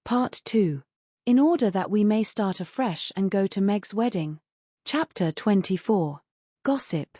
Part 2. In order that we may start afresh and go to Meg's wedding. Chapter 24. Gossip.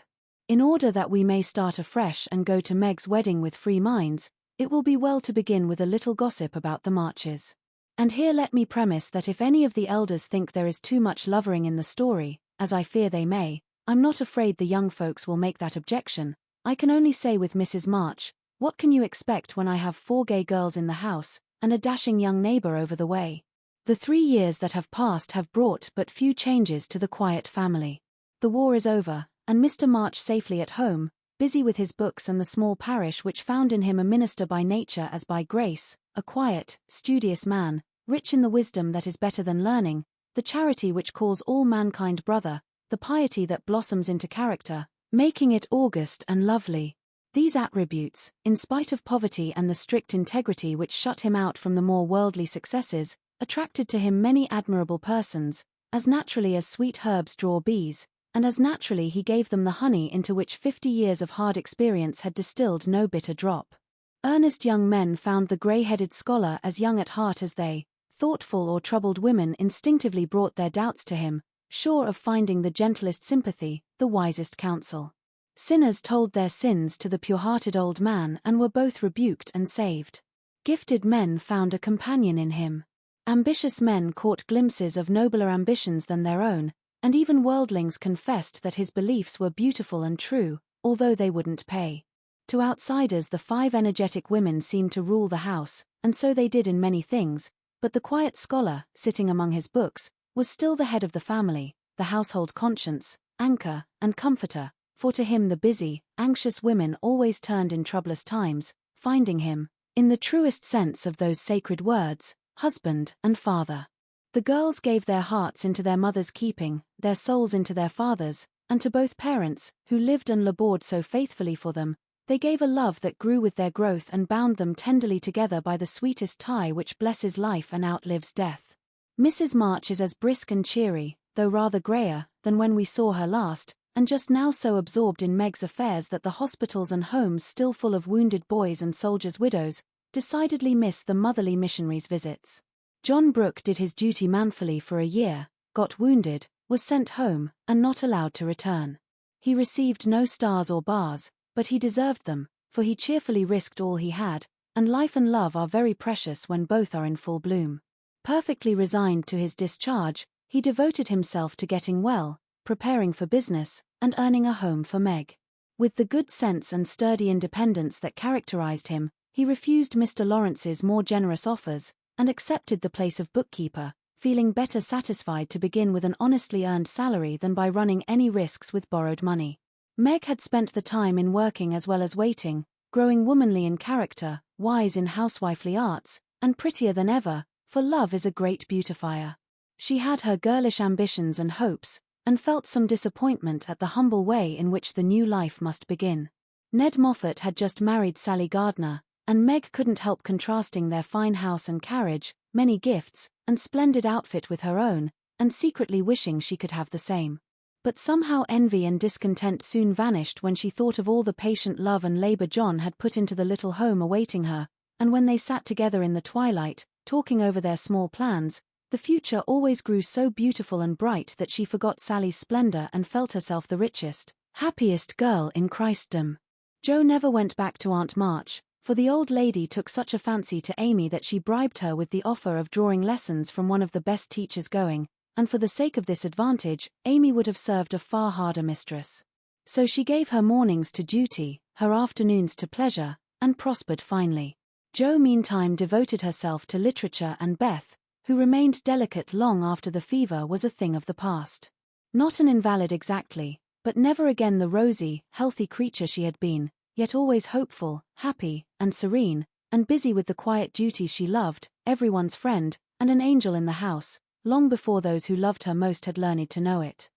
In order that we may start afresh and go to Meg's wedding with free minds, it will be well to begin with a little gossip about the Marches. And here let me premise that if any of the elders think there is too much lovering in the story, as I fear they may, I'm not afraid the young folks will make that objection. I can only say with Mrs. March, what can you expect when I have 4 gay girls in the house, and a dashing young neighbor over the way? The 3 years that have passed have brought but few changes to the quiet family. The war is over, and Mr. March safely at home, busy with his books and the small parish which found in him a minister by nature as by grace, a quiet, studious man, rich in the wisdom that is better than learning, the charity which calls all mankind brother, the piety that blossoms into character, making it august and lovely. These attributes, in spite of poverty and the strict integrity which shut him out from the more worldly successes, attracted to him many admirable persons, as naturally as sweet herbs draw bees, and as naturally he gave them the honey into which 50 years of hard experience had distilled no bitter drop. Earnest young men found the grey-headed scholar as young at heart as they, thoughtful or troubled women instinctively brought their doubts to him, sure of finding the gentlest sympathy, the wisest counsel. Sinners told their sins to the pure-hearted old man and were both rebuked and saved. Gifted men found a companion in him. Ambitious men caught glimpses of nobler ambitions than their own, and even worldlings confessed that his beliefs were beautiful and true, although they wouldn't pay. To outsiders the 5 energetic women seemed to rule the house, and so they did in many things, but the quiet scholar, sitting among his books, was still the head of the family, the household conscience, anchor, and comforter, for to him the busy, anxious women always turned in troublous times, finding him, in the truest sense of those sacred words, husband and father. The girls gave their hearts into their mother's keeping, their souls into their father's, and to both parents, who lived and labored so faithfully for them, they gave a love that grew with their growth and bound them tenderly together by the sweetest tie which blesses life and outlives death. Mrs. March is as brisk and cheery, though rather greyer, than when we saw her last, and just now so absorbed in Meg's affairs that the hospitals and homes still full of wounded boys and soldiers' widows, decidedly miss the motherly missionaries' visits. John Brooke did his duty manfully for a year, got wounded, was sent home, and not allowed to return. He received no stars or bars, but he deserved them, for he cheerfully risked all he had, and life and love are very precious when both are in full bloom. Perfectly resigned to his discharge, he devoted himself to getting well, preparing for business, and earning a home for Meg. With the good sense and sturdy independence that characterized him, he refused Mr. Laurence's more generous offers, and accepted the place of bookkeeper, feeling better satisfied to begin with an honestly earned salary than by running any risks with borrowed money. Meg had spent the time in working as well as waiting, growing womanly in character, wise in housewifely arts, and prettier than ever, for love is a great beautifier. She had her girlish ambitions and hopes, and felt some disappointment at the humble way in which the new life must begin. Ned Moffat had just married Sally Gardner, and Meg couldn't help contrasting their fine house and carriage, many gifts, and splendid outfit with her own, and secretly wishing she could have the same. But somehow envy and discontent soon vanished when she thought of all the patient love and labor John had put into the little home awaiting her, and when they sat together in the twilight, talking over their small plans, the future always grew so beautiful and bright that she forgot Sally's splendor and felt herself the richest, happiest girl in Christendom. Jo never went back to Aunt March, for the old lady took such a fancy to Amy that she bribed her with the offer of drawing lessons from one of the best teachers going, and for the sake of this advantage, Amy would have served a far harder mistress. So she gave her mornings to duty, her afternoons to pleasure, and prospered finely. Jo meantime devoted herself to literature, and Beth, who remained delicate long after the fever was a thing of the past. Not an invalid exactly, but never again the rosy, healthy creature she had been, yet always hopeful, happy, and serene, and busy with the quiet duties she loved, everyone's friend, and an angel in the house, long before those who loved her most had learned to know it.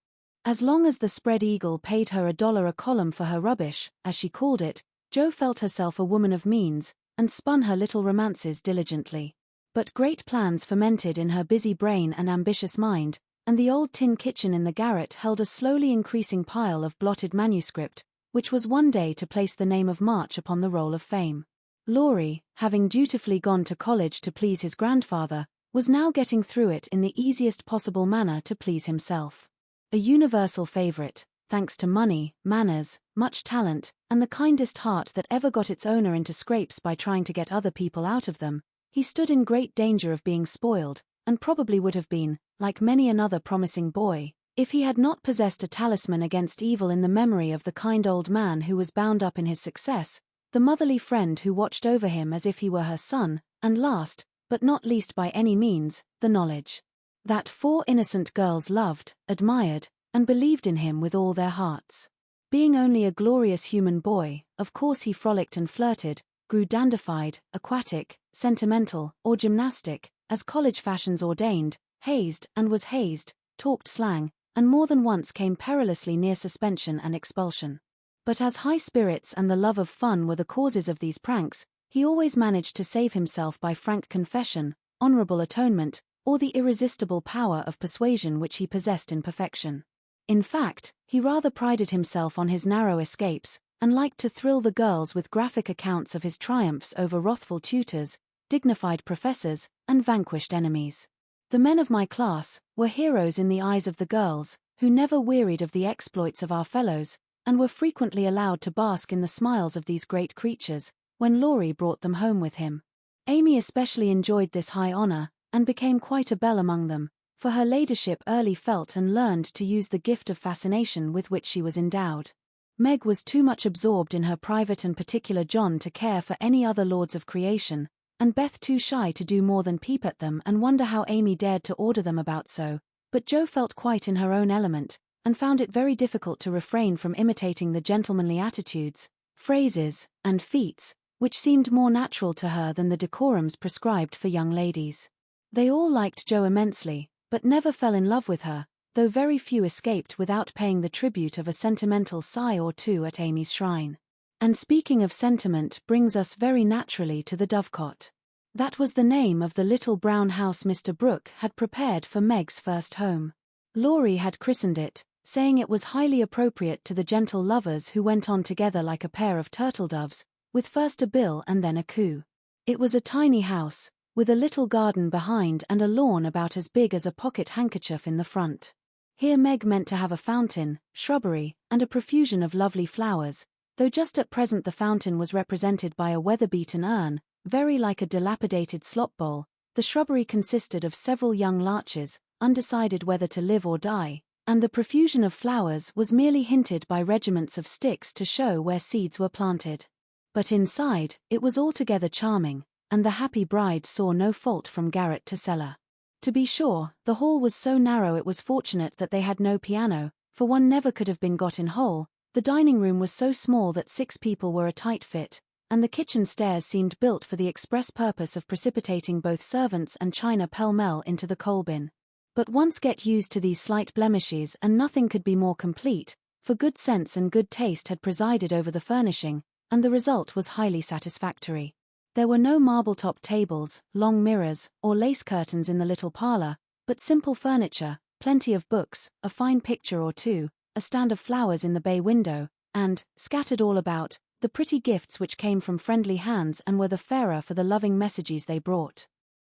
As long as the Spread Eagle paid her $1 a column for her rubbish, as she called it, Jo felt herself a woman of means, and spun her little romances diligently. But great plans fermented in her busy brain and ambitious mind, and the old tin kitchen in the garret held a slowly increasing pile of blotted manuscript, which was one day to place the name of March upon the roll of fame. Laurie, having dutifully gone to college to please his grandfather, was now getting through it in the easiest possible manner to please himself. A universal favorite, thanks to money, manners, much talent, and the kindest heart that ever got its owner into scrapes by trying to get other people out of them, he stood in great danger of being spoiled, and probably would have been, like many another promising boy, if he had not possessed a talisman against evil in the memory of the kind old man who was bound up in his success, the motherly friend who watched over him as if he were her son, and last, but not least by any means, the knowledge that 4 innocent girls loved, admired, and believed in him with all their hearts. Being only a glorious human boy, of course he frolicked and flirted, grew dandified, aquatic, sentimental, or gymnastic, as college fashions ordained, hazed and was hazed, talked slang, and more than once came perilously near suspension and expulsion. But as high spirits and the love of fun were the causes of these pranks, he always managed to save himself by frank confession, honorable atonement, or the irresistible power of persuasion which he possessed in perfection. In fact, he rather prided himself on his narrow escapes, and liked to thrill the girls with graphic accounts of his triumphs over wrathful tutors, dignified professors, and vanquished enemies. The men of my class were heroes in the eyes of the girls, who never wearied of the exploits of our fellows, and were frequently allowed to bask in the smiles of these great creatures, when Laurie brought them home with him. Amy especially enjoyed this high honor, and became quite a belle among them, for her ladyship early felt and learned to use the gift of fascination with which she was endowed. Meg was too much absorbed in her private and particular John to care for any other lords of creation, and Beth too shy to do more than peep at them and wonder how Amy dared to order them about so, but Jo felt quite in her own element, and found it very difficult to refrain from imitating the gentlemanly attitudes, phrases, and feats, which seemed more natural to her than the decorums prescribed for young ladies. They all liked Jo immensely, but never fell in love with her, though very few escaped without paying the tribute of a sentimental sigh or two at Amy's shrine. And speaking of sentiment brings us very naturally to the Dovecot. That was the name of the little brown house Mr. Brooke had prepared for Meg's first home. Laurie had christened it, saying it was highly appropriate to the gentle lovers who went on together like a pair of turtle-doves, with first a bill and then a coo. It was a tiny house, with a little garden behind and a lawn about as big as a pocket handkerchief in the front. Here Meg meant to have a fountain, shrubbery, and a profusion of lovely flowers, though just at present the fountain was represented by a weather-beaten urn, very like a dilapidated slop bowl. The shrubbery consisted of several young larches, undecided whether to live or die, and the profusion of flowers was merely hinted by regiments of sticks to show where seeds were planted. But inside, it was altogether charming, and the happy bride saw no fault from garret to cellar. To be sure, the hall was so narrow it was fortunate that they had no piano, for one never could have been got in whole. The dining room was so small that 6 people were a tight fit, and the kitchen stairs seemed built for the express purpose of precipitating both servants and china pell-mell into the coal bin. But once get used to these slight blemishes and nothing could be more complete, for good sense and good taste had presided over the furnishing, and the result was highly satisfactory. There were no marble-top tables, long mirrors, or lace curtains in the little parlor, but simple furniture, plenty of books, a fine picture or two, a stand of flowers in the bay window, and, scattered all about, the pretty gifts which came from friendly hands and were the fairer for the loving messages they brought.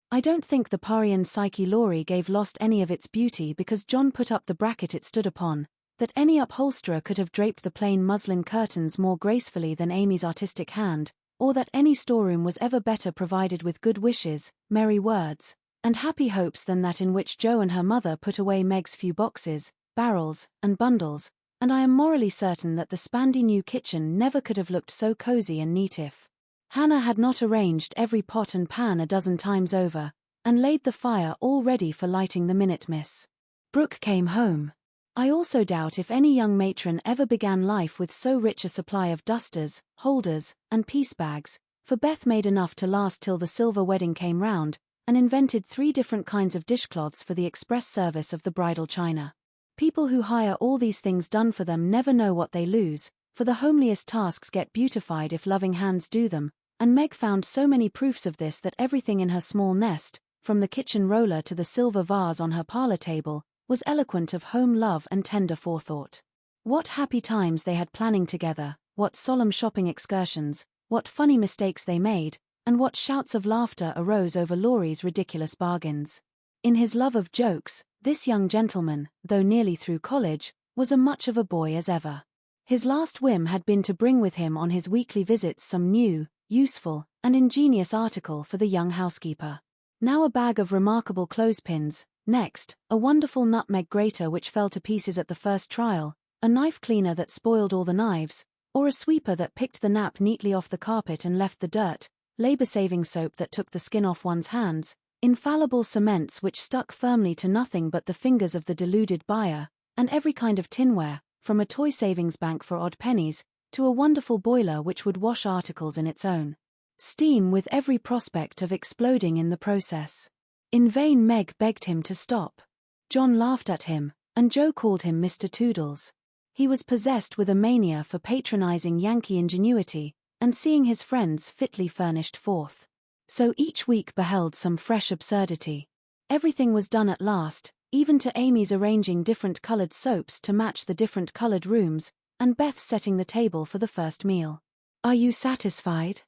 I don't think the Parian Psyche Laurie gave lost any of its beauty because John put up the bracket it stood upon, that any upholsterer could have draped the plain muslin curtains more gracefully than Amy's artistic hand, or that any storeroom was ever better provided with good wishes, merry words, and happy hopes than that in which Jo and her mother put away Meg's few boxes, barrels, and bundles, and I am morally certain that the spandy new kitchen never could have looked so cozy and neat if Hannah had not arranged every pot and pan a dozen times over, and laid the fire all ready for lighting the minute Miss Brooke came home. I also doubt if any young matron ever began life with so rich a supply of dusters, holders, and piece bags, for Beth made enough to last till the silver wedding came round, and invented 3 different kinds of dishcloths for the express service of the bridal china. People who hire all these things done for them never know what they lose, for the homeliest tasks get beautified if loving hands do them, and Meg found so many proofs of this that everything in her small nest, from the kitchen roller to the silver vase on her parlor table, was eloquent of home love and tender forethought. What happy times they had planning together, what solemn shopping excursions, what funny mistakes they made, and what shouts of laughter arose over Laurie's ridiculous bargains. In his love of jokes, this young gentleman, though nearly through college, was as much of a boy as ever. His last whim had been to bring with him on his weekly visits some new, useful, and ingenious article for the young housekeeper. Now a bag of remarkable clothespins, next, a wonderful nutmeg grater which fell to pieces at the first trial, a knife cleaner that spoiled all the knives, or a sweeper that picked the nap neatly off the carpet and left the dirt, labor-saving soap that took the skin off one's hands, infallible cements which stuck firmly to nothing but the fingers of the deluded buyer, and every kind of tinware, from a toy savings bank for odd pennies, to a wonderful boiler which would wash articles in its own steam with every prospect of exploding in the process. In vain Meg begged him to stop. John laughed at him, and Joe called him Mr. Toodles. He was possessed with a mania for patronizing Yankee ingenuity, and seeing his friends fitly furnished forth. So each week beheld some fresh absurdity. Everything was done at last, even to Amy's arranging different colored soaps to match the different colored rooms, and Beth setting the table for the first meal. "Are you satisfied?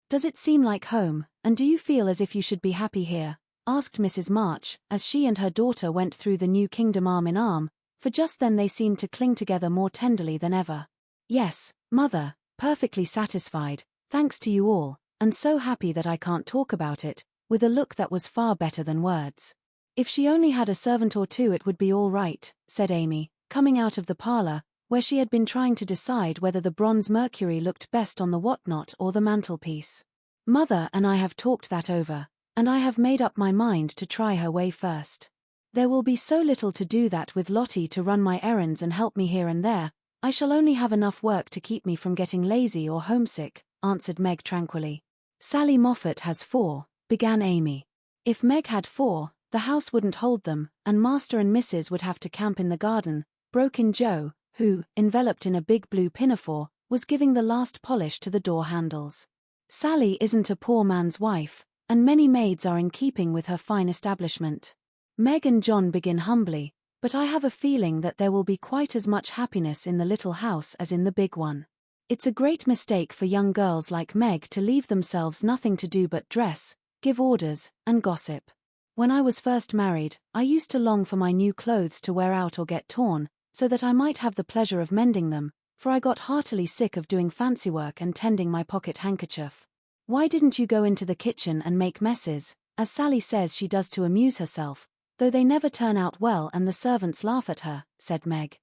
Does it seem like home, and do you feel as if you should be happy here?" asked Mrs. March, as she and her daughter went through the new kingdom arm in arm, for just then they seemed to cling together more tenderly than ever. "Yes, Mother, perfectly satisfied, thanks to you all, and so happy that I can't talk about it," with a look that was far better than words. "If she only had a servant or two it would be all right," said Amy, coming out of the parlor, where she had been trying to decide whether the bronze Mercury looked best on the whatnot or the mantelpiece. "Mother and I have talked that over, and I have made up my mind to try her way first. There will be so little to do that with Lottie to run my errands and help me here and there, I shall only have enough work to keep me from getting lazy or homesick," answered Meg tranquilly. "Sally Moffat has 4, began Amy. "If Meg had 4, the house wouldn't hold them, and Master and Mrs. would have to camp in the garden," broke in Joe, who, enveloped in a big blue pinafore, was giving the last polish to the door handles. "Sally isn't a poor man's wife, and many maids are in keeping with her fine establishment. Meg and John begin humbly, but I have a feeling that there will be quite as much happiness in the little house as in the big one. It's a great mistake for young girls like Meg to leave themselves nothing to do but dress, give orders, and gossip. When I was first married, I used to long for my new clothes to wear out or get torn, so that I might have the pleasure of mending them, for I got heartily sick of doing fancy work and tending my pocket handkerchief. Why didn't you go into the kitchen and make messes, as Sally says she does to amuse herself, though they never turn out well and the servants laugh at her," said Meg.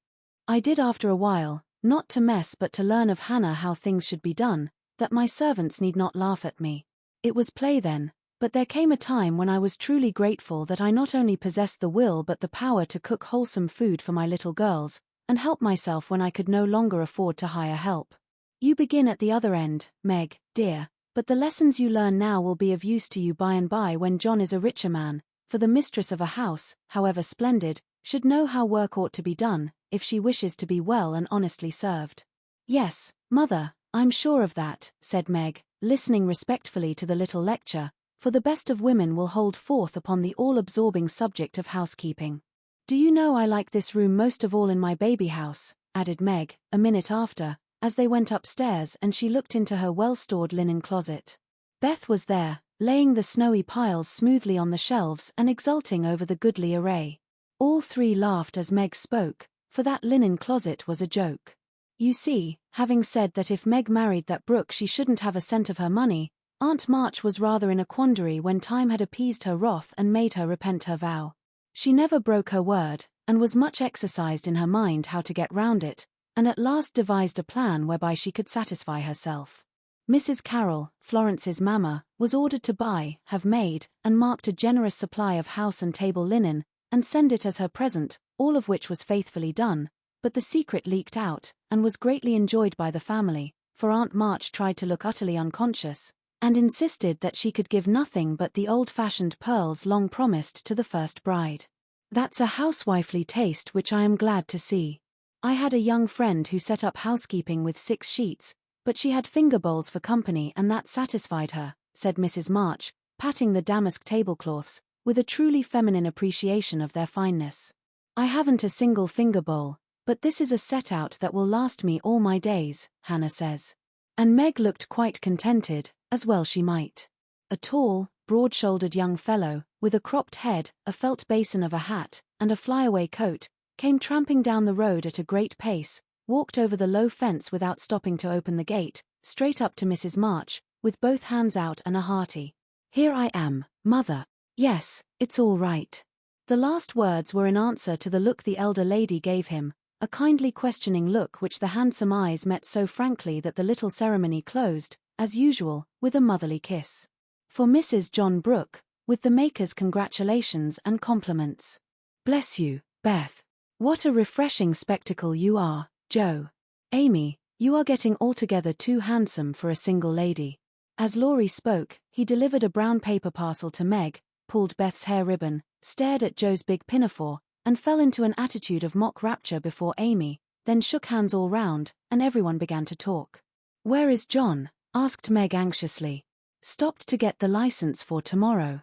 "I did after a while, not to mess but to learn of Hannah how things should be done, that my servants need not laugh at me. It was play then, but there came a time when I was truly grateful that I not only possessed the will but the power to cook wholesome food for my little girls, and help myself when I could no longer afford to hire help. You begin at the other end, Meg, dear, but the lessons you learn now will be of use to you by and by when John is a richer man, for the mistress of a house, however splendid, should know how work ought to be done, if she wishes to be well and honestly served." "Yes, Mother, I'm sure of that," said Meg, listening respectfully to the little lecture, for the best of women will hold forth upon the all-absorbing subject of housekeeping. "Do you know I like this room most of all in my baby house," added Meg, a minute after, as they went upstairs and she looked into her well-stored linen closet. Beth was there, laying the snowy piles smoothly on the shelves and exulting over the goodly array. All three laughed as Meg spoke, for that linen closet was a joke. You see, having said that if Meg married that Brooke she shouldn't have a cent of her money, Aunt March was rather in a quandary when time had appeased her wrath and made her repent her vow. She never broke her word, and was much exercised in her mind how to get round it, and at last devised a plan whereby she could satisfy herself. Mrs. Carroll, Florence's mamma, was ordered to buy, have made, and marked a generous supply of house and table linen, and send it as her present, all of which was faithfully done, but the secret leaked out, and was greatly enjoyed by the family, for Aunt March tried to look utterly unconscious, and insisted that she could give nothing but the old-fashioned pearls long promised to the first bride. That's a housewifely taste which I am glad to see. I had a young friend who set up housekeeping with 6 sheets, but she had finger bowls for company and that satisfied her, said Mrs. March, patting the damask tablecloths, with a truly feminine appreciation of their fineness. I haven't a single finger bowl, but this is a set-out that will last me all my days, Hannah says. And Meg looked quite contented, as well she might. A tall, broad-shouldered young fellow, with a cropped head, a felt basin of a hat, and a flyaway coat, came tramping down the road at a great pace, walked over the low fence without stopping to open the gate, straight up to Mrs. March, with both hands out and a hearty, "Here I am, Mother. Yes, it's all right." The last words were in answer to the look the elder lady gave him, a kindly questioning look which the handsome eyes met so frankly that the little ceremony closed, as usual, with a motherly kiss. For Mrs. John Brooke, with the maker's congratulations and compliments. "Bless you, Beth. What a refreshing spectacle you are, Joe. Amy, you are getting altogether too handsome for a single lady." As Laurie spoke, he delivered a brown paper parcel to Meg, pulled Beth's hair ribbon, stared at Joe's big pinafore, and fell into an attitude of mock rapture before Amy, then shook hands all round, and everyone began to talk. "Where is John?" asked Meg anxiously. "Stopped to get the license for tomorrow,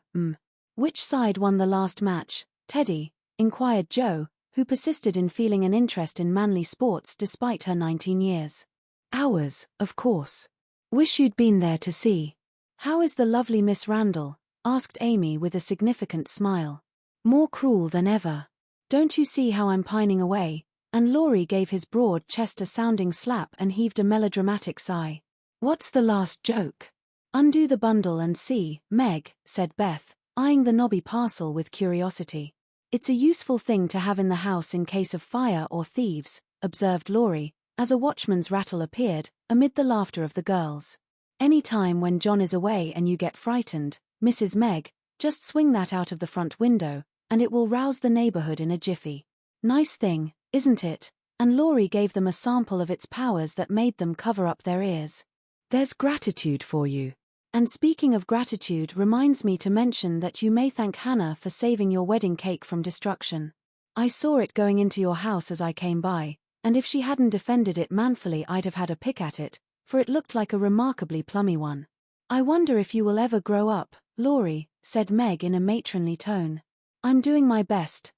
Which side won the last match, Teddy?" inquired Joe, who persisted in feeling an interest in manly sports despite her 19 years. "Ours, of course. Wish you'd been there to see." "How is the lovely Miss Randall?" asked Amy with a significant smile. "More cruel than ever. Don't you see how I'm pining away?" And Laurie gave his broad chest a sounding slap and heaved a melodramatic sigh. "What's the last joke?" "Undo the bundle and see, Meg," said Beth, eyeing the knobby parcel with curiosity. "It's a useful thing to have in the house in case of fire or thieves," observed Laurie, as a watchman's rattle appeared, amid the laughter of the girls. "Any time when John is away and you get frightened, Mrs. Meg, just swing that out of the front window, and it will rouse the neighborhood in a jiffy. Nice thing, isn't it?" And Laurie gave them a sample of its powers that made them cover up their ears. "There's gratitude for you. And speaking of gratitude reminds me to mention that you may thank Hannah for saving your wedding cake from destruction. I saw it going into your house as I came by, and if she hadn't defended it manfully I'd have had a pick at it, for it looked like a remarkably plummy one." "I wonder if you will ever grow up, Laurie," said Meg in a matronly tone. "I'm doing my best,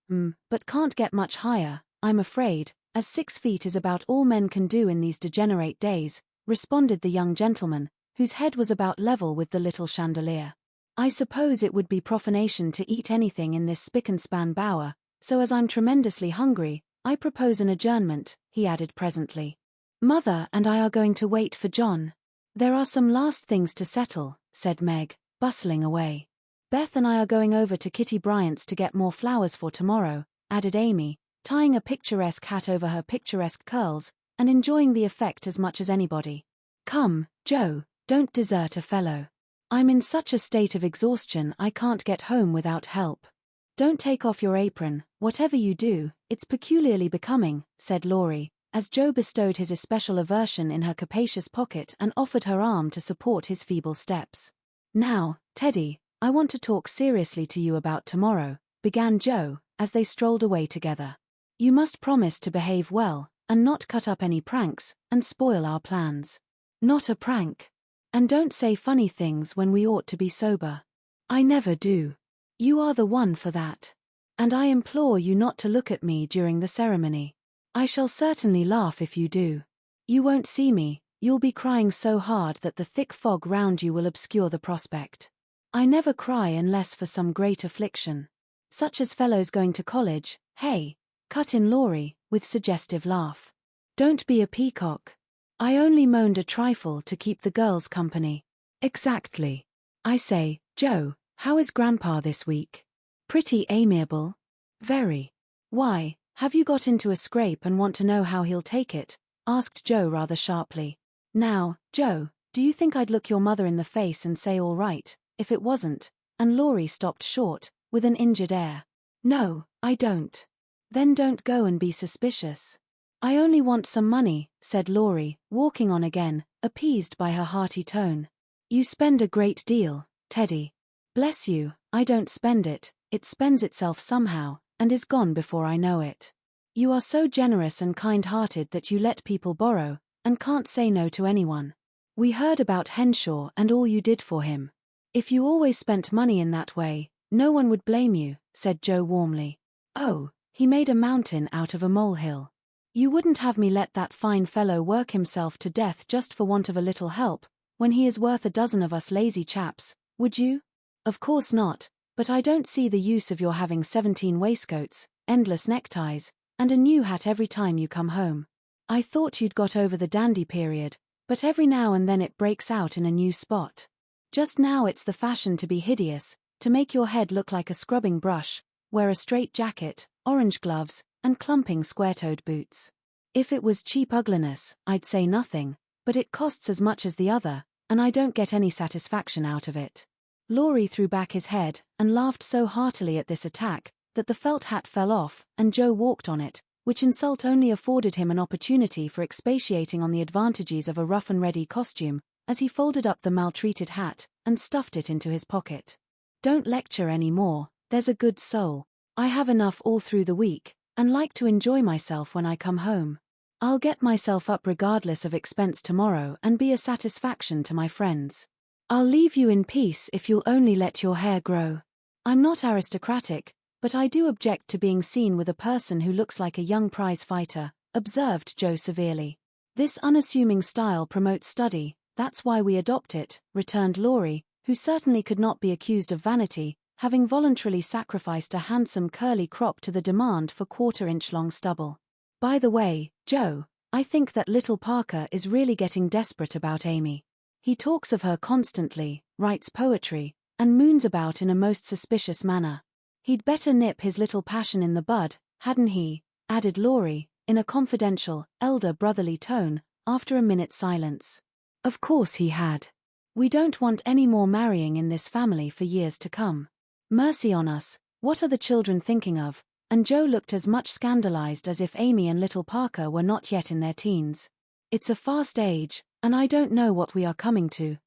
but can't get much higher, I'm afraid, as 6 feet is about all men can do in these degenerate days," responded the young gentleman, whose head was about level with the little chandelier. "I suppose it would be profanation to eat anything in this spick-and-span bower, so as I'm tremendously hungry, I propose an adjournment," he added presently. "Mother and I are going to wait for John. There are some last things to settle," said Meg, bustling away. "Beth and I are going over to Kitty Bryant's to get more flowers for tomorrow," added Amy, tying a picturesque hat over her picturesque curls, and enjoying the effect as much as anybody. "Come, Joe, don't desert a fellow. I'm in such a state of exhaustion I can't get home without help." "Don't take off your apron, whatever you do, it's peculiarly becoming," said Laurie, as Joe bestowed his especial aversion in her capacious pocket and offered her arm to support his feeble steps. "Now, Teddy, I want to talk seriously to you about tomorrow," began Joe, as they strolled away together. "You must promise to behave well, and not cut up any pranks, and spoil our plans." "Not a prank. And don't say funny things when we ought to be sober." "I never do. You are the one for that. And I implore you not to look at me during the ceremony. I shall certainly laugh if you do. You won't see me, you'll be crying so hard that the thick fog round you will obscure the prospect." "I never cry unless for some great affliction. Such as fellows going to college, hey?" cut in Laurie, with suggestive laugh. "Don't be a peacock. I only moaned a trifle to keep the girls company." "Exactly. I say, Joe, how is Grandpa this week?" "Pretty amiable." "Very. Why, have you got into a scrape and want to know how he'll take it?" asked Joe rather sharply. "Now, Joe, do you think I'd look your mother in the face and say all right, if it wasn't?" And Laurie stopped short, with an injured air. "No, I don't." "Then don't go and be suspicious." "I only want some money," said Laurie, walking on again, appeased by her hearty tone. "You spend a great deal, Teddy." "Bless you, I don't spend it, it spends itself somehow, and is gone before I know it. You are so generous and kind-hearted that you let people borrow, and can't say no to anyone. We heard about Henshaw and all you did for him. If you always spent money in that way, no one would blame you," said Joe warmly. "Oh, he made a mountain out of a molehill. You wouldn't have me let that fine fellow work himself to death just for want of a little help, when he is worth a dozen of us lazy chaps, Would you? Of course not, but I don't see the use of your having 17 waistcoats, endless neckties, and a new hat every time you come home. I thought you'd got over the dandy period, but every now and then it breaks out in a new spot. Just now it's the fashion to be hideous, to make your head look like a scrubbing brush, wear a straight jacket, orange gloves, and clumping square-toed boots. If it was cheap ugliness, I'd say nothing, but it costs as much as the other, and I don't get any satisfaction out of it. Laurie threw back his head and laughed so heartily at this attack that the felt hat fell off and Joe walked on it, which insult only afforded him an opportunity for expatiating on the advantages of a rough-and-ready costume, as he folded up the maltreated hat and stuffed it into his pocket. Don't lecture any more, there's a good soul. I have enough all through the week, and like to enjoy myself when I come home. I'll get myself up regardless of expense tomorrow and be a satisfaction to my friends. I'll leave you in peace if you'll only let your hair grow. I'm not aristocratic, but I do object to being seen with a person who looks like a young prize fighter, observed Joe severely. This unassuming style promotes study, that's why we adopt it, returned Laurie, who certainly could not be accused of vanity, having voluntarily sacrificed a handsome curly crop to the demand for quarter-inch-long stubble. By the way, Joe, I think that little Parker is really getting desperate about Amy. He talks of her constantly, writes poetry, and moons about in a most suspicious manner. He'd better nip his little passion in the bud, hadn't he? Added Laurie, in a confidential, elder brotherly tone, after a minute's silence. Of course he had. We don't want any more marrying in this family for years to come. Mercy on us, what are the children thinking of? And Joe looked as much scandalized as if Amy and little Parker were not yet in their teens. It's a fast age, and I don't know what we are coming to.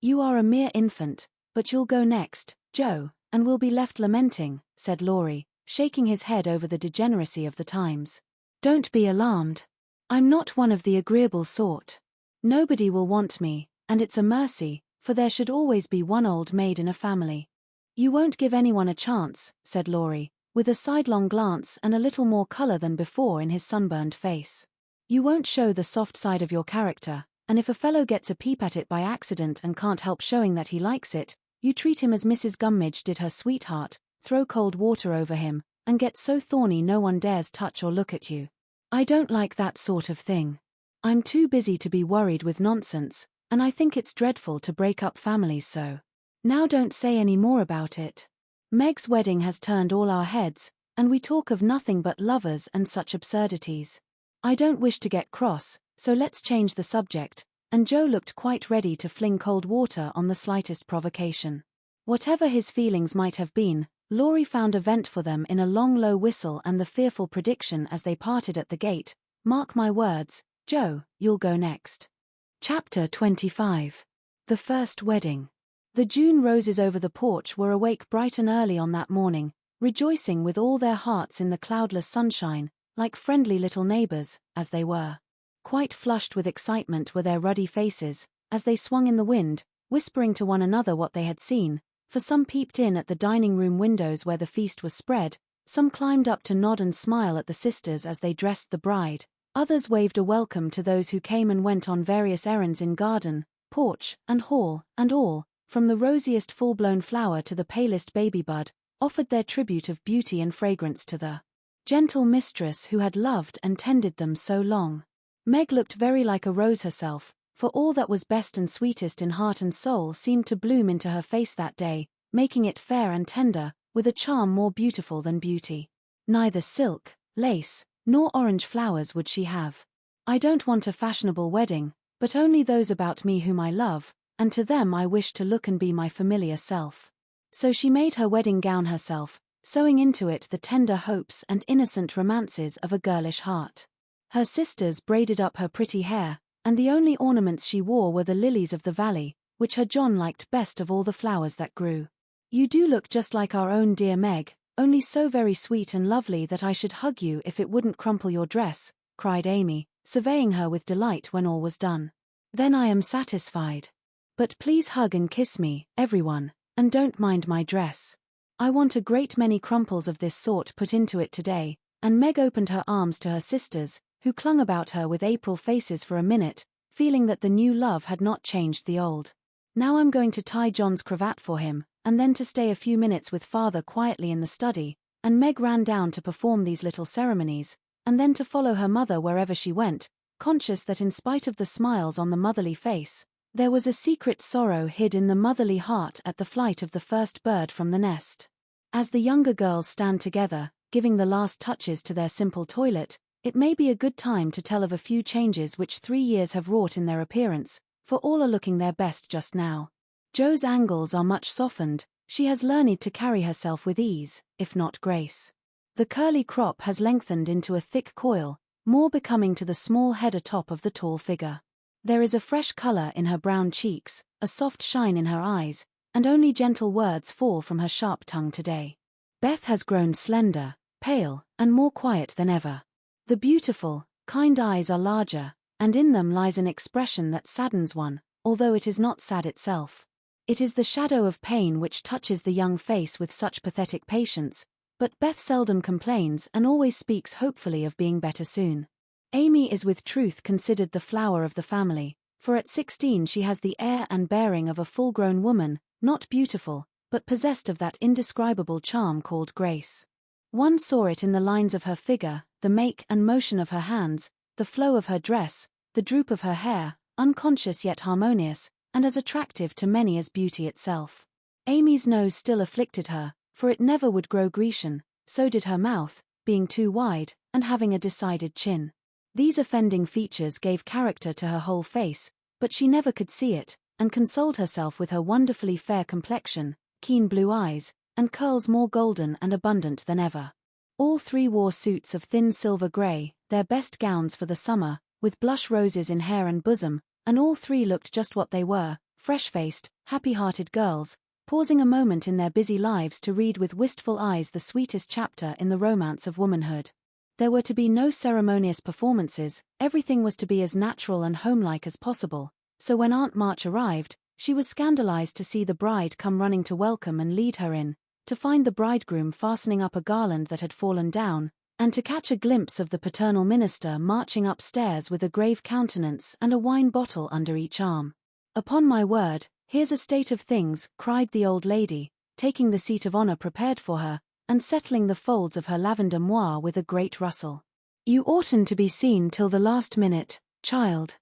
You are a mere infant, but you'll go next, Joe, and we'll be left lamenting, said Laurie, shaking his head over the degeneracy of the times. Don't be alarmed. I'm not one of the agreeable sort. Nobody will want me, and it's a mercy, for there should always be one old maid in a family. You won't give anyone a chance, said Laurie, with a sidelong glance and a little more color than before in his sunburned face. You won't show the soft side of your character, and if a fellow gets a peep at it by accident and can't help showing that he likes it, you treat him as Mrs. Gummidge did her sweetheart, throw cold water over him, and get so thorny no one dares touch or look at you. I don't like that sort of thing. I'm too busy to be worried with nonsense, and I think it's dreadful to break up families so. Now don't say any more about it. Meg's wedding has turned all our heads, and we talk of nothing but lovers and such absurdities. I don't wish to get cross, so let's change the subject, and Joe looked quite ready to fling cold water on the slightest provocation. Whatever his feelings might have been, Laurie found a vent for them in a long low whistle and the fearful prediction as they parted at the gate, "Mark my words, Joe, you'll go next." Chapter 25. The First Wedding. The June roses over the porch were awake bright and early on that morning, rejoicing with all their hearts in the cloudless sunshine, like friendly little neighbors, as they were. Quite flushed with excitement were their ruddy faces, as they swung in the wind, whispering to one another what they had seen, for some peeped in at the dining-room windows where the feast was spread, some climbed up to nod and smile at the sisters as they dressed the bride, others waved a welcome to those who came and went on various errands in garden, porch, and hall, and all, from the rosiest full-blown flower to the palest baby bud, offered their tribute of beauty and fragrance to the gentle mistress who had loved and tended them so long. Meg looked very like a rose herself, for all that was best and sweetest in heart and soul seemed to bloom into her face that day, making it fair and tender, with a charm more beautiful than beauty. Neither silk, lace, nor orange flowers would she have. I don't want a fashionable wedding, but only those about me whom I love, and to them I wish to look and be my familiar self. So she made her wedding gown herself, sewing into it the tender hopes and innocent romances of a girlish heart. Her sisters braided up her pretty hair, and the only ornaments she wore were the lilies of the valley, which her John liked best of all the flowers that grew. "You do look just like our own dear Meg, only so very sweet and lovely that I should hug you if it wouldn't crumple your dress," cried Amy, surveying her with delight when all was done. "Then I am satisfied. But please hug and kiss me, everyone, and don't mind my dress. I want a great many crumples of this sort put into it today," and Meg opened her arms to her sisters, who clung about her with April faces for a minute, feeling that the new love had not changed the old. Now I'm going to tie John's cravat for him, and then to stay a few minutes with father quietly in the study, and Meg ran down to perform these little ceremonies, and then to follow her mother wherever she went, conscious that in spite of the smiles on the motherly face, there was a secret sorrow hid in the motherly heart at the flight of the first bird from the nest. As the younger girls stand together, giving the last touches to their simple toilet, it may be a good time to tell of a few changes which 3 years have wrought in their appearance, for all are looking their best just now. Jo's angles are much softened, she has learned to carry herself with ease, if not grace. The curly crop has lengthened into a thick coil, more becoming to the small head atop of the tall figure. There is a fresh color in her brown cheeks, a soft shine in her eyes, and only gentle words fall from her sharp tongue today. Beth has grown slender, pale, and more quiet than ever. The beautiful, kind eyes are larger, and in them lies an expression that saddens one, although it is not sad itself. It is the shadow of pain which touches the young face with such pathetic patience, but Beth seldom complains and always speaks hopefully of being better soon. Amy is with truth considered the flower of the family, for at 16 she has the air and bearing of a full-grown woman, not beautiful, but possessed of that indescribable charm called grace. One saw it in the lines of her figure, the make and motion of her hands, the flow of her dress, the droop of her hair, unconscious yet harmonious, and as attractive to many as beauty itself. Amy's nose still afflicted her, for it never would grow Grecian, so did her mouth, being too wide, and having a decided chin. These offending features gave character to her whole face, but she never could see it, and consoled herself with her wonderfully fair complexion, keen blue eyes, and curls more golden and abundant than ever. All 3 wore suits of thin silver grey, their best gowns for the summer, with blush roses in hair and bosom, and all 3 looked just what they were, fresh-faced, happy-hearted girls, pausing a moment in their busy lives to read with wistful eyes the sweetest chapter in the romance of womanhood. There were to be no ceremonious performances, everything was to be as natural and homelike as possible, so when Aunt March arrived, she was scandalized to see the bride come running to welcome and lead her in, to find the bridegroom fastening up a garland that had fallen down, and to catch a glimpse of the paternal minister marching upstairs with a grave countenance and a wine bottle under each arm. "Upon my word, here's a state of things," cried the old lady, taking the seat of honor prepared for her, and settling the folds of her lavender moire with a great rustle. "You oughtn't to be seen till the last minute, child.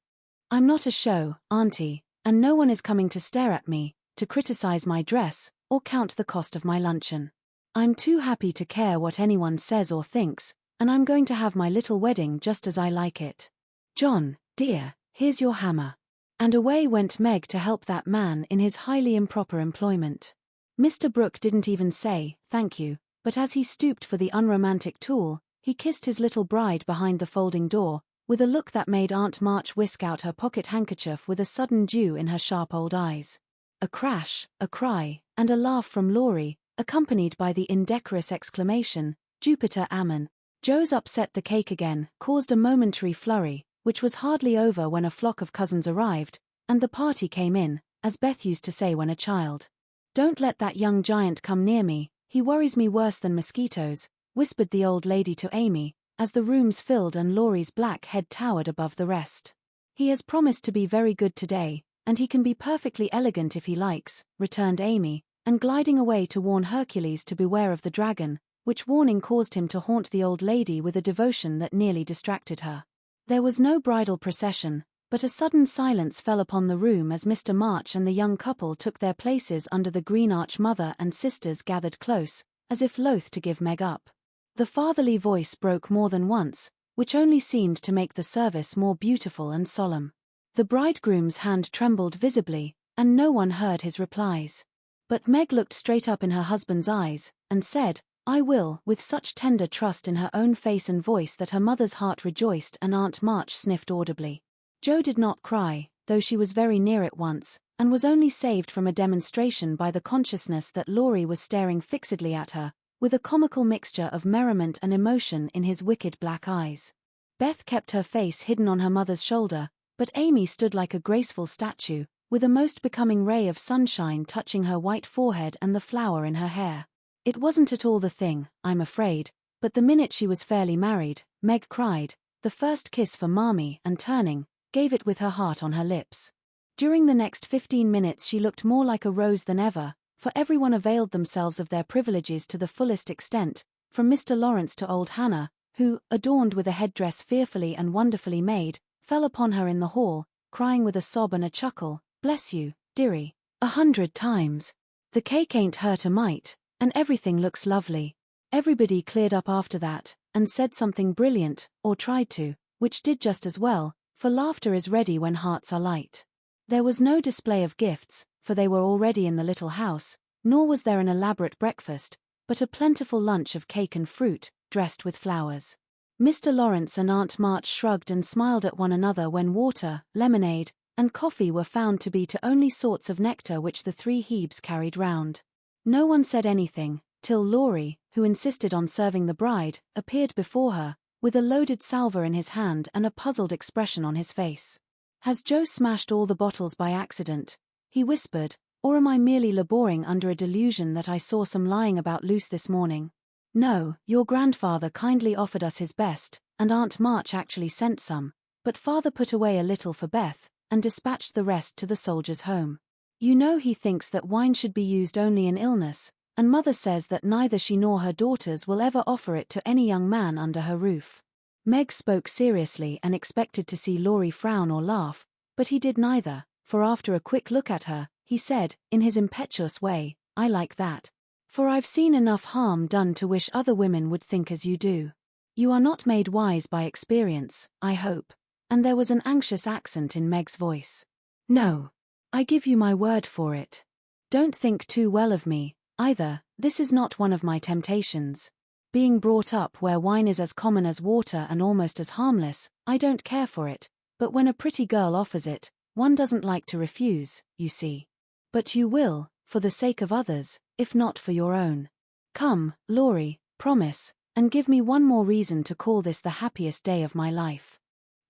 I'm not a show, auntie, and no one is coming to stare at me, to criticize my dress, or count the cost of my luncheon. I'm too happy to care what anyone says or thinks, and I'm going to have my little wedding just as I like it. John, dear, here's your hammer." And away went Meg to help that man in his highly improper employment. Mr. Brooke didn't even say, "Thank you," but as he stooped for the unromantic tool, he kissed his little bride behind the folding door, with a look that made Aunt March whisk out her pocket handkerchief with a sudden dew in her sharp old eyes. A crash, a cry, and a laugh from Laurie, accompanied by the indecorous exclamation, "Jupiter Ammon." Jo's upset the cake again, caused a momentary flurry, which was hardly over when a flock of cousins arrived, and the party came in, as Beth used to say when a child. "Don't let that young giant come near me, he worries me worse than mosquitoes," whispered the old lady to Amy, as the rooms filled and Laurie's black head towered above the rest. "He has promised to be very good today, and he can be perfectly elegant if he likes," returned Amy, and gliding away to warn Hercules to beware of the dragon, which warning caused him to haunt the old lady with a devotion that nearly distracted her. There was no bridal procession, but a sudden silence fell upon the room as Mr. March and the young couple took their places under the green arch. Mother and sisters gathered close, as if loath to give Meg up. The fatherly voice broke more than once, which only seemed to make the service more beautiful and solemn. The bridegroom's hand trembled visibly, and no one heard his replies. But Meg looked straight up in her husband's eyes, and said, "I will," with such tender trust in her own face and voice that her mother's heart rejoiced and Aunt March sniffed audibly. Jo did not cry, though she was very near it once, and was only saved from a demonstration by the consciousness that Laurie was staring fixedly at her, with a comical mixture of merriment and emotion in his wicked black eyes. Beth kept her face hidden on her mother's shoulder, but Amy stood like a graceful statue, with a most becoming ray of sunshine touching her white forehead and the flower in her hair. It wasn't at all the thing, I'm afraid, but the minute she was fairly married, Meg cried, "The first kiss for Marmee," and turning, gave it with her heart on her lips. During the next 15 minutes she looked more like a rose than ever, for everyone availed themselves of their privileges to the fullest extent, from Mr. Laurence to old Hannah, who, adorned with a headdress fearfully and wonderfully made, fell upon her in the hall, crying with a sob and a chuckle, "Bless you, dearie, 100 times. The cake ain't hurt a mite, and everything looks lovely." Everybody cleared up after that, and said something brilliant, or tried to, which did just as well, for laughter is ready when hearts are light. There was no display of gifts, for they were already in the little house, nor was there an elaborate breakfast, but a plentiful lunch of cake and fruit, dressed with flowers. Mr. Laurence and Aunt March shrugged and smiled at one another when water, lemonade, and coffee were found to be the only sorts of nectar which the three Hebes carried round. No one said anything, till Laurie, who insisted on serving the bride, appeared before her, with a loaded salver in his hand and a puzzled expression on his face. "Has Joe smashed all the bottles by accident?" he whispered, "or am I merely laboring under a delusion that I saw some lying about loose this morning? No, your grandfather kindly offered us his best, and Aunt March actually sent some, but father put away a little for Beth, and dispatched the rest to the soldiers' home. You know he thinks that wine should be used only in illness, and mother says that neither she nor her daughters will ever offer it to any young man under her roof." Meg spoke seriously and expected to see Laurie frown or laugh, but he did neither, for after a quick look at her, he said, in his impetuous way, "I like that. For I've seen enough harm done to wish other women would think as you do. You are not made wise by experience, I hope," and there was an anxious accent in Meg's voice. "No. I give you my word for it. Don't think too well of me, either, this is not one of my temptations. Being brought up where wine is as common as water and almost as harmless, I don't care for it, but when a pretty girl offers it, one doesn't like to refuse, you see. But you will, for the sake of others, if not for your own. Come, Laurie, promise, and give me one more reason to call this the happiest day of my life."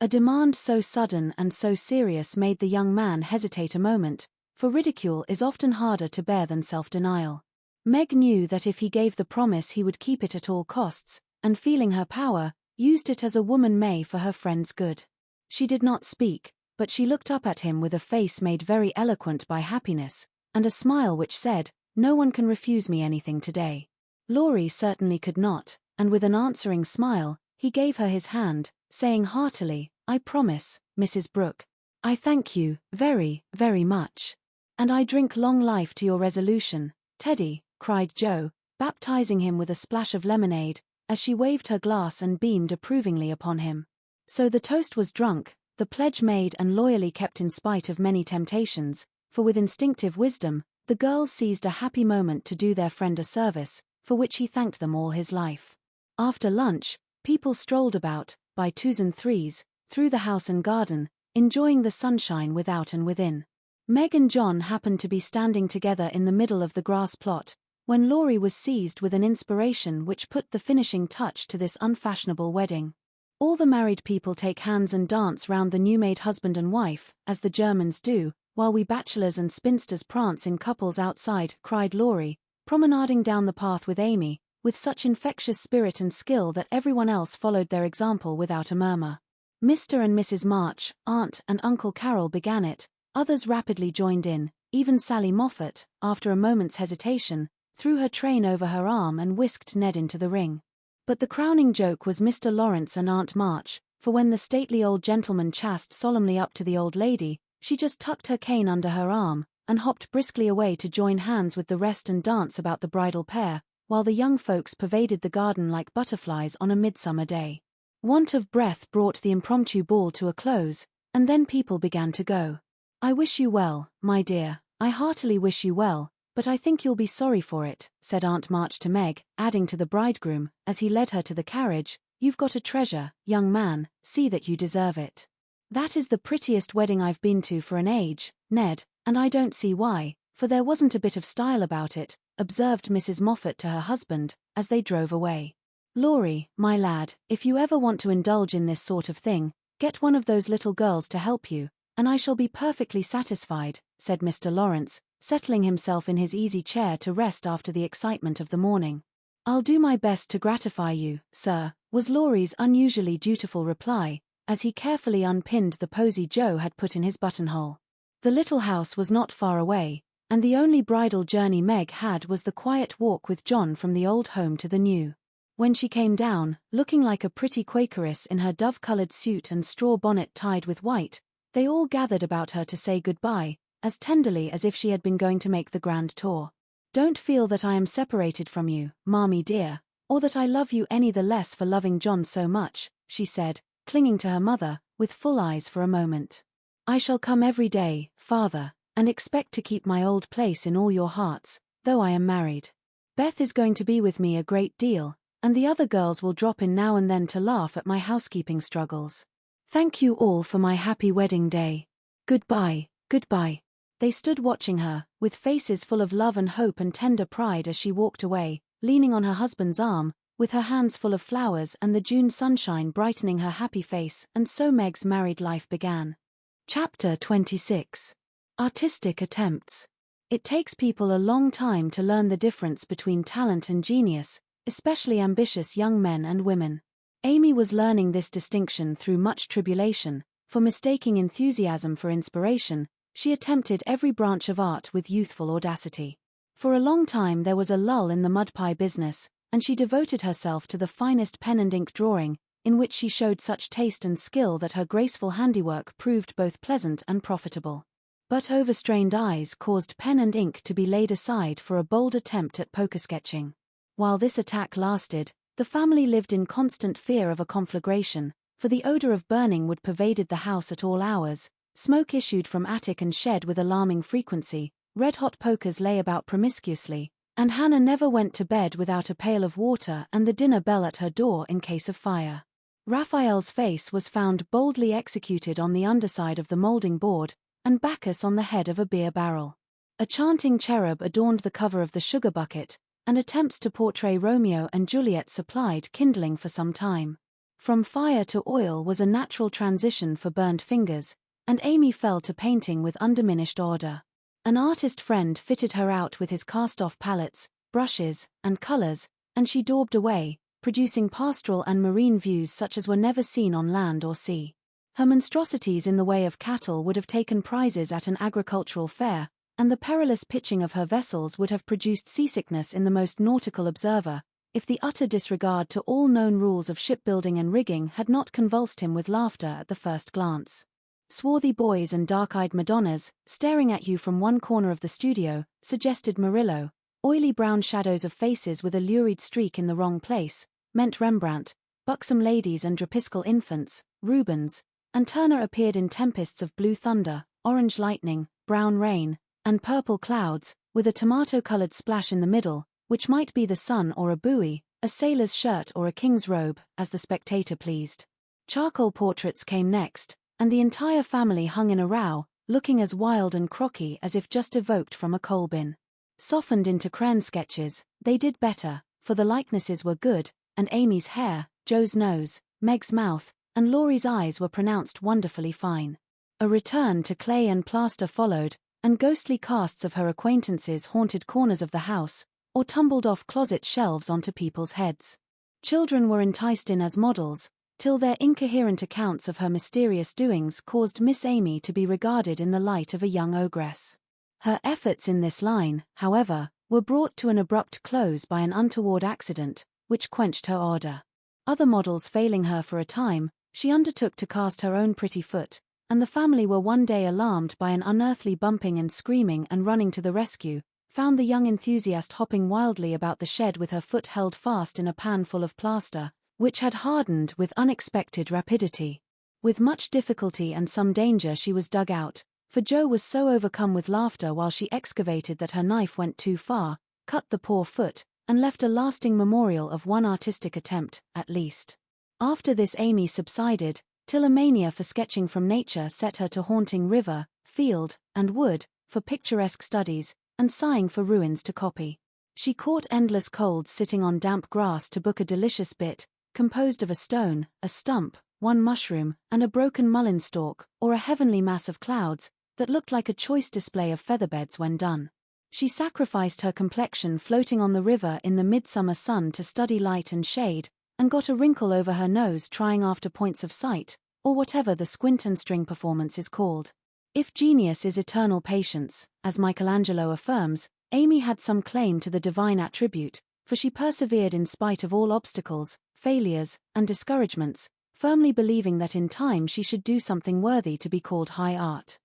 A demand so sudden and so serious made the young man hesitate a moment, for ridicule is often harder to bear than self-denial. Meg knew that if he gave the promise he would keep it at all costs, and feeling her power, used it as a woman may for her friend's good. She did not speak, but she looked up at him with a face made very eloquent by happiness, and a smile which said, "No one can refuse me anything today." Laurie certainly could not, and with an answering smile, he gave her his hand, saying heartily, "I promise, Mrs. Brooke. I thank you, very, very much. And I drink long life to your resolution, Teddy," cried Joe, baptizing him with a splash of lemonade, as she waved her glass and beamed approvingly upon him. So the toast was drunk, the pledge made and loyally kept in spite of many temptations, for with instinctive wisdom, the girls seized a happy moment to do their friend a service, for which he thanked them all his life. After lunch, people strolled about, by twos and threes, through the house and garden, enjoying the sunshine without and within. Meg and John happened to be standing together in the middle of the grass plot, when Laurie was seized with an inspiration which put the finishing touch to this unfashionable wedding. "All the married people take hands and dance round the new-made husband and wife, as the Germans do, while we bachelors and spinsters prance in couples outside," cried Laurie, promenading down the path with Amy, with such infectious spirit and skill that everyone else followed their example without a murmur. Mr. and Mrs. March, Aunt and Uncle Carroll began it, others rapidly joined in, even Sally Moffat, after a moment's hesitation, threw her train over her arm and whisked Ned into the ring. But the crowning joke was Mr. Laurence and Aunt March, for when the stately old gentleman chassed solemnly up to the old lady, she just tucked her cane under her arm, and hopped briskly away to join hands with the rest and dance about the bridal pair, while the young folks pervaded the garden like butterflies on a midsummer day. Want of breath brought the impromptu ball to a close, and then people began to go. "I wish you well, my dear, I heartily wish you well, but I think you'll be sorry for it," said Aunt March to Meg, adding to the bridegroom, as he led her to the carriage, "You've got a treasure, young man, see that you deserve it." "That is the prettiest wedding I've been to for an age, Ned, and I don't see why, for there wasn't a bit of style about it," observed Mrs. Moffat to her husband, as they drove away. "Laurie, my lad, if you ever want to indulge in this sort of thing, get one of those little girls to help you, and I shall be perfectly satisfied," said Mr. Laurence, settling himself in his easy chair to rest after the excitement of the morning. "I'll do my best to gratify you, sir," was Laurie's unusually dutiful reply, as he carefully unpinned the posy Joe had put in his buttonhole. The little house was not far away, and the only bridal journey Meg had was the quiet walk with John from the old home to the new. When she came down, looking like a pretty Quakeress in her dove-colored suit and straw bonnet tied with white, they all gathered about her to say goodbye, as tenderly as if she had been going to make the grand tour. "Don't feel that I am separated from you, Mommy dear, or that I love you any the less for loving John so much," she said, clinging to her mother, with full eyes for a moment. "I shall come every day, Father, and expect to keep my old place in all your hearts, though I am married. Beth is going to be with me a great deal, and the other girls will drop in now and then to laugh at my housekeeping struggles. Thank you all for my happy wedding day. Goodbye, goodbye." They stood watching her, with faces full of love and hope and tender pride as she walked away, leaning on her husband's arm, with her hands full of flowers and the June sunshine brightening her happy face, and so Meg's married life began. Chapter 26. Artistic Attempts. It takes people a long time to learn the difference between talent and genius, especially ambitious young men and women. Amy was learning this distinction through much tribulation, for mistaking enthusiasm for inspiration, she attempted every branch of art with youthful audacity. For a long time there was a lull in the mud pie business, and she devoted herself to the finest pen and ink drawing, in which she showed such taste and skill that her graceful handiwork proved both pleasant and profitable. But overstrained eyes caused pen and ink to be laid aside for a bold attempt at poker sketching. While this attack lasted, the family lived in constant fear of a conflagration, for the odor of burning wood pervaded the house at all hours, smoke issued from attic and shed with alarming frequency, red-hot pokers lay about promiscuously, and Hannah never went to bed without a pail of water and the dinner bell at her door in case of fire. Raphael's face was found boldly executed on the underside of the molding board, and Bacchus on the head of a beer barrel. A chanting cherub adorned the cover of the sugar bucket, and attempts to portray Romeo and Juliet supplied kindling for some time. From fire to oil was a natural transition for burned fingers, and Amy fell to painting with undiminished ardor. An artist friend fitted her out with his cast-off palettes, brushes, and colors, and she daubed away, producing pastoral and marine views such as were never seen on land or sea. Her monstrosities in the way of cattle would have taken prizes at an agricultural fair, and the perilous pitching of her vessels would have produced seasickness in the most nautical observer, if the utter disregard to all known rules of shipbuilding and rigging had not convulsed him with laughter at the first glance. Swarthy boys and dark-eyed Madonnas, staring at you from one corner of the studio, suggested Murillo. Oily brown shadows of faces with a lurid streak in the wrong place, meant Rembrandt. Buxom ladies and drapiscal infants, Rubens, and Turner appeared in tempests of blue thunder, orange lightning, brown rain, and purple clouds, with a tomato-colored splash in the middle, which might be the sun or a buoy, a sailor's shirt or a king's robe, as the spectator pleased. Charcoal portraits came next, and the entire family hung in a row, looking as wild and crocky as if just evoked from a coal bin. Softened into crayon sketches, they did better, for the likenesses were good, and Amy's hair, Joe's nose, Meg's mouth, and Laurie's eyes were pronounced wonderfully fine. A return to clay and plaster followed, and ghostly casts of her acquaintances haunted corners of the house, or tumbled off closet shelves onto people's heads. Children were enticed in as models, till their incoherent accounts of her mysterious doings caused Miss Amy to be regarded in the light of a young ogress. Her efforts in this line, however, were brought to an abrupt close by an untoward accident, which quenched her ardor. Other models failing her for a time, she undertook to cast her own pretty foot, and the family were one day alarmed by an unearthly bumping and screaming, and running to the rescue, found the young enthusiast hopping wildly about the shed with her foot held fast in a pan full of plaster, which had hardened with unexpected rapidity. With much difficulty and some danger she was dug out, for Joe was so overcome with laughter while she excavated that her knife went too far, cut the poor foot, and left a lasting memorial of one artistic attempt, at least. After this Amy subsided, till a mania for sketching from nature set her to haunting river, field, and wood, for picturesque studies, and sighing for ruins to copy. She caught endless colds sitting on damp grass to book a delicious bit, composed of a stone, a stump, one mushroom, and a broken mullein stalk, or a heavenly mass of clouds, that looked like a choice display of featherbeds when done. She sacrificed her complexion floating on the river in the midsummer sun to study light and shade, and got a wrinkle over her nose trying after points of sight, or whatever the squint and string performance is called. If genius is eternal patience, as Michelangelo affirms, Amy had some claim to the divine attribute, for she persevered in spite of all obstacles, failures, and discouragements, firmly believing that in time she should do something worthy to be called high art.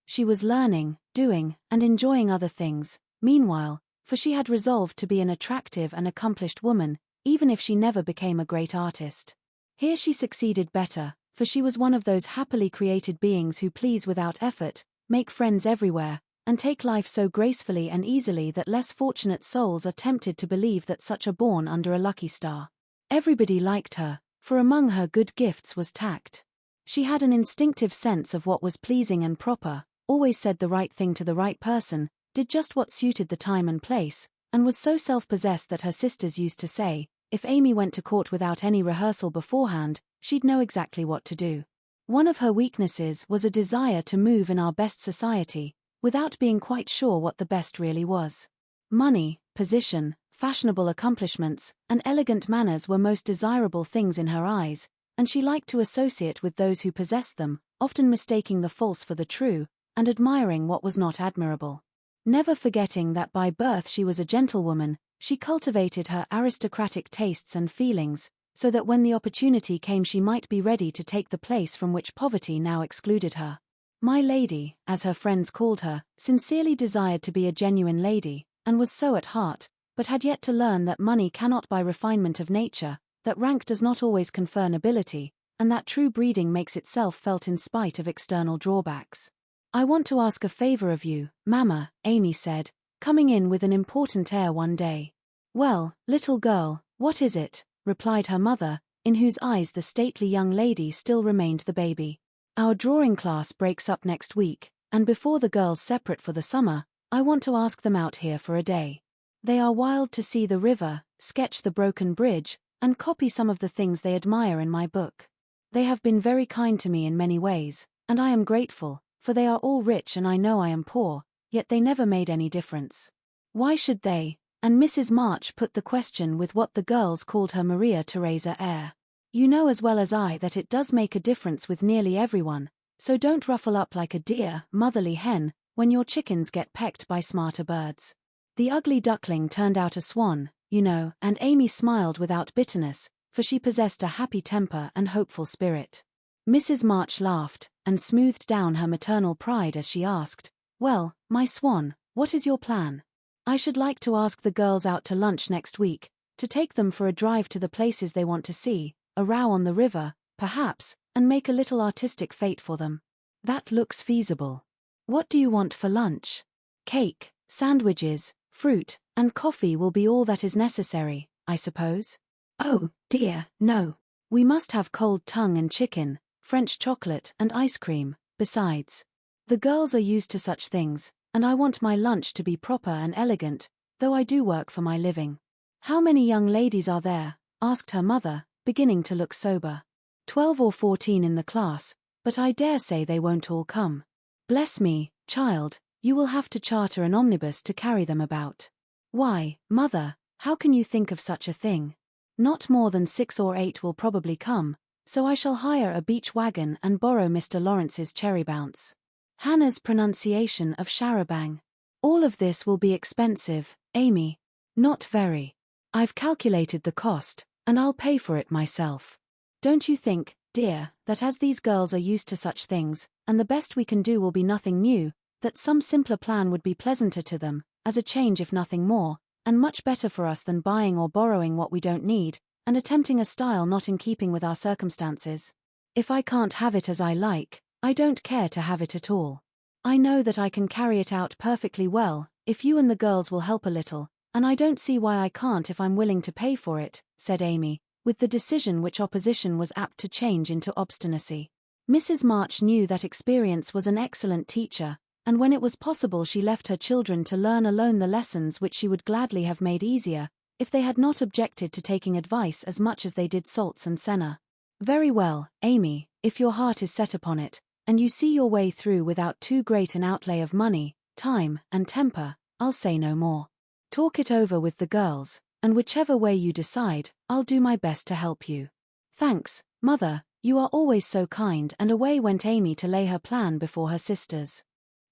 She was learning, doing, and enjoying other things, meanwhile, for she had resolved to be an attractive and accomplished woman, even if she never became a great artist. Here she succeeded better, for she was one of those happily created beings who please without effort, make friends everywhere, and take life so gracefully and easily that less fortunate souls are tempted to believe that such are born under a lucky star. Everybody liked her, for among her good gifts was tact. She had an instinctive sense of what was pleasing and proper, always said the right thing to the right person, did just what suited the time and place, and was so self-possessed that her sisters used to say, if Amy went to court without any rehearsal beforehand, she'd know exactly what to do. One of her weaknesses was a desire to move in our best society, without being quite sure what the best really was. Money, position, fashionable accomplishments, and elegant manners were most desirable things in her eyes, and she liked to associate with those who possessed them, often mistaking the false for the true, and admiring what was not admirable. Never forgetting that by birth she was a gentlewoman, she cultivated her aristocratic tastes and feelings, so that when the opportunity came she might be ready to take the place from which poverty now excluded her. My lady, as her friends called her, sincerely desired to be a genuine lady, and was so at heart, but had yet to learn that money cannot buy refinement of nature, that rank does not always confer nobility, and that true breeding makes itself felt in spite of external drawbacks. I want to ask a favor of you, Mamma, Amy said, coming in with an important air one day. Well, little girl, what is it? Replied her mother, in whose eyes the stately young lady still remained the baby. Our drawing class breaks up next week, and before the girls separate for the summer, I want to ask them out here for a day. They are wild to see the river, sketch the broken bridge, and copy some of the things they admire in my book. They have been very kind to me in many ways, and I am grateful, for they are all rich and I know I am poor, yet they never made any difference. Why should they? And Mrs. March put the question with what the girls called her Maria Theresa air. You know as well as I that it does make a difference with nearly everyone, so don't ruffle up like a dear, motherly hen when your chickens get pecked by smarter birds. The ugly duckling turned out a swan, you know, and Amy smiled without bitterness, for she possessed a happy temper and hopeful spirit. Mrs. March laughed, and smoothed down her maternal pride as she asked, Well, my swan, what is your plan? I should like to ask the girls out to lunch next week, to take them for a drive to the places they want to see, a row on the river, perhaps, and make a little artistic fete for them. That looks feasible. What do you want for lunch? Cake, sandwiches, fruit, and coffee will be all that is necessary, I suppose. Oh, dear, no. We must have cold tongue and chicken, French chocolate and ice cream, besides. The girls are used to such things, and I want my lunch to be proper and elegant, though I do work for my living. How many young ladies are there? Asked her mother, beginning to look sober. 12 or 14 in the class, but I dare say they won't all come. Bless me, child, you will have to charter an omnibus to carry them about. Why, mother, how can you think of such a thing? Not more than 6 or 8 will probably come, so I shall hire a beach wagon and borrow Mr. Lawrence's cherry bounce. Hannah's pronunciation of Charabang. All of this will be expensive, Amy. Not very. I've calculated the cost, and I'll pay for it myself. Don't you think, dear, that as these girls are used to such things, and the best we can do will be nothing new, that some simpler plan would be pleasanter to them, as a change if nothing more, and much better for us than buying or borrowing what we don't need, and attempting a style not in keeping with our circumstances? If I can't have it as I like, I don't care to have it at all. I know that I can carry it out perfectly well, if you and the girls will help a little, and I don't see why I can't if I'm willing to pay for it, said Amy, with the decision which opposition was apt to change into obstinacy. Mrs. March knew that experience was an excellent teacher, and when it was possible she left her children to learn alone the lessons which she would gladly have made easier, if they had not objected to taking advice as much as they did salts and senna. Very well, Amy, if your heart is set upon it, and you see your way through without too great an outlay of money, time, and temper, I'll say no more. Talk it over with the girls, and whichever way you decide, I'll do my best to help you. Thanks, Mother, You are always so kind, and away went Amy to lay her plan before her sisters.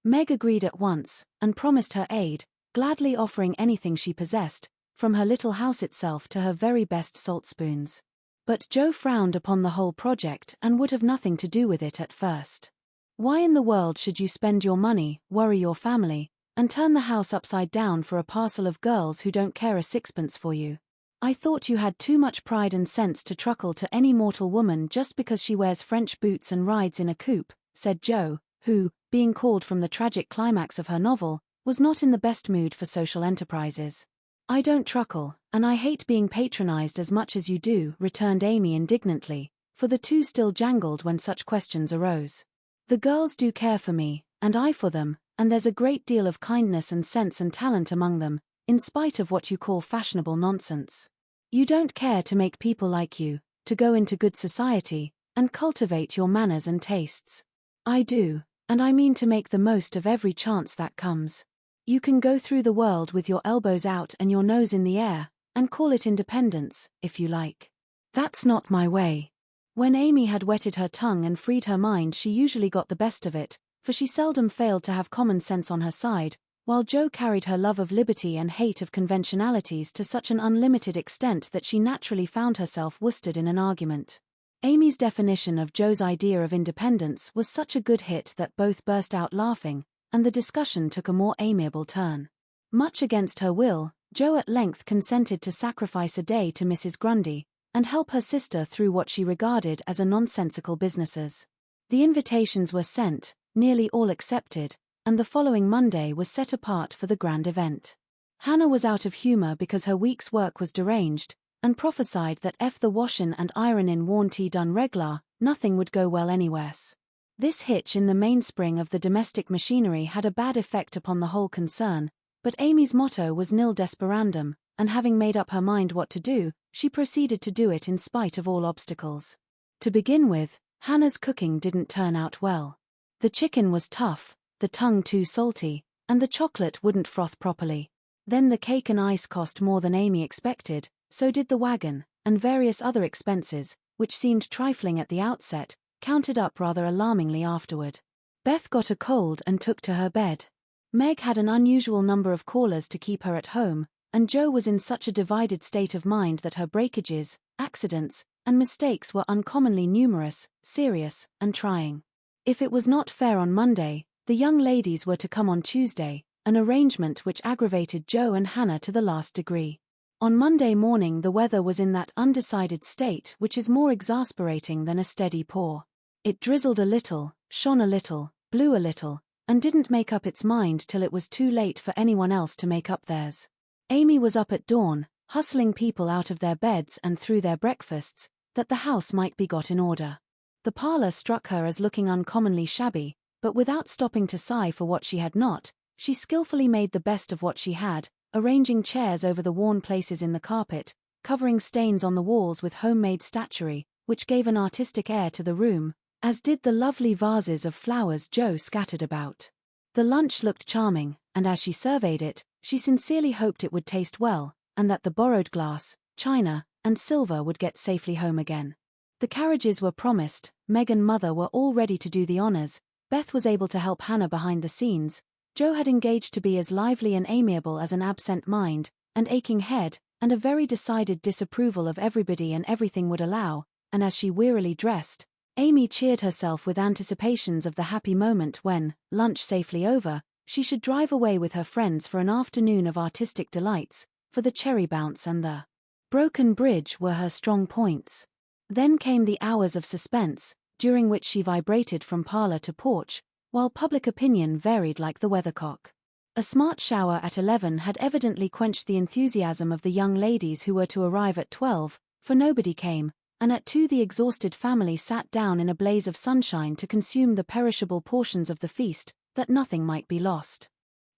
Meg agreed at once, and promised her aid, gladly offering anything she possessed, from her little house itself to her very best saltspoons. But Joe frowned upon the whole project and would have nothing to do with it at first. Why in the world should you spend your money, worry your family, and turn the house upside down for a parcel of girls who don't care a sixpence for you? I thought you had too much pride and sense to truckle to any mortal woman just because she wears French boots and rides in a coupe, said Joe, who, being called from the tragic climax of her novel, was not in the best mood for social enterprises. I don't truckle, and I hate being patronized as much as you do, returned Amy indignantly, for the two still jangled when such questions arose. The girls do care for me, and I for them, and there's a great deal of kindness and sense and talent among them, in spite of what you call fashionable nonsense. You don't care to make people like you, to go into good society, and cultivate your manners and tastes. I do, and I mean to make the most of every chance that comes. You can go through the world with your elbows out and your nose in the air, and call it independence, if you like. That's not my way. When Amy had wetted her tongue and freed her mind, she usually got the best of it, for she seldom failed to have common sense on her side, while Joe carried her love of liberty and hate of conventionalities to such an unlimited extent that she naturally found herself worsted in an argument. Amy's definition of Joe's idea of independence was such a good hit that both burst out laughing, and the discussion took a more amiable turn. Much against her will, Joe at length consented to sacrifice a day to Mrs. Grundy, and help her sister through what she regarded as a nonsensical businesses. The invitations were sent, nearly all accepted, and the following Monday was set apart for the grand event. Hannah was out of humor because her week's work was deranged, and prophesied that if the washin' and ironin' warn't done reglar, nothing would go well anywheres. This hitch in the mainspring of the domestic machinery had a bad effect upon the whole concern, but Amy's motto was nil desperandum, and having made up her mind what to do, she proceeded to do it in spite of all obstacles. To begin with, Hannah's cooking didn't turn out well. The chicken was tough, the tongue too salty, and the chocolate wouldn't froth properly. Then the cake and ice cost more than Amy expected, so did the wagon, and various other expenses, which seemed trifling at the outset, counted up rather alarmingly afterward. Beth got a cold and took to her bed. Meg had an unusual number of callers to keep her at home, and Joe was in such a divided state of mind that her breakages, accidents, and mistakes were uncommonly numerous, serious, and trying. If it was not fair on Monday, the young ladies were to come on Tuesday, an arrangement which aggravated Joe and Hannah to the last degree. On Monday morning the weather was in that undecided state which is more exasperating than a steady pour. It drizzled a little, shone a little, blew a little, and didn't make up its mind till it was too late for anyone else to make up theirs. Amy was up at dawn, hustling people out of their beds and through their breakfasts, that the house might be got in order. The parlor struck her as looking uncommonly shabby, but without stopping to sigh for what she had not, she skillfully made the best of what she had, arranging chairs over the worn places in the carpet, covering stains on the walls with homemade statuary, which gave an artistic air to the room, as did the lovely vases of flowers Joe scattered about. The lunch looked charming, and as she surveyed it, she sincerely hoped it would taste well, and that the borrowed glass, china, and silver would get safely home again. The carriages were promised, Meg and Mother were all ready to do the honors, Beth was able to help Hannah behind the scenes, Joe had engaged to be as lively and amiable as an absent mind, and aching head, and a very decided disapproval of everybody and everything would allow, and as she wearily dressed, Amy cheered herself with anticipations of the happy moment when, lunch safely over, she should drive away with her friends for an afternoon of artistic delights, for the cherry bounce and the broken bridge were her strong points. Then came the hours of suspense, during which she vibrated from parlor to porch, while public opinion varied like the weathercock. A smart shower at 11 had evidently quenched the enthusiasm of the young ladies who were to arrive at 12, for nobody came, and at 2 the exhausted family sat down in a blaze of sunshine to consume the perishable portions of the feast, that nothing might be lost.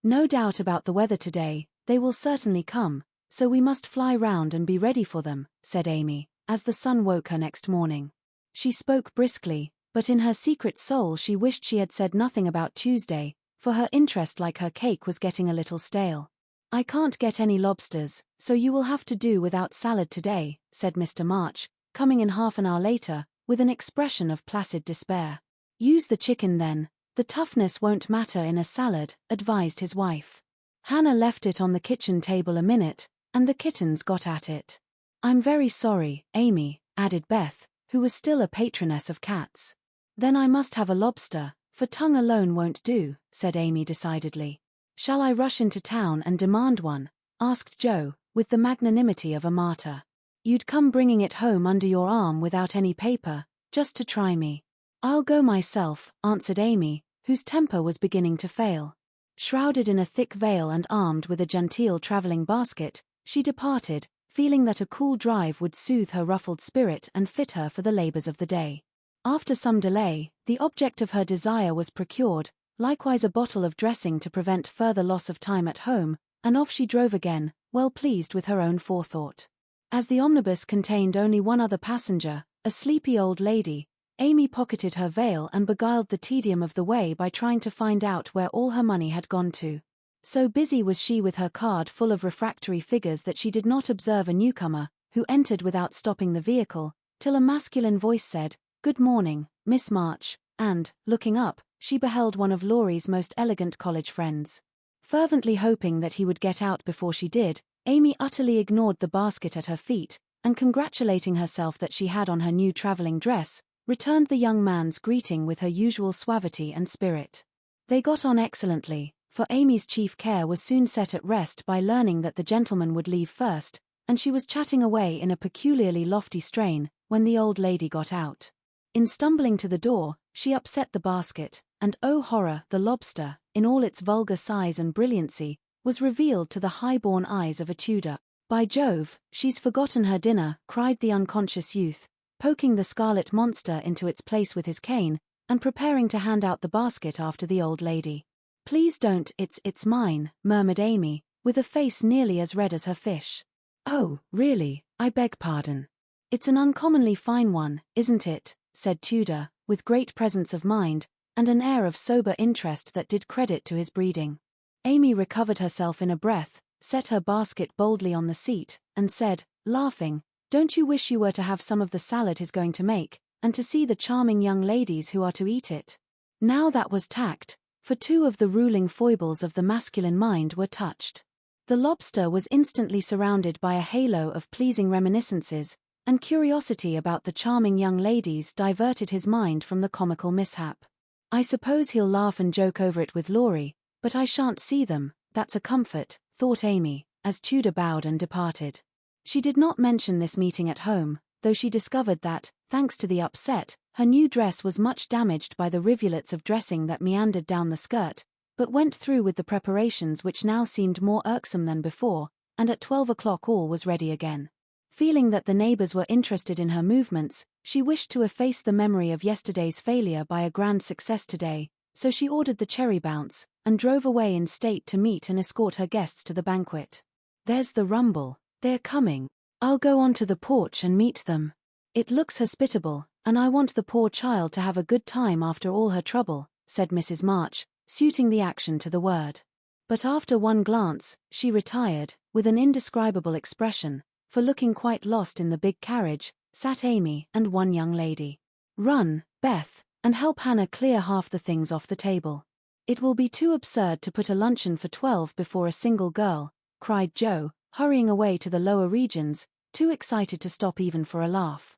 No doubt about the weather today, they will certainly come, so we must fly round and be ready for them, said Amy, as the sun woke her next morning. She spoke briskly, but in her secret soul she wished she had said nothing about Tuesday, for her interest like her cake was getting a little stale. I can't get any lobsters, so you will have to do without salad today, said Mr. March, coming in half an hour later, with an expression of placid despair. Use the chicken then, the toughness won't matter in a salad, advised his wife. Hannah left it on the kitchen table a minute, and the kittens got at it. I'm very sorry, Amy, added Beth, who was still a patroness of cats. Then I must have a lobster, for tongue alone won't do, said Amy decidedly. Shall I rush into town and demand one? Asked Joe, with the magnanimity of a martyr. You'd come bringing it home under your arm without any paper, just to try me. I'll go myself, answered Amy, whose temper was beginning to fail. Shrouded in a thick veil and armed with a genteel travelling basket, she departed, feeling that a cool drive would soothe her ruffled spirit and fit her for the labours of the day. After some delay, the object of her desire was procured, likewise a bottle of dressing to prevent further loss of time at home, and off she drove again, well pleased with her own forethought. As the omnibus contained only one other passenger, a sleepy old lady, Amy pocketed her veil and beguiled the tedium of the way by trying to find out where all her money had gone to. So busy was she with her card full of refractory figures that she did not observe a newcomer, who entered without stopping the vehicle, till a masculine voice said, "Good morning, Miss March," and, looking up, she beheld one of Laurie's most elegant college friends. Fervently hoping that he would get out before she did, Amy utterly ignored the basket at her feet, and congratulating herself that she had on her new travelling dress, returned the young man's greeting with her usual suavity and spirit. They got on excellently, for Amy's chief care was soon set at rest by learning that the gentleman would leave first, and she was chatting away in a peculiarly lofty strain, when the old lady got out. In stumbling to the door, she upset the basket, and oh horror, the lobster, in all its vulgar size and brilliancy, was revealed to the high-born eyes of a Tudor. By Jove, she's forgotten her dinner, cried the unconscious youth, poking the scarlet monster into its place with his cane, and preparing to hand out the basket after the old lady. Please don't, it's mine, murmured Amy, with a face nearly as red as her fish. Oh, really, I beg pardon. It's an uncommonly fine one, isn't it? Said Tudor, with great presence of mind, and an air of sober interest that did credit to his breeding. Amy recovered herself in a breath, set her basket boldly on the seat, and said, laughing, Don't you wish you were to have some of the salad he's going to make, and to see the charming young ladies who are to eat it? Now that was tact, for two of the ruling foibles of the masculine mind were touched. The lobster was instantly surrounded by a halo of pleasing reminiscences, and curiosity about the charming young ladies diverted his mind from the comical mishap. I suppose he'll laugh and joke over it with Laurie, but I shan't see them, that's a comfort, thought Amy, as Tudor bowed and departed. She did not mention this meeting at home, though she discovered that, thanks to the upset, her new dress was much damaged by the rivulets of dressing that meandered down the skirt, but went through with the preparations which now seemed more irksome than before, and at 12 o'clock all was ready again. Feeling that the neighbors were interested in her movements, she wished to efface the memory of yesterday's failure by a grand success today, so she ordered the cherry bounce, and drove away in state to meet and escort her guests to the banquet. There's the rumble, they're coming. I'll go on to the porch and meet them. It looks hospitable, and I want the poor child to have a good time after all her trouble, said Mrs. March, suiting the action to the word. But after one glance, she retired, with an indescribable expression, for looking quite lost in the big carriage, sat Amy and one young lady. Run, Beth, and help Hannah clear half the things off the table. It will be too absurd to put a luncheon for 12 before a single girl, cried Joe, hurrying away to the lower regions, too excited to stop even for a laugh.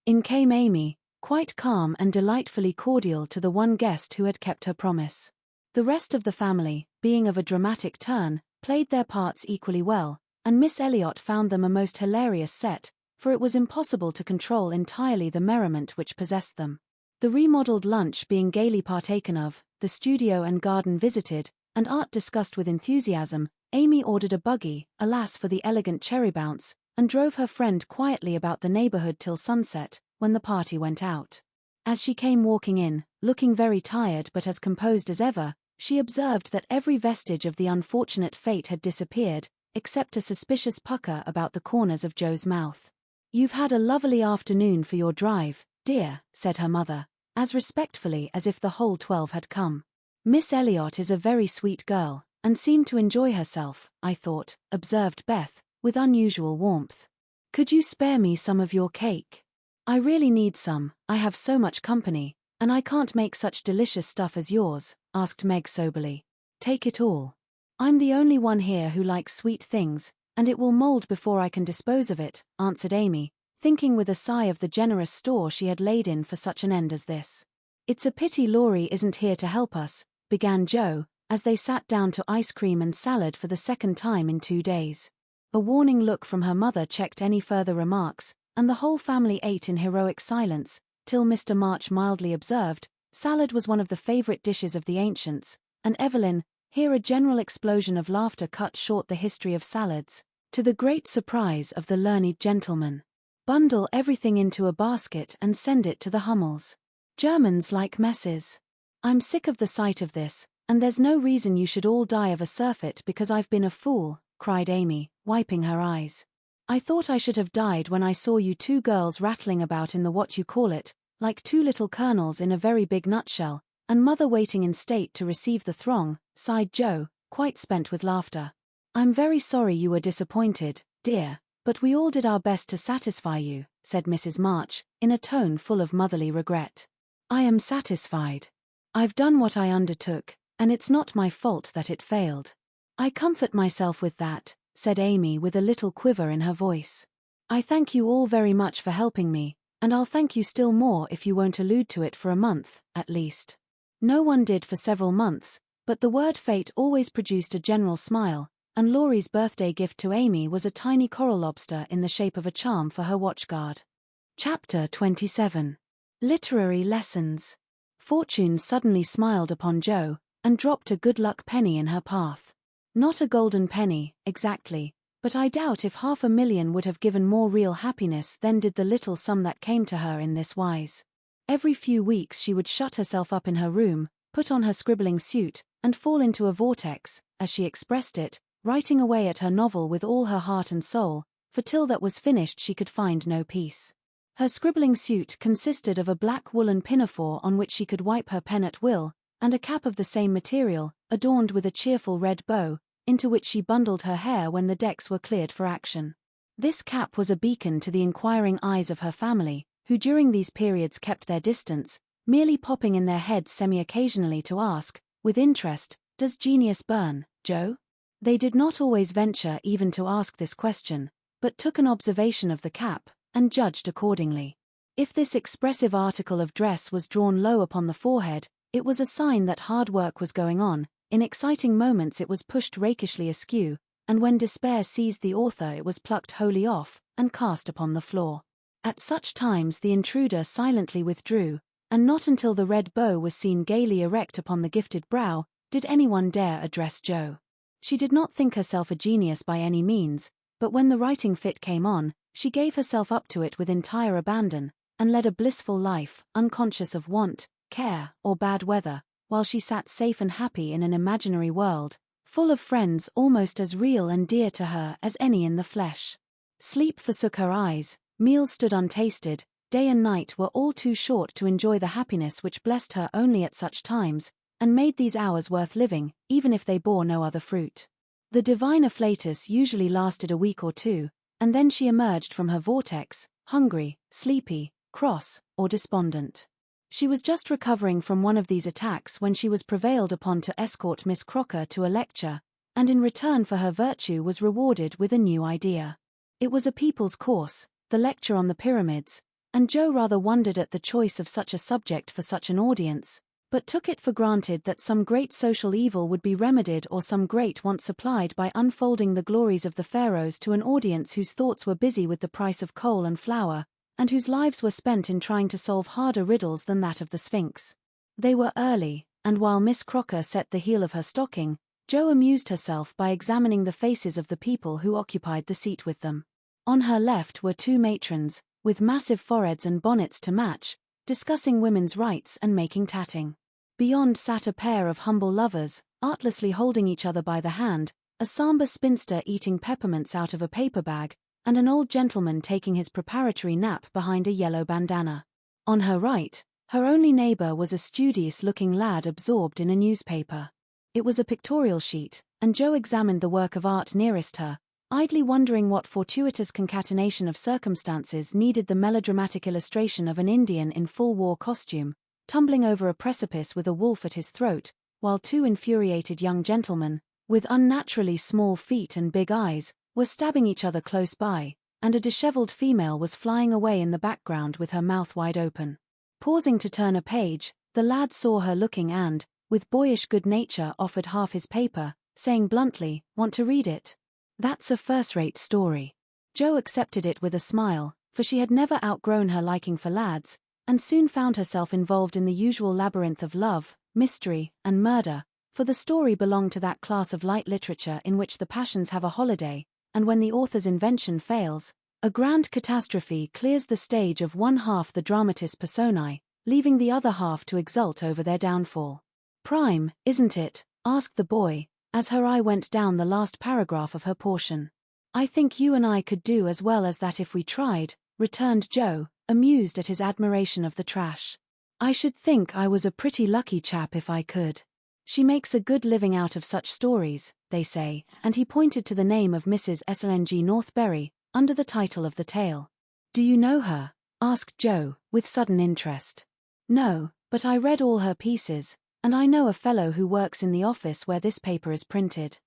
In came Amy, quite calm and delightfully cordial to the one guest who had kept her promise. The rest of the family, being of a dramatic turn, played their parts equally well, and Miss Elliot found them a most hilarious set, for it was impossible to control entirely the merriment which possessed them. The remodelled lunch being gaily partaken of, the studio and garden visited, and art discussed with enthusiasm, Amy ordered a buggy, alas for the elegant cherry bounce, and drove her friend quietly about the neighbourhood till sunset, when the party went out. As she came walking in, looking very tired but as composed as ever, she observed that every vestige of the unfortunate fate had disappeared, except a suspicious pucker about the corners of Joe's mouth. You've had a lovely afternoon for your drive, dear, said her mother, as respectfully as if the whole 12 had come. Miss Elliot is a very sweet girl, and seemed to enjoy herself, I thought, observed Beth, with unusual warmth. Could you spare me some of your cake? I really need some, I have so much company, and I can't make such delicious stuff as yours, asked Meg soberly. Take it all. I'm the only one here who likes sweet things, and it will mold before I can dispose of it, answered Amy, thinking with a sigh of the generous store she had laid in for such an end as this. It's a pity Laurie isn't here to help us, began Joe, as they sat down to ice cream and salad for the second time in 2 days. A warning look from her mother checked any further remarks, and the whole family ate in heroic silence, till Mr. March mildly observed, salad was one of the favorite dishes of the ancients, and Evelyn, here a general explosion of laughter cut short the history of salads, to the great surprise of the learned gentleman. Bundle everything into a basket and send it to the Hummels. Germans like messes. I'm sick of the sight of this, and there's no reason you should all die of a surfeit because I've been a fool, cried Amy, wiping her eyes. I thought I should have died when I saw you 2 girls rattling about in the what-you-call-it, like 2 little colonels in a very big nutshell, and mother waiting in state to receive the throng, sighed Joe, quite spent with laughter. I'm very sorry you were disappointed, dear, but we all did our best to satisfy you, said Mrs. March, in a tone full of motherly regret. I am satisfied. I've done what I undertook, and it's not my fault that it failed. I comfort myself with that, said Amy with a little quiver in her voice. I thank you all very much for helping me, and I'll thank you still more if you won't allude to it for a month, at least. No one did for several months, but the word fate always produced a general smile, and Laurie's birthday gift to Amy was a tiny coral lobster in the shape of a charm for her watchguard. Chapter 27. Literary Lessons. Fortune suddenly smiled upon Joe, and dropped a good luck penny in her path. Not a golden penny, exactly, but I doubt if 500,000 would have given more real happiness than did the little sum that came to her in this wise. Every few weeks she would shut herself up in her room, put on her scribbling suit, and fall into a vortex, as she expressed it, writing away at her novel with all her heart and soul, for till that was finished she could find no peace. Her scribbling suit consisted of a black woolen pinafore on which she could wipe her pen at will, and a cap of the same material, adorned with a cheerful red bow, into which she bundled her hair when the decks were cleared for action. This cap was a beacon to the inquiring eyes of her family, who during these periods kept their distance, merely popping in their heads semi-occasionally to ask, with interest, "Does genius burn, Joe?" They did not always venture even to ask this question, but took an observation of the cap, and judged accordingly. If this expressive article of dress was drawn low upon the forehead, it was a sign that hard work was going on. In exciting moments it was pushed rakishly askew, and when despair seized the author it was plucked wholly off, and cast upon the floor. At such times the intruder silently withdrew, and not until the red bow was seen gaily erect upon the gifted brow, did anyone dare address Joe. She did not think herself a genius by any means, but when the writing fit came on, she gave herself up to it with entire abandon, and led a blissful life, unconscious of want, care, or bad weather, while she sat safe and happy in an imaginary world, full of friends almost as real and dear to her as any in the flesh. Sleep forsook her eyes, meals stood untasted, day and night were all too short to enjoy the happiness which blessed her only at such times, and made these hours worth living, even if they bore no other fruit. The divine afflatus usually lasted a week or 2, and then she emerged from her vortex, hungry, sleepy, cross, or despondent. She was just recovering from one of these attacks when she was prevailed upon to escort Miss Crocker to a lecture, and in return for her virtue was rewarded with a new idea. It was a people's course, the lecture on the pyramids, and Joe rather wondered at the choice of such a subject for such an audience, but took it for granted that some great social evil would be remedied or some great want supplied by unfolding the glories of the pharaohs to an audience whose thoughts were busy with the price of coal and flour, and whose lives were spent in trying to solve harder riddles than that of the Sphinx. They were early, and while Miss Crocker set the heel of her stocking, Joe amused herself by examining the faces of the people who occupied the seat with them. On her left were 2 matrons, with massive foreheads and bonnets to match, discussing women's rights and making tatting. Beyond sat a pair of humble lovers, artlessly holding each other by the hand, a sombre spinster eating peppermints out of a paper bag, and an old gentleman taking his preparatory nap behind a yellow bandana. On her right, her only neighbor was a studious-looking lad absorbed in a newspaper. It was a pictorial sheet, and Joe examined the work of art nearest her, idly wondering what fortuitous concatenation of circumstances needed the melodramatic illustration of an Indian in full war costume, tumbling over a precipice with a wolf at his throat, while two infuriated young gentlemen, with unnaturally small feet and big eyes, were stabbing each other close by, and a disheveled female was flying away in the background with her mouth wide open. Pausing to turn a page, the lad saw her looking and, with boyish good nature, offered half his paper, saying bluntly, "Want to read it? That's a first-rate story." Jo accepted it with a smile, for she had never outgrown her liking for lads, and soon found herself involved in the usual labyrinth of love, mystery, and murder, for the story belonged to that class of light literature in which the passions have a holiday, and when the author's invention fails, a grand catastrophe clears the stage of one half the dramatis personae, leaving the other half to exult over their downfall. "Prime, isn't it?" asked the boy, as her eye went down the last paragraph of her portion. "I think you and I could do as well as that if we tried," returned Jo, amused at his admiration of the trash. "I should think I was a pretty lucky chap if I could. She makes a good living out of such stories, they say," and he pointed to the name of Mrs. Slng Northberry, under the title of the tale. "Do you know her?" asked Jo, with sudden interest. "No, but I read all her pieces, and I know a fellow who works in the office where this paper is printed."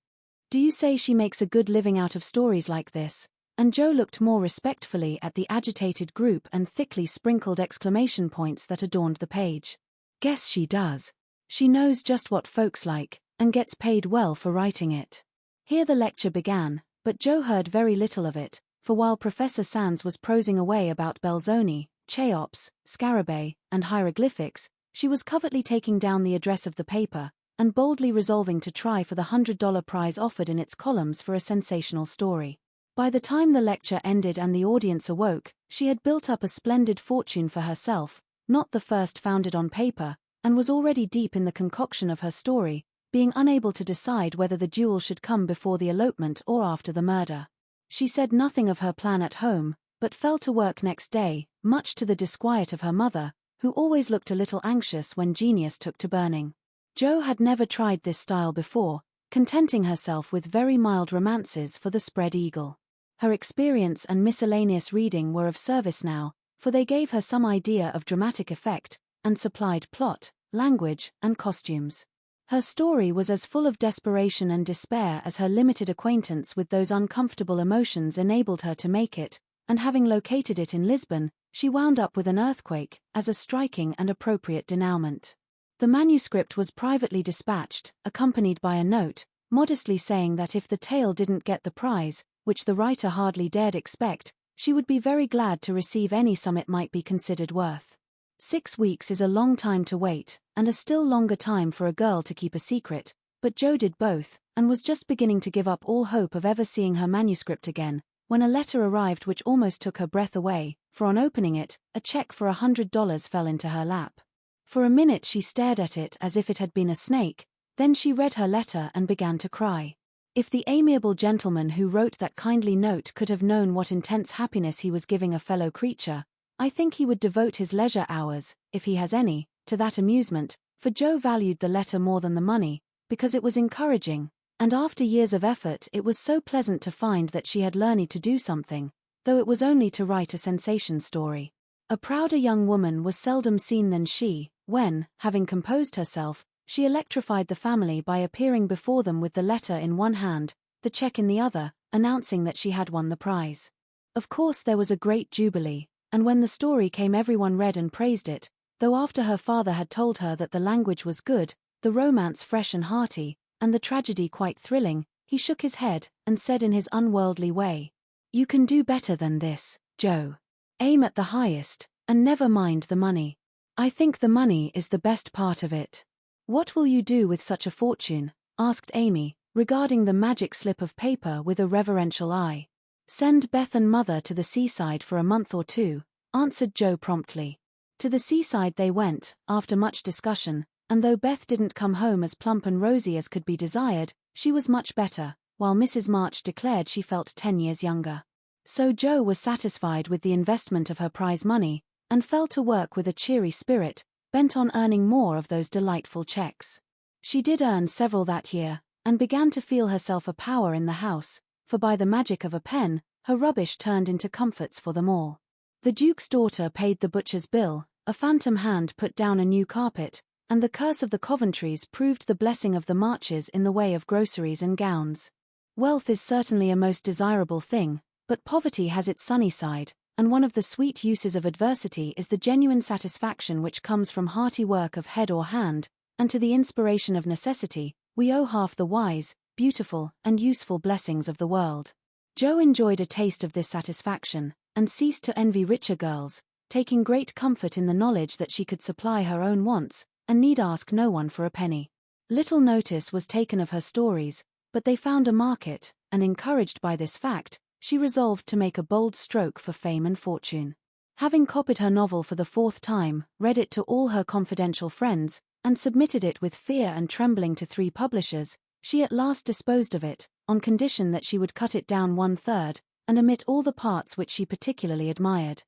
"Do you say she makes a good living out of stories like this?" And Jo looked more respectfully at the agitated group and thickly sprinkled exclamation points that adorned the page. "Guess she does. She knows just what folks like, and gets paid well for writing it." Here the lecture began, but Jo heard very little of it, for while Professor Sands was prosing away about Belzoni, Cheops, Scarabei, and hieroglyphics, she was covertly taking down the address of the paper, and boldly resolving to try for the $100 prize offered in its columns for a sensational story. By the time the lecture ended and the audience awoke, she had built up a splendid fortune for herself, not the first founded on paper, and was already deep in the concoction of her story, being unable to decide whether the duel should come before the elopement or after the murder. She said nothing of her plan at home, but fell to work next day, much to the disquiet of her mother, who always looked a little anxious when genius took to burning. Jo had never tried this style before, contenting herself with very mild romances for the Spread Eagle. Her experience and miscellaneous reading were of service now, for they gave her some idea of dramatic effect, and supplied plot, language, and costumes. Her story was as full of desperation and despair as her limited acquaintance with those uncomfortable emotions enabled her to make it, and having located it in Lisbon, she wound up with an earthquake, as a striking and appropriate denouement. The manuscript was privately dispatched, accompanied by a note, modestly saying that if the tale didn't get the prize, which the writer hardly dared expect, she would be very glad to receive any sum it might be considered worth. 6 weeks is a long time to wait, and a still longer time for a girl to keep a secret, but Jo did both, and was just beginning to give up all hope of ever seeing her manuscript again, when a letter arrived which almost took her breath away, for on opening it, a check for $100 fell into her lap. For a minute she stared at it as if it had been a snake, then she read her letter and began to cry. If the amiable gentleman who wrote that kindly note could have known what intense happiness he was giving a fellow creature, I think he would devote his leisure hours, if he has any, to that amusement, for Jo valued the letter more than the money, because it was encouraging, and after years of effort it was so pleasant to find that she had learned to do something, though it was only to write a sensation story. A prouder young woman was seldom seen than she, when, having composed herself, she electrified the family by appearing before them with the letter in one hand, the check in the other, announcing that she had won the prize. Of course there was a great jubilee, and when the story came everyone read and praised it, though after her father had told her that the language was good, the romance fresh and hearty, and the tragedy quite thrilling, he shook his head, and said in his unworldly way, "You can do better than this, Jo. Aim at the highest, and never mind the money. I think the money is the best part of it." "What will you do with such a fortune?" asked Amy, regarding the magic slip of paper with a reverential eye. "Send Beth and Mother to the seaside for a month or 2, answered Jo promptly. To the seaside they went, after much discussion, and though Beth didn't come home as plump and rosy as could be desired, she was much better, while Mrs. March declared she felt 10 years younger. So Jo was satisfied with the investment of her prize money, and fell to work with a cheery spirit, bent on earning more of those delightful checks. She did earn several that year, and began to feel herself a power in the house, for by the magic of a pen, her rubbish turned into comforts for them all. The Duke's daughter paid the butcher's bill, a phantom hand put down a new carpet, and the curse of the Coventrys proved the blessing of the Marches in the way of groceries and gowns. Wealth is certainly a most desirable thing, but poverty has its sunny side, and one of the sweet uses of adversity is the genuine satisfaction which comes from hearty work of head or hand, and to the inspiration of necessity, we owe half the wise, beautiful, and useful blessings of the world. Jo enjoyed a taste of this satisfaction, and ceased to envy richer girls, taking great comfort in the knowledge that she could supply her own wants, and need ask no one for a penny. Little notice was taken of her stories, but they found a market, and encouraged by this fact, she resolved to make a bold stroke for fame and fortune. Having copied her novel for the 4th time, read it to all her confidential friends, and submitted it with fear and trembling to 3 publishers, she at last disposed of it, on condition that she would cut it down 1/3, and omit all the parts which she particularly admired.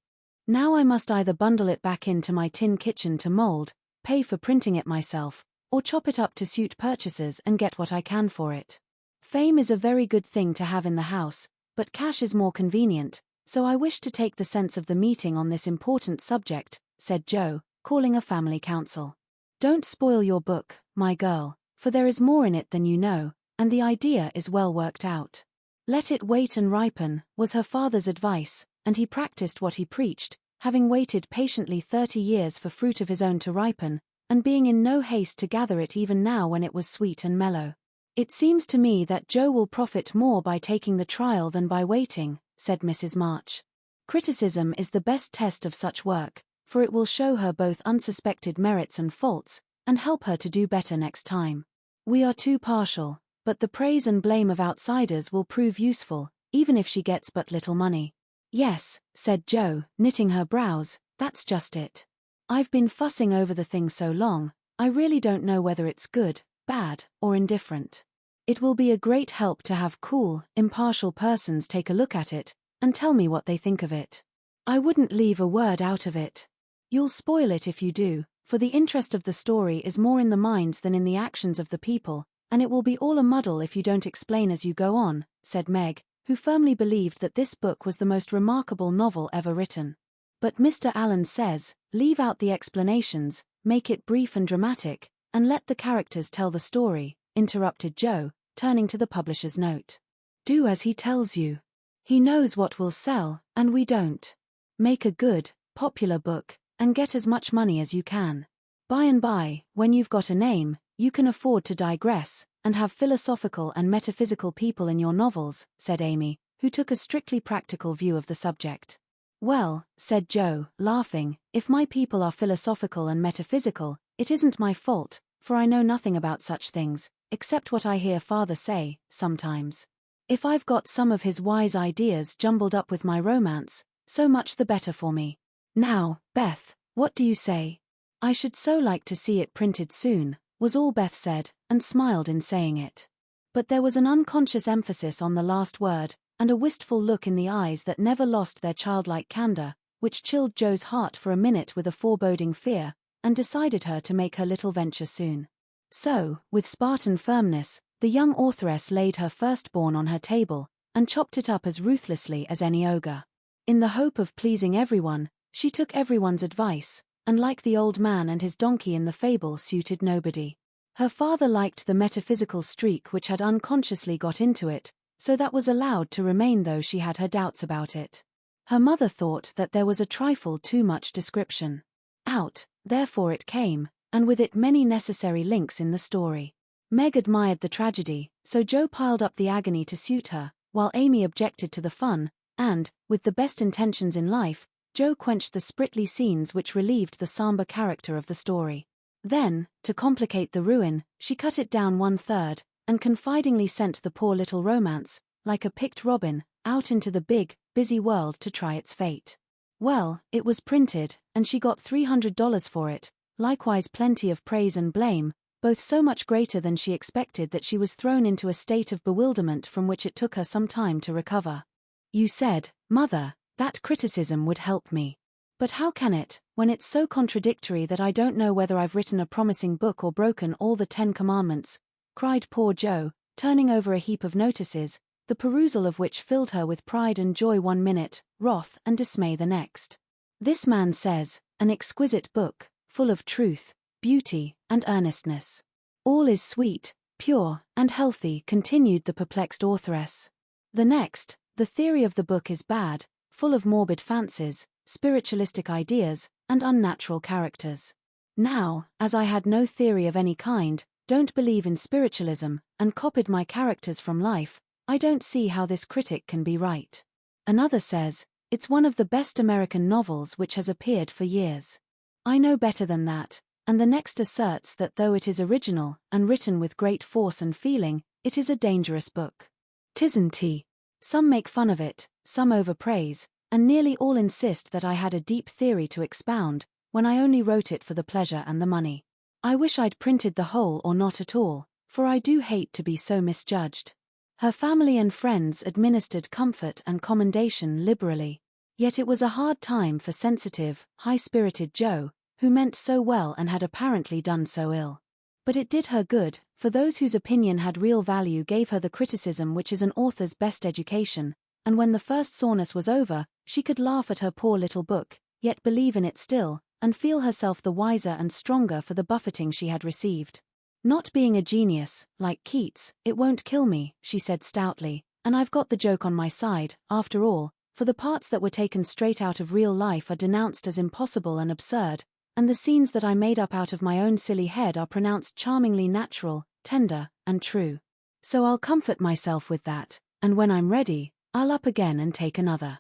Now I must either bundle it back into my tin kitchen to mold, pay for printing it myself, or chop it up to suit purchasers and get what I can for it. Fame is a very good thing to have in the house, but cash is more convenient, so I wish to take the sense of the meeting on this important subject, said Jo, calling a family council. Don't spoil your book, my girl, for there is more in it than you know, and the idea is well worked out. Let it wait and ripen, was her father's advice, and he practiced what he preached, having waited patiently 30 years for fruit of his own to ripen, and being in no haste to gather it even now when it was sweet and mellow. It seems to me that Jo will profit more by taking the trial than by waiting, said Mrs. March. Criticism is the best test of such work, for it will show her both unsuspected merits and faults, and help her to do better next time. We are too partial, but the praise and blame of outsiders will prove useful, even if she gets but little money. Yes, said Jo, knitting her brows, that's just it. I've been fussing over the thing so long, I really don't know whether it's good, bad, or indifferent. It will be a great help to have cool, impartial persons take a look at it, and tell me what they think of it. I wouldn't leave a word out of it. You'll spoil it if you do, for the interest of the story is more in the minds than in the actions of the people, and it will be all a muddle if you don't explain as you go on, said Meg, who firmly believed that this book was the most remarkable novel ever written. But Mr. Allen says, leave out the explanations, make it brief and dramatic, and let the characters tell the story, interrupted Jo, turning to the publisher's note. Do as he tells you. He knows what will sell, and we don't. Make a good, popular book, and get as much money as you can. By and by, when you've got a name, you can afford to digress, and have philosophical and metaphysical people in your novels, said Amy, who took a strictly practical view of the subject. Well, said Jo, laughing, if my people are philosophical and metaphysical, it isn't my fault, for I know nothing about such things, except what I hear Father say, sometimes. If I've got some of his wise ideas jumbled up with my romance, so much the better for me. Now, Beth, what do you say? I should so like to see it printed soon, was all Beth said, and smiled in saying it. But there was an unconscious emphasis on the last word, and a wistful look in the eyes that never lost their childlike candor, which chilled Jo's heart for a minute with a foreboding fear, and decided her to make her little venture soon. So, with Spartan firmness, the young authoress laid her firstborn on her table, and chopped it up as ruthlessly as any ogre. In the hope of pleasing everyone, she took everyone's advice, and like the old man and his donkey in the fable suited nobody. Her father liked the metaphysical streak which had unconsciously got into it, so that was allowed to remain though she had her doubts about it. Her mother thought that there was a trifle too much description. Out, therefore it came, and with it many necessary links in the story. Meg admired the tragedy, so Jo piled up the agony to suit her, while Amy objected to the fun, and, with the best intentions in life, Jo quenched the spritly scenes which relieved the somber character of the story. Then, to complicate the ruin, she cut it down 1/3, and confidingly sent the poor little romance, like a picked robin, out into the big, busy world to try its fate. Well, it was printed, and she got $300 for it, likewise plenty of praise and blame, both so much greater than she expected that she was thrown into a state of bewilderment from which it took her some time to recover. You said, Mother, that criticism would help me. But how can it, when it's so contradictory that I don't know whether I've written a promising book or broken all the 10 Commandments, cried poor Jo, turning over a heap of notices, the perusal of which filled her with pride and joy one minute, wrath and dismay the next. This man says, an exquisite book, full of truth, beauty, and earnestness. All is sweet, pure, and healthy, continued the perplexed authoress. The next, the theory of the book is bad, full of morbid fancies, spiritualistic ideas, and unnatural characters. Now, as I had no theory of any kind, don't believe in spiritualism, and copied my characters from life, I don't see how this critic can be right. Another says, it's one of the best American novels which has appeared for years. I know better than that, and the next asserts that though it is original, and written with great force and feeling, it is a dangerous book. 'Tisn't he? Some make fun of it, some overpraise, and nearly all insist that I had a deep theory to expound, when I only wrote it for the pleasure and the money. I wish I'd printed the whole or not at all, for I do hate to be so misjudged. Her family and friends administered comfort and commendation liberally. Yet it was a hard time for sensitive, high-spirited Jo, who meant so well and had apparently done so ill. But it did her good, for those whose opinion had real value gave her the criticism which is an author's best education, and when the first soreness was over, she could laugh at her poor little book, yet believe in it still, and feel herself the wiser and stronger for the buffeting she had received. Not being a genius, like Keats, it won't kill me, she said stoutly, and I've got the joke on my side, after all, for the parts that were taken straight out of real life are denounced as impossible and absurd, and the scenes that I made up out of my own silly head are pronounced charmingly natural, tender, and true. So I'll comfort myself with that, and when I'm ready, I'll up again and take another.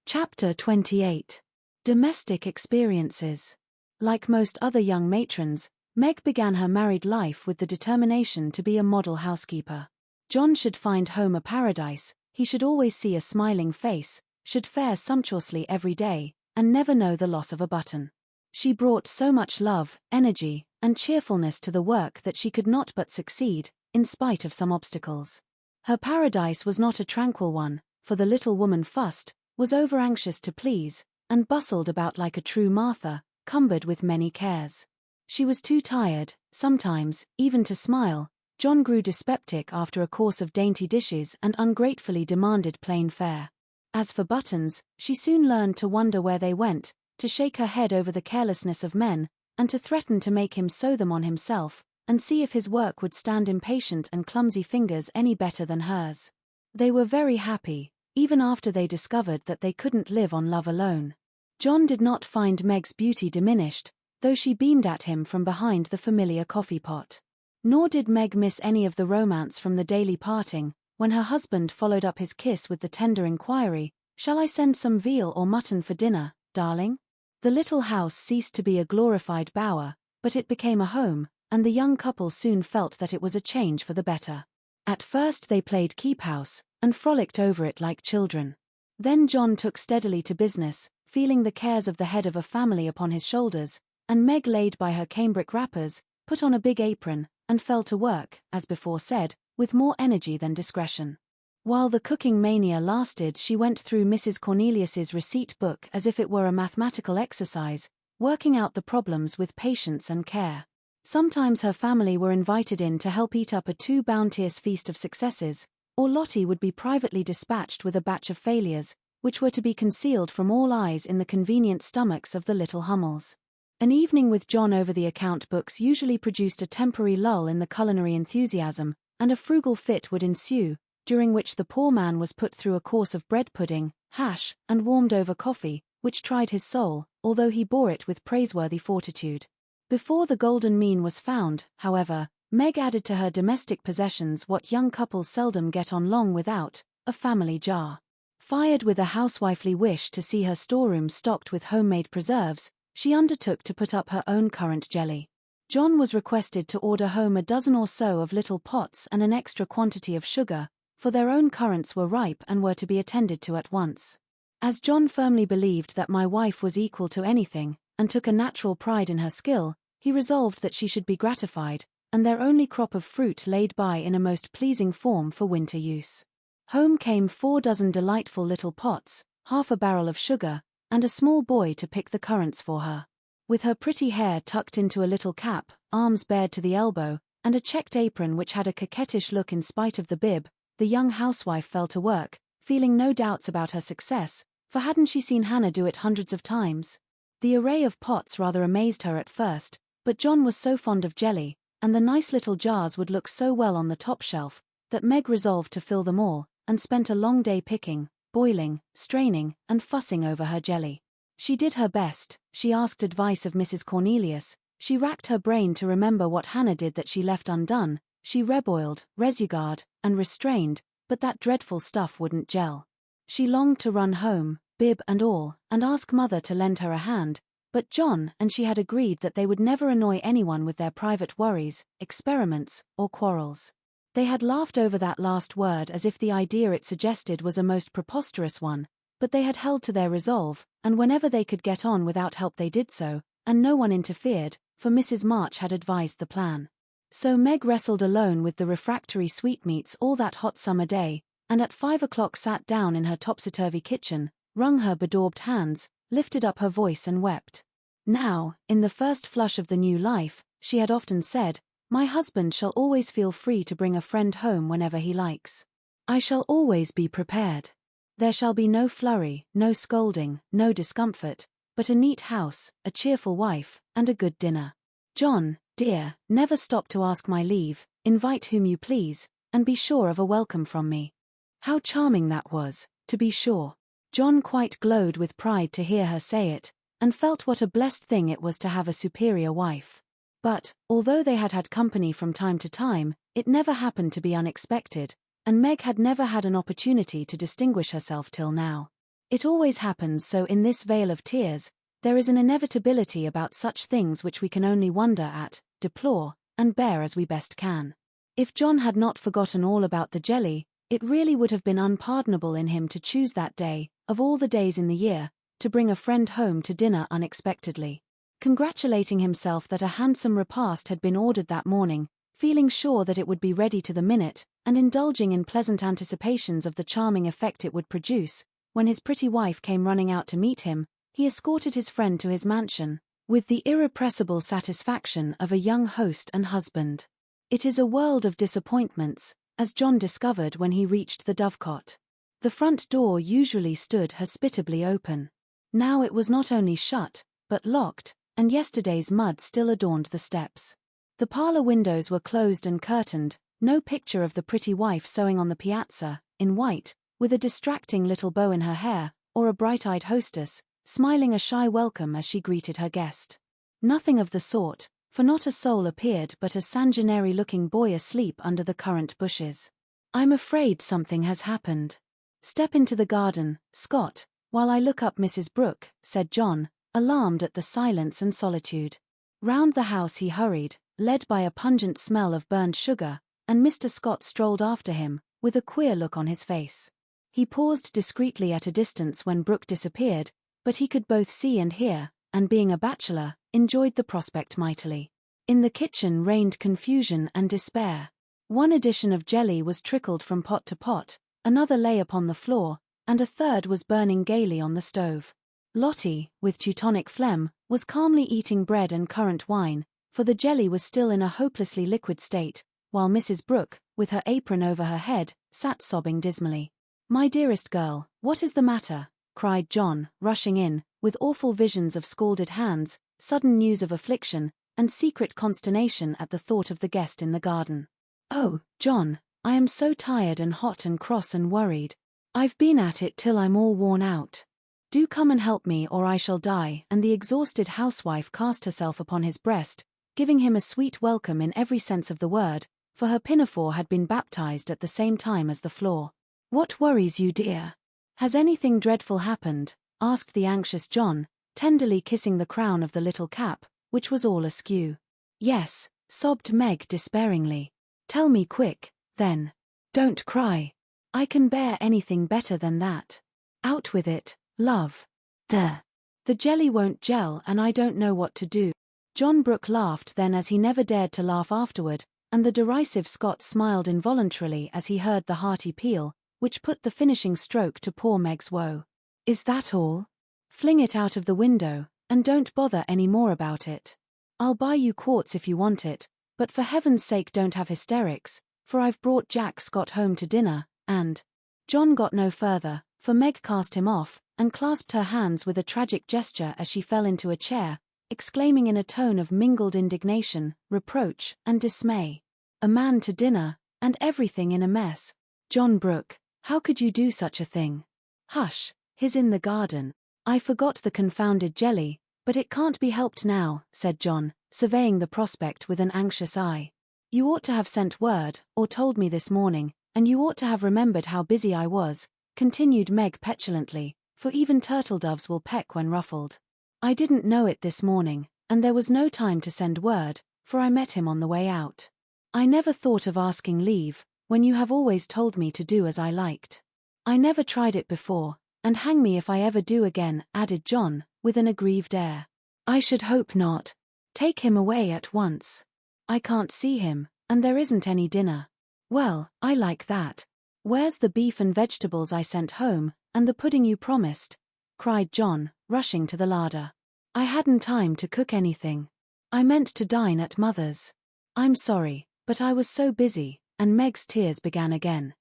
Chapter 28. Domestic Experiences. Like most other young matrons, Meg began her married life with the determination to be a model housekeeper. John should find home a paradise, he should always see a smiling face, should fare sumptuously every day, and never know the loss of a button. She brought so much love, energy, and cheerfulness to the work that she could not but succeed, in spite of some obstacles. Her paradise was not a tranquil one, for the little woman fussed, was over-anxious to please, and bustled about like a true Martha, cumbered with many cares. She was too tired, sometimes, even to smile. John grew dyspeptic after a course of dainty dishes and ungratefully demanded plain fare. As for buttons, she soon learned to wonder where they went, to shake her head over the carelessness of men, and to threaten to make him sew them on himself, and see if his work would stand impatient and clumsy fingers any better than hers. They were very happy, even after they discovered that they couldn't live on love alone. John did not find Meg's beauty diminished, though she beamed at him from behind the familiar coffee pot. Nor did Meg miss any of the romance from the daily parting, when her husband followed up his kiss with the tender inquiry, "Shall I send some veal or mutton for dinner, darling?" The little house ceased to be a glorified bower, but it became a home, and the young couple soon felt that it was a change for the better. At first they played keep house, and frolicked over it like children. Then John took steadily to business, feeling the cares of the head of a family upon his shoulders, and Meg laid by her cambric wrappers, put on a big apron, and fell to work, as before said, with more energy than discretion. While the cooking mania lasted, she went through Mrs. Cornelius's receipt book as if it were a mathematical exercise, working out the problems with patience and care. Sometimes her family were invited in to help eat up a too bounteous feast of successes, or Lottie would be privately dispatched with a batch of failures, which were to be concealed from all eyes in the convenient stomachs of the little Hummels. An evening with John over the account books usually produced a temporary lull in the culinary enthusiasm, and a frugal fit would ensue, during which the poor man was put through a course of bread pudding, hash, and warmed-over coffee, which tried his soul, although he bore it with praiseworthy fortitude. Before the golden mean was found, however, Meg added to her domestic possessions what young couples seldom get on long without, a family jar. Fired with a housewifely wish to see her storeroom stocked with homemade preserves, she undertook to put up her own currant jelly. John was requested to order home a dozen or so of little pots and an extra quantity of sugar, for their own currants were ripe and were to be attended to at once. As John firmly believed that my wife was equal to anything, and took a natural pride in her skill, he resolved that she should be gratified, and their only crop of fruit laid by in a most pleasing form for winter use. Home came 4 dozen delightful little pots, half a barrel of sugar, and a small boy to pick the currants for her. With her pretty hair tucked into a little cap, arms bared to the elbow, and a checked apron which had a coquettish look in spite of the bib, the young housewife fell to work, feeling no doubts about her success, for hadn't she seen Hannah do it hundreds of times? The array of pots rather amazed her at first, but John was so fond of jelly, and the nice little jars would look so well on the top shelf, that Meg resolved to fill them all, and spent a long day picking, boiling, straining, and fussing over her jelly. She did her best, she asked advice of Mrs. Cornelius, she racked her brain to remember what Hannah did that she left undone, she reboiled, resugared, and restrained, but that dreadful stuff wouldn't gel. She longed to run home, bib and all, and ask Mother to lend her a hand, but John and she had agreed that they would never annoy anyone with their private worries, experiments, or quarrels. They had laughed over that last word as if the idea it suggested was a most preposterous one, but they had held to their resolve, and whenever they could get on without help they did so, and no one interfered, for Mrs. March had advised the plan. So Meg wrestled alone with the refractory sweetmeats all that hot summer day, and at 5 o'clock sat down in her topsy-turvy kitchen, wrung her bedaubed hands, lifted up her voice and wept. Now, in the first flush of the new life, she had often said, "My husband shall always feel free to bring a friend home whenever he likes. I shall always be prepared. There shall be no flurry, no scolding, no discomfort, but a neat house, a cheerful wife, and a good dinner. John, dear, never stop to ask my leave, invite whom you please, and be sure of a welcome from me." How charming that was, to be sure. John quite glowed with pride to hear her say it, and felt what a blessed thing it was to have a superior wife. But, although they had had company from time to time, it never happened to be unexpected, and Meg had never had an opportunity to distinguish herself till now. It always happens so in this vale of tears, there is an inevitability about such things which we can only wonder at, deplore, and bear as we best can. If John had not forgotten all about the jelly, it really would have been unpardonable in him to choose that day, of all the days in the year, to bring a friend home to dinner unexpectedly. Congratulating himself that a handsome repast had been ordered that morning, feeling sure that it would be ready to the minute, and indulging in pleasant anticipations of the charming effect it would produce, when his pretty wife came running out to meet him, he escorted his friend to his mansion, with the irrepressible satisfaction of a young host and husband. It is a world of disappointments, as John discovered when he reached the dovecot. The front door usually stood hospitably open. Now it was not only shut, but locked, and yesterday's mud still adorned the steps. The parlor windows were closed and curtained, no picture of the pretty wife sewing on the piazza, in white, with a distracting little bow in her hair, or a bright-eyed hostess, smiling a shy welcome as she greeted her guest. Nothing of the sort, for not a soul appeared but a sanguinary-looking boy asleep under the currant bushes. "I'm afraid something has happened. Step into the garden, Scott, while I look up Mrs. Brooke," said John, alarmed at the silence and solitude. Round the house he hurried, led by a pungent smell of burned sugar, and Mr. Scott strolled after him, with a queer look on his face. He paused discreetly at a distance when Brooke disappeared, but he could both see and hear, and being a bachelor, enjoyed the prospect mightily. In the kitchen reigned confusion and despair. One edition of jelly was trickled from pot to pot, another lay upon the floor, and a third was burning gaily on the stove. Lottie, with Teutonic phlegm, was calmly eating bread and currant wine, for the jelly was still in a hopelessly liquid state, while Mrs. Brooke, with her apron over her head, sat sobbing dismally. "My dearest girl, what is the matter?" cried John, rushing in, with awful visions of scalded hands, sudden news of affliction, and secret consternation at the thought of the guest in the garden. "Oh, John, I am so tired and hot and cross and worried. I've been at it till I'm all worn out. Do come and help me or I shall die." And the exhausted housewife cast herself upon his breast, giving him a sweet welcome in every sense of the word, for her pinafore had been baptized at the same time as the floor. "What worries you, dear? Has anything dreadful happened?" asked the anxious John, tenderly kissing the crown of the little cap, which was all askew. "Yes," sobbed Meg despairingly. "Tell me quick, then. Don't cry. I can bear anything better than that. Out with it, love. The jelly won't gel and I don't know what to do." John Brooke laughed then as he never dared to laugh afterward, and the derisive Scot smiled involuntarily as he heard the hearty peal, which put the finishing stroke to poor Meg's woe. "Is that all? Fling it out of the window, and don't bother any more about it. I'll buy you quartz if you want it, but for heaven's sake don't have hysterics. for I've brought Jack Scott home to dinner, and—" John got no further, for Meg cast him off, and clasped her hands with a tragic gesture as she fell into a chair, exclaiming in a tone of mingled indignation, reproach, and dismay, "A man to dinner, and everything in a mess. John Brooke, how could you do such a thing?" "Hush, he's in the garden. I forgot the confounded jelly, but it can't be helped now," said John, surveying the prospect with an anxious eye. "You ought to have sent word, or told me this morning, and you ought to have remembered how busy I was," continued Meg petulantly, for even turtle doves will peck when ruffled. "I didn't know it this morning, and there was no time to send word, for I met him on the way out. I never thought of asking leave, when you have always told me to do as I liked. I never tried it before, and hang me if I ever do again," added John, with an aggrieved air. "I should hope not. Take him away at once. I can't see him, and there isn't any dinner." "Well, I like that. Where's the beef and vegetables I sent home, and the pudding you promised?" cried John, rushing to the larder. "I hadn't time to cook anything. I meant to dine at Mother's. I'm sorry, but I was so busy," and Meg's tears began again.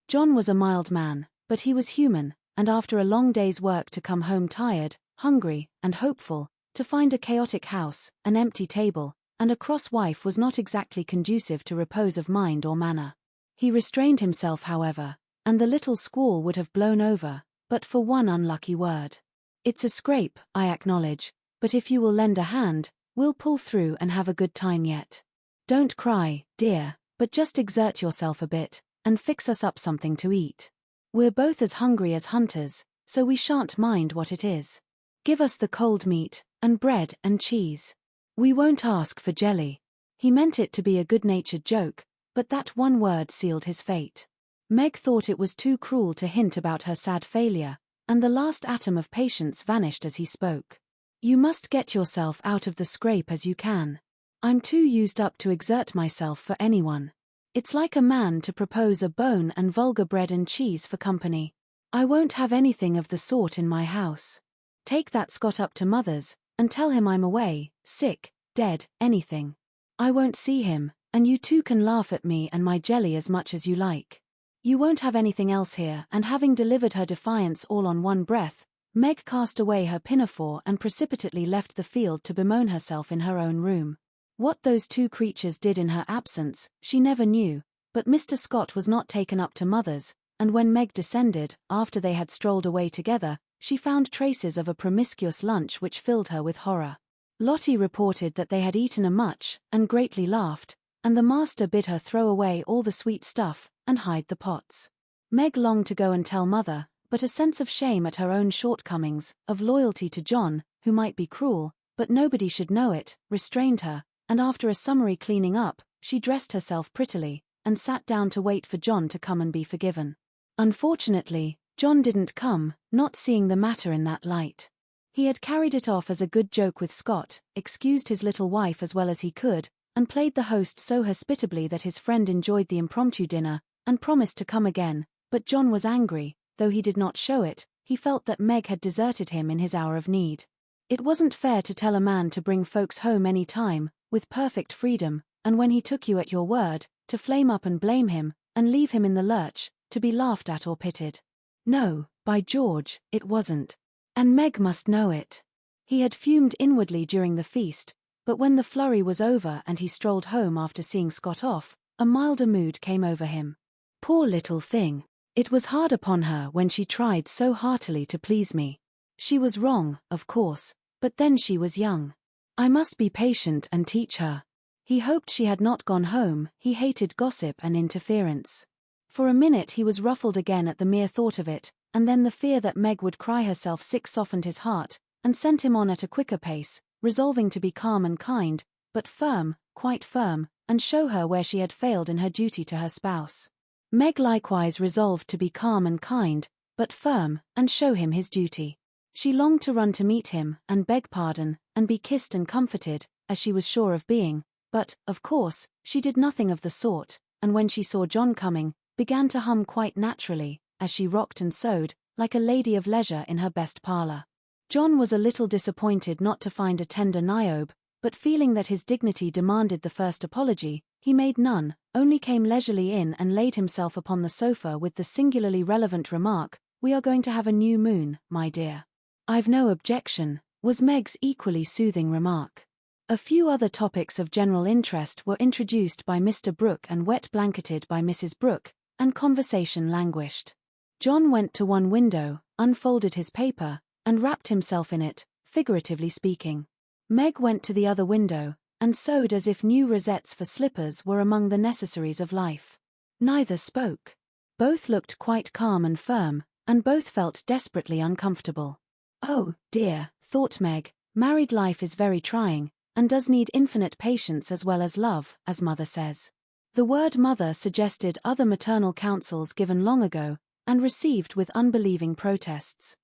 John was a mild man, but he was human, and after a long day's work to come home tired, hungry, and hopeful, to find a chaotic house, an empty table, and a cross wife was not exactly conducive to repose of mind or manner. He restrained himself, however, and the little squall would have blown over, but for one unlucky word. "It's a scrape, I acknowledge, but if you will lend a hand, we'll pull through and have a good time yet. Don't cry, dear, but just exert yourself a bit, and fix us up something to eat. We're both as hungry as hunters, so we shan't mind what it is. Give us the cold meat, and bread and cheese. We won't ask for jelly." He meant it to be a good-natured joke, but that one word sealed his fate. Meg thought it was too cruel to hint about her sad failure, and the last atom of patience vanished as he spoke. "You must get yourself out of the scrape as you can. I'm too used up to exert myself for anyone. It's like a man to propose a bone and vulgar bread and cheese for company. I won't have anything of the sort in my house. Take that Scott up to Mother's, and tell him I'm away, sick, dead, anything. I won't see him, and you two can laugh at me and my jelly as much as you like. You won't have anything else here." And having delivered her defiance all on one breath, Meg cast away her pinafore and precipitately left the field to bemoan herself in her own room. What those two creatures did in her absence, she never knew, but Mr. Scott was not taken up to Mother's, and when Meg descended, after they had strolled away together, she found traces of a promiscuous lunch which filled her with horror. Lottie reported that they had eaten a much, and greatly laughed, and the master bid her throw away all the sweet stuff, and hide the pots. Meg longed to go and tell Mother, but a sense of shame at her own shortcomings, of loyalty to John, who might be cruel, but nobody should know it, restrained her, and after a summary cleaning up, she dressed herself prettily, and sat down to wait for John to come and be forgiven. Unfortunately, John didn't come, not seeing the matter in that light. He had carried it off as a good joke with Scott, excused his little wife as well as he could, and played the host so hospitably that his friend enjoyed the impromptu dinner, and promised to come again, but John was angry, though he did not show it. He felt that Meg had deserted him in his hour of need. It wasn't fair to tell a man to bring folks home any time, with perfect freedom, and when he took you at your word, to flame up and blame him, and leave him in the lurch, to be laughed at or pitied. No, by George, it wasn't. And Meg must know it. He had fumed inwardly during the feast, but when the flurry was over and he strolled home after seeing Scott off, a milder mood came over him. Poor little thing. It was hard upon her when she tried so heartily to please me. She was wrong, of course, but then she was young. I must be patient and teach her. He hoped she had not gone home. He hated gossip and interference. For a minute he was ruffled again at the mere thought of it, and then the fear that Meg would cry herself sick softened his heart, and sent him on at a quicker pace, resolving to be calm and kind, but firm, quite firm, and show her where she had failed in her duty to her spouse. Meg likewise resolved to be calm and kind, but firm, and show him his duty. She longed to run to meet him, and beg pardon, and be kissed and comforted, as she was sure of being, but, of course, she did nothing of the sort, and when she saw John coming, began to hum quite naturally, as she rocked and sewed, like a lady of leisure in her best parlour. John was a little disappointed not to find a tender Niobe, but feeling that his dignity demanded the first apology, He made none, only came leisurely in and laid himself upon the sofa with the singularly relevant remark, "We are going to have a new moon, my dear." "I've no objection," was Meg's equally soothing remark. A few other topics of general interest were introduced by Mr. Brooke and wet-blanketed by Mrs. Brooke, and conversation languished. John went to one window, unfolded his paper, and wrapped himself in it, figuratively speaking. Meg went to the other window, and sewed as if new rosettes for slippers were among the necessaries of life. Neither spoke. Both looked quite calm and firm, and both felt desperately uncomfortable. "Oh, dear," thought Meg, "married life is very trying, and does need infinite patience as well as love, as mother says." The word mother suggested other maternal counsels given long ago, and received with unbelieving protests.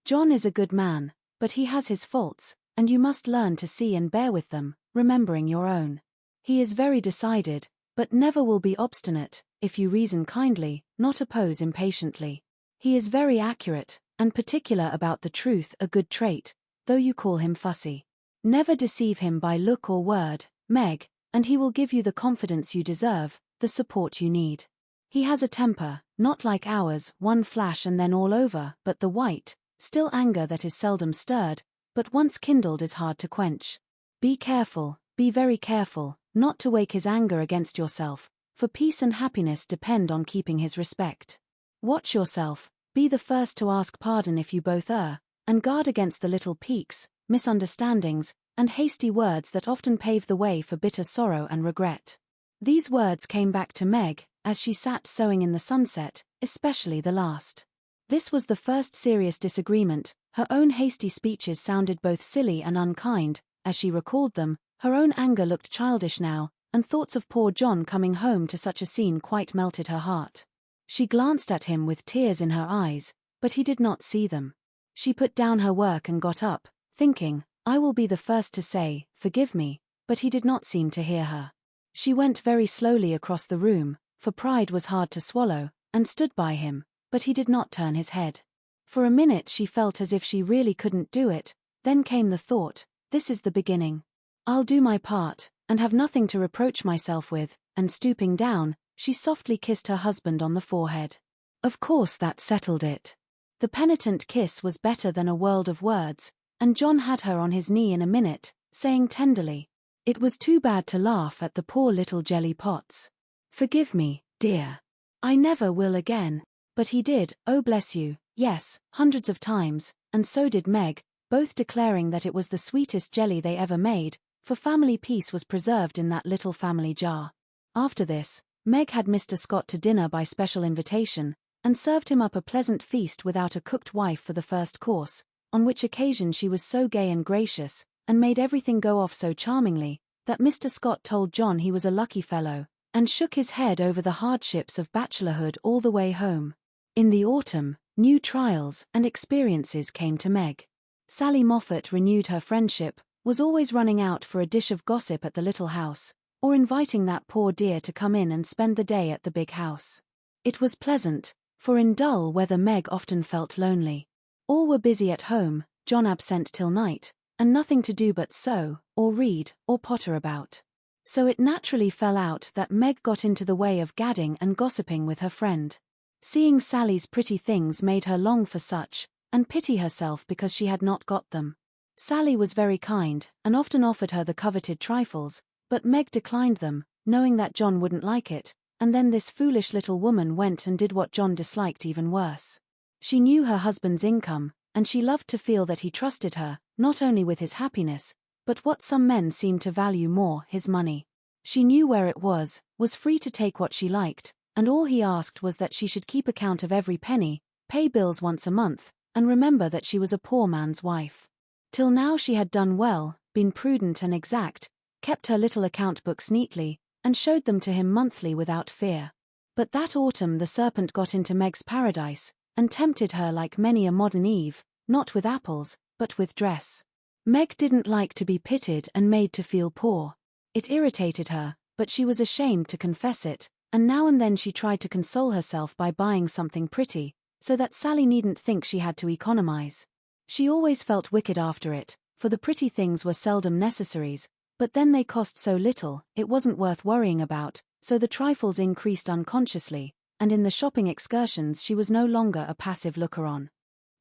"John is a good man, but he has his faults, and you must learn to see and bear with them, remembering your own. He is very decided, but never will be obstinate, if you reason kindly, not oppose impatiently. He is very accurate, and particular about the truth, a good trait, though you call him fussy. Never deceive him by look or word, Meg, and he will give you the confidence you deserve, the support you need. He has a temper, not like ours, one flash and then all over, but the white, still anger that is seldom stirred, but once kindled is hard to quench. Be careful, be very careful, not to wake his anger against yourself, for peace and happiness depend on keeping his respect. Watch yourself, be the first to ask pardon if you both err, and guard against the little piques, misunderstandings, and hasty words that often pave the way for bitter sorrow and regret." These words came back to Meg, as she sat sewing in the sunset, especially the last. This was the first serious disagreement. Her own hasty speeches sounded both silly and unkind, as she recalled them. Her own anger looked childish now, and thoughts of poor John coming home to such a scene quite melted her heart. She glanced at him with tears in her eyes, but he did not see them. She put down her work and got up, thinking, "I will be the first to say, 'Forgive me,' but he did not seem to hear her. She went very slowly across the room, for pride was hard to swallow, and stood by him, but he did not turn his head. For a minute she felt as if she really couldn't do it, then came the thought, "This is the beginning. I'll do my part, and have nothing to reproach myself with," and stooping down, she softly kissed her husband on the forehead. Of course that settled it. The penitent kiss was better than a world of words, and John had her on his knee in a minute, saying tenderly, "It was too bad to laugh at the poor little jelly pots. Forgive me, dear. I never will again." But he did, oh bless you, yes, hundreds of times, and so did Meg, both declaring that it was the sweetest jelly they ever made, for family peace was preserved in that little family jar. After this, Meg had Mr. Scott to dinner by special invitation, and served him up a pleasant feast without a cooked wife for the first course, on which occasion she was so gay and gracious, and made everything go off so charmingly, that Mr. Scott told John he was a lucky fellow, and shook his head over the hardships of bachelorhood all the way home. In the autumn, new trials and experiences came to Meg. Sally Moffat renewed her friendship, was always running out for a dish of gossip at the little house, or inviting that poor dear to come in and spend the day at the big house. It was pleasant, for in dull weather Meg often felt lonely. All were busy at home, John absent till night, and nothing to do but sew, or read, or potter about. So it naturally fell out that Meg got into the way of gadding and gossiping with her friend. Seeing Sally's pretty things made her long for such, and pity herself because she had not got them. Sally was very kind, and often offered her the coveted trifles, but Meg declined them, knowing that John wouldn't like it, and then this foolish little woman went and did what John disliked even worse. She knew her husband's income, and she loved to feel that he trusted her, not only with his happiness, but what some men seem to value more, his money. She knew where it was free to take what she liked, and all he asked was that she should keep account of every penny, pay bills once a month, and remember that she was a poor man's wife. Till now she had done well, been prudent and exact, kept her little account books neatly, and showed them to him monthly without fear. But that autumn the serpent got into Meg's paradise, and tempted her like many a modern Eve, not with apples, but with dress. Meg didn't like to be pitied and made to feel poor. It irritated her, but she was ashamed to confess it, and now and then she tried to console herself by buying something pretty, so that Sally needn't think she had to economize. She always felt wicked after it, for the pretty things were seldom necessaries, But then they cost so little, it wasn't worth worrying about, so the trifles increased unconsciously, and in the shopping excursions she was no longer a passive looker-on.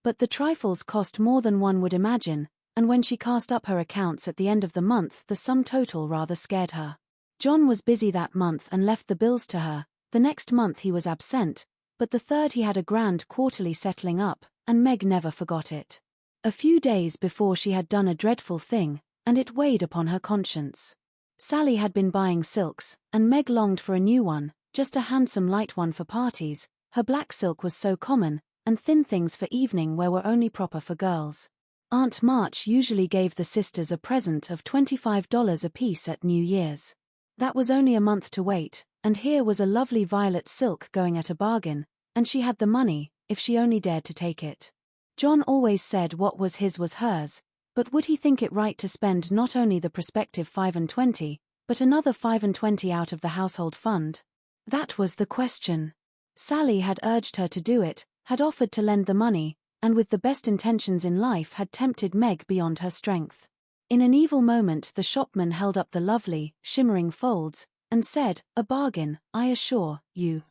But the trifles cost more than one would imagine, and when she cast up her accounts at the end of the month, the sum total rather scared her. John was busy that month and left the bills to her. The next month he was absent, but the third he had a grand quarterly settling up, and Meg never forgot it. A few days before she had done a dreadful thing, and it weighed upon her conscience. Sally had been buying silks, and Meg longed for a new one, just a handsome light one for parties. Her black silk was so common, and thin things for evening wear were only proper for girls. Aunt March usually gave the sisters a present of $25 apiece at New Year's. That was only a month to wait, and here was a lovely violet silk going at a bargain, and she had the money, if she only dared to take it. John always said what was his was hers, but would he think it right to spend not only the prospective 25, but another 25 out of the household fund? That was the question. Sally had urged her to do it, had offered to lend the money, and with the best intentions in life had tempted Meg beyond her strength. In an evil moment the shopman held up the lovely, shimmering folds, and said, "A bargain, I assure you,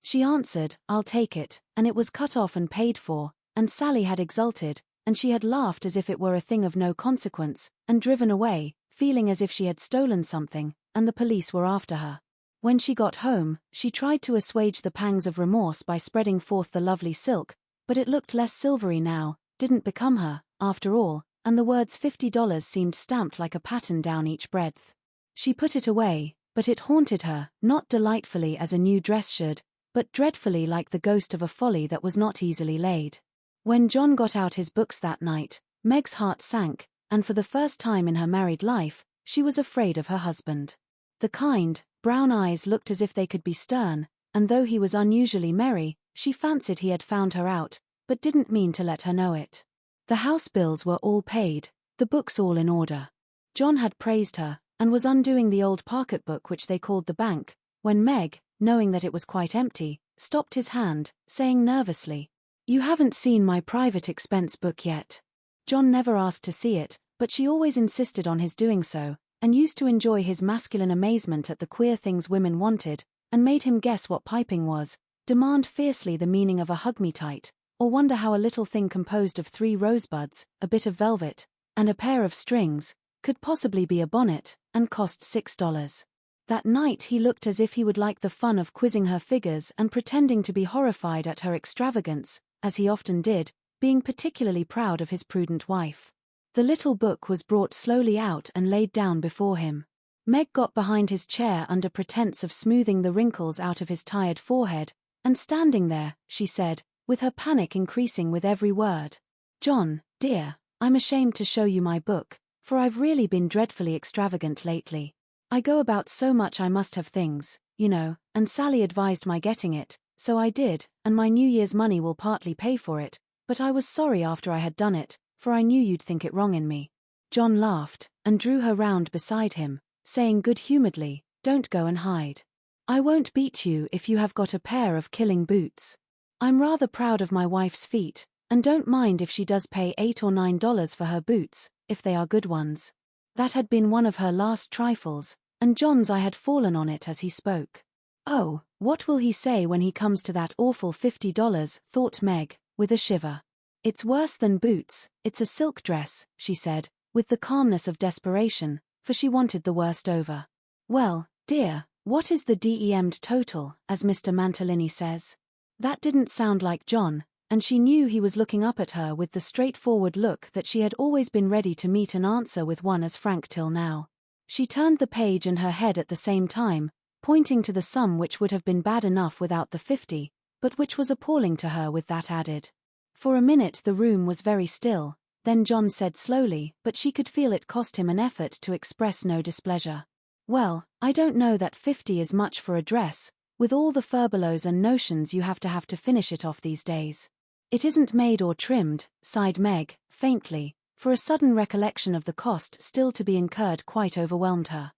She answered, "I'll take it," and it was cut off and paid for, and Sally had exulted, and she had laughed as if it were a thing of no consequence, and driven away, feeling as if she had stolen something, and the police were after her. When she got home, she tried to assuage the pangs of remorse by spreading forth the lovely silk, but it looked less silvery now, didn't become her, after all, and the words $50 seemed stamped like a pattern down each breadth. She put it away, but it haunted her, not delightfully as a new dress should, but dreadfully like the ghost of a folly that was not easily laid. When John got out his books that night, Meg's heart sank, and for the first time in her married life, she was afraid of her husband. The kind, brown eyes looked as if they could be stern, and though he was unusually merry, she fancied he had found her out, but didn't mean to let her know it. The house bills were all paid, the books all in order. John had praised her, and was undoing the old pocketbook which they called the bank, when Meg, knowing that it was quite empty, stopped his hand, saying nervously, "You haven't seen my private expense book yet." John never asked to see it, but she always insisted on his doing so, and used to enjoy his masculine amazement at the queer things women wanted, and made him guess what piping was, demand fiercely the meaning of a hug-me-tight, or wonder how a little thing composed of 3 rosebuds, a bit of velvet, and a pair of strings, could possibly be a bonnet, and cost $6. That night he looked as if he would like the fun of quizzing her figures and pretending to be horrified at her extravagance, as he often did, being particularly proud of his prudent wife. The little book was brought slowly out and laid down before him. Meg got behind his chair under pretense of smoothing the wrinkles out of his tired forehead, and standing there, she said, with her panic increasing with every word, "John, dear, I'm ashamed to show you my book, for I've really been dreadfully extravagant lately. I go about so much I must have things, you know, and Sally advised my getting it, so I did, and my New Year's money will partly pay for it, but I was sorry after I had done it, for I knew you'd think it wrong in me." John laughed, and drew her round beside him, saying good-humouredly, "Don't go and hide. I won't beat you if you have got a pair of killing boots. I'm rather proud of my wife's feet, and don't mind if she does pay $8 or $9 for her boots, if they are good ones." That had been one of her last trifles, and John's eye had fallen on it as he spoke. "Oh, what will he say when he comes to that awful $50, thought Meg, with a shiver. "It's worse than boots, it's a silk dress," she said, with the calmness of desperation, for she wanted the worst over. "Well, dear, what is the DEM'd total, as Mr. Mantalini says?" That didn't sound like John, and she knew he was looking up at her with the straightforward look that she had always been ready to meet and answer with one as frank till now. She turned the page in her head at the same time, pointing to the sum which would have been bad enough without the 50, but which was appalling to her with that added. For a minute the room was very still, then John said slowly, but she could feel it cost him an effort to express no displeasure, "Well, I don't know that 50 is much for a dress, with all the furbelows and notions you have to finish it off these days. It isn't made or trimmed," sighed Meg, faintly, for a sudden recollection of the cost still to be incurred quite overwhelmed her.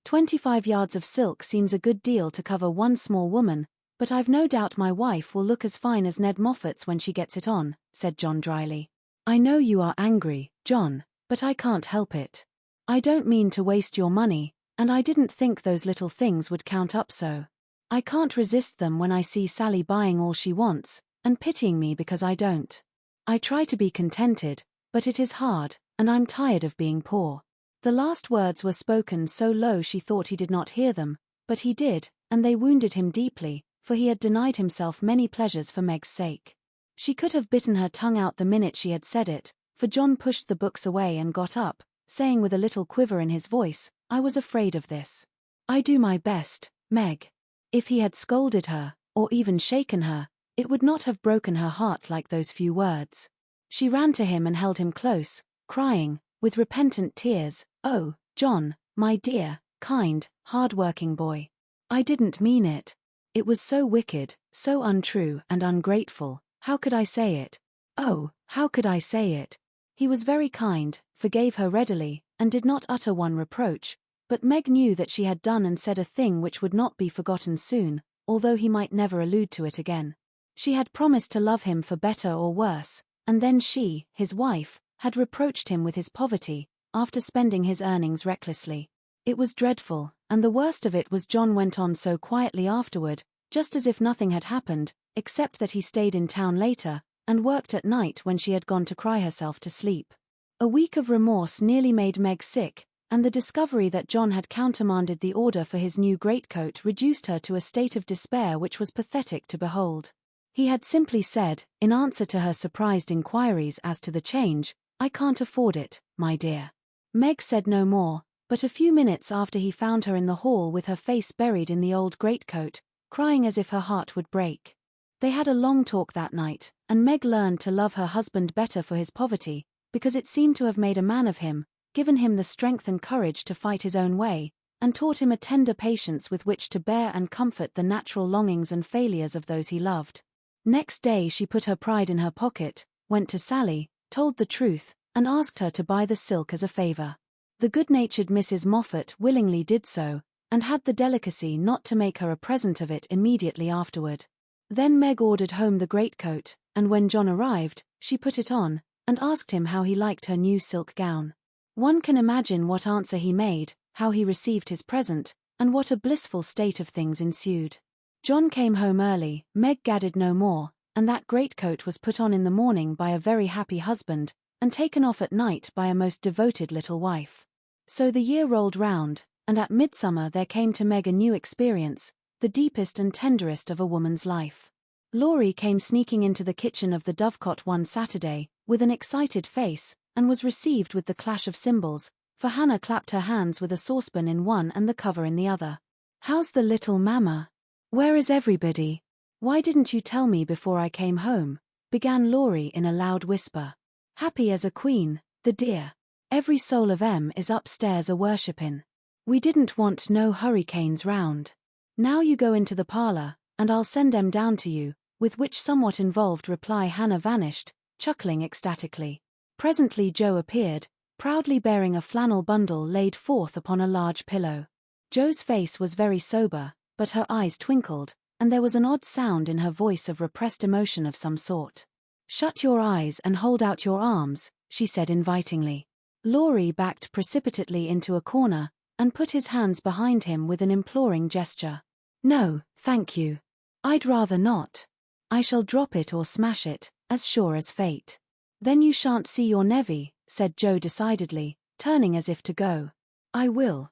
25 yards of silk seems a good deal to cover one small woman, but I've no doubt my wife will look as fine as Ned Moffat's when she gets it on," said John dryly. "I know you are angry, John, but I can't help it. I don't mean to waste your money, and I didn't think those little things would count up so. I can't resist them when I see Sally buying all she wants, and pitying me because I don't. I try to be contented, but it is hard, and I'm tired of being poor." The last words were spoken so low she thought he did not hear them, but he did, and they wounded him deeply, for he had denied himself many pleasures for Meg's sake. She could have bitten her tongue out the minute she had said it, for John pushed the books away and got up, saying with a little quiver in his voice, "I was afraid of this. I do my best, Meg." If he had scolded her, or even shaken her, it would not have broken her heart like those few words. She ran to him and held him close, crying, with repentant tears, "Oh, John, my dear, kind, hard-working boy. I didn't mean it. It was so wicked, so untrue and ungrateful. How could I say it? Oh, how could I say it?" He was very kind, forgave her readily, and did not utter one reproach, but Meg knew that she had done and said a thing which would not be forgotten soon, although he might never allude to it again. She had promised to love him for better or worse, and then she, his wife, had reproached him with his poverty, after spending his earnings recklessly. It was dreadful, and the worst of it was John went on so quietly afterward, just as if nothing had happened, except that he stayed in town later, and worked at night when she had gone to cry herself to sleep. A week of remorse nearly made Meg sick, and the discovery that John had countermanded the order for his new greatcoat reduced her to a state of despair which was pathetic to behold. He had simply said, in answer to her surprised inquiries as to the change, "I can't afford it, my dear." Meg said no more, but a few minutes after he found her in the hall with her face buried in the old greatcoat, crying as if her heart would break. They had a long talk that night, and Meg learned to love her husband better for his poverty, because it seemed to have made a man of him, given him the strength and courage to fight his own way, and taught him a tender patience with which to bear and comfort the natural longings and failures of those he loved. Next day she put her pride in her pocket, went to Sally, told the truth, and asked her to buy the silk as a favor. The good-natured Mrs. Moffat willingly did so, and had the delicacy not to make her a present of it immediately afterward. Then Meg ordered home the greatcoat, and when John arrived, she put it on, and asked him how he liked her new silk gown. One can imagine what answer he made, how he received his present, and what a blissful state of things ensued. John came home early, Meg gadded no more, and that greatcoat was put on in the morning by a very happy husband, and taken off at night by a most devoted little wife. So the year rolled round, and at midsummer there came to Meg a new experience, the deepest and tenderest of a woman's life. Laurie came sneaking into the kitchen of the Dovecot one Saturday, with an excited face, and was received with the clash of cymbals, for Hannah clapped her hands with a saucepan in one and the cover in the other. "How's the little mamma? Where is everybody? Why didn't you tell me before I came home?" began Laurie in a loud whisper. "Happy as a queen, the dear. Every soul of 'em is upstairs a-worshippin'. We didn't want no hurricanes round. Now you go into the parlor, and I'll send 'em down to you," with which somewhat involved reply Hannah vanished, chuckling ecstatically. Presently Joe appeared, proudly bearing a flannel bundle laid forth upon a large pillow. Joe's face was very sober, but her eyes twinkled, and there was an odd sound in her voice of repressed emotion of some sort. "Shut your eyes and hold out your arms," she said invitingly. Laurie backed precipitately into a corner, and put his hands behind him with an imploring gesture. "No, thank you. I'd rather not. I shall drop it or smash it, as sure as fate." "Then you shan't see your nevy," said Joe decidedly, turning as if to go. I will.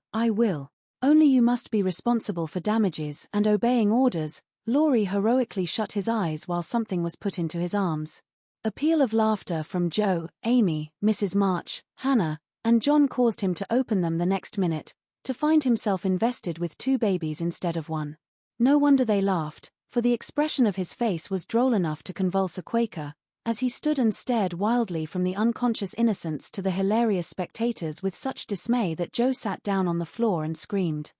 Only you must be responsible for damages and obeying orders." Laurie heroically shut his eyes while something was put into his arms. A peal of laughter from Joe, Amy, Mrs. March, Hannah, and John caused him to open them the next minute, to find himself invested with 2 babies instead of 1. No wonder they laughed, for the expression of his face was droll enough to convulse a Quaker, as he stood and stared wildly from the unconscious innocents to the hilarious spectators with such dismay that Joe sat down on the floor and screamed.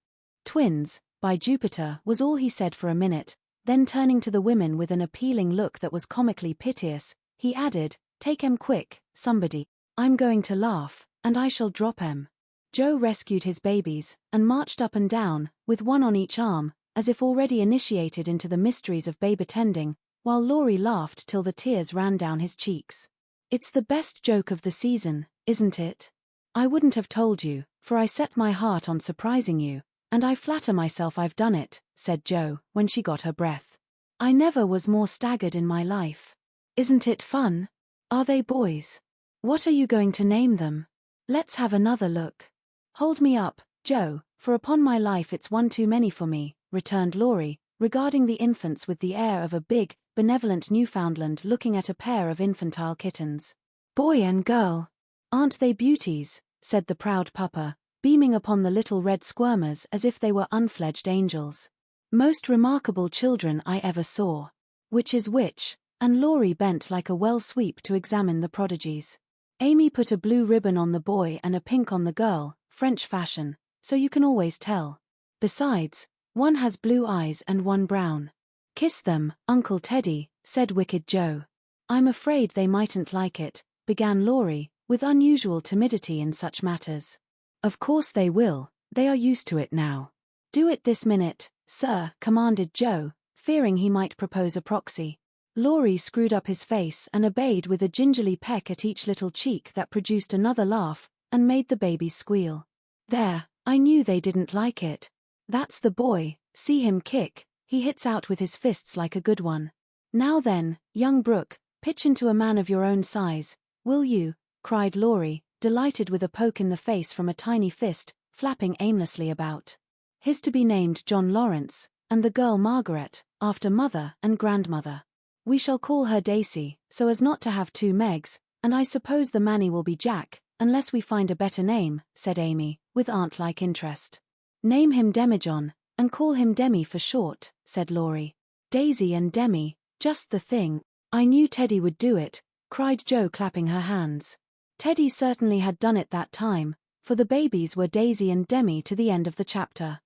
"Twins, by Jupiter," was all he said for a minute, then turning to the women with an appealing look that was comically piteous, he added, "Take 'em quick, somebody. I'm going to laugh, and I shall drop 'em." Joe rescued his babies, and marched up and down, with one on each arm, as if already initiated into the mysteries of babe attending, while Laurie laughed till the tears ran down his cheeks. "It's the best joke of the season, isn't it? I wouldn't have told you, for I set my heart on surprising you, and I flatter myself I've done it, said Jo, when she got her breath. I never was more staggered in my life. Isn't it fun? Are they boys? What are you going to name them? Let's have another look. Hold me up, Jo, for upon my life it's one too many for me, returned Laurie, regarding the infants with the air of a big, benevolent Newfoundland looking at a pair of infantile kittens. Boy and girl. Aren't they beauties? Said the proud papa, beaming upon the little red squirmers as if they were unfledged angels. Most remarkable children I ever saw. Which is which? And Laurie bent like a well-sweep to examine the prodigies. Amy put a blue ribbon on the boy and a pink on the girl, French fashion, so you can always tell. Besides, one has blue eyes and one brown. Kiss them, Uncle Teddy, said wicked Jo. I'm afraid they mightn't like it, began Laurie, with unusual timidity in such matters. Of course they will, they are used to it now. Do it this minute, sir, commanded Jo, fearing he might propose a proxy. Laurie screwed up his face and obeyed with a gingerly peck at each little cheek that produced another laugh, and made the babies squeal. There, I knew they didn't like it. That's the boy, see him kick, he hits out with his fists like a good one. Now then, young Brooke, pitch into a man of your own size, will you? Cried Laurie, delighted with a poke in the face from a tiny fist, flapping aimlessly about. His to be named John Laurence, and the girl Margaret, after mother and grandmother. We shall call her Daisy, so as not to have two Megs, and I suppose the Manny will be Jack, unless we find a better name, said Amy, with aunt-like interest. Name him Demijohn, and call him Demi for short, said Laurie. Daisy and Demi, just the thing. I knew Teddy would do it, cried Jo, clapping her hands. Teddy certainly had done it that time, for the babies were Daisy and Demi to the end of the chapter.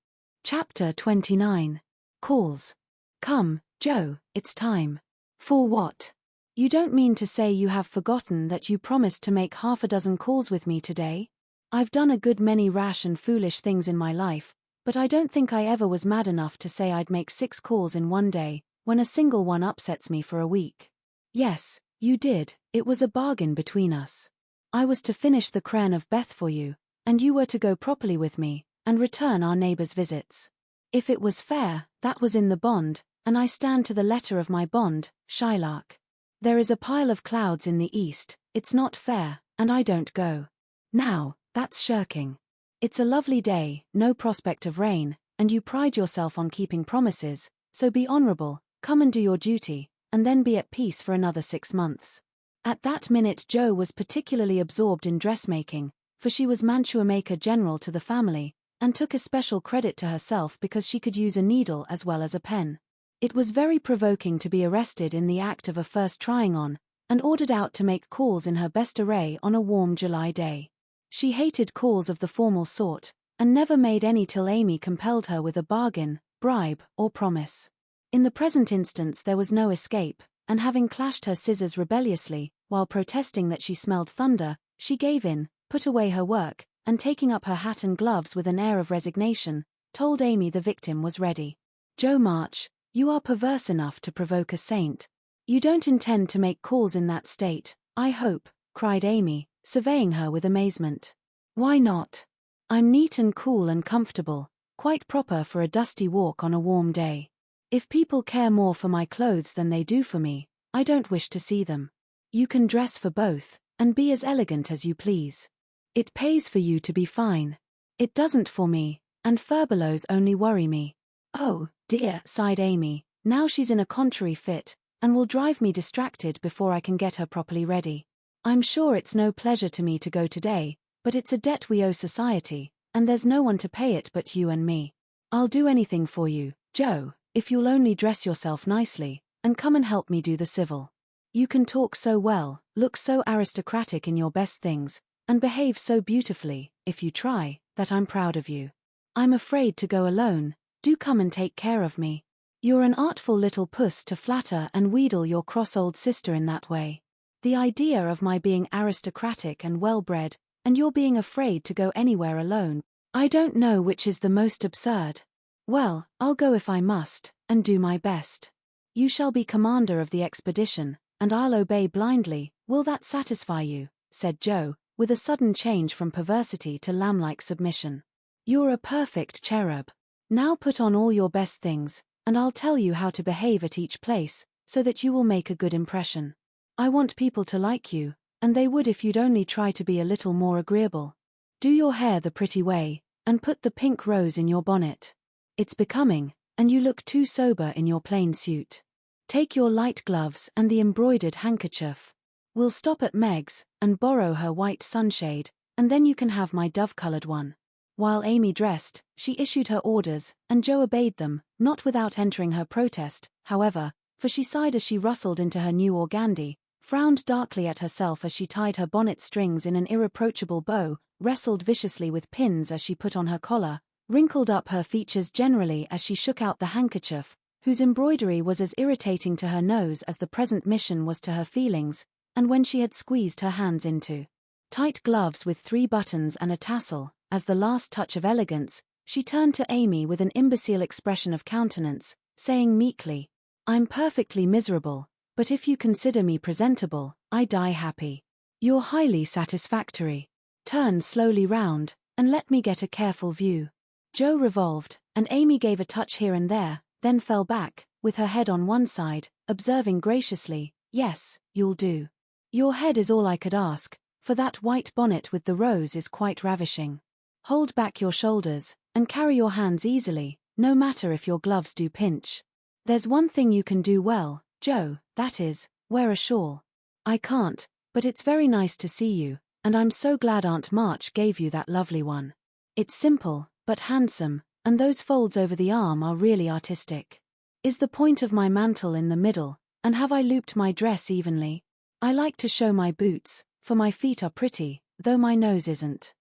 Chapter 29. Calls. Come, Jo, it's time. For what? You don't mean to say you have forgotten that you promised to make half a dozen calls with me today? I've done a good many rash and foolish things in my life, but I don't think I ever was mad enough to say I'd make 6 calls in one day, when a single one upsets me for a week. Yes, you did, it was a bargain between us. I was to finish the Crane of Beth for you, and you were to go properly with me, and return our neighbors' visits. If it was fair, that was in the bond, and I stand to the letter of my bond, Shylark. There is a pile of clouds in the east, it's not fair, and I don't go. Now, that's shirking. It's a lovely day, no prospect of rain, and you pride yourself on keeping promises, so be honorable, come and do your duty, and then be at peace for another 6 months. At that minute Jo was particularly absorbed in dressmaking, for she was mantua maker general to the family, and took especial credit to herself because she could use a needle as well as a pen. It was very provoking to be arrested in the act of a first trying on, and ordered out to make calls in her best array on a warm July day. She hated calls of the formal sort, and never made any till Amy compelled her with a bargain, bribe, or promise. In the present instance there was no escape, and having clashed her scissors rebelliously, while protesting that she smelled thunder, she gave in, put away her work, and taking up her hat and gloves with an air of resignation, told Amy the victim was ready. Jo March, you are perverse enough to provoke a saint. You don't intend to make calls in that state, I hope, cried Amy, surveying her with amazement. Why not? I'm neat and cool and comfortable, quite proper for a dusty walk on a warm day. If people care more for my clothes than they do for me, I don't wish to see them. You can dress for both, and be as elegant as you please. It pays for you to be fine. It doesn't for me, and furbelows only worry me. Oh, dear, sighed Amy, now she's in a contrary fit, and will drive me distracted before I can get her properly ready. I'm sure it's no pleasure to me to go today, but it's a debt we owe society, and there's no one to pay it but you and me. I'll do anything for you, Jo, if you'll only dress yourself nicely, and come and help me do the civil. You can talk so well, look so aristocratic in your best things, and behave so beautifully, if you try, that I'm proud of you. I'm afraid to go alone, do come and take care of me. You're an artful little puss to flatter and wheedle your cross old sister in that way. The idea of my being aristocratic and well-bred, and your being afraid to go anywhere alone, I don't know which is the most absurd. Well, I'll go if I must, and do my best. You shall be commander of the expedition, and I'll obey blindly, will that satisfy you? Said Jo, with a sudden change from perversity to lamb-like submission. "You're a perfect cherub. Now put on all your best things, and I'll tell you how to behave at each place, so that you will make a good impression. I want people to like you, and they would if you'd only try to be a little more agreeable. Do your hair the pretty way, and put the pink rose in your bonnet. It's becoming, and you look too sober in your plain suit. Take your light gloves and the embroidered handkerchief. We'll stop at Meg's, and borrow her white sunshade, and then you can have my dove-colored one." While Amy dressed, she issued her orders, and Jo obeyed them, not without entering her protest, however, for she sighed as she rustled into her new organdy, frowned darkly at herself as she tied her bonnet strings in an irreproachable bow, wrestled viciously with pins as she put on her collar, wrinkled up her features generally as she shook out the handkerchief, whose embroidery was as irritating to her nose as the present mission was to her feelings, and when she had squeezed her hands into tight gloves with 3 buttons and a tassel, as the last touch of elegance, she turned to Amy with an imbecile expression of countenance, saying meekly, "I'm perfectly miserable, but if you consider me presentable, I die happy. You're highly satisfactory. Turn slowly round, and let me get a careful view." Jo revolved, and Amy gave a touch here and there, then fell back, with her head on one side, observing graciously, "Yes, you'll do. Your head is all I could ask, for that white bonnet with the rose is quite ravishing. Hold back your shoulders, and carry your hands easily, no matter if your gloves do pinch. There's one thing you can do well, Jo, that is, wear a shawl. I can't, but it's very nice to see you, and I'm so glad Aunt March gave you that lovely one. It's simple, but handsome, and those folds over the arm are really artistic. Is the point of my mantle in the middle, and have I looped my dress evenly? I like to show my boots, for my feet are pretty, though my nose isn't."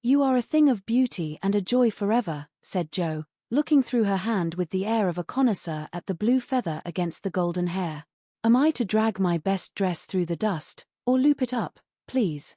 "You are a thing of beauty and a joy forever," said Jo, looking through her hand with the air of a connoisseur at the blue feather against the golden hair. "Am I to drag my best dress through the dust, or loop it up, please?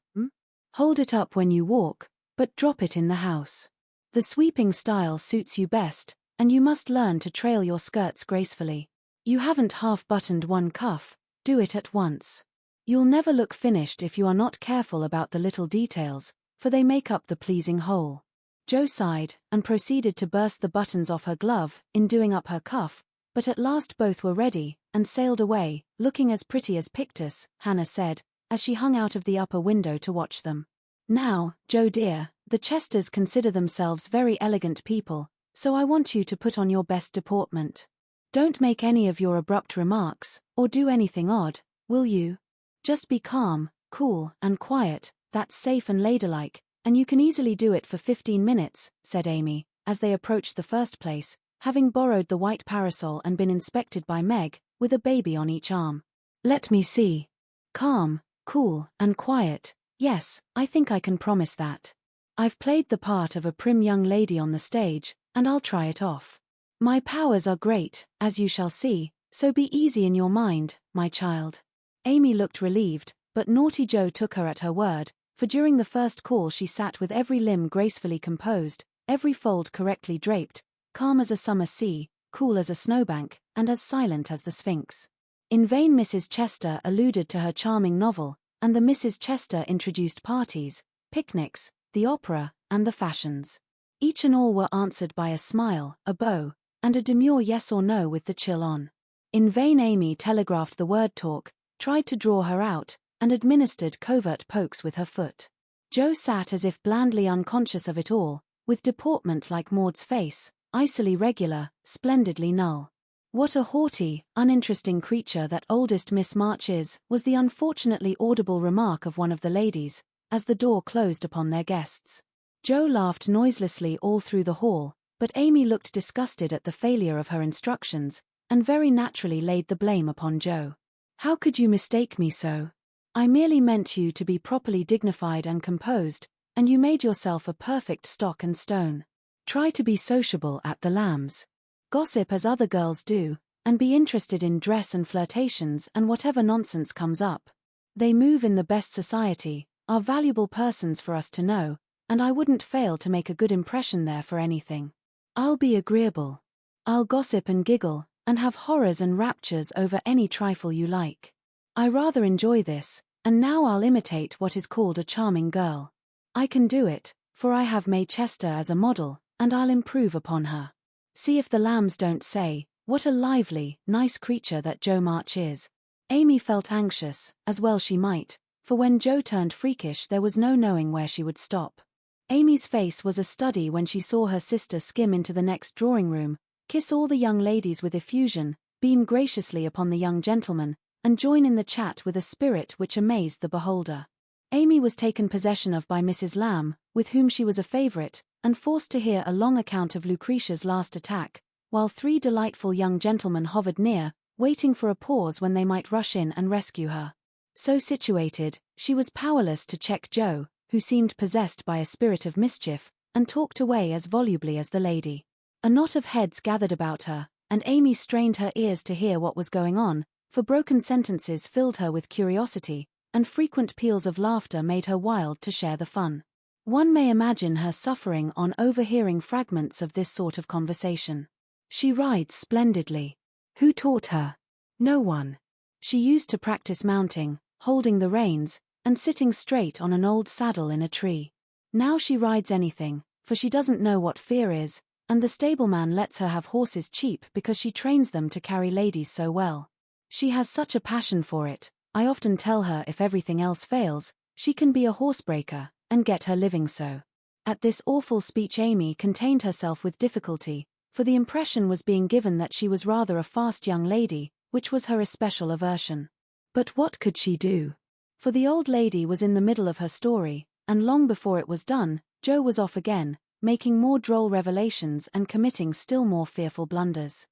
Hold it up when you walk, but drop it in the house. The sweeping style suits you best, and you must learn to trail your skirts gracefully. You haven't half-buttoned one cuff, do it at once. You'll never look finished if you are not careful about the little details, for they make up the pleasing whole." Jo sighed, and proceeded to burst the buttons off her glove, in doing up her cuff, but at last both were ready, and sailed away, looking as pretty as Pictus, Hannah said, as she hung out of the upper window to watch them. "Now, Jo dear, the Chesters consider themselves very elegant people, so I want you to put on your best deportment. Don't make any of your abrupt remarks, or do anything odd, will you? Just be calm, cool, and quiet, that's safe and ladylike, and you can easily do it for 15 minutes, said Amy, as they approached the first place, having borrowed the white parasol and been inspected by Meg, with a baby on each arm. "Let me see. Calm, cool, and quiet. Yes, I think I can promise that. I've played the part of a prim young lady on the stage, and I'll try it off. My powers are great, as you shall see, so be easy in your mind, my child." Amy looked relieved, but naughty Jo took her at her word, for during the first call she sat with every limb gracefully composed, every fold correctly draped, calm as a summer sea, cool as a snowbank, and as silent as the Sphinx. In vain Mrs. Chester alluded to her charming novel, and the Mrs. Chester introduced parties, picnics, the opera, and the fashions. Each and all were answered by a smile, a bow, and a demure yes or no with the chill on. In vain Amy telegraphed the word talk, tried to draw her out, and administered covert pokes with her foot. Jo sat as if blandly unconscious of it all, with deportment like Maud's face, icily regular, splendidly null. "What a haughty, uninteresting creature that oldest Miss March is," was the unfortunately audible remark of one of the ladies, as the door closed upon their guests. Jo laughed noiselessly all through the hall, but Amy looked disgusted at the failure of her instructions, and very naturally laid the blame upon Jo. "How could you mistake me so? I merely meant you to be properly dignified and composed, and you made yourself a perfect stock and stone. Try to be sociable at the Lambs. Gossip as other girls do, and be interested in dress and flirtations and whatever nonsense comes up. They move in the best society, are valuable persons for us to know, and I wouldn't fail to make a good impression there for anything. I'll be agreeable. I'll gossip and giggle, and have horrors and raptures over any trifle you like. I rather enjoy this, And now I'll imitate what is called a charming girl. I can do it, for I have made Chester as a model, and I'll improve upon her. See if the lambs don't say, what a lively, nice creature that Jo March is. Amy felt anxious, as well she might, for when Jo turned freakish there was no knowing where she would stop. Amy's face was a study when she saw her sister skim into the next drawing room, kiss all the young ladies with effusion, beam graciously upon the young gentleman, and join in the chat with a spirit which amazed the beholder. Amy was taken possession of by Mrs. Lamb, with whom she was a favourite, and forced to hear a long account of Lucretia's last attack, while three delightful young gentlemen hovered near, waiting for a pause when they might rush in and rescue her. So situated, she was powerless to check Jo, who seemed possessed by a spirit of mischief, and talked away as volubly as the lady. A knot of heads gathered about her, and Amy strained her ears to hear what was going on, for broken sentences filled her with curiosity, and frequent peals of laughter made her wild to share the fun. One may imagine her suffering on overhearing fragments of this sort of conversation. She rides splendidly. Who taught her? No one. She used to practice mounting, holding the reins, and sitting straight on an old saddle in a tree. Now she rides anything, for she doesn't know what fear is, and the stableman lets her have horses cheap because she trains them to carry ladies so well. She has such a passion for it. I often tell her if everything else fails, she can be a horsebreaker, and get her living so. At this awful speech Amy contained herself with difficulty, for the impression was being given that she was rather a fast young lady, which was her especial aversion. But what could she do? For the old lady was in the middle of her story, and long before it was done, Jo was off again, making more droll revelations and committing still more fearful blunders.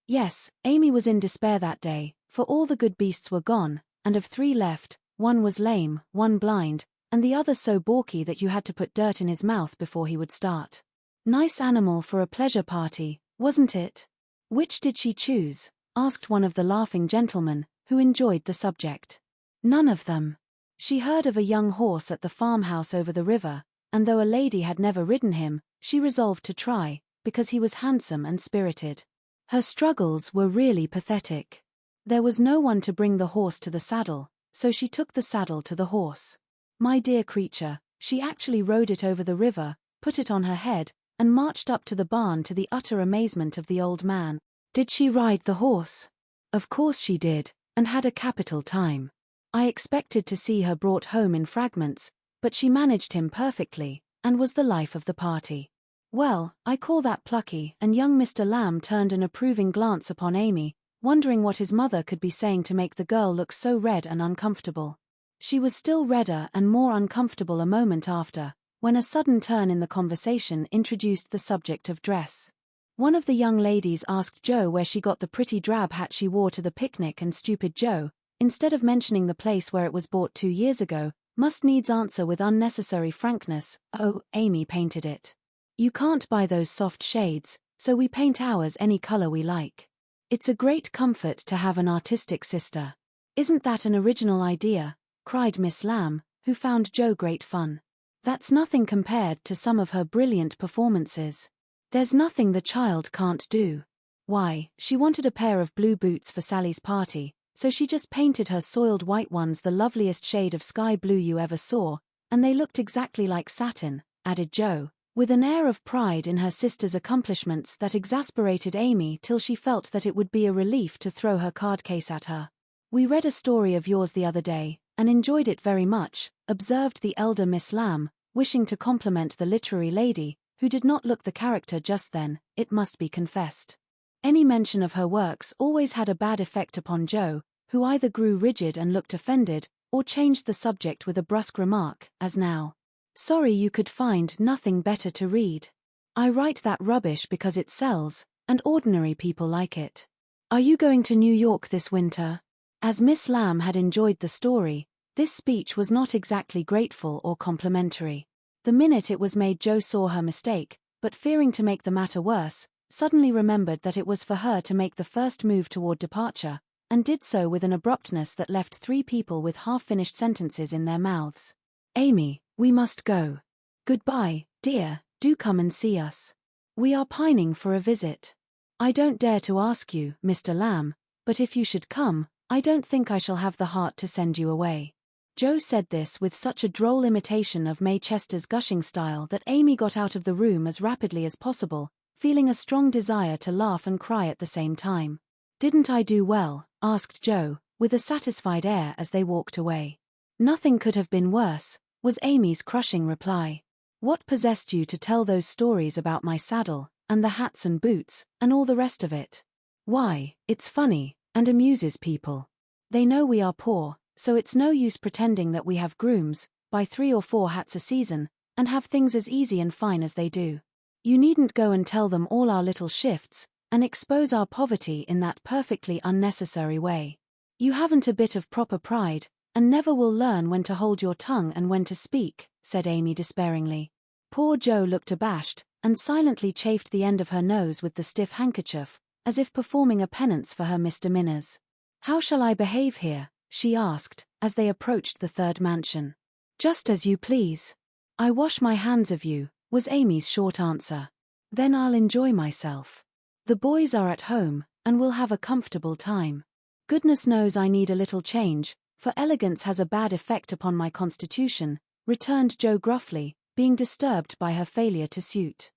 Yes, Amy was in despair that day, for all the good beasts were gone, and of three left, one was lame, one blind, and the other so balky that you had to put dirt in his mouth before he would start. Nice animal for a pleasure party, wasn't it? Which did she choose? Asked one of the laughing gentlemen, who enjoyed the subject. None of them. She heard of a young horse at the farmhouse over the river, and though a lady had never ridden him, she resolved to try, because he was handsome and spirited. Her struggles were really pathetic. There was no one to bring the horse to the saddle, so she took the saddle to the horse. My dear creature, she actually rode it over the river, put it on her head, and marched up to the barn to the utter amazement of the old man. Did she ride the horse? Of course she did, and had a capital time. I expected to see her brought home in fragments, but she managed him perfectly, and was the life of the party. Well, I call that plucky, and young Mr. Lamb turned an approving glance upon Amy, wondering what his mother could be saying to make the girl look so red and uncomfortable. She was still redder and more uncomfortable a moment after, when a sudden turn in the conversation introduced the subject of dress. One of the young ladies asked Jo where she got the pretty drab hat she wore to the picnic, and stupid Jo, instead of mentioning the place where it was bought 2 years ago, must needs answer with unnecessary frankness, "Oh, Amy painted it. You can't buy those soft shades, so we paint ours any color we like. It's a great comfort to have an artistic sister." "Isn't that an original idea?" cried Miss Lamb, who found Jo great fun. "That's nothing compared to some of her brilliant performances. There's nothing the child can't do. Why, she wanted a pair of blue boots for Sally's party, so she just painted her soiled white ones the loveliest shade of sky blue you ever saw, and they looked exactly like satin," added Jo, with an air of pride in her sister's accomplishments that exasperated Amy till she felt that it would be a relief to throw her card case at her. "We read a story of yours the other day, and enjoyed it very much," observed the elder Miss Lamb, wishing to compliment the literary lady, who did not look the character just then, it must be confessed. Any mention of her works always had a bad effect upon Jo, who either grew rigid and looked offended, or changed the subject with a brusque remark, as now. "Sorry you could find nothing better to read. I write that rubbish because it sells, and ordinary people like it. Are you going to New York this winter?" As Miss Lamb had enjoyed the story, this speech was not exactly grateful or complimentary. The minute it was made Jo saw her mistake, but fearing to make the matter worse, suddenly remembered that it was for her to make the first move toward departure, and did so with an abruptness that left 3 people with half-finished sentences in their mouths. "Amy, we must go. Goodbye, dear, do come and see us. We are pining for a visit. I don't dare to ask you, Mr. Lamb, but if you should come, I don't think I shall have the heart to send you away." Joe said this with such a droll imitation of May Chester's gushing style that Amy got out of the room as rapidly as possible, feeling a strong desire to laugh and cry at the same time. "Didn't I do well?" asked Joe, with a satisfied air as they walked away. "Nothing could have been worse," was Amy's crushing reply. "What possessed you to tell those stories about my saddle, and the hats and boots, and all the rest of it?" "Why, it's funny, and amuses people. They know we are poor, so it's no use pretending that we have grooms, buy 3 or 4 hats a season, and have things as easy and fine as they do. You needn't go and tell them all our little shifts, and expose our poverty in that perfectly unnecessary way. You haven't a bit of proper pride, and never will learn when to hold your tongue and when to speak," said Amy despairingly. Poor Joe looked abashed, and silently chafed the end of her nose with the stiff handkerchief, as if performing a penance for her misdemeanors. "How shall I behave here?" she asked, as they approached the 3rd mansion. "Just as you please. I wash my hands of you," was Amy's short answer. "Then I'll enjoy myself. The boys are at home, and we'll have a comfortable time. Goodness knows I need a little change, for elegance has a bad effect upon my constitution," returned Joe gruffly, being disturbed by her failure to suit.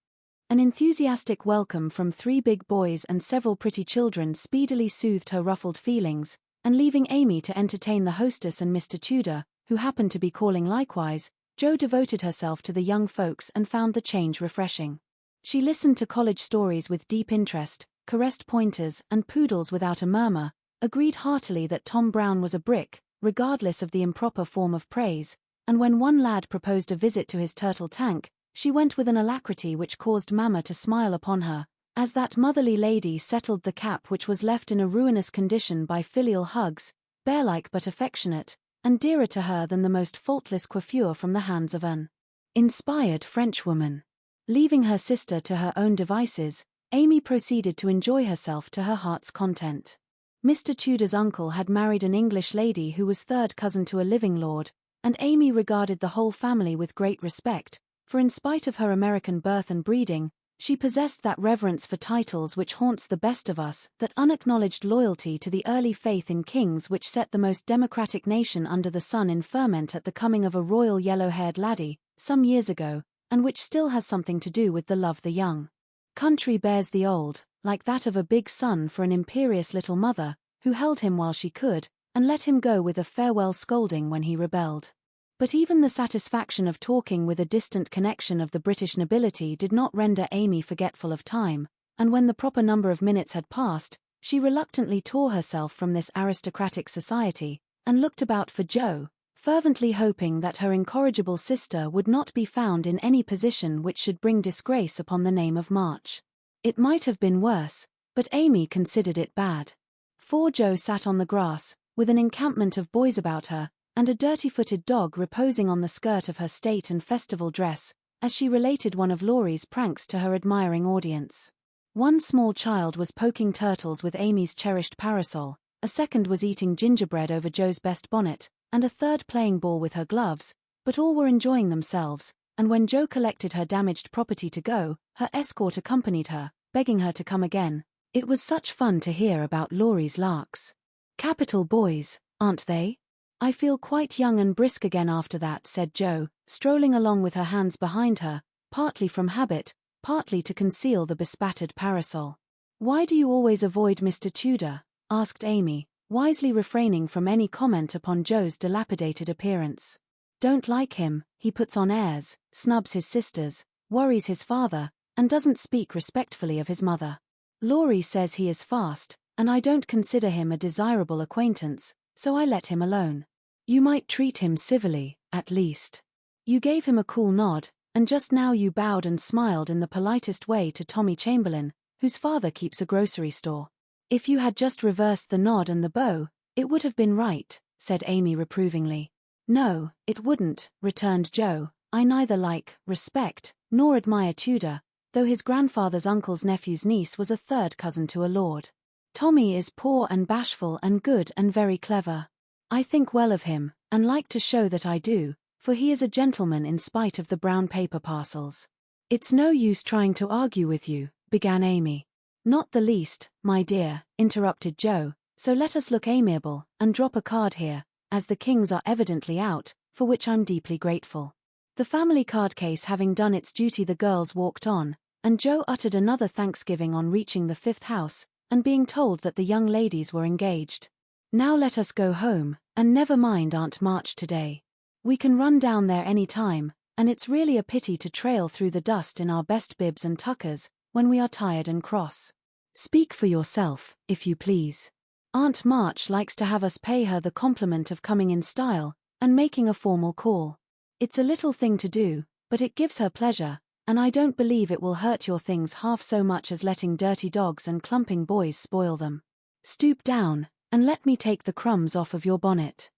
An enthusiastic welcome from 3 big boys and several pretty children speedily soothed her ruffled feelings, and leaving Amy to entertain the hostess and Mr. Tudor, who happened to be calling likewise, Joe devoted herself to the young folks and found the change refreshing. She listened to college stories with deep interest, caressed pointers and poodles without a murmur, agreed heartily that Tom Brown was a brick, regardless of the improper form of praise, and when one lad proposed a visit to his turtle tank, she went with an alacrity which caused Mamma to smile upon her, as that motherly lady settled the cap which was left in a ruinous condition by filial hugs, bear-like but affectionate, and dearer to her than the most faultless coiffure from the hands of an inspired Frenchwoman. Leaving her sister to her own devices, Amy proceeded to enjoy herself to her heart's content. Mr. Tudor's uncle had married an English lady who was 3rd cousin to a living lord, and Amy regarded the whole family with great respect, for in spite of her American birth and breeding, she possessed that reverence for titles which haunts the best of us, that unacknowledged loyalty to the early faith in kings which set the most democratic nation under the sun in ferment at the coming of a royal yellow-haired laddie, some years ago, and which still has something to do with the love the young country bears the old, like that of a big son for an imperious little mother, who held him while she could, and let him go with a farewell scolding when he rebelled. But even the satisfaction of talking with a distant connection of the British nobility did not render Amy forgetful of time, and when the proper number of minutes had passed, she reluctantly tore herself from this aristocratic society, and looked about for Joe, fervently hoping that her incorrigible sister would not be found in any position which should bring disgrace upon the name of March. It might have been worse, but Amy considered it bad. For Joe sat on the grass, with an encampment of boys about her, and a dirty-footed dog reposing on the skirt of her state and festival dress, as she related one of Laurie's pranks to her admiring audience. One small child was poking turtles with Amy's cherished parasol, a second was eating gingerbread over Joe's best bonnet, and a third playing ball with her gloves, but all were enjoying themselves, and when Joe collected her damaged property to go, her escort accompanied her, begging her to come again. It was such fun to hear about Laurie's larks. "Capital boys, aren't they? I feel quite young and brisk again after that," said Joe, strolling along with her hands behind her, partly from habit, partly to conceal the bespattered parasol. "Why do you always avoid Mr. Tudor?" asked Amy, wisely refraining from any comment upon Joe's dilapidated appearance. "Don't like him, he puts on airs, snubs his sisters, worries his father, and doesn't speak respectfully of his mother. Laurie says he is fast, and I don't consider him a desirable acquaintance, so I let him alone. You might treat him civilly, at least. You gave him a cool nod, and just now you bowed and smiled in the politest way to Tommy Chamberlain, whose father keeps a grocery store. If you had just reversed the nod and the bow, it would have been right," said Amy reprovingly. "No, it wouldn't," returned Joe. "I neither like, respect, nor admire Tudor, though his grandfather's uncle's nephew's niece was a 3rd cousin to a lord. Tommy is poor and bashful and good and very clever. I think well of him, and like to show that I do, for he is a gentleman in spite of the brown paper parcels." "It's no use trying to argue with you," began Amy. "Not the least, my dear," interrupted Joe, "so let us look amiable, and drop a card here, as the Kings are evidently out, for which I'm deeply grateful. The family card case having done its duty, the girls walked on, and Joe uttered another thanksgiving on reaching the 5th house, and being told that the young ladies were engaged. Now let us go home, and never mind Aunt March today. We can run down there any time, and it's really a pity to trail through the dust in our best bibs and tuckers, when we are tired and cross. Speak for yourself, if you please. Aunt March likes to have us pay her the compliment of coming in style, and making a formal call. It's a little thing to do, but it gives her pleasure, and I don't believe it will hurt your things half so much as letting dirty dogs and clumping boys spoil them. Stoop down, and let me take the crumbs off of your bonnet.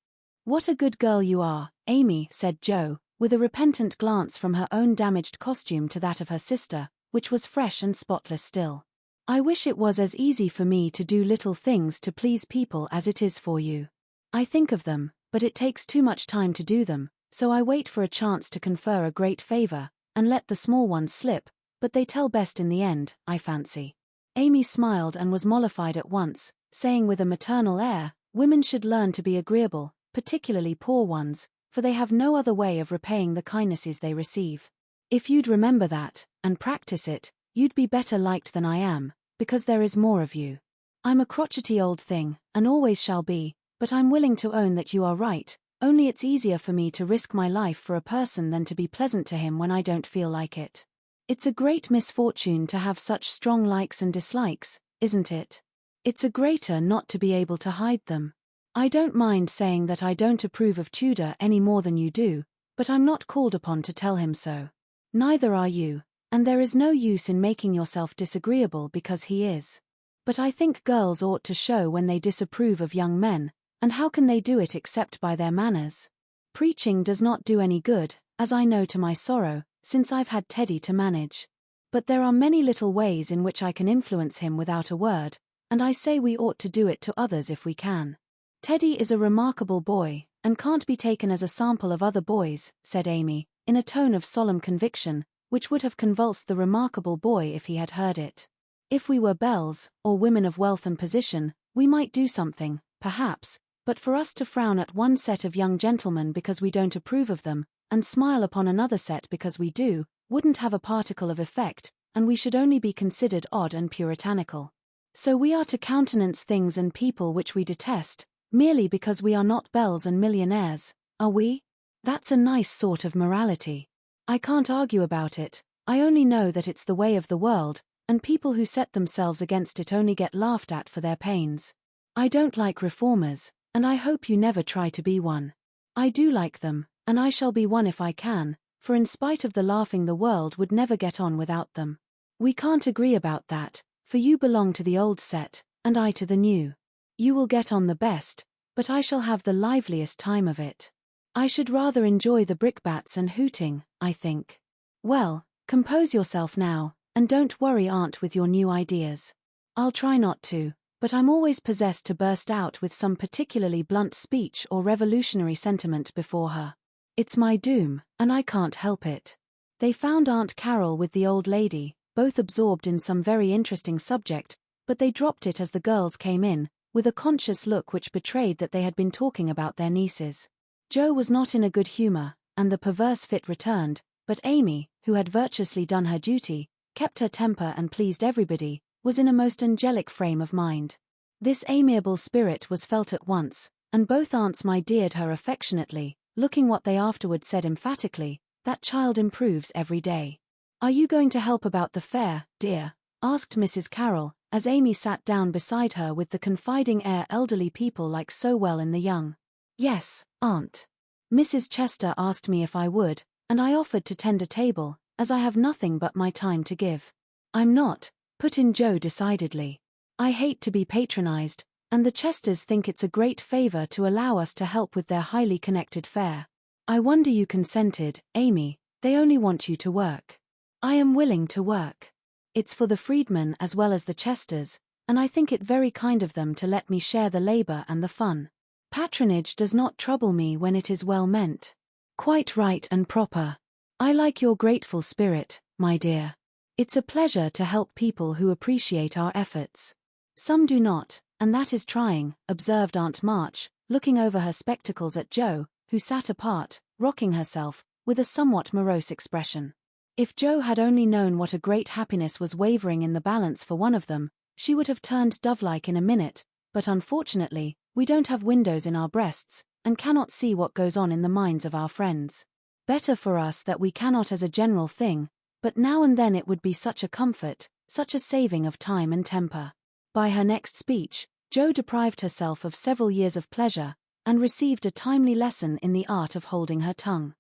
What a good girl you are, Amy, said Joe, with a repentant glance from her own damaged costume to that of her sister, which was fresh and spotless still. I wish it was as easy for me to do little things to please people as it is for you. I think of them, but it takes too much time to do them, so I wait for a chance to confer a great favor, and let the small ones slip, but they tell best in the end, I fancy. Amy smiled and was mollified at once, saying with a maternal air, women should learn to be agreeable, particularly poor ones, for they have no other way of repaying the kindnesses they receive. If you'd remember that, and practice it, you'd be better liked than I am, because there is more of you. I'm a crotchety old thing, and always shall be, but I'm willing to own that you are right, only it's easier for me to risk my life for a person than to be pleasant to him when I don't feel like it. It's a great misfortune to have such strong likes and dislikes, isn't it? It's a greater not to be able to hide them. I don't mind saying that I don't approve of Tudor any more than you do, but I'm not called upon to tell him so. Neither are you, and there is no use in making yourself disagreeable because he is. But I think girls ought to show when they disapprove of young men, and how can they do it except by their manners? Preaching does not do any good, as I know to my sorrow, since I've had Teddy to manage. But there are many little ways in which I can influence him without a word, and I say we ought to do it to others if we can. Teddy is a remarkable boy, and can't be taken as a sample of other boys, said Amy, in a tone of solemn conviction, which would have convulsed the remarkable boy if he had heard it. If we were belles, or women of wealth and position, we might do something, perhaps, but for us to frown at one set of young gentlemen because we don't approve of them, and smile upon another set because we do, wouldn't have a particle of effect, and we should only be considered odd and puritanical. So we are to countenance things and people which we detest, merely because we are not belles and millionaires, are we? That's a nice sort of morality. I can't argue about it, I only know that it's the way of the world, and people who set themselves against it only get laughed at for their pains. I don't like reformers, and I hope you never try to be one. I do like them, and I shall be one if I can, for in spite of the laughing the world would never get on without them. We can't agree about that, for you belong to the old set, and I to the new. You will get on the best, but I shall have the liveliest time of it. I should rather enjoy the brickbats and hooting, I think. Well, compose yourself now, and don't worry Aunt with your new ideas. I'll try not to, but I'm always possessed to burst out with some particularly blunt speech or revolutionary sentiment before her. It's my doom, and I can't help it. They found Aunt Carol with the old lady, both absorbed in some very interesting subject, but they dropped it as the girls came in, with a conscious look which betrayed that they had been talking about their nieces. Joe was not in a good humor, and the perverse fit returned, but Amy, who had virtuously done her duty, kept her temper and pleased everybody, was in a most angelic frame of mind. This amiable spirit was felt at once, and both aunts my-deared her affectionately, looking what they afterward said emphatically, that child improves every day. Are you going to help about the fair, dear? Asked Mrs. Carroll, as Amy sat down beside her with the confiding air elderly people like so well in the young. Yes, Aunt. Mrs. Chester asked me if I would, and I offered to tend a table, as I have nothing but my time to give. I'm not, put in Joe decidedly. I hate to be patronized, and the Chesters think it's a great favor to allow us to help with their highly connected fair. I wonder you consented, Amy, they only want you to work. I am willing to work. It's for the freedmen as well as the Chesters, and I think it very kind of them to let me share the labor and the fun. Patronage does not trouble me when it is well meant. Quite right and proper. I like your grateful spirit, my dear. It's a pleasure to help people who appreciate our efforts. Some do not, and that is trying, observed Aunt March, looking over her spectacles at Jo, who sat apart, rocking herself, with a somewhat morose expression. If Jo had only known what a great happiness was wavering in the balance for one of them, she would have turned dove-like in a minute, but unfortunately, we don't have windows in our breasts, and cannot see what goes on in the minds of our friends. Better for us that we cannot as a general thing, but now and then it would be such a comfort, such a saving of time and temper. By her next speech, Jo deprived herself of several years of pleasure, and received a timely lesson in the art of holding her tongue.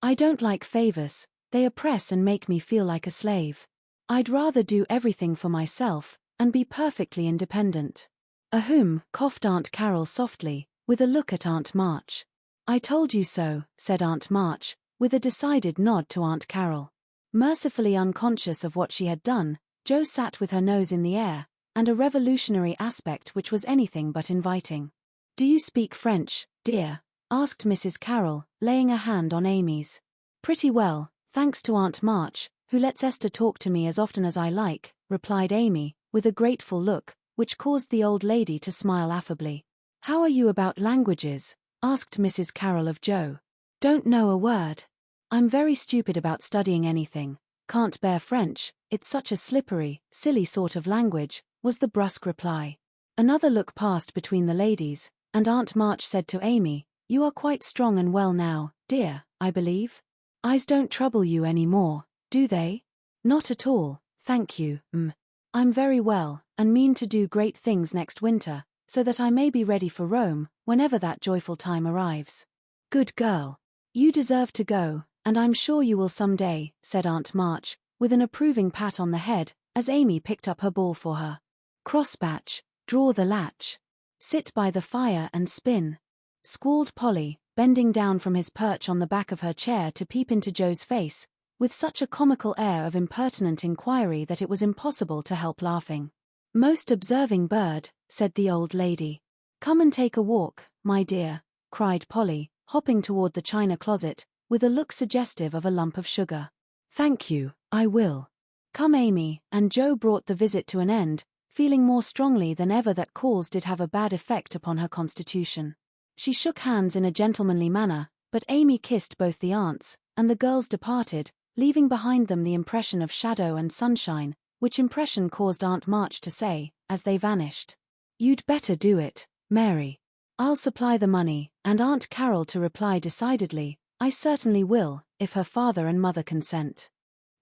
I don't like favors, they oppress and make me feel like a slave. I'd rather do everything for myself, and be perfectly independent. Ahem, coughed Aunt Carol softly, with a look at Aunt March. I told you so, said Aunt March, with a decided nod to Aunt Carol. Mercifully unconscious of what she had done, Jo sat with her nose in the air, and a revolutionary aspect which was anything but inviting. Do you speak French, dear? Asked Mrs. Carroll, laying a hand on Amy's. Pretty well, thanks to Aunt March, who lets Esther talk to me as often as I like, replied Amy, with a grateful look, which caused the old lady to smile affably. How are you about languages? Asked Mrs. Carroll of Jo. Don't know a word. I'm very stupid about studying anything. Can't bear French, it's such a slippery, silly sort of language, was the brusque reply. Another look passed between the ladies, and Aunt March said to Amy, You are quite strong and well now, dear, I believe? Eyes don't trouble you any more, do they? Not at all, thank you, I'm very well, and mean to do great things next winter, so that I may be ready for Rome, whenever that joyful time arrives. Good girl. You deserve to go, and I'm sure you will some day, said Aunt March, with an approving pat on the head, as Amy picked up her ball for her. Crossbatch, draw the latch. Sit by the fire and spin. Squalled Polly, bending down from his perch on the back of her chair to peep into Jo's face, with such a comical air of impertinent inquiry that it was impossible to help laughing. Most observing bird, said the old lady. Come and take a walk, my dear, cried Polly, hopping toward the china closet, with a look suggestive of a lump of sugar. Thank you, I will. Come Amy, and Jo brought the visit to an end, feeling more strongly than ever that calls did have a bad effect upon her constitution. She shook hands in a gentlemanly manner, but Amy kissed both the aunts, and the girls departed, leaving behind them the impression of shadow and sunshine, which impression caused Aunt March to say, as they vanished. You'd better do it, Mary. I'll supply the money, and Aunt Carol to reply decidedly, I certainly will, if her father and mother consent.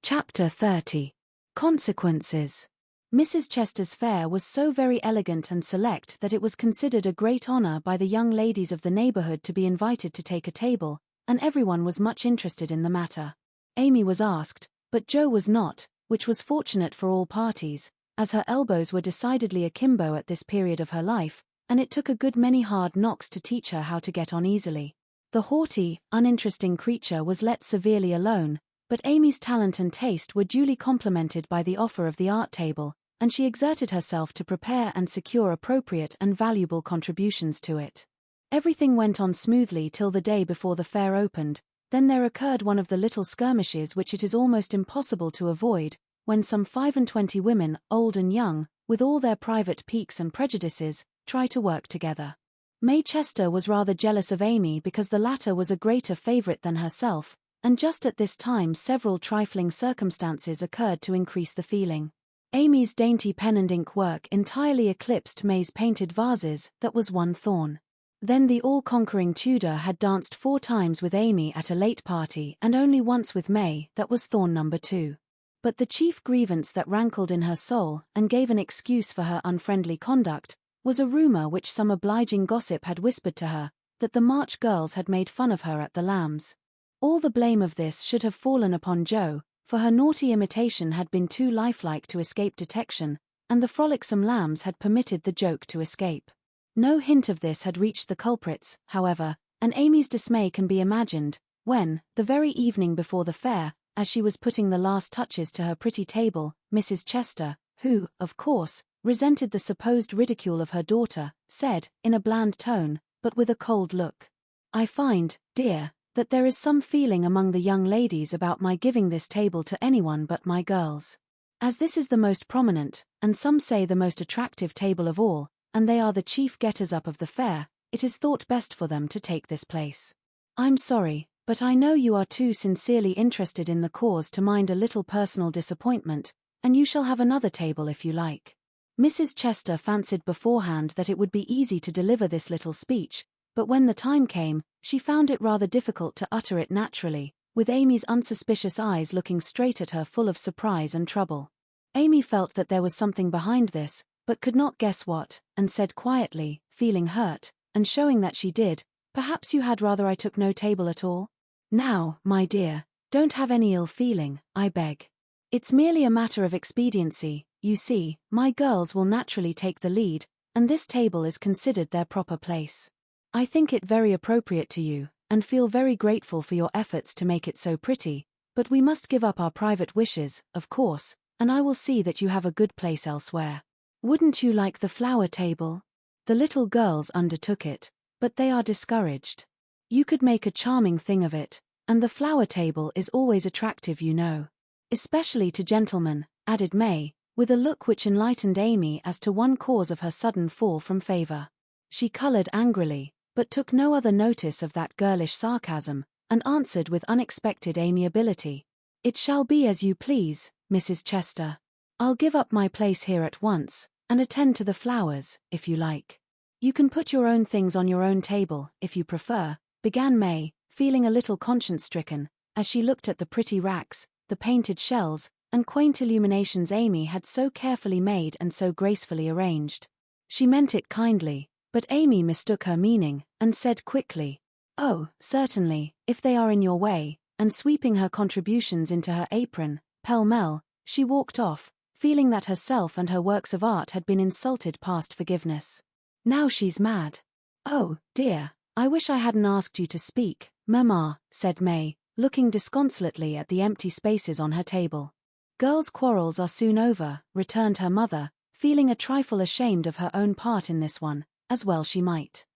Chapter 30. Consequences. Mrs. Chester's fare was so very elegant and select that it was considered a great honor by the young ladies of the neighborhood to be invited to take a table, and everyone was much interested in the matter. Amy was asked, but Jo was not, which was fortunate for all parties, as her elbows were decidedly akimbo at this period of her life, and it took a good many hard knocks to teach her how to get on easily. The haughty, uninteresting creature was let severely alone, but Amy's talent and taste were duly complemented by the offer of the art table, and she exerted herself to prepare and secure appropriate and valuable contributions to it. Everything went on smoothly till the day before the fair opened, then there occurred one of the little skirmishes which it is almost impossible to avoid, when some 25 women, old and young, with all their private piques and prejudices, try to work together. May Chester was rather jealous of Amy because the latter was a greater favorite than herself, and just at this time several trifling circumstances occurred to increase the feeling. Amy's dainty pen and ink work entirely eclipsed May's painted vases, that was one thorn. Then the all-conquering Tudor had danced 4 times with Amy at a late party and only once with May, that was thorn number 2. But the chief grievance that rankled in her soul, and gave an excuse for her unfriendly conduct, was a rumor which some obliging gossip had whispered to her, that the March girls had made fun of her at the Lambs. All the blame of this should have fallen upon Jo, for her naughty imitation had been too lifelike to escape detection, and the frolicsome Lambs had permitted the joke to escape. No hint of this had reached the culprits, however, and Amy's dismay can be imagined, when, the very evening before the fair, as she was putting the last touches to her pretty table, Mrs. Chester, who, of course, resented the supposed ridicule of her daughter, said, in a bland tone, but with a cold look, I find, dear, that there is some feeling among the young ladies about my giving this table to anyone but my girls. As this is the most prominent, and some say the most attractive table of all, and they are the chief getters-up of the fair, it is thought best for them to take this place. I'm sorry, but I know you are too sincerely interested in the cause to mind a little personal disappointment, and you shall have another table if you like. Mrs. Chester fancied beforehand that it would be easy to deliver this little speech, but when the time came, she found it rather difficult to utter it naturally, with Amy's unsuspicious eyes looking straight at her full of surprise and trouble. Amy felt that there was something behind this, but could not guess what, and said quietly, feeling hurt, and showing that she did, "Perhaps you had rather I took no table at all? Now, my dear, don't have any ill feeling, I beg. It's merely a matter of expediency. You see, my girls will naturally take the lead, and this table is considered their proper place. I think it very appropriate to you, and feel very grateful for your efforts to make it so pretty, but we must give up our private wishes, of course, and I will see that you have a good place elsewhere. Wouldn't you like the flower table?" The little girls undertook it, but they are discouraged. "You could make a charming thing of it, and the flower table is always attractive, you know. Especially to gentlemen," added May, with a look which enlightened Amy as to one cause of her sudden fall from favor. She colored angrily, but took no other notice of that girlish sarcasm, and answered with unexpected amiability. "It shall be as you please, Mrs. Chester. I'll give up my place here at once, and attend to the flowers, if you like. You can put your own things on your own table, if you prefer," began May, feeling a little conscience-stricken, as she looked at the pretty racks, the painted shells, and quaint illuminations Amy had so carefully made and so gracefully arranged. She meant it kindly, but Amy mistook her meaning, and said quickly, "Oh, certainly, if they are in your way," and sweeping her contributions into her apron, pell-mell, she walked off, feeling that herself and her works of art had been insulted past forgiveness. Now she's mad. "Oh, dear, I wish I hadn't asked you to speak, Mamma," said May, looking disconsolately at the empty spaces on her table. "Girls' quarrels are soon over," returned her mother, feeling a trifle ashamed of her own part in this one, as well she might.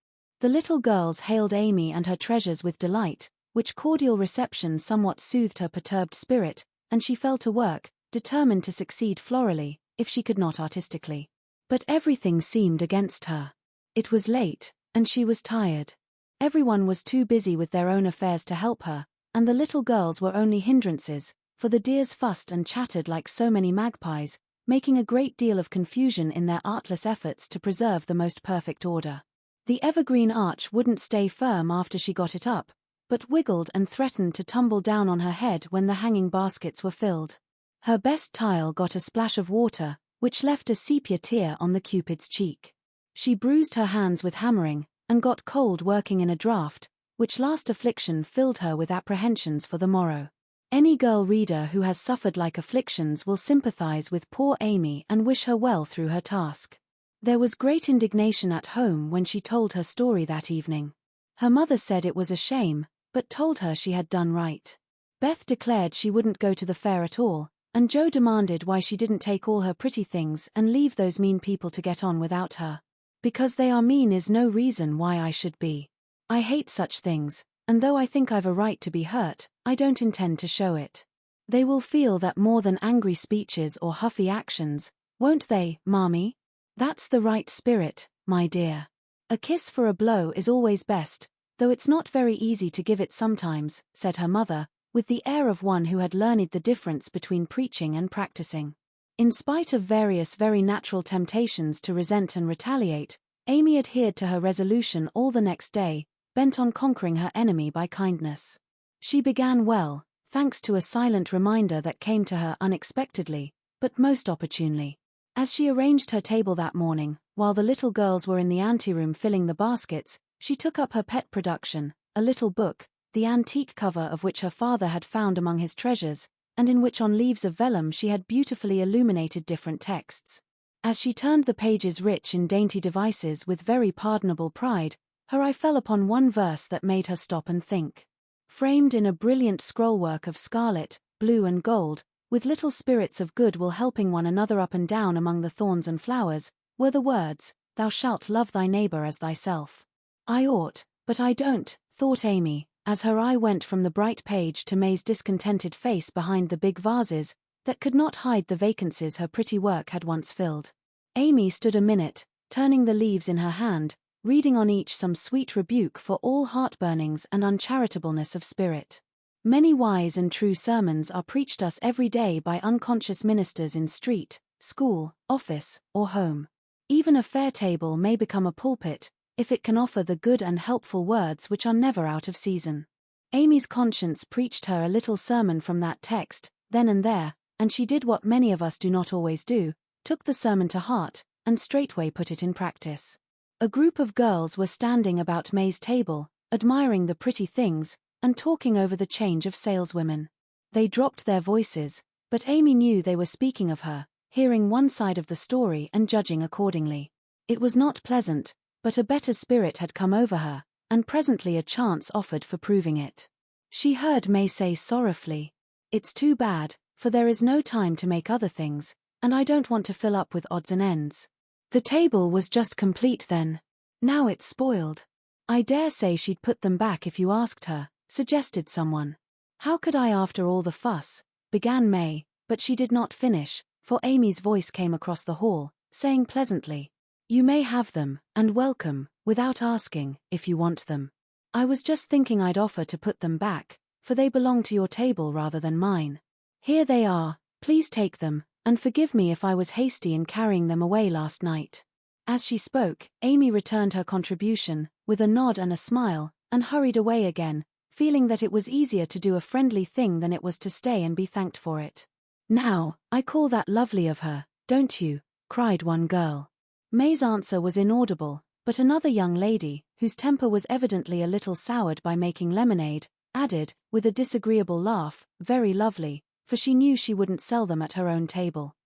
The little girls hailed Amy and her treasures with delight, which cordial reception somewhat soothed her perturbed spirit, and she fell to work, determined to succeed florally, if she could not artistically. But everything seemed against her. It was late, and she was tired. Everyone was too busy with their own affairs to help her, and the little girls were only hindrances, for the dears fussed and chattered like so many magpies, making a great deal of confusion in their artless efforts to preserve the most perfect order. The evergreen arch wouldn't stay firm after she got it up, but wiggled and threatened to tumble down on her head when the hanging baskets were filled. Her best tile got a splash of water, which left a sepia tear on the Cupid's cheek. She bruised her hands with hammering, and got cold working in a draught, which last affliction filled her with apprehensions for the morrow. Any girl reader who has suffered like afflictions will sympathize with poor Amy and wish her well through her task. There was great indignation at home when she told her story that evening. Her mother said it was a shame, but told her she had done right. Beth declared she wouldn't go to the fair at all, and Joe demanded why she didn't take all her pretty things and leave those mean people to get on without her. "Because they are mean is no reason why I should be. I hate such things, and though I think I've a right to be hurt, I don't intend to show it. They will feel that more than angry speeches or huffy actions, won't they, Marmee? That's the right spirit, my dear. A kiss for a blow is always best, though it's not very easy to give it sometimes," said her mother, with the air of one who had learned the difference between preaching and practicing. In spite of various very natural temptations to resent and retaliate, Amy adhered to her resolution all the next day, bent on conquering her enemy by kindness. She began well, thanks to a silent reminder that came to her unexpectedly, but most opportunely. As she arranged her table that morning, while the little girls were in the anteroom filling the baskets, she took up her pet production, a little book, the antique cover of which her father had found among his treasures, and in which on leaves of vellum she had beautifully illuminated different texts. As she turned the pages rich in dainty devices with very pardonable pride, her eye fell upon one verse that made her stop and think. Framed in a brilliant scrollwork of scarlet, blue and gold, with little spirits of goodwill helping one another up and down among the thorns and flowers, were the words, "Thou shalt love thy neighbor as thyself." "I ought, but I don't," thought Amy, as her eye went from the bright page to May's discontented face behind the big vases, that could not hide the vacancies her pretty work had once filled. Amy stood a minute, turning the leaves in her hand, reading on each some sweet rebuke for all heartburnings and uncharitableness of spirit. Many wise and true sermons are preached us every day by unconscious ministers in street, school, office, or home. Even a fair table may become a pulpit, if it can offer the good and helpful words which are never out of season. Amy's conscience preached her a little sermon from that text, then and there, and she did what many of us do not always do, took the sermon to heart, and straightway put it in practice. A group of girls were standing about May's table, admiring the pretty things, and talking over the change of saleswomen. They dropped their voices, but Amy knew they were speaking of her, hearing one side of the story and judging accordingly. It was not pleasant, but a better spirit had come over her, and presently a chance offered for proving it. She heard May say sorrowfully, "It's too bad, for there is no time to make other things, and I don't want to fill up with odds and ends. The table was just complete then. Now it's spoiled." "I dare say she'd put them back if you asked her," suggested someone. "How could I after all the fuss?" began May, but she did not finish, for Amy's voice came across the hall, saying pleasantly, "You may have them, and welcome, without asking, if you want them. I was just thinking I'd offer to put them back, for they belong to your table rather than mine. Here they are, please take them, and forgive me if I was hasty in carrying them away last night." As she spoke, Amy returned her contribution, with a nod and a smile, and hurried away again, feeling that it was easier to do a friendly thing than it was to stay and be thanked for it. "Now, I call that lovely of her, don't you?" cried one girl. May's answer was inaudible, but another young lady, whose temper was evidently a little soured by making lemonade, added, with a disagreeable laugh, "Very lovely," for she knew she wouldn't sell them at her own table.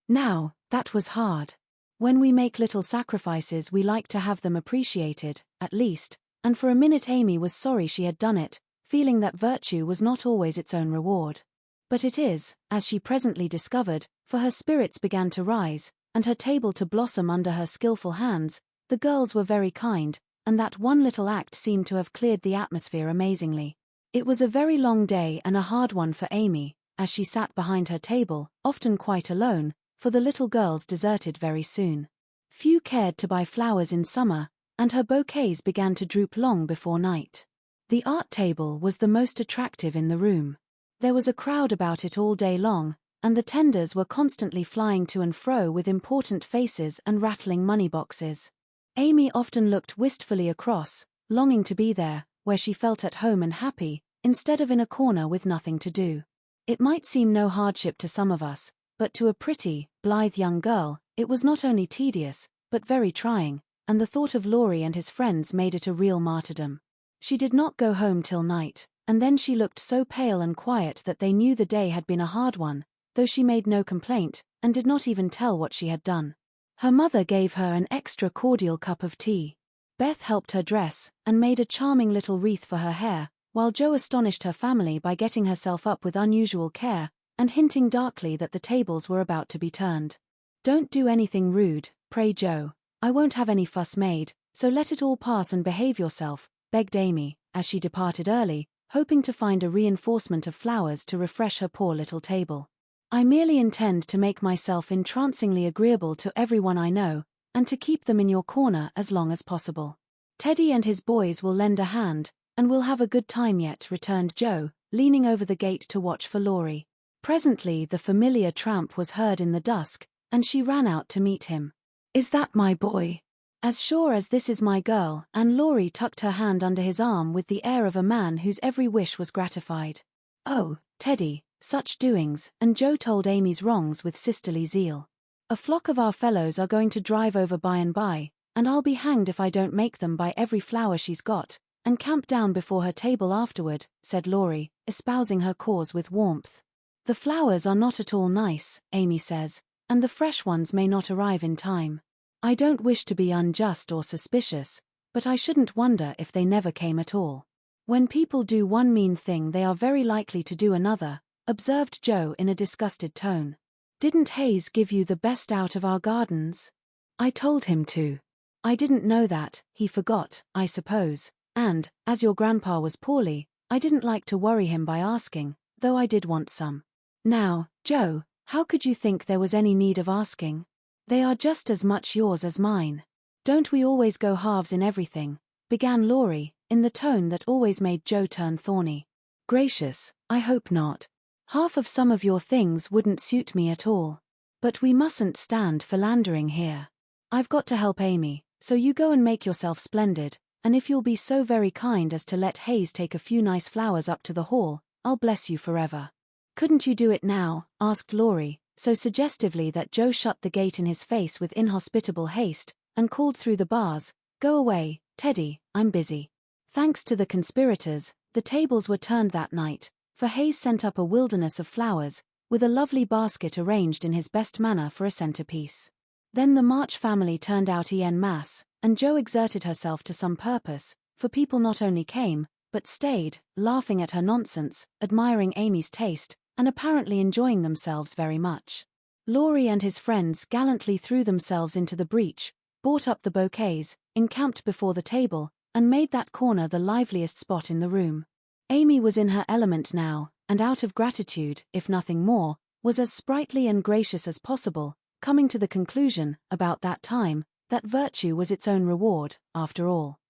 Now, that was hard. When we make little sacrifices we like to have them appreciated, at least, and for a minute Amy was sorry she had done it, feeling that virtue was not always its own reward. But it is, as she presently discovered, for her spirits began to rise, and her table to blossom under her skillful hands. The girls were very kind, and that one little act seemed to have cleared the atmosphere amazingly. It was a very long day and a hard one for Amy, as she sat behind her table, often quite alone, for the little girls deserted very soon. Few cared to buy flowers in summer, and her bouquets began to droop long before night. The art table was the most attractive in the room. There was a crowd about it all day long, and the tenders were constantly flying to and fro with important faces and rattling money boxes. Amy often looked wistfully across, longing to be there, where she felt at home and happy, instead of in a corner with nothing to do. It might seem no hardship to some of us, but to a pretty, blithe young girl, it was not only tedious, but very trying, and the thought of Laurie and his friends made it a real martyrdom. She did not go home till night, and then she looked so pale and quiet that they knew the day had been a hard one, though she made no complaint, and did not even tell what she had done. Her mother gave her an extra cordial cup of tea. Beth helped her dress, and made a charming little wreath for her hair, while Jo astonished her family by getting herself up with unusual care, and hinting darkly that the tables were about to be turned. "Don't do anything rude, pray Jo. I won't have any fuss made, so let it all pass and behave yourself," begged Amy, as she departed early, hoping to find a reinforcement of flowers to refresh her poor little table. "I merely intend to make myself entrancingly agreeable to everyone I know, and to keep them in your corner as long as possible. Teddy and his boys will lend a hand, and we'll have a good time yet," returned Jo, leaning over the gate to watch for Laurie. Presently the familiar tramp was heard in the dusk, and she ran out to meet him. "Is that my boy?" "As sure as this is my girl," and Laurie tucked her hand under his arm with the air of a man whose every wish was gratified. "Oh, Teddy, such doings," and Jo told Amy's wrongs with sisterly zeal. "A flock of our fellows are going to drive over by and by, and I'll be hanged if I don't make them buy every flower she's got, and camp down before her table afterward," said Laurie, espousing her cause with warmth. "The flowers are not at all nice," Amy says, "and the fresh ones may not arrive in time. I don't wish to be unjust or suspicious, but I shouldn't wonder if they never came at all. When people do one mean thing they are very likely to do another," observed Jo in a disgusted tone. "Didn't Hayes give you the best out of our gardens?" "I told him to." "I didn't know that, he forgot, I suppose, and, as your grandpa was poorly, I didn't like to worry him by asking, though I did want some." "Now, Jo, how could you think there was any need of asking? They are just as much yours as mine." Don't we always go halves in everything? Began Laurie, in the tone that always made Joe turn thorny. Gracious, I hope not. Half of some of your things wouldn't suit me at all. But we mustn't stand philandering here. I've got to help Amy, so you go and make yourself splendid, and if you'll be so very kind as to let Hayes take a few nice flowers up to the hall, I'll bless you forever. Couldn't you do it now? Asked Laurie, so suggestively that Joe shut the gate in his face with inhospitable haste, and called through the bars, Go away, Teddy, I'm busy. Thanks to the conspirators, the tables were turned that night, for Hayes sent up a wilderness of flowers, with a lovely basket arranged in his best manner for a centerpiece. Then the March family turned out en masse, and Joe exerted herself to some purpose, for people not only came, but stayed, laughing at her nonsense, admiring Amy's taste, and apparently enjoying themselves very much. Laurie and his friends gallantly threw themselves into the breach, bought up the bouquets, encamped before the table, and made that corner the liveliest spot in the room. Amy was in her element now, and out of gratitude, if nothing more, was as sprightly and gracious as possible, coming to the conclusion, about that time, that virtue was its own reward, after all.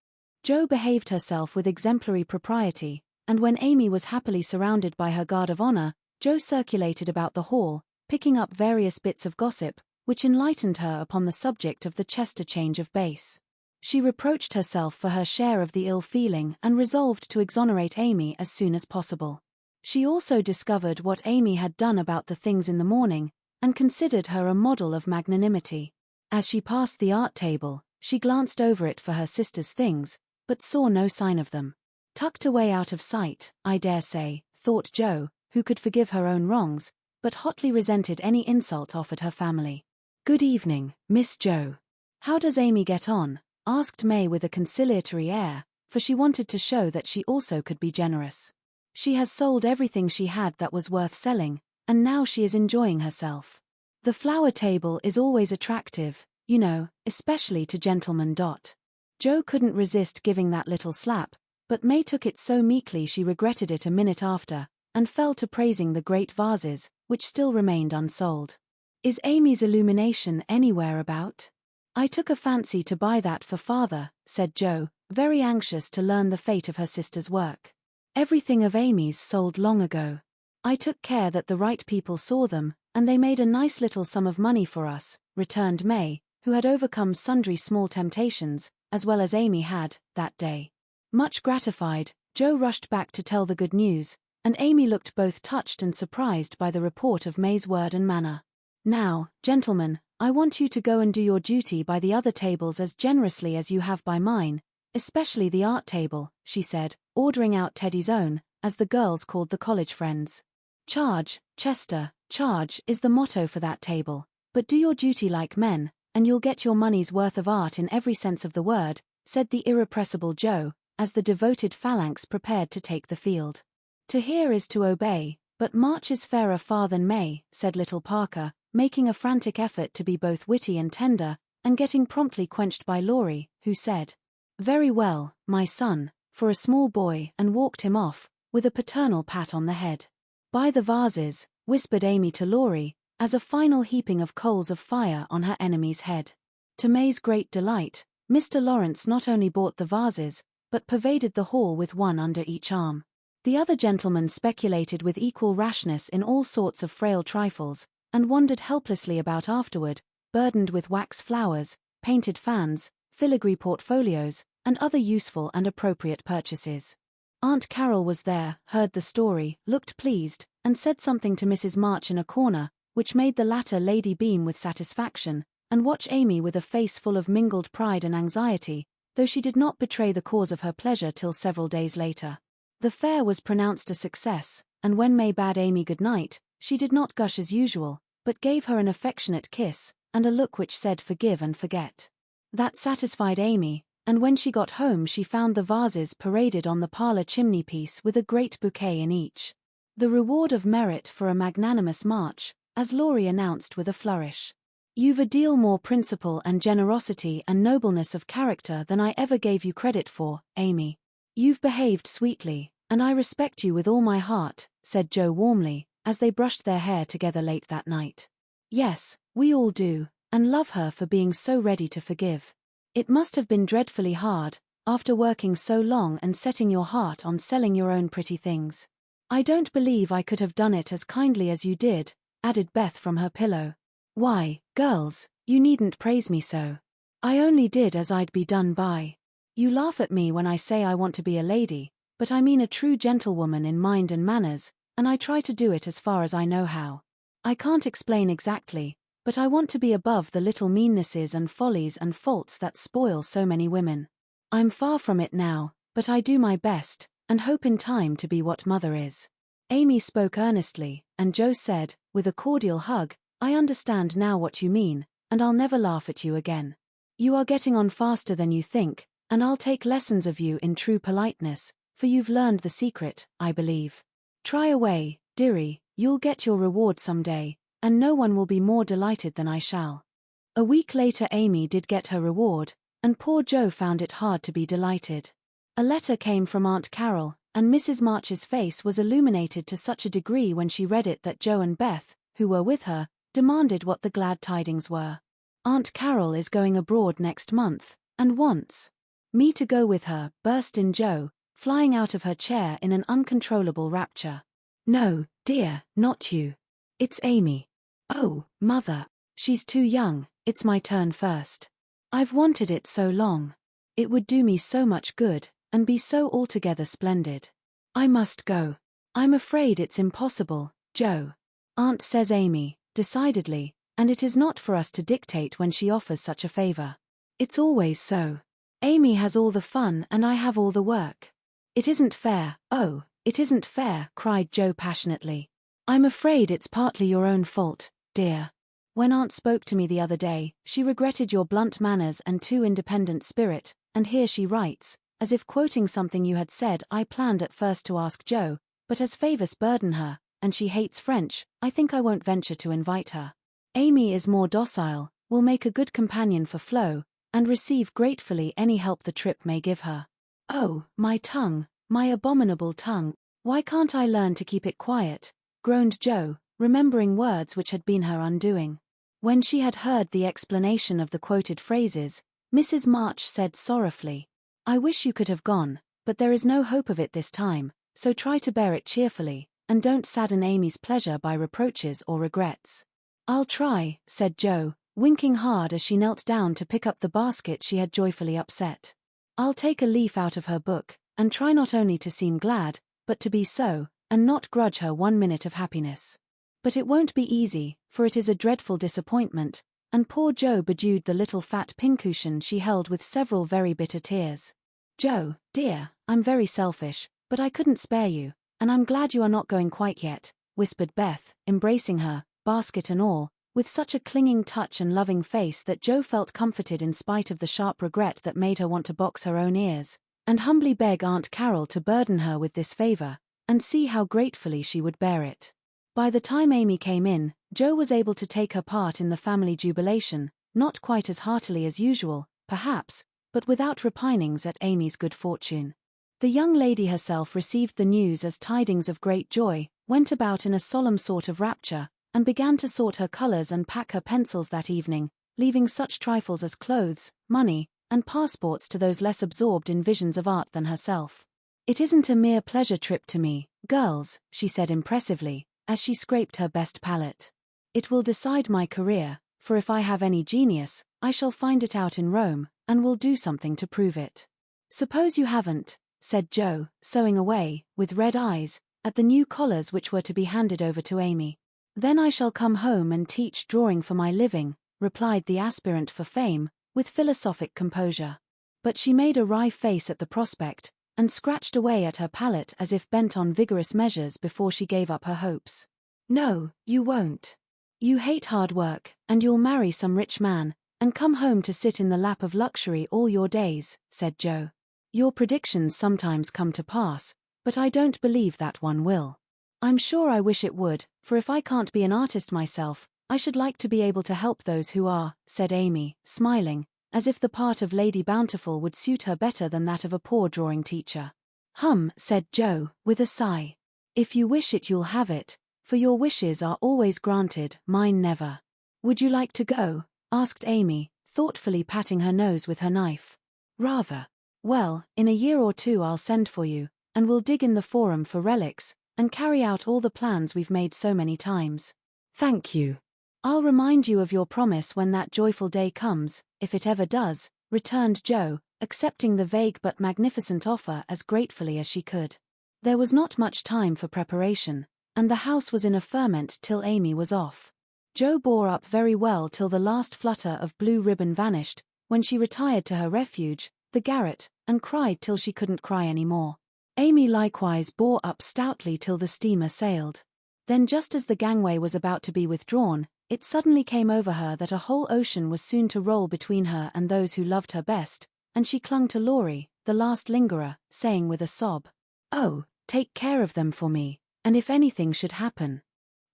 Joe behaved herself with exemplary propriety, and when Amy was happily surrounded by her guard of honor, Joe circulated about the hall, picking up various bits of gossip, which enlightened her upon the subject of the Chester change of base. She reproached herself for her share of the ill feeling and resolved to exonerate Amy as soon as possible. She also discovered what Amy had done about the things in the morning, and considered her a model of magnanimity. As she passed the art table, she glanced over it for her sister's things, but saw no sign of them. Tucked away out of sight, I dare say, thought Joe, who could forgive her own wrongs, but hotly resented any insult offered her family. Good evening, Miss Joe. How does Amy get on? Asked May with a conciliatory air, for she wanted to show that she also could be generous. She has sold everything she had that was worth selling, and now she is enjoying herself. The flower table is always attractive, you know, especially to gentlemen. Joe couldn't resist giving that little slap, but May took it so meekly she regretted it a minute after, and fell to praising the great vases, which still remained unsold. Is Amy's illumination anywhere about? I took a fancy to buy that for father, said Joe, very anxious to learn the fate of her sister's work. Everything of Amy's sold long ago. I took care that the right people saw them, and they made a nice little sum of money for us, returned May, who had overcome sundry small temptations, as well as Amy had, that day. Much gratified, Joe rushed back to tell the good news, and Amy looked both touched and surprised by the report of May's word and manner. Now, gentlemen, I want you to go and do your duty by the other tables as generously as you have by mine, especially the art table, she said, ordering out Teddy's own, as the girls called the college friends. Charge, Chester, charge is the motto for that table, but do your duty like men, and you'll get your money's worth of art in every sense of the word, said the irrepressible Joe, as the devoted phalanx prepared to take the field. To hear is to obey, but March is fairer far than May, said little Parker, making a frantic effort to be both witty and tender, and getting promptly quenched by Laurie, who said, Very well, my son, for a small boy, and walked him off, with a paternal pat on the head. Buy the vases, whispered Amy to Laurie, as a final heaping of coals of fire on her enemy's head. To May's great delight, Mr. Laurence not only bought the vases, but pervaded the hall with one under each arm. The other gentlemen speculated with equal rashness in all sorts of frail trifles, and wandered helplessly about afterward, burdened with wax flowers, painted fans, filigree portfolios, and other useful and appropriate purchases. Aunt Carol was there, heard the story, looked pleased, and said something to Mrs. March in a corner, which made the latter lady beam with satisfaction, and watch Amy with a face full of mingled pride and anxiety, though she did not betray the cause of her pleasure till several days later. The fair was pronounced a success, and when May bade Amy good night, she did not gush as usual, but gave her an affectionate kiss, and a look which said forgive and forget. That satisfied Amy, and when she got home she found the vases paraded on the parlor chimney-piece with a great bouquet in each. The reward of merit for a magnanimous march, as Laurie announced with a flourish. You've a deal more principle and generosity and nobleness of character than I ever gave you credit for, Amy. You've behaved sweetly, and I respect you with all my heart, said Joe warmly, as they brushed their hair together late that night. Yes, we all do, and love her for being so ready to forgive. It must have been dreadfully hard, after working so long and setting your heart on selling your own pretty things. I don't believe I could have done it as kindly as you did, added Beth from her pillow. Why, girls, you needn't praise me so. I only did as I'd be done by. You laugh at me when I say I want to be a lady, but I mean a true gentlewoman in mind and manners, and I try to do it as far as I know how. I can't explain exactly, but I want to be above the little meannesses and follies and faults that spoil so many women. I'm far from it now, but I do my best, and hope in time to be what Mother is. Amy spoke earnestly, and Joe said, with a cordial hug, I understand now what you mean, and I'll never laugh at you again. You are getting on faster than you think, and I'll take lessons of you in true politeness, for you've learned the secret, I believe. Try away, dearie, you'll get your reward some day, and no one will be more delighted than I shall. A week later Amy did get her reward, and poor Joe found it hard to be delighted. A letter came from Aunt Carol, and Mrs. March's face was illuminated to such a degree when she read it that Joe and Beth, who were with her, demanded what the glad tidings were. Aunt Carol is going abroad next month, and wants me to go with her, burst in Joe, flying out of her chair in an uncontrollable rapture. No, dear, not you. It's Amy. Oh, Mother, she's too young, it's my turn first. I've wanted it so long. It would do me so much good, and be so altogether splendid. I must go. I'm afraid it's impossible, Joe. Aunt, says Amy, decidedly, and it is not for us to dictate when she offers such a favor. It's always so. Amy has all the fun and I have all the work. It isn't fair, oh, it isn't fair, cried Joe passionately. I'm afraid it's partly your own fault, dear. When Aunt spoke to me the other day, she regretted your blunt manners and too independent spirit, and here she writes, as if quoting something you had said. I planned at first to ask Joe, but as favors burden her, and she hates French, I think I won't venture to invite her. Amy is more docile, will make a good companion for Flo, and receive gratefully any help the trip may give her. Oh, my tongue, my abominable tongue, why can't I learn to keep it quiet? Groaned Joe, remembering words which had been her undoing. When she had heard the explanation of the quoted phrases, Mrs. March said sorrowfully, I wish you could have gone, but there is no hope of it this time, so try to bear it cheerfully, and don't sadden Amy's pleasure by reproaches or regrets. I'll try, said Joe, winking hard as she knelt down to pick up the basket she had joyfully upset. I'll take a leaf out of her book, and try not only to seem glad, but to be so, and not grudge her 1 minute of happiness. But it won't be easy, for it is a dreadful disappointment, and poor Joe bedewed the little fat pincushion she held with several very bitter tears. Joe, dear, I'm very selfish, but I couldn't spare you, and I'm glad you are not going quite yet, whispered Beth, embracing her, basket and all, with such a clinging touch and loving face that Joe felt comforted in spite of the sharp regret that made her want to box her own ears, and humbly beg Aunt Carol to burden her with this favor, and see how gratefully she would bear it. By the time Amy came in, Joe was able to take her part in the family jubilation, not quite as heartily as usual, perhaps, but without repinings at Amy's good fortune. The young lady herself received the news as tidings of great joy, went about in a solemn sort of rapture, and began to sort her colors and pack her pencils that evening, leaving such trifles as clothes, money, and passports to those less absorbed in visions of art than herself. It isn't a mere pleasure trip to me, girls, she said impressively, as she scraped her best palette. It will decide my career, for if I have any genius, I shall find it out in Rome, and will do something to prove it. Suppose you haven't, said Joe, sewing away, with red eyes, at the new collars which were to be handed over to Amy. Then I shall come home and teach drawing for my living, replied the aspirant for fame, with philosophic composure. But she made a wry face at the prospect, and scratched away at her palette as if bent on vigorous measures before she gave up her hopes. No, you won't. You hate hard work, and you'll marry some rich man, and come home to sit in the lap of luxury all your days, said Joe. Your predictions sometimes come to pass, but I don't believe that one will. I'm sure I wish it would, for if I can't be an artist myself, I should like to be able to help those who are, said Amy, smiling, as if the part of Lady Bountiful would suit her better than that of a poor drawing teacher. Said Joe, with a sigh. If you wish it you'll have it, for your wishes are always granted, mine never. Would you like to go? Asked Amy, thoughtfully patting her nose with her knife. Rather. Well, in a year or two I'll send for you, and we'll dig in the forum for relics, and carry out all the plans we've made so many times. Thank you. I'll remind you of your promise when that joyful day comes, if it ever does, returned Jo, accepting the vague but magnificent offer as gratefully as she could. There was not much time for preparation, and the house was in a ferment till Amy was off. Jo bore up very well till the last flutter of blue ribbon vanished, when she retired to her refuge, the garret, and cried till she couldn't cry any more. Amy likewise bore up stoutly till the steamer sailed. Then just as the gangway was about to be withdrawn, it suddenly came over her that a whole ocean was soon to roll between her and those who loved her best, and she clung to Laurie, the last lingerer, saying with a sob, "Oh, take care of them for me, and if anything should happen."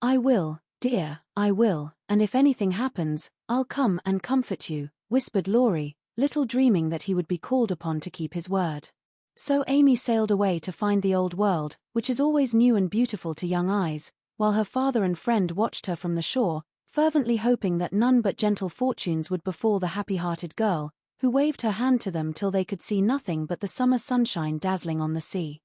"I will, dear, I will, and if anything happens, I'll come and comfort you," whispered Laurie, little dreaming that he would be called upon to keep his word. So Amy sailed away to find the old world, which is always new and beautiful to young eyes, while her father and friend watched her from the shore, fervently hoping that none but gentle fortunes would befall the happy-hearted girl, who waved her hand to them till they could see nothing but the summer sunshine dazzling on the sea.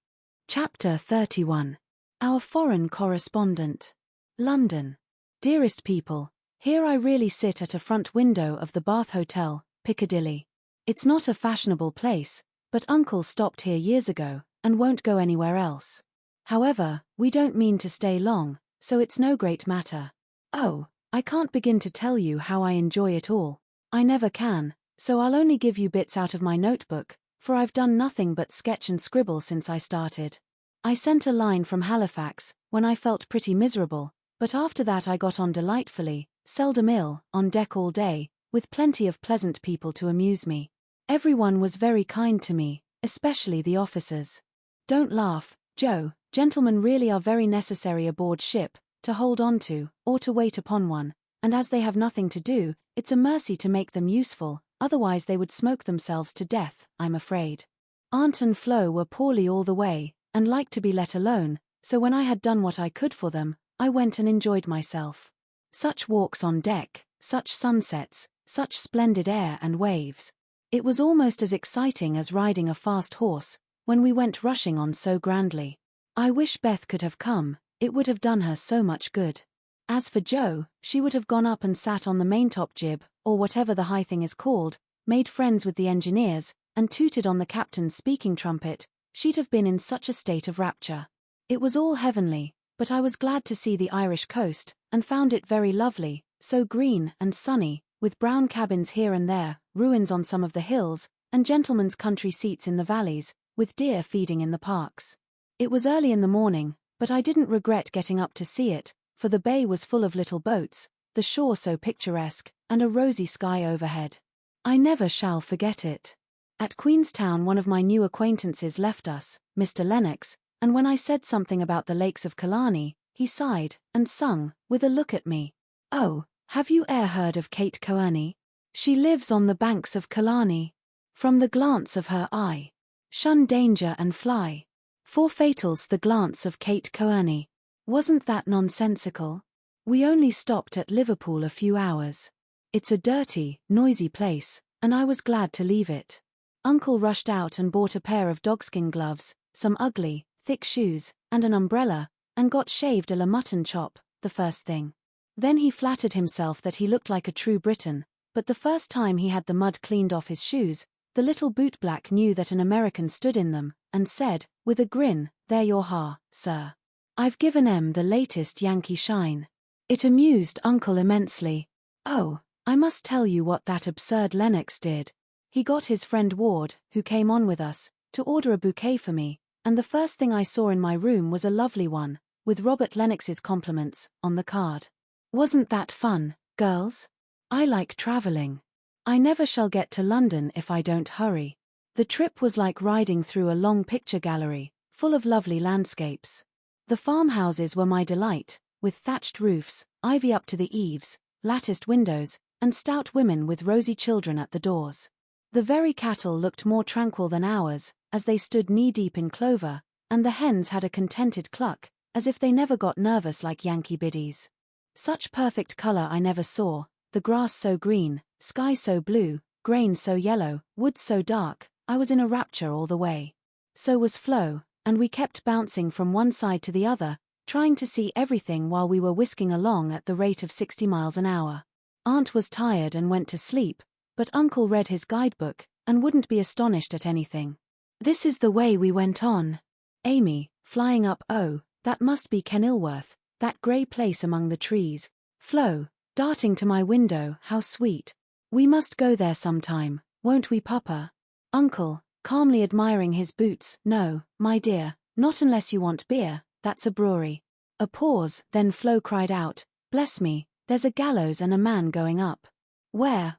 Chapter 31. Our Foreign Correspondent. London. Dearest people, here I really sit at a front window of the Bath Hotel, Piccadilly. It's not a fashionable place, but Uncle stopped here years ago, and won't go anywhere else. However, we don't mean to stay long, so it's no great matter. Oh, I can't begin to tell you how I enjoy it all. I never can, so I'll only give you bits out of my notebook, for I've done nothing but sketch and scribble since I started. I sent a line from Halifax, when I felt pretty miserable, but after that I got on delightfully, seldom ill, on deck all day, with plenty of pleasant people to amuse me. Everyone was very kind to me, especially the officers. Don't laugh, Jo, gentlemen really are very necessary aboard ship, to hold on to, or to wait upon one, and as they have nothing to do, it's a mercy to make them useful, otherwise they would smoke themselves to death, I'm afraid. Aunt and Flo were poorly all the way, and liked to be let alone, so when I had done what I could for them, I went and enjoyed myself. Such walks on deck, such sunsets, such splendid air and waves. It was almost as exciting as riding a fast horse, when we went rushing on so grandly. I wish Beth could have come, it would have done her so much good. As for Jo, she would have gone up and sat on the maintop jib, or whatever the high thing is called, made friends with the engineers, and tooted on the captain's speaking trumpet. She'd have been in such a state of rapture. It was all heavenly, but I was glad to see the Irish coast, and found it very lovely, so green and sunny, with brown cabins here and there, ruins on some of the hills, and gentlemen's country seats in the valleys, with deer feeding in the parks. It was early in the morning, but I didn't regret getting up to see it, for the bay was full of little boats, the shore so picturesque, and a rosy sky overhead. I never shall forget it. At Queenstown one of my new acquaintances left us, Mr. Lennox, and when I said something about the lakes of Killarney, he sighed, and sung, with a look at me, "Oh, have you e'er heard of Kate Kearney? She lives on the banks of Killarney. From the glance of her eye, shun danger and fly. For fatal's the glance of Kate Kearney." Wasn't that nonsensical? We only stopped at Liverpool a few hours. It's a dirty, noisy place, and I was glad to leave it. Uncle rushed out and bought a pair of dogskin gloves, some ugly, thick shoes, and an umbrella, and got shaved a la mutton chop, the first thing. Then he flattered himself that he looked like a true Briton, but the first time he had the mud cleaned off his shoes, the little bootblack knew that an American stood in them, and said, with a grin, "There you're ha, sir. I've given 'em the latest Yankee shine." It amused Uncle immensely. Oh, I must tell you what that absurd Lennox did. He got his friend Ward, who came on with us, to order a bouquet for me, and the first thing I saw in my room was a lovely one, with Robert Lennox's compliments, on the card. Wasn't that fun, girls? I like traveling. I never shall get to London if I don't hurry. The trip was like riding through a long picture gallery, full of lovely landscapes. The farmhouses were my delight, with thatched roofs, ivy up to the eaves, latticed windows, and stout women with rosy children at the doors. The very cattle looked more tranquil than ours, as they stood knee-deep in clover, and the hens had a contented cluck, as if they never got nervous like Yankee biddies. Such perfect color I never saw, the grass so green, sky so blue, grain so yellow, woods so dark. I was in a rapture all the way. So was Flo, and we kept bouncing from one side to the other, trying to see everything while we were whisking along at the rate of 60 miles an hour. Aunt was tired and went to sleep, but Uncle read his guidebook, and wouldn't be astonished at anything. This is the way we went on. Amy, flying up, oh, that must be Kenilworth, that grey place among the trees. Flo, darting to my window, how sweet. We must go there sometime, won't we, Papa? Uncle, calmly admiring his boots, no, my dear, not unless you want beer, that's a brewery. A pause, then Flo cried out, bless me, there's a gallows and a man going up. Where,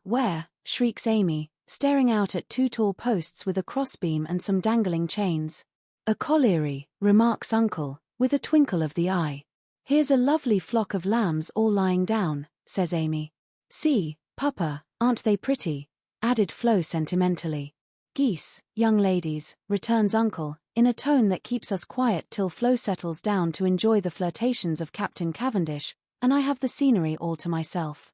shrieks Amy, staring out at two tall posts with a crossbeam and some dangling chains. A colliery, remarks Uncle, with a twinkle of the eye. Here's a lovely flock of lambs all lying down, says Amy. See, Papa, aren't they pretty? Added Flo sentimentally. Geese, young ladies, returns Uncle, in a tone that keeps us quiet till Flo settles down to enjoy the flirtations of Captain Cavendish, and I have the scenery all to myself.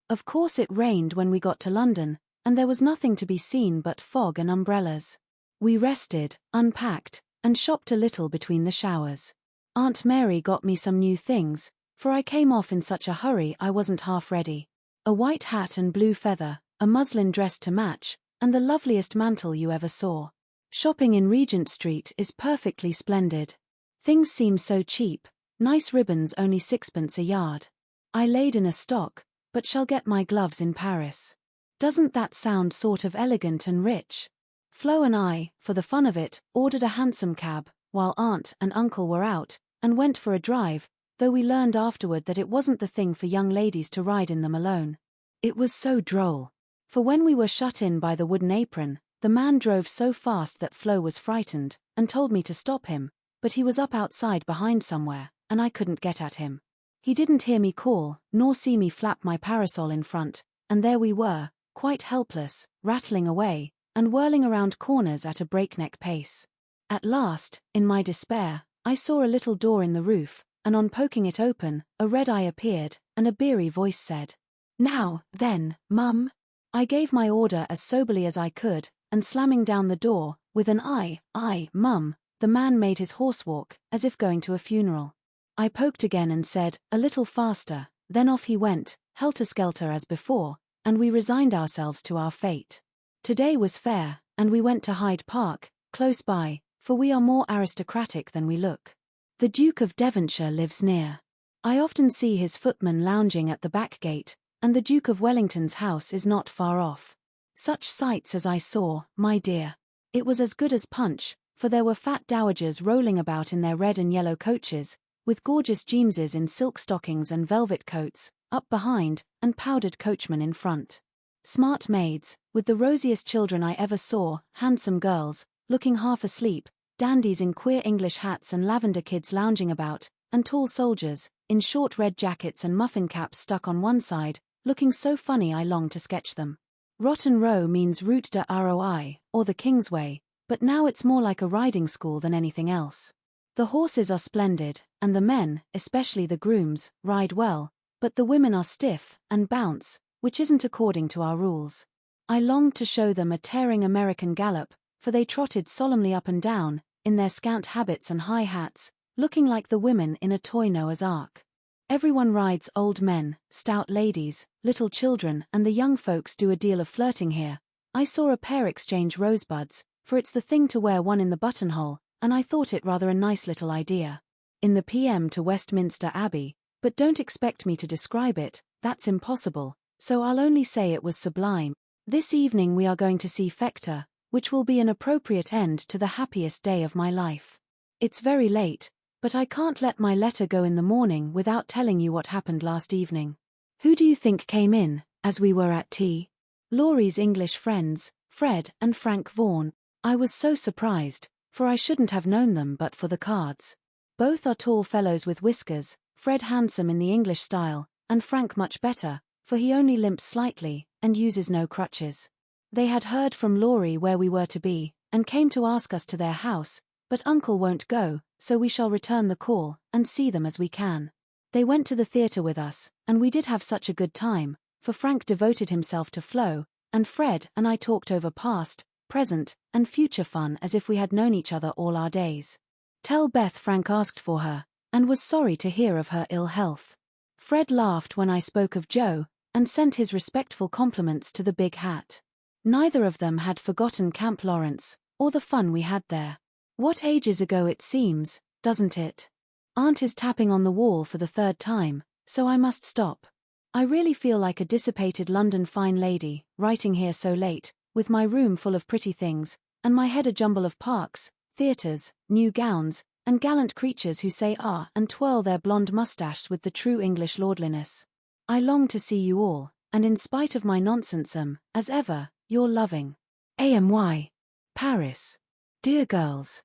Of course it rained when we got to London, and there was nothing to be seen but fog and umbrellas. We rested, unpacked, and shopped a little between the showers. Aunt Mary got me some new things, for I came off in such a hurry I wasn't half ready. A white hat and blue feather, a muslin dress to match, and the loveliest mantle you ever saw. Shopping in Regent Street is perfectly splendid. Things seem so cheap, nice ribbons only 6pence a yard. I laid in a stock, but shall get my gloves in Paris. Doesn't that sound sort of elegant and rich? Flo and I, for the fun of it, ordered a hansom cab, while Aunt and Uncle were out, and went for a drive, though we learned afterward that it wasn't the thing for young ladies to ride in them alone. It was so droll. For when we were shut in by the wooden apron, the man drove so fast that Flo was frightened, and told me to stop him, but he was up outside behind somewhere, and I couldn't get at him. He didn't hear me call, nor see me flap my parasol in front, and there we were, quite helpless, rattling away, and whirling around corners at a breakneck pace. At last, in my despair, I saw a little door in the roof, and on poking it open, a red eye appeared, and a beery voice said, "Now, then, Mum." I gave my order as soberly as I could, and slamming down the door, with an "Aye, Mum," the man made his horse walk, as if going to a funeral. I poked again and said, "A little faster," then off he went, helter-skelter as before, and we resigned ourselves to our fate. Today was fair, and we went to Hyde Park, close by, for we are more aristocratic than we look. The Duke of Devonshire lives near. I often see his footman lounging at the back gate, and the Duke of Wellington's house is not far off. Such sights as I saw, my dear. It was as good as Punch, for there were fat dowagers rolling about in their red and yellow coaches, with gorgeous Jameses in silk stockings and velvet coats, up behind, and powdered coachmen in front. Smart maids, with the rosiest children I ever saw, handsome girls, looking half asleep, dandies in queer English hats and lavender kids lounging about, and tall soldiers, in short red jackets and muffin caps stuck on one side, looking so funny I longed to sketch them. Rotten Row means Route de Roi, or the Kingsway, but now it's more like a riding school than anything else. The horses are splendid, and the men, especially the grooms, ride well, but the women are stiff, and bounce, which isn't according to our rules. I longed to show them a tearing American gallop, for they trotted solemnly up and down, in their scant habits and high hats, looking like the women in a toy Noah's Ark. Everyone rides, old men, stout ladies, little children, and the young folks do a deal of flirting here. I saw a pair exchange rosebuds, for it's the thing to wear one in the buttonhole, and I thought it rather a nice little idea. In the PM to Westminster Abbey, but don't expect me to describe it, that's impossible, so I'll only say it was sublime. This evening we are going to see Fector, which will be an appropriate end to the happiest day of my life. It's very late, but I can't let my letter go in the morning without telling you what happened last evening. Who do you think came in, as we were at tea? Laurie's English friends, Fred and Frank Vaughan. I was so surprised, for I shouldn't have known them but for the cards. Both are tall fellows with whiskers, Fred handsome in the English style, and Frank much better, for he only limps slightly, and uses no crutches. They had heard from Laurie where we were to be, and came to ask us to their house, but Uncle won't go, so we shall return the call, and see them as we can. They went to the theatre with us, and we did have such a good time, for Frank devoted himself to Flo, and Fred and I talked over past, present, and future fun as if we had known each other all our days. Tell Beth Frank asked for her, and was sorry to hear of her ill health. Fred laughed when I spoke of Joe, and sent his respectful compliments to the big hat. Neither of them had forgotten Camp Laurence, or the fun we had there. What ages ago it seems, doesn't it? Aunt is tapping on the wall for the third time, so I must stop. I really feel like a dissipated London fine lady, writing here so late, with my room full of pretty things, and my head a jumble of parks, theatres, new gowns, and gallant creatures who say ah and twirl their blonde moustaches with the true English lordliness. I long to see you all, and in spite of my nonsense as ever, your loving AMY. Paris. Dear girls.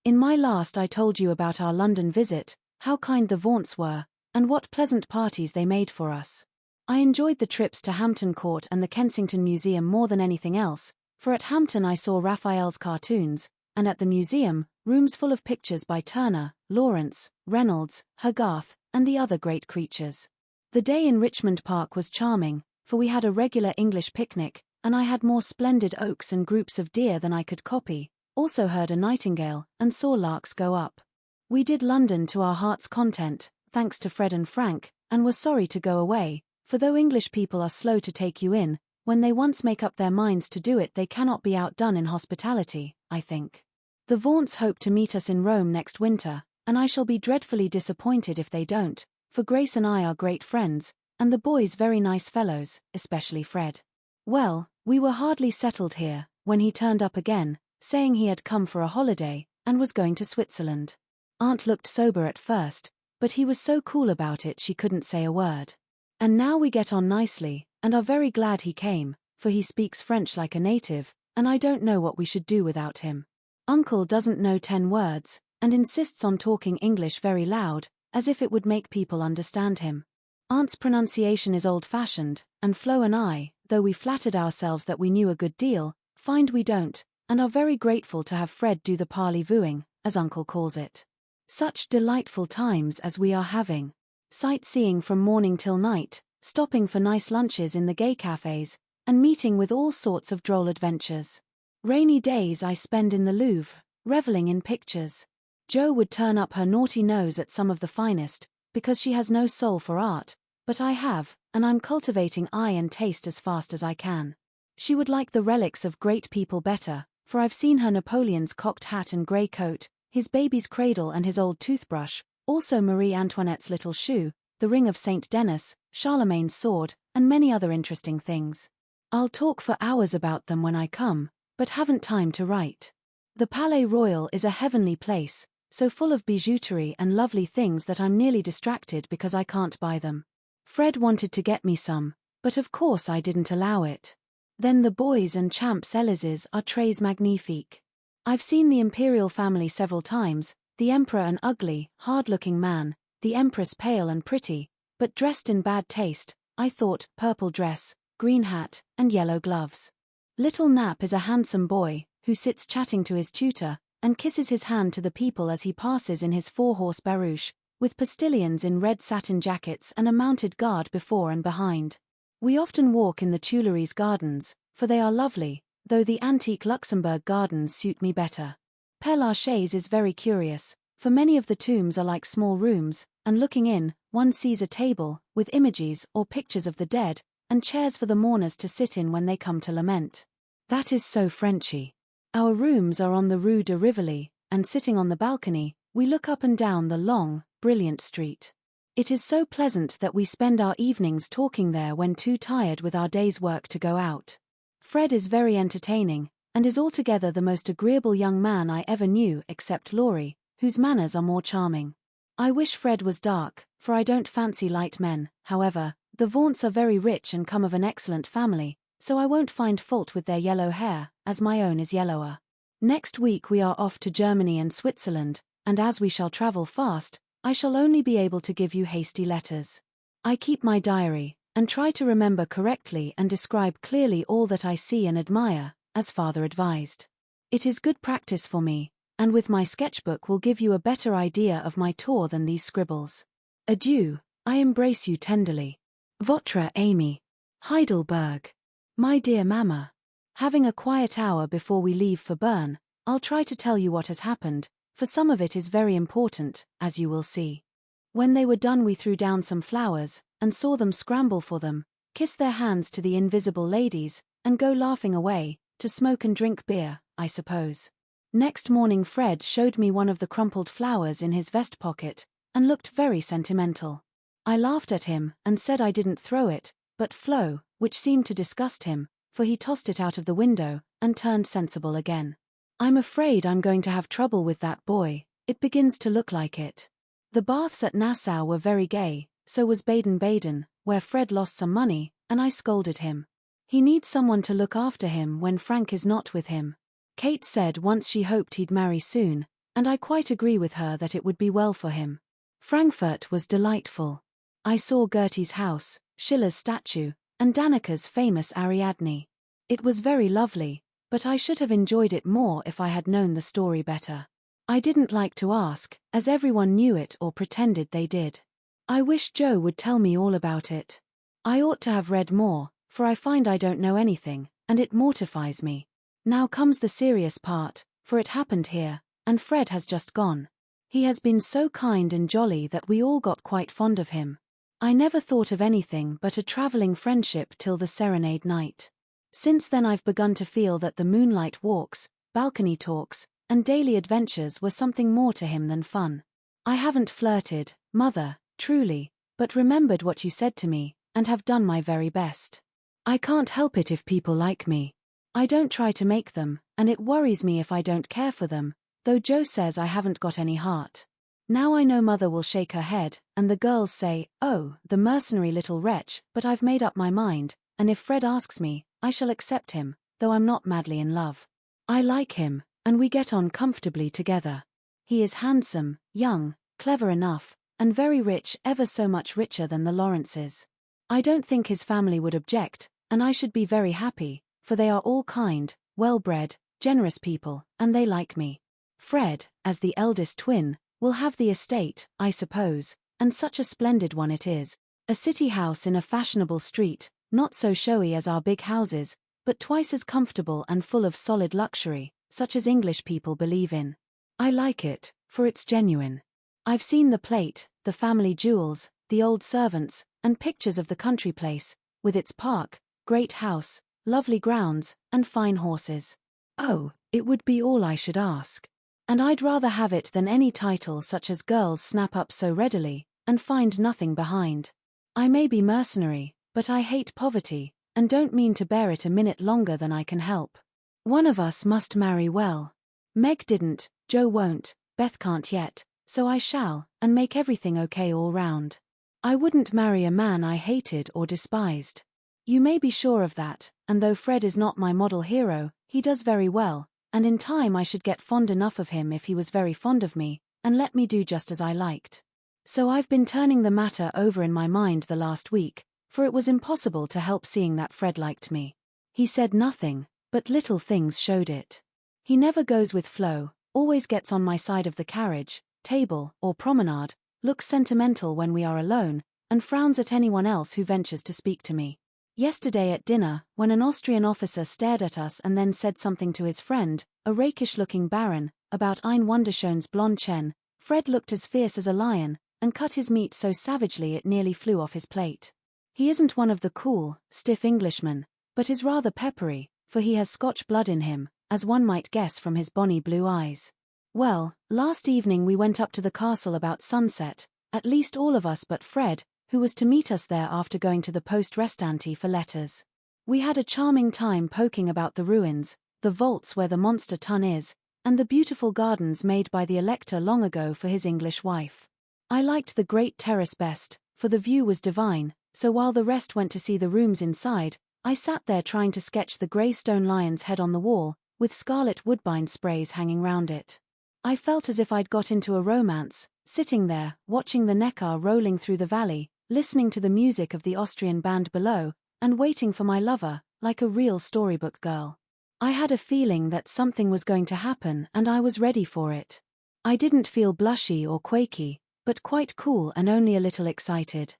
In my last I told you about our London visit, how kind the Vaughan's were, and what pleasant parties they made for us. I enjoyed the trips to Hampton Court and the Kensington Museum more than anything else, for at Hampton I saw Raphael's cartoons, and at the museum, rooms full of pictures by Turner, Laurence, Reynolds, Hogarth, and the other great creatures. The day in Richmond Park was charming, for we had a regular English picnic, and I had more splendid oaks and groups of deer than I could copy, also heard a nightingale, and saw larks go up. We did London to our heart's content, thanks to Fred and Frank, and were sorry to go away, for though English people are slow to take you in, when they once make up their minds to do it they cannot be outdone in hospitality, I think. The Vaughan's hope to meet us in Rome next winter, and I shall be dreadfully disappointed if they don't, for Grace and I are great friends, and the boys very nice fellows, especially Fred. Well, we were hardly settled here, when he turned up again, saying he had come for a holiday, and was going to Switzerland. Aunt looked sober at first, but he was so cool about it she couldn't say a word. And now we get on nicely, and are very glad he came, for he speaks French like a native, and I don't know what we should do without him. Uncle doesn't know 10 words, and insists on talking English very loud, as if it would make people understand him. Aunt's pronunciation is old-fashioned, and Flo and I, though we flattered ourselves that we knew a good deal, find we don't, and are very grateful to have Fred do the parley-vooing, as Uncle calls it. Such delightful times as we are having. Sightseeing from morning till night, stopping for nice lunches in the gay cafes, and meeting with all sorts of droll adventures. Rainy days I spend in the Louvre, reveling in pictures. Jo would turn up her naughty nose at some of the finest, because she has no soul for art, but I have, and I'm cultivating eye and taste as fast as I can. She would like the relics of great people better, for I've seen her Napoleon's cocked hat and grey coat, his baby's cradle and his old toothbrush, also Marie Antoinette's little shoe, the ring of Saint Denis, Charlemagne's sword, and many other interesting things. I'll talk for hours about them when I come, but haven't time to write. The Palais Royal is a heavenly place, so full of bijouterie and lovely things that I'm nearly distracted because I can't buy them. Fred wanted to get me some, but of course I didn't allow it. Then the boys and Champs-Élysées are très magnifiques. I've seen the imperial family several times, the emperor an ugly, hard-looking man, the empress pale and pretty, but dressed in bad taste, I thought, purple dress, green hat, and yellow gloves. Little Nap is a handsome boy, who sits chatting to his tutor, and kisses his hand to the people as he passes in his 4-horse barouche, with postilions in red satin jackets and a mounted guard before and behind. We often walk in the Tuileries gardens, for they are lovely, though the antique Luxembourg gardens suit me better. Père Lachaise is very curious, for many of the tombs are like small rooms, and looking in, one sees a table, with images or pictures of the dead, and chairs for the mourners to sit in when they come to lament. That is so Frenchy. Our rooms are on the Rue de Rivoli, and sitting on the balcony, we look up and down the long, brilliant street. It is so pleasant that we spend our evenings talking there when too tired with our day's work to go out. Fred is very entertaining, and is altogether the most agreeable young man I ever knew except Laurie, whose manners are more charming. I wish Fred was dark, for I don't fancy light men. However, the Vaughan's are very rich and come of an excellent family, so I won't find fault with their yellow hair, as my own is yellower. Next week we are off to Germany and Switzerland, and as we shall travel fast, I shall only be able to give you hasty letters. I keep my diary, and try to remember correctly and describe clearly all that I see and admire, as father advised. It is good practice for me, and with my sketchbook will give you a better idea of my tour than these scribbles. Adieu, I embrace you tenderly. Votre Amy. Heidelberg. My dear Mama. Having a quiet hour before we leave for Bern, I'll try to tell you what has happened, for some of it is very important, as you will see. When they were done we threw down some flowers, and saw them scramble for them, kiss their hands to the invisible ladies, and go laughing away, to smoke and drink beer, I suppose. Next morning Fred showed me one of the crumpled flowers in his vest pocket, and looked very sentimental. I laughed at him, and said I didn't throw it, but Flo, which seemed to disgust him, for he tossed it out of the window, and turned sensible again. I'm afraid I'm going to have trouble with that boy, it begins to look like it. The baths at Nassau were very gay, so was Baden-Baden, where Fred lost some money, and I scolded him. He needs someone to look after him when Frank is not with him. Kate said once she hoped he'd marry soon, and I quite agree with her that it would be well for him. Frankfurt was delightful. I saw Goethe's house, Schiller's statue, and Danica's famous Ariadne. It was very lovely, but I should have enjoyed it more if I had known the story better. I didn't like to ask, as everyone knew it or pretended they did. I wish Joe would tell me all about it. I ought to have read more, for I find I don't know anything, and it mortifies me. Now comes the serious part, for it happened here, and Fred has just gone. He has been so kind and jolly that we all got quite fond of him. I never thought of anything but a travelling friendship till the serenade night. Since then I've begun to feel that the moonlight walks, balcony talks, and daily adventures were something more to him than fun. I haven't flirted, Mother, truly, but remembered what you said to me, and have done my very best. I can't help it if people like me. I don't try to make them, and it worries me if I don't care for them, though Joe says I haven't got any heart. Now I know Mother will shake her head, and the girls say, oh, the mercenary little wretch, but I've made up my mind, and if Fred asks me, I shall accept him, though I'm not madly in love. I like him, and we get on comfortably together. He is handsome, young, clever enough, and very rich, ever so much richer than the Laurences. I don't think his family would object, and I should be very happy, for they are all kind, well-bred, generous people, and they like me. Fred, as the eldest twin, will have the estate, I suppose, and such a splendid one it is. A city house in a fashionable street, not so showy as our big houses, but twice as comfortable and full of solid luxury, such as English people believe in. I like it, for it's genuine. I've seen the plate, the family jewels, the old servants, and pictures of the country place, with its park, great house, lovely grounds, and fine horses. Oh, it would be all I should ask. And I'd rather have it than any title such as girls snap up so readily, and find nothing behind. I may be mercenary, but I hate poverty, and don't mean to bear it a minute longer than I can help. One of us must marry well. Meg didn't, Joe won't, Beth can't yet, so I shall, and make everything okay all round. I wouldn't marry a man I hated or despised. You may be sure of that, and though Fred is not my model hero, he does very well, and in time I should get fond enough of him if he was very fond of me, and let me do just as I liked. So I've been turning the matter over in my mind the last week, for it was impossible to help seeing that Fred liked me. He said nothing, but little things showed it. He never goes with Flo, always gets on my side of the carriage, table, or promenade, looks sentimental when we are alone, and frowns at anyone else who ventures to speak to me. Yesterday at dinner, when an Austrian officer stared at us and then said something to his friend, a rakish-looking baron, about Ein Wunderschön's blonde chen, Fred looked as fierce as a lion, and cut his meat so savagely it nearly flew off his plate. He isn't one of the cool, stiff Englishmen, but is rather peppery, for he has Scotch blood in him, as one might guess from his bonny blue eyes. Well, last evening we went up to the castle about sunset, at least all of us but Fred, who was to meet us there after going to the poste restante for letters. We had a charming time poking about the ruins, the vaults where the monster tun is, and the beautiful gardens made by the Elector long ago for his English wife. I liked the great terrace best, for the view was divine, so while the rest went to see the rooms inside, I sat there trying to sketch the grey stone lion's head on the wall, with scarlet woodbine sprays hanging round it. I felt as if I'd got into a romance, sitting there, watching the Neckar rolling through the valley, listening to the music of the Austrian band below, and waiting for my lover, like a real storybook girl. I had a feeling that something was going to happen and I was ready for it. I didn't feel blushy or quaky, but quite cool and only a little excited.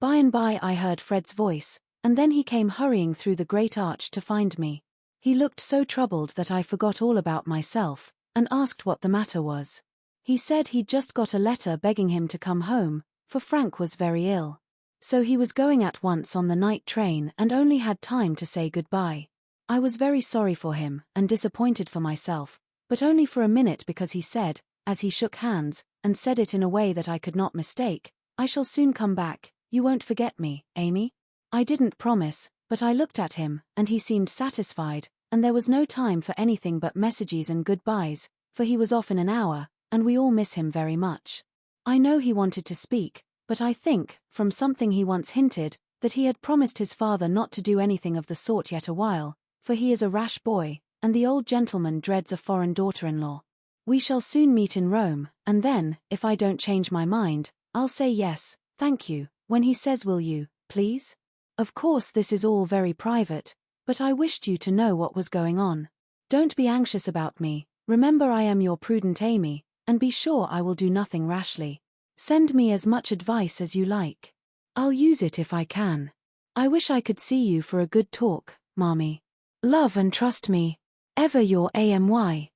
By and by I heard Fred's voice, and then he came hurrying through the great arch to find me. He looked so troubled that I forgot all about myself, and asked what the matter was. He said he'd just got a letter begging him to come home, for Frank was very ill. So he was going at once on the night train and only had time to say goodbye. I was very sorry for him, and disappointed for myself, but only for a minute, because he said, as he shook hands, and said it in a way that I could not mistake, "I shall soon come back, you won't forget me, Amy?" I didn't promise, but I looked at him, and he seemed satisfied, and there was no time for anything but messages and goodbyes, for he was off in an hour, and we all miss him very much. I know he wanted to speak, but I think, from something he once hinted, that he had promised his father not to do anything of the sort yet a while, for he is a rash boy, and the old gentleman dreads a foreign daughter-in-law. We shall soon meet in Rome, and then, if I don't change my mind, I'll say yes, thank you, when he says will you, please? Of course this is all very private, but I wished you to know what was going on. Don't be anxious about me, remember I am your prudent Amy, and be sure I will do nothing rashly. Send me as much advice as you like. I'll use it if I can. I wish I could see you for a good talk, Mommy. Love and trust me. Ever your AMY.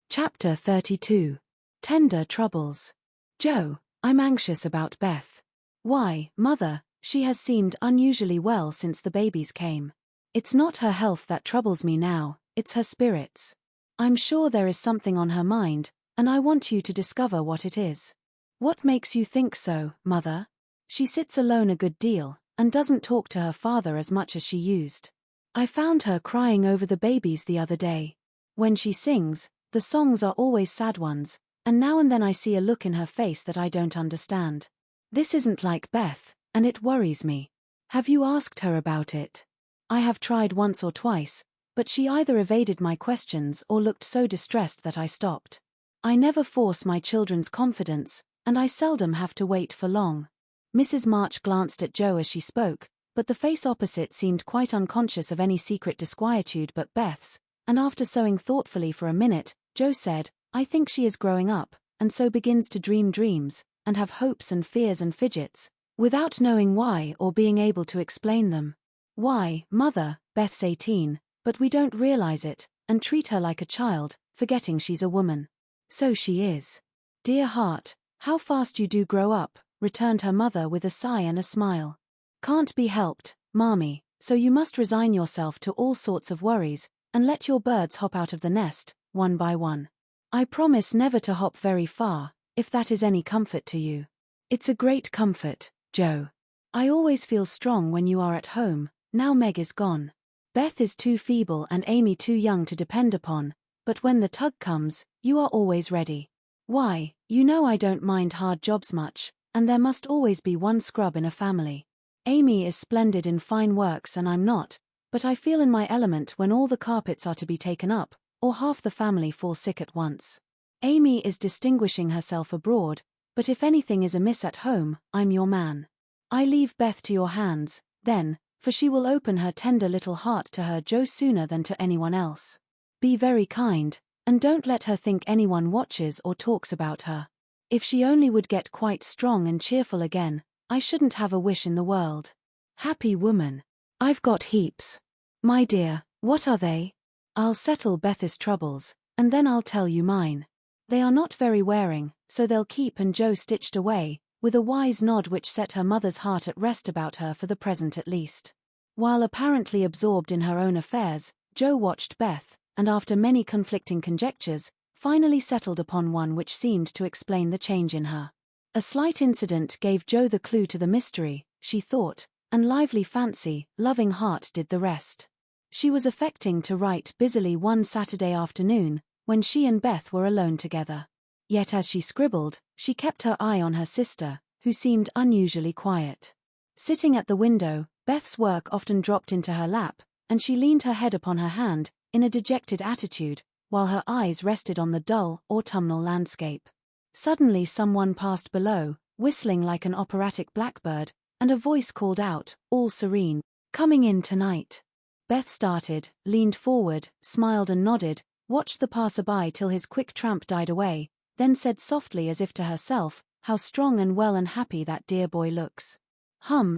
Chapter 32. Tender Troubles. Joe, I'm anxious about Beth. Why, Mother, she has seemed unusually well since the babies came. It's not her health that troubles me now, it's her spirits. I'm sure there is something on her mind, and I want you to discover what it is. What makes you think so, Mother? She sits alone a good deal, and doesn't talk to her father as much as she used. I found her crying over the babies the other day. When she sings, the songs are always sad ones, and now and then I see a look in her face that I don't understand. This isn't like Beth, and it worries me. Have you asked her about it? I have tried once or twice, but she either evaded my questions or looked so distressed that I stopped. I never force my children's confidence, and I seldom have to wait for long. Mrs. March glanced at Joe as she spoke, but the face opposite seemed quite unconscious of any secret disquietude but Beth's, and after sewing thoughtfully for a minute, Joe said, "I think she is growing up, and so begins to dream dreams, and have hopes and fears and fidgets, without knowing why or being able to explain them. Why, Mother, Beth's 18, but we don't realize it, and treat her like a child, forgetting she's a woman. So she is. Dear heart, how fast you do grow up," returned her mother with a sigh and a smile. "Can't be helped, Mommy, so you must resign yourself to all sorts of worries, and let your birds hop out of the nest, one by one. I promise never to hop very far, if that is any comfort to you." "It's a great comfort, Joe. I always feel strong when you are at home, now Meg is gone. Beth is too feeble and Amy too young to depend upon, but when the tug comes, you are always ready. Why, you know I don't mind hard jobs much, and there must always be one scrub in a family. Amy is splendid in fine works and I'm not, but I feel in my element when all the carpets are to be taken up, or half the family fall sick at once. Amy is distinguishing herself abroad, but if anything is amiss at home, I'm your man. I leave Beth to your hands, then, for she will open her tender little heart to her Joe sooner than to anyone else. Be very kind, and don't let her think anyone watches or talks about her. If she only would get quite strong and cheerful again, I shouldn't have a wish in the world. Happy woman. I've got heaps. My dear, what are they? I'll settle Beth's troubles, and then I'll tell you mine. They are not very wearing, so they'll keep, and Joe stitched away, with a wise nod which set her mother's heart at rest about her for the present at least. While apparently absorbed in her own affairs, Joe watched Beth, and after many conflicting conjectures, finally settled upon one which seemed to explain the change in her. A slight incident gave Joe the clue to the mystery, she thought, and lively fancy, loving heart did the rest. She was affecting to write busily one Saturday afternoon, when she and Beth were alone together. Yet as she scribbled, she kept her eye on her sister, who seemed unusually quiet. Sitting at the window, Beth's work often dropped into her lap, and she leaned her head upon her hand, in a dejected attitude, while her eyes rested on the dull, autumnal landscape. Suddenly someone passed below, whistling like an operatic blackbird, and a voice called out, all serene, "Coming in tonight." Beth started, leaned forward, smiled and nodded, watched the passer-by till his quick tramp died away, then said softly as if to herself, "How strong and well and happy that dear boy looks.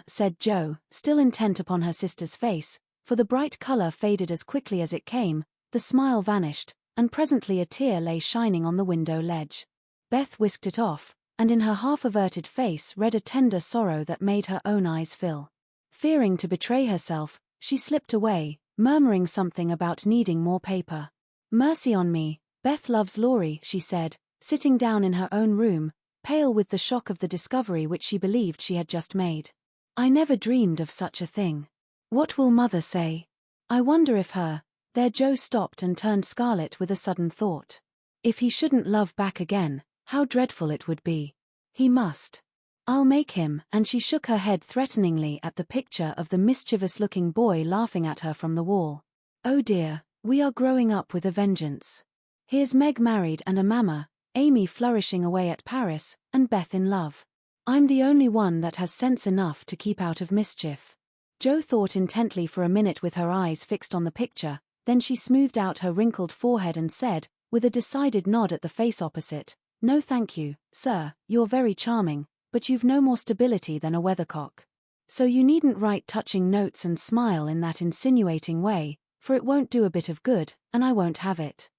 said Jo, still intent upon her sister's face, for the bright color faded as quickly as it came, the smile vanished, and presently a tear lay shining on the window ledge. Beth whisked it off, and in her half-averted face read a tender sorrow that made her own eyes fill. Fearing to betray herself, she slipped away, murmuring something about needing more paper. "Mercy on me, Beth loves Laurie," she said, sitting down in her own room, pale with the shock of the discovery which she believed she had just made. "I never dreamed of such a thing. What will Mother say? I wonder if her—" There Jo stopped and turned scarlet with a sudden thought. If he shouldn't love back again, how dreadful it would be. He must. "I'll make him," and she shook her head threateningly at the picture of the mischievous-looking boy laughing at her from the wall. "Oh dear, we are growing up with a vengeance. Here's Meg married and a mamma, Amy flourishing away at Paris, and Beth in love. I'm the only one that has sense enough to keep out of mischief." Jo thought intently for a minute with her eyes fixed on the picture, then she smoothed out her wrinkled forehead and said, with a decided nod at the face opposite, "No thank you, sir, you're very charming, but you've no more stability than a weathercock. So you needn't write touching notes and smile in that insinuating way, for it won't do a bit of good, and I won't have it."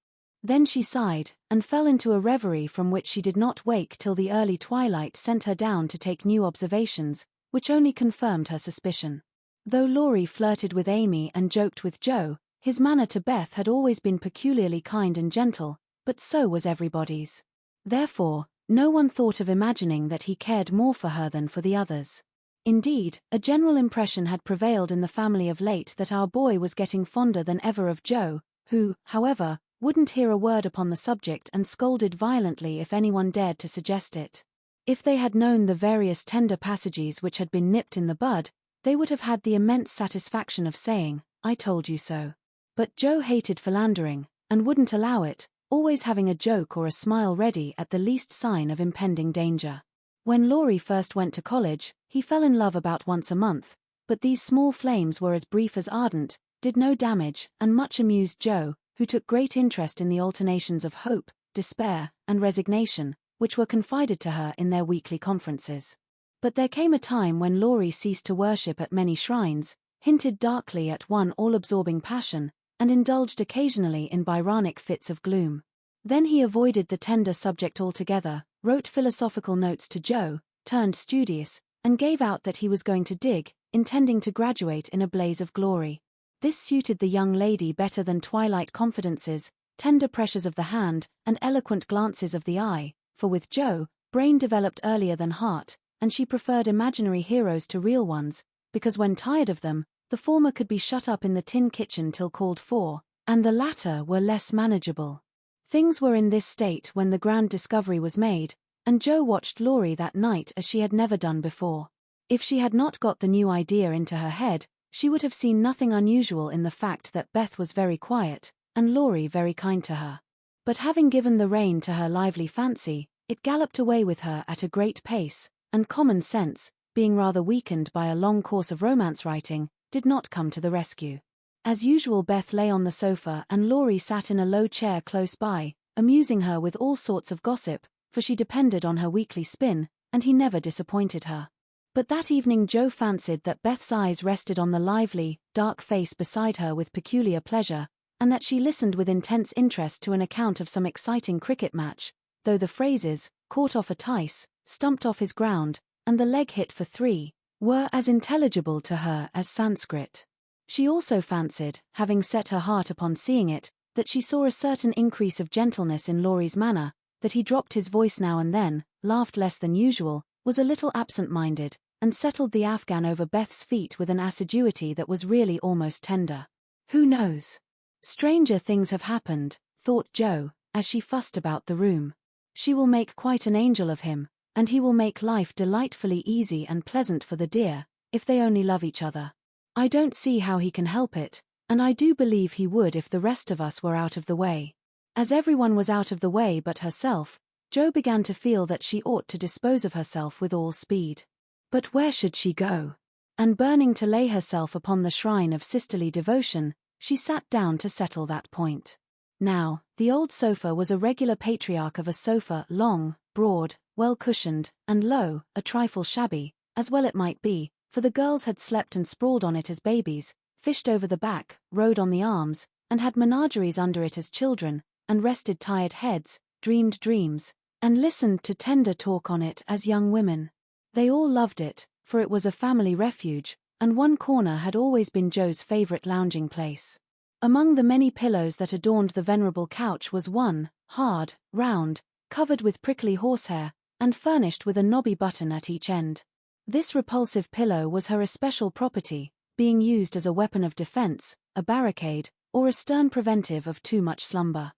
Then she sighed, and fell into a reverie from which she did not wake till the early twilight sent her down to take new observations, which only confirmed her suspicion. Though Laurie flirted with Amy and joked with Jo, his manner to Beth had always been peculiarly kind and gentle, but so was everybody's. Therefore, no one thought of imagining that he cared more for her than for the others. Indeed, a general impression had prevailed in the family of late that our boy was getting fonder than ever of Jo, who, however, wouldn't hear a word upon the subject and scolded violently if anyone dared to suggest it. If they had known the various tender passages which had been nipped in the bud, they would have had the immense satisfaction of saying, "I told you so." But Jo hated philandering, and wouldn't allow it, always having a joke or a smile ready at the least sign of impending danger. When Laurie first went to college, he fell in love about once a month, but these small flames were as brief as ardent, did no damage, and much amused Jo, who took great interest in the alternations of hope, despair, and resignation, which were confided to her in their weekly conferences. But there came a time when Laurie ceased to worship at many shrines, hinted darkly at one all-absorbing passion, and indulged occasionally in Byronic fits of gloom. Then he avoided the tender subject altogether, wrote philosophical notes to Jo, turned studious, and gave out that he was going to dig, intending to graduate in a blaze of glory. This suited the young lady better than twilight confidences, tender pressures of the hand, and eloquent glances of the eye, for with Jo, brain developed earlier than heart, and she preferred imaginary heroes to real ones, because when tired of them, the former could be shut up in the tin kitchen till called for, and the latter were less manageable. Things were in this state when the grand discovery was made, and Jo watched Laurie that night as she had never done before. If she had not got the new idea into her head, she would have seen nothing unusual in the fact that Beth was very quiet, and Laurie very kind to her. But having given the rein to her lively fancy, it galloped away with her at a great pace, and common sense, being rather weakened by a long course of romance writing, did not come to the rescue. As usual, Beth lay on the sofa and Laurie sat in a low chair close by, amusing her with all sorts of gossip, for she depended on her weekly spin, and he never disappointed her. But that evening Jo fancied that Beth's eyes rested on the lively, dark face beside her with peculiar pleasure, and that she listened with intense interest to an account of some exciting cricket match, though the phrases, "caught off a tice," "stumped off his ground," and "the leg hit for 3," were as intelligible to her as Sanskrit. She also fancied, having set her heart upon seeing it, that she saw a certain increase of gentleness in Laurie's manner, that he dropped his voice now and then, laughed less than usual, was a little absent-minded, and settled the Afghan over Beth's feet with an assiduity that was really almost tender. Who knows? Stranger things have happened, thought Jo, as she fussed about the room. She will make quite an angel of him, and he will make life delightfully easy and pleasant for the dear, if they only love each other. I don't see how he can help it, and I do believe he would if the rest of us were out of the way. As everyone was out of the way but herself, Jo began to feel that she ought to dispose of herself with all speed. But where should she go? And burning to lay herself upon the shrine of sisterly devotion, she sat down to settle that point. Now, the old sofa was a regular patriarch of a sofa, long, broad, well cushioned, and low, a trifle shabby, as well it might be, for the girls had slept and sprawled on it as babies, fished over the back, rode on the arms, and had menageries under it as children, and rested tired heads, dreamed dreams, and listened to tender talk on it as young women. They all loved it, for it was a family refuge, and one corner had always been Joe's favorite lounging place. Among the many pillows that adorned the venerable couch was one, hard, round, covered with prickly horsehair, and furnished with a knobby button at each end. This repulsive pillow was her especial property, being used as a weapon of defense, a barricade, or a stern preventive of too much slumber.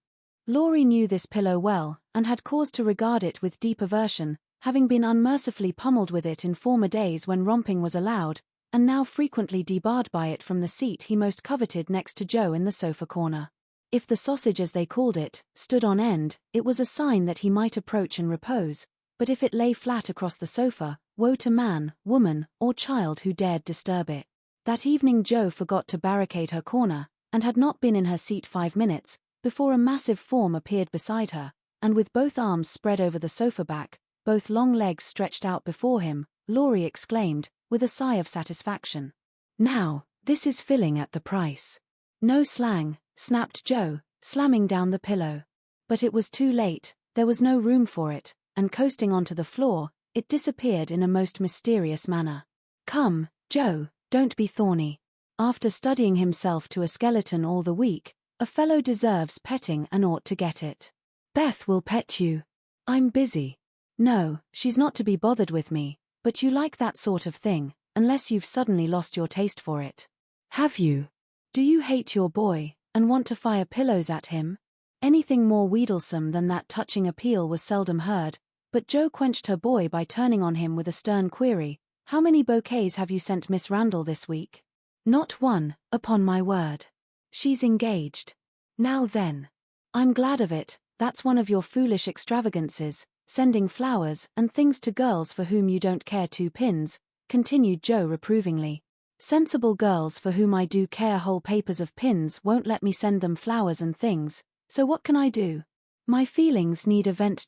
Laurie knew this pillow well, and had cause to regard it with deep aversion, having been unmercifully pummeled with it in former days when romping was allowed, and now frequently debarred by it from the seat he most coveted next to Joe in the sofa corner. If the sausage, as they called it, stood on end, it was a sign that he might approach and repose, but if it lay flat across the sofa, woe to man, woman, or child who dared disturb it. That evening Joe forgot to barricade her corner, and had not been in her seat 5 minutes, before a massive form appeared beside her, and with both arms spread over the sofa back, both long legs stretched out before him, Laurie exclaimed, with a sigh of satisfaction, "Now, this is filling at the price." "No slang," snapped Joe, slamming down the pillow. But it was too late, there was no room for it, and coasting onto the floor, it disappeared in a most mysterious manner. "Come, Joe, don't be thorny. After studying himself to a skeleton all the week, a fellow deserves petting and ought to get it." "Beth will pet you." "I'm busy." "No, she's not to be bothered with me, but you like that sort of thing, unless you've suddenly lost your taste for it." "Have you? Do you hate your boy, and want to fire pillows at him?" Anything more wheedlesome than that touching appeal was seldom heard, but Joe quenched her boy by turning on him with a stern query, "How many bouquets have you sent Miss Randall this week?" "Not one, upon my word." "She's engaged." "Now then. I'm glad of it, that's one of your foolish extravagances, sending flowers and things to girls for whom you don't care 2 pins, continued Joe reprovingly. "Sensible girls for whom I do care whole papers of pins won't let me send them flowers and things, so what can I do? My feelings need a vent.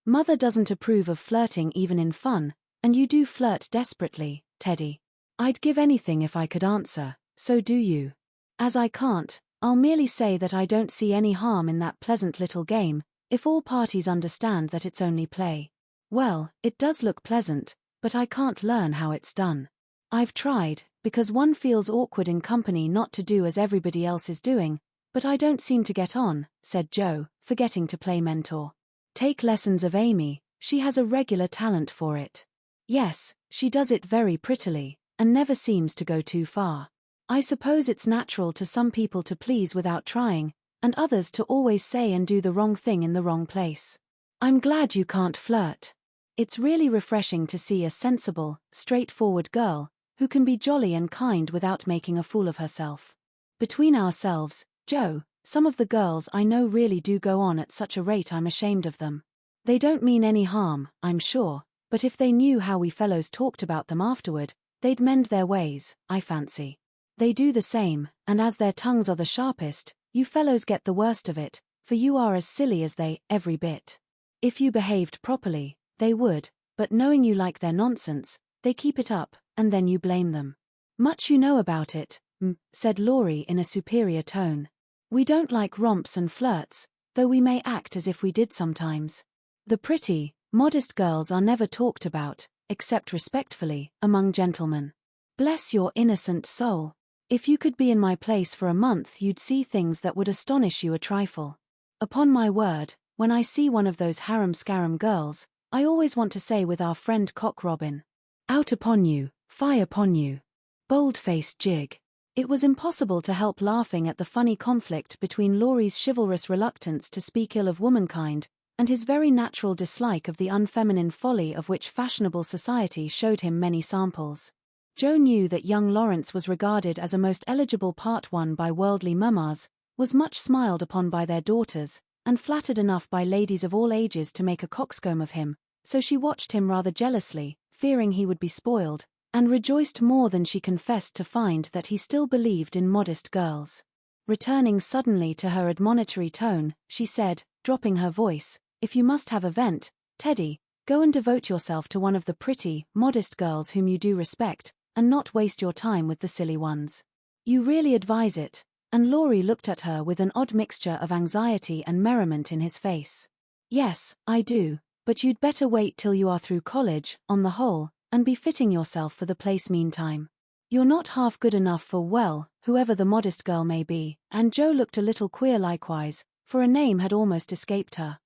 Mother doesn't approve of flirting even in fun, and you do flirt desperately, Teddy. I'd give anything if I could answer, so do you. As I can't, I'll merely say that I don't see any harm in that pleasant little game, if all parties understand that it's only play." "Well, it does look pleasant, but I can't learn how it's done. I've tried, because one feels awkward in company not to do as everybody else is doing, but I don't seem to get on," said Joe, forgetting to play mentor. "Take lessons of Amy, she has a regular talent for it." "Yes, she does it very prettily, and never seems to go too far. I suppose it's natural to some people to please without trying, and others to always say and do the wrong thing in the wrong place. I'm glad you can't flirt. It's really refreshing to see a sensible, straightforward girl, who can be jolly and kind without making a fool of herself. Between ourselves, Joe, some of the girls I know really do go on at such a rate I'm ashamed of them. They don't mean any harm, I'm sure, but if they knew how we fellows talked about them afterward, they'd mend their ways, I fancy. They do the same, and as their tongues are the sharpest, you fellows get the worst of it, for you are as silly as they, every bit. If you behaved properly, they would, but knowing you like their nonsense, they keep it up, and then you blame them." "Much you know about it," said Laurie in a superior tone. "We don't like romps and flirts, though we may act as if we did sometimes. The pretty, modest girls are never talked about, except respectfully, among gentlemen. Bless your innocent soul. If you could be in my place for a month you'd see things that would astonish you a trifle. Upon my word, when I see one of those harum-scarum girls, I always want to say with our friend Cock Robin, 'Out upon you, fie upon you.' Bold-faced jig." It was impossible to help laughing at the funny conflict between Laurie's chivalrous reluctance to speak ill of womankind, and his very natural dislike of the unfeminine folly of which fashionable society showed him many samples. Joe knew that young Laurence was regarded as a most eligible part one by worldly mammas, was much smiled upon by their daughters, and flattered enough by ladies of all ages to make a coxcomb of him, so she watched him rather jealously, fearing he would be spoiled, and rejoiced more than she confessed to find that he still believed in modest girls. Returning suddenly to her admonitory tone, she said, dropping her voice, "If you must have a vent, Teddy, go and devote yourself to one of the pretty, modest girls whom you do respect, and not waste your time with the silly ones. You really advise it? And Laurie looked at her with an odd mixture of anxiety and merriment in his face. Yes, I do, but you'd better wait till you are through college, on the whole, and be fitting yourself for the place meantime. You're not half good enough for, well, whoever the modest girl may be, and Joe looked a little queer likewise, for a name had almost escaped her.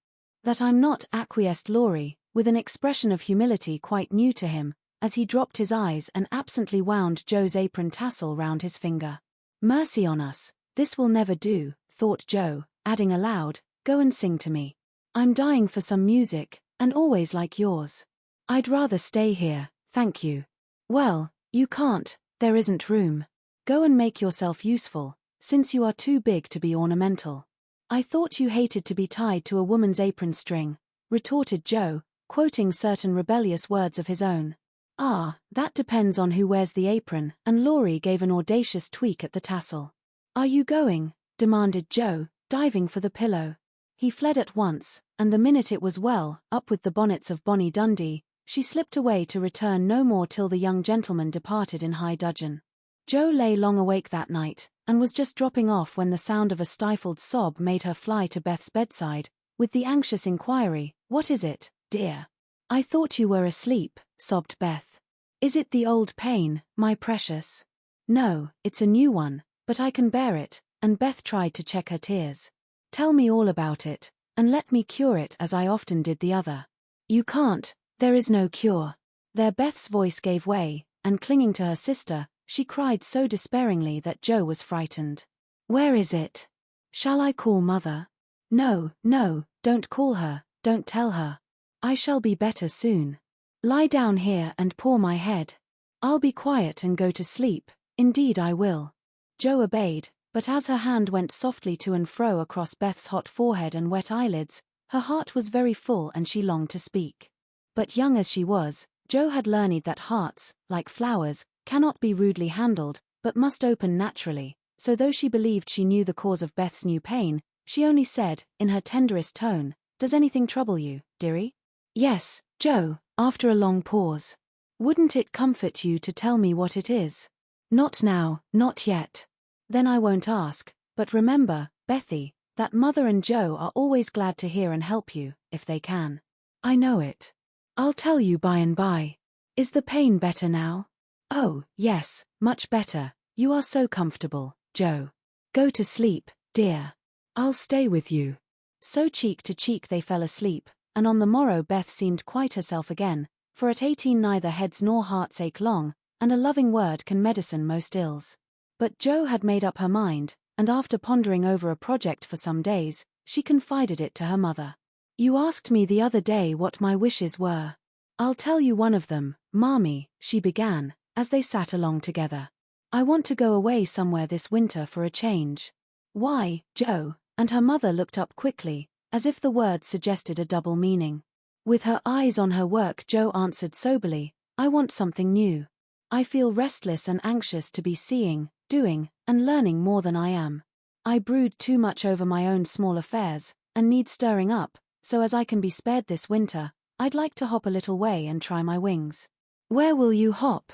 That I'm not, acquiesced Laurie, with an expression of humility quite new to him, as he dropped his eyes and absently wound Joe's apron tassel round his finger. Mercy on us, this will never do, thought Joe, adding aloud, go and sing to me. I'm dying for some music, and always like yours. I'd rather stay here, thank you. Well, you can't, there isn't room. Go and make yourself useful, since you are too big to be ornamental. I thought you hated to be tied to a woman's apron string, retorted Joe, quoting certain rebellious words of his own. Ah, that depends on who wears the apron, and Laurie gave an audacious tweak at the tassel. Are you going? Demanded Joe, diving for the pillow. He fled at once, and the minute it was well, up with the bonnets of Bonnie Dundee, she slipped away to return no more till the young gentleman departed in high dudgeon. Joe lay long awake that night, and was just dropping off when the sound of a stifled sob made her fly to Beth's bedside, with the anxious inquiry, "What is it, dear?" "I thought you were asleep," sobbed Beth. "Is it the old pain, my precious?" "No, it's a new one, but I can bear it," and Beth tried to check her tears. "Tell me all about it, and let me cure it as I often did the other." "You can't, there is no cure." There Beth's voice gave way, and clinging to her sister, she cried so despairingly that Joe was frightened. "Where is it? Shall I call Mother?" "No, no, don't call her, don't tell her. I shall be better soon. Lie down here and paw my head. I'll be quiet and go to sleep, indeed I will." Joe obeyed, but as her hand went softly to and fro across Beth's hot forehead and wet eyelids, her heart was very full and she longed to speak. But young as she was, Joe had learned that hearts, like flowers, cannot be rudely handled, but must open naturally, so though she believed she knew the cause of Beth's new pain, she only said, in her tenderest tone, "Does anything trouble you, dearie?" "Yes, Joe," after a long pause. "Wouldn't it comfort you to tell me what it is?" "Not now, not yet." "Then I won't ask, but remember, Bethy, that Mother and Joe are always glad to hear and help you, if they can." "I know it. I'll tell you by and by. Is the pain better now?" "Oh, yes, much better. You are so comfortable, Joe. Go to sleep, dear. I'll stay with you." So cheek to cheek they fell asleep, and on the morrow Beth seemed quite herself again, for at 18 neither heads nor hearts ache long, and a loving word can medicine most ills. But Joe had made up her mind, and after pondering over a project for some days, she confided it to her mother. "You asked me the other day what my wishes were. I'll tell you one of them, Mommy," she began, as they sat along together. "I want to go away somewhere this winter for a change." "Why, Joe?" And her mother looked up quickly, as if the words suggested a double meaning. With her eyes on her work, Joe answered soberly, "I want something new. I feel restless and anxious to be seeing, doing, and learning more than I am. I brood too much over my own small affairs, and need stirring up, so as I can be spared this winter, I'd like to hop a little way and try my wings." "Where will you hop?"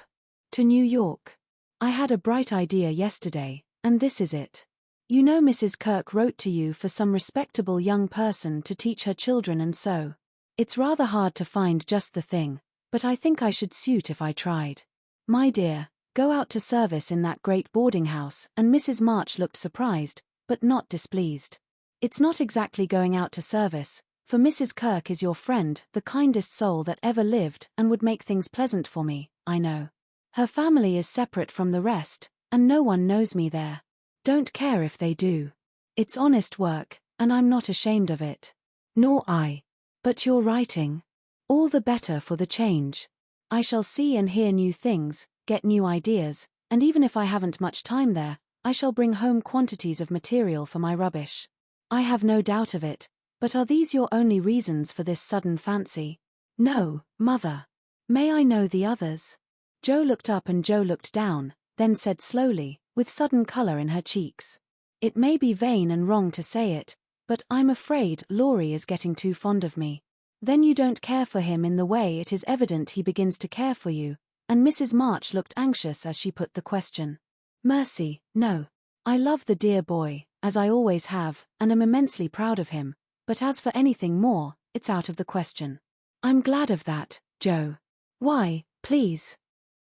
"To New York. I had a bright idea yesterday, and this is it. You know Mrs. Kirk wrote to you for some respectable young person to teach her children, and so. It's rather hard to find just the thing, but I think I should suit if I tried. My dear, go out to service in that great boarding house," and Mrs. March looked surprised, but not displeased. "It's not exactly going out to service, for Mrs. Kirk is your friend, the kindest soul that ever lived, and would make things pleasant for me, I know. Her family is separate from the rest, and no one knows me there. Don't care if they do. It's honest work, and I'm not ashamed of it." "Nor I. But you're writing. All the better for the change. I shall see and hear new things, get new ideas, and even if I haven't much time there, I shall bring home quantities of material for my rubbish." "I have no doubt of it, but are these your only reasons for this sudden fancy?" "No, Mother. May I know the others?" Joe looked up and Joe looked down, then said slowly, with sudden color in her cheeks, "It may be vain and wrong to say it, but I'm afraid Laurie is getting too fond of me." "Then you don't care for him in the way it is evident he begins to care for you," and Mrs. March looked anxious as she put the question. Mercy, no. I love the dear boy, as I always have, and am immensely proud of him, but as for anything more, it's out of the question. I'm glad of that, Joe. Why, please?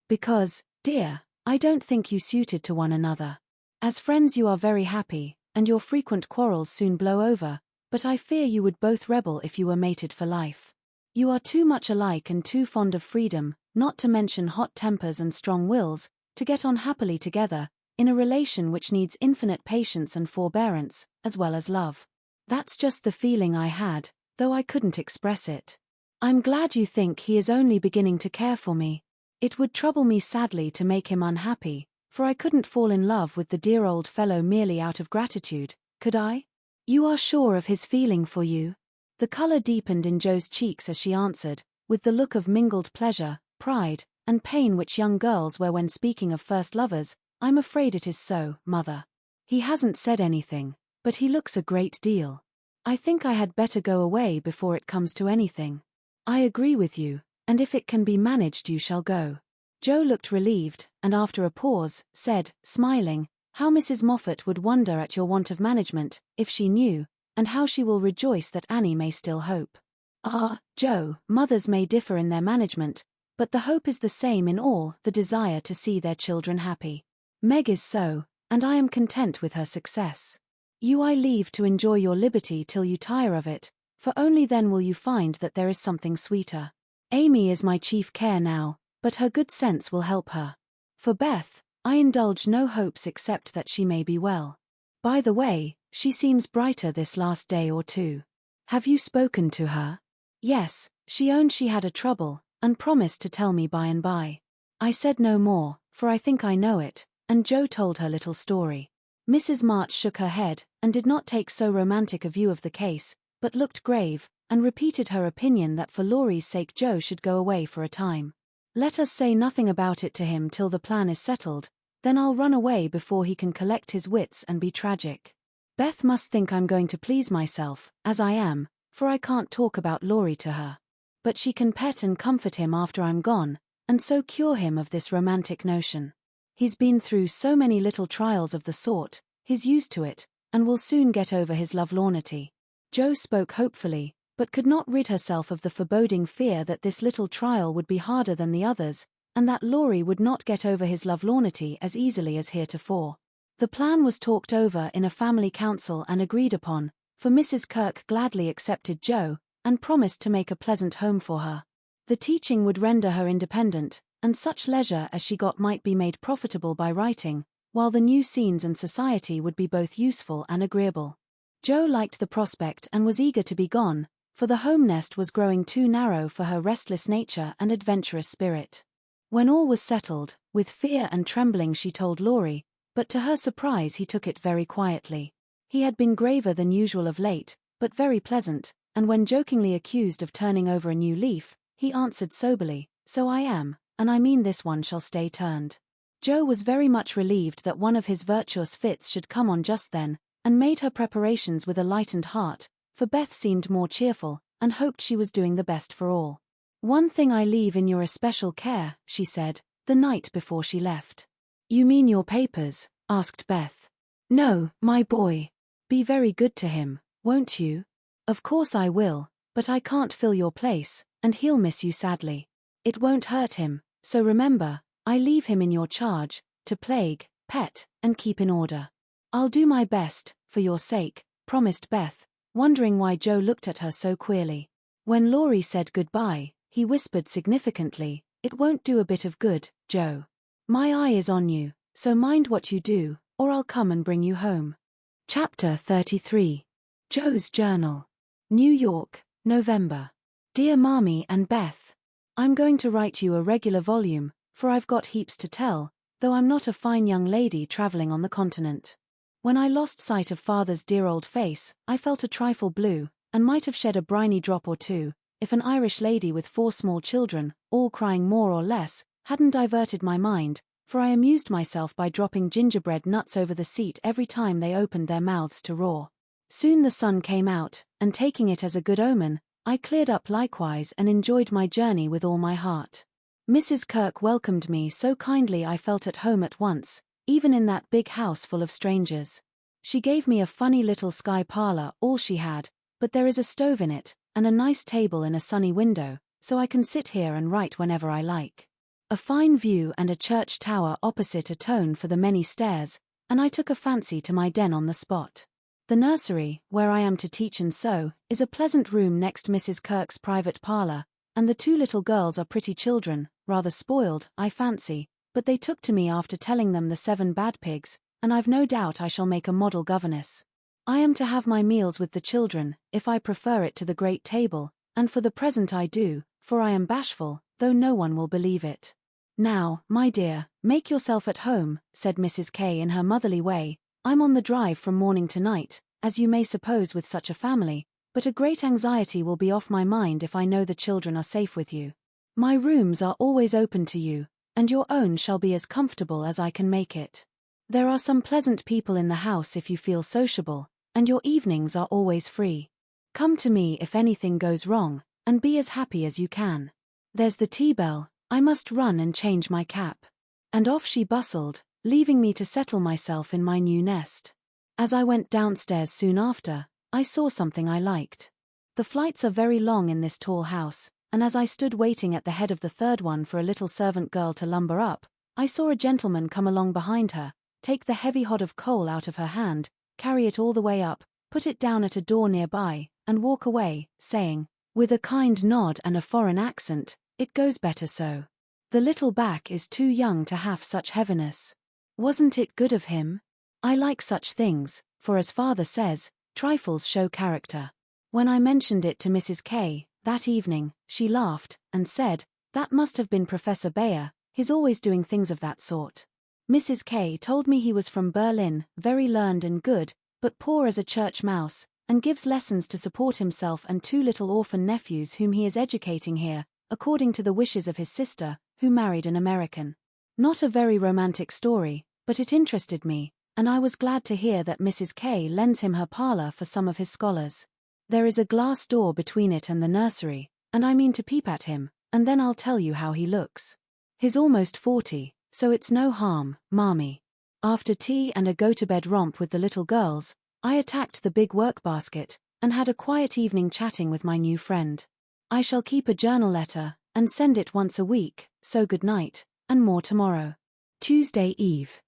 Because, dear, I don't think you suited to one another. As friends you are very happy, and your frequent quarrels soon blow over, but I fear you would both rebel if you were mated for life. You are too much alike and too fond of freedom, not to mention hot tempers and strong wills, to get on happily together, in a relation which needs infinite patience and forbearance, as well as love. That's just the feeling I had, though I couldn't express it. I'm glad you think he is only beginning to care for me. It would trouble me sadly to make him unhappy, for I couldn't fall in love with the dear old fellow merely out of gratitude, could I? You are sure of his feeling for you? The color deepened in Joe's cheeks as she answered, with the look of mingled pleasure, pride, and pain which young girls wear when speaking of first lovers. I'm afraid it is so, Mother. He hasn't said anything, but he looks a great deal. I think I had better go away before it comes to anything. I agree with you, and if it can be managed you shall go. Joe looked relieved, and after a pause, said, smiling, how Mrs. Moffat would wonder at your want of management, if she knew, and how she will rejoice that Annie may still hope. Ah, Joe, mothers may differ in their management, but the hope is the same in all, the desire to see their children happy. Meg is so, and I am content with her success. You I leave to enjoy your liberty till you tire of it, for only then will you find that there is something sweeter. Amy is my chief care now, but her good sense will help her. For Beth, I indulge no hopes except that she may be well. By the way, she seems brighter this last day or two. Have you spoken to her? Yes, she owned she had a trouble, and promised to tell me by and by. I said no more, for I think I know it, and Joe told her little story. Mrs. March shook her head, and did not take so romantic a view of the case, but looked grave, and repeated her opinion that for Laurie's sake Joe should go away for a time. Let us say nothing about it to him till the plan is settled, then I'll run away before he can collect his wits and be tragic. Beth must think I'm going to please myself, as I am, for I can't talk about Laurie to her. But she can pet and comfort him after I'm gone, and so cure him of this romantic notion. He's been through so many little trials of the sort, he's used to it, and will soon get over his lovelornity. Joe spoke hopefully, but could not rid herself of the foreboding fear that this little trial would be harder than the others, and that Laurie would not get over his lovelornity as easily as heretofore. The plan was talked over in a family council and agreed upon, for Mrs. Kirk gladly accepted Joe, and promised to make a pleasant home for her. The teaching would render her independent, and such leisure as she got might be made profitable by writing, while the new scenes and society would be both useful and agreeable. Joe liked the prospect and was eager to be gone, for the home nest was growing too narrow for her restless nature and adventurous spirit. When all was settled, with fear and trembling she told Laurie, but to her surprise he took it very quietly. He had been graver than usual of late, but very pleasant, and when jokingly accused of turning over a new leaf, he answered soberly, "So I am, and I mean this one shall stay turned." Joe was very much relieved that one of his virtuous fits should come on just then, and made her preparations with a lightened heart, for Beth seemed more cheerful, and hoped she was doing the best for all. "One thing I leave in your especial care," she said, the night before she left. "You mean your papers?" asked Beth. "No, my boy. Be very good to him, won't you?" "Of course I will, but I can't fill your place, and he'll miss you sadly. It won't hurt him, so remember, I leave him in your charge, to plague, pet, and keep in order." "I'll do my best, for your sake," promised Beth, wondering why Joe looked at her so queerly. When Laurie said goodbye, he whispered significantly, "It won't do a bit of good, Joe. My eye is on you, so mind what you do, or I'll come and bring you home." Chapter 33. Joe's Journal. New York, November. Dear Mommy and Beth, I'm going to write you a regular volume, for I've got heaps to tell, though I'm not a fine young lady traveling on the continent. When I lost sight of Father's dear old face, I felt a trifle blue, and might have shed a briny drop or two, if an Irish lady with 4 small children, all crying more or less, hadn't diverted my mind, for I amused myself by dropping gingerbread nuts over the seat every time they opened their mouths to roar. Soon the sun came out, and taking it as a good omen, I cleared up likewise and enjoyed my journey with all my heart. Mrs. Kirk welcomed me so kindly I felt at home at once, even in that big house full of strangers. She gave me a funny little sky parlor, all she had, but there is a stove in it, and a nice table in a sunny window, so I can sit here and write whenever I like. A fine view and a church tower opposite atone for the many stairs, and I took a fancy to my den on the spot. The nursery, where I am to teach and sew, is a pleasant room next Mrs. Kirk's private parlor, and the two little girls are pretty children, rather spoiled, I fancy, but they took to me after telling them the 7 bad pigs, and I've no doubt I shall make a model governess. I am to have my meals with the children, if I prefer it to the great table, and for the present I do, for I am bashful, though no one will believe it. Now, my dear, make yourself at home, said Mrs. K in her motherly way. I'm on the drive from morning to night, as you may suppose with such a family, but a great anxiety will be off my mind if I know the children are safe with you. My rooms are always open to you, and your own shall be as comfortable as I can make it. There are some pleasant people in the house if you feel sociable, and your evenings are always free. Come to me if anything goes wrong, and be as happy as you can. There's the tea bell, I must run and change my cap. And off she bustled, leaving me to settle myself in my new nest. As I went downstairs soon after, I saw something I liked. The flights are very long in this tall house, and as I stood waiting at the head of the third one for a little servant girl to lumber up, I saw a gentleman come along behind her, take the heavy hod of coal out of her hand, carry it all the way up, put it down at a door nearby, and walk away, saying, with a kind nod and a foreign accent, "It goes better so. The little back is too young to have such heaviness." Wasn't it good of him? I like such things, for as father says, trifles show character. When I mentioned it to Mrs. K, that evening, she laughed, and said, "That must have been Professor Bayer, he's always doing things of that sort." Mrs. K told me he was from Berlin, very learned and good, but poor as a church mouse, and gives lessons to support himself and 2 little orphan nephews whom he is educating here, according to the wishes of his sister, who married an American. Not a very romantic story, but it interested me, and I was glad to hear that Mrs. K lends him her parlor for some of his scholars. There is a glass door between it and the nursery, and I mean to peep at him, and then I'll tell you how he looks. He's almost 40, so it's no harm, Marmee. After tea and a go-to-bed romp with the little girls, I attacked the big work basket, and had a quiet evening chatting with my new friend. I shall keep a journal letter, and send it once a week, so good night, and more tomorrow. Tuesday Eve.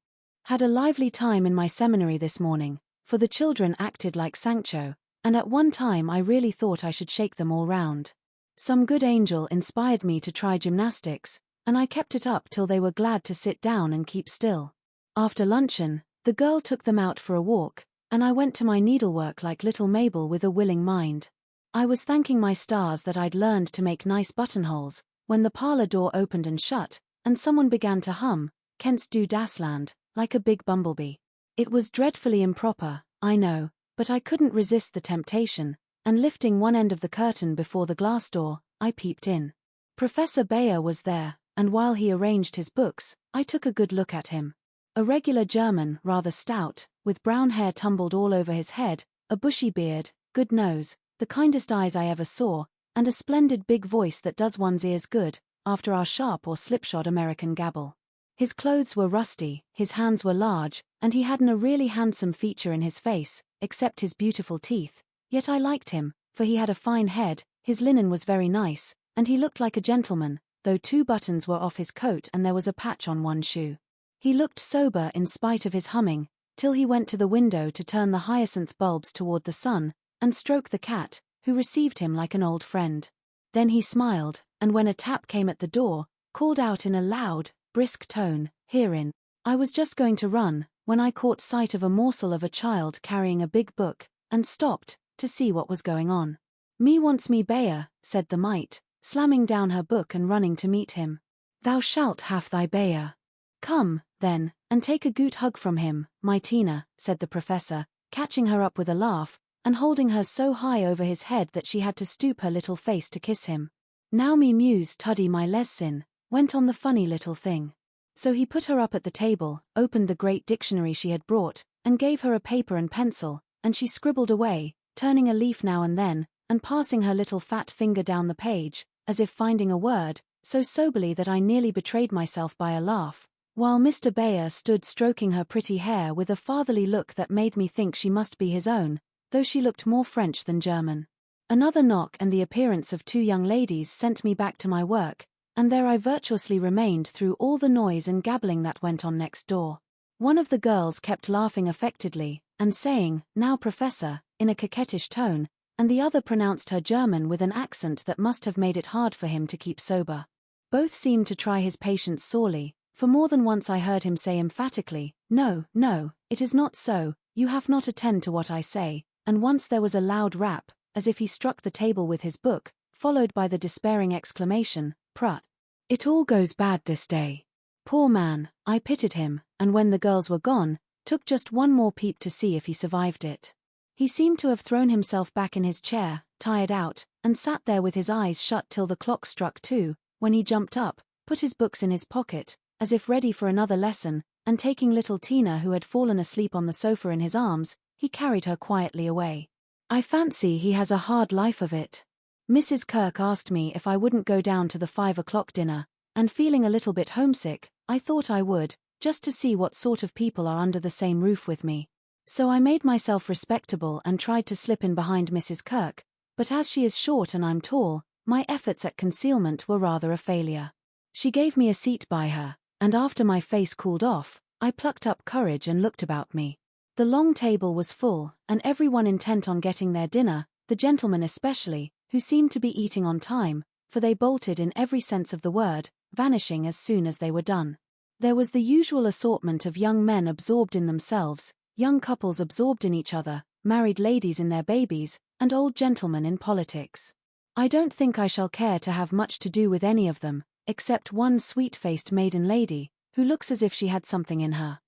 Had a lively time in my seminary this morning, for the children acted like Sancho, and at one time I really thought I should shake them all round. Some good angel inspired me to try gymnastics, and I kept it up till they were glad to sit down and keep still. After luncheon, the girl took them out for a walk, and I went to my needlework like little Mabel with a willing mind. I was thanking my stars that I'd learned to make nice buttonholes, when the parlor door opened and shut, and someone began to hum, "Kennst du das Land," like a big bumblebee. It was dreadfully improper, I know, but I couldn't resist the temptation, and lifting one end of the curtain before the glass door, I peeped in. Professor Bayer was there, and while he arranged his books, I took a good look at him. A regular German, rather stout, with brown hair tumbled all over his head, a bushy beard, good nose, the kindest eyes I ever saw, and a splendid big voice that does one's ears good, after our sharp or slipshod American gabble. His clothes were rusty, his hands were large, and he hadn't a really handsome feature in his face, except his beautiful teeth, yet I liked him, for he had a fine head, his linen was very nice, and he looked like a gentleman, though 2 buttons were off his coat and there was a patch on one shoe. He looked sober in spite of his humming, till he went to the window to turn the hyacinth bulbs toward the sun, and stroke the cat, who received him like an old friend. Then he smiled, and when a tap came at the door, called out in a loud, brisk tone, "Herein." I was just going to run, when I caught sight of a morsel of a child carrying a big book, and stopped, to see what was going on. "Me wants me Bayer," said the mite, slamming down her book and running to meet him. "Thou shalt have thy Bayer. Come, then, and take a good hug from him, my Tina," said the professor, catching her up with a laugh, and holding her so high over his head that she had to stoop her little face to kiss him. "Now me muse tuddy my lesin," went on the funny little thing. So he put her up at the table, opened the great dictionary she had brought, and gave her a paper and pencil, and she scribbled away, turning a leaf now and then, and passing her little fat finger down the page, as if finding a word, so soberly that I nearly betrayed myself by a laugh, while Mr. Bayer stood stroking her pretty hair with a fatherly look that made me think she must be his own, though she looked more French than German. Another knock and the appearance of two young ladies sent me back to my work, and there I virtuously remained through all the noise and gabbling that went on next door. One of the girls kept laughing affectedly, and saying, "Now, Professor," in a coquettish tone, and the other pronounced her German with an accent that must have made it hard for him to keep sober. Both seemed to try his patience sorely, for more than once I heard him say emphatically, "No, no, it is not so, you have not attend to what I say," and once there was a loud rap, as if he struck the table with his book, followed by the despairing exclamation, "Prut! It all goes bad this day." Poor man, I pitied him, and when the girls were gone, took just one more peep to see if he survived it. He seemed to have thrown himself back in his chair, tired out, and sat there with his eyes shut till the clock struck 2, when he jumped up, put his books in his pocket, as if ready for another lesson, and taking little Tina who had fallen asleep on the sofa in his arms, he carried her quietly away. I fancy he has a hard life of it. Mrs. Kirk asked me if I wouldn't go down to the 5 o'clock dinner, and feeling a little bit homesick, I thought I would, just to see what sort of people are under the same roof with me. So I made myself respectable and tried to slip in behind Mrs. Kirk, but as she is short and I'm tall, my efforts at concealment were rather a failure. She gave me a seat by her, and after my face cooled off, I plucked up courage and looked about me. The long table was full, and everyone intent on getting their dinner, the gentlemen especially, who seemed to be eating on time, for they bolted in every sense of the word, vanishing as soon as they were done. There was the usual assortment of young men absorbed in themselves, young couples absorbed in each other, married ladies in their babies, and old gentlemen in politics. I don't think I shall care to have much to do with any of them, except one sweet-faced maiden lady, who looks as if she had something in her.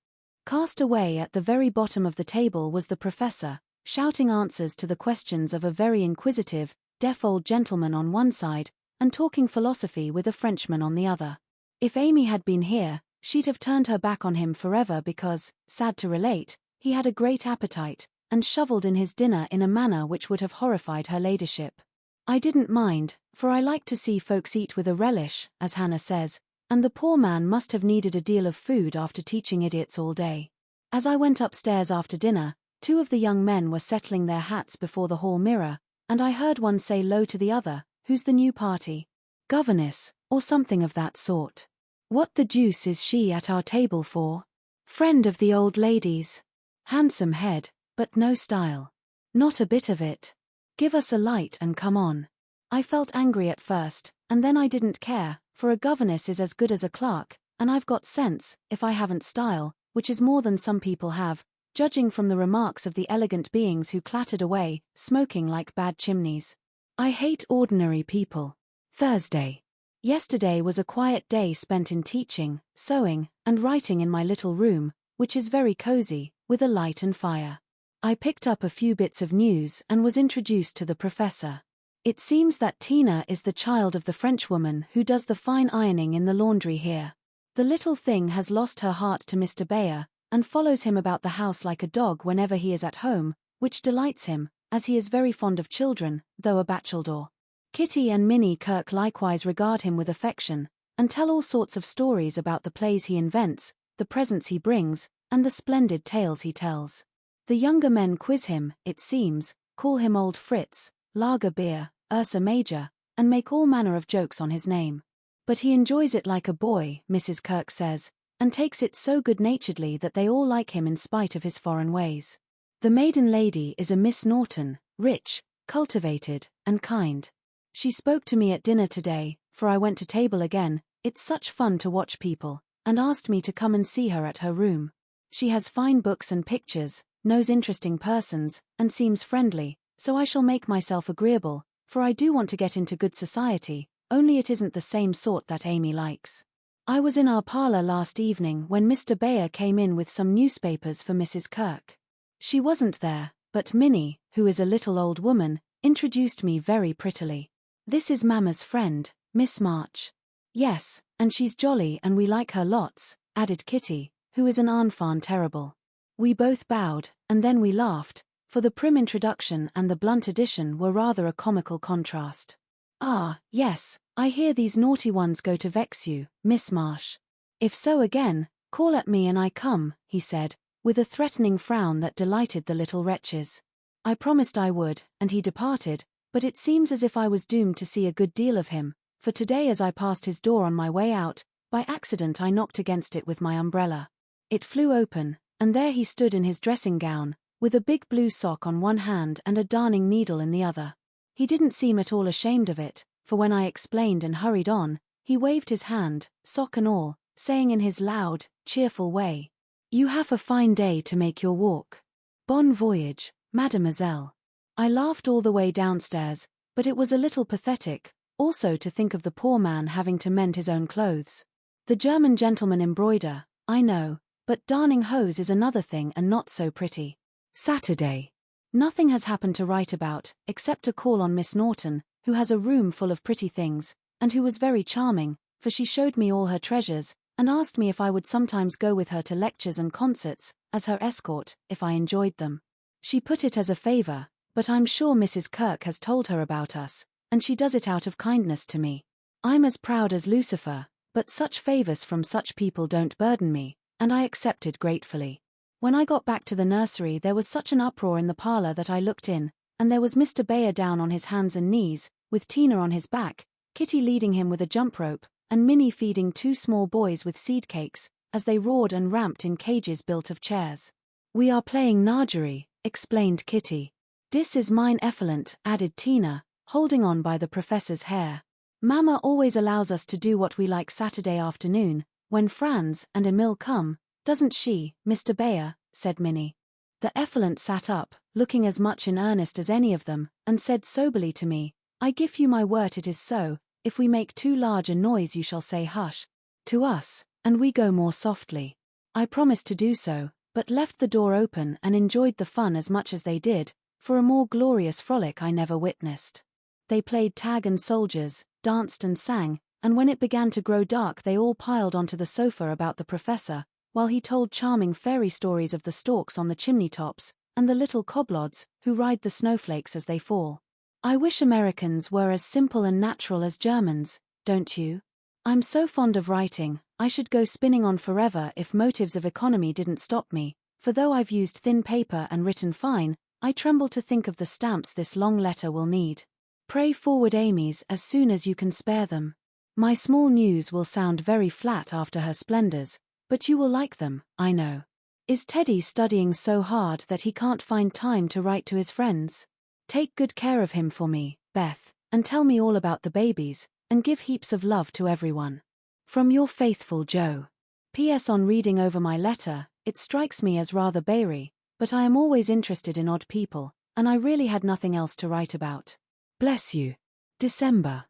Cast away at the very bottom of the table was the professor, shouting answers to the questions of a very inquisitive, deaf old gentleman on one side, and talking philosophy with a Frenchman on the other. If Amy had been here, she'd have turned her back on him forever because, sad to relate, he had a great appetite, and shovelled in his dinner in a manner which would have horrified her ladyship. I didn't mind, for I like to see folks eat with a relish, as Hannah says, and the poor man must have needed a deal of food after teaching idiots all day. As I went upstairs after dinner, 2 of the young men were settling their hats before the hall mirror, and I heard one say low to the other, "Who's the new party? Governess, or something of that sort. What the deuce is she at our table for? Friend of the old lady's. Handsome head, but no style. Not a bit of it. Give us a light and come on." I felt angry at first, and then I didn't care, for a governess is as good as a clerk, and I've got sense, if I haven't style, which is more than some people have, judging from the remarks of the elegant beings who clattered away, smoking like bad chimneys. I hate ordinary people. Thursday. Yesterday was a quiet day spent in teaching, sewing, and writing in my little room, which is very cozy, with a light and fire. I picked up a few bits of news and was introduced to the professor. It seems that Tina is the child of the Frenchwoman who does the fine ironing in the laundry here. The little thing has lost her heart to Mr. Bayer, and follows him about the house like a dog whenever he is at home, which delights him, as he is very fond of children, though a bachelor. Kitty and Minnie Kirk likewise regard him with affection, and tell all sorts of stories about the plays he invents, the presents he brings, and the splendid tales he tells. The younger men quiz him, it seems, call him Old Fritz, Lager Beer, Ursa Major, and make all manner of jokes on his name. But he enjoys it like a boy, Mrs. Kirk says, and takes it so good-naturedly that they all like him in spite of his foreign ways. The maiden lady is a Miss Norton, rich, cultivated, and kind. She spoke to me at dinner today, for I went to table again, it's such fun to watch people, and asked me to come and see her at her room. She has fine books and pictures, knows interesting persons, and seems friendly, so I shall make myself agreeable, for I do want to get into good society, only it isn't the same sort that Amy likes. I was in our parlour last evening when Mr. Bayer came in with some newspapers for Mrs. Kirk. She wasn't there, but Minnie, who is a little old woman, introduced me very prettily. "This is Mamma's friend, Miss March." "Yes, and she's jolly and we like her lots," added Kitty, who is an enfant terrible. We both bowed, and then we laughed, for the prim introduction and the blunt addition were rather a comical contrast. "Ah, yes, I hear these naughty ones go to vex you, Miss Marsh. If so again, call at me and I come, he said, with a threatening frown that delighted the little wretches. I promised I would, and he departed, but it seems as if I was doomed to see a good deal of him, for today as I passed his door on my way out, by accident I knocked against it with my umbrella. It flew open, and there he stood in his dressing gown, with a big blue sock on one hand and a darning needle in the other. He didn't seem at all ashamed of it, for when I explained and hurried on, he waved his hand, sock and all, saying in his loud, cheerful way, "You have a fine day to make your walk. Bon voyage, mademoiselle." I laughed all the way downstairs, but it was a little pathetic, also to think of the poor man having to mend his own clothes. The German gentlemen embroider, I know, but darning hose is another thing and not so pretty. Saturday. Nothing has happened to write about, except a call on Miss Norton, who has a room full of pretty things, and who was very charming, for she showed me all her treasures, and asked me if I would sometimes go with her to lectures and concerts, as her escort, if I enjoyed them. She put it as a favor, but I'm sure Mrs. Kirk has told her about us, and she does it out of kindness to me. I'm as proud as Lucifer, but such favors from such people don't burden me, and I accepted gratefully. When I got back to the nursery there was such an uproar in the parlor that I looked in, and there was Mr. Bayer down on his hands and knees, with Tina on his back, Kitty leading him with a jump rope, and Minnie feeding two small boys with seed cakes, as they roared and ramped in cages built of chairs. "We are playing Nargery," explained Kitty. "Dis is mine effluent," added Tina, holding on by the professor's hair. "Mama always allows us to do what we like Saturday afternoon, when Franz and Emil come, doesn't she, Mr. Bayer?" said Minnie. The effluent sat up, looking as much in earnest as any of them, and said soberly to me, "I give you my word it is so, if we make too large a noise you shall say hush to us, and we go more softly." I promised to do so, but left the door open and enjoyed the fun as much as they did, for a more glorious frolic I never witnessed. They played tag and soldiers, danced and sang, and when it began to grow dark they all piled onto the sofa about the professor, while he told charming fairy stories of the storks on the chimney tops, and the little coblods, who ride the snowflakes as they fall. I wish Americans were as simple and natural as Germans, don't you? I'm so fond of writing, I should go spinning on forever if motives of economy didn't stop me, for though I've used thin paper and written fine, I tremble to think of the stamps this long letter will need. Pray forward Amy's as soon as you can spare them. My small news will sound very flat after her splendors, but you will like them, I know. Is Teddy studying so hard that he can't find time to write to his friends? Take good care of him for me, Beth, and tell me all about the babies, and give heaps of love to everyone. From your faithful Joe. P.S. On reading over my letter, it strikes me as rather Bayry, but I am always interested in odd people, and I really had nothing else to write about. Bless you. December.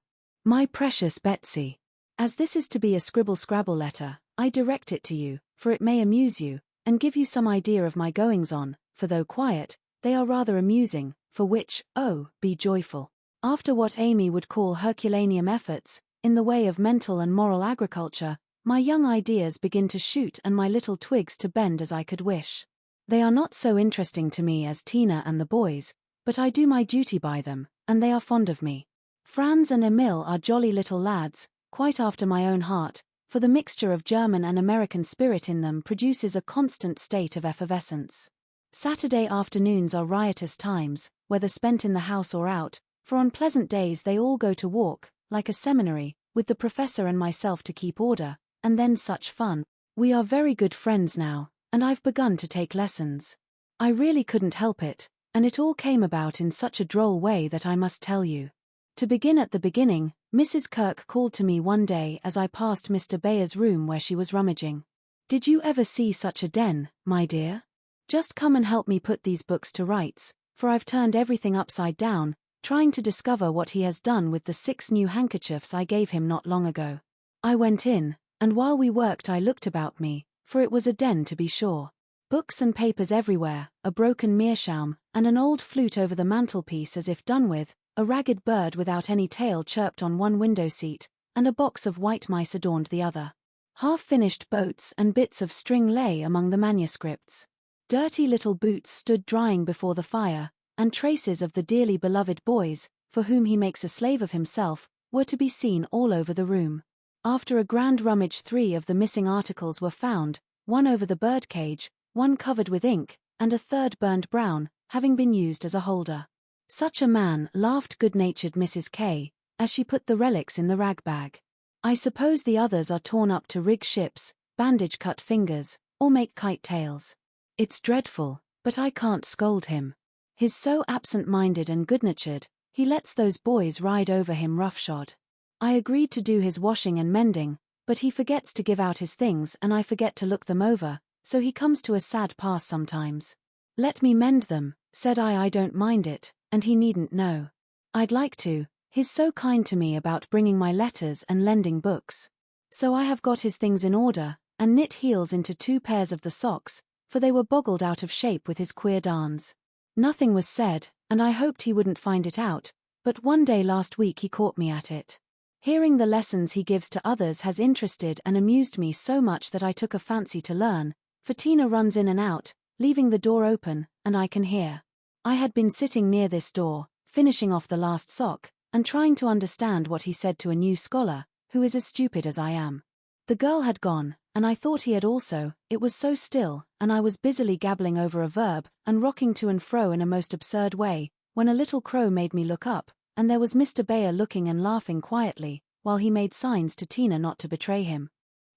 My precious Betsy. As this is to be a scribble-scrabble letter, I direct it to you, for it may amuse you, and give you some idea of my goings-on, for though quiet, they are rather amusing, for which, oh, be joyful. After what Amy would call Herculaneum efforts, in the way of mental and moral agriculture, my young ideas begin to shoot and my little twigs to bend as I could wish. They are not so interesting to me as Tina and the boys, but I do my duty by them, and they are fond of me. Franz and Emil are jolly little lads, quite after my own heart, for the mixture of German and American spirit in them produces a constant state of effervescence. Saturday afternoons are riotous times, whether spent in the house or out, for on pleasant days they all go to walk, like a seminary, with the professor and myself to keep order, and then such fun. We are very good friends now, and I've begun to take lessons. I really couldn't help it, and it all came about in such a droll way that I must tell you. To begin at the beginning, Mrs. Kirk called to me one day as I passed Mr. Bayer's room where she was rummaging. "Did you ever see such a den, my dear? Just come and help me put these books to rights, for I've turned everything upside down, trying to discover what he has done with the 6 new handkerchiefs I gave him not long ago." I went in, and while we worked I looked about me, for it was a den to be sure. Books and papers everywhere, a broken meerschaum, and an old flute over the mantelpiece as if done with, a ragged bird without any tail chirped on one window seat, and a box of white mice adorned the other. Half-finished boats and bits of string lay among the manuscripts. Dirty little boots stood drying before the fire, and traces of the dearly beloved boys, for whom he makes a slave of himself, were to be seen all over the room. After a grand rummage, 3 of the missing articles were found, one over the birdcage, one covered with ink, and a third burned brown, having been used as a holder. "Such a man," laughed good-natured Mrs. K, as she put the relics in the rag bag. "I suppose the others are torn up to rig ships, bandage cut fingers, or make kite tails. It's dreadful, but I can't scold him. He's so absent-minded and good-natured, he lets those boys ride over him roughshod. I agreed to do his washing and mending, but he forgets to give out his things and I forget to look them over, so he comes to a sad pass sometimes. 'Let me mend them,' said I don't mind it, and he needn't know. I'd like to, he's so kind to me about bringing my letters and lending books. So I have got his things in order, and knit heels into 2 pairs of the socks, for they were boggled out of shape with his queer darns. Nothing was said, and I hoped he wouldn't find it out, but one day last week he caught me at it. Hearing the lessons he gives to others has interested and amused me so much that I took a fancy to learn, for Tina runs in and out, leaving the door open, and I can hear. I had been sitting near this door, finishing off the last sock, and trying to understand what he said to a new scholar, who is as stupid as I am. The girl had gone, and I thought he had also. It was so still, and I was busily gabbling over a verb, and rocking to and fro in a most absurd way, when a little crow made me look up, and there was Mr. Bayer looking and laughing quietly, while he made signs to Tina not to betray him.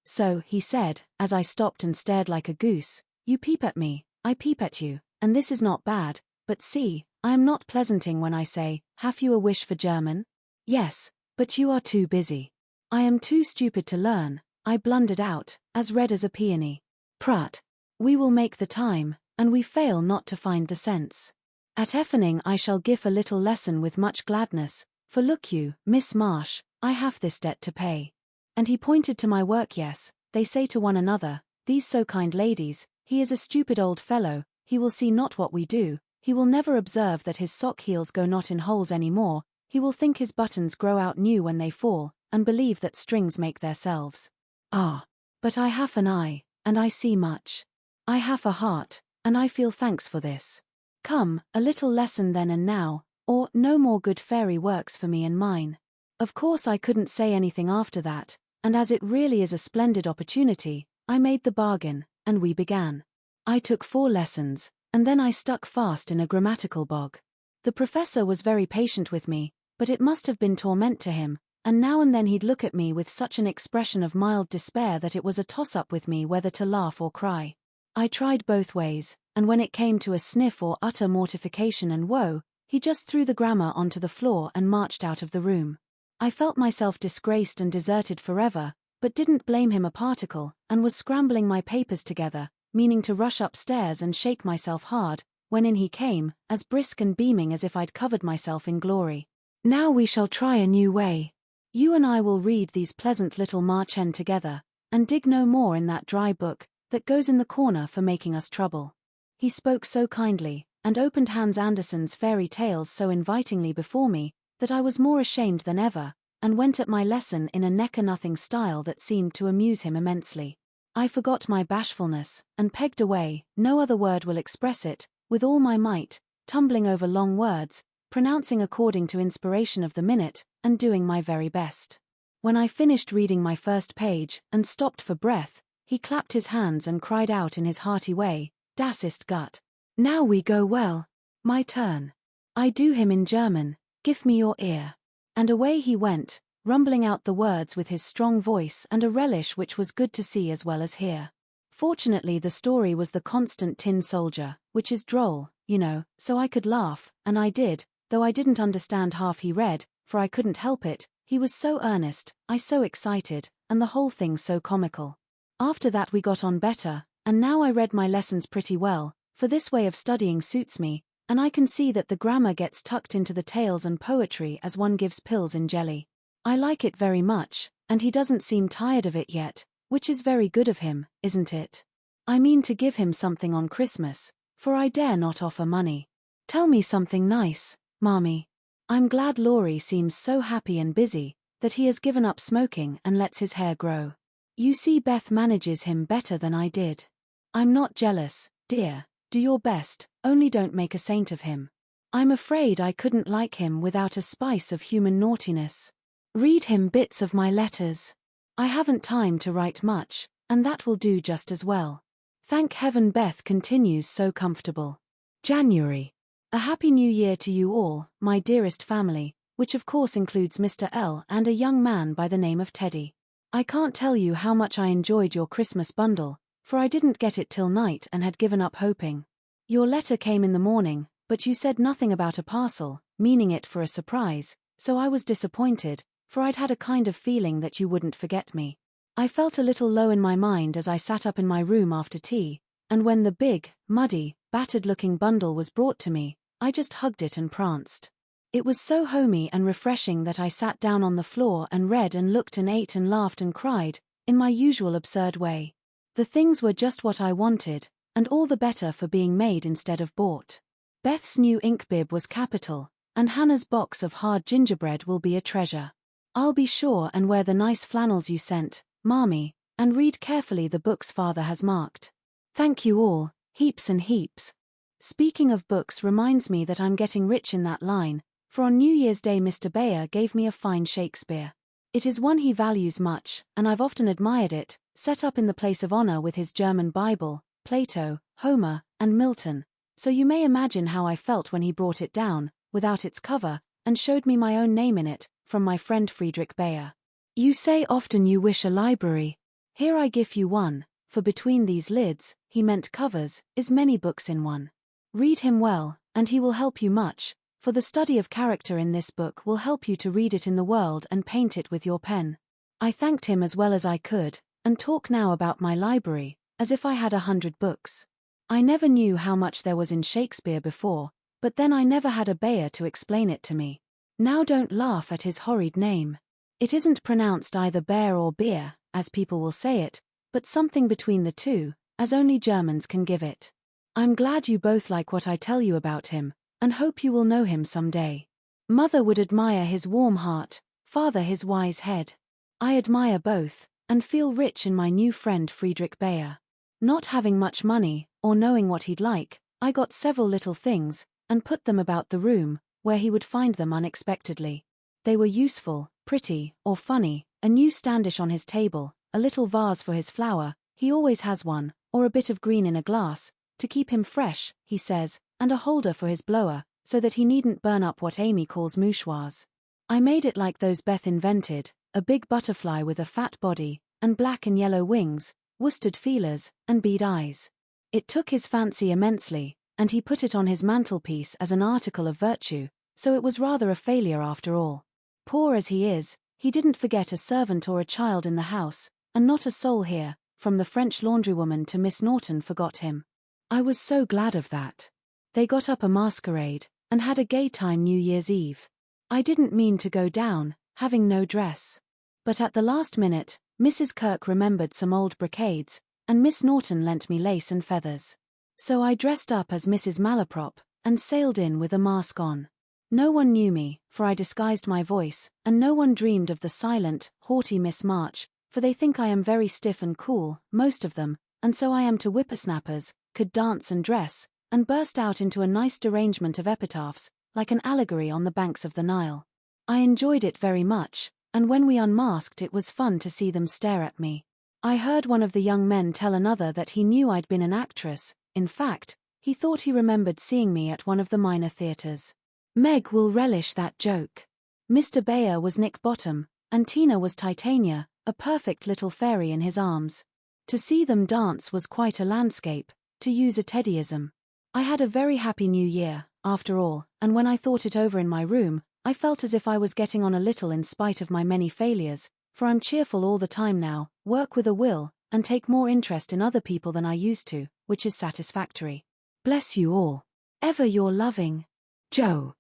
"So," he said, as I stopped and stared like a goose, "you peep at me, I peep at you, and this is not bad, but see, I am not pleasanting when I say, 'Have you a wish for German?' Yes, but you are too busy. I am too stupid to learn," I blundered out, as red as a peony. "Prut. We will make the time, and we fail not to find the sense. At evening I shall give a little lesson with much gladness, for look you, Miss Marsh, I have this debt to pay." And he pointed to my work. "Yes, they say to one another, these so kind ladies, he is a stupid old fellow, he will see not what we do, he will never observe that his sock heels go not in holes any more, he will think his buttons grow out new when they fall, and believe that strings make theirselves. Ah, but I have an eye, and I see much. I have a heart, and I feel thanks for this. Come, a little lesson then and now, or no more good fairy works for me and mine." Of course I couldn't say anything after that, and as it really is a splendid opportunity, I made the bargain, and we began. I took 4 lessons, and then I stuck fast in a grammatical bog. The professor was very patient with me, but it must have been torment to him, and now and then he'd look at me with such an expression of mild despair that it was a toss-up with me whether to laugh or cry. I tried both ways, and when it came to a sniff or utter mortification and woe, he just threw the grammar onto the floor and marched out of the room. I felt myself disgraced and deserted forever, but didn't blame him a particle, and was scrambling my papers together, meaning to rush upstairs and shake myself hard, when in he came, as brisk and beaming as if I'd covered myself in glory. "Now we shall try a new way. You and I will read these pleasant little March End together, and dig no more in that dry book that goes in the corner for making us trouble." He spoke so kindly, and opened Hans Andersen's fairy tales so invitingly before me, that I was more ashamed than ever, and went at my lesson in a neck-or-nothing style that seemed to amuse him immensely. I forgot my bashfulness, and pegged away, no other word will express it, with all my might, tumbling over long words, pronouncing according to inspiration of the minute, and doing my very best. When I finished reading my first page, and stopped for breath, he clapped his hands and cried out in his hearty way, "Das ist gut. Now we go well. My turn. I do him in German, give me your ear." And away he went, rumbling out the words with his strong voice and a relish which was good to see as well as hear. Fortunately the story was The Constant Tin Soldier, which is droll, you know, so I could laugh, and I did, though I didn't understand half he read, for I couldn't help it, he was so earnest, I so excited, and the whole thing so comical. After that we got on better, and now I read my lessons pretty well, for this way of studying suits me, and I can see that the grammar gets tucked into the tales and poetry as one gives pills in jelly. I like it very much, and he doesn't seem tired of it yet, which is very good of him, isn't it? I mean to give him something on Christmas, for I dare not offer money. Tell me something nice, Mommy. I'm glad Laurie seems so happy and busy, that he has given up smoking and lets his hair grow. You see, Beth manages him better than I did. I'm not jealous, dear, do your best, only don't make a saint of him. I'm afraid I couldn't like him without a spice of human naughtiness. Read him bits of my letters. I haven't time to write much, and that will do just as well. Thank heaven Beth continues so comfortable. January. A happy new year to you all, my dearest family, which of course includes Mr. L and a young man by the name of Teddy. I can't tell you how much I enjoyed your Christmas bundle, for I didn't get it till night and had given up hoping. Your letter came in the morning, but you said nothing about a parcel, meaning it for a surprise, so I was disappointed, for I'd had a kind of feeling that you wouldn't forget me. I felt a little low in my mind as I sat up in my room after tea, and when the big, muddy, battered-looking bundle was brought to me, I just hugged it and pranced. It was so homey and refreshing that I sat down on the floor and read and looked and ate and laughed and cried, in my usual absurd way. The things were just what I wanted, and all the better for being made instead of bought. Beth's new ink bib was capital, and Hannah's box of hard gingerbread will be a treasure. I'll be sure and wear the nice flannels you sent, Mommy, and read carefully the books Father has marked. Thank you all, heaps and heaps. Speaking of books reminds me that I'm getting rich in that line, for on New Year's Day Mr. Bayer gave me a fine Shakespeare. It is one he values much, and I've often admired it, set up in the place of honor with his German Bible, Plato, Homer, and Milton, so you may imagine how I felt when he brought it down, without its cover, and showed me my own name in it, from my friend Friedrich Bayer. You say often you wish a library. Here I give you one, for between these lids, he meant covers, is many books in one. Read him well, and he will help you much, for the study of character in this book will help you to read it in the world and paint it with your pen. I thanked him as well as I could, and talk now about my library, as if I had 100 books. I never knew how much there was in Shakespeare before, but then I never had a Bayer to explain it to me. Now don't laugh at his horrid name. It isn't pronounced either bear or beer, as people will say it, but something between the two, as only Germans can give it. I'm glad you both like what I tell you about him, and hope you will know him someday. Mother would admire his warm heart, Father his wise head. I admire both, and feel rich in my new friend Friedrich Bayer. Not having much money, or knowing what he'd like, I got several little things, and put them about the room, where he would find them unexpectedly. They were useful, pretty, or funny, a new standish on his table, a little vase for his flower, he always has one, or a bit of green in a glass, to keep him fresh, he says, and a holder for his blower, so that he needn't burn up what Amy calls mouchoirs. I made it like those Beth invented, a big butterfly with a fat body, and black and yellow wings, worsted feelers, and bead eyes. It took his fancy immensely, and he put it on his mantelpiece as an article of virtue, so it was rather a failure after all. Poor as he is, he didn't forget a servant or a child in the house, and not a soul here, from the French laundrywoman to Miss Norton, forgot him. I was so glad of that. They got up a masquerade, and had a gay time New Year's Eve. I didn't mean to go down, having no dress. But at the last minute, Mrs. Kirk remembered some old brocades, and Miss Norton lent me lace and feathers. So I dressed up as Mrs. Malaprop, and sailed in with a mask on. No one knew me, for I disguised my voice, and no one dreamed of the silent, haughty Miss March, for they think I am very stiff and cool, most of them, and so I am to whippersnappers, could dance and dress, and burst out into a nice derangement of epitaphs, like an allegory on the banks of the Nile. I enjoyed it very much, and when we unmasked it was fun to see them stare at me. I heard one of the young men tell another that he knew I'd been an actress. In fact, he thought he remembered seeing me at one of the minor theatres. Meg will relish that joke. Mr. Bayer was Nick Bottom, and Tina was Titania, a perfect little fairy in his arms. To see them dance was quite a landscape, to use a Teddyism. I had a very happy New Year, after all, and when I thought it over in my room, I felt as if I was getting on a little in spite of my many failures, for I'm cheerful all the time now, work with a will, and take more interest in other people than I used to, which is satisfactory. Bless you all. Ever your loving, Joe.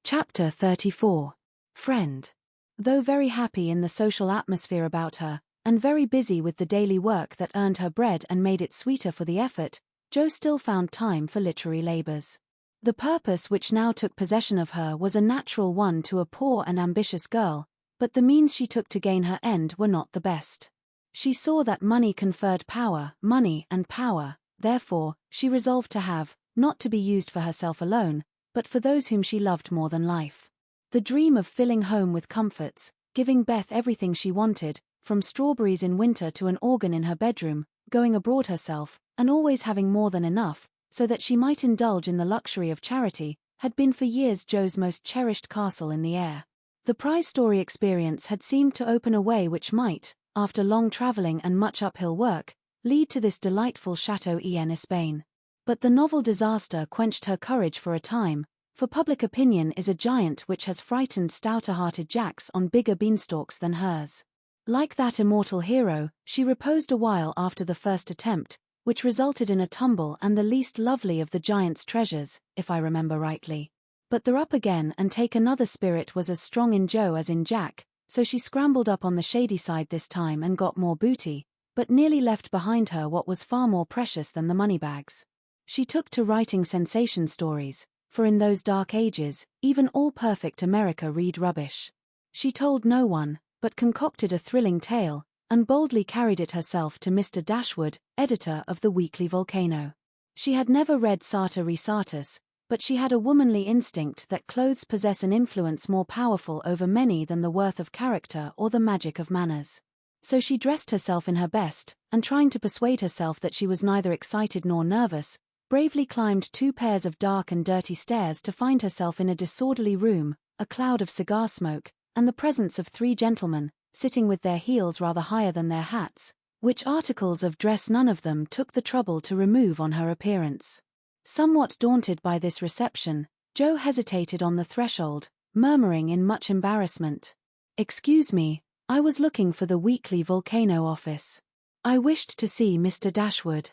Chapter 34. Friend. Though very happy in the social atmosphere about her, and very busy with the daily work that earned her bread and made it sweeter for the effort, Jo still found time for literary labors. The purpose which now took possession of her was a natural one to a poor and ambitious girl, but the means she took to gain her end were not the best. She saw that money conferred power, money and power, therefore, she resolved to have, not to be used for herself alone, but for those whom she loved more than life. The dream of filling home with comforts, giving Beth everything she wanted, from strawberries in winter to an organ in her bedroom, going abroad herself, and always having more than enough, so that she might indulge in the luxury of charity, had been for years Jo's most cherished castle in the air. The prize story experience had seemed to open a way which might, after long traveling and much uphill work, lead to this delightful Chateau en Espagne. But the novel disaster quenched her courage for a time, for public opinion is a giant which has frightened stouter-hearted Jacks on bigger beanstalks than hers. Like that immortal hero, she reposed a while after the first attempt, which resulted in a tumble and the least lovely of the giant's treasures, if I remember rightly. But the up again and take another spirit was as strong in Jo as in Jack, so she scrambled up on the shady side this time and got more booty, but nearly left behind her what was far more precious than the moneybags. She took to writing sensation stories, for in those dark ages, even all-perfect America read rubbish. She told no one, but concocted a thrilling tale, and boldly carried it herself to Mr. Dashwood, editor of the Weekly Volcano. She had never read Sartor Resartus, but she had a womanly instinct that clothes possess an influence more powerful over many than the worth of character or the magic of manners. So she dressed herself in her best, and trying to persuade herself that she was neither excited nor nervous, bravely climbed 2 pairs of dark and dirty stairs to find herself in a disorderly room, a cloud of cigar smoke, and the presence of 3 gentlemen, sitting with their heels rather higher than their hats, which articles of dress none of them took the trouble to remove on her appearance. Somewhat daunted by this reception, Jo hesitated on the threshold, murmuring in much embarrassment, "Excuse me, I was looking for the Weekly Volcano office. I wished to see Mr. Dashwood."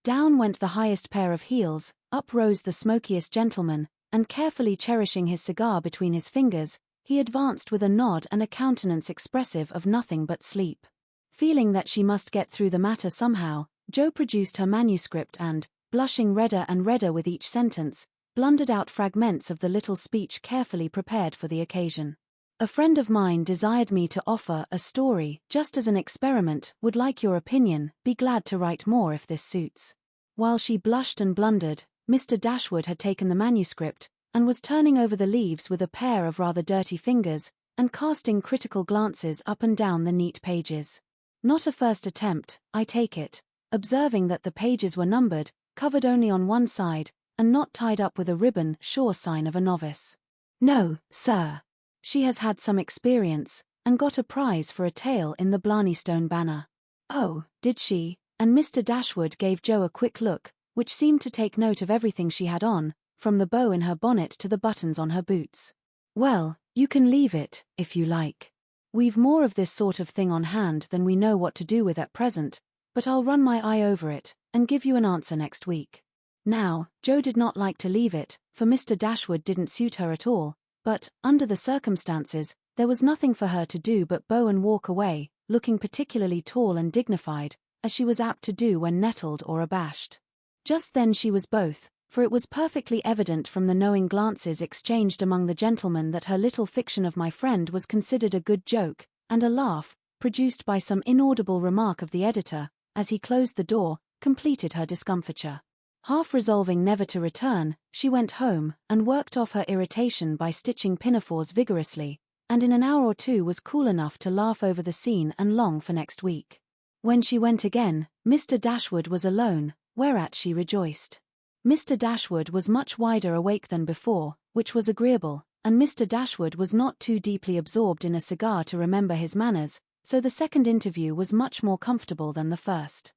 Down went the highest pair of heels, up rose the smokiest gentleman, and carefully cherishing his cigar between his fingers, he advanced with a nod and a countenance expressive of nothing but sleep. Feeling that she must get through the matter somehow, Jo produced her manuscript and, blushing redder and redder with each sentence, blundered out fragments of the little speech carefully prepared for the occasion. "A friend of mine desired me to offer a story, just as an experiment, would like your opinion, be glad to write more if this suits." While she blushed and blundered, Mr. Dashwood had taken the manuscript, and was turning over the leaves with a pair of rather dirty fingers, and casting critical glances up and down the neat pages. Not a first attempt, I take it, observing that the pages were numbered, covered only on one side, and not tied up with a ribbon, sure sign of a novice. "No, sir. She has had some experience, and got a prize for a tale in the Blarneystone Banner." "Oh, did she?" And Mr. Dashwood gave Jo a quick look, which seemed to take note of everything she had on, from the bow in her bonnet to the buttons on her boots. "Well, you can leave it, if you like. We've more of this sort of thing on hand than we know what to do with at present, but I'll run my eye over it, and give you an answer next week." Now, Jo did not like to leave it, for Mr. Dashwood didn't suit her at all, but, under the circumstances, there was nothing for her to do but bow and walk away, looking particularly tall and dignified, as she was apt to do when nettled or abashed. Just then she was both, for it was perfectly evident from the knowing glances exchanged among the gentlemen that her little fiction of my friend was considered a good joke, and a laugh, produced by some inaudible remark of the editor, as he closed the door, completed her discomfiture. Half resolving never to return, she went home, and worked off her irritation by stitching pinafores vigorously, and in an hour or 2 was cool enough to laugh over the scene and long for next week. When she went again, Mr. Dashwood was alone, whereat she rejoiced. Mr. Dashwood was much wider awake than before, which was agreeable, and Mr. Dashwood was not too deeply absorbed in a cigar to remember his manners, so the second interview was much more comfortable than the first.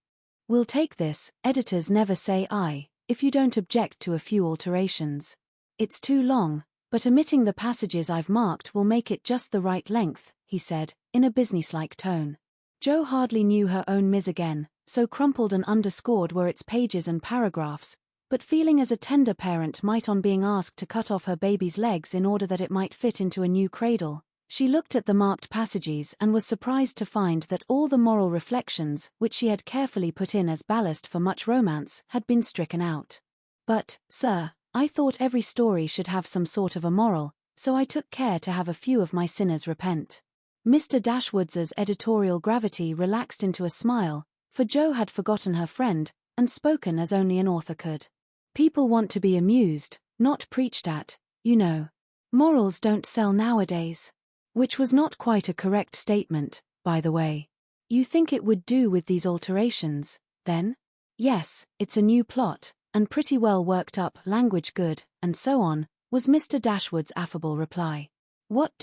"We'll take this, editors never say aye, if you don't object to a few alterations. It's too long, but omitting the passages I've marked will make it just the right length," he said, in a businesslike tone. Jo hardly knew her own Ms again, so crumpled and underscored were its pages and paragraphs, but feeling as a tender parent might on being asked to cut off her baby's legs in order that it might fit into a new cradle, she looked at the marked passages and was surprised to find that all the moral reflections, which she had carefully put in as ballast for much romance, had been stricken out. "But, sir, I thought every story should have some sort of a moral, so I took care to have a few of my sinners repent." Mr. Dashwood's editorial gravity relaxed into a smile, for Jo had forgotten her friend, and spoken as only an author could. "People want to be amused, not preached at, you know. Morals don't sell nowadays. Which was not quite a correct statement, by the way. You think it would do with these alterations, then? Yes, it's a new plot, and pretty well worked up, language good, and so on, was Mr. Dashwood's affable reply. What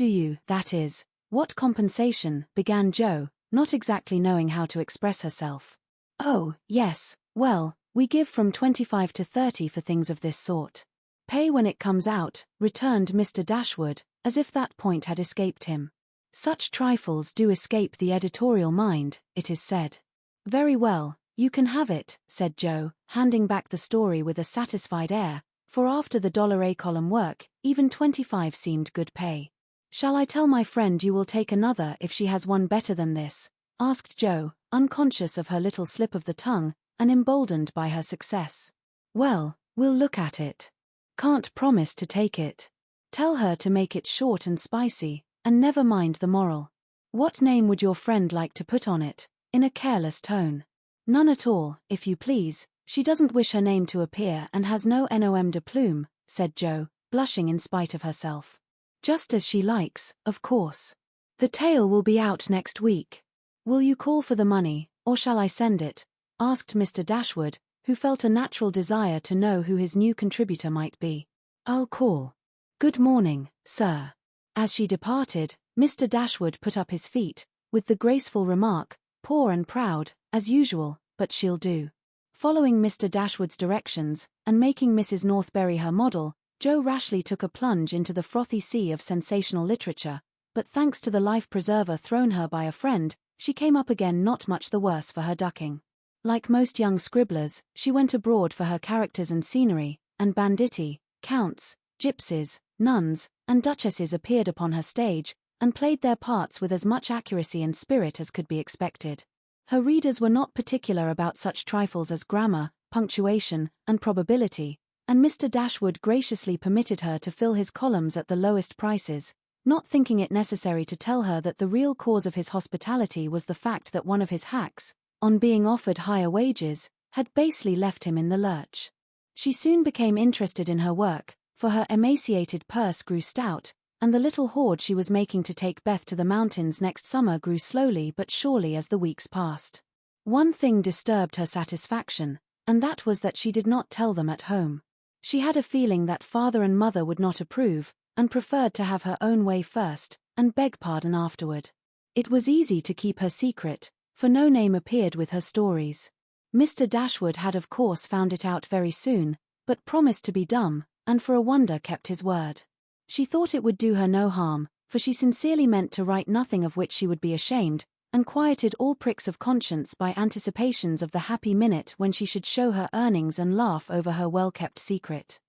compensation, began Jo, not exactly knowing how to express herself. Oh, yes, well, we give from 25 to 30 for things of this sort. Pay when it comes out, returned Mr. Dashwood, as if that point had escaped him. Such trifles do escape the editorial mind, it is said. Very well, you can have it, said Jo, handing back the story with a satisfied air, for after the $a column work, even 25 seemed good pay. Shall I tell my friend you will take another if she has one better than this? Asked Jo, unconscious of her little slip of the tongue, and emboldened by her success. Well, we'll look at it. Can't promise to take it. Tell her to make it short and spicy, and never mind the moral. What name would your friend like to put on it? In a careless tone. None at all, if you please, she doesn't wish her name to appear and has no nom de plume, said Jo, blushing in spite of herself. Just as she likes, of course. The tale will be out next week. Will you call for the money, or shall I send it? Asked Mr. Dashwood, who felt a natural desire to know who his new contributor might be. I'll call. Good morning, sir. As she departed, Mr. Dashwood put up his feet, with the graceful remark, poor and proud, as usual, but she'll do. Following Mr. Dashwood's directions, and making Mrs. Northberry her model, Jo rashly took a plunge into the frothy sea of sensational literature, but thanks to the life-preserver thrown her by a friend, she came up again not much the worse for her ducking. Like most young scribblers, she went abroad for her characters and scenery, and banditti, counts, gypsies, nuns, and duchesses appeared upon her stage, and played their parts with as much accuracy and spirit as could be expected. Her readers were not particular about such trifles as grammar, punctuation, and probability, and Mr. Dashwood graciously permitted her to fill his columns at the lowest prices, not thinking it necessary to tell her that the real cause of his hospitality was the fact that one of his hacks, on being offered higher wages, had basely left him in the lurch. She soon became interested in her work, for her emaciated purse grew stout, and the little hoard she was making to take Beth to the mountains next summer grew slowly but surely as the weeks passed. One thing disturbed her satisfaction, and that was that she did not tell them at home. She had a feeling that father and mother would not approve, and preferred to have her own way first, and beg pardon afterward. It was easy to keep her secret, for no name appeared with her stories. Mr. Dashwood had of course found it out very soon, but promised to be dumb, and for a wonder kept his word. She thought it would do her no harm, for she sincerely meant to write nothing of which she would be ashamed, and quieted all pricks of conscience by anticipations of the happy minute when she should show her earnings and laugh over her well-kept secret.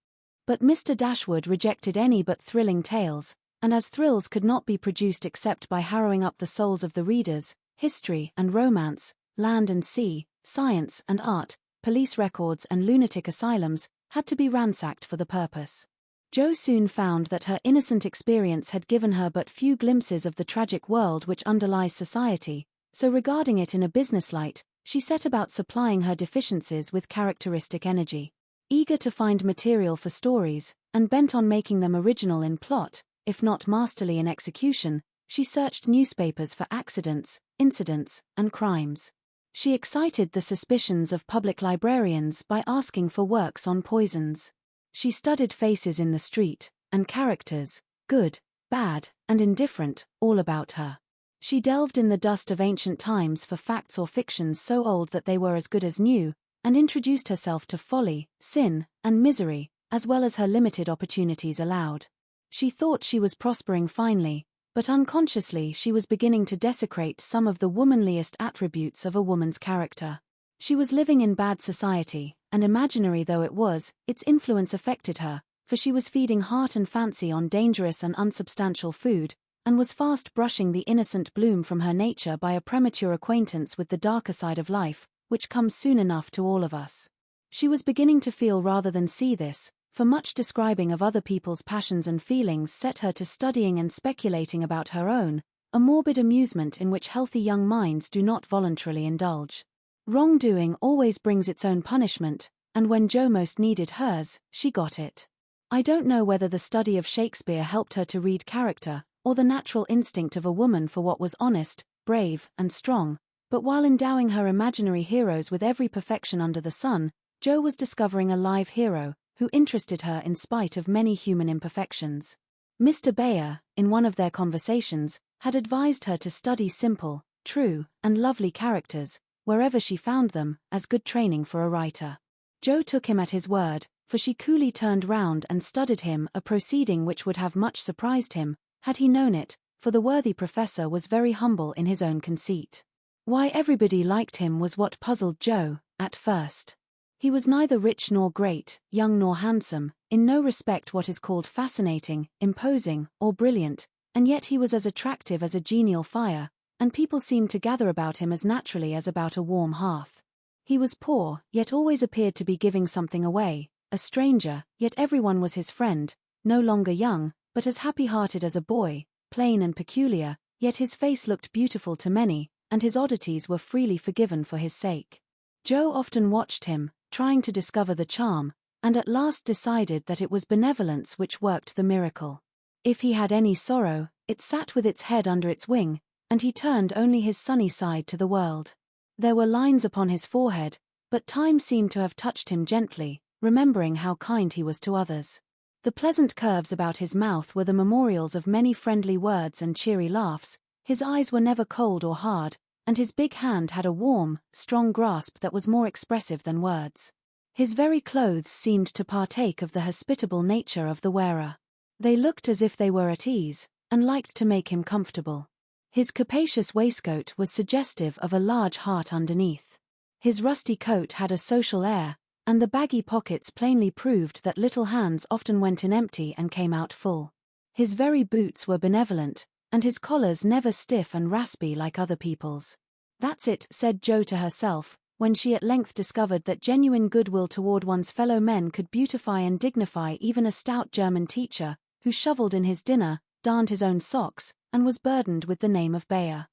But Mr. Dashwood rejected any but thrilling tales, and as thrills could not be produced except by harrowing up the souls of the readers, history and romance, land and sea, science and art, police records and lunatic asylums, had to be ransacked for the purpose. Jo soon found that her innocent experience had given her but few glimpses of the tragic world which underlies society, so regarding it in a business light, she set about supplying her deficiencies with characteristic energy. Eager to find material for stories, and bent on making them original in plot, if not masterly in execution, she searched newspapers for accidents, incidents, and crimes. She excited the suspicions of public librarians by asking for works on poisons. She studied faces in the street, and characters, good, bad, and indifferent, all about her. She delved in the dust of ancient times for facts or fictions so old that they were as good as new, and introduced herself to folly, sin, and misery, as well as her limited opportunities allowed. She thought she was prospering finely, but unconsciously she was beginning to desecrate some of the womanliest attributes of a woman's character. She was living in bad society, and imaginary though it was, its influence affected her, for she was feeding heart and fancy on dangerous and unsubstantial food, and was fast brushing the innocent bloom from her nature by a premature acquaintance with the darker side of life, which comes soon enough to all of us. She was beginning to feel rather than see this, for much describing of other people's passions and feelings set her to studying and speculating about her own, a morbid amusement in which healthy young minds do not voluntarily indulge. Wrongdoing always brings its own punishment, and when Jo most needed hers, she got it. I don't know whether the study of Shakespeare helped her to read character, or the natural instinct of a woman for what was honest, brave, and strong, but while endowing her imaginary heroes with every perfection under the sun, Jo was discovering a live hero, who interested her in spite of many human imperfections. Mr. Bayer, in one of their conversations, had advised her to study simple, true, and lovely characters, wherever she found them, as good training for a writer. Jo took him at his word, for she coolly turned round and studied him, a proceeding which would have much surprised him, had he known it, for the worthy professor was very humble in his own conceit. Why everybody liked him was what puzzled Jo, at first. He was neither rich nor great, young nor handsome, in no respect what is called fascinating, imposing, or brilliant, and yet he was as attractive as a genial fire, and people seemed to gather about him as naturally as about a warm hearth. He was poor, yet always appeared to be giving something away, a stranger, yet everyone was his friend, no longer young, but as happy-hearted as a boy, plain and peculiar, yet his face looked beautiful to many, and his oddities were freely forgiven for his sake. Jo often watched him, trying to discover the charm, and at last decided that it was benevolence which worked the miracle. If he had any sorrow, it sat with its head under its wing, and he turned only his sunny side to the world. There were lines upon his forehead, but time seemed to have touched him gently, remembering how kind he was to others. The pleasant curves about his mouth were the memorials of many friendly words and cheery laughs, his eyes were never cold or hard, and his big hand had a warm, strong grasp that was more expressive than words. His very clothes seemed to partake of the hospitable nature of the wearer. They looked as if they were at ease, and liked to make him comfortable. His capacious waistcoat was suggestive of a large heart underneath. His rusty coat had a social air, and the baggy pockets plainly proved that little hands often went in empty and came out full. His very boots were benevolent, and his collars never stiff and raspy like other people's. "That's it," said Jo to herself, when she at length discovered that genuine goodwill toward one's fellow men could beautify and dignify even a stout German teacher, who shoveled in his dinner, darned his own socks, and was burdened with the name of Bayer.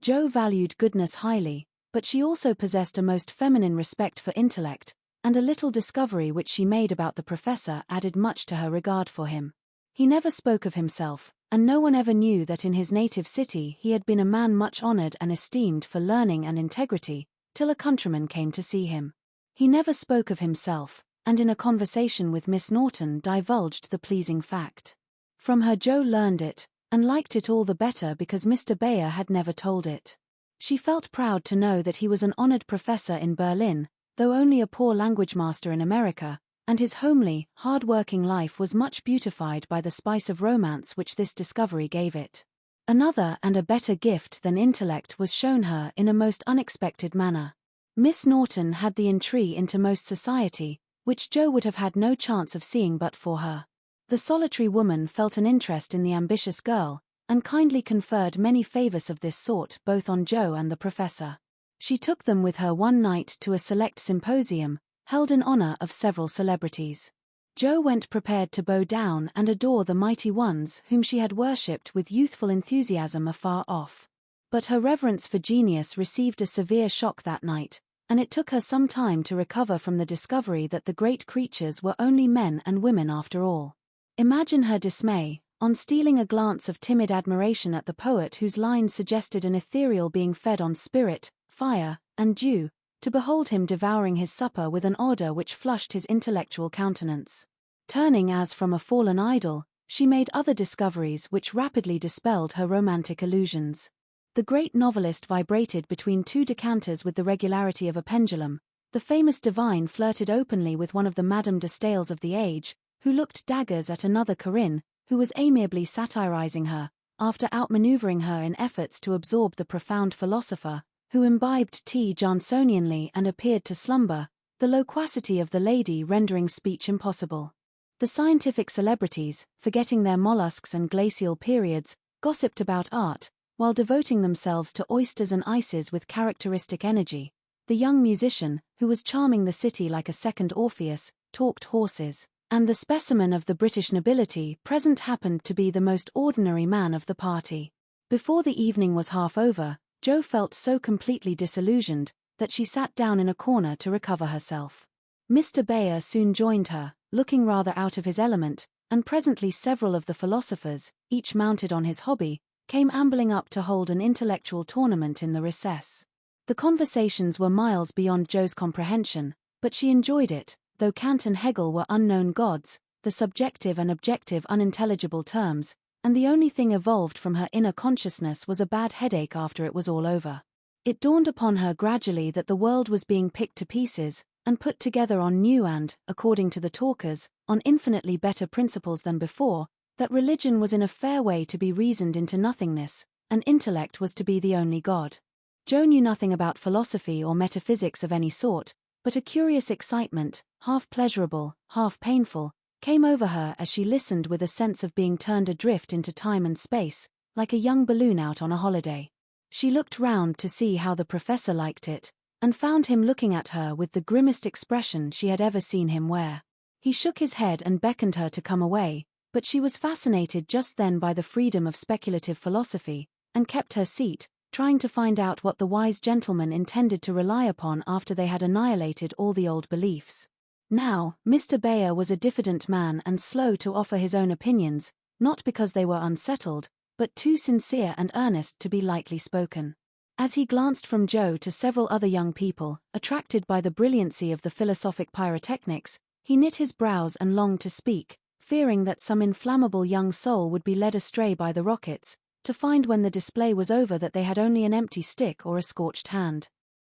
Jo valued goodness highly, but she also possessed a most feminine respect for intellect, and a little discovery which she made about the professor added much to her regard for him. He never spoke of himself, and no one ever knew that in his native city he had been a man much honored and esteemed for learning and integrity, till a countryman came to see him. He never spoke of himself, and in a conversation with Miss Norton divulged the pleasing fact. From her Jo learned it, and liked it all the better because Mr. Bayer had never told it. She felt proud to know that he was an honored professor in Berlin, though only a poor language master in America, and his homely, hard-working life was much beautified by the spice of romance which this discovery gave it. Another and a better gift than intellect was shown her in a most unexpected manner. Miss Norton had the entree into most society, which Jo would have had no chance of seeing but for her. The solitary woman felt an interest in the ambitious girl, and kindly conferred many favors of this sort both on Jo and the professor. She took them with her one night to a select symposium, held in honor of several celebrities. Jo went prepared to bow down and adore the mighty ones whom she had worshipped with youthful enthusiasm afar off. But her reverence for genius received a severe shock that night, and it took her some time to recover from the discovery that the great creatures were only men and women after all. Imagine her dismay, on stealing a glance of timid admiration at the poet whose lines suggested an ethereal being fed on spirit, fire, and dew, to behold him devouring his supper with an odor which flushed his intellectual countenance. Turning as from a fallen idol, she made other discoveries which rapidly dispelled her romantic illusions. The great novelist vibrated between two decanters with the regularity of a pendulum. The famous divine flirted openly with one of the Madame de Staëls of the age, who looked daggers at another Corinne, who was amiably satirizing her, after outmaneuvering her in efforts to absorb the profound philosopher, who imbibed tea Johnsonianly and appeared to slumber, the loquacity of the lady rendering speech impossible. The scientific celebrities, forgetting their mollusks and glacial periods, gossiped about art, while devoting themselves to oysters and ices with characteristic energy. The young musician, who was charming the city like a second Orpheus, talked horses, and the specimen of the British nobility present happened to be the most ordinary man of the party. Before the evening was half over, Jo felt so completely disillusioned that she sat down in a corner to recover herself. Mr. Bayer soon joined her, looking rather out of his element, and presently several of the philosophers, each mounted on his hobby, came ambling up to hold an intellectual tournament in the recess. The conversations were miles beyond Jo's comprehension, but she enjoyed it, though Kant and Hegel were unknown gods, the subjective and objective unintelligible terms, and the only thing evolved from her inner consciousness was a bad headache after it was all over. It dawned upon her gradually that the world was being picked to pieces, and put together on new and, according to the talkers, on infinitely better principles than before, that religion was in a fair way to be reasoned into nothingness, and intellect was to be the only God. Jo knew nothing about philosophy or metaphysics of any sort, but a curious excitement, half pleasurable, half painful, came over her as she listened with a sense of being turned adrift into time and space, like a young balloon out on a holiday. She looked round to see how the professor liked it, and found him looking at her with the grimmest expression she had ever seen him wear. He shook his head and beckoned her to come away, but she was fascinated just then by the freedom of speculative philosophy, and kept her seat, trying to find out what the wise gentleman intended to rely upon after they had annihilated all the old beliefs. Now, Mr. Bayer was a diffident man and slow to offer his own opinions, not because they were unsettled, but too sincere and earnest to be lightly spoken. As he glanced from Jo to several other young people, attracted by the brilliancy of the philosophic pyrotechnics, he knit his brows and longed to speak, fearing that some inflammable young soul would be led astray by the rockets, to find when the display was over that they had only an empty stick or a scorched hand.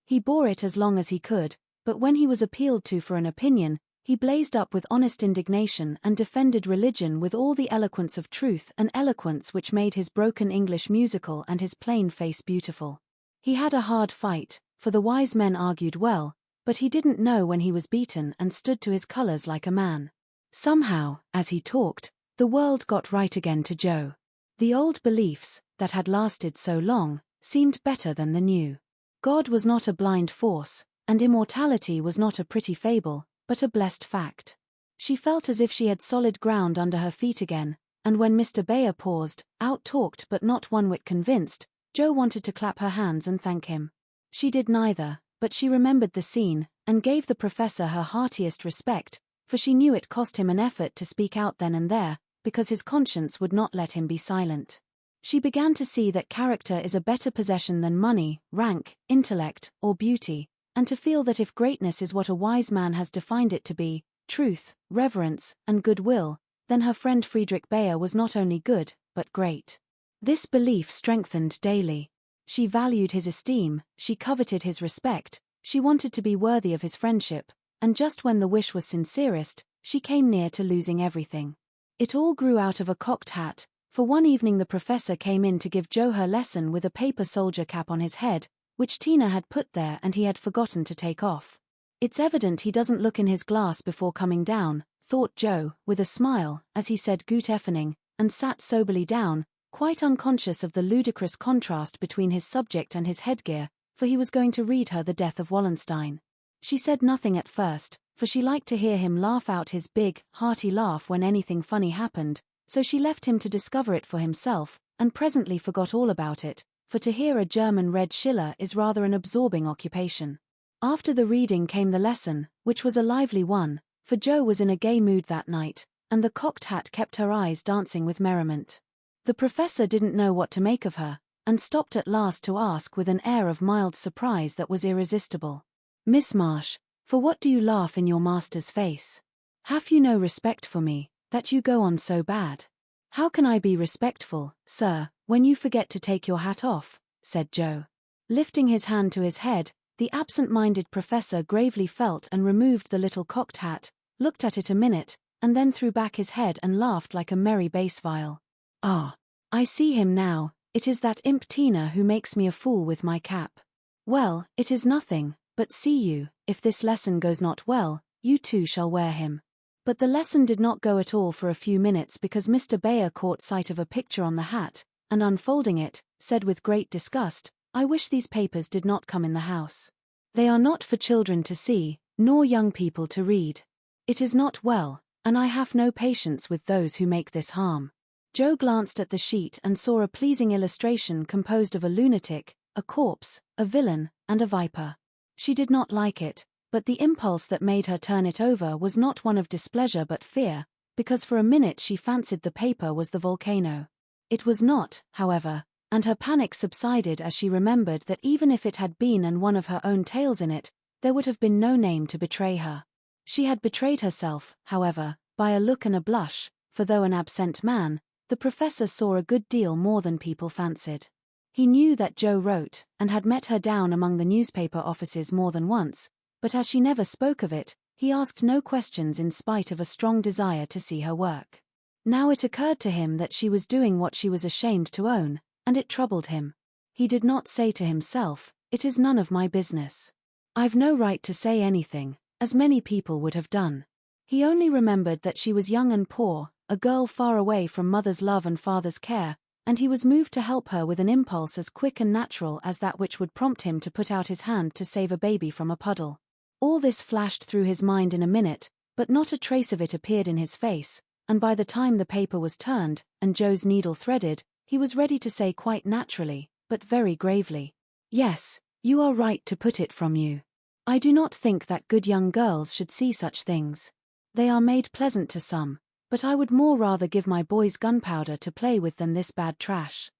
He bore it as long as he could, but when he was appealed to for an opinion, he blazed up with honest indignation and defended religion with all the eloquence of truth, an eloquence which made his broken English musical and his plain face beautiful. He had a hard fight, for the wise men argued well, but he didn't know when he was beaten and stood to his colors like a man. Somehow, as he talked, the world got right again to Jo. The old beliefs, that had lasted so long, seemed better than the new. God was not a blind force, and immortality was not a pretty fable, but a blessed fact. She felt as if she had solid ground under her feet again, and when Mr. Bayer paused, out-talked but not one whit convinced, Jo wanted to clap her hands and thank him. She did neither, but she remembered the scene, and gave the professor her heartiest respect, for she knew it cost him an effort to speak out then and there, because his conscience would not let him be silent. She began to see that character is a better possession than money, rank, intellect, or beauty, and to feel that if greatness is what a wise man has defined it to be, truth, reverence, and goodwill, then her friend Friedrich Bayer was not only good, but great. This belief strengthened daily. She valued his esteem, she coveted his respect, she wanted to be worthy of his friendship, and just when the wish was sincerest, she came near to losing everything. It all grew out of a cocked hat, for one evening the professor came in to give Jo her lesson with a paper soldier cap on his head, which Tina had put there and he had forgotten to take off. It's evident he doesn't look in his glass before coming down, thought Jo, with a smile, as he said Gut Effening, and sat soberly down, quite unconscious of the ludicrous contrast between his subject and his headgear, for he was going to read her The Death of Wallenstein. She said nothing at first, for she liked to hear him laugh out his big, hearty laugh when anything funny happened, so she left him to discover it for himself, and presently forgot all about it, for to hear a German read Schiller is rather an absorbing occupation. After the reading came the lesson, which was a lively one, for Jo was in a gay mood that night, and the cocked hat kept her eyes dancing with merriment. The professor didn't know what to make of her, and stopped at last to ask with an air of mild surprise that was irresistible. "Miss Marsh, for what do you laugh in your master's face? Have you no respect for me, that you go on so bad?" "How can I be respectful, sir, when you forget to take your hat off?" said Jo. Lifting his hand to his head, the absent-minded professor gravely felt and removed the little cocked hat, looked at it a minute, and then threw back his head and laughed like a merry bass viol. "Ah, I see him now, it is that imp Tina who makes me a fool with my cap. Well, it is nothing, but see you, if this lesson goes not well, you too shall wear him." But the lesson did not go at all for a few minutes because Mr. Bayer caught sight of a picture on the hat, and unfolding it, said with great disgust, "I wish these papers did not come in the house. They are not for children to see, nor young people to read. It is not well, and I have no patience with those who make this harm." Jo glanced at the sheet and saw a pleasing illustration composed of a lunatic, a corpse, a villain, and a viper. She did not like it, but the impulse that made her turn it over was not one of displeasure but fear, because for a minute she fancied the paper was the volcano. It was not, however, and her panic subsided as she remembered that even if it had been and one of her own tales in it, there would have been no name to betray her. She had betrayed herself, however, by a look and a blush, for though an absent man, the professor saw a good deal more than people fancied. He knew that Jo wrote, and had met her down among the newspaper offices more than once, but as she never spoke of it, he asked no questions in spite of a strong desire to see her work. Now it occurred to him that she was doing what she was ashamed to own, and it troubled him. He did not say to himself, "It is none of my business. I've no right to say anything," as many people would have done. He only remembered that she was young and poor, a girl far away from mother's love and father's care, and he was moved to help her with an impulse as quick and natural as that which would prompt him to put out his hand to save a baby from a puddle. All this flashed through his mind in a minute, but not a trace of it appeared in his face, and by the time the paper was turned, and Jo's needle threaded, he was ready to say quite naturally, but very gravely, "Yes, you are right to put it from you. I do not think that good young girls should see such things. They are made pleasant to some, but I would more rather give my boys gunpowder to play with than this bad trash.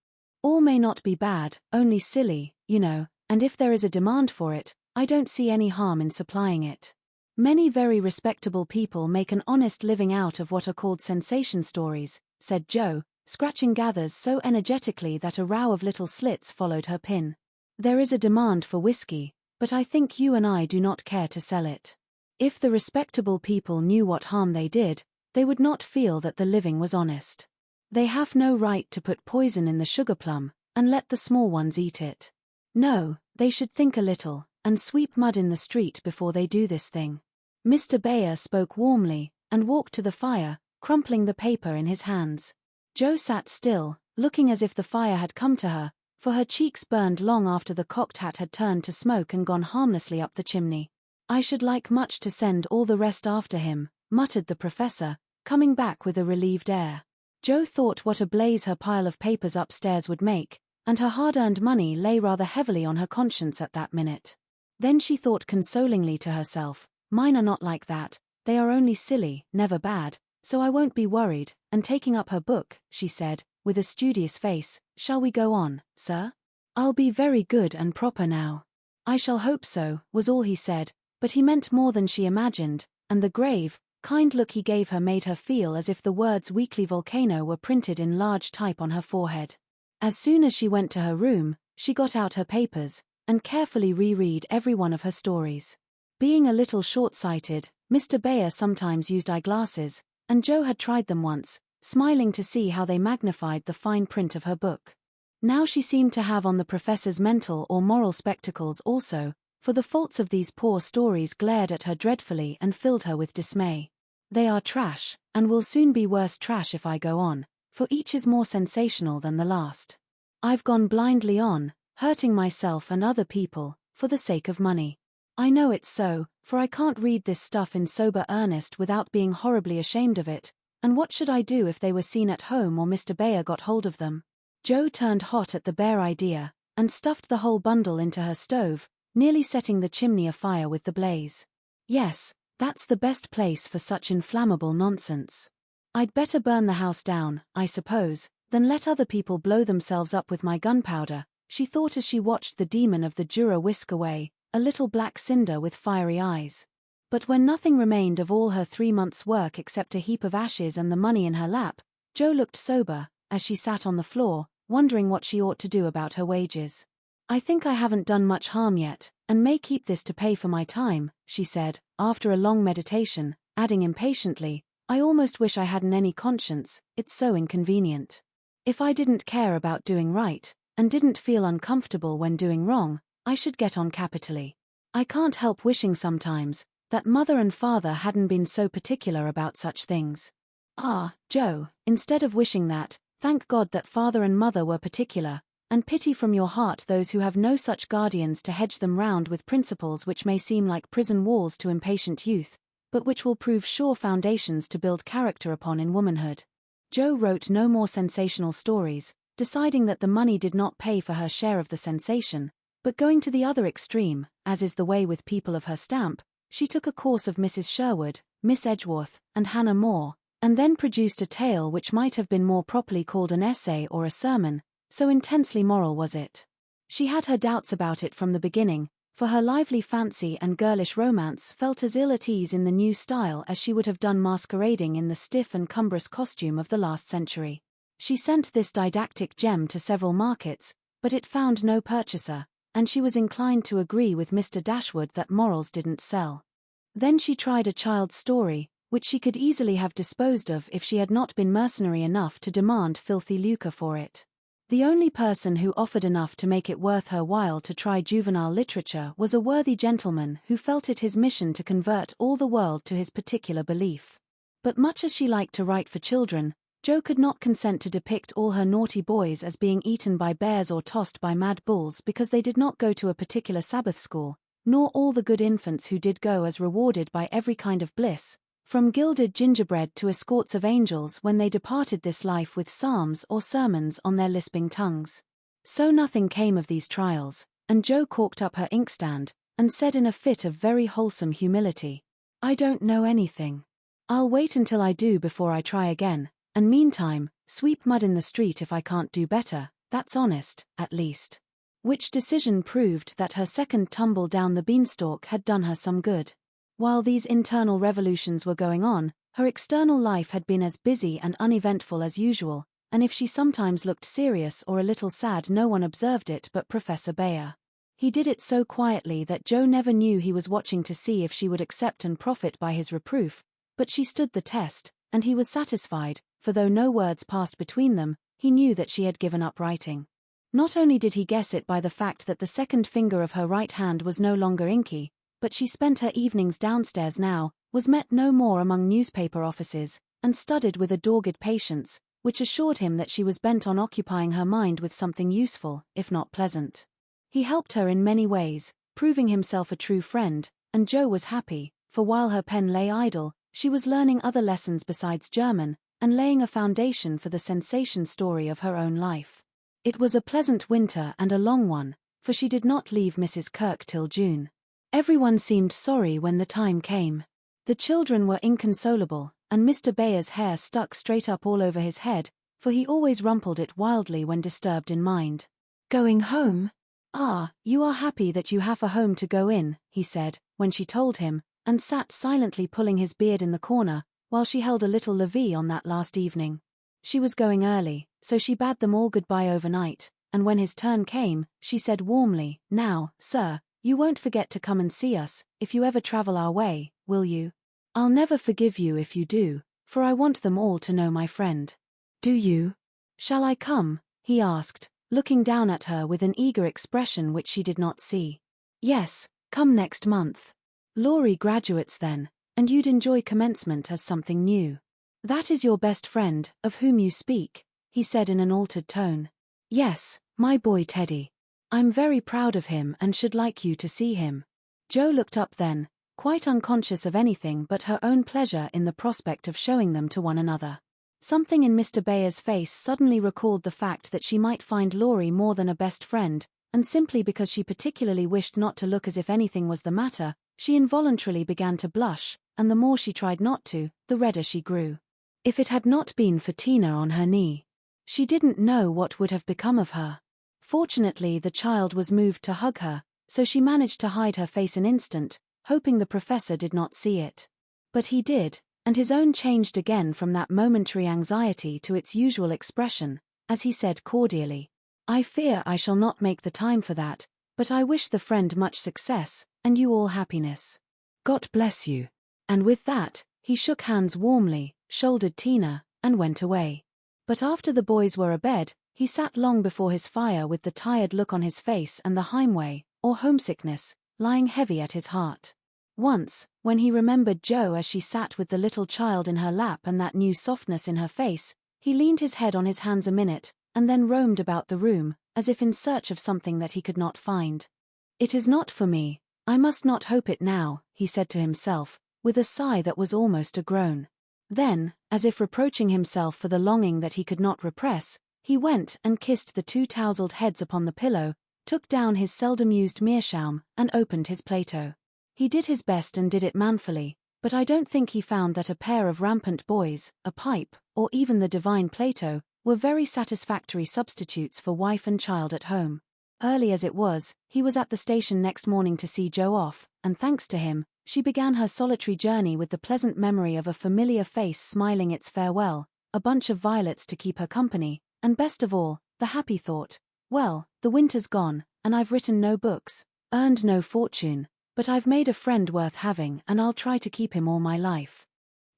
All may not be bad, only silly, you know, and if there is a demand for it, I don't see any harm in supplying it. Many very respectable people make an honest living out of what are called sensation stories," said Jo, scratching gathers so energetically that a row of little slits followed her pin. "There is a demand for whiskey, but I think you and I do not care to sell it. If the respectable people knew what harm they did, they would not feel that the living was honest. They have no right to put poison in the sugar plum, and let the small ones eat it. No, they should think a little, and sweep mud in the street before they do this thing." Mr. Bayer spoke warmly, and walked to the fire, crumpling the paper in his hands. Jo sat still, looking as if the fire had come to her, for her cheeks burned long after the cocked hat had turned to smoke and gone harmlessly up the chimney. "I should like much to send all the rest after him," muttered the professor, coming back with a relieved air. Jo thought what a blaze her pile of papers upstairs would make, and her hard-earned money lay rather heavily on her conscience at that minute. Then she thought consolingly to herself, "Mine are not like that, they are only silly, never bad, so I won't be worried," and taking up her book, she said, with a studious face, "Shall we go on, sir? I'll be very good and proper now." "I shall hope so," was all he said, but he meant more than she imagined, and the grave, kind look he gave her made her feel as if the words "weekly volcano" were printed in large type on her forehead. As soon as she went to her room, she got out her papers, and carefully reread every one of her stories. Being a little short-sighted, Mr. Bayer sometimes used eyeglasses, and Jo had tried them once, smiling to see how they magnified the fine print of her book. Now she seemed to have on the professor's mental or moral spectacles also, for the faults of these poor stories glared at her dreadfully and filled her with dismay. "They are trash, and will soon be worse trash if I go on, for each is more sensational than the last. I've gone blindly on, hurting myself and other people, for the sake of money. I know it's so, for I can't read this stuff in sober earnest without being horribly ashamed of it, and what should I do if they were seen at home or Mr. Bayer got hold of them?" Jo turned hot at the bare idea, and stuffed the whole bundle into her stove, nearly setting the chimney afire with the blaze. "Yes, that's the best place for such inflammable nonsense. I'd better burn the house down, I suppose, than let other people blow themselves up with my gunpowder," she thought as she watched the demon of the Jura whisk away, a little black cinder with fiery eyes. But when nothing remained of all her 3 months' work except a heap of ashes and the money in her lap, Jo looked sober, as she sat on the floor, wondering what she ought to do about her wages. "I think I haven't done much harm yet, and may keep this to pay for my time," she said, after a long meditation, adding impatiently, "I almost wish I hadn't any conscience, it's so inconvenient. If I didn't care about doing right, and didn't feel uncomfortable when doing wrong, I should get on capitally. I can't help wishing sometimes that mother and father hadn't been so particular about such things." "Ah, Jo, instead of wishing that, thank God that father and mother were particular, and pity from your heart those who have no such guardians to hedge them round with principles which may seem like prison walls to impatient youth, but which will prove sure foundations to build character upon in womanhood." Jo wrote no more sensational stories, deciding that the money did not pay for her share of the sensation, but going to the other extreme, as is the way with people of her stamp, she took a course of Mrs. Sherwood, Miss Edgeworth, and Hannah More, and then produced a tale which might have been more properly called an essay or a sermon, so intensely moral was it. She had her doubts about it from the beginning, for her lively fancy and girlish romance felt as ill at ease in the new style as she would have done masquerading in the stiff and cumbrous costume of the last century. She sent this didactic gem to several markets, but it found no purchaser, and she was inclined to agree with Mr. Dashwood that morals didn't sell. Then she tried a child's story, which she could easily have disposed of if she had not been mercenary enough to demand filthy lucre for it. The only person who offered enough to make it worth her while to try juvenile literature was a worthy gentleman who felt it his mission to convert all the world to his particular belief. But much as she liked to write for children, Jo could not consent to depict all her naughty boys as being eaten by bears or tossed by mad bulls because they did not go to a particular Sabbath school, nor all the good infants who did go as rewarded by every kind of bliss, from gilded gingerbread to escorts of angels when they departed this life with psalms or sermons on their lisping tongues. So nothing came of these trials, and Jo corked up her inkstand, and said in a fit of very wholesome humility, "I don't know anything. I'll wait until I do before I try again, and meantime, sweep mud in the street if I can't do better, that's honest, at least." Which decision proved that her second tumble down the beanstalk had done her some good. While these internal revolutions were going on, her external life had been as busy and uneventful as usual, and if she sometimes looked serious or a little sad no one observed it but Professor Bayer. He did it so quietly that Jo never knew he was watching to see if she would accept and profit by his reproof, but she stood the test, and he was satisfied, for though no words passed between them, he knew that she had given up writing. Not only did he guess it by the fact that the second finger of her right hand was no longer inky, but she spent her evenings downstairs now, was met no more among newspaper offices, and studied with a dogged patience, which assured him that she was bent on occupying her mind with something useful, if not pleasant. He helped her in many ways, proving himself a true friend, and Jo was happy, for while her pen lay idle, she was learning other lessons besides German, and laying a foundation for the sensation story of her own life. It was a pleasant winter and a long one, for she did not leave Mrs. Kirk till June. Everyone seemed sorry when the time came. The children were inconsolable, and Mr. Bayer's hair stuck straight up all over his head, for he always rumpled it wildly when disturbed in mind. "Going home? Ah, you are happy that you have a home to go in," he said, when she told him, and sat silently pulling his beard in the corner, while she held a little levee on that last evening. She was going early, so she bade them all goodbye overnight, and when his turn came, she said warmly, "Now, sir, you won't forget to come and see us, if you ever travel our way, will you? I'll never forgive you if you do, for I want them all to know my friend." "Do you? Shall I come?" he asked, looking down at her with an eager expression which she did not see. "Yes, come next month. Laurie graduates then, and you'd enjoy commencement as something new. That is your best friend, of whom you speak," he said in an altered tone. "Yes, my boy Teddy. I'm very proud of him and should like you to see him." Jo looked up then, quite unconscious of anything but her own pleasure in the prospect of showing them to one another. Something in Mr. Bayer's face suddenly recalled the fact that she might find Laurie more than a best friend, and simply because she particularly wished not to look as if anything was the matter, she involuntarily began to blush, and the more she tried not to, the redder she grew. If it had not been for Tina on her knee, she didn't know what would have become of her. Fortunately the child was moved to hug her, so she managed to hide her face an instant, hoping the professor did not see it. But he did, and his own changed again from that momentary anxiety to its usual expression, as he said cordially, "I fear I shall not make the time for that, but I wish the friend much success, and you all happiness. God bless you." And with that, he shook hands warmly, shouldered Tina, and went away. But after the boys were abed, he sat long before his fire with the tired look on his face and the heimweh, or homesickness, lying heavy at his heart. Once, when he remembered Jo as she sat with the little child in her lap and that new softness in her face, he leaned his head on his hands a minute, and then roamed about the room, as if in search of something that he could not find. "It is not for me, I must not hope it now," he said to himself, with a sigh that was almost a groan. Then, as if reproaching himself for the longing that he could not repress, he went and kissed the two tousled heads upon the pillow, took down his seldom used meerschaum, and opened his Plato. He did his best and did it manfully, but I don't think he found that a pair of rampant boys, a pipe, or even the divine Plato, were very satisfactory substitutes for wife and child at home. Early as it was, he was at the station next morning to see Jo off, and thanks to him, she began her solitary journey with the pleasant memory of a familiar face smiling its farewell, a bunch of violets to keep her company, and best of all, the happy thought, well, the winter's gone, and I've written no books, earned no fortune, but I've made a friend worth having and I'll try to keep him all my life.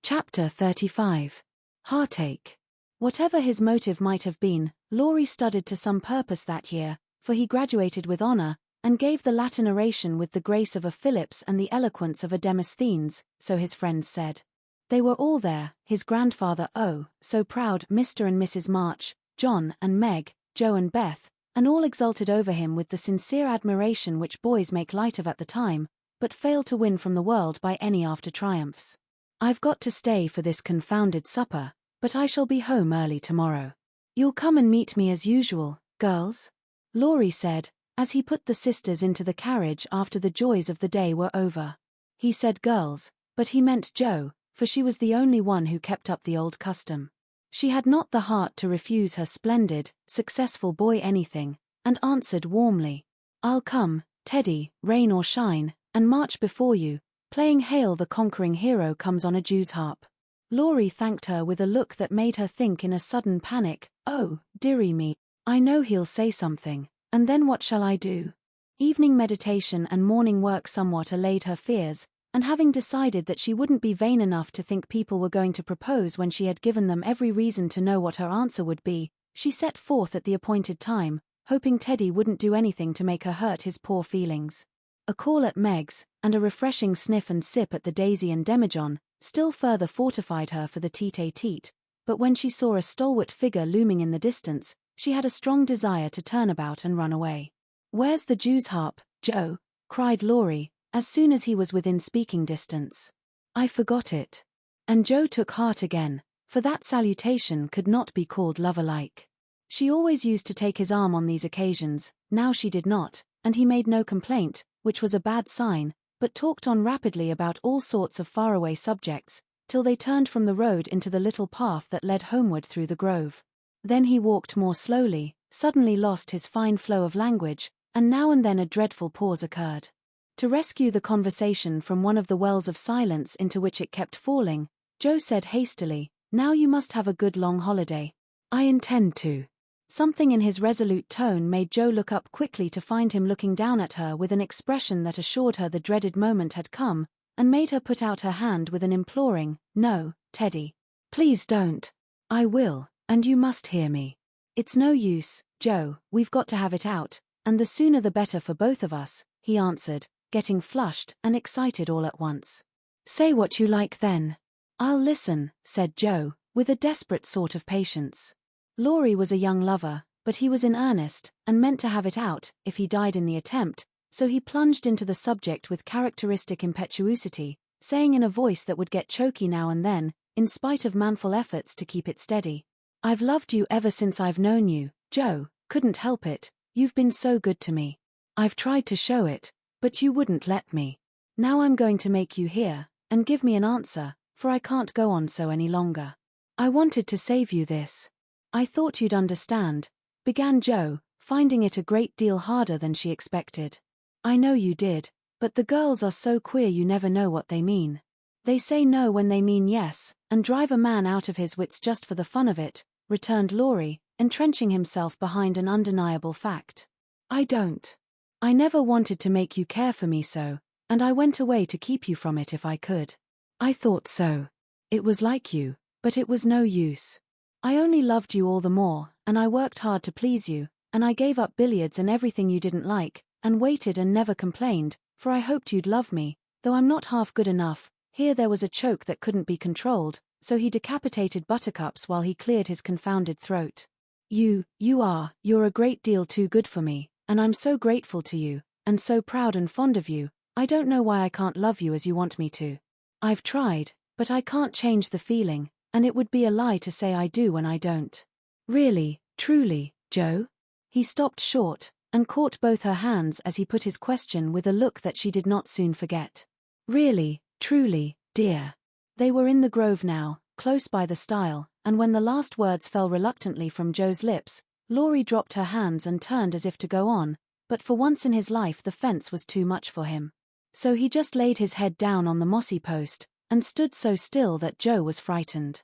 Chapter 35. Heartache. Whatever his motive might have been, Laurie studied to some purpose that year, for he graduated with honor, and gave the Latin oration with the grace of a Phillips and the eloquence of a Demosthenes, so his friends said. They were all there, his grandfather, oh, so proud, Mr. and Mrs. March, John and Meg, Jo and Beth, and all exulted over him with the sincere admiration which boys make light of at the time, but fail to win from the world by any after triumphs. I've got to stay for this confounded supper, but I shall be home early tomorrow. You'll come and meet me as usual, girls? Laurie said, as he put the sisters into the carriage after the joys of the day were over. He said girls, but he meant Jo, for she was the only one who kept up the old custom. She had not the heart to refuse her splendid, successful boy anything, and answered warmly, I'll come, Teddy, rain or shine, and march before you, playing Hail the Conquering Hero comes on a Jew's harp. Laurie thanked her with a look that made her think in a sudden panic, oh, dearie me, I know he'll say something, and then what shall I do? Evening meditation and morning work somewhat allayed her fears, and having decided that she wouldn't be vain enough to think people were going to propose when she had given them every reason to know what her answer would be, she set forth at the appointed time, hoping Teddy wouldn't do anything to make her hurt his poor feelings. A call at Meg's, and a refreshing sniff and sip at the Daisy and Demijohn, still further fortified her for the tete-a-tete, but when she saw a stalwart figure looming in the distance, she had a strong desire to turn about and run away. Where's the Jew's harp, Jo? Cried Laurie, as soon as he was within speaking distance. I forgot it. And Jo took heart again, for that salutation could not be called lover-like. She always used to take his arm on these occasions, now she did not, and he made no complaint, which was a bad sign, but talked on rapidly about all sorts of faraway subjects, till they turned from the road into the little path that led homeward through the grove. Then he walked more slowly, suddenly lost his fine flow of language, and now and then a dreadful pause occurred. To rescue the conversation from one of the wells of silence into which it kept falling, Jo said hastily, Now you must have a good long holiday. I intend to. Something in his resolute tone made Jo look up quickly to find him looking down at her with an expression that assured her the dreaded moment had come, and made her put out her hand with an imploring, No, Teddy. Please don't. I will, and you must hear me. It's no use, Jo, we've got to have it out, and the sooner the better for both of us, he answered, getting flushed and excited all at once. Say what you like then. I'll listen, said Jo, with a desperate sort of patience. Laurie was a young lover, but he was in earnest, and meant to have it out, if he died in the attempt, so he plunged into the subject with characteristic impetuosity, saying in a voice that would get choky now and then, in spite of manful efforts to keep it steady. I've loved you ever since I've known you, Jo, couldn't help it, you've been so good to me. I've tried to show it, but you wouldn't let me. Now I'm going to make you hear, and give me an answer, for I can't go on so any longer. I wanted to save you this. I thought you'd understand, began Jo, finding it a great deal harder than she expected. I know you did, but the girls are so queer you never know what they mean. They say no when they mean yes, and drive a man out of his wits just for the fun of it, returned Laurie, entrenching himself behind an undeniable fact. I don't. I never wanted to make you care for me so, and I went away to keep you from it if I could. I thought so. It was like you, but it was no use. I only loved you all the more, and I worked hard to please you, and I gave up billiards and everything you didn't like, and waited and never complained, for I hoped you'd love me, though I'm not half good enough. Here there was a choke that couldn't be controlled, so he decapitated Buttercups while he cleared his confounded throat. You're a great deal too good for me, and I'm so grateful to you, and so proud and fond of you, I don't know why I can't love you as you want me to. I've tried, but I can't change the feeling, and it would be a lie to say I do when I don't. Really, truly, Jo? He stopped short, and caught both her hands as he put his question with a look that she did not soon forget. Really, truly, dear. They were in the grove now, close by the stile, and when the last words fell reluctantly from Joe's lips, Laurie dropped her hands and turned as if to go on, but for once in his life the fence was too much for him. So he just laid his head down on the mossy post, and stood so still that Joe was frightened.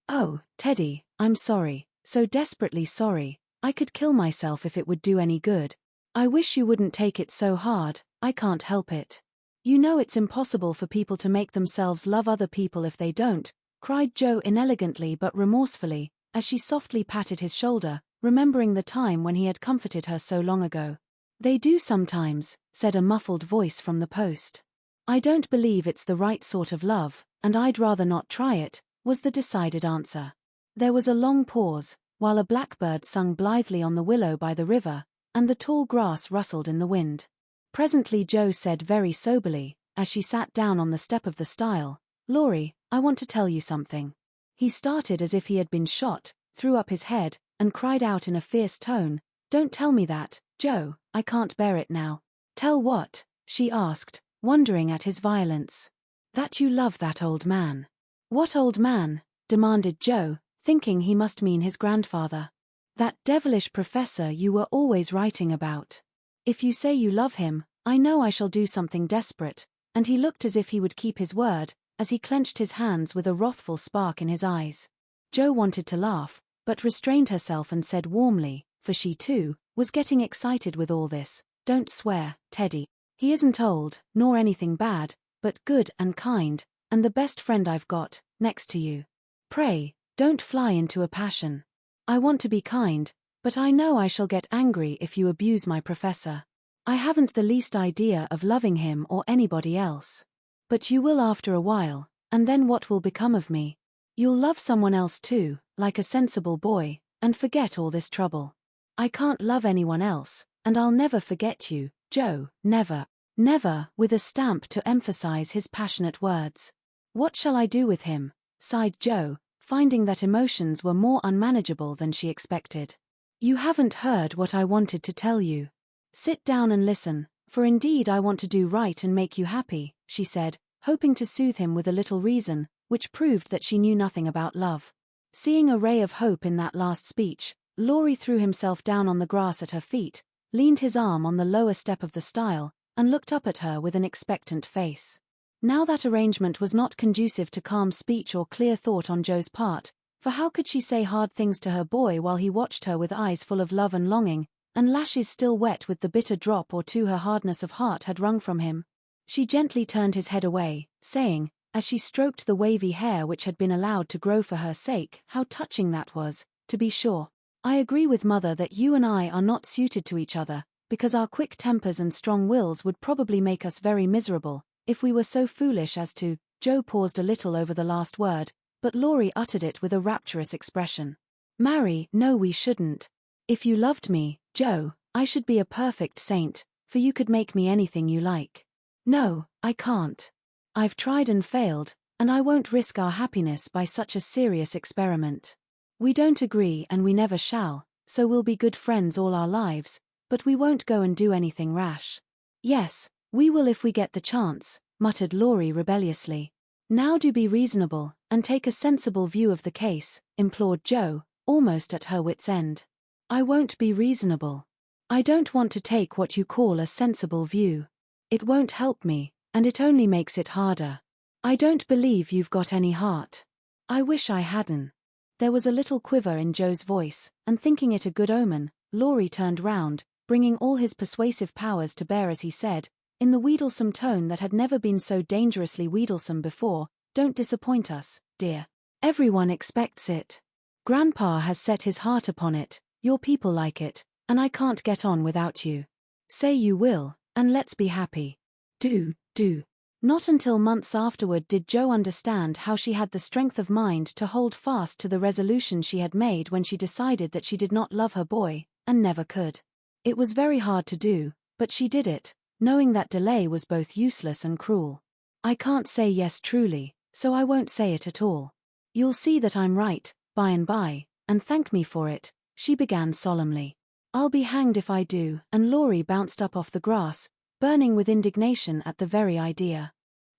"Oh, Teddy, I'm sorry, so desperately sorry. I could kill myself if it would do any good. I wish you wouldn't take it so hard, I can't help it. You know it's impossible for people to make themselves love other people if they don't," cried Joe inelegantly but remorsefully, as she softly patted his shoulder, remembering the time when he had comforted her so long ago. "They do sometimes," said a muffled voice from the post. "I don't believe it's the right sort of love, and I'd rather not try it," was the decided answer. There was a long pause, while a blackbird sung blithely on the willow by the river, and the tall grass rustled in the wind. Presently Joe said very soberly, as she sat down on the step of the stile, "Laurie, I want to tell you something." He started as if he had been shot, threw up his head, and cried out in a fierce tone, "Don't tell me that, Joe, I can't bear it now." "Tell what?" she asked, wondering at his violence. "That you love that old man." "What old man?" demanded Joe, thinking he must mean his grandfather. "That devilish professor you were always writing about. If you say you love him, I know I shall do something desperate," and he looked as if he would keep his word, as he clenched his hands with a wrathful spark in his eyes. Joe wanted to laugh, but restrained herself and said warmly, for she too was getting excited with all this, "Don't swear, Teddy. He isn't old, nor anything bad, but good and kind, and the best friend I've got, next to you. Pray, don't fly into a passion. I want to be kind, but I know I shall get angry if you abuse my professor. I haven't the least idea of loving him or anybody else. But you will after a while, and then what will become of me? You'll love someone else too, like a sensible boy, and forget all this trouble. I can't love anyone else, and I'll never forget you, Joe, never, never," with a stamp to emphasize his passionate words. "What shall I do with him?" sighed Joe, finding that emotions were more unmanageable than she expected. "You haven't heard what I wanted to tell you. Sit down and listen, for indeed I want to do right and make you happy," she said, hoping to soothe him with a little reason, which proved that she knew nothing about love. Seeing a ray of hope in that last speech, Laurie threw himself down on the grass at her feet, leaned his arm on the lower step of the stile, and looked up at her with an expectant face. Now that arrangement was not conducive to calm speech or clear thought on Joe's part, for how could she say hard things to her boy while he watched her with eyes full of love and longing, and lashes still wet with the bitter drop or two her hardness of heart had wrung from him? She gently turned his head away, saying, as she stroked the wavy hair which had been allowed to grow for her sake, "How touching that was, to be sure. I agree with Mother that you and I are not suited to each other, because our quick tempers and strong wills would probably make us very miserable, if we were so foolish as to—" Joe paused a little over the last word, but Laurie uttered it with a rapturous expression. "Marry, no, we shouldn't. If you loved me, Joe, I should be a perfect saint, for you could make me anything you like. No, I can't. I've tried and failed, and I won't risk our happiness by such a serious experiment. We don't agree and we never shall, so we'll be good friends all our lives, but we won't go and do anything rash." "Yes, we will if we get the chance," muttered Laurie rebelliously. "Now do be reasonable, and take a sensible view of the case," implored Joe, almost at her wit's end. "I won't be reasonable. I don't want to take what you call a sensible view. It won't help me, and it only makes it harder. I don't believe you've got any heart. I wish I hadn't." There was a little quiver in Joe's voice, and thinking it a good omen, Laurie turned round, bringing all his persuasive powers to bear as he said, in the wheedlesome tone that had never been so dangerously wheedlesome before, "Don't disappoint us, dear. Everyone expects it. Grandpa has set his heart upon it, your people like it, and I can't get on without you. Say you will, and let's be happy. Do." Not until months afterward did Joe understand how she had the strength of mind to hold fast to the resolution she had made when she decided that she did not love her boy, and never could. It was very hard to do, but she did it, knowing that delay was both useless and cruel. "I can't say yes truly, so I won't say it at all. You'll see that I'm right, by and by, and thank me for it," she began solemnly. "I'll be hanged if I do," and Laurie bounced up off the grass, burning with indignation at the very idea.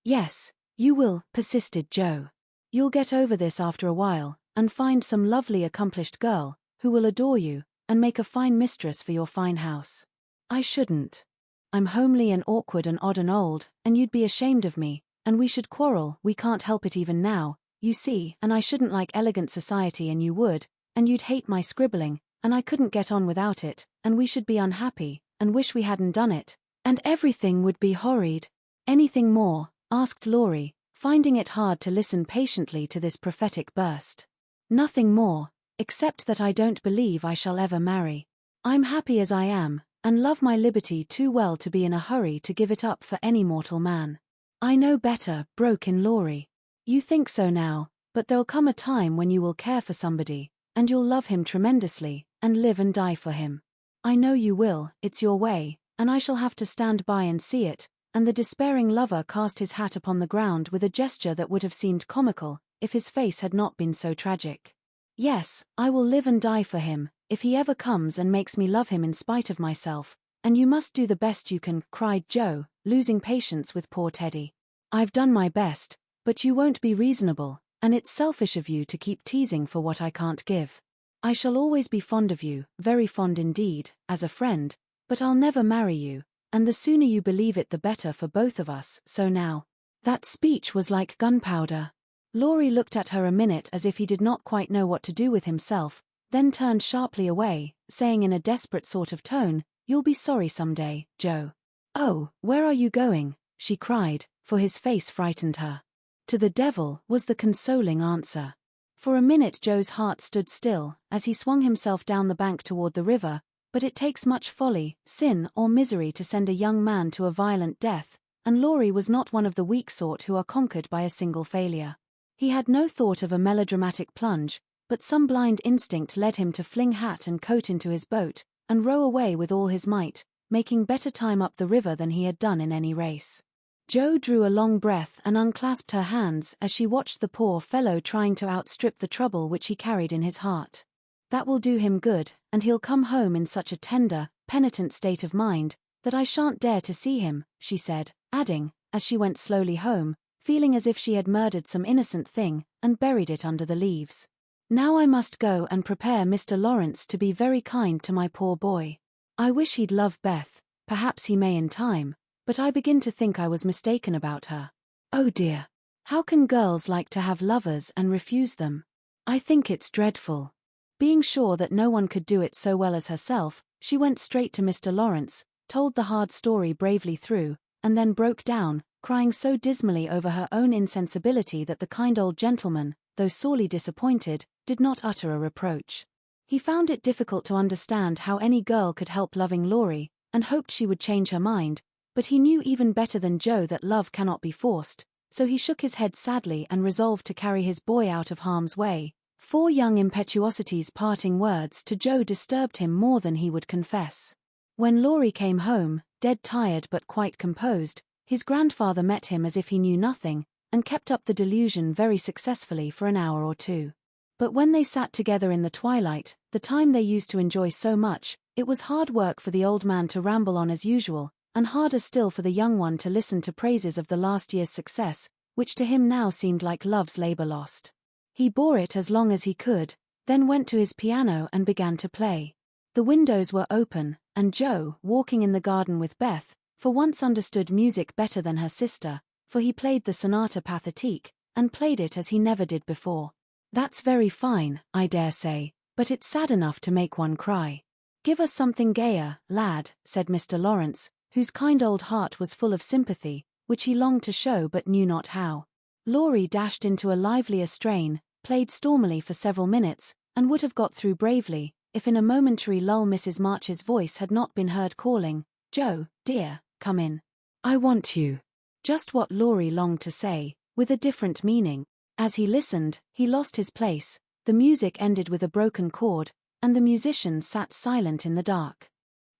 "Yes, You will, persisted Joe. You'll get over this after a while, and find some lovely accomplished girl, who will adore you, and make a fine mistress for your fine house. I shouldn't. I'm homely and awkward and odd and old, and you'd be ashamed of me, and we should quarrel. We can't help it even now, you see, and I shouldn't like elegant society and you would, and you'd hate my scribbling, and I couldn't get on without it, and we should be unhappy, and wish we hadn't done it, and everything would be horrid. Anything more? Asked Laurie, finding it hard to listen patiently to this prophetic burst. Nothing more, except that I don't believe I shall ever marry. I'm happy as I am, and love my liberty too well to be in a hurry to give it up for any mortal man. I know better, broke in Laurie. You think so now, but there'll come a time when you will care for somebody, and you'll love him tremendously, and live and die for him. I know you will, it's your way, and I shall have to stand by and see it. And the despairing lover cast his hat upon the ground with a gesture that would have seemed comical, if his face had not been so tragic. Yes, I will live and die for him, if he ever comes and makes me love him in spite of myself, and you must do the best you can, cried Joe, losing patience with poor Teddy. I've done my best, but you won't be reasonable, and it's selfish of you to keep teasing for what I can't give. I shall always be fond of you, very fond indeed, as a friend, but I'll never marry you. And the sooner you believe it the better for both of us, so now. That speech was like gunpowder. Laurie looked at her a minute as if he did not quite know what to do with himself, then turned sharply away, saying in a desperate sort of tone, You'll be sorry someday, Joe. Oh, where are you going? She cried, for his face frightened her. To the devil, was the consoling answer. For a minute Joe's heart stood still, as he swung himself down the bank toward the river, but it takes much folly, sin, or misery to send a young man to a violent death, and Laurie was not one of the weak sort who are conquered by a single failure. He had no thought of a melodramatic plunge, but some blind instinct led him to fling hat and coat into his boat, and row away with all his might, making better time up the river than he had done in any race. Joe drew a long breath and unclasped her hands as she watched the poor fellow trying to outstrip the trouble which he carried in his heart. That will do him good, and he'll come home in such a tender, penitent state of mind, that I shan't dare to see him, she said, adding, as she went slowly home, feeling as if she had murdered some innocent thing, and buried it under the leaves. Now I must go and prepare Mr. Laurence to be very kind to my poor boy. I wish he'd love Beth, perhaps he may in time, but I begin to think I was mistaken about her. Oh dear! How can girls like to have lovers and refuse them? I think it's dreadful. Being sure that no one could do it so well as herself, she went straight to Mr. Laurence, told the hard story bravely through, and then broke down, crying so dismally over her own insensibility that the kind old gentleman, though sorely disappointed, did not utter a reproach. He found it difficult to understand how any girl could help loving Laurie, and hoped she would change her mind, but he knew even better than Joe that love cannot be forced, so he shook his head sadly and resolved to carry his boy out of harm's way. 4 young impetuosity's parting words to Joe disturbed him more than he would confess. When Laurie came home, dead tired but quite composed, his grandfather met him as if he knew nothing, and kept up the delusion very successfully for an hour or two. But when they sat together in the twilight, the time they used to enjoy so much, it was hard work for the old man to ramble on as usual, and harder still for the young one to listen to praises of the last year's success, which to him now seemed like love's labor lost. He bore it as long as he could, then went to his piano and began to play. The windows were open, and Joe, walking in the garden with Beth, for once understood music better than her sister, for he played the Sonata Pathétique, and played it as he never did before. That's very fine, I dare say, but it's sad enough to make one cry. Give us something gayer, lad, said Mr. Laurence, whose kind old heart was full of sympathy, which he longed to show but knew not how. Laurie dashed into a livelier strain, played stormily for several minutes, and would have got through bravely, if in a momentary lull Mrs. March's voice had not been heard calling, Joe, dear, come in. I want you. Just what Laurie longed to say, with a different meaning. As he listened, he lost his place, the music ended with a broken chord, and the musician sat silent in the dark.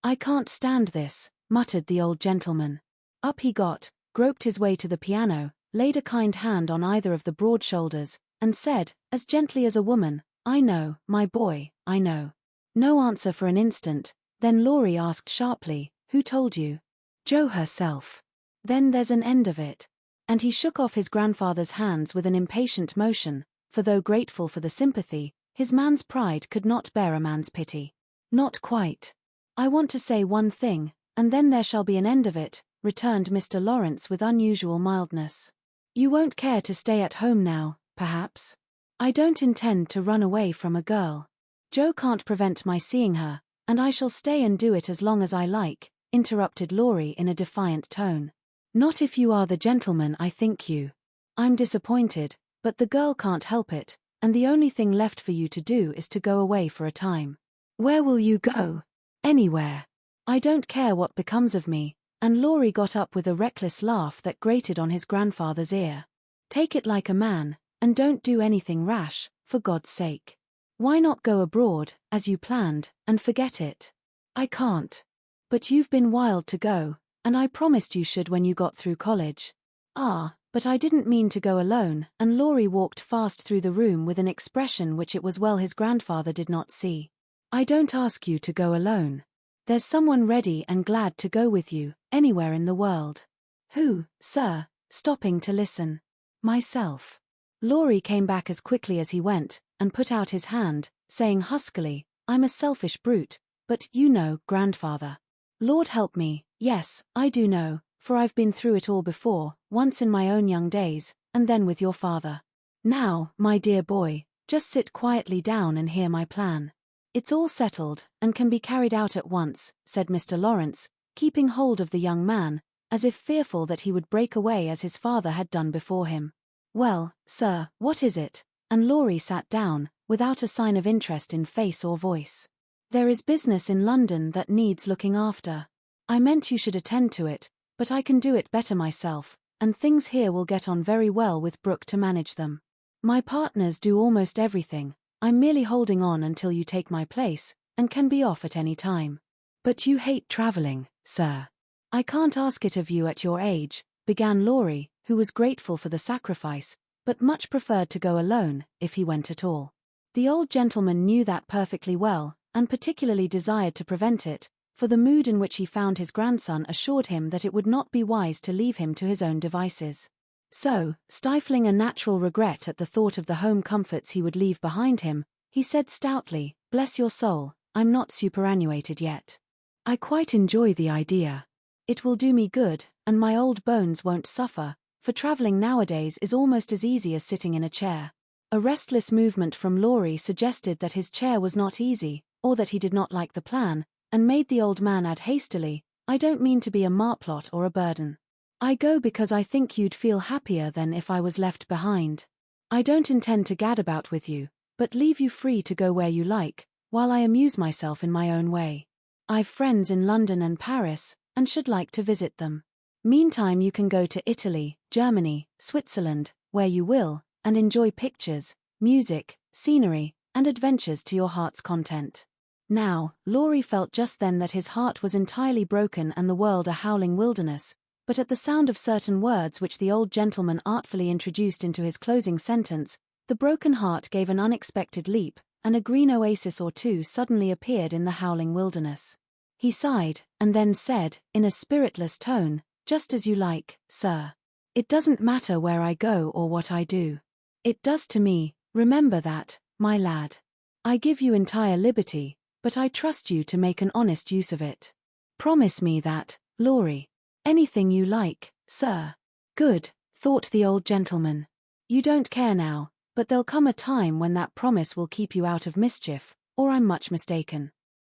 I can't stand this, muttered the old gentleman. Up he got, groped his way to the piano, laid a kind hand on either of the broad shoulders, and said, as gently as a woman, I know, my boy, I know. No answer for an instant, then Laurie asked sharply, who told you? Joe herself. Then there's an end of it. And he shook off his grandfather's hands with an impatient motion, for though grateful for the sympathy, his man's pride could not bear a man's pity. Not quite. I want to say one thing, and then there shall be an end of it, returned Mr. Laurence with unusual mildness. You won't care to stay at home now, perhaps? I don't intend to run away from a girl. Joe can't prevent my seeing her, and I shall stay and do it as long as I like, interrupted Laurie in a defiant tone. Not if you are the gentleman I think you. I'm disappointed, but the girl can't help it, and the only thing left for you to do is to go away for a time. Where will you go? Anywhere. I don't care what becomes of me, and Laurie got up with a reckless laugh that grated on his grandfather's ear. Take it like a man, and don't do anything rash, for God's sake. Why not go abroad, as you planned, and forget it? I can't. But you've been wild to go, and I promised you should when you got through college. Ah, but I didn't mean to go alone, and Laurie walked fast through the room with an expression which it was well his grandfather did not see. I don't ask you to go alone. There's someone ready and glad to go with you, anywhere in the world. Who, sir? Stopping to listen. Myself. Laurie came back as quickly as he went, and put out his hand, saying huskily, I'm a selfish brute, but you know, grandfather. Lord help me, yes, I do know, for I've been through it all before, once in my own young days, and then with your father. Now, my dear boy, just sit quietly down and hear my plan. It's all settled, and can be carried out at once, said Mr. Laurence, keeping hold of the young man, as if fearful that he would break away as his father had done before him. Well, sir, what is it? And Laurie sat down, without a sign of interest in face or voice. There is business in London that needs looking after. I meant you should attend to it, but I can do it better myself, and things here will get on very well with Brooke to manage them. My partners do almost everything. I'm merely holding on until you take my place, and can be off at any time. But you hate travelling, sir. I can't ask it of you at your age, began Laurie, who was grateful for the sacrifice, but much preferred to go alone, if he went at all. The old gentleman knew that perfectly well, and particularly desired to prevent it, for the mood in which he found his grandson assured him that it would not be wise to leave him to his own devices. So, stifling a natural regret at the thought of the home comforts he would leave behind him, he said stoutly, Bless your soul, I'm not superannuated yet. I quite enjoy the idea. It will do me good, and my old bones won't suffer, for travelling nowadays is almost as easy as sitting in a chair. A restless movement from Laurie suggested that his chair was not easy, or that he did not like the plan, and made the old man add hastily, I don't mean to be a marplot or a burden. I go because I think you'd feel happier than if I was left behind. I don't intend to gad about with you, but leave you free to go where you like, while I amuse myself in my own way. I've friends in London and Paris, and should like to visit them. Meantime you can go to Italy, Germany, Switzerland, where you will, and enjoy pictures, music, scenery, and adventures to your heart's content. Now, Laurie felt just then that his heart was entirely broken and the world a howling wilderness, but at the sound of certain words which the old gentleman artfully introduced into his closing sentence, the broken heart gave an unexpected leap, and a green oasis or two suddenly appeared in the howling wilderness. He sighed, and then said, in a spiritless tone, Just as you like, sir. It doesn't matter where I go or what I do. It does to me, remember that, my lad. I give you entire liberty, but I trust you to make an honest use of it. Promise me that, Laurie. Anything you like, sir. Good, thought the old gentleman. You don't care now, but there'll come a time when that promise will keep you out of mischief, or I'm much mistaken.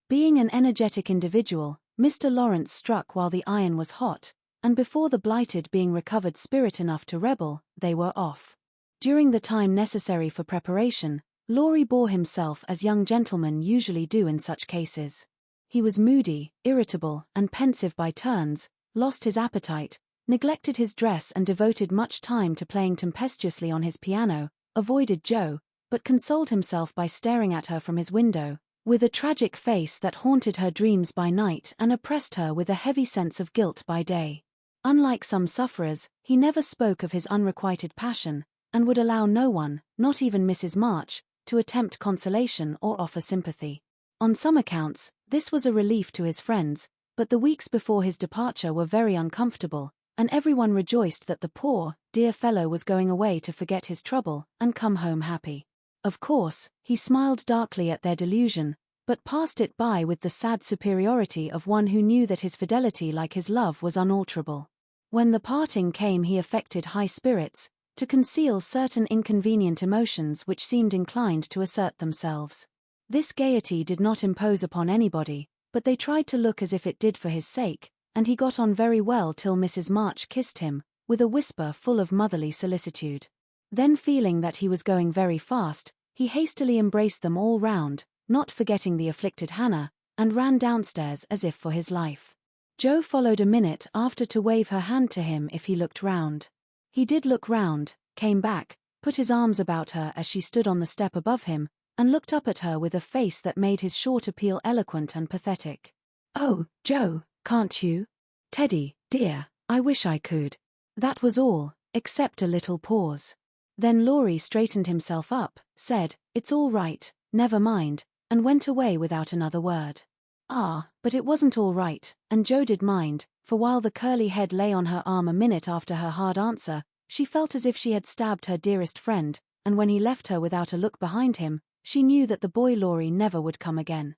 Being an energetic individual, Mr. Laurence struck while the iron was hot, and before the blighted being recovered spirit enough to rebel, they were off. During the time necessary for preparation, Laurie bore himself as young gentlemen usually do in such cases. He was moody, irritable, and pensive by turns, lost his appetite, neglected his dress and devoted much time to playing tempestuously on his piano, avoided Joe, but consoled himself by staring at her from his window, with a tragic face that haunted her dreams by night and oppressed her with a heavy sense of guilt by day. Unlike some sufferers, he never spoke of his unrequited passion, and would allow no one, not even Mrs. March, to attempt consolation or offer sympathy. On some accounts, this was a relief to his friends, but the weeks before his departure were very uncomfortable, and everyone rejoiced that the poor, dear fellow was going away to forget his trouble and come home happy. Of course, he smiled darkly at their delusion, but passed it by with the sad superiority of one who knew that his fidelity like his love was unalterable. When the parting came he affected high spirits, to conceal certain inconvenient emotions which seemed inclined to assert themselves. This gaiety did not impose upon anybody, but they tried to look as if it did for his sake, and he got on very well till Mrs. March kissed him, with a whisper full of motherly solicitude. Then feeling that he was going very fast, he hastily embraced them all round, not forgetting the afflicted Hannah, and ran downstairs as if for his life. Jo followed a minute after to wave her hand to him if he looked round. He did look round, came back, put his arms about her as she stood on the step above him, and looked up at her with a face that made his short appeal eloquent and pathetic. "Oh, Jo, can't you? Teddy, dear, I wish I could." That was all, except a little pause. Then Laurie straightened himself up, said, "It's all right, never mind," and went away without another word. But it wasn't all right, and Jo did mind, for while the curly head lay on her arm a minute after her hard answer, she felt as if she had stabbed her dearest friend, and when he left her without a look behind him, she knew that the boy Laurie never would come again.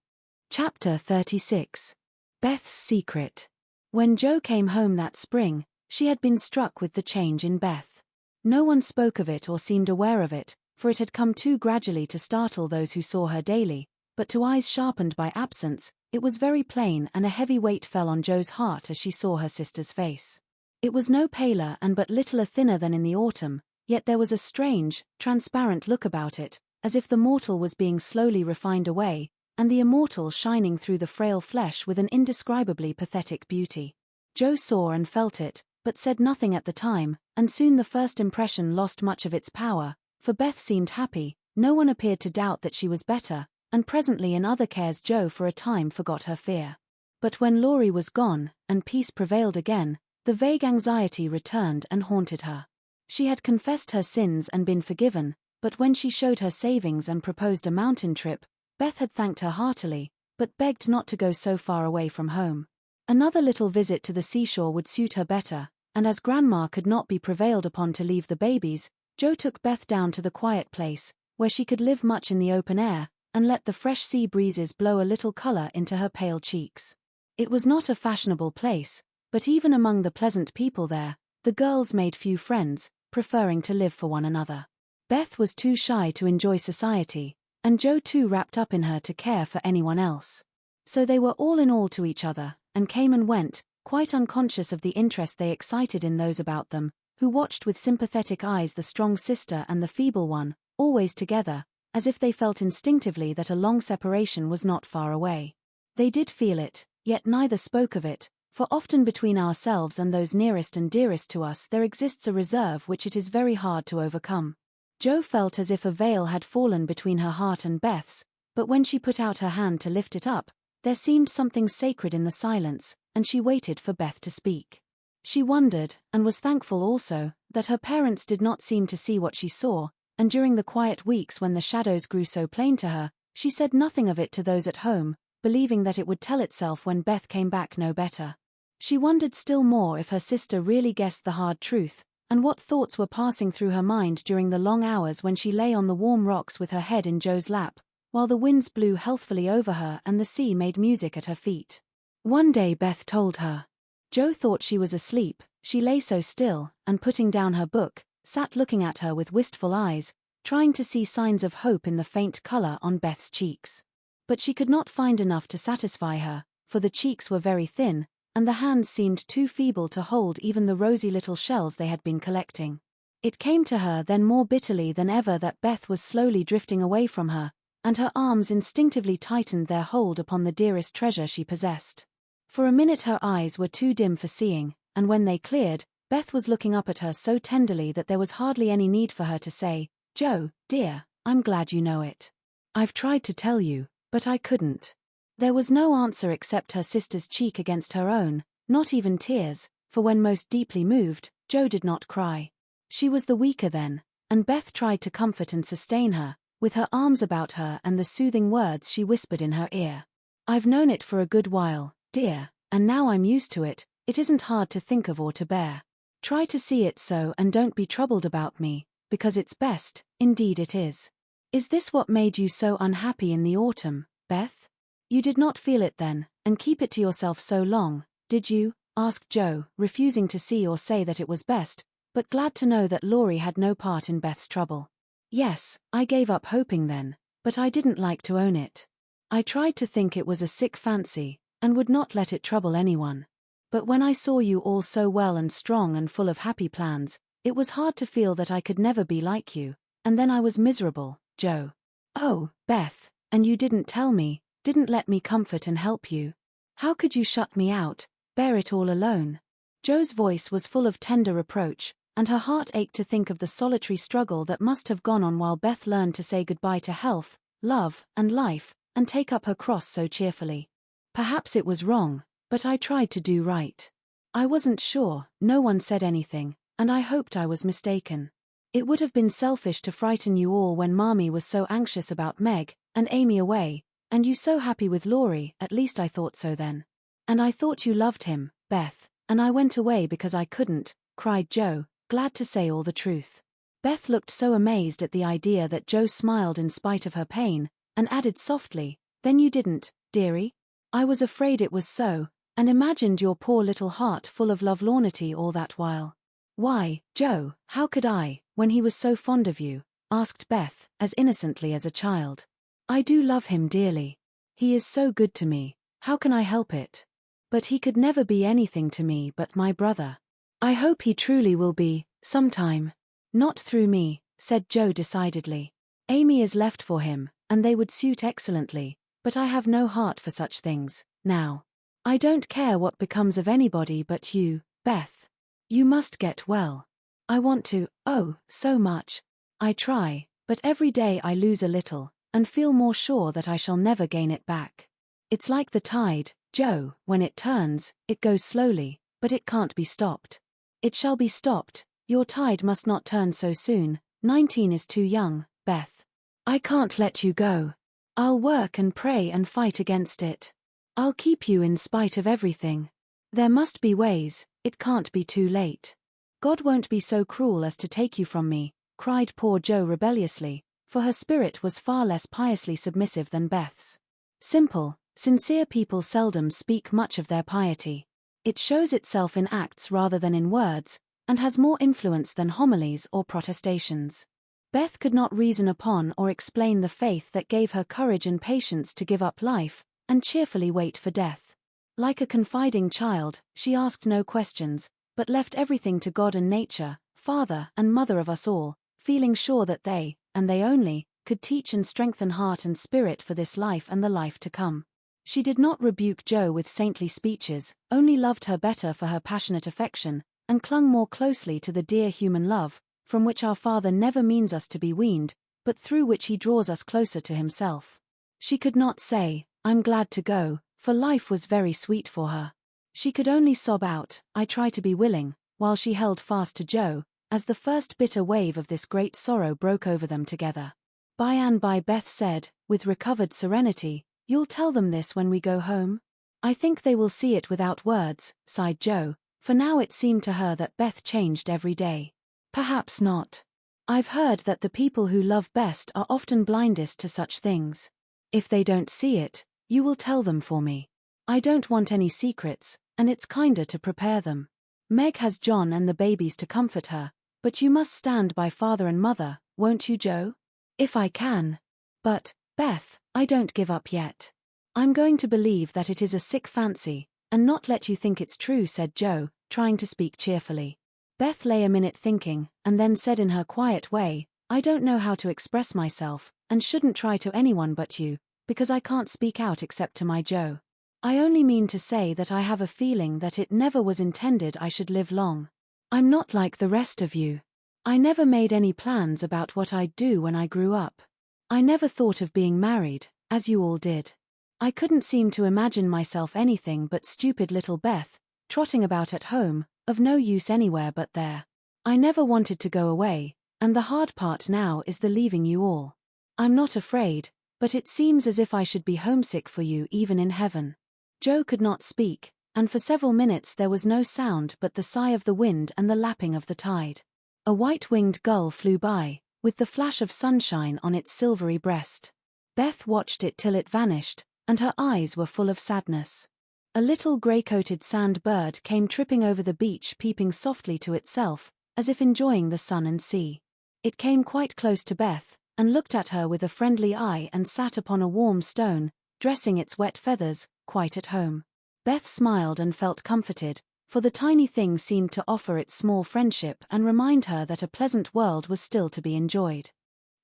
Chapter 36. Beth's Secret. When Jo came home that spring, she had been struck with the change in Beth. No one spoke of it or seemed aware of it, for it had come too gradually to startle those who saw her daily, but to eyes sharpened by absence, it was very plain, and a heavy weight fell on Jo's heart as she saw her sister's face. It was no paler and but little thinner than in the autumn, yet there was a strange, transparent look about it, as if the mortal was being slowly refined away, and the immortal shining through the frail flesh with an indescribably pathetic beauty. Jo saw and felt it, but said nothing at the time, and soon the first impression lost much of its power, for Beth seemed happy, no one appeared to doubt that she was better, and presently in other cares Jo for a time forgot her fear. But when Laurie was gone, and peace prevailed again, the vague anxiety returned and haunted her. She had confessed her sins and been forgiven, but when she showed her savings and proposed a mountain trip, Beth had thanked her heartily, but begged not to go so far away from home. Another little visit to the seashore would suit her better, and as Grandma could not be prevailed upon to leave the babies, Jo took Beth down to the quiet place, where she could live much in the open air, and let the fresh sea breezes blow a little color into her pale cheeks. It was not a fashionable place, but even among the pleasant people there, the girls made few friends, preferring to live for one another. Beth was too shy to enjoy society, and Jo too wrapped up in her to care for anyone else. So they were all in all to each other, and came and went, quite unconscious of the interest they excited in those about them, who watched with sympathetic eyes the strong sister and the feeble one, always together, as if they felt instinctively that a long separation was not far away. They did feel it, yet neither spoke of it, for often between ourselves and those nearest and dearest to us there exists a reserve which it is very hard to overcome. Jo felt as if a veil had fallen between her heart and Beth's, but when she put out her hand to lift it up, there seemed something sacred in the silence, and she waited for Beth to speak. She wondered, and was thankful also, that her parents did not seem to see what she saw, and during the quiet weeks when the shadows grew so plain to her, she said nothing of it to those at home, believing that it would tell itself when Beth came back no better. She wondered still more if her sister really guessed the hard truth, and what thoughts were passing through her mind during the long hours when she lay on the warm rocks with her head in Jo's lap, while the winds blew healthfully over her and the sea made music at her feet. One day Beth told her. Jo thought she was asleep, she lay so still, and putting down her book, sat looking at her with wistful eyes, trying to see signs of hope in the faint color on Beth's cheeks. But she could not find enough to satisfy her, for the cheeks were very thin, and the hands seemed too feeble to hold even the rosy little shells they had been collecting. It came to her then more bitterly than ever that Beth was slowly drifting away from her, and her arms instinctively tightened their hold upon the dearest treasure she possessed. For a minute her eyes were too dim for seeing, and when they cleared, Beth was looking up at her so tenderly that there was hardly any need for her to say, "Jo, dear, I'm glad you know it. I've tried to tell you, but I couldn't." There was no answer except her sister's cheek against her own, not even tears, for when most deeply moved, Jo did not cry. She was the weaker then, and Beth tried to comfort and sustain her, with her arms about her and the soothing words she whispered in her ear. "I've known it for a good while, dear, and now I'm used to it, it isn't hard to think of or to bear." Try to see it so and don't be troubled about me, because it's best, indeed it is. Is this what made you so unhappy in the autumn, Beth? You did not feel it then, and keep it to yourself so long, did you? Asked Joe, refusing to see or say that it was best, but glad to know that Laurie had no part in Beth's trouble. Yes, I gave up hoping then, but I didn't like to own it. I tried to think it was a sick fancy, and would not let it trouble anyone. But when I saw you all so well and strong and full of happy plans, it was hard to feel that I could never be like you, and then I was miserable, Joe. Oh, Beth, and you didn't tell me, didn't let me comfort and help you. How could you shut me out, bear it all alone? Joe's voice was full of tender reproach, and her heart ached to think of the solitary struggle that must have gone on while Beth learned to say goodbye to health, love, and life, and take up her cross so cheerfully. Perhaps it was wrong, but I tried to do right. I wasn't sure, no one said anything, and I hoped I was mistaken. It would have been selfish to frighten you all when Mommy was so anxious about Meg, and Amy away, and you so happy with Laurie, at least I thought so then. And I thought you loved him, Beth, and I went away because I couldn't, cried Joe, glad to say all the truth. Beth looked so amazed at the idea that Joe smiled in spite of her pain, and added softly, then you didn't, dearie? I was afraid it was so, and imagined your poor little heart full of lovelornity all that while. Why, Joe, how could I, when he was so fond of you? Asked Beth, as innocently as a child. I do love him dearly. He is so good to me, how can I help it? But he could never be anything to me but my brother. I hope he truly will be, sometime. Not through me, said Joe decidedly. Amy is left for him, and they would suit excellently, but I have no heart for such things, now. I don't care what becomes of anybody but you, Beth. You must get well. I want to, oh, so much. I try, but every day I lose a little, and feel more sure that I shall never gain it back. It's like the tide, Joe, when it turns, it goes slowly, but it can't be stopped. It shall be stopped, your tide must not turn so soon, 19 is too young, Beth. I can't let you go. I'll work and pray and fight against it. I'll keep you in spite of everything. There must be ways, it can't be too late. God won't be so cruel as to take you from me, cried poor Joe rebelliously, for her spirit was far less piously submissive than Beth's. Simple, sincere people seldom speak much of their piety. It shows itself in acts rather than in words, and has more influence than homilies or protestations. Beth could not reason upon or explain the faith that gave her courage and patience to give up life, and cheerfully wait for death. Like a confiding child, she asked no questions, but left everything to God and nature, Father and Mother of us all, feeling sure that they, and they only, could teach and strengthen heart and spirit for this life and the life to come. She did not rebuke Joe with saintly speeches, only loved her better for her passionate affection, and clung more closely to the dear human love, from which our Father never means us to be weaned, but through which he draws us closer to himself. She could not say, I'm glad to go, for life was very sweet for her. She could only sob out, I try to be willing, while she held fast to Joe, as the first bitter wave of this great sorrow broke over them together. By and by Beth said, with recovered serenity, you'll tell them this when we go home? I think they will see it without words, sighed Joe, for now it seemed to her that Beth changed every day. Perhaps not. I've heard that the people who love best are often blindest to such things. If they don't see it, you will tell them for me. I don't want any secrets, and it's kinder to prepare them. Meg has John and the babies to comfort her, but you must stand by Father and Mother, won't you, Joe? If I can. But, Beth, I don't give up yet. I'm going to believe that it is a sick fancy, and not let you think it's true, said Joe, trying to speak cheerfully. Beth lay a minute thinking, and then said in her quiet way, I don't know how to express myself, and shouldn't try to anyone but you, because I can't speak out except to my Joe. I only mean to say that I have a feeling that it never was intended I should live long. I'm not like the rest of you. I never made any plans about what I'd do when I grew up. I never thought of being married, as you all did. I couldn't seem to imagine myself anything but stupid little Beth, trotting about at home, of no use anywhere but there. I never wanted to go away, and the hard part now is the leaving you all. I'm not afraid, but it seems as if I should be homesick for you even in heaven. Joe could not speak, and for several minutes there was no sound but the sigh of the wind and the lapping of the tide. A white-winged gull flew by, with the flash of sunshine on its silvery breast. Beth watched it till it vanished, and her eyes were full of sadness. A little grey-coated sand bird came tripping over the beach, peeping softly to itself, as if enjoying the sun and sea. It came quite close to Beth, and looked at her with a friendly eye and sat upon a warm stone, dressing its wet feathers, quite at home. Beth smiled and felt comforted, for the tiny thing seemed to offer its small friendship and remind her that a pleasant world was still to be enjoyed.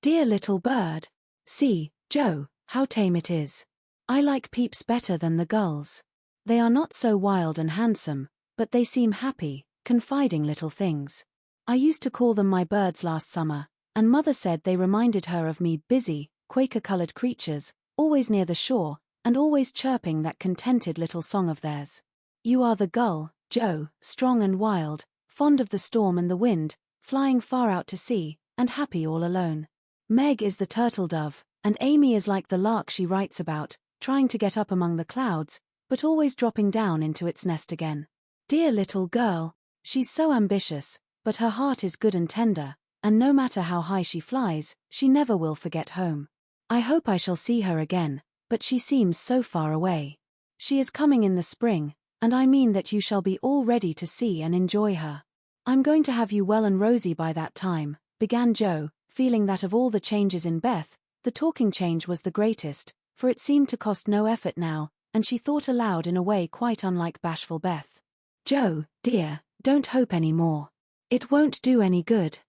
"Dear little bird. See, Joe, how tame it is. I like Peeps better than the gulls. They are not so wild and handsome, but they seem happy, confiding little things. I used to call them my birds last summer, and Mother said they reminded her of me, busy, Quaker-colored creatures, always near the shore, and always chirping that contented little song of theirs. You are the gull, Joe, strong and wild, fond of the storm and the wind, flying far out to sea, and happy all alone. Meg is the turtle dove, and Amy is like the lark she writes about, trying to get up among the clouds, but always dropping down into its nest again. Dear little girl, she's so ambitious, but her heart is good and tender, and no matter how high she flies, she never will forget home. I hope I shall see her again, but she seems so far away. She is coming in the spring, and I mean that you shall be all ready to see and enjoy her. I'm going to have you well and rosy by that time," began Joe, feeling that of all the changes in Beth, the talking change was the greatest, for it seemed to cost no effort now, and she thought aloud in a way quite unlike bashful Beth. "Joe, dear, don't hope any more. It won't do any good.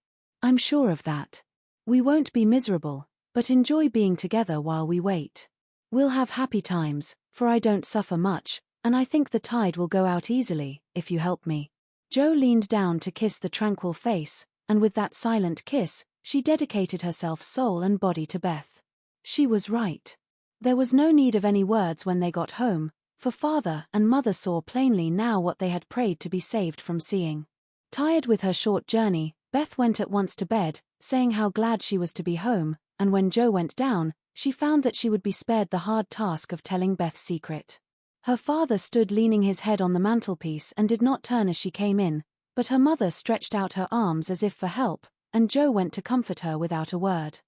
I'm sure of that. We won't be miserable, but enjoy being together while we wait. We'll have happy times, for I don't suffer much, and I think the tide will go out easily, if you help me." Joe leaned down to kiss the tranquil face, and with that silent kiss, she dedicated herself soul and body to Beth. She was right. There was no need of any words when they got home, for Father and Mother saw plainly now what they had prayed to be saved from seeing. Tired with her short journey, Beth went at once to bed, saying how glad she was to be home, and when Joe went down, she found that she would be spared the hard task of telling Beth's secret. Her father stood leaning his head on the mantelpiece and did not turn as she came in, but her mother stretched out her arms as if for help, and Joe went to comfort her without a word.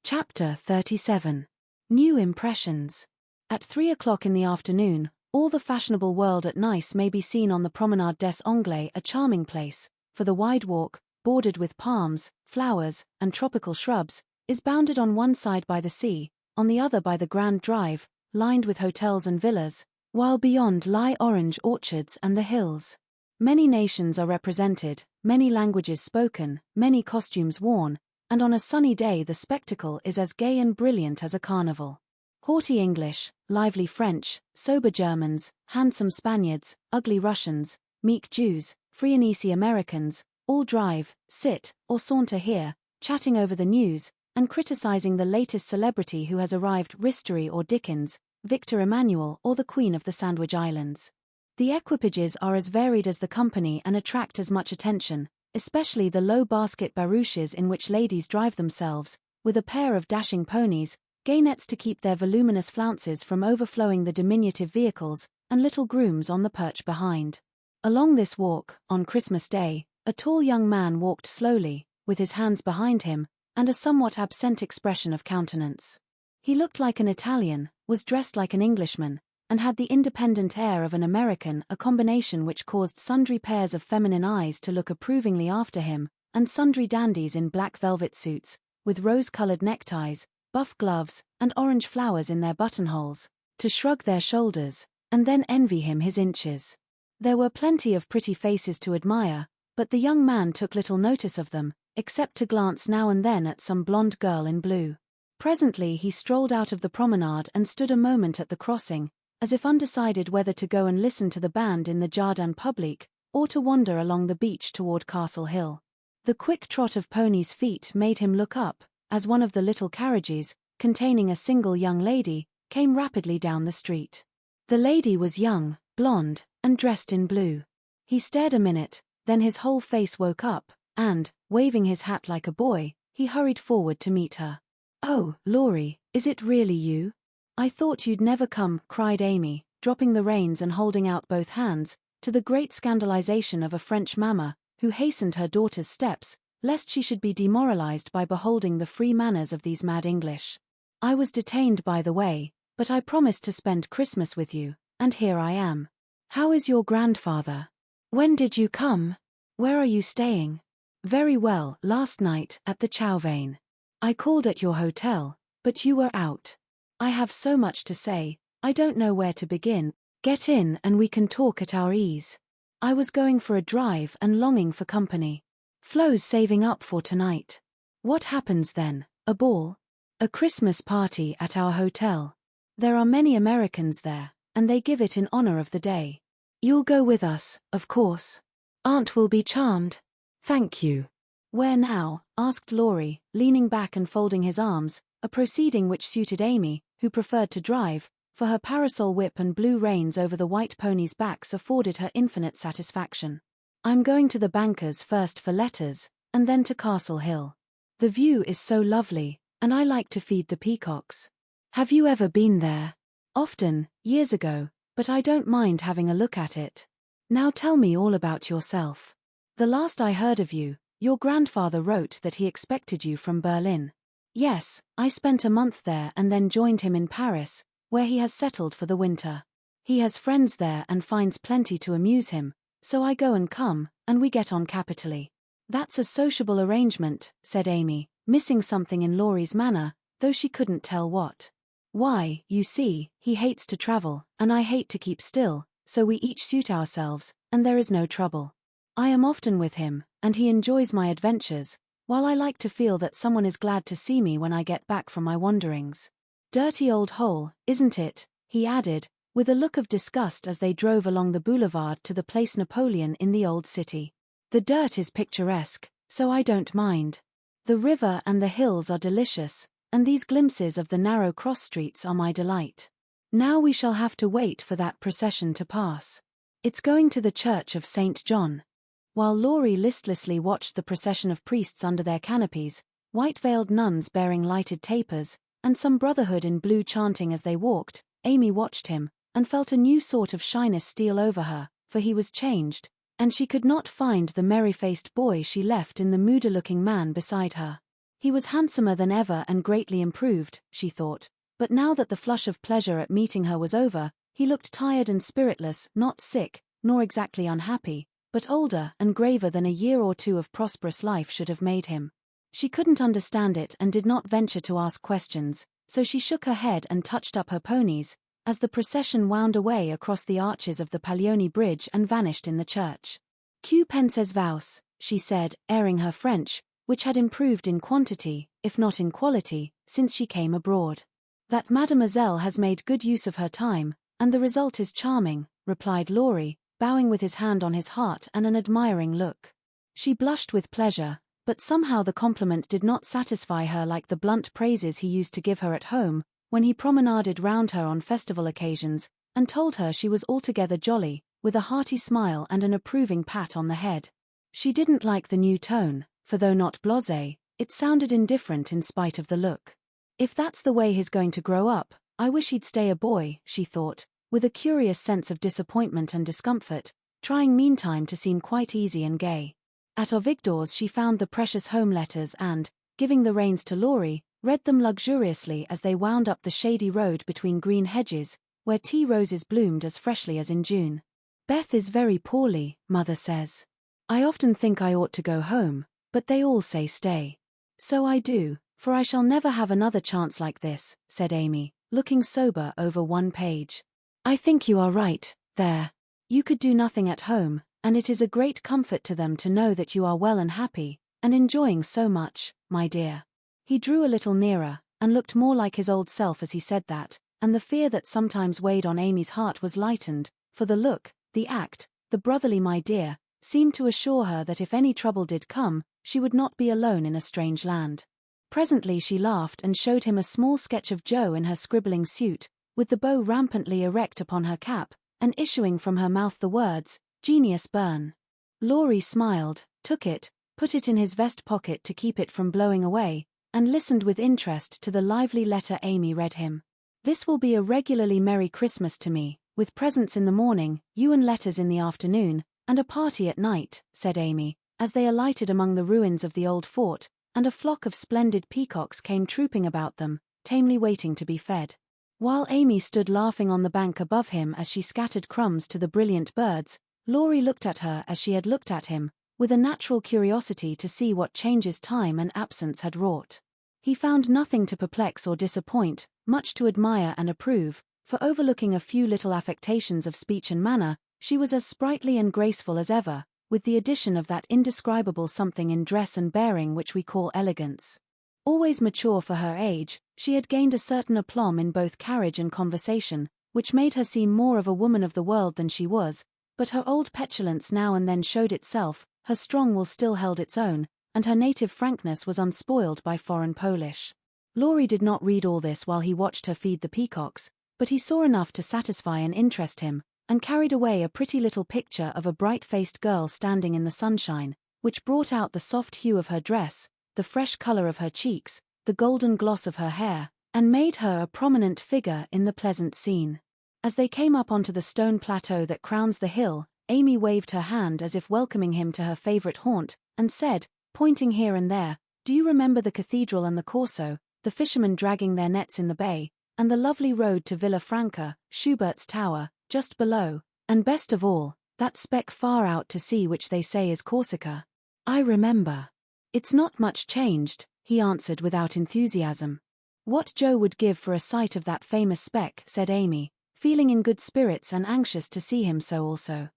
Chapter 37. New Impressions. At 3 o'clock in the afternoon, all the fashionable world at Nice may be seen on the Promenade des Anglais, a charming place, for the wide walk, bordered with palms, flowers, and tropical shrubs, is bounded on one side by the sea, on the other by the Grand Drive, lined with hotels and villas, while beyond lie orange orchards and the hills. Many nations are represented, many languages spoken, many costumes worn, and on a sunny day the spectacle is as gay and brilliant as a carnival. Haughty English, lively French, sober Germans, handsome Spaniards, ugly Russians, meek Jews, free and easy Americans, all drive, sit, or saunter here, chatting over the news, and criticizing the latest celebrity who has arrived, Ristery or Dickens, Victor Emmanuel or the Queen of the Sandwich Islands. The equipages are as varied as the company and attract as much attention, especially the low basket barouches in which ladies drive themselves, with a pair of dashing ponies, gay nets to keep their voluminous flounces from overflowing the diminutive vehicles, and little grooms on the perch behind. Along this walk, on Christmas Day, a tall young man walked slowly, with his hands behind him, and a somewhat absent expression of countenance. He looked like an Italian, was dressed like an Englishman, and had the independent air of an American, a combination which caused sundry pairs of feminine eyes to look approvingly after him, and sundry dandies in black velvet suits, with rose-colored neckties, buff gloves, and orange flowers in their buttonholes, to shrug their shoulders, and then envy him his inches. There were plenty of pretty faces to admire, but the young man took little notice of them, except to glance now and then at some blonde girl in blue. Presently he strolled out of the promenade and stood a moment at the crossing, as if undecided whether to go and listen to the band in the Jardin Public, or to wander along the beach toward Castle Hill. The quick trot of ponies' feet made him look up, as one of the little carriages, containing a single young lady, came rapidly down the street. The lady was young, blonde, and dressed in blue. He stared a minute, then his whole face woke up, and, waving his hat like a boy, he hurried forward to meet her. "Oh, Laurie, is it really you? I thought you'd never come," cried Amy, dropping the reins and holding out both hands, to the great scandalization of a French mamma, who hastened her daughter's steps, lest she should be demoralized by beholding the free manners of these mad English. I was detained by the way, but I promised to spend Christmas with you, and here I am. How is your grandfather? When did you come? Where are you staying? Very well, last night, at the Chowvane. I called at your hotel, but you were out. I have so much to say, I don't know where to begin. Get in and we can talk at our ease. I was going for a drive and longing for company. Flo's saving up for tonight. What happens then? A ball? A Christmas party at our hotel. There are many Americans there, and they give it in honor of the day. You'll go with us, of course. Aunt will be charmed. Thank you. Where now? Asked Laurie, leaning back and folding his arms, a proceeding which suited Amy, who preferred to drive, for her parasol whip and blue reins over the white ponies' backs afforded her infinite satisfaction. I'm going to the banker's first for letters, and then to Castle Hill. The view is so lovely, and I like to feed the peacocks. Have you ever been there? Often, years ago, but I don't mind having a look at it. Now tell me all about yourself. The last I heard of you, your grandfather wrote that he expected you from Berlin. Yes, I spent a month there and then joined him in Paris, where he has settled for the winter. He has friends there and finds plenty to amuse him, so I go and come, and we get on capitally. That's a sociable arrangement, said Amy, missing something in Laurie's manner, though she couldn't tell what. Why, you see, he hates to travel, and I hate to keep still, so we each suit ourselves, and there is no trouble. I am often with him, and he enjoys my adventures, while I like to feel that someone is glad to see me when I get back from my wanderings. Dirty old hole, isn't it? He added, with a look of disgust as they drove along the boulevard to the Place Napoleon in the old city. The dirt is picturesque, so I don't mind. The river and the hills are delicious, and these glimpses of the narrow cross streets are my delight. Now we shall have to wait for that procession to pass. It's going to the Church of St. John. While Laurie listlessly watched the procession of priests under their canopies, white-veiled nuns bearing lighted tapers, and some brotherhood in blue chanting as they walked, Amy watched him, and felt a new sort of shyness steal over her, for he was changed, and she could not find the merry-faced boy she left in the moody-looking man beside her. He was handsomer than ever and greatly improved, she thought, but now that the flush of pleasure at meeting her was over, he looked tired and spiritless, not sick, nor exactly unhappy, but older and graver than a year or two of prosperous life should have made him. She couldn't understand it and did not venture to ask questions, so she shook her head and touched up her ponies, as the procession wound away across the arches of the Paglioni Bridge and vanished in the church. "Que penses vous?" she said, airing her French, which had improved in quantity, if not in quality, since she came abroad. "That mademoiselle has made good use of her time, and the result is charming," replied Laurie, bowing with his hand on his heart and an admiring look. She blushed with pleasure, but somehow the compliment did not satisfy her like the blunt praises he used to give her at home, when he promenaded round her on festival occasions, and told her she was altogether jolly, with a hearty smile and an approving pat on the head. She didn't like the new tone, for though not blasé, it sounded indifferent in spite of the look. If that's the way he's going to grow up, I wish he'd stay a boy, she thought, with a curious sense of disappointment and discomfort, trying meantime to seem quite easy and gay. At Ovigdor's she found the precious home letters and, giving the reins to Laurie, read them luxuriously as they wound up the shady road between green hedges, where tea roses bloomed as freshly as in June. "Beth is very poorly, Mother says. I often think I ought to go home, but they all say stay. So I do, for I shall never have another chance like this," said Amy, looking sober over one page. "I think you are right, there. You could do nothing at home, and it is a great comfort to them to know that you are well and happy, and enjoying so much, my dear." He drew a little nearer, and looked more like his old self as he said that, and the fear that sometimes weighed on Amy's heart was lightened, for the look, the act, the brotherly "my dear," seemed to assure her that if any trouble did come, she would not be alone in a strange land. Presently she laughed and showed him a small sketch of Jo in her scribbling suit, with the bow rampantly erect upon her cap, and issuing from her mouth the words, "Genius burn." Laurie smiled, took it, put it in his vest pocket to keep it from blowing away, and listened with interest to the lively letter Amy read him. "This will be a regularly Merry Christmas to me, with presents in the morning, you and letters in the afternoon, and a party at night," said Amy, as they alighted among the ruins of the old fort, and a flock of splendid peacocks came trooping about them, tamely waiting to be fed. While Amy stood laughing on the bank above him as she scattered crumbs to the brilliant birds, Laurie looked at her as she had looked at him, with a natural curiosity to see what changes time and absence had wrought. He found nothing to perplex or disappoint, much to admire and approve, for overlooking a few little affectations of speech and manner, she was as sprightly and graceful as ever, with the addition of that indescribable something in dress and bearing which we call elegance. Always mature for her age, she had gained a certain aplomb in both carriage and conversation, which made her seem more of a woman of the world than she was, but her old petulance now and then showed itself, her strong will still held its own, and her native frankness was unspoiled by foreign polish. Laurie did not read all this while he watched her feed the peacocks, but he saw enough to satisfy and interest him, and carried away a pretty little picture of a bright-faced girl standing in the sunshine, which brought out the soft hue of her dress, the fresh color of her cheeks, the golden gloss of her hair, and made her a prominent figure in the pleasant scene. As they came up onto the stone plateau that crowns the hill, Amy waved her hand as if welcoming him to her favorite haunt, and said, pointing here and there, "Do you remember the cathedral and the Corso, the fishermen dragging their nets in the bay, and the lovely road to Villa Franca, Schubert's tower, just below, and best of all, that speck far out to sea which they say is Corsica?" "I remember. It's not much changed," he answered without enthusiasm. "What Joe would give for a sight of that famous speck," said Amy, feeling in good spirits and anxious to see him so also.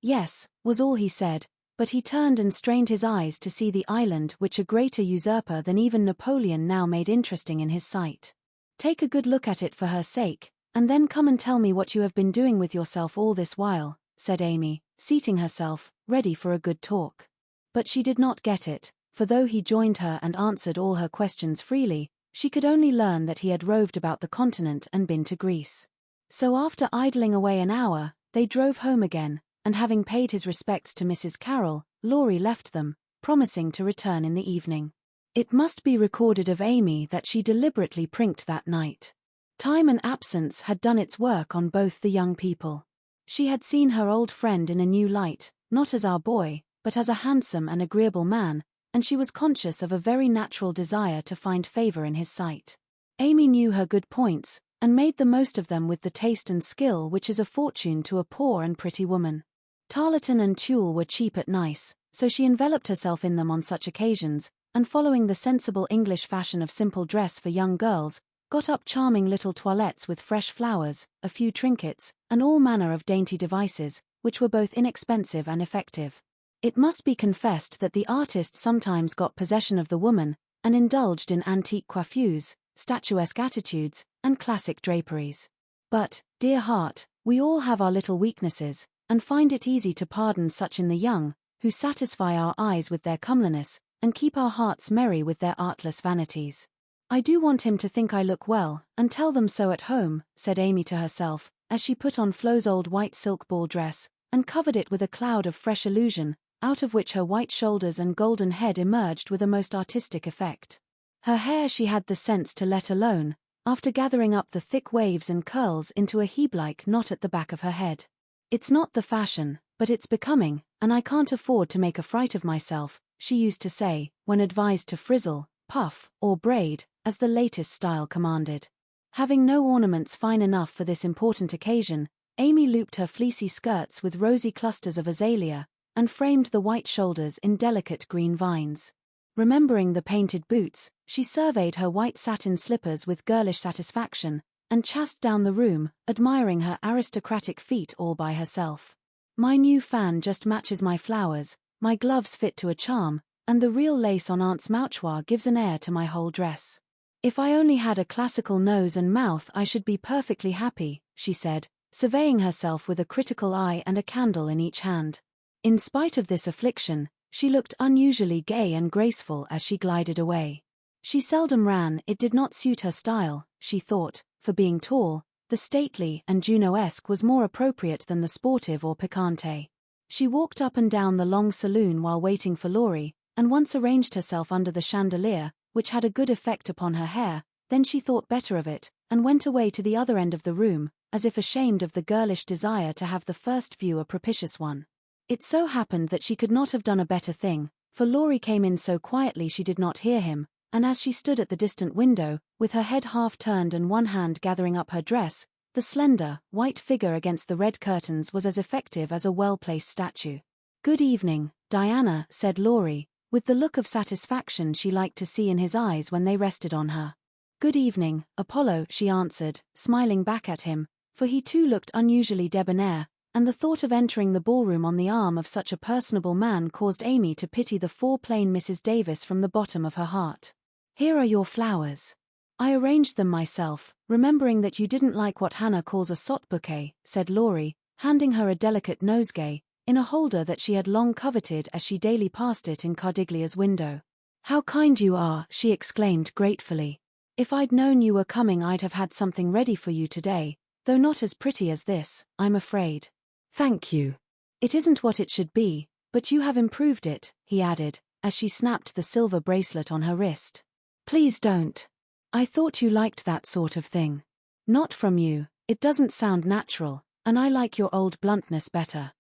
"Yes," was all he said, but he turned and strained his eyes to see the island which a greater usurper than even Napoleon now made interesting in his sight. "Take a good look at it for her sake, and then come and tell me what you have been doing with yourself all this while," said Amy, seating herself, ready for a good talk. But she did not get it, for though he joined her and answered all her questions freely, she could only learn that he had roved about the continent and been to Greece. So after idling away an hour, they drove home again, and having paid his respects to Mrs. Carroll, Laurie left them, promising to return in the evening. It must be recorded of Amy that she deliberately prinked that night. Time and absence had done its work on both the young people. She had seen her old friend in a new light, not as our boy, but as a handsome and agreeable man, and she was conscious of a very natural desire to find favor in his sight. Amy knew her good points, and made the most of them with the taste and skill which is a fortune to a poor and pretty woman. Tarlatan and tulle were cheap at nice, so she enveloped herself in them on such occasions, and following the sensible English fashion of simple dress for young girls, got up charming little toilettes with fresh flowers, a few trinkets, and all manner of dainty devices, which were both inexpensive and effective. It must be confessed that the artist sometimes got possession of the woman, and indulged in antique coiffures, statuesque attitudes, and classic draperies. But, dear heart, we all have our little weaknesses, and find it easy to pardon such in the young, who satisfy our eyes with their comeliness, and keep our hearts merry with their artless vanities. "I do want him to think I look well, and tell them so at home," said Amy to herself, as she put on Flo's old white silk ball dress, and covered it with a cloud of fresh illusion, out of which her white shoulders and golden head emerged with a most artistic effect. Her hair she had the sense to let alone, after gathering up the thick waves and curls into a heap-like knot at the back of her head. "It's not the fashion, but it's becoming, and I can't afford to make a fright of myself," she used to say, when advised to frizzle, puff, or braid, as the latest style commanded. Having no ornaments fine enough for this important occasion, Amy looped her fleecy skirts with rosy clusters of azalea, and framed the white shoulders in delicate green vines. Remembering the painted boots, she surveyed her white satin slippers with girlish satisfaction, and chased down the room, admiring her aristocratic feet all by herself. "My new fan just matches my flowers, my gloves fit to a charm, and the real lace on Aunt's mouchoir gives an air to my whole dress. If I only had a classical nose and mouth I should be perfectly happy," she said, surveying herself with a critical eye and a candle in each hand. In spite of this affliction, she looked unusually gay and graceful as she glided away. She seldom ran, it did not suit her style, she thought, for being tall, the stately and Juno-esque was more appropriate than the sportive or picante. She walked up and down the long saloon while waiting for Laurie, and once arranged herself under the chandelier, which had a good effect upon her hair. Then she thought better of it, and went away to the other end of the room, as if ashamed of the girlish desire to have the first view a propitious one. It so happened that she could not have done a better thing, for Laurie came in so quietly she did not hear him, and as she stood at the distant window, with her head half turned and one hand gathering up her dress, the slender, white figure against the red curtains was as effective as a well-placed statue. "Good evening, Diana," said Laurie, with the look of satisfaction she liked to see in his eyes when they rested on her. "Good evening, Apollo," she answered, smiling back at him, for he too looked unusually debonair, and the thought of entering the ballroom on the arm of such a personable man caused Amy to pity the plain Mrs. Davis from the bottom of her heart. "Here are your flowers. I arranged them myself, remembering that you didn't like what Hannah calls a sot bouquet," said Laurie, handing her a delicate nosegay, in a holder that she had long coveted as she daily passed it in Cardiglia's window. "How kind you are," she exclaimed gratefully. "If I'd known you were coming I'd have had something ready for you today, though not as pretty as this, I'm afraid." "Thank you. It isn't what it should be, but you have improved it," he added, as she snapped the silver bracelet on her wrist. "Please don't. I thought you liked that sort of thing." "Not from you, it doesn't sound natural, and I like your old bluntness better."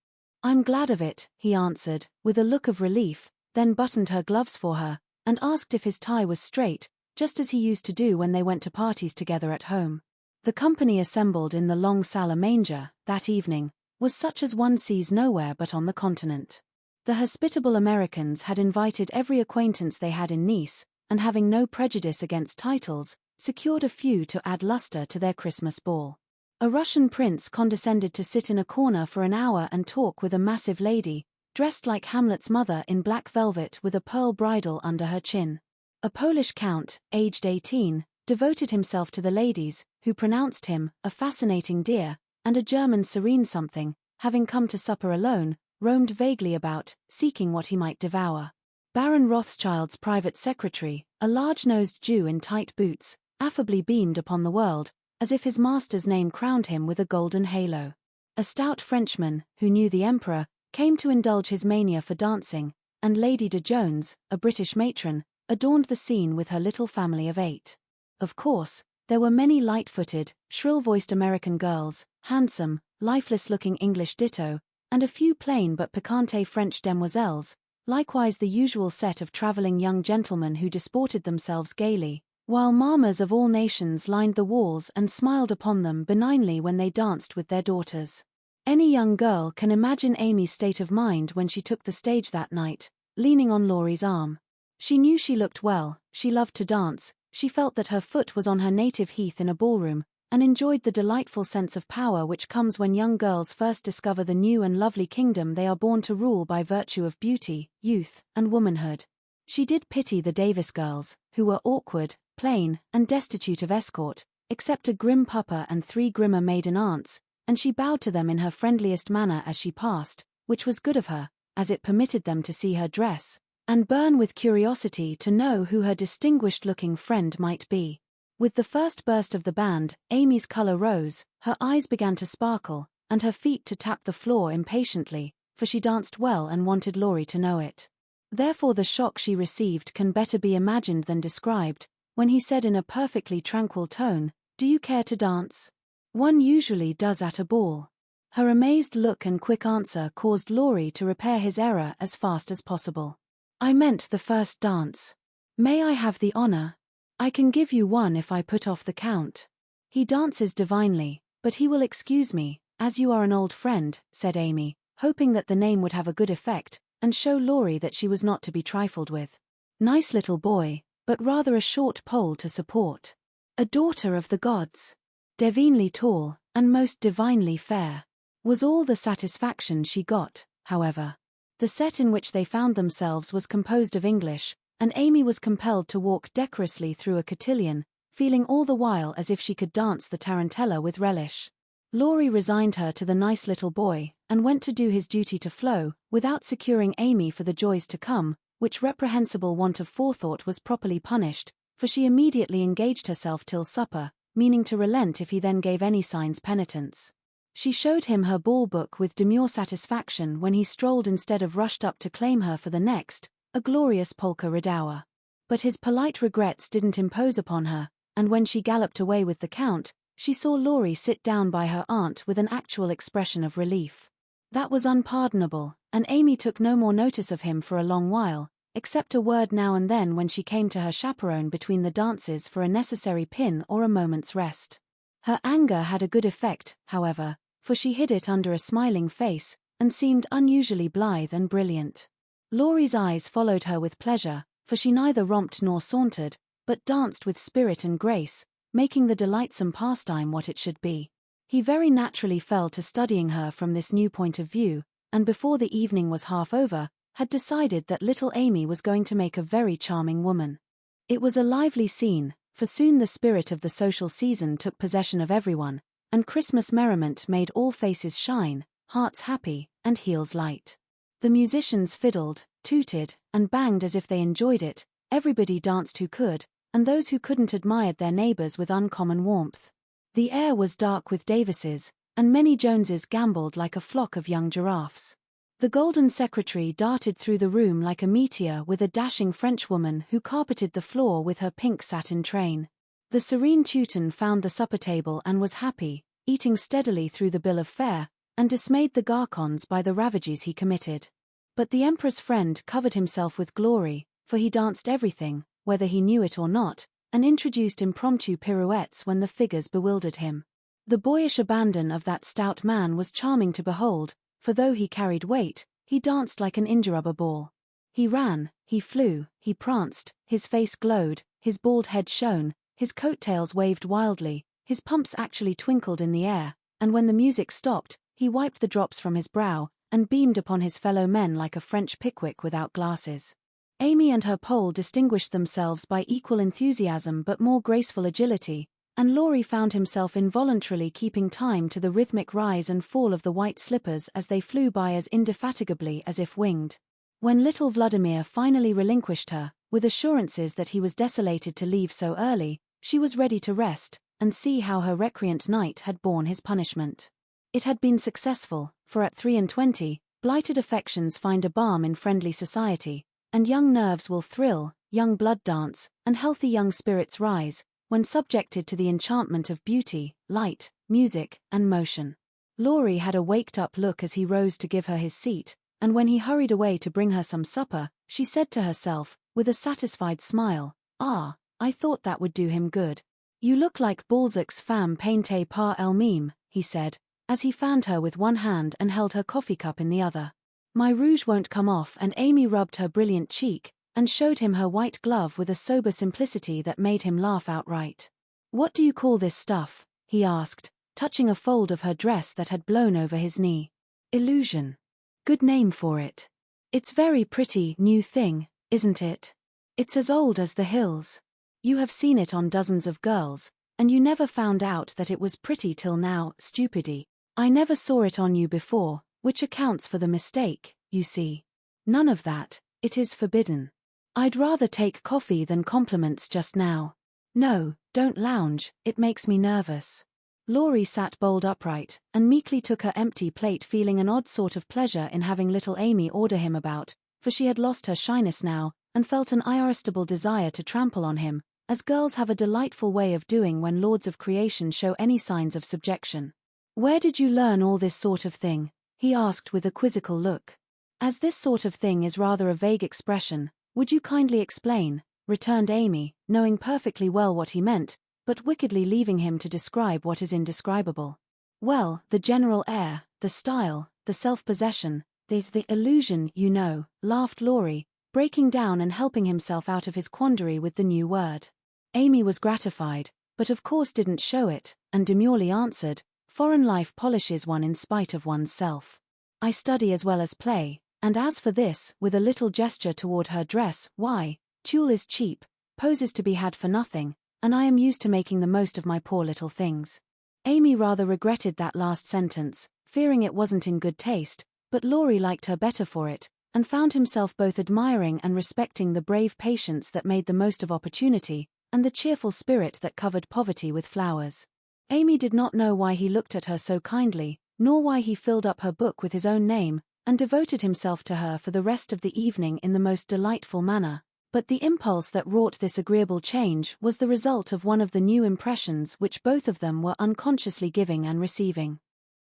"I'm glad of it," he answered, with a look of relief, then buttoned her gloves for her, and asked if his tie was straight, just as he used to do when they went to parties together at home. The company assembled in the long salle à manger, that evening, was such as one sees nowhere but on the continent. The hospitable Americans had invited every acquaintance they had in Nice, and having no prejudice against titles, secured a few to add luster to their Christmas ball. A Russian prince condescended to sit in a corner for an hour and talk with a massive lady, dressed like Hamlet's mother in black velvet with a pearl bridle under her chin. A Polish count, aged 18, devoted himself to the ladies, who pronounced him a fascinating dear, and a German serene something, having come to supper alone, roamed vaguely about, seeking what he might devour. Baron Rothschild's private secretary, a large-nosed Jew in tight boots, affably beamed upon the world, as if his master's name crowned him with a golden halo. A stout Frenchman, who knew the emperor, came to indulge his mania for dancing, and Lady de Jones, a British matron, adorned the scene with her little family of 8. Of course, there were many light-footed, shrill-voiced American girls, handsome, lifeless-looking English ditto, and a few plain but piquante French demoiselles, likewise the usual set of traveling young gentlemen who disported themselves gaily, while mammas of all nations lined the walls and smiled upon them benignly when they danced with their daughters. Any young girl can imagine Amy's state of mind when she took the stage that night, leaning on Laurie's arm. She knew she looked well, she loved to dance, she felt that her foot was on her native heath in a ballroom, and enjoyed the delightful sense of power which comes when young girls first discover the new and lovely kingdom they are born to rule by virtue of beauty, youth, and womanhood. She did pity the Davis girls, who were awkward, plain, and destitute of escort, except a grim papa and 3 grimmer maiden aunts, and she bowed to them in her friendliest manner as she passed, which was good of her, as it permitted them to see her dress, and burn with curiosity to know who her distinguished-looking friend might be. With the first burst of the band, Amy's color rose, her eyes began to sparkle, and her feet to tap the floor impatiently, for she danced well and wanted Laurie to know it. Therefore the shock she received can better be imagined than described, when he said in a perfectly tranquil tone, "Do you care to dance? One usually does at a ball." Her amazed look and quick answer caused Laurie to repair his error as fast as possible. "I meant the first dance. May I have the honor? I can give you one if I put off the count." "He dances divinely, but he will excuse me, as you are an old friend," said Amy, hoping that the name would have a good effect, and show Laurie that she was not to be trifled with. "Nice little boy, but rather a short pole to support. A daughter of the gods. Divinely tall, and most divinely fair," was all the satisfaction she got, however. The set in which they found themselves was composed of English, and Amy was compelled to walk decorously through a cotillion, feeling all the while as if she could dance the tarantella with relish. Laurie resigned her to the nice little boy, and went to do his duty to Flo, without securing Amy for the joys to come, which reprehensible want of forethought was properly punished, for she immediately engaged herself till supper, meaning to relent if he then gave any signs penitence. She showed him her ball book with demure satisfaction when he strolled instead of rushed up to claim her for the next, a glorious polka redower. But his polite regrets didn't impose upon her, and when she galloped away with the count, she saw Laurie sit down by her aunt with an actual expression of relief. That was unpardonable, and Amy took no more notice of him for a long while, except a word now and then when she came to her chaperone between the dances for a necessary pin or a moment's rest. Her anger had a good effect, however, for she hid it under a smiling face, and seemed unusually blithe and brilliant. Laurie's eyes followed her with pleasure, for she neither romped nor sauntered, but danced with spirit and grace, making the delightsome pastime what it should be. He very naturally fell to studying her from this new point of view, and before the evening was half over, had decided that little Amy was going to make a very charming woman. It was a lively scene, for soon the spirit of the social season took possession of everyone, and Christmas merriment made all faces shine, hearts happy, and heels light. The musicians fiddled, tooted, and banged as if they enjoyed it, everybody danced who could, and those who couldn't admired their neighbors with uncommon warmth. The air was dark with Davises, and many Joneses gamboled like a flock of young giraffes. The golden secretary darted through the room like a meteor with a dashing Frenchwoman who carpeted the floor with her pink satin train. The serene Teuton found the supper table and was happy, eating steadily through the bill of fare, and dismayed the Garcons by the ravages he committed. But the Emperor's friend covered himself with glory, for he danced everything, whether he knew it or not, and introduced impromptu pirouettes when the figures bewildered him. The boyish abandon of that stout man was charming to behold, for though he carried weight, he danced like an india-rubber ball. He ran, he flew, he pranced, his face glowed, his bald head shone, his coat-tails waved wildly, his pumps actually twinkled in the air, and when the music stopped, he wiped the drops from his brow, and beamed upon his fellow men like a French Pickwick without glasses. Amy and her Pole distinguished themselves by equal enthusiasm but more graceful agility, and Laurie found himself involuntarily keeping time to the rhythmic rise and fall of the white slippers as they flew by as indefatigably as if winged. When little Vladimir finally relinquished her, with assurances that he was desolated to leave so early, she was ready to rest, and see how her recreant knight had borne his punishment. It had been successful, for at 23, blighted affections find a balm in friendly society, and young nerves will thrill, young blood dance, and healthy young spirits rise, when subjected to the enchantment of beauty, light, music, and motion. Laurie had a waked-up look as he rose to give her his seat, and when he hurried away to bring her some supper, she said to herself, with a satisfied smile, "Ah, I thought that would do him good." "You look like Balzac's femme paintée par elle-même," he said, as he fanned her with one hand and held her coffee cup in the other. "My rouge won't come off," and Amy rubbed her brilliant cheek, and showed him her white glove with a sober simplicity that made him laugh outright. "What do you call this stuff?" he asked, touching a fold of her dress that had blown over his knee. "Illusion. Good name for it. It's very pretty, new thing, isn't it? It's as old as the hills. You have seen it on dozens of girls, and you never found out that it was pretty till now, stupidity. I never saw it on you before, which accounts for the mistake, you see. None of that, it is forbidden. I'd rather take coffee than compliments just now. No, don't lounge, it makes me nervous." Laurie sat bolt upright, and meekly took her empty plate, feeling an odd sort of pleasure in having little Amy order him about, for she had lost her shyness now, and felt an irresistible desire to trample on him, as girls have a delightful way of doing when lords of creation show any signs of subjection. "Where did you learn all this sort of thing?" he asked with a quizzical look. "As this sort of thing is rather a vague expression, would you kindly explain?" returned Amy, knowing perfectly well what he meant, but wickedly leaving him to describe what is indescribable. "Well, the general air, the style, the self-possession, the illusion, you know," laughed Laurie, breaking down and helping himself out of his quandary with the new word. Amy was gratified, but of course didn't show it, and demurely answered, "Foreign life polishes one in spite of one's self. I study as well as play, and as for this," with a little gesture toward her dress, "why, tulle is cheap, poses to be had for nothing, and I am used to making the most of my poor little things." Amy rather regretted that last sentence, fearing it wasn't in good taste, but Laurie liked her better for it, and found himself both admiring and respecting the brave patience that made the most of opportunity, and the cheerful spirit that covered poverty with flowers. Amy did not know why he looked at her so kindly, nor why he filled up her book with his own name, and devoted himself to her for the rest of the evening in the most delightful manner, But the impulse that wrought this agreeable change was the result of one of the new impressions which both of them were unconsciously giving and receiving.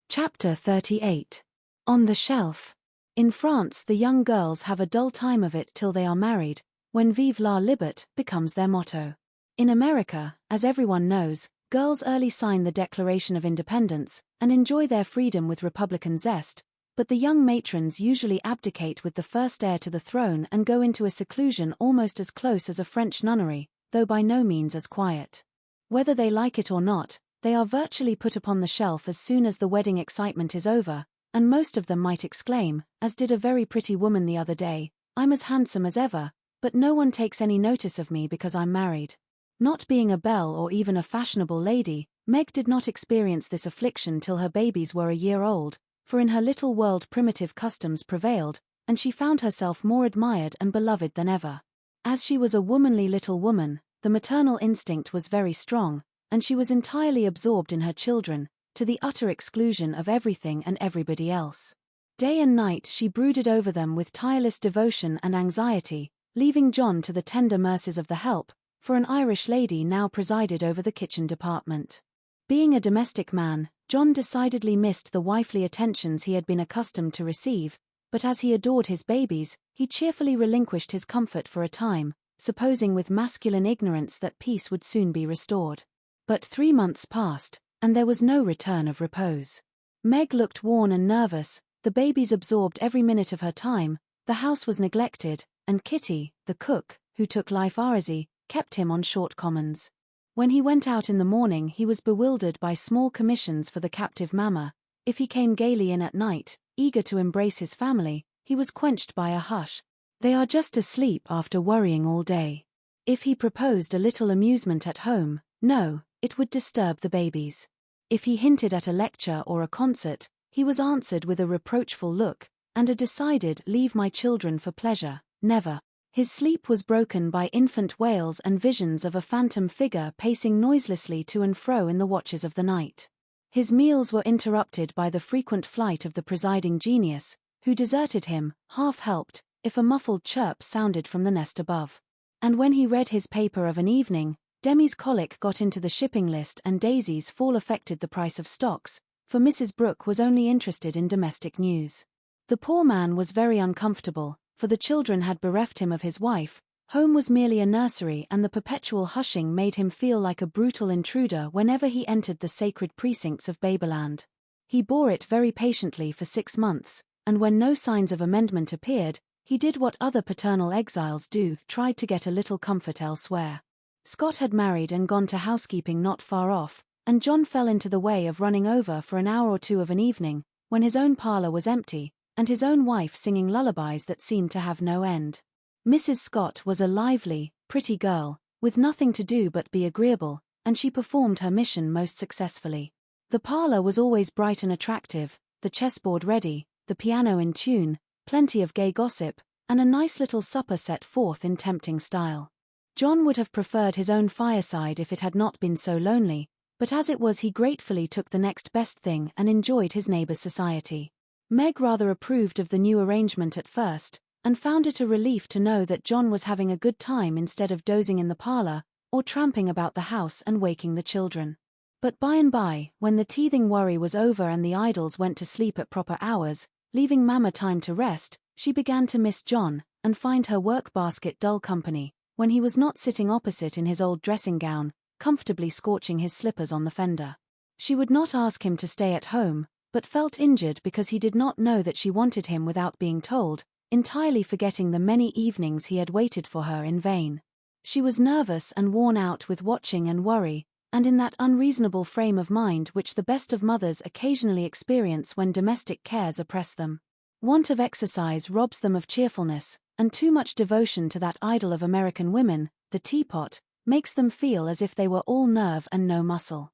Chapter 38. On the Shelf. In France, the young girls have a dull time of it till they are married, when Vive la Liberté becomes their motto. In America, as everyone knows, girls early sign the Declaration of Independence and enjoy their freedom with Republican zest, but the young matrons usually abdicate with the first heir to the throne and go into a seclusion almost as close as a French nunnery, though by no means as quiet. Whether they like it or not, they are virtually put upon the shelf as soon as the wedding excitement is over, and most of them might exclaim, as did a very pretty woman the other day, "I'm as handsome as ever, but no one takes any notice of me because I'm married." Not being a belle or even a fashionable lady, Meg did not experience this affliction till her babies were a year old, for in her little world primitive customs prevailed, and she found herself more admired and beloved than ever. As she was a womanly little woman, the maternal instinct was very strong, and she was entirely absorbed in her children, to the utter exclusion of everything and everybody else. Day and night she brooded over them with tireless devotion and anxiety, leaving John to the tender mercies of the help, for an Irish lady now presided over the kitchen department. Being a domestic man, John decidedly missed the wifely attentions he had been accustomed to receive, but as he adored his babies, he cheerfully relinquished his comfort for a time, supposing with masculine ignorance that peace would soon be restored. But 3 months passed, and there was no return of repose. Meg looked worn and nervous, the babies absorbed every minute of her time, the house was neglected, and Kitty, the cook, who took life easy, kept him on short commons. When he went out in the morning he was bewildered by small commissions for the captive mamma. If he came gaily in at night, eager to embrace his family, he was quenched by a hush. "They are just asleep after worrying all day." If he proposed a little amusement at home, no, it would disturb the babies. If he hinted at a lecture or a concert, he was answered with a reproachful look, and a decided "leave my children for pleasure, never." His sleep was broken by infant wails and visions of a phantom figure pacing noiselessly to and fro in the watches of the night. His meals were interrupted by the frequent flight of the presiding genius, who deserted him, half-helped, if a muffled chirp sounded from the nest above. And when he read his paper of an evening, Demi's colic got into the shipping list and Daisy's fall affected the price of stocks, for Mrs. Brooke was only interested in domestic news. The poor man was very uncomfortable, for the children had bereft him of his wife, home was merely a nursery and the perpetual hushing made him feel like a brutal intruder whenever he entered the sacred precincts of Babyland. He bore it very patiently for 6 months, and when no signs of amendment appeared, he did what other paternal exiles do, tried to get a little comfort elsewhere. Scott had married and gone to housekeeping not far off, and John fell into the way of running over for an hour or two of an evening, when his own parlour was empty, and his own wife singing lullabies that seemed to have no end. Mrs. Scott was a lively, pretty girl, with nothing to do but be agreeable, and she performed her mission most successfully. The parlour was always bright and attractive, the chessboard ready, the piano in tune, plenty of gay gossip, and a nice little supper set forth in tempting style. John would have preferred his own fireside if it had not been so lonely, but as it was he gratefully took the next best thing and enjoyed his neighbours' society. Meg rather approved of the new arrangement at first, and found it a relief to know that John was having a good time instead of dozing in the parlour, or tramping about the house and waking the children. But by and by, when the teething worry was over and the idols went to sleep at proper hours, leaving Mamma time to rest, she began to miss John, and find her work-basket dull company, when he was not sitting opposite in his old dressing-gown, comfortably scorching his slippers on the fender. She would not ask him to stay at home, but felt injured because he did not know that she wanted him without being told, entirely forgetting the many evenings he had waited for her in vain. She was nervous and worn out with watching and worry, and in that unreasonable frame of mind which the best of mothers occasionally experience when domestic cares oppress them. Want of exercise robs them of cheerfulness, and too much devotion to that idol of American women, the teapot, makes them feel as if they were all nerve and no muscle.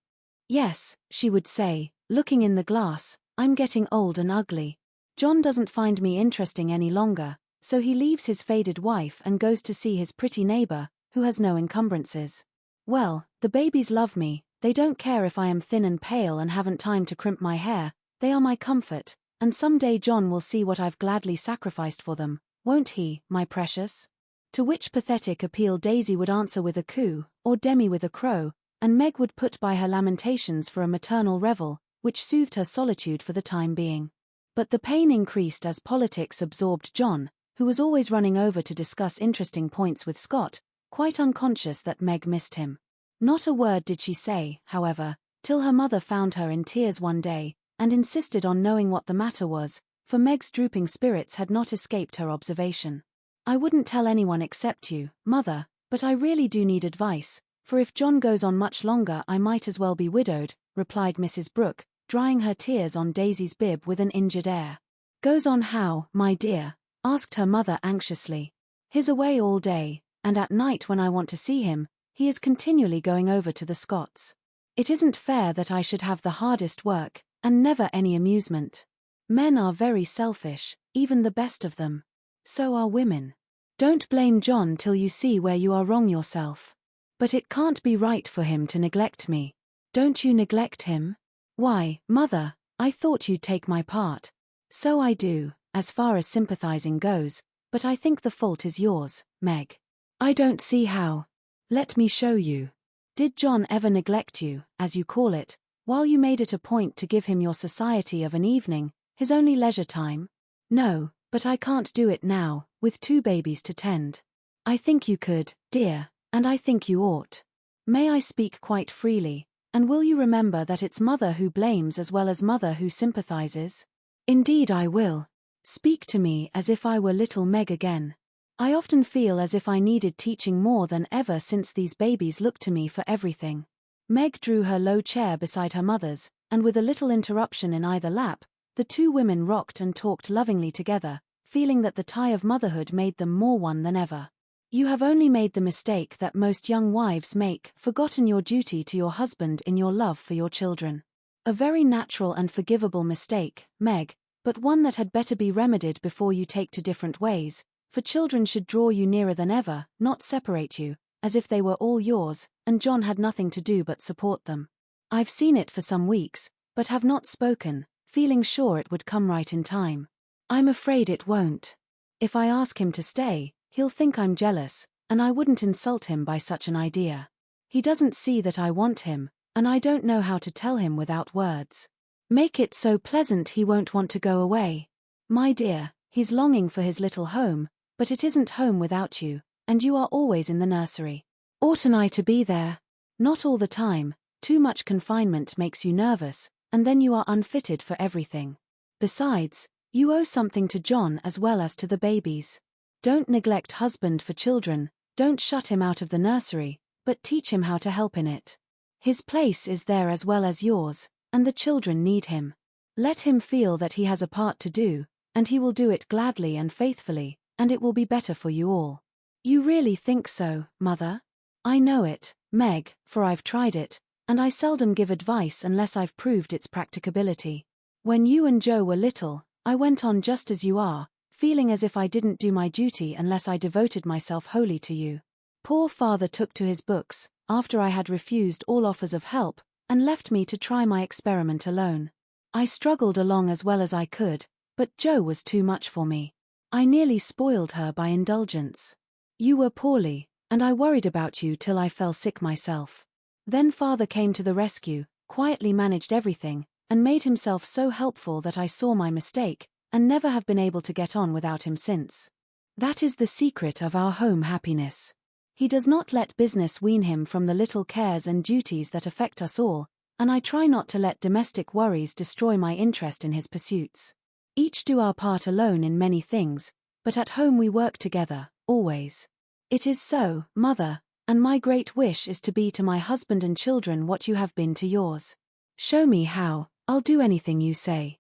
"Yes," she would say, looking in the glass, "I'm getting old and ugly. John doesn't find me interesting any longer, so he leaves his faded wife and goes to see his pretty neighbor, who has no encumbrances. Well, the babies love me, they don't care if I am thin and pale and haven't time to crimp my hair, they are my comfort, and some day John will see what I've gladly sacrificed for them, won't he, my precious?" To which pathetic appeal Daisy would answer with a coo, or Demi with a crow, and Meg would put by her lamentations for a maternal revel, which soothed her solitude for the time being. But the pain increased as politics absorbed John, who was always running over to discuss interesting points with Scott, quite unconscious that Meg missed him. Not a word did she say, however, till her mother found her in tears one day, and insisted on knowing what the matter was, for Meg's drooping spirits had not escaped her observation. "I wouldn't tell anyone except you, Mother, but I really do need advice, for if John goes on much longer I might as well be widowed," replied Mrs. Brooke, drying her tears on Daisy's bib with an injured air. "Goes on how, my dear?" asked her mother anxiously. "He's away all day, and at night when I want to see him, he is continually going over to the Scotts. It isn't fair that I should have the hardest work, and never any amusement. Men are very selfish, even the best of them. So are women. Don't blame John till you see where you are wrong yourself. But it can't be right for him to neglect me. Don't you neglect him?" "Why, Mother, I thought you'd take my part." "So I do, as far as sympathizing goes, but I think the fault is yours, Meg." "I don't see how." "Let me show you. Did John ever neglect you, as you call it, while you made it a point to give him your society of an evening, his only leisure time?" "No, but I can't do it now, with 2 babies to tend." "I think you could, dear, and I think you ought. May I speak quite freely, and will you remember that it's Mother who blames as well as Mother who sympathizes?" "Indeed I will. Speak to me as if I were little Meg again. I often feel as if I needed teaching more than ever since these babies look to me for everything." Meg drew her low chair beside her mother's, and with a little interruption in either lap, the 2 women rocked and talked lovingly together, feeling that the tie of motherhood made them more one than ever. "You have only made the mistake that most young wives make, forgotten your duty to your husband in your love for your children. A very natural and forgivable mistake, Meg, but one that had better be remedied before you take to different ways, for children should draw you nearer than ever, not separate you, as if they were all yours, and John had nothing to do but support them. I've seen it for some weeks, but have not spoken, feeling sure it would come right in time. I'm afraid it won't. If I ask him to stay, he'll think I'm jealous, and I wouldn't insult him by such an idea. He doesn't see that I want him, and I don't know how to tell him without words. Make it so pleasant he won't want to go away. My dear, he's longing for his little home, but it isn't home without you, and you are always in the nursery. Oughtn't I to be there? Not all the time. Too much confinement makes you nervous, and then you are unfitted for everything. Besides, you owe something to John as well as to the babies. Don't neglect husband for children, don't shut him out of the nursery, but teach him how to help in it. His place is there as well as yours, and the children need him. Let him feel that he has a part to do, and he will do it gladly and faithfully, and it will be better for you all." "You really think so, Mother?" "I know it, Meg, for I've tried it, and I seldom give advice unless I've proved its practicability. When you and Joe were little, I went on just as you are, feeling as if I didn't do my duty unless I devoted myself wholly to you. Poor father took to his books, after I had refused all offers of help, and left me to try my experiment alone. I struggled along as well as I could, but Joe was too much for me. I nearly spoiled her by indulgence. You were poorly, and I worried about you till I fell sick myself. Then father came to the rescue, quietly managed everything, and made himself so helpful that I saw my mistake, and never have been able to get on without him since. That is the secret of our home happiness. He does not let business wean him from the little cares and duties that affect us all, and I try not to let domestic worries destroy my interest in his pursuits. Each do our part alone in many things, but at home we work together, always. It is so, Mother, and my great wish is to be to my husband and children what you have been to yours. Show me how, I'll do anything you say.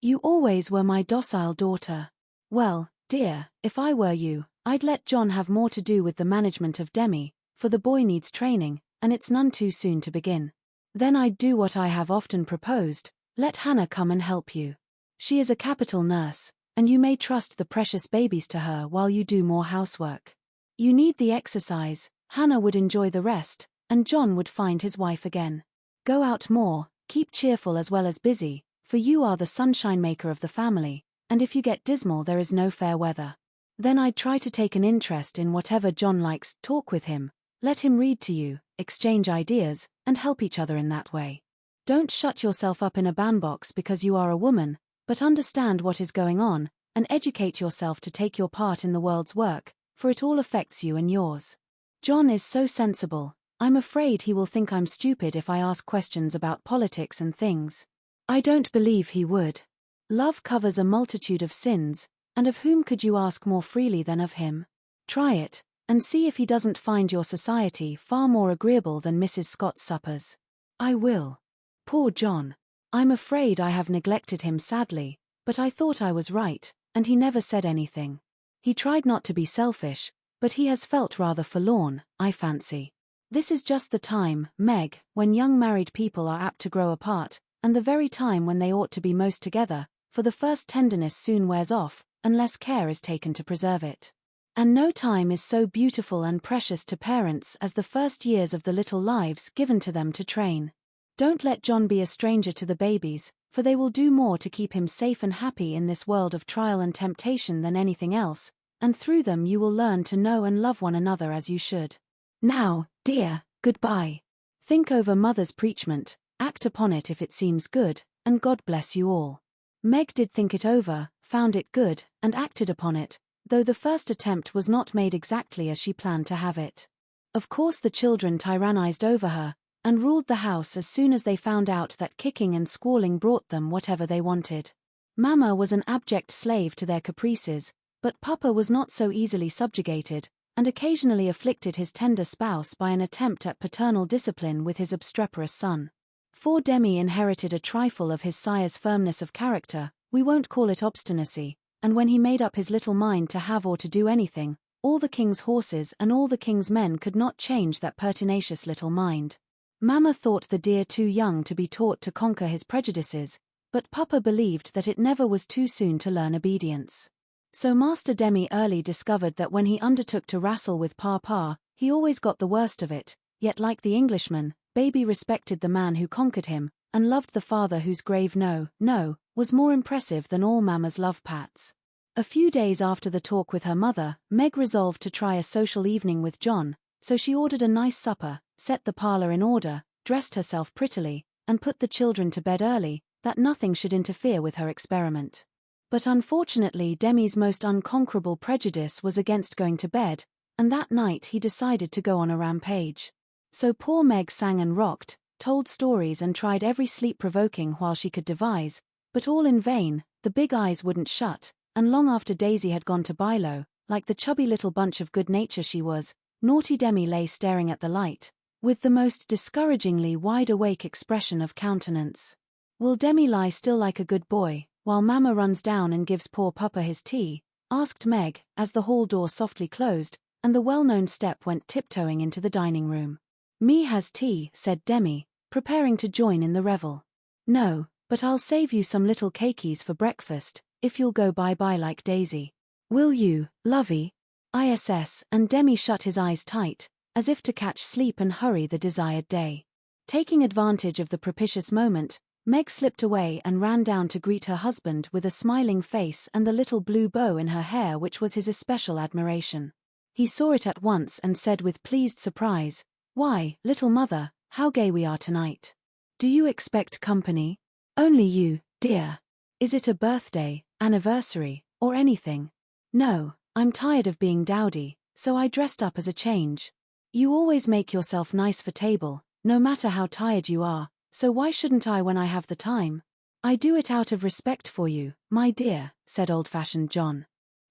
You always were my docile daughter. Well, dear, if I were you, I'd let John have more to do with the management of Demi, for the boy needs training, and it's none too soon to begin. Then I'd do what I have often proposed, let Hannah come and help you. She is a capital nurse, and you may trust the precious babies to her while you do more housework. You need the exercise, Hannah would enjoy the rest, and John would find his wife again. Go out more, keep cheerful as well as busy, for you are the sunshine maker of the family, and if you get dismal there is no fair weather. Then I'd try to take an interest in whatever John likes, talk with him, let him read to you, exchange ideas, and help each other in that way. Don't shut yourself up in a bandbox because you are a woman, but understand what is going on, and educate yourself to take your part in the world's work, for it all affects you and yours. John is so sensible. I'm afraid he will think I'm stupid if I ask questions about politics and things. I don't believe he would. Love covers a multitude of sins, and of whom could you ask more freely than of him? Try it, and see if he doesn't find your society far more agreeable than Mrs. Scott's suppers. I will. Poor John. I'm afraid I have neglected him sadly, but I thought I was right, and he never said anything. He tried not to be selfish, but he has felt rather forlorn, I fancy. This is just the time, Meg, when young married people are apt to grow apart, and the very time when they ought to be most together, for the first tenderness soon wears off, unless care is taken to preserve it. And no time is so beautiful and precious to parents as the first years of the little lives given to them to train. Don't let John be a stranger to the babies, for they will do more to keep him safe and happy in this world of trial and temptation than anything else, and through them you will learn to know and love one another as you should. Now, dear, goodbye. Think over Mother's preachment, act upon it if it seems good, and God bless you all. Meg did think it over, found it good, and acted upon it, though the first attempt was not made exactly as she planned to have it. Of course the children tyrannized over her, and ruled the house as soon as they found out that kicking and squalling brought them whatever they wanted. Mama was an abject slave to their caprices, but Papa was not so easily subjugated, and occasionally afflicted his tender spouse by an attempt at paternal discipline with his obstreperous son. For Demi inherited a trifle of his sire's firmness of character, we won't call it obstinacy, and when he made up his little mind to have or to do anything, all the king's horses and all the king's men could not change that pertinacious little mind. Mama thought the dear too young to be taught to conquer his prejudices, but Papa believed that it never was too soon to learn obedience. So Master Demi early discovered that when he undertook to wrestle with Papa, he always got the worst of it, yet like the Englishman, Baby respected the man who conquered him, and loved the father whose grave no, no, was more impressive than all Mama's love pats. A few days after the talk with her mother, Meg resolved to try a social evening with John, so she ordered a nice supper, set the parlor in order, dressed herself prettily, and put the children to bed early, that nothing should interfere with her experiment. But unfortunately Demi's most unconquerable prejudice was against going to bed, and that night he decided to go on a rampage. So poor Meg sang and rocked, told stories and tried every sleep-provoking while she could devise, but all in vain. The big eyes wouldn't shut, and long after Daisy had gone to Bilo, like the chubby little bunch of good nature she was, naughty Demi lay staring at the light, with the most discouragingly wide-awake expression of countenance. Will Demi lie still like a good boy, while Mama runs down and gives poor Papa his tea? Asked Meg, as the hall door softly closed, and the well-known step went tiptoeing into the dining room. Me has tea, said Demi, preparing to join in the revel. No, but I'll save you some little cakeys for breakfast, if you'll go bye-bye like Daisy. Will you, lovey? ISS, and Demi shut his eyes tight, as if to catch sleep and hurry the desired day. Taking advantage of the propitious moment, Meg slipped away and ran down to greet her husband with a smiling face and the little blue bow in her hair which was his especial admiration. He saw it at once and said with pleased surprise, "Why, little mother, how gay we are tonight. Do you expect company?" "Only you, dear. Is it a birthday, anniversary, or anything?" "No, I'm tired of being dowdy, so I dressed up as a change. You always make yourself nice for table, no matter how tired you are, so why shouldn't I when I have the time? I do it out of respect for you, my dear," said old-fashioned John.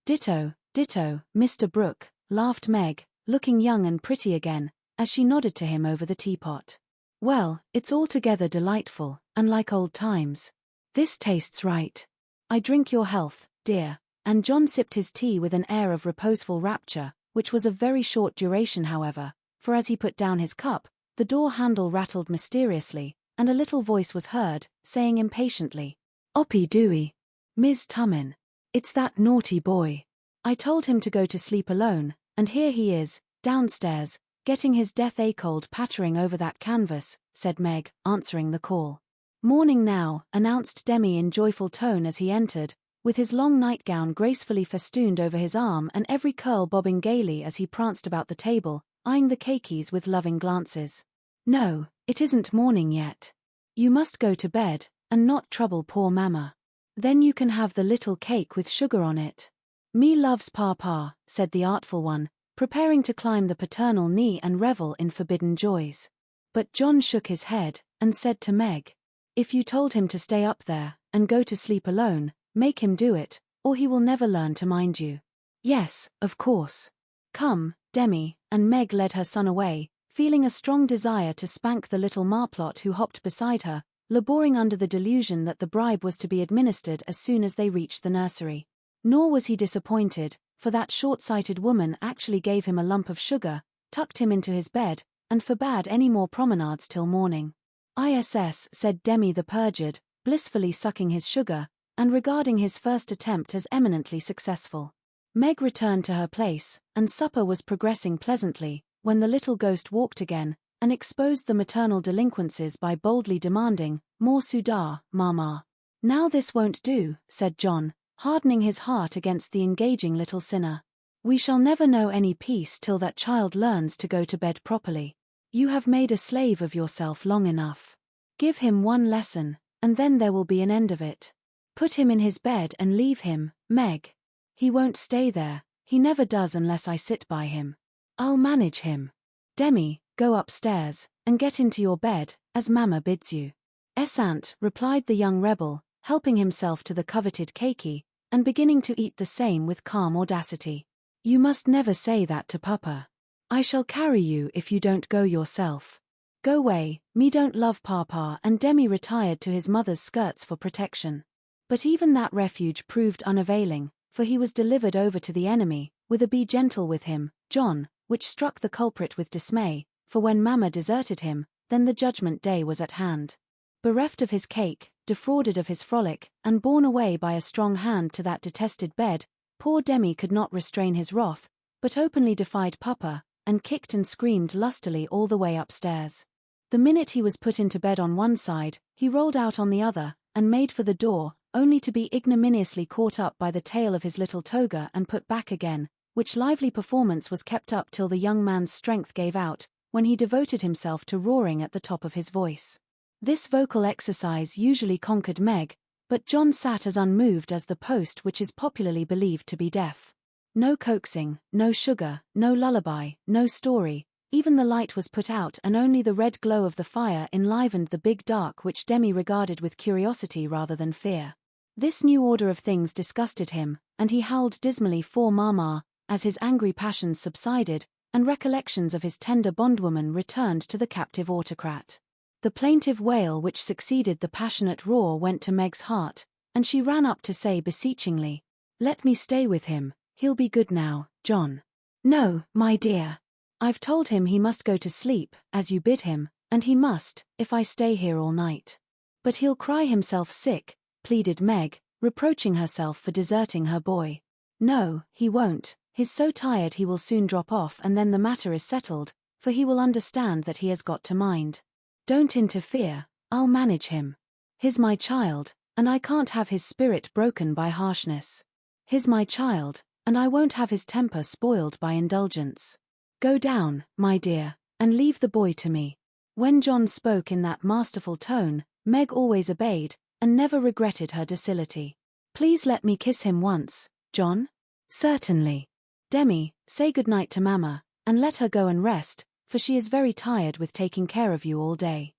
"Ditto, ditto, Mr. Brooke," laughed Meg, looking young and pretty again, as she nodded to him over the teapot. "Well, it's altogether delightful, and like old times. This tastes right. I drink your health, dear," and John sipped his tea with an air of reposeful rapture, which was of very short duration however, for as he put down his cup, the door handle rattled mysteriously, and a little voice was heard, saying impatiently, "Oppie Dewey. Ms. Tummin. It's that naughty boy. I told him to go to sleep alone, and here he is, downstairs, getting his death-a-cold pattering over that canvas," said Meg, answering the call. "Morning now," announced Demi in joyful tone as he entered, with his long nightgown gracefully festooned over his arm and every curl bobbing gaily as he pranced about the table, eyeing the cakeys with loving glances. "No, it isn't morning yet. You must go to bed, and not trouble poor Mama. Then you can have the little cake with sugar on it." "Me loves Papa," said the artful one, preparing to climb the paternal knee and revel in forbidden joys. But John shook his head, and said to Meg, "If you told him to stay up there, and go to sleep alone, make him do it, or he will never learn to mind you." "Yes, of course. Come, Demi," and Meg led her son away, feeling a strong desire to spank the little marplot who hopped beside her, laboring under the delusion that the bribe was to be administered as soon as they reached the nursery. Nor was he disappointed, for that short-sighted woman actually gave him a lump of sugar, tucked him into his bed, and forbade any more promenades till morning. "ISS," said Demi the perjured, blissfully sucking his sugar, and regarding his first attempt as eminently successful. Meg returned to her place, and supper was progressing pleasantly, when the little ghost walked again, and exposed the maternal delinquencies by boldly demanding, "More soda, Mama." "Now this won't do," said John, hardening his heart against the engaging little sinner. "We shall never know any peace till that child learns to go to bed properly. You have made a slave of yourself long enough. Give him one lesson, and then there will be an end of it. Put him in his bed and leave him, Meg. He won't stay there, he never does unless I sit by him. I'll manage him. Demi, go upstairs, and get into your bed, as Mama bids you." "Essant," replied the young rebel, helping himself to the coveted cakey, and beginning to eat the same with calm audacity. "You must never say that to Papa. I shall carry you if you don't go yourself. Go way, me don't love Papa," and Demi retired to his mother's skirts for protection. But even that refuge proved unavailing, for he was delivered over to the enemy, with a "be gentle with him, John," which struck the culprit with dismay, for when Mama deserted him, then the judgment day was at hand. Bereft of his cake, defrauded of his frolic, and borne away by a strong hand to that detested bed, poor Demi could not restrain his wrath, but openly defied Papa, and kicked and screamed lustily all the way upstairs. The minute he was put into bed on one side, he rolled out on the other, and made for the door, only to be ignominiously caught up by the tail of his little toga and put back again, which lively performance was kept up till the young man's strength gave out, when he devoted himself to roaring at the top of his voice. This vocal exercise usually conquered Meg, but John sat as unmoved as the post which is popularly believed to be deaf. No coaxing, no sugar, no lullaby, no story, even the light was put out and only the red glow of the fire enlivened the big dark which Demi regarded with curiosity rather than fear. This new order of things disgusted him, and he howled dismally for Mama, as his angry passions subsided, and recollections of his tender bondwoman returned to the captive autocrat. The plaintive wail which succeeded the passionate roar went to Meg's heart, and she ran up to say beseechingly, "Let me stay with him, he'll be good now, John." "No, my dear. I've told him he must go to sleep, as you bid him, and he must, if I stay here all night." "But he'll cry himself sick," pleaded Meg, reproaching herself for deserting her boy. "No, he won't. He's so tired he will soon drop off and then the matter is settled, for he will understand that he has got to mind. Don't interfere, I'll manage him. He's my child, and I can't have his spirit broken by harshness. He's my child, and I won't have his temper spoiled by indulgence. Go down, my dear, and leave the boy to me." When John spoke in that masterful tone, Meg always obeyed, and never regretted her docility. "Please let me kiss him once, John." "Certainly. Demi, say good night to Mama, and let her go and rest, for she is very tired with taking care of you all day."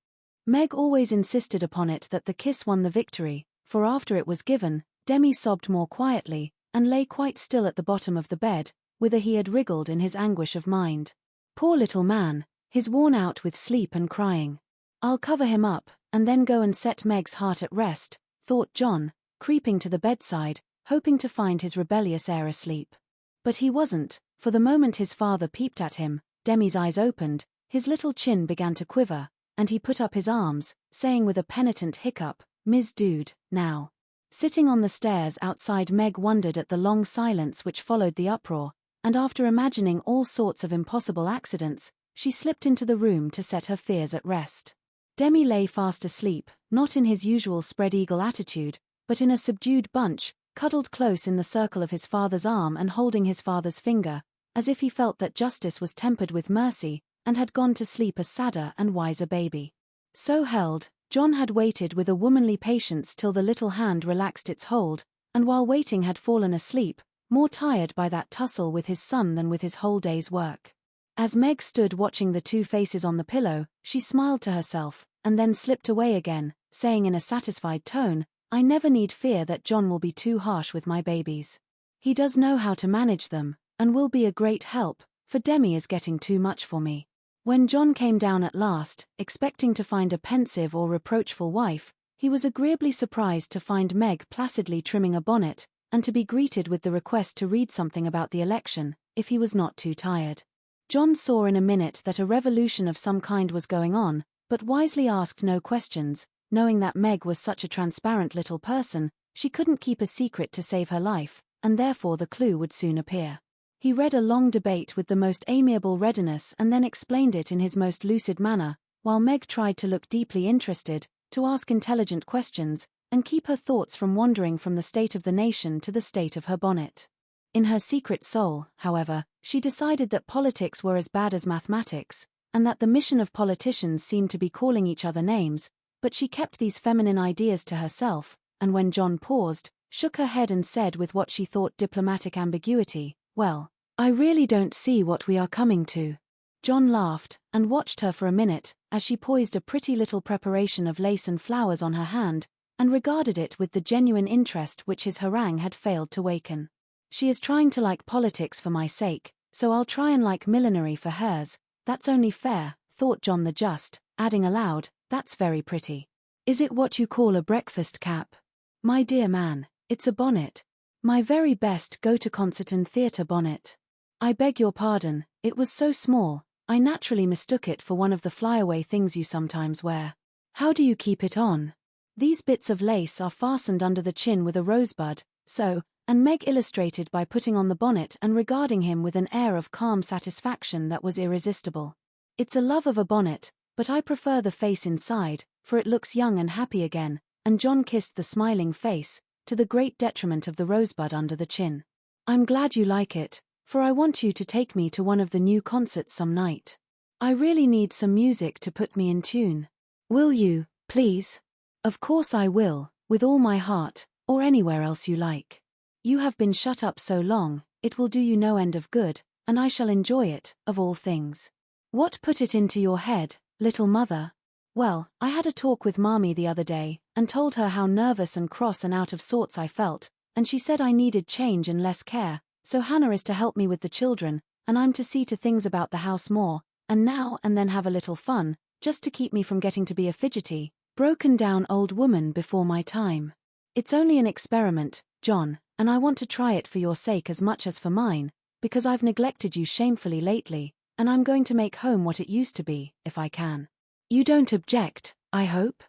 Meg always insisted upon it that the kiss won the victory, for after it was given, Demi sobbed more quietly, and lay quite still at the bottom of the bed, whither he had wriggled in his anguish of mind. Poor little man, he's worn out with sleep and crying. "I'll cover him up, and then go and set Meg's heart at rest," thought John, creeping to the bedside, hoping to find his rebellious heir asleep. But he wasn't, for the moment his father peeped at him, Demi's eyes opened, his little chin began to quiver, and he put up his arms, saying with a penitent hiccup, "Ms. Dude, now." Sitting on the stairs outside, Meg wondered at the long silence which followed the uproar, and after imagining all sorts of impossible accidents, she slipped into the room to set her fears at rest. Demi lay fast asleep, not in his usual spread-eagle attitude, but in a subdued bunch, cuddled close in the circle of his father's arm and holding his father's finger, as if he felt that justice was tempered with mercy, and had gone to sleep a sadder and wiser baby. So held, John had waited with a womanly patience till the little hand relaxed its hold, and while waiting had fallen asleep, more tired by that tussle with his son than with his whole day's work. As Meg stood watching the two faces on the pillow, she smiled to herself, and then slipped away again, saying in a satisfied tone, "I never need fear that John will be too harsh with my babies. He does know how to manage them, and will be a great help, for Demi is getting too much for me." When John came down at last, expecting to find a pensive or reproachful wife, he was agreeably surprised to find Meg placidly trimming a bonnet, and to be greeted with the request to read something about the election, if he was not too tired. John saw in a minute that a revolution of some kind was going on, but wisely asked no questions, knowing that Meg was such a transparent little person, she couldn't keep a secret to save her life, and therefore the clue would soon appear. He read a long debate with the most amiable readiness and then explained it in his most lucid manner, while Meg tried to look deeply interested, to ask intelligent questions, and keep her thoughts from wandering from the state of the nation to the state of her bonnet. In her secret soul, however, she decided that politics were as bad as mathematics, and that the mission of politicians seemed to be calling each other names, but she kept these feminine ideas to herself, and when John paused, shook her head and said with what she thought diplomatic ambiguity, "Well, I really don't see what we are coming to." John laughed, and watched her for a minute, as she poised a pretty little preparation of lace and flowers on her hand, and regarded it with the genuine interest which his harangue had failed to waken. "She is trying to like politics for my sake, so I'll try and like millinery for hers. That's only fair," thought John the Just, adding aloud, "That's very pretty. Is it what you call a breakfast cap?" "My dear man, it's a bonnet. My very best go-to-concert and theatre bonnet. I beg your pardon, it was so small, I naturally mistook it for one of the flyaway things you sometimes wear. How do you keep it on? These bits of lace are fastened under the chin with a rosebud, so," and Meg illustrated by putting on the bonnet and regarding him with an air of calm satisfaction that was irresistible. "It's a love of a bonnet, but I prefer the face inside, for it looks young and happy again," and John kissed the smiling face, to the great detriment of the rosebud under the chin. "I'm glad you like it, for I want you to take me to one of the new concerts some night. I really need some music to put me in tune. Will you, please?" "Of course I will, with all my heart, or anywhere else you like. You have been shut up so long, it will do you no end of good, and I shall enjoy it, of all things." "What put it into your head, little mother?" "Well, I had a talk with Mommy the other day, and told her how nervous and cross and out of sorts I felt, and she said I needed change and less care, so Hannah is to help me with the children, and I'm to see to things about the house more, and now and then have a little fun, just to keep me from getting to be a fidgety, broken-down old woman before my time. It's only an experiment, John, and I want to try it for your sake as much as for mine, because I've neglected you shamefully lately, and I'm going to make home what it used to be, if I can. You don't object, I hope?"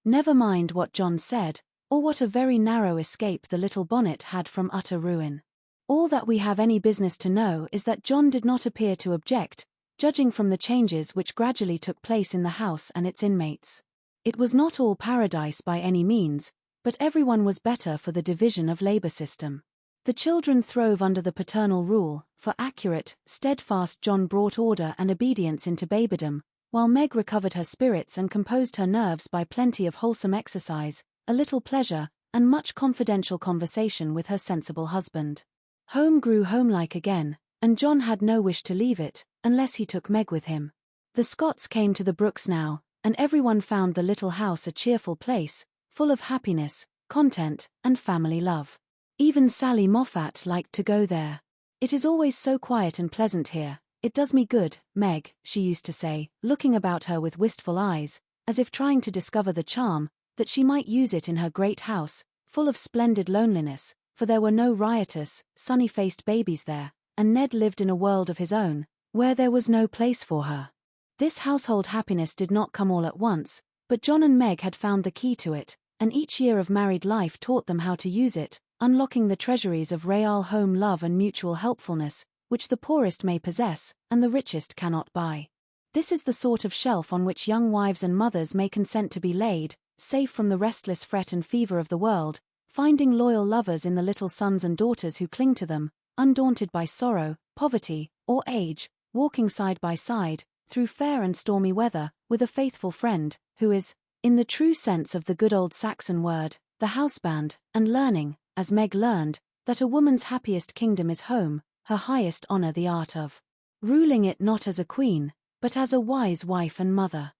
Never mind what John said, or what a very narrow escape the little bonnet had from utter ruin. All that we have any business to know is that John did not appear to object, judging from the changes which gradually took place in the house and its inmates. It was not all paradise by any means, but everyone was better for the division of labor system. The children throve under the paternal rule, for accurate, steadfast John brought order and obedience into babydom, while Meg recovered her spirits and composed her nerves by plenty of wholesome exercise, a little pleasure, and much confidential conversation with her sensible husband. Home grew homelike again, and John had no wish to leave it, unless he took Meg with him. The Scotts came to the Brooks now, and everyone found the little house a cheerful place, full of happiness, content, and family love. Even Sally Moffat liked to go there. "It is always so quiet and pleasant here. It does me good, Meg," she used to say, looking about her with wistful eyes, as if trying to discover the charm, that she might use it in her great house, full of splendid loneliness, for there were no riotous, sunny-faced babies there, and Ned lived in a world of his own, where there was no place for her. This household happiness did not come all at once, but John and Meg had found the key to it, and each year of married life taught them how to use it, unlocking the treasuries of real home love and mutual helpfulness, which the poorest may possess, and the richest cannot buy. This is the sort of shelf on which young wives and mothers may consent to be laid, safe from the restless fret and fever of the world, finding loyal lovers in the little sons and daughters who cling to them, undaunted by sorrow, poverty, or age, walking side by side, through fair and stormy weather, with a faithful friend, who is, in the true sense of the good old Saxon word, the houseband, and learning, as Meg learned, that a woman's happiest kingdom is home, her highest honor the art of ruling it not as a queen, but as a wise wife and mother.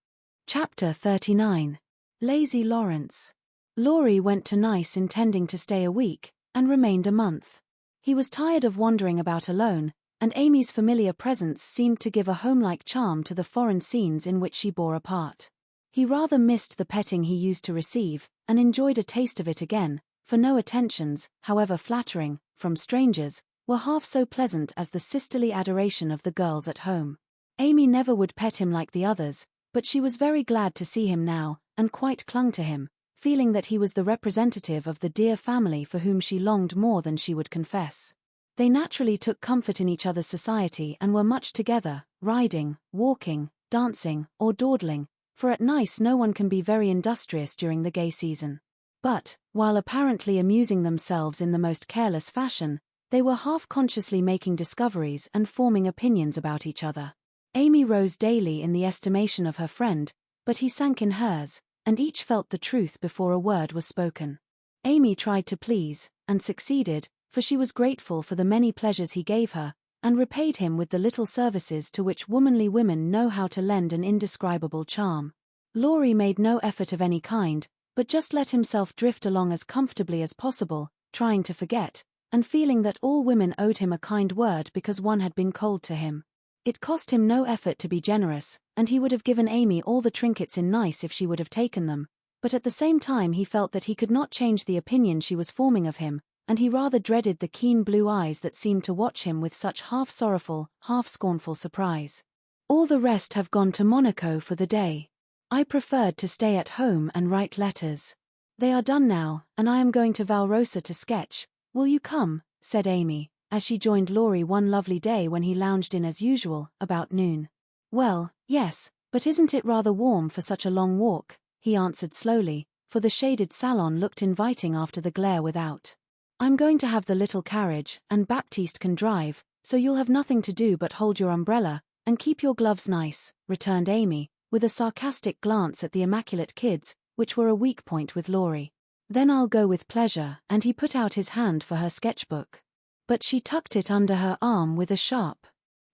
Chapter 39. Lazy Laurence. Laurie went to Nice intending to stay a week, and remained a month. He was tired of wandering about alone, and Amy's familiar presence seemed to give a homelike charm to the foreign scenes in which she bore a part. He rather missed the petting he used to receive, and enjoyed a taste of it again, for no attentions, however flattering, from strangers, were half so pleasant as the sisterly adoration of the girls at home. Amy never would pet him like the others, but she was very glad to see him now, and quite clung to him, feeling that he was the representative of the dear family for whom she longed more than she would confess. They naturally took comfort in each other's society and were much together, riding, walking, dancing, or dawdling, for at Nice no one can be very industrious during the gay season. But, while apparently amusing themselves in the most careless fashion, they were half-consciously making discoveries and forming opinions about each other. Amy rose daily in the estimation of her friend, but he sank in hers, and each felt the truth before a word was spoken. Amy tried to please, and succeeded, for she was grateful for the many pleasures he gave her, and repaid him with the little services to which womanly women know how to lend an indescribable charm. Laurie made no effort of any kind, but just let himself drift along as comfortably as possible, trying to forget, and feeling that all women owed him a kind word because one had been cold to him. It cost him no effort to be generous, and he would have given Amy all the trinkets in Nice if she would have taken them, but at the same time he felt that he could not change the opinion she was forming of him, and he rather dreaded the keen blue eyes that seemed to watch him with such half-sorrowful, half-scornful surprise. All the rest have gone to Monaco for the day. I preferred to stay at home and write letters. They are done now, and I am going to Valrosa to sketch. Will you come? Said Amy, as she joined Laurie one lovely day when he lounged in as usual, about noon. Well, yes, but isn't it rather warm for such a long walk? He answered slowly, for the shaded salon looked inviting after the glare without. I'm going to have the little carriage, and Baptiste can drive, so you'll have nothing to do but hold your umbrella, and keep your gloves nice, returned Amy, with a sarcastic glance at the immaculate kids, which were a weak point with Laurie. Then I'll go with pleasure, and he put out his hand for her sketchbook. But she tucked it under her arm with a sharp,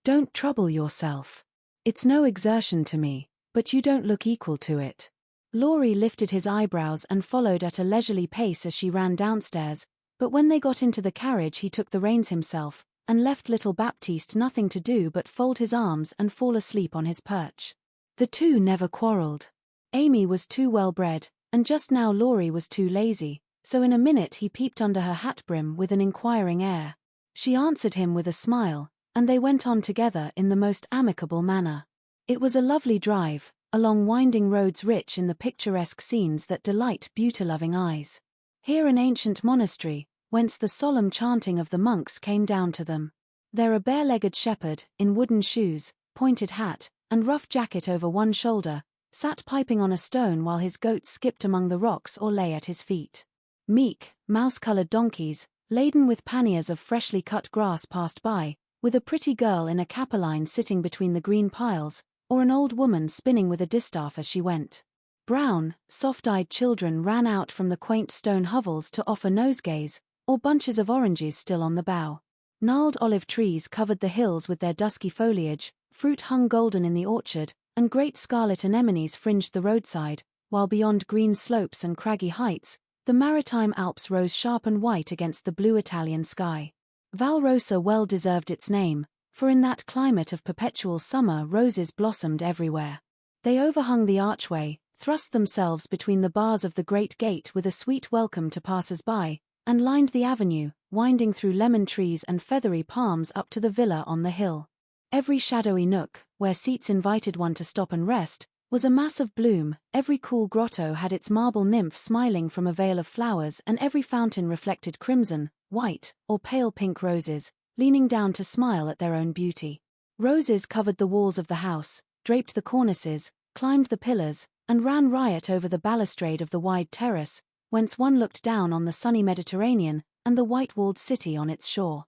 "Don't trouble yourself. It's no exertion to me, but you don't look equal to it." Laurie lifted his eyebrows and followed at a leisurely pace as she ran downstairs, but when they got into the carriage he took the reins himself, and left little Baptiste nothing to do but fold his arms and fall asleep on his perch. The two never quarreled. Amy was too well bred, and just now Laurie was too lazy, so in a minute he peeped under her hat brim with an inquiring air. She answered him with a smile, and they went on together in the most amicable manner. It was a lovely drive, along winding roads rich in the picturesque scenes that delight beauty-loving eyes. Here an ancient monastery, whence the solemn chanting of the monks came down to them. There a bare-legged shepherd, in wooden shoes, pointed hat, and rough jacket over one shoulder, sat piping on a stone while his goats skipped among the rocks or lay at his feet. Meek, mouse-colored donkeys, laden with panniers of freshly cut grass passed by, with a pretty girl in a capeline sitting between the green piles, or an old woman spinning with a distaff as she went. Brown, soft-eyed children ran out from the quaint stone hovels to offer nosegays, or bunches of oranges still on the bough. Gnarled olive trees covered the hills with their dusky foliage, fruit hung golden in the orchard, and great scarlet anemones fringed the roadside, while beyond green slopes and craggy heights, the maritime Alps rose sharp and white against the blue Italian sky. Valrosa well deserved its name, for in that climate of perpetual summer roses blossomed everywhere. They overhung the archway, thrust themselves between the bars of the great gate with a sweet welcome to passers-by, and lined the avenue, winding through lemon trees and feathery palms up to the villa on the hill. Every shadowy nook, where seats invited one to stop and rest, was a mass of bloom, every cool grotto had its marble nymph smiling from a veil of flowers, and every fountain reflected crimson, white, or pale pink roses, leaning down to smile at their own beauty. Roses covered the walls of the house, draped the cornices, climbed the pillars, and ran riot over the balustrade of the wide terrace, whence one looked down on the sunny Mediterranean and the white-walled city on its shore.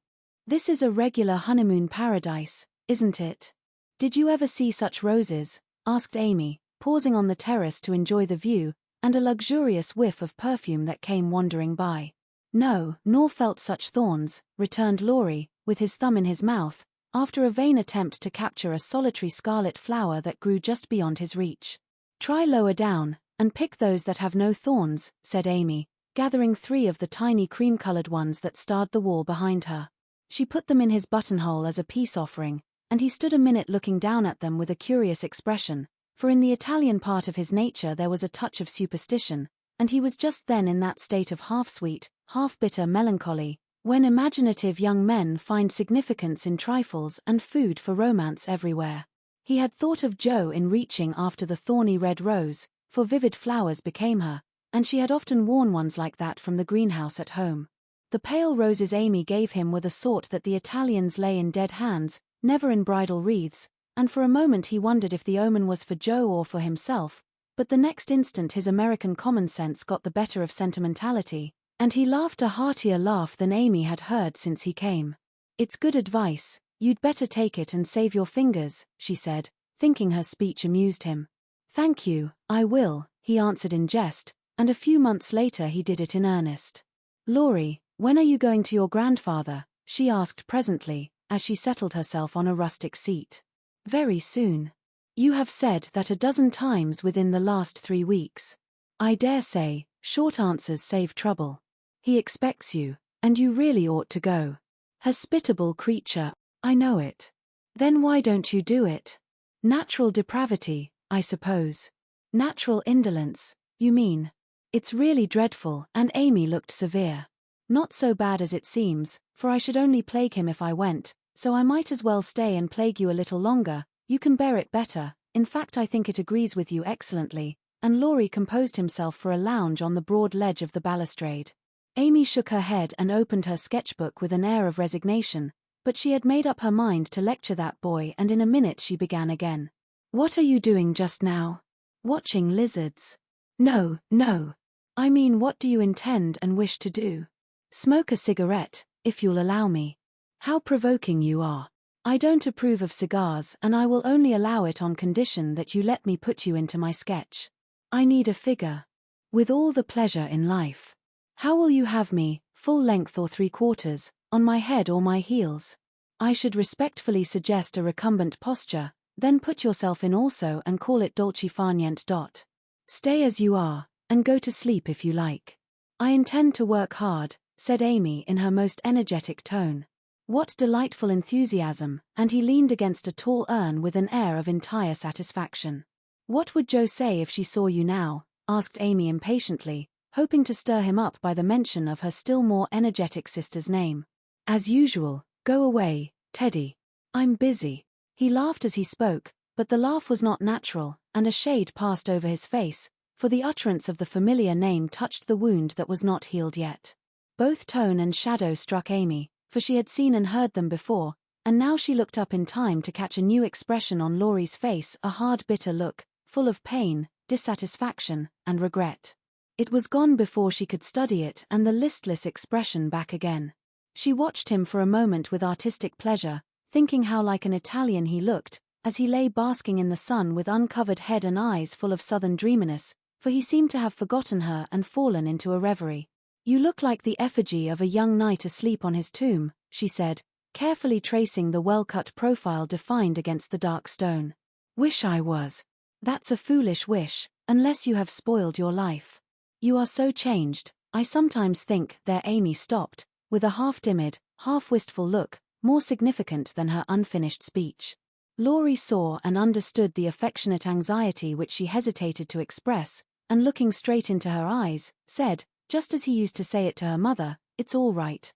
"This is a regular honeymoon paradise, isn't it? Did you ever see such roses?" asked Amy, pausing on the terrace to enjoy the view and a luxurious whiff of perfume that came wandering by. "No, nor felt such thorns," returned Laurie, with his thumb in his mouth, after a vain attempt to capture a solitary scarlet flower that grew just beyond his reach. "Try lower down, and pick those that have no thorns," said Amy, gathering 3 of the tiny cream-colored ones that starred the wall behind her. She put them in his buttonhole as a peace offering, and he stood a minute looking down at them with a curious expression, for in the Italian part of his nature there was a touch of superstition, and he was just then in that state of half-sweet, half-bitter melancholy, when imaginative young men find significance in trifles and food for romance everywhere. He had thought of Jo in reaching after the thorny red rose, for vivid flowers became her, and she had often worn ones like that from the greenhouse at home. The pale roses Amy gave him were the sort that the Italians lay in dead hands, never in bridal wreaths, and for a moment he wondered if the omen was for Jo or for himself, but the next instant his American common sense got the better of sentimentality, and he laughed a heartier laugh than Amy had heard since he came. "It's good advice, you'd better take it and save your fingers," she said, thinking her speech amused him. "Thank you, I will," he answered in jest, and a few months later he did it in earnest. "Laurie, when are you going to your grandfather?" she asked presently, as she settled herself on a rustic seat. "Very soon. You have said that a dozen times within the last 3 weeks. I dare say, short answers save trouble. He expects you, and you really ought to go." "Hospitable creature, I know it. Then why don't you do it?" "Natural depravity, I suppose." "Natural indolence, you mean? It's really dreadful," and Amy looked severe. "Not so bad as it seems, for I should only plague him if I went, so I might as well stay and plague you a little longer. You can bear it better, in fact I think it agrees with you excellently," and Laurie composed himself for a lounge on the broad ledge of the balustrade. Amy shook her head and opened her sketchbook with an air of resignation, but she had made up her mind to lecture that boy, and in a minute she began again. "What are you doing just now?" "Watching lizards." "No, no. I mean, what do you intend and wish to do?" "Smoke a cigarette, if you'll allow me." "How provoking you are. I don't approve of cigars, and I will only allow it on condition that you let me put you into my sketch." "I need a figure." "With all the pleasure in life. How will you have me, full length or 3/4, on my head or my heels?" "I should respectfully suggest a recumbent posture, then put yourself in also and call it dolce far niente. Stay as you are, and go to sleep if you like." "I intend to work hard," said Amy in her most energetic tone. What delightful enthusiasm, and he leaned against a tall urn with an air of entire satisfaction. "What would Jo say if she saw you now?" asked Amy impatiently, hoping to stir him up by the mention of her still more energetic sister's name. "As usual, go away, Teddy. I'm busy." He laughed as he spoke, but the laugh was not natural, and a shade passed over his face, for the utterance of the familiar name touched the wound that was not healed yet. Both tone and shadow struck Amy, for she had seen and heard them before, and now she looked up in time to catch a new expression on Laurie's face, a hard bitter look, full of pain, dissatisfaction, and regret. It was gone before she could study it, and the listless expression back again. She watched him for a moment with artistic pleasure, thinking how like an Italian he looked, as he lay basking in the sun with uncovered head and eyes full of southern dreaminess, for he seemed to have forgotten her and fallen into a reverie. "You look like the effigy of a young knight asleep on his tomb," she said, carefully tracing the well-cut profile defined against the dark stone. "Wish I was. That's a foolish wish, unless you have spoiled your life. You are so changed, I sometimes think." There Amy stopped, with a half-timid, half-wistful look, more significant than her unfinished speech. Laurie saw and understood the affectionate anxiety which she hesitated to express, and looking straight into her eyes, said, just as he used to say it to her mother, "It's all right,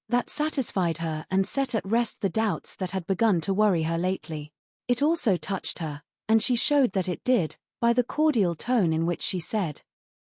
That satisfied her and set at rest the doubts that had begun to worry her lately. It also touched her, and she showed that it did, by the cordial tone in which she said,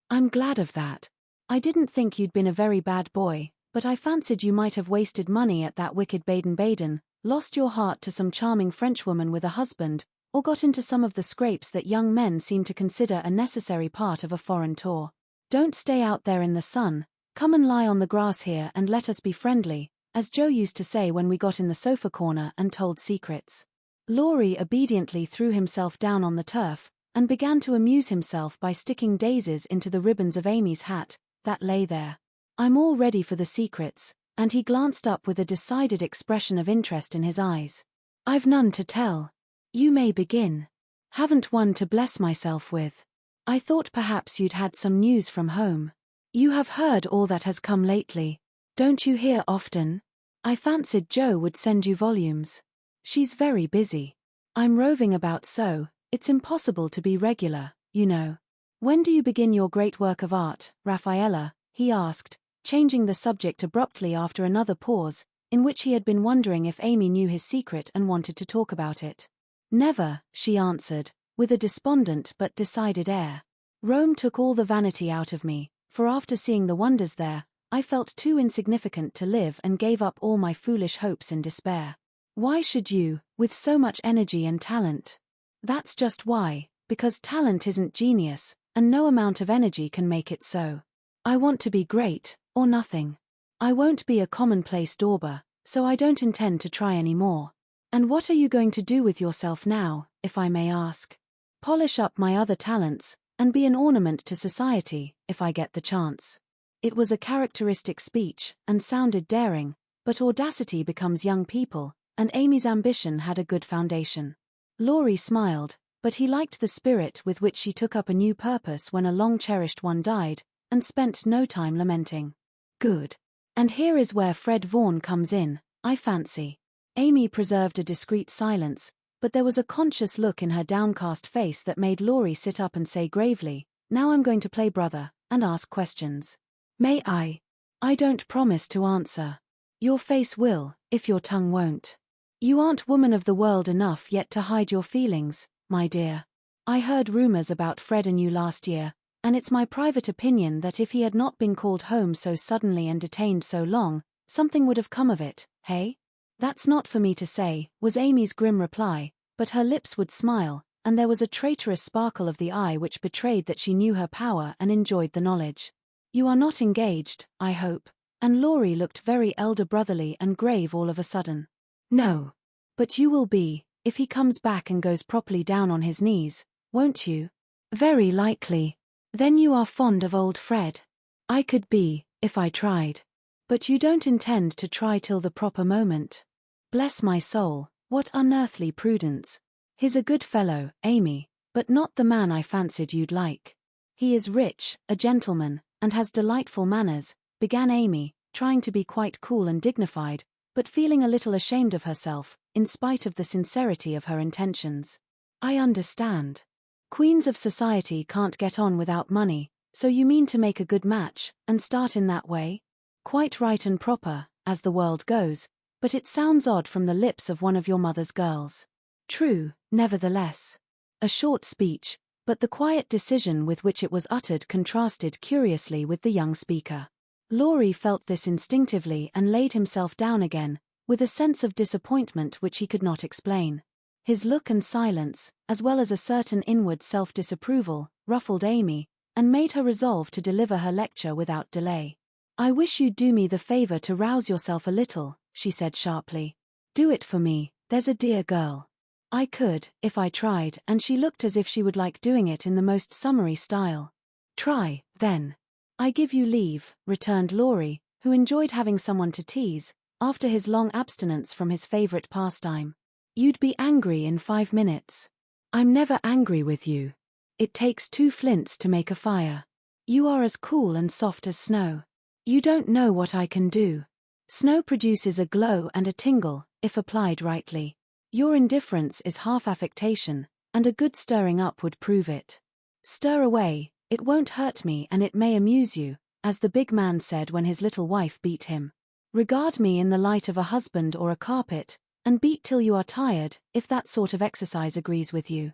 "I'm glad of that. I didn't think you'd been a very bad boy, but I fancied you might have wasted money at that wicked Baden-Baden, lost your heart to some charming Frenchwoman with a husband, or got into some of the scrapes that young men seem to consider a necessary part of a foreign tour. Don't stay out there in the sun, come and lie on the grass here and let us be friendly, as Joe used to say when we got in the sofa corner and told secrets. Laurie obediently threw himself down on the turf, and began to amuse himself by sticking daisies into the ribbons of Amy's hat, that lay there. I'm all ready for the secrets, and he glanced up with a decided expression of interest in his eyes. I've none to tell. You may begin. Haven't one to bless myself with. I thought perhaps you'd had some news from home. You have heard all that has come lately. Don't you hear often? I fancied Joe would send you volumes. She's very busy. I'm roving about so, it's impossible to be regular, you know. When do you begin your great work of art, Raffaella? He asked, changing the subject abruptly after another pause, in which he had been wondering if Amy knew his secret and wanted to talk about it. Never, she answered, with a despondent but decided air. Rome took all the vanity out of me, for after seeing the wonders there, I felt too insignificant to live and gave up all my foolish hopes in despair. Why should you, with so much energy and talent? That's just why, because talent isn't genius, and no amount of energy can make it so. I want to be great, or nothing. I won't be a commonplace dauber, so I don't intend to try any more. And what are you going to do with yourself now, if I may ask? Polish up my other talents, and be an ornament to society, if I get the chance. It was a characteristic speech, and sounded daring, but audacity becomes young people, and Amy's ambition had a good foundation. Laurie smiled, but he liked the spirit with which she took up a new purpose when a long-cherished one died, and spent no time lamenting. Good. And here is where Fred Vaughan comes in, I fancy. Amy preserved a discreet silence, but there was a conscious look in her downcast face that made Laurie sit up and say gravely, Now I'm going to play brother, and ask questions. May I? I don't promise to answer. Your face will, if your tongue won't. You aren't woman of the world enough yet to hide your feelings, my dear. I heard rumors about Fred and you last year, and it's my private opinion that if he had not been called home so suddenly and detained so long, something would have come of it, hey? That's not for me to say, was Amy's grim reply, but her lips would smile, and there was a traitorous sparkle of the eye which betrayed that she knew her power and enjoyed the knowledge. You are not engaged, I hope, and Laurie looked very elder brotherly and grave all of a sudden. No. But you will be, if he comes back and goes properly down on his knees, won't you? Very likely. Then you are fond of old Fred. I could be, if I tried. But you don't intend to try till the proper moment. Bless my soul, what unearthly prudence. He's a good fellow, Amy, but not the man I fancied you'd like. He is rich, a gentleman, and has delightful manners, began Amy, trying to be quite cool and dignified, but feeling a little ashamed of herself, in spite of the sincerity of her intentions. I understand. Queens of society can't get on without money, so you mean to make a good match, and start in that way? Quite right and proper, as the world goes, but it sounds odd from the lips of one of your mother's girls. True, nevertheless. A short speech, but the quiet decision with which it was uttered contrasted curiously with the young speaker. Laurie felt this instinctively and laid himself down again, with a sense of disappointment which he could not explain. His look and silence, as well as a certain inward self-disapproval, ruffled Amy, and made her resolve to deliver her lecture without delay. I wish you'd do me the favor to rouse yourself a little, she said sharply. Do it for me, there's a dear girl. I could, if I tried, and she looked as if she would like doing it in the most summary style. Try, then. I give you leave, returned Laurie, who enjoyed having someone to tease, after his long abstinence from his favorite pastime. You'd be angry in 5 minutes. I'm never angry with you. It takes 2 flints to make a fire. You are as cool and soft as snow. You don't know what I can do. Snow produces a glow and a tingle, if applied rightly. Your indifference is half affectation, and a good stirring up would prove it. Stir away, it won't hurt me and it may amuse you, as the big man said when his little wife beat him. Regard me in the light of a husband or a carpet, and beat till you are tired, if that sort of exercise agrees with you.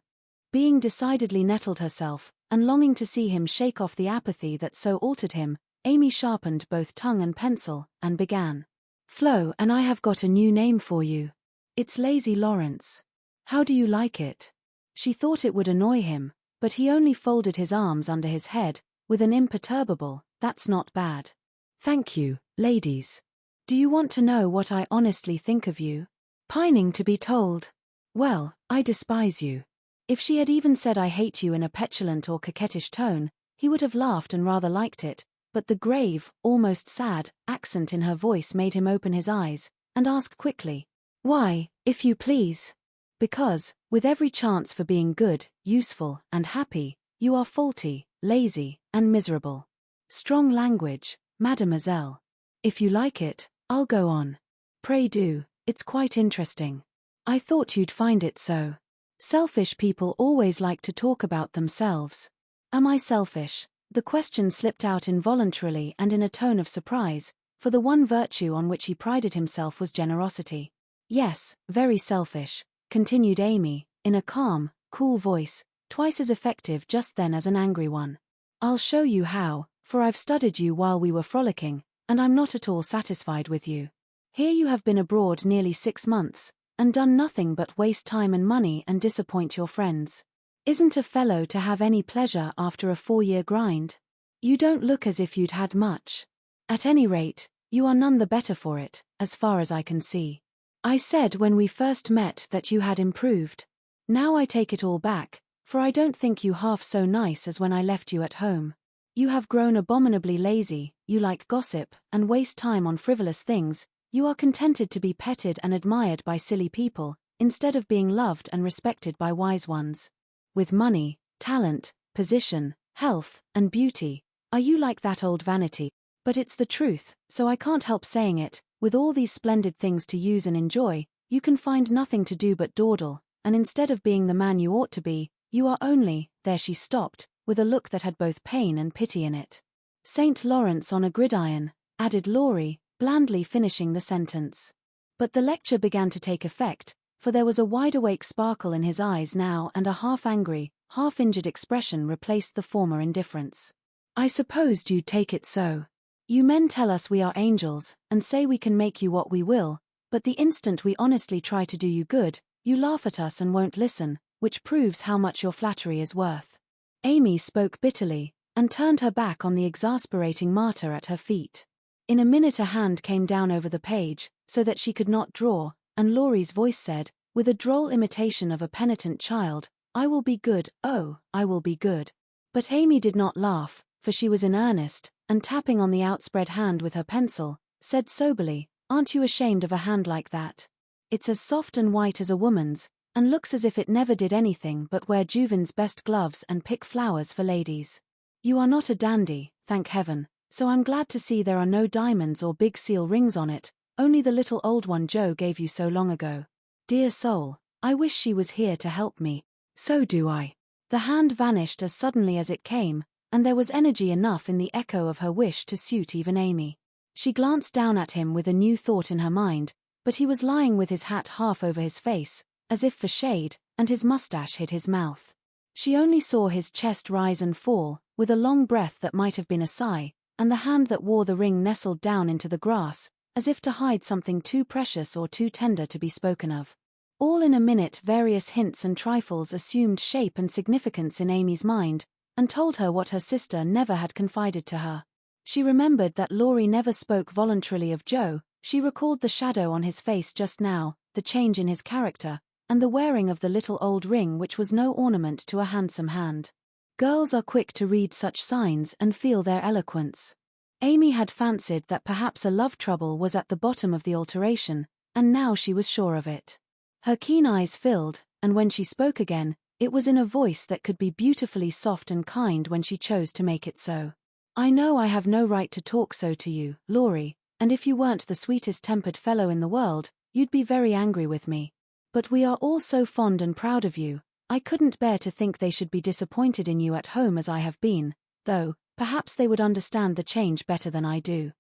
Being decidedly nettled herself, and longing to see him shake off the apathy that so altered him, Amy sharpened both tongue and pencil, and began. Flo, and I have got a new name for you. It's Lazy Laurence. How do you like it? She thought it would annoy him, but he only folded his arms under his head, with an imperturbable, "That's not bad. Thank you, ladies. Do you want to know what I honestly think of you? Pining to be told. Well, I despise you." If she had even said "I hate you" in a petulant or coquettish tone, he would have laughed and rather liked it, but the grave, almost sad, accent in her voice made him open his eyes, and ask quickly, "Why, if you please?" "Because, with every chance for being good, useful, and happy, you are faulty, lazy, and miserable." Strong language, mademoiselle. "If you like it, I'll go on." "Pray do, it's quite interesting." "I thought you'd find it so. Selfish people always like to talk about themselves." "Am I selfish?" The question slipped out involuntarily and in a tone of surprise, for the one virtue on which he prided himself was generosity. "Yes, very selfish," continued Amy, in a calm, cool voice, twice as effective just then as an angry one. "I'll show you how, for I've studied you while we were frolicking, and I'm not at all satisfied with you. Here you have been abroad nearly 6 months, and done nothing but waste time and money and disappoint your friends. Isn't a fellow to have any pleasure after a 4-year grind? You don't look as if you'd had much. At any rate, you are none the better for it, as far as I can see. I said when we first met that you had improved. Now I take it all back, for I don't think you half so nice as when I left you at home. You have grown abominably lazy, you like gossip, and waste time on frivolous things. You are contented to be petted and admired by silly people, instead of being loved and respected by wise ones. With money, talent, position, health, and beauty, are you like that old vanity? But it's the truth, so I can't help saying it. With all these splendid things to use and enjoy, you can find nothing to do but dawdle, and instead of being the man you ought to be, you are only—" There she stopped, with a look that had both pain and pity in it. "St. Lawrence on a gridiron," added Laurie, blandly finishing the sentence. But the lecture began to take effect, for there was a wide-awake sparkle in his eyes now and a half-angry, half-injured expression replaced the former indifference. "I supposed you'd take it so. You men tell us we are angels, and say we can make you what we will, but the instant we honestly try to do you good, you laugh at us and won't listen, which proves how much your flattery is worth." Amy spoke bitterly, and turned her back on the exasperating martyr at her feet. In a minute a hand came down over the page, so that she could not draw, and Laurie's voice said, with a droll imitation of a penitent child, "I will be good, oh, I will be good." But Amy did not laugh, for she was in earnest, and tapping on the outspread hand with her pencil, said soberly, "Aren't you ashamed of a hand like that? It's as soft and white as a woman's, and looks as if it never did anything but wear Juven's best gloves and pick flowers for ladies. You are not a dandy, thank heaven, so I'm glad to see there are no diamonds or big seal rings on it, only the little old one Joe gave you so long ago. Dear soul, I wish she was here to help me." "So do I." The hand vanished as suddenly as it came, and there was energy enough in the echo of her wish to suit even Amy. She glanced down at him with a new thought in her mind, but he was lying with his hat half over his face, as if for shade, and his mustache hid his mouth. She only saw his chest rise and fall, with a long breath that might have been a sigh, and the hand that wore the ring nestled down into the grass, as if to hide something too precious or too tender to be spoken of. All in a minute various hints and trifles assumed shape and significance in Amy's mind, and told her what her sister never had confided to her. She remembered that Laurie never spoke voluntarily of Joe, she recalled the shadow on his face just now, the change in his character, and the wearing of the little old ring which was no ornament to a handsome hand. Girls are quick to read such signs and feel their eloquence. Amy had fancied that perhaps a love trouble was at the bottom of the alteration, and now she was sure of it. Her keen eyes filled, and when she spoke again, it was in a voice that could be beautifully soft and kind when she chose to make it so. "I know I have no right to talk so to you, Laurie, and if you weren't the sweetest-tempered fellow in the world, you'd be very angry with me. But we are all so fond and proud of you, I couldn't bear to think they should be disappointed in you at home as I have been, though, perhaps they would understand the change better than I do."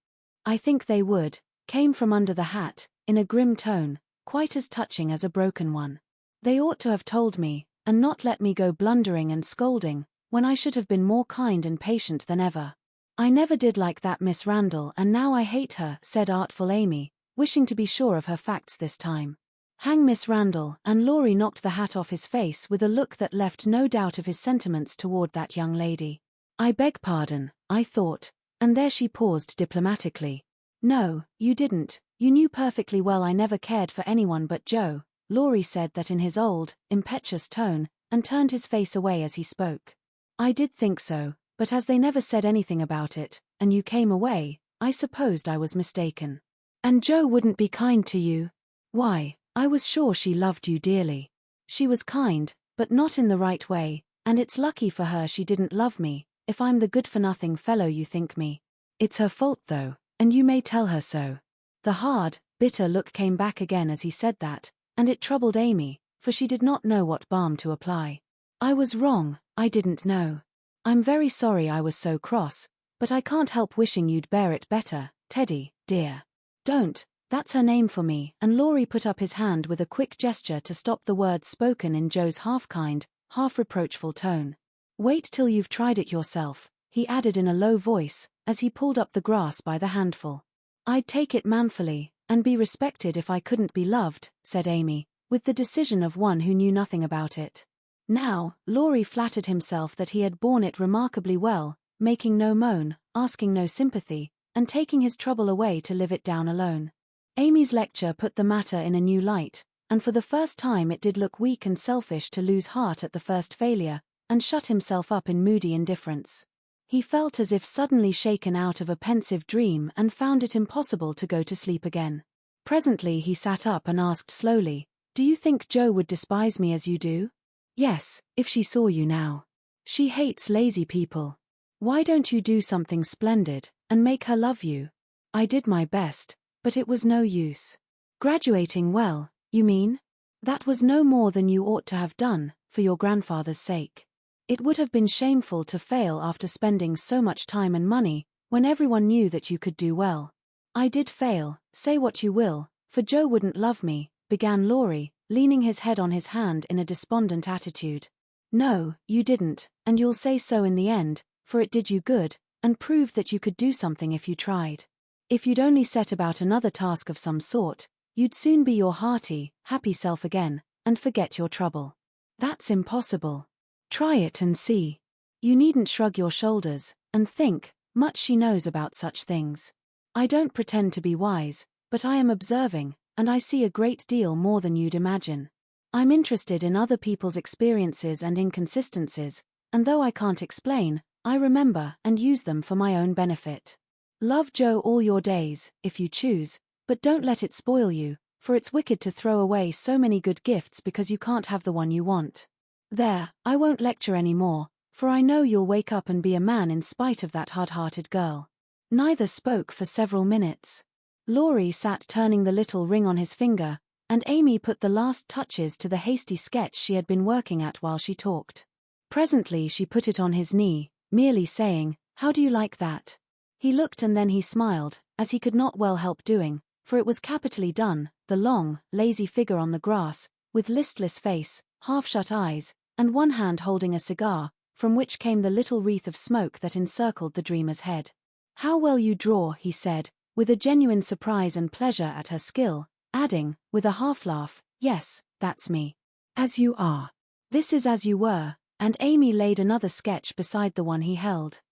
"I think they would," came from under the hat, in a grim tone, quite as touching as a broken one. "They ought to have told me, and not let me go blundering and scolding, when I should have been more kind and patient than ever. I never did like that Miss Randall and now I hate her," said artful Amy, wishing to be sure of her facts this time. "Hang Miss Randall," and Laurie knocked the hat off his face with a look that left no doubt of his sentiments toward that young lady. I beg pardon, I thought, and there she paused diplomatically. No, you didn't, you knew perfectly well I never cared for anyone but Joe, Laurie said that in his old, impetuous tone, and turned his face away as he spoke. I did think so, but as they never said anything about it, and you came away, I supposed I was mistaken. And Joe wouldn't be kind to you? Why, I was sure she loved you dearly. She was kind, but not in the right way, and it's lucky for her she didn't love me, if I'm the good-for-nothing fellow you think me. It's her fault though, and you may tell her so. The hard, bitter look came back again as he said that, and it troubled Amy, for she did not know what balm to apply. I was wrong, I didn't know. I'm very sorry I was so cross, but I can't help wishing you'd bear it better, Teddy, dear. Don't, that's her name for me, and Laurie put up his hand with a quick gesture to stop the words spoken in Joe's half-kind, half-reproachful tone. Wait till you've tried it yourself, he added in a low voice, as he pulled up the grass by the handful. I'd take it manfully, and be respected if I couldn't be loved, said Amy, with the decision of one who knew nothing about it. Now, Laurie flattered himself that he had borne it remarkably well, making no moan, asking no sympathy, and taking his trouble away to live it down alone. Amy's lecture put the matter in a new light, and for the first time it did look weak and selfish to lose heart at the first failure, and shut himself up in moody indifference. He felt as if suddenly shaken out of a pensive dream and found it impossible to go to sleep again. Presently he sat up and asked slowly, Do you think Joe would despise me as you do? Yes, if she saw you now. She hates lazy people. Why don't you do something splendid, and make her love you? I did my best, but it was no use. Graduating well, you mean? That was no more than you ought to have done, for your grandfather's sake. It would have been shameful to fail after spending so much time and money, when everyone knew that you could do well. I did fail, say what you will, for Joe wouldn't love me, began Laurie, leaning his head on his hand in a despondent attitude. No, you didn't, and you'll say so in the end, for it did you good, and proved that you could do something if you tried. If you'd only set about another task of some sort, you'd soon be your hearty, happy self again, and forget your trouble. That's impossible. Try it and see. You needn't shrug your shoulders, and think, much she knows about such things. I don't pretend to be wise, but I am observing, and I see a great deal more than you'd imagine. I'm interested in other people's experiences and inconsistencies, and though I can't explain, I remember and use them for my own benefit. Love Joe all your days, if you choose, but don't let it spoil you, for it's wicked to throw away so many good gifts because you can't have the one you want. There, I won't lecture any more, for I know you'll wake up and be a man in spite of that hard-hearted girl. Neither spoke for several minutes. Laurie sat turning the little ring on his finger, and Amy put the last touches to the hasty sketch she had been working at while she talked. Presently she put it on his knee, merely saying, How do you like that? He looked and then he smiled, as he could not well help doing, for it was capitally done, the long, lazy figure on the grass, with listless face, half-shut eyes, and one hand holding a cigar, from which came the little wreath of smoke that encircled the dreamer's head. How well you draw, he said, with a genuine surprise and pleasure at her skill, adding, with a half-laugh, Yes, that's me. As you are. This is as you were, and Amy laid another sketch beside the one he held.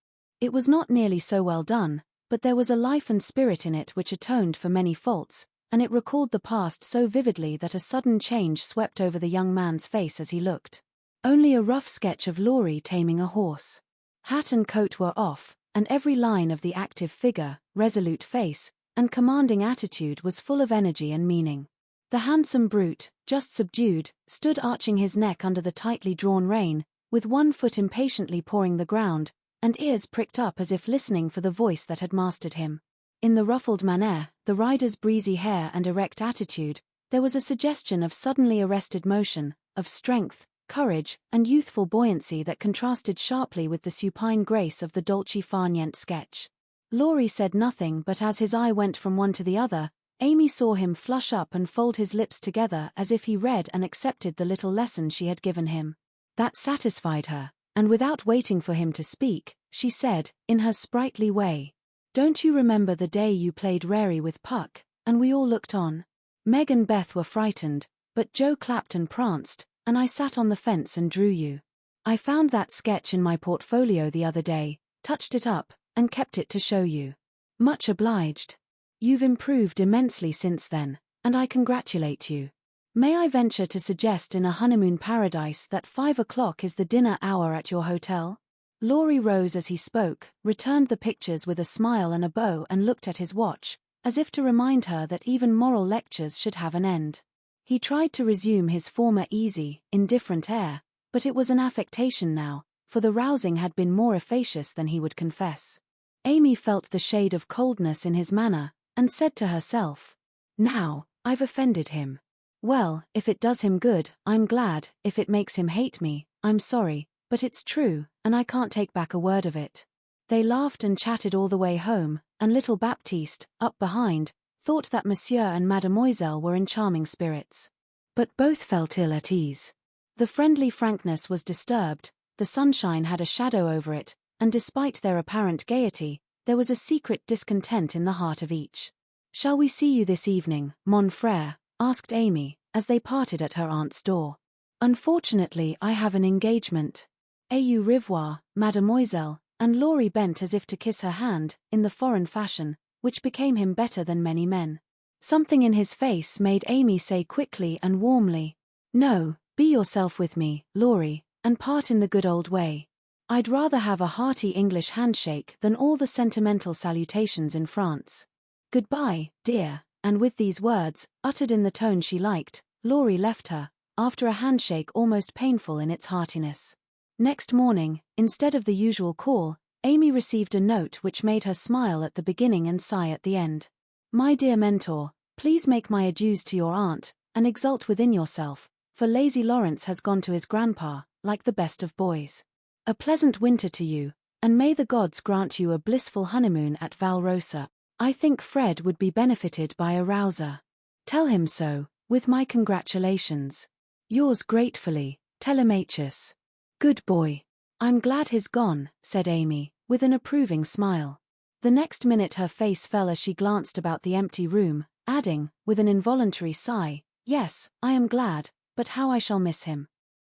It was not nearly so well done, but there was a life and spirit in it which atoned for many faults, and it recalled the past so vividly that a sudden change swept over the young man's face as he looked. Only a rough sketch of Laurie taming a horse. Hat and coat were off, and every line of the active figure, resolute face, and commanding attitude was full of energy and meaning. The handsome brute, just subdued, stood arching his neck under the tightly drawn rein, with one foot impatiently pawing the ground, and ears pricked up as if listening for the voice that had mastered him. In the ruffled manner, the rider's breezy hair and erect attitude, there was a suggestion of suddenly arrested motion, of strength, courage, and youthful buoyancy that contrasted sharply with the supine grace of the dolce far niente sketch. Laurie said nothing, but as his eye went from one to the other, Amy saw him flush up and fold his lips together as if he read and accepted the little lesson she had given him. That satisfied her, and without waiting for him to speak, she said, in her sprightly way, Don't you remember the day you played rarey with Puck, and we all looked on? Meg and Beth were frightened, but Joe clapped and pranced, and I sat on the fence and drew you. I found that sketch in my portfolio the other day, touched it up, and kept it to show you. Much obliged. You've improved immensely since then, and I congratulate you. May I venture to suggest in a honeymoon paradise that 5 o'clock is the dinner hour at your hotel? Laurie rose as he spoke, returned the pictures with a smile and a bow and looked at his watch, as if to remind her that even moral lectures should have an end. He tried to resume his former easy, indifferent air, but it was an affectation now, for the rousing had been more efficacious than he would confess. Amy felt the shade of coldness in his manner, and said to herself, "Now, I've offended him. Well, if it does him good, I'm glad, if it makes him hate me, I'm sorry, but it's true, and I can't take back a word of it." They laughed and chatted all the way home, and little Baptiste, up behind, thought that Monsieur and Mademoiselle were in charming spirits. But both felt ill at ease. The friendly frankness was disturbed, the sunshine had a shadow over it, and despite their apparent gaiety, there was a secret discontent in the heart of each. "Shall we see you this evening, mon frère?" asked Amy, as they parted at her aunt's door. "Unfortunately, I have an engagement. Au revoir, mademoiselle," and Laurie bent as if to kiss her hand, in the foreign fashion, which became him better than many men. Something in his face made Amy say quickly and warmly, "No, be yourself with me, Laurie, and part in the good old way. I'd rather have a hearty English handshake than all the sentimental salutations in France. Goodbye, dear." And with these words, uttered in the tone she liked, Laurie left her, after a handshake almost painful in its heartiness. Next morning, instead of the usual call, Amy received a note which made her smile at the beginning and sigh at the end. "My dear mentor, please make my adieus to your aunt, and exult within yourself, for lazy Laurence has gone to his grandpa, like the best of boys. A pleasant winter to you, and may the gods grant you a blissful honeymoon at Valrosa. I think Fred would be benefited by a rouser. Tell him so, with my congratulations. Yours gratefully, Telemachus." "Good boy. I'm glad he's gone," said Amy, with an approving smile. The next minute her face fell as she glanced about the empty room, adding, with an involuntary sigh, "Yes, I am glad, but how I shall miss him."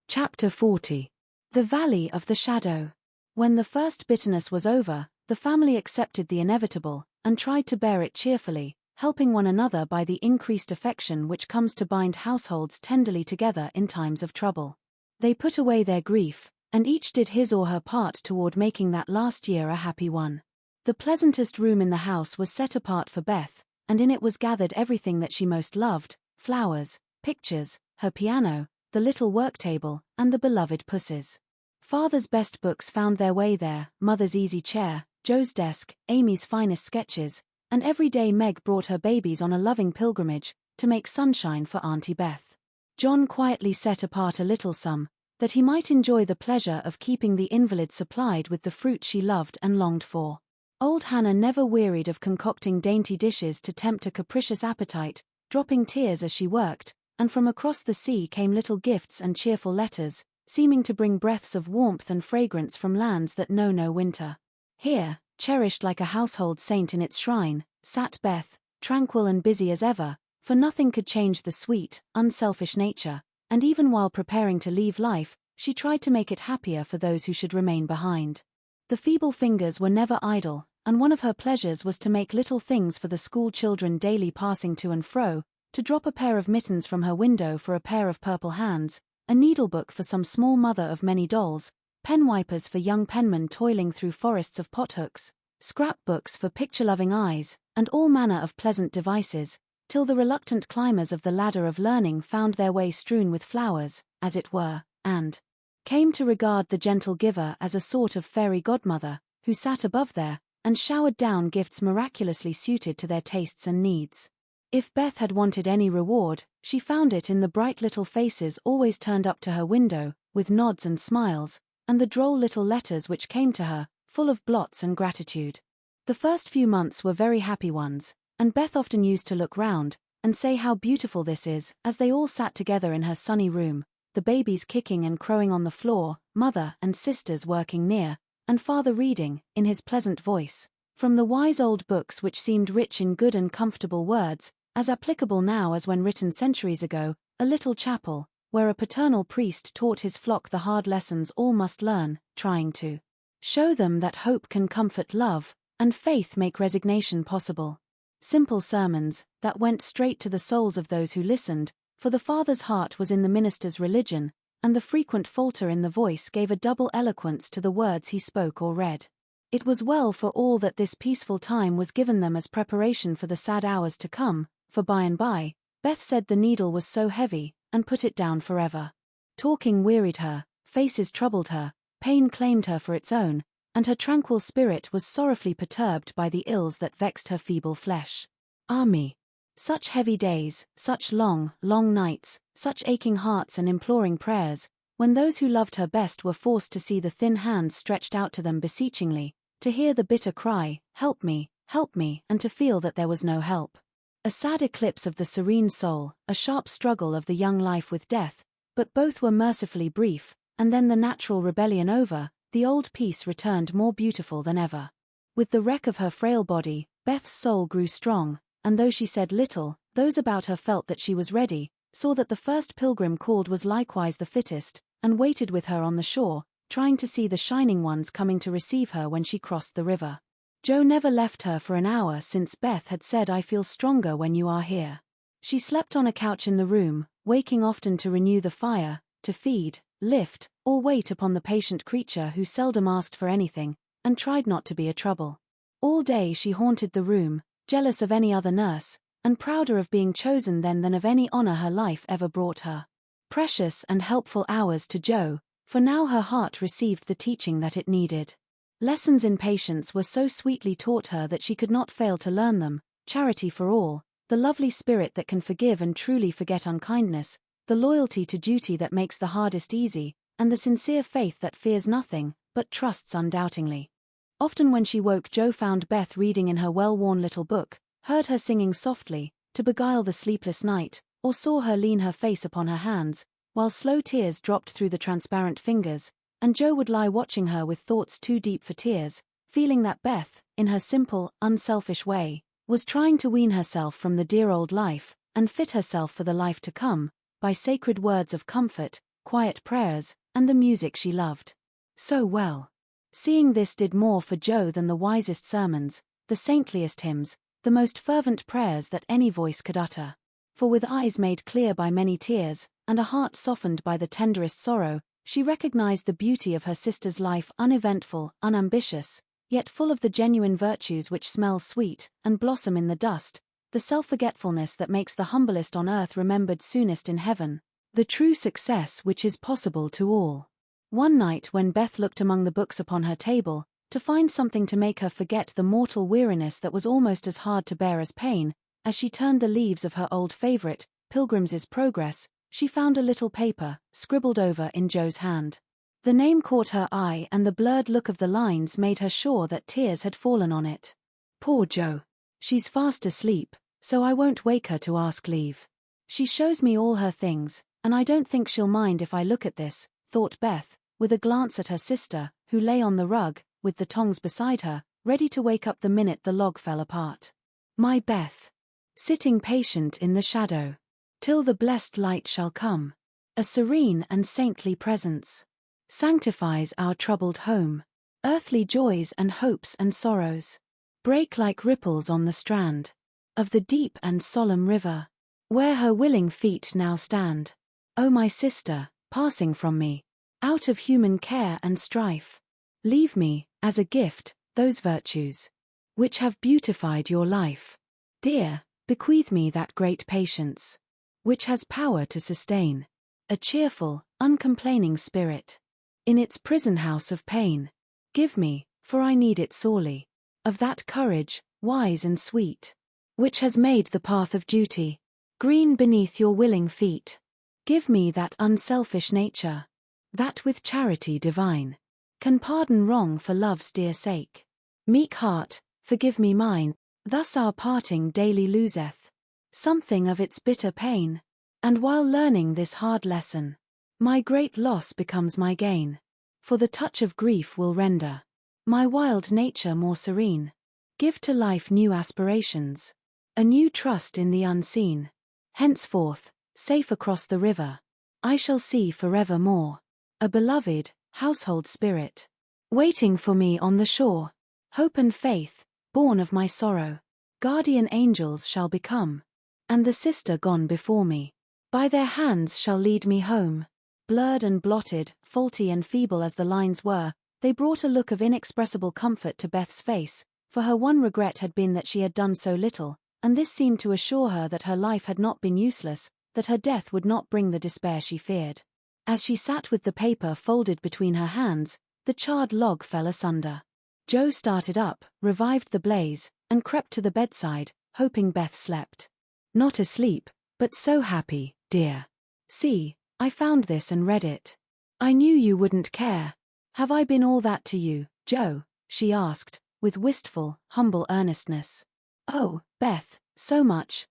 Chapter 40. The Valley of the Shadow. When the first bitterness was over, the family accepted the inevitable, and tried to bear it cheerfully, helping one another by the increased affection which comes to bind households tenderly together in times of trouble. They put away their grief, and each did his or her part toward making that last year a happy one. The pleasantest room in the house was set apart for Beth, and in it was gathered everything that she most loved: flowers, pictures, her piano, the little work table, and the beloved pussies. Father's best books found their way there, Mother's easy chair, Joe's desk, Amy's finest sketches, and every day Meg brought her babies on a loving pilgrimage, to make sunshine for Auntie Beth. John quietly set apart a little sum, that he might enjoy the pleasure of keeping the invalid supplied with the fruit she loved and longed for. Old Hannah never wearied of concocting dainty dishes to tempt a capricious appetite, dropping tears as she worked, and from across the sea came little gifts and cheerful letters, seeming to bring breaths of warmth and fragrance from lands that know no winter. Here, cherished like a household saint in its shrine, sat Beth, tranquil and busy as ever, for nothing could change the sweet, unselfish nature, and even while preparing to leave life, she tried to make it happier for those who should remain behind. The feeble fingers were never idle, and one of her pleasures was to make little things for the school children daily passing to and fro, to drop a pair of mittens from her window for a pair of purple hands, a needlebook for some small mother of many dolls, pen wipers for young penmen toiling through forests of pothooks, scrapbooks for picture-loving eyes, and all manner of pleasant devices, till the reluctant climbers of the ladder of learning found their way strewn with flowers, as it were, and came to regard the gentle giver as a sort of fairy godmother, who sat above there, and showered down gifts miraculously suited to their tastes and needs. If Beth had wanted any reward, she found it in the bright little faces always turned up to her window, with nods and smiles, and the droll little letters which came to her, full of blots and gratitude. The first few months were very happy ones, and Beth often used to look round, and say how beautiful this is, as they all sat together in her sunny room, the babies kicking and crowing on the floor, mother and sisters working near, and father reading, in his pleasant voice, from the wise old books which seemed rich in good and comfortable words, as applicable now as when written centuries ago, a little chapel, where a paternal priest taught his flock the hard lessons all must learn, trying to show them that hope can comfort love, and faith make resignation possible. Simple sermons that went straight to the souls of those who listened, for the father's heart was in the minister's religion, and the frequent falter in the voice gave a double eloquence to the words he spoke or read. It was well for all that this peaceful time was given them as preparation for the sad hours to come, for by and by, Beth said the needle was so heavy, and put it down forever. Talking wearied her, faces troubled her, pain claimed her for its own, and her tranquil spirit was sorrowfully perturbed by the ills that vexed her feeble flesh. Me. Such heavy days, such long, long nights, such aching hearts and imploring prayers, when those who loved her best were forced to see the thin hands stretched out to them beseechingly, to hear the bitter cry, help me, and to feel that there was no help. A sad eclipse of the serene soul, a sharp struggle of the young life with death, but both were mercifully brief, and then the natural rebellion over, the old peace returned more beautiful than ever. With the wreck of her frail body, Beth's soul grew strong, and though she said little, those about her felt that she was ready, saw that the first pilgrim called was likewise the fittest, and waited with her on the shore, trying to see the shining ones coming to receive her when she crossed the river. Joe never left her for an hour since Beth had said, "I feel stronger when you are here." She slept on a couch in the room, waking often to renew the fire, to feed, lift, or wait upon the patient creature who seldom asked for anything, and tried not to be a trouble. All day she haunted the room, jealous of any other nurse, and prouder of being chosen then than of any honor her life ever brought her. Precious and helpful hours to Joe, for now her heart received the teaching that it needed. Lessons in patience were so sweetly taught her that she could not fail to learn them: charity for all, the lovely spirit that can forgive and truly forget unkindness, the loyalty to duty that makes the hardest easy, and the sincere faith that fears nothing, but trusts undoubtingly. Often when she woke, Joe found Beth reading in her well-worn little book, heard her singing softly, to beguile the sleepless night, or saw her lean her face upon her hands, while slow tears dropped through the transparent fingers, and Joe would lie watching her with thoughts too deep for tears, feeling that Beth, in her simple, unselfish way, was trying to wean herself from the dear old life, and fit herself for the life to come, by sacred words of comfort, quiet prayers, and the music she loved so well. Seeing this did more for Joe than the wisest sermons, the saintliest hymns, the most fervent prayers that any voice could utter. For with eyes made clear by many tears, and a heart softened by the tenderest sorrow, she recognized the beauty of her sister's life, uneventful, unambitious, yet full of the genuine virtues which smell sweet, and blossom in the dust, the self-forgetfulness that makes the humblest on earth remembered soonest in heaven, the true success which is possible to all. One night when Beth looked among the books upon her table, to find something to make her forget the mortal weariness that was almost as hard to bear as pain, as she turned the leaves of her old favorite, Pilgrim's Progress, she found a little paper, scribbled over in Joe's hand. The name caught her eye, and the blurred look of the lines made her sure that tears had fallen on it. Poor Joe. She's fast asleep, so I won't wake her to ask leave. She shows me all her things, and I don't think she'll mind if I look at this, thought Beth, with a glance at her sister, who lay on the rug, with the tongs beside her, ready to wake up the minute the log fell apart. My Beth. Sitting patient in the shadow, till the blessed light shall come. A serene and saintly presence sanctifies our troubled home. Earthly joys and hopes and sorrows break like ripples on the strand of the deep and solemn river, where her willing feet now stand. O my sister, passing from me, out of human care and strife, leave me, as a gift, those virtues which have beautified your life. Dear, bequeath me that great patience which has power to sustain a cheerful, uncomplaining spirit in its prison house of pain. Give me, for I need it sorely, of that courage, wise and sweet, which has made the path of duty green beneath your willing feet. Give me that unselfish nature, that with charity divine can pardon wrong for love's dear sake. Meek heart, forgive me mine, thus our parting daily loseth something of its bitter pain, and while learning this hard lesson, my great loss becomes my gain, for the touch of grief will render my wild nature more serene, give to life new aspirations, a new trust in the unseen. Henceforth, safe across the river, I shall see forevermore. A beloved, household spirit. Waiting for me on the shore. Hope and faith, born of my sorrow. Guardian angels shall become. And the sister gone before me. By their hands shall lead me home. Blurred and blotted, faulty and feeble as the lines were, they brought a look of inexpressible comfort to Beth's face, for her one regret had been that she had done so little, and this seemed to assure her that her life had not been useless, that her death would not bring the despair she feared. As she sat with the paper folded between her hands, the charred log fell asunder. Joe started up, revived the blaze, and crept to the bedside, hoping Beth slept. Not asleep, but so happy, dear. See, I found this and read it. I knew you wouldn't care. Have I been all that to you, Joe? She asked, with wistful, humble earnestness. Oh, Beth, so much,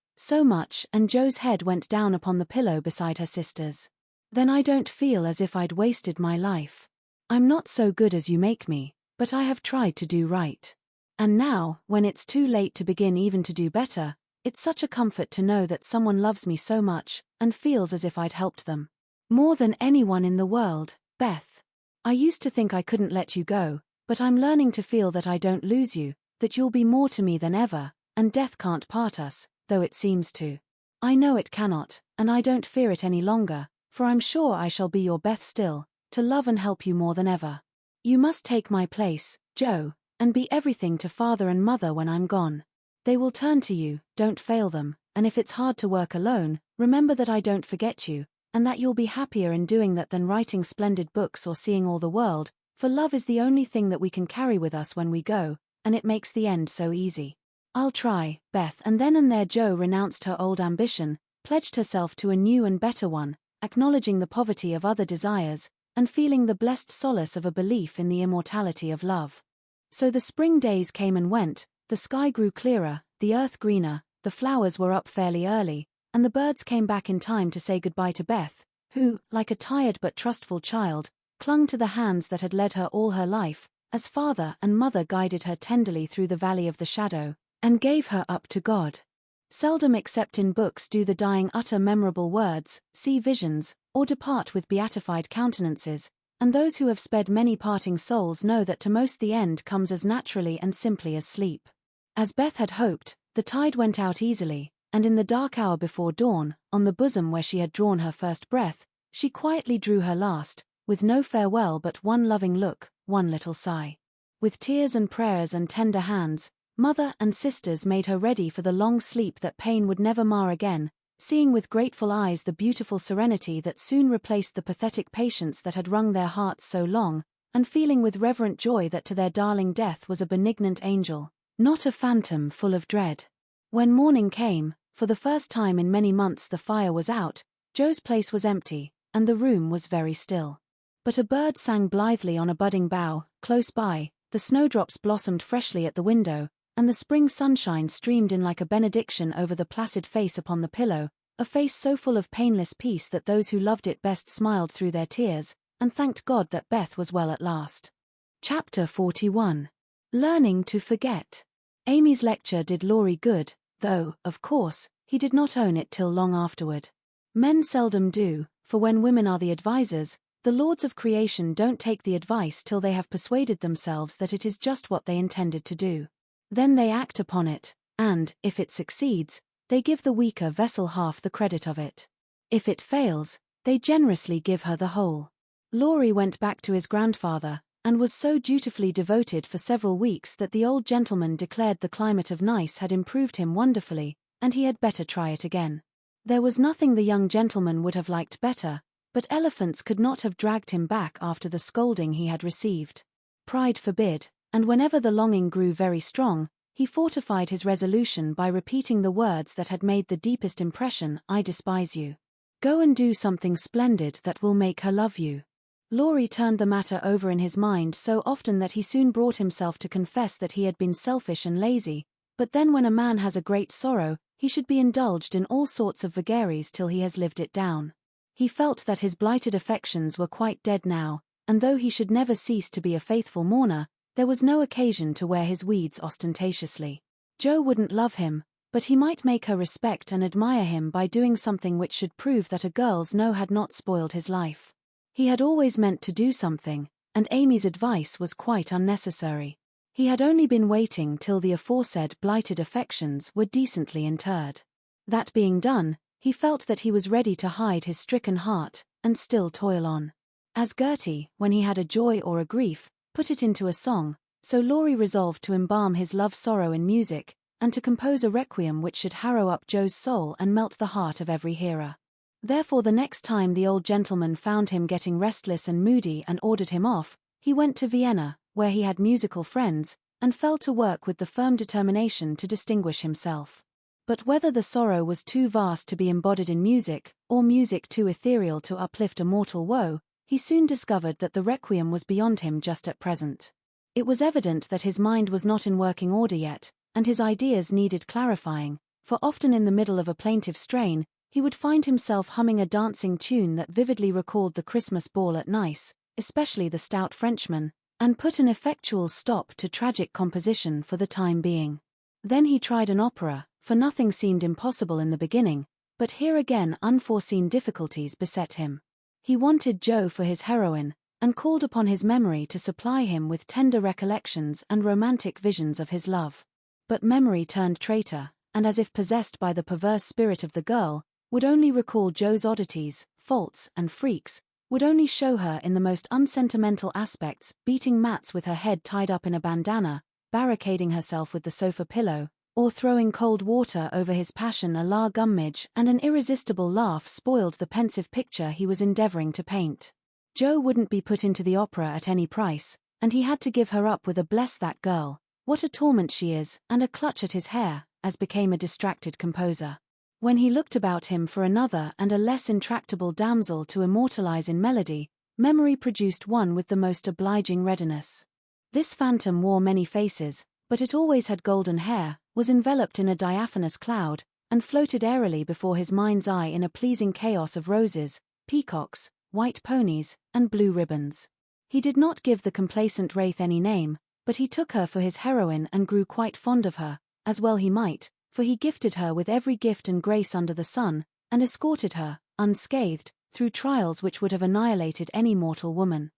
and Joe's head went down upon the pillow beside her sister's. Then I don't feel as if I'd wasted my life. I'm not so good as you make me, but I have tried to do right. And now, when it's too late to begin even to do better, it's such a comfort to know that someone loves me so much, and feels as if I'd helped them. More than anyone in the world, Beth. I used to think I couldn't let you go, but I'm learning to feel that I don't lose you, that you'll be more to me than ever, and death can't part us, though it seems to. I know it cannot, and I don't fear it any longer, for I'm sure I shall be your Beth still, to love and help you more than ever. You must take my place, Joe, and be everything to father and mother when I'm gone. They will turn to you, don't fail them, and if it's hard to work alone, remember that I don't forget you, and that you'll be happier in doing that than writing splendid books or seeing all the world, for love is the only thing that we can carry with us when we go, and it makes the end so easy. I'll try, Beth. And then and there Joe renounced her old ambition, pledged herself to a new and better one, acknowledging the poverty of other desires, and feeling the blessed solace of a belief in the immortality of love. So the spring days came and went, the sky grew clearer, the earth greener, the flowers were up fairly early, and the birds came back in time to say goodbye to Beth, who, like a tired but trustful child, clung to the hands that had led her all her life, as father and mother guided her tenderly through the valley of the shadow, and gave her up to God. Seldom except in books do the dying utter memorable words, see visions, or depart with beatified countenances, and those who have sped many parting souls know that to most the end comes as naturally and simply as sleep. As Beth had hoped, the tide went out easily, and in the dark hour before dawn, on the bosom where she had drawn her first breath, she quietly drew her last, with no farewell but one loving look, one little sigh. With tears and prayers and tender hands, mother and sisters made her ready for the long sleep that pain would never mar again, seeing with grateful eyes the beautiful serenity that soon replaced the pathetic patience that had wrung their hearts so long, and feeling with reverent joy that to their darling death was a benignant angel, not a phantom full of dread. When morning came, for the first time in many months the fire was out, Joe's place was empty, and the room was very still. But a bird sang blithely on a budding bough, close by, the snowdrops blossomed freshly at the window, and the spring sunshine streamed in like a benediction over the placid face upon the pillow, a face so full of painless peace that those who loved it best smiled through their tears, and thanked God that Beth was well at last. Chapter 41. Learning to Forget. Amy's lecture did Laurie good, though, of course, he did not own it till long afterward. Men seldom do, for when women are the advisers, the lords of creation don't take the advice till they have persuaded themselves that it is just what they intended to do. Then they act upon it, and, if it succeeds, they give the weaker vessel half the credit of it. If it fails, they generously give her the whole. Laurie went back to his grandfather, and was so dutifully devoted for several weeks that the old gentleman declared the climate of Nice had improved him wonderfully, and he had better try it again. There was nothing the young gentleman would have liked better, but elephants could not have dragged him back after the scolding he had received. Pride forbid, and whenever the longing grew very strong, he fortified his resolution by repeating the words that had made the deepest impression, "I despise you. Go and do something splendid that will make her love you." Laurie turned the matter over in his mind so often that he soon brought himself to confess that he had been selfish and lazy, but then when a man has a great sorrow, he should be indulged in all sorts of vagaries till he has lived it down. He felt that his blighted affections were quite dead now, and though he should never cease to be a faithful mourner, there was no occasion to wear his weeds ostentatiously. Joe wouldn't love him, But he might make her respect and admire him by doing something which should prove that a girl's no had not spoiled his life. He had always meant to do something, and Amy's advice was quite unnecessary. He had only been waiting till the aforesaid blighted affections were decently interred. That being done, he felt that he was ready to hide his stricken heart, and still toil on. As Gertie, when he had a joy or a grief, put it into a song, so Laurie resolved to embalm his love-sorrow in music, and to compose a requiem which should harrow up Joe's soul and melt the heart of every hearer. Therefore the next time the old gentleman found him getting restless and moody and ordered him off, he went to Vienna, where he had musical friends, and fell to work with the firm determination to distinguish himself. But whether the sorrow was too vast to be embodied in music, or music too ethereal to uplift a mortal woe, he soon discovered that the requiem was beyond him just at present. It was evident that his mind was not in working order yet, and his ideas needed clarifying, for often in the middle of a plaintive strain, he would find himself humming a dancing tune that vividly recalled the Christmas ball at Nice, especially the Stout Frenchman, and put an effectual stop to tragic composition for the time being. Then he tried an opera, for nothing seemed impossible in the beginning, but here again unforeseen difficulties beset him. He wanted Joe for his heroine, and called upon his memory to supply him with tender recollections and romantic visions of his love. But memory turned traitor, and as if possessed by the perverse spirit of the girl, would only recall Joe's oddities, faults, and freaks, would only show her in the most unsentimental aspects, beating mats with her head tied up in a bandana, barricading herself with the sofa pillow, or throwing cold water over his passion. A la gummidge and an irresistible laugh spoiled the pensive picture he was endeavoring to paint. Joe wouldn't be put into the opera at any price, and he had to give her up with a "bless that girl, what a torment she is," and a clutch at his hair, as became a distracted composer. When he looked about him for another and a less intractable damsel to immortalize in melody, memory produced one with the most obliging readiness. This phantom wore many faces, but it always had golden hair, was enveloped in a diaphanous cloud, and floated airily before his mind's eye in a pleasing chaos of roses, peacocks, white ponies, and blue ribbons. He did not give the complacent wraith any name, but he took her for his heroine and grew quite fond of her, as well he might, for he gifted her with every gift and grace under the sun, and escorted her, unscathed, through trials which would have annihilated any mortal woman.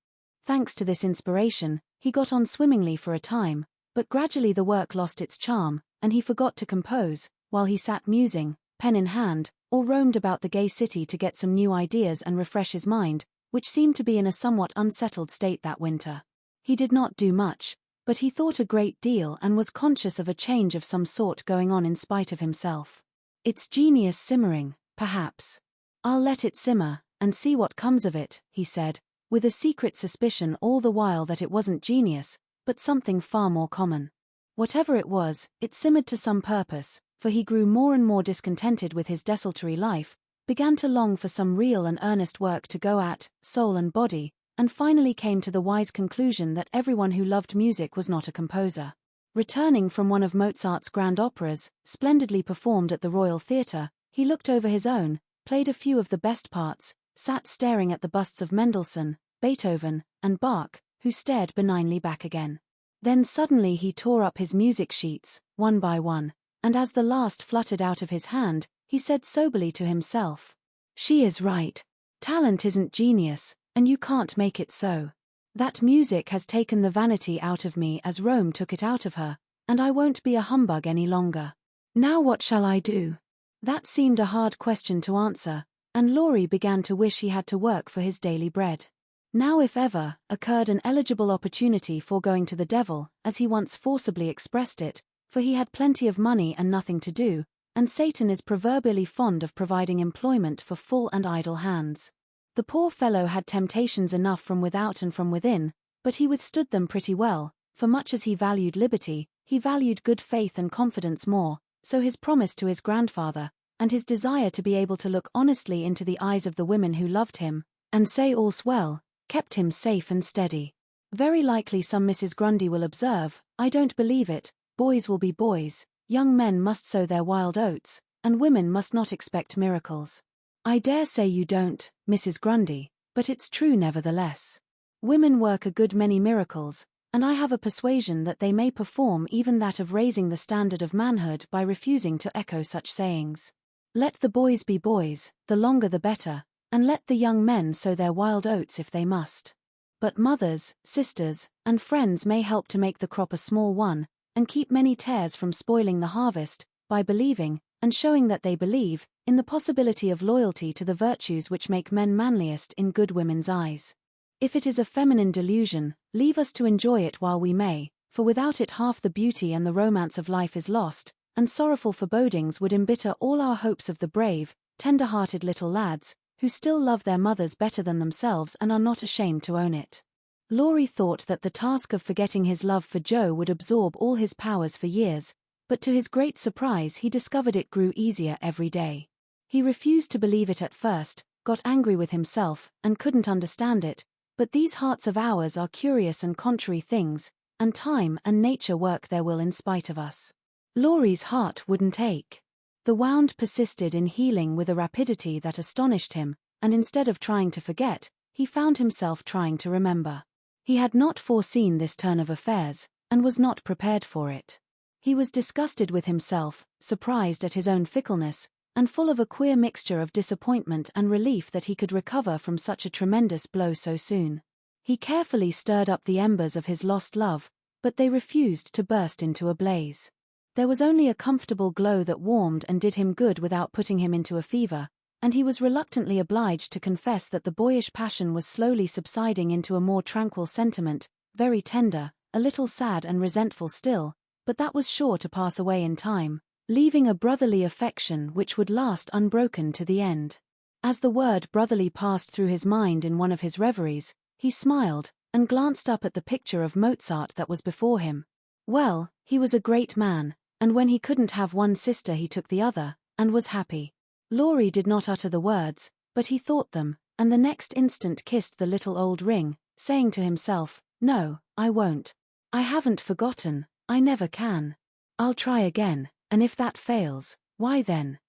Thanks to this inspiration, he got on swimmingly for a time, but gradually the work lost its charm, and he forgot to compose, while he sat musing, pen in hand, or roamed about the gay city to get some new ideas and refresh his mind, which seemed to be in a somewhat unsettled state that winter. He did not do much, but he thought a great deal and was conscious of a change of some sort going on in spite of himself. It's genius simmering, perhaps. I'll let it simmer, and see what comes of it, he said, with a secret suspicion all the while that it wasn't genius, but something far more common. Whatever it was, it simmered to some purpose, for he grew more and more discontented with his desultory life, began to long for some real and earnest work to go at, soul and body, and finally came to the wise conclusion that everyone who loved music was not a composer. Returning from one of Mozart's grand operas, splendidly performed at the Royal Theatre, he looked over his own, played a few of the best parts, sat staring at the busts of Mendelssohn, Beethoven, and Bach, who stared benignly back again. Then suddenly he tore up his music sheets, one by one, and as the last fluttered out of his hand, he said soberly to himself, "She is right. Talent isn't genius, and you can't make it so. That music has taken the vanity out of me as Rome took it out of her, and I won't be a humbug any longer. Now what shall I do?" That seemed a hard question to answer, and Laurie began to wish he had to work for his daily bread. Now if ever, occurred an eligible opportunity for going to the devil, as he once forcibly expressed it, for he had plenty of money and nothing to do, and Satan is proverbially fond of providing employment for full and idle hands. The poor fellow had temptations enough from without and from within, but he withstood them pretty well, for much as he valued liberty, he valued good faith and confidence more, so his promise to his grandfather, and his desire to be able to look honestly into the eyes of the women who loved him, and say all's well, kept him safe and steady. Very likely some Mrs. Grundy will observe, "I don't believe it, boys will be boys, young men must sow their wild oats, and women must not expect miracles." I dare say you don't, Mrs. Grundy, but it's true nevertheless. Women work a good many miracles, and I have a persuasion that they may perform even that of raising the standard of manhood by refusing to echo such sayings. Let the boys be boys, the longer the better, and let the young men sow their wild oats if they must. But mothers, sisters, and friends may help to make the crop a small one, and keep many tares from spoiling the harvest, by believing, and showing that they believe, in the possibility of loyalty to the virtues which make men manliest in good women's eyes. If it is a feminine delusion, leave us to enjoy it while we may, for without it half the beauty and the romance of life is lost, and sorrowful forebodings would embitter all our hopes of the brave, tender-hearted little lads, who still love their mothers better than themselves and are not ashamed to own it. Laurie thought that the task of forgetting his love for Joe would absorb all his powers for years, but to his great surprise he discovered it grew easier every day. He refused to believe it at first, got angry with himself, and couldn't understand it, but these hearts of ours are curious and contrary things, and time and nature work their will in spite of us. Laurie's heart wouldn't ache. The wound persisted in healing with a rapidity that astonished him, and instead of trying to forget, he found himself trying to remember. He had not foreseen this turn of affairs, and was not prepared for it. He was disgusted with himself, surprised at his own fickleness, and full of a queer mixture of disappointment and relief that he could recover from such a tremendous blow so soon. He carefully stirred up the embers of his lost love, but they refused to burst into a blaze. There was only a comfortable glow that warmed and did him good without putting him into a fever, and he was reluctantly obliged to confess that the boyish passion was slowly subsiding into a more tranquil sentiment, very tender, a little sad and resentful still, but that was sure to pass away in time, leaving a brotherly affection which would last unbroken to the end. As the word brotherly passed through his mind in one of his reveries, he smiled, and glanced up at the picture of Mozart that was before him. Well, he was a great man, and when he couldn't have one sister he took the other, and was happy. Laurie did not utter the words, but he thought them, and the next instant kissed the little old ring, saying to himself, "No, I won't. I haven't forgotten, I never can. I'll try again, and if that fails, why then?"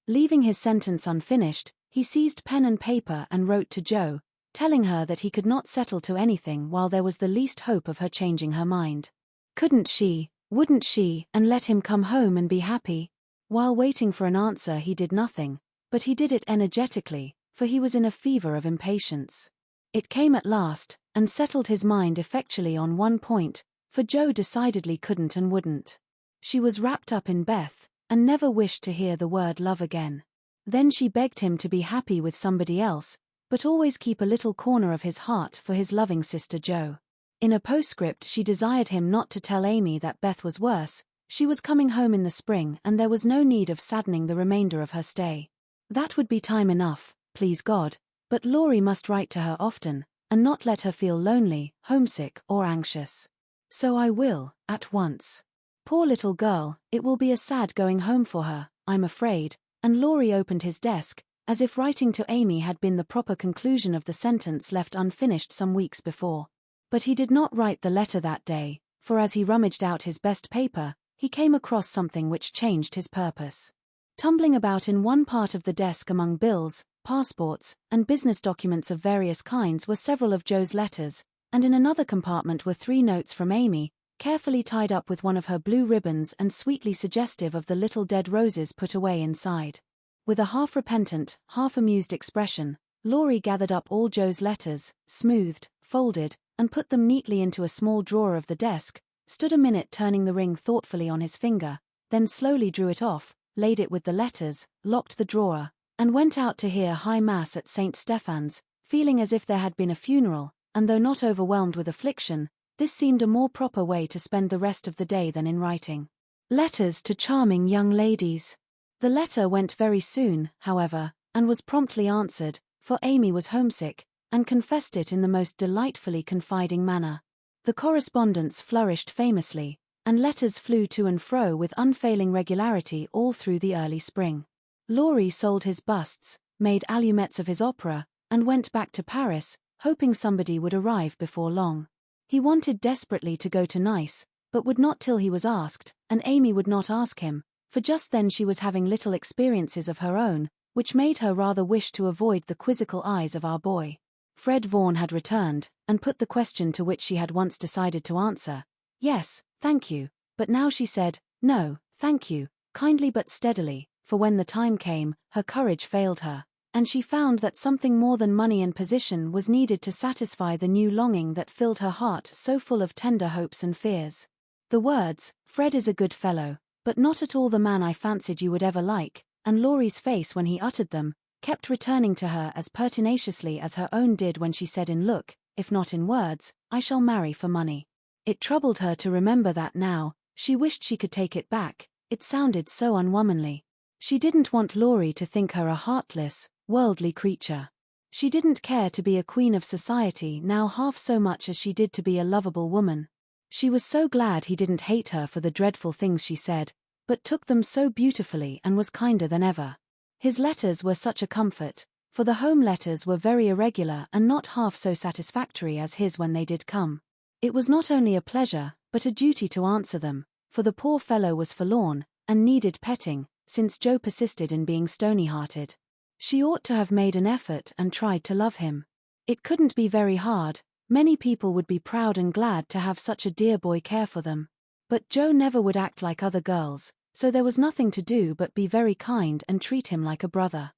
Leaving his sentence unfinished, he seized pen and paper and wrote to Joe, telling her that he could not settle to anything while there was the least hope of her changing her mind. Couldn't she, wouldn't she, and let him come home and be happy? While waiting for an answer he did nothing, but he did it energetically, for he was in a fever of impatience. It came at last, and settled his mind effectually on one point, for Joe decidedly couldn't and wouldn't. She was wrapped up in Beth, and never wished to hear the word love again. Then she begged him to be happy with somebody else, but always keep a little corner of his heart for his loving sister Joe. In a postscript she desired him not to tell Amy that Beth was worse. She was coming home in the spring and there was no need of saddening the remainder of her stay. That would be time enough, please God, but Laurie must write to her often, and not let her feel lonely, homesick, or anxious. So I will, at once. Poor little girl, it will be a sad going home for her, I'm afraid, and Laurie opened his desk, as if writing to Amy had been the proper conclusion of the sentence left unfinished some weeks before. But he did not write the letter that day, for as he rummaged out his best paper, he came across something which changed his purpose. Tumbling about in one part of the desk among bills, passports, and business documents of various kinds were several of Joe's letters, and in another compartment were 3 notes from Amy, carefully tied up with one of her blue ribbons and sweetly suggestive of the little dead roses put away inside. With a half-repentant, half-amused expression, Laurie gathered up all Joe's letters, smoothed, folded, and put them neatly into a small drawer of the desk, stood a minute turning the ring thoughtfully on his finger, then slowly drew it off, laid it with the letters, locked the drawer, and went out to hear High Mass at St. Stephan's, feeling as if there had been a funeral, and though not overwhelmed with affliction, this seemed a more proper way to spend the rest of the day than in writing letters to charming young ladies. The letter went very soon, however, and was promptly answered, for Amy was homesick, and confessed it in the most delightfully confiding manner. The correspondence flourished famously, and letters flew to and fro with unfailing regularity all through the early spring. Laurie sold his busts, made allumettes of his opera, and went back to Paris, hoping somebody would arrive before long. He wanted desperately to go to Nice, but would not till he was asked, and Amy would not ask him, for just then she was having little experiences of her own, which made her rather wish to avoid the quizzical eyes of our boy. Fred Vaughan had returned, and put the question to which she had once decided to answer, "Yes, thank you," but now she said, "No, thank you," kindly but steadily, for when the time came, her courage failed her, and she found that something more than money and position was needed to satisfy the new longing that filled her heart so full of tender hopes and fears. The words, "Fred is a good fellow, but not at all the man I fancied you would ever like," and Laurie's face when he uttered them, kept returning to her as pertinaciously as her own did when she said in look, if not in words, "I shall marry for money." It troubled her to remember that now. She wished she could take it back, it sounded so unwomanly. She didn't want Laurie to think her a heartless, worldly creature. She didn't care to be a queen of society now half so much as she did to be a lovable woman. She was so glad he didn't hate her for the dreadful things she said, but took them so beautifully and was kinder than ever. His letters were such a comfort, for the home letters were very irregular and not half so satisfactory as his when they did come. It was not only a pleasure, but a duty to answer them, for the poor fellow was forlorn, and needed petting, since Joe persisted in being stony-hearted. She ought to have made an effort and tried to love him. It couldn't be very hard, many people would be proud and glad to have such a dear boy care for them. But Joe never would act like other girls, so there was nothing to do but be very kind and treat him like a brother.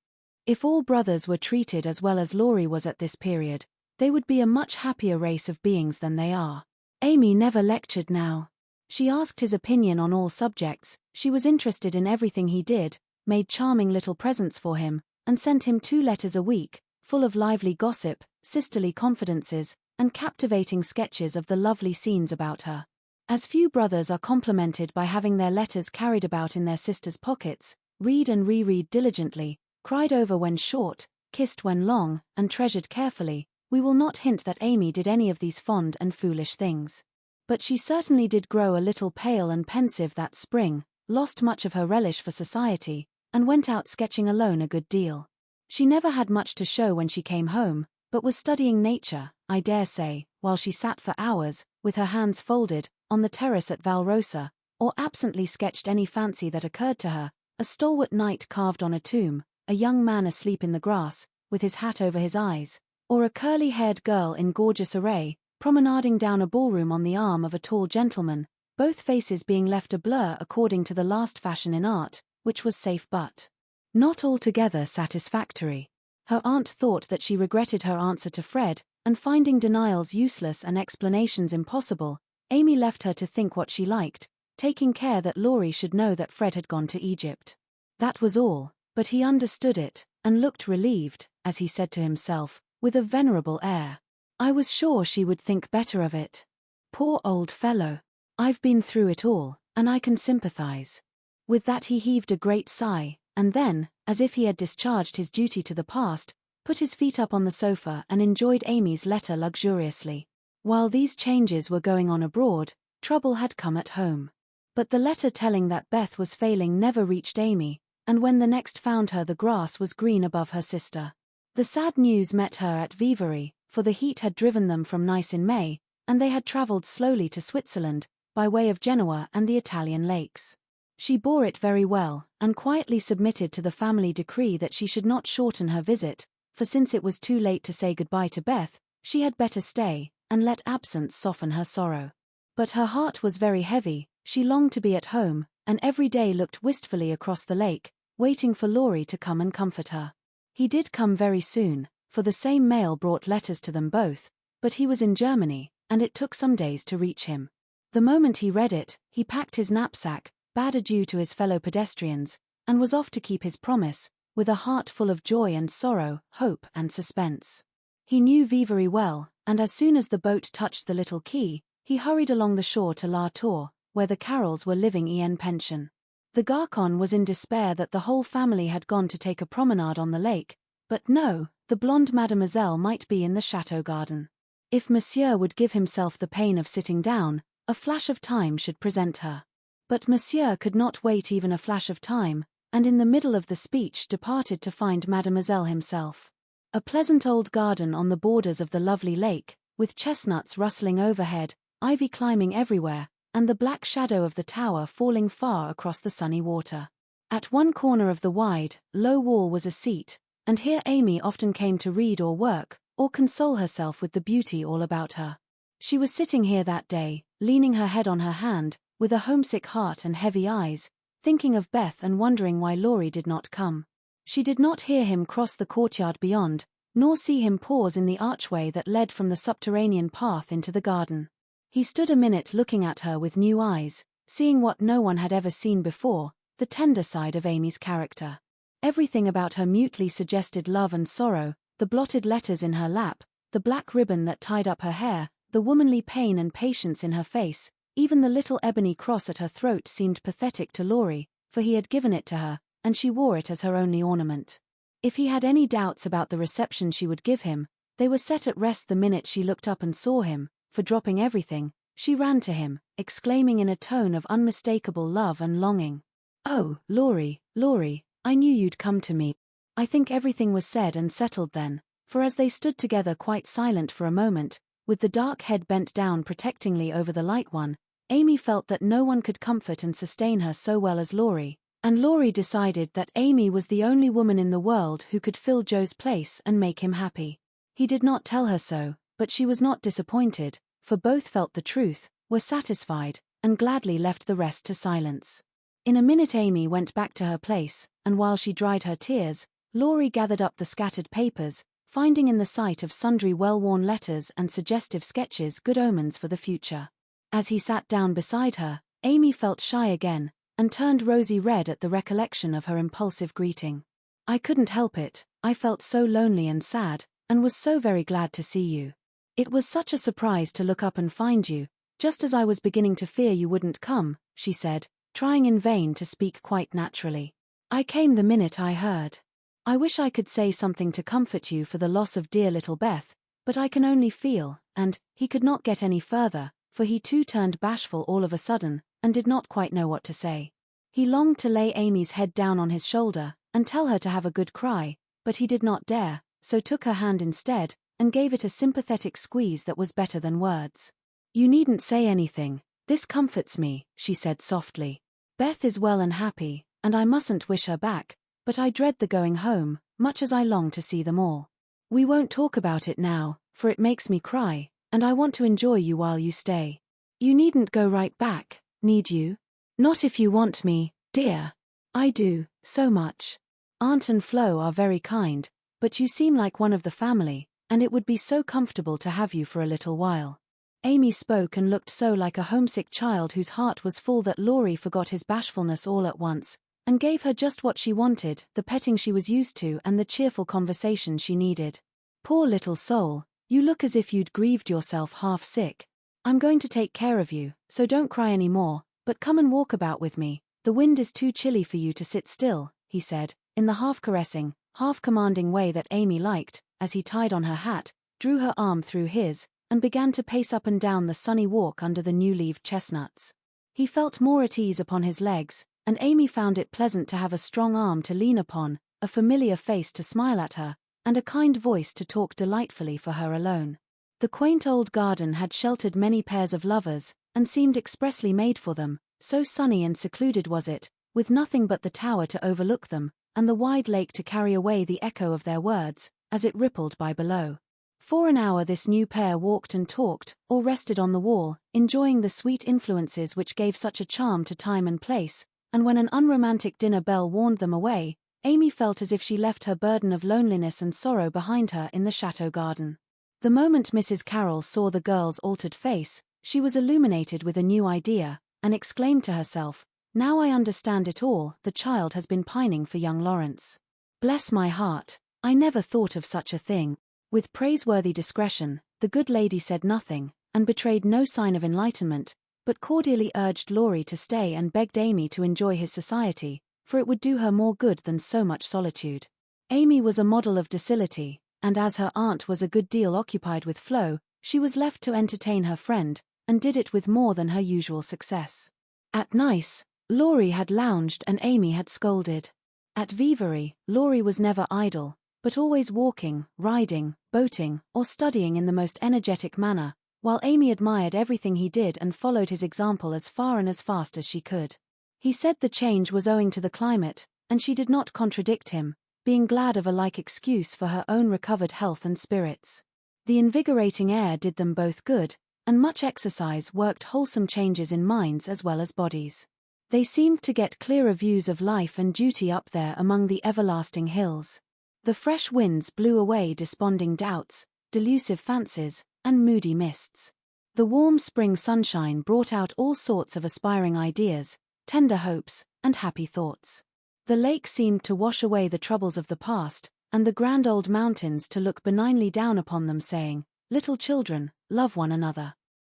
If all brothers were treated as well as Laurie was at this period, they would be a much happier race of beings than they are. Amy never lectured now. She asked his opinion on all subjects, she was interested in everything he did, made charming little presents for him, and sent him 2 letters a week, full of lively gossip, sisterly confidences, and captivating sketches of the lovely scenes about her. As few brothers are complimented by having their letters carried about in their sisters' pockets, read and reread diligently, cried over when short, kissed when long, and treasured carefully, we will not hint that Amy did any of these fond and foolish things. But she certainly did grow a little pale and pensive that spring, lost much of her relish for society, and went out sketching alone a good deal. She never had much to show when she came home, but was studying nature, I dare say, while she sat for hours, with her hands folded, on the terrace at Valrosa, or absently sketched any fancy that occurred to her, a stalwart knight carved on a tomb, a young man asleep in the grass, with his hat over his eyes, or a curly-haired girl in gorgeous array, promenading down a ballroom on the arm of a tall gentleman, both faces being left a blur according to the last fashion in art, which was safe but not altogether satisfactory. Her aunt thought that she regretted her answer to Fred, and finding denials useless and explanations impossible, Amy left her to think what she liked, taking care that Laurie should know that Fred had gone to Egypt. That was all, but he understood it, and looked relieved, as he said to himself, with a venerable air. I was sure she would think better of it. Poor old fellow. I've been through it all, and I can sympathize. With that he heaved a great sigh, and then, as if he had discharged his duty to the past, put his feet up on the sofa and enjoyed Amy's letter luxuriously. While these changes were going on abroad, trouble had come at home. But the letter telling that Beth was failing never reached Amy, and when the next found her the grass was green above her sister. The sad news met her at Vivarais, for the heat had driven them from Nice in May, and they had travelled slowly to Switzerland, by way of Genoa and the Italian lakes. She bore it very well, and quietly submitted to the family decree that she should not shorten her visit, for since it was too late to say goodbye to Beth, she had better stay, and let absence soften her sorrow. But her heart was very heavy, she longed to be at home, and every day looked wistfully across the lake, waiting for Laurie to come and comfort her. He did come very soon, for the same mail brought letters to them both, but he was in Germany, and it took some days to reach him. The moment he read it, he packed his knapsack, bade adieu to his fellow pedestrians, and was off to keep his promise, with a heart full of joy and sorrow, hope and suspense. He knew Vivarais well, and as soon as the boat touched the little quay, he hurried along the shore to La Tour, where the Carrolls were living en pension. The Garcon was in despair that the whole family had gone to take a promenade on the lake, but no, the blonde mademoiselle might be in the chateau garden. If Monsieur would give himself the pain of sitting down, a flash of time should present her. But Monsieur could not wait even a flash of time, and in the middle of the speech departed to find Mademoiselle himself. A pleasant old garden on the borders of the lovely lake, with chestnuts rustling overhead, ivy climbing everywhere, and the black shadow of the tower falling far across the sunny water. At one corner of the wide, low wall was a seat, and here Amy often came to read or work, or console herself with the beauty all about her. She was sitting here that day, leaning her head on her hand, with a homesick heart and heavy eyes, thinking of Beth and wondering why Laurie did not come. She did not hear him cross the courtyard beyond, nor see him pause in the archway that led from the subterranean path into the garden. He stood a minute looking at her with new eyes, seeing what no one had ever seen before, the tender side of Amy's character. Everything about her mutely suggested love and sorrow, the blotted letters in her lap, the black ribbon that tied up her hair, the womanly pain and patience in her face, even the little ebony cross at her throat seemed pathetic to Laurie, for he had given it to her, and she wore it as her only ornament. If he had any doubts about the reception she would give him, they were set at rest the minute she looked up and saw him, for dropping everything, she ran to him, exclaiming in a tone of unmistakable love and longing, "Oh, Laurie, Laurie, I knew you'd come to me." I think everything was said and settled then, for as they stood together quite silent for a moment, with the dark head bent down protectingly over the light one, Amy felt that no one could comfort and sustain her so well as Laurie, and Laurie decided that Amy was the only woman in the world who could fill Joe's place and make him happy. He did not tell her so, but she was not disappointed, for both felt the truth, were satisfied, and gladly left the rest to silence. In a minute Amy went back to her place, and while she dried her tears, Laurie gathered up the scattered papers, finding in the sight of sundry well-worn letters and suggestive sketches good omens for the future. As he sat down beside her, Amy felt shy again, and turned rosy red at the recollection of her impulsive greeting. "I couldn't help it, I felt so lonely and sad, and was so very glad to see you. It was such a surprise to look up and find you, just as I was beginning to fear you wouldn't come," she said, trying in vain to speak quite naturally. "I came the minute I heard. I wish I could say something to comfort you for the loss of dear little Beth, but I can only feel," and he could not get any further, for he too turned bashful all of a sudden, and did not quite know what to say. He longed to lay Amy's head down on his shoulder, and tell her to have a good cry, but he did not dare, so took her hand instead, and gave it a sympathetic squeeze that was better than words. "You needn't say anything, this comforts me," she said softly. "Beth is well and happy, and I mustn't wish her back, but I dread the going home, much as I long to see them all. We won't talk about it now, for it makes me cry, and I want to enjoy you while you stay. You needn't go right back, need you? Not if you want me, dear. I do, so much. Aunt and Flo are very kind, but you seem like one of the family, and it would be so comfortable to have you for a little while." Amy spoke and looked so like a homesick child whose heart was full that Laurie forgot his bashfulness all at once, and gave her just what she wanted, the petting she was used to and the cheerful conversation she needed. "Poor little soul, you look as if you'd grieved yourself half sick. I'm going to take care of you, so don't cry any more, but come and walk about with me. The wind is too chilly for you to sit still," he said, in the half-caressing, half-commanding way that Amy liked, as he tied on her hat, drew her arm through his, and began to pace up and down the sunny walk under the new-leaved chestnuts. He felt more at ease upon his legs, and Amy found it pleasant to have a strong arm to lean upon, a familiar face to smile at her, and a kind voice to talk delightfully for her alone. The quaint old garden had sheltered many pairs of lovers, and seemed expressly made for them, so sunny and secluded was it, with nothing but the tower to overlook them, and the wide lake to carry away the echo of their words, as it rippled by below. For an hour this new pair walked and talked, or rested on the wall, enjoying the sweet influences which gave such a charm to time and place, and when an unromantic dinner bell warned them away, Amy felt as if she left her burden of loneliness and sorrow behind her in the chateau garden. The moment Mrs. Carroll saw the girl's altered face, she was illuminated with a new idea, and exclaimed to herself, "Now I understand it all, the child has been pining for young Laurence. Bless my heart, I never thought of such a thing." With praiseworthy discretion, the good lady said nothing, and betrayed no sign of enlightenment, but cordially urged Laurie to stay and begged Amy to enjoy his society, for it would do her more good than so much solitude. Amy was a model of docility, and as her aunt was a good deal occupied with Flo, she was left to entertain her friend, and did it with more than her usual success. At Nice, Laurie had lounged and Amy had scolded. At Vivery, Laurie was never idle, but always walking, riding, boating, or studying in the most energetic manner, while Amy admired everything he did and followed his example as far and as fast as she could. He said the change was owing to the climate, and she did not contradict him, being glad of a like excuse for her own recovered health and spirits. The invigorating air did them both good, and much exercise worked wholesome changes in minds as well as bodies. They seemed to get clearer views of life and duty up there among the everlasting hills. The fresh winds blew away desponding doubts, delusive fancies, and moody mists. The warm spring sunshine brought out all sorts of aspiring ideas, tender hopes, and happy thoughts. The lake seemed to wash away the troubles of the past, and the grand old mountains to look benignly down upon them, saying, "Little children, love one another."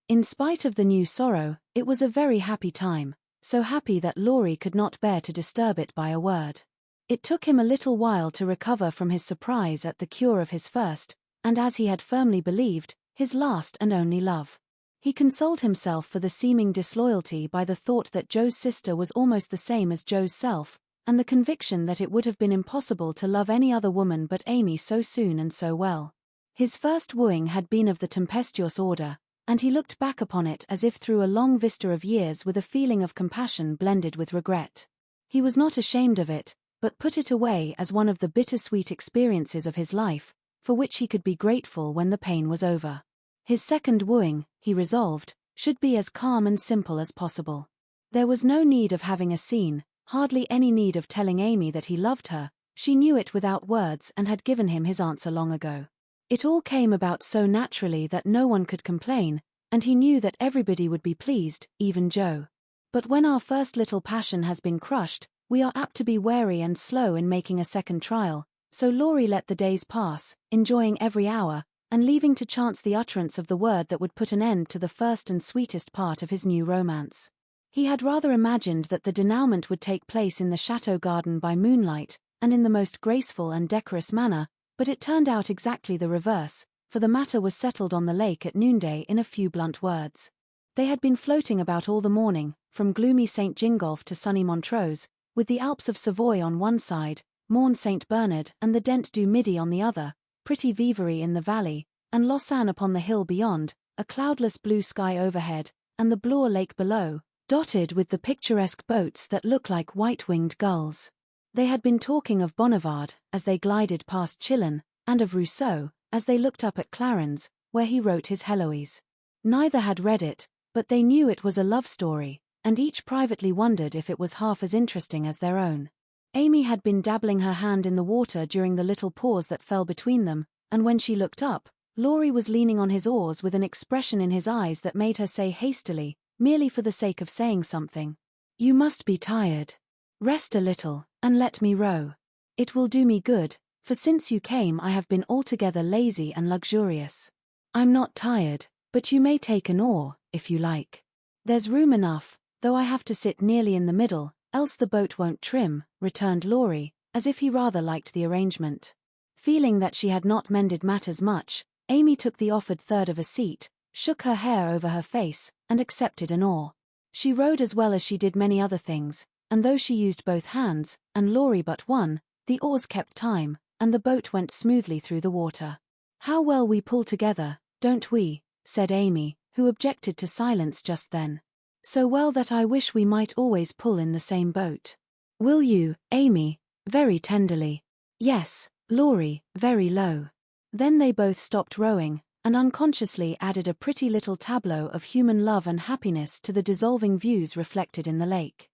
In spite of the new sorrow, it was a very happy time, so happy that Laurie could not bear to disturb it by a word. It took him a little while to recover from his surprise at the cure of his first, and as he had firmly believed, his last and only love. He consoled himself for the seeming disloyalty by the thought that Joe's sister was almost the same as Joe's self, and the conviction that it would have been impossible to love any other woman but Amy so soon and so well. His first wooing had been of the tempestuous order, and he looked back upon it as if through a long vista of years with a feeling of compassion blended with regret. He was not ashamed of it, but put it away as one of the bittersweet experiences of his life, for which he could be grateful when the pain was over. His second wooing, he resolved, should be as calm and simple as possible. There was no need of having a scene, hardly any need of telling Amy that he loved her. She knew it without words and had given him his answer long ago. It all came about so naturally that no one could complain, and he knew that everybody would be pleased, even Joe. But when our first little passion has been crushed, we are apt to be wary and slow in making a second trial, so Laurie let the days pass, enjoying every hour, and leaving to chance the utterance of the word that would put an end to the first and sweetest part of his new romance. He had rather imagined that the denouement would take place in the chateau garden by moonlight, and in the most graceful and decorous manner, but it turned out exactly the reverse, for the matter was settled on the lake at noonday in a few blunt words. They had been floating about all the morning, from gloomy St. Gingolph to sunny Montrose, with the Alps of Savoy on one side, Morne St. Bernard and the Dent du Midi on the other, pretty Vivery in the valley, and Lausanne upon the hill beyond, a cloudless blue sky overhead, and the Bloor Lake below, dotted with the picturesque boats that look like white-winged gulls. They had been talking of Bonnivard, as they glided past Chillon, and of Rousseau, as they looked up at Clarens, where he wrote his Heloise. Neither had read it, but they knew it was a love story, and each privately wondered if it was half as interesting as their own. Amy had been dabbling her hand in the water during the little pause that fell between them, and when she looked up, Laurie was leaning on his oars with an expression in his eyes that made her say hastily, merely for the sake of saying something, "You must be tired. Rest a little, and let me row. It will do me good, for since you came I have been altogether lazy and luxurious." "I'm not tired, but you may take an oar, if you like. There's room enough, though I have to sit nearly in the middle, else the boat won't trim," returned Laurie, as if he rather liked the arrangement. Feeling that she had not mended matters much, Amy took the offered third of a seat, shook her hair over her face, and accepted an oar. She rowed as well as she did many other things, and though she used both hands, and Laurie but one, the oars kept time, and the boat went smoothly through the water. "How well we pull together, don't we?" said Amy, who objected to silence just then. "So well that I wish we might always pull in the same boat." "Will you, Amy?" very tenderly. "Yes, Laurie," very low. Then they both stopped rowing, and unconsciously added a pretty little tableau of human love and happiness to the dissolving views reflected in the lake.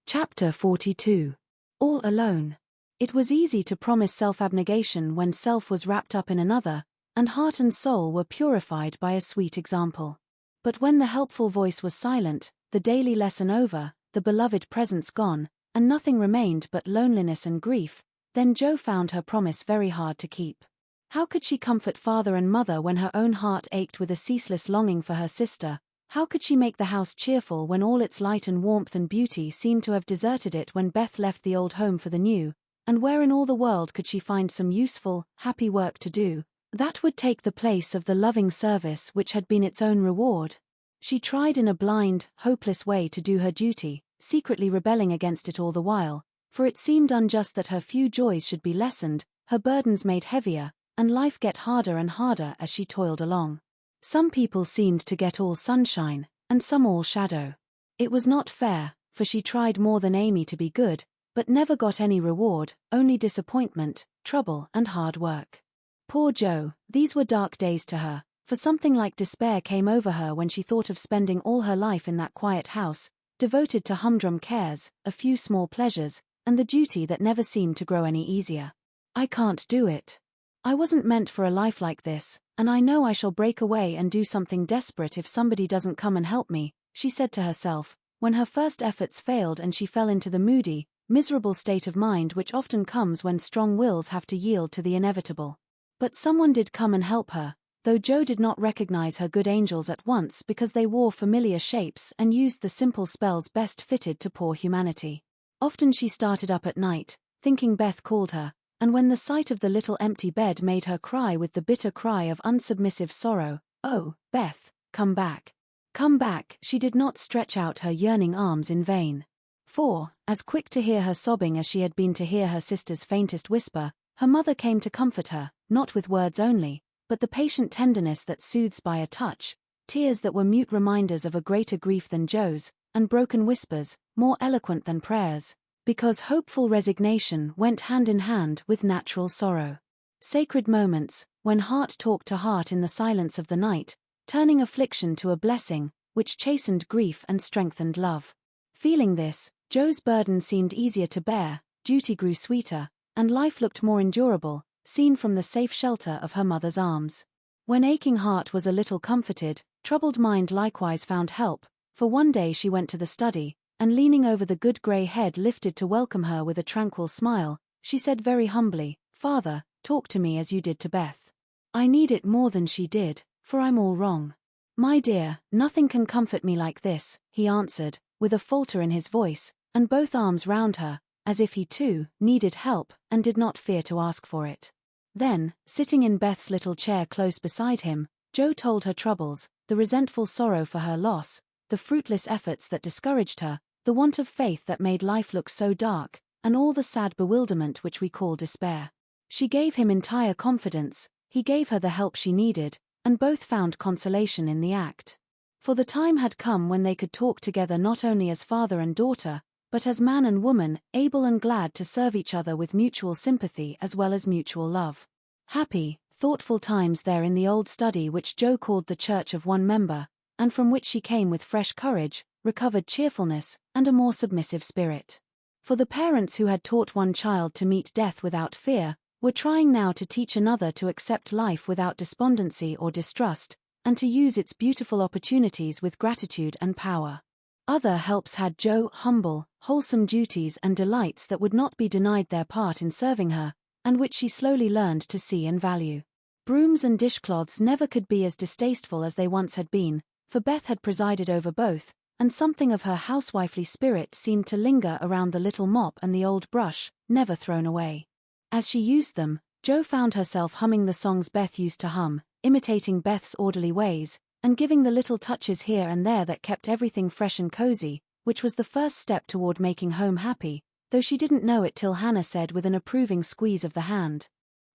Chapter 42. All alone. It was easy to promise self-abnegation when self was wrapped up in another, and heart and soul were purified by a sweet example. But when the helpful voice was silent, the daily lesson over, the beloved presence gone, and nothing remained but loneliness and grief, then Joe found her promise very hard to keep. How could she comfort father and mother when her own heart ached with a ceaseless longing for her sister? How could she make the house cheerful when all its light and warmth and beauty seemed to have deserted it when Beth left the old home for the new? And where in all the world could she find some useful, happy work to do, that would take the place of the loving service which had been its own reward? She tried in a blind, hopeless way to do her duty, secretly rebelling against it all the while, for it seemed unjust that her few joys should be lessened, her burdens made heavier, and life get harder and harder as she toiled along. Some people seemed to get all sunshine, and some all shadow. It was not fair, for she tried more than Amy to be good, but never got any reward, only disappointment, trouble and hard work. Poor Jo, these were dark days to her, for something like despair came over her when she thought of spending all her life in that quiet house, devoted to humdrum cares, a few small pleasures, and the duty that never seemed to grow any easier. I can't do it. I wasn't meant for a life like this, and I know I shall break away and do something desperate if somebody doesn't come and help me, she said to herself, when her first efforts failed and she fell into the moody, miserable state of mind which often comes when strong wills have to yield to the inevitable. But someone did come and help her, though Jo did not recognize her good angels at once because they wore familiar shapes and used the simple spells best fitted to poor humanity. Often she started up at night, thinking Beth called her, and when the sight of the little empty bed made her cry with the bitter cry of unsubmissive sorrow, "Oh, Beth, come back. Come back," she did not stretch out her yearning arms in vain. For, as quick to hear her sobbing as she had been to hear her sister's faintest whisper, her mother came to comfort her, not with words only, but the patient tenderness that soothes by a touch, tears that were mute reminders of a greater grief than Jo's, and broken whispers, more eloquent than prayers, because hopeful resignation went hand in hand with natural sorrow. Sacred moments, when heart talked to heart in the silence of the night, turning affliction to a blessing, which chastened grief and strengthened love. Feeling this, Jo's burden seemed easier to bear, duty grew sweeter, and life looked more endurable, seen from the safe shelter of her mother's arms. When aching heart was a little comforted, troubled mind likewise found help, for one day she went to the study, and leaning over the good grey head lifted to welcome her with a tranquil smile, she said very humbly, "Father, talk to me as you did to Beth. I need it more than she did, for I'm all wrong." "My dear, nothing can comfort me like this," he answered, with a falter in his voice, and both arms round her, as if he too needed help and did not fear to ask for it. Then, sitting in Beth's little chair close beside him, Jo told her troubles, the resentful sorrow for her loss, the fruitless efforts that discouraged her, the want of faith that made life look so dark, and all the sad bewilderment which we call despair. She gave him entire confidence, he gave her the help she needed, and both found consolation in the act. For the time had come when they could talk together not only as father and daughter, but as man and woman, able and glad to serve each other with mutual sympathy as well as mutual love. Happy, thoughtful times there in the old study which Jo called the church of one member, and from which she came with fresh courage, recovered cheerfulness, and a more submissive spirit. For the parents who had taught one child to meet death without fear, were trying now to teach another to accept life without despondency or distrust, and to use its beautiful opportunities with gratitude and power. Other helps had Jo humble, wholesome duties and delights that would not be denied their part in serving her, and which she slowly learned to see and value. Brooms and dishcloths never could be as distasteful as they once had been, for Beth had presided over both, and something of her housewifely spirit seemed to linger around the little mop and the old brush, never thrown away. As she used them, Jo found herself humming the songs Beth used to hum, imitating Beth's orderly ways, and giving the little touches here and there that kept everything fresh and cozy, which was the first step toward making home happy, though she didn't know it till Hannah said with an approving squeeze of the hand,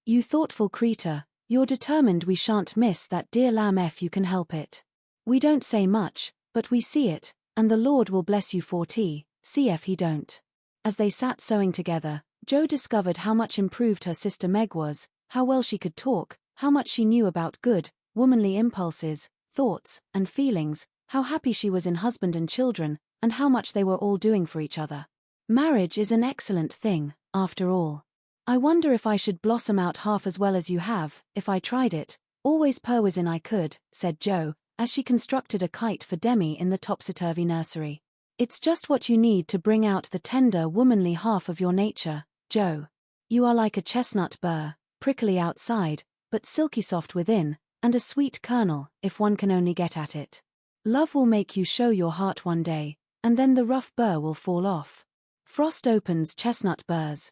"You thoughtful creature, you're determined we shan't miss that dear lamb if you can help it. We don't say much, but we see it, and the Lord will bless you for see if he don't." As they sat sewing together, Jo discovered how much improved her sister Meg was, how well she could talk, how much she knew about good, womanly impulses, thoughts, and feelings, how happy she was in husband and children, and how much they were all doing for each other. Marriage is an excellent thing, after all. I wonder if I should blossom out half as well as you have, if I tried it, always perwisin I could, said Jo, as she constructed a kite for Demi in the topsy-turvy nursery. It's just what you need to bring out the tender womanly half of your nature, Jo. You are like a chestnut burr, prickly outside, but silky soft within, and a sweet kernel, if one can only get at it. Love will make you show your heart one day, and then the rough burr will fall off. Frost opens chestnut burrs,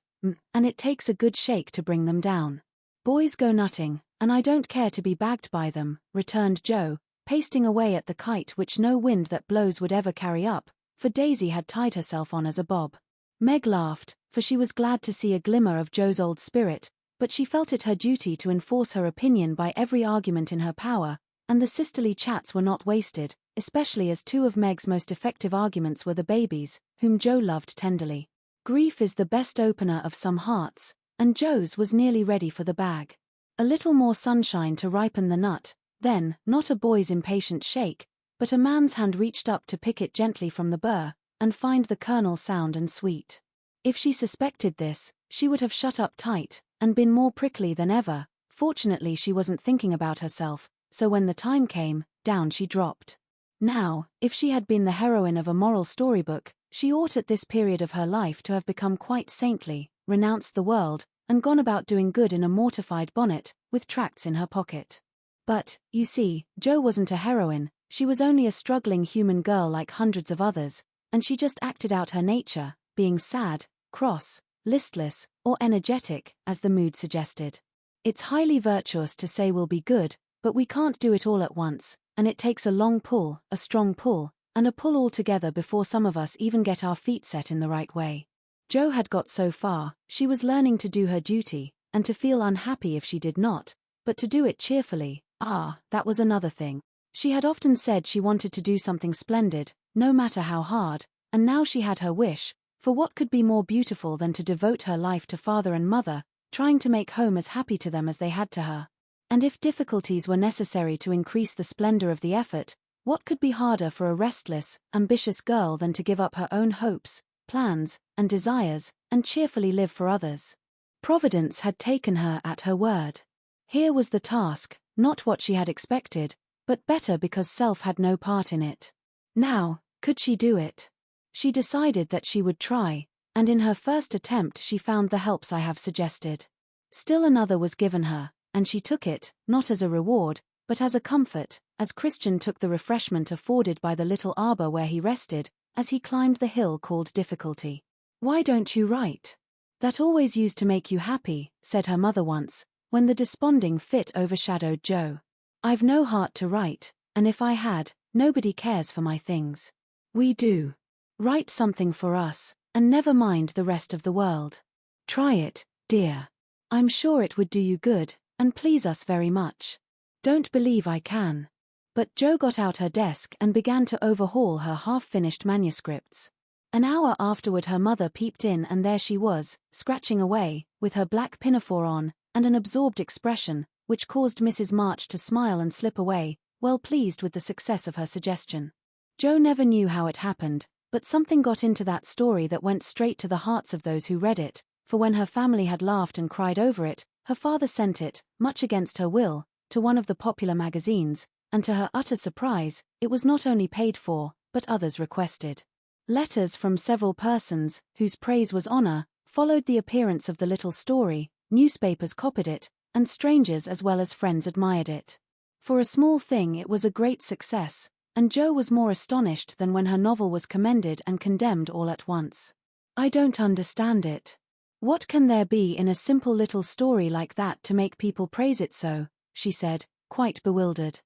and it takes a good shake to bring them down. Boys go nutting, and I don't care to be bagged by them, returned Jo, pasting away at the kite which no wind that blows would ever carry up, for Daisy had tied herself on as a bob. Meg laughed, for she was glad to see a glimmer of Jo's old spirit, but she felt it her duty to enforce her opinion by every argument in her power, and the sisterly chats were not wasted, especially as two of Meg's most effective arguments were the babies, whom Jo loved tenderly. Grief is the best opener of some hearts, and Jo's was nearly ready for the bag. A little more sunshine to ripen the nut, then, not a boy's impatient shake, but a man's hand reached up to pick it gently from the burr, and find the kernel sound and sweet. If she suspected this, she would have shut up tight, and been more prickly than ever. Fortunately she wasn't thinking about herself, so when the time came, down she dropped. Now, if she had been the heroine of a moral storybook, she ought at this period of her life to have become quite saintly, renounced the world, and gone about doing good in a mortified bonnet, with tracts in her pocket. But, you see, Jo wasn't a heroine, she was only a struggling human girl like hundreds of others, and she just acted out her nature, being sad, cross, listless, or energetic, as the mood suggested. It's highly virtuous to say we'll be good, but we can't do it all at once, and it takes a long pull, a strong pull, and a pull all together before some of us even get our feet set in the right way. Jo had got so far, she was learning to do her duty, and to feel unhappy if she did not, but to do it cheerfully, that was another thing. She had often said she wanted to do something splendid, no matter how hard, and now she had her wish, for what could be more beautiful than to devote her life to father and mother, trying to make home as happy to them as they had to her. And if difficulties were necessary to increase the splendor of the effort, what could be harder for a restless, ambitious girl than to give up her own hopes, plans, and desires, and cheerfully live for others? Providence had taken her at her word. Here was the task, not what she had expected, but better because self had no part in it. Now, could she do it? She decided that she would try, and in her first attempt she found the helps I have suggested. Still another was given her, and she took it, not as a reward, but as a comfort, as Christian took the refreshment afforded by the little arbor where he rested, as he climbed the hill called Difficulty. "Why don't you write? That always used to make you happy," said her mother once, when the desponding fit overshadowed Jo. "I've no heart to write, and if I had, nobody cares for my things. We do. Write something for us, and never mind the rest of the world. Try it, dear. I'm sure it would do you good, and please us very much. Don't believe I can." But Jo got out her desk and began to overhaul her half-finished manuscripts. An hour afterward her mother peeped in and there she was, scratching away, with her black pinafore on, and an absorbed expression, which caused Mrs. March to smile and slip away, well pleased with the success of her suggestion. Jo never knew how it happened, but something got into that story that went straight to the hearts of those who read it, for when her family had laughed and cried over it, her father sent it, much against her will, to one of the popular magazines, and to her utter surprise, it was not only paid for, but others requested. Letters from several persons, whose praise was honor, followed the appearance of the little story, newspapers copied it, and strangers as well as friends admired it. For a small thing it was a great success, and Jo was more astonished than when her novel was commended and condemned all at once. "I don't understand it. What can there be in a simple little story like that to make people praise it so?" she said, quite bewildered.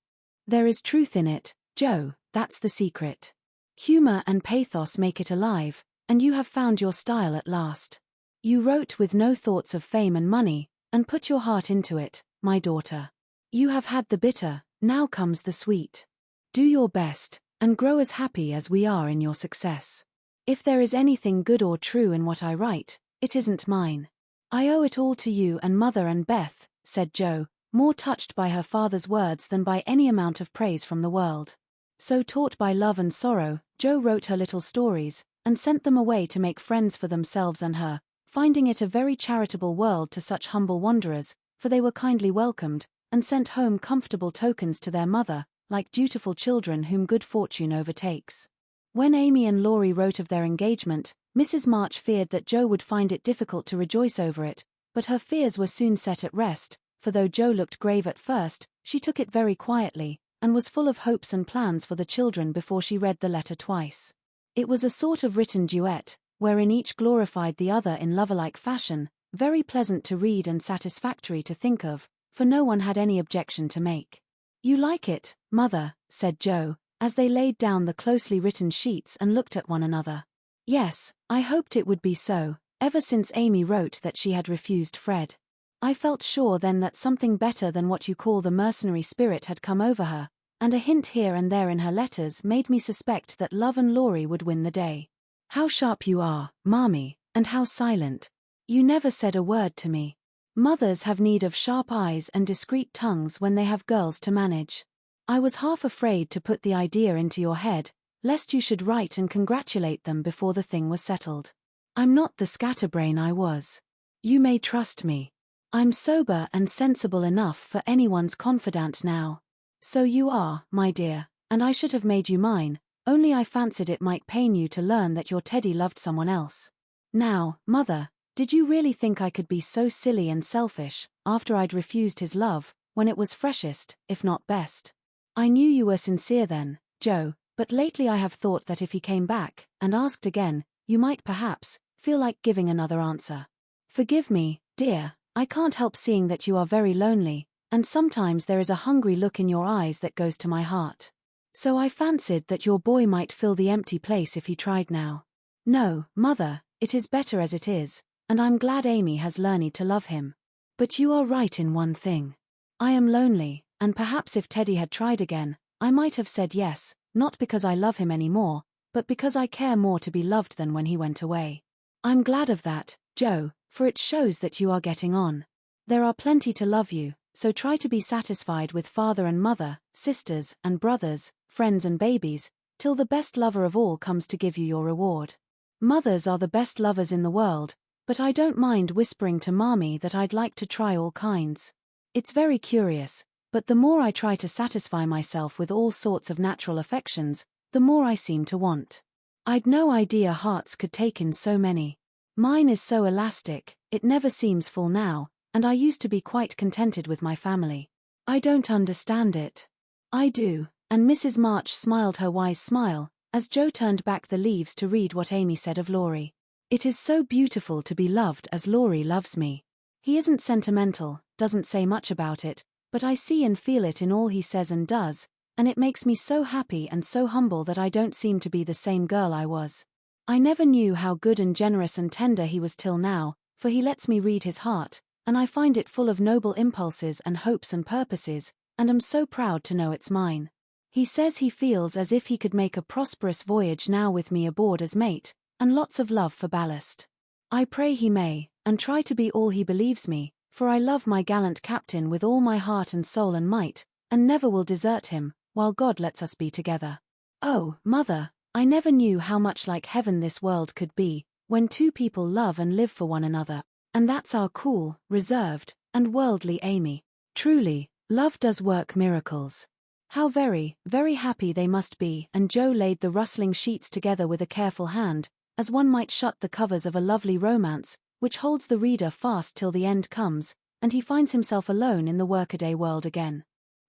"There is truth in it, Jo, that's the secret. Humor and pathos make it alive, and you have found your style at last. You wrote with no thoughts of fame and money, and put your heart into it, my daughter. You have had the bitter, now comes the sweet. Do your best, and grow as happy as we are in your success. If there is anything good or true in what I write, it isn't mine. I owe it all to you and Mother and Beth," said Jo, more touched by her father's words than by any amount of praise from the world. So taught by love and sorrow, Jo wrote her little stories, and sent them away to make friends for themselves and her, finding it a very charitable world to such humble wanderers, for they were kindly welcomed, and sent home comfortable tokens to their mother, like dutiful children whom good fortune overtakes. When Amy and Laurie wrote of their engagement, Mrs. March feared that Jo would find it difficult to rejoice over it, but her fears were soon set at rest, for though Jo looked grave at first, she took it very quietly, and was full of hopes and plans for the children before she read the letter twice. It was a sort of written duet, wherein each glorified the other in lover-like fashion, very pleasant to read and satisfactory to think of, for no one had any objection to make. "You like it, Mother," said Jo, as they laid down the closely written sheets and looked at one another. "Yes, I hoped it would be so, ever since Amy wrote that she had refused Fred. I felt sure then that something better than what you call the mercenary spirit had come over her, and a hint here and there in her letters made me suspect that love and Laurie would win the day. How sharp you are, Marmee, and how silent. You never said a word to me. Mothers have need of sharp eyes and discreet tongues when they have girls to manage. I was half afraid to put the idea into your head, lest you should write and congratulate them before the thing was settled. I'm not the scatterbrain I was. You may trust me. I'm sober and sensible enough for anyone's confidant now. So you are, my dear, and I should have made you mine, only I fancied it might pain you to learn that your Teddy loved someone else. Now, Mother, did you really think I could be so silly and selfish, after I'd refused his love, when it was freshest, if not best? I knew you were sincere then, Joe, but lately I have thought that if he came back, and asked again, you might perhaps feel like giving another answer. Forgive me, dear, I can't help seeing that you are very lonely, and sometimes there is a hungry look in your eyes that goes to my heart. So I fancied that your boy might fill the empty place if he tried now. No, Mother, it is better as it is, and I'm glad Amy has learned to love him. But you are right in one thing. I am lonely, and perhaps if Teddy had tried again, I might have said yes, not because I love him anymore, but because I care more to be loved than when he went away. I'm glad of that, Joe, for it shows that you are getting on. There are plenty to love you, so try to be satisfied with father and mother, sisters and brothers, friends and babies, till the best lover of all comes to give you your reward. Mothers are the best lovers in the world, but I don't mind whispering to Mommy that I'd like to try all kinds. It's very curious, but the more I try to satisfy myself with all sorts of natural affections, the more I seem to want. I'd no idea hearts could take in so many. Mine is so elastic, it never seems full now, and I used to be quite contented with my family. I don't understand it. I do, and Mrs. March smiled her wise smile, as Joe turned back the leaves to read what Amy said of Laurie. It is so beautiful to be loved as Laurie loves me. He isn't sentimental, doesn't say much about it, but I see and feel it in all he says and does, and it makes me so happy and so humble that I don't seem to be the same girl I was. I never knew how good and generous and tender he was till now, for he lets me read his heart, and I find it full of noble impulses and hopes and purposes, and am so proud to know it's mine. He says he feels as if he could make a prosperous voyage now with me aboard as mate, and lots of love for ballast. I pray he may, and try to be all he believes me, for I love my gallant captain with all my heart and soul and might, and never will desert him, while God lets us be together. Oh, Mother, I never knew how much like heaven this world could be, when two people love and live for one another, and that's our cool, reserved, and worldly Amy. Truly, love does work miracles. How very, very happy they must be, and Joe laid the rustling sheets together with a careful hand, as one might shut the covers of a lovely romance, which holds the reader fast till the end comes, and he finds himself alone in the workaday world again.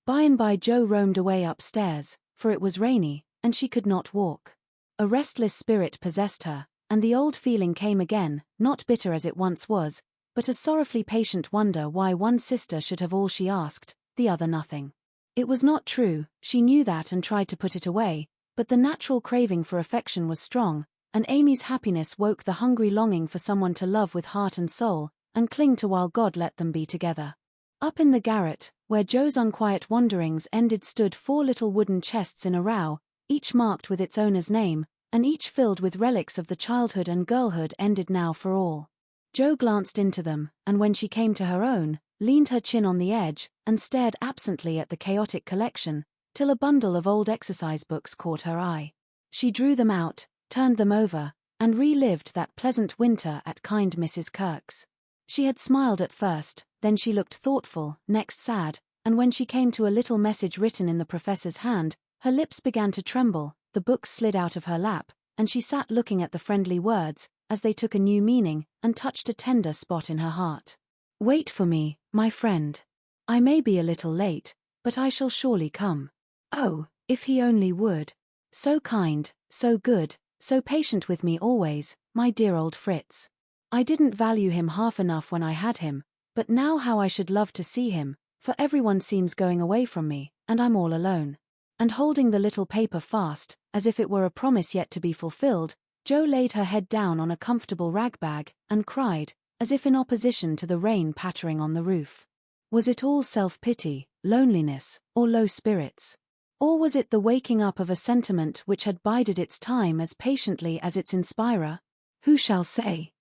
By and by Joe roamed away upstairs, for it was rainy, and she could not walk. A restless spirit possessed her, and the old feeling came again, not bitter as it once was, but a sorrowfully patient wonder why one sister should have all she asked, the other nothing. It was not true, she knew that and tried to put it away, but the natural craving for affection was strong, and Amy's happiness woke the hungry longing for someone to love with heart and soul, and cling to while God let them be together. Up in the garret, where Joe's unquiet wanderings ended, stood 4 little wooden chests in a row, each marked with its owner's name, and each filled with relics of the childhood and girlhood ended now for all. Joe glanced into them, and when she came to her own, leaned her chin on the edge, and stared absently at the chaotic collection, till a bundle of old exercise books caught her eye. She drew them out, turned them over, and relived that pleasant winter at kind Mrs. Kirk's. She had smiled at first, then she looked thoughtful, next sad, and when she came to a little message written in the professor's hand, her lips began to tremble, the books slid out of her lap, and she sat looking at the friendly words, as they took a new meaning, and touched a tender spot in her heart. Wait for me, my friend. I may be a little late, but I shall surely come. Oh, if he only would. So kind, so good, so patient with me always, my dear old Fritz. I didn't value him half enough when I had him, but now how I should love to see him, for everyone seems going away from me, and I'm all alone. And holding the little paper fast, as if it were a promise yet to be fulfilled, Joe laid her head down on a comfortable rag bag, and cried, as if in opposition to the rain pattering on the roof. Was it all self-pity, loneliness, or low spirits? Or was it the waking up of a sentiment which had bided its time as patiently as its inspirer? Who shall say?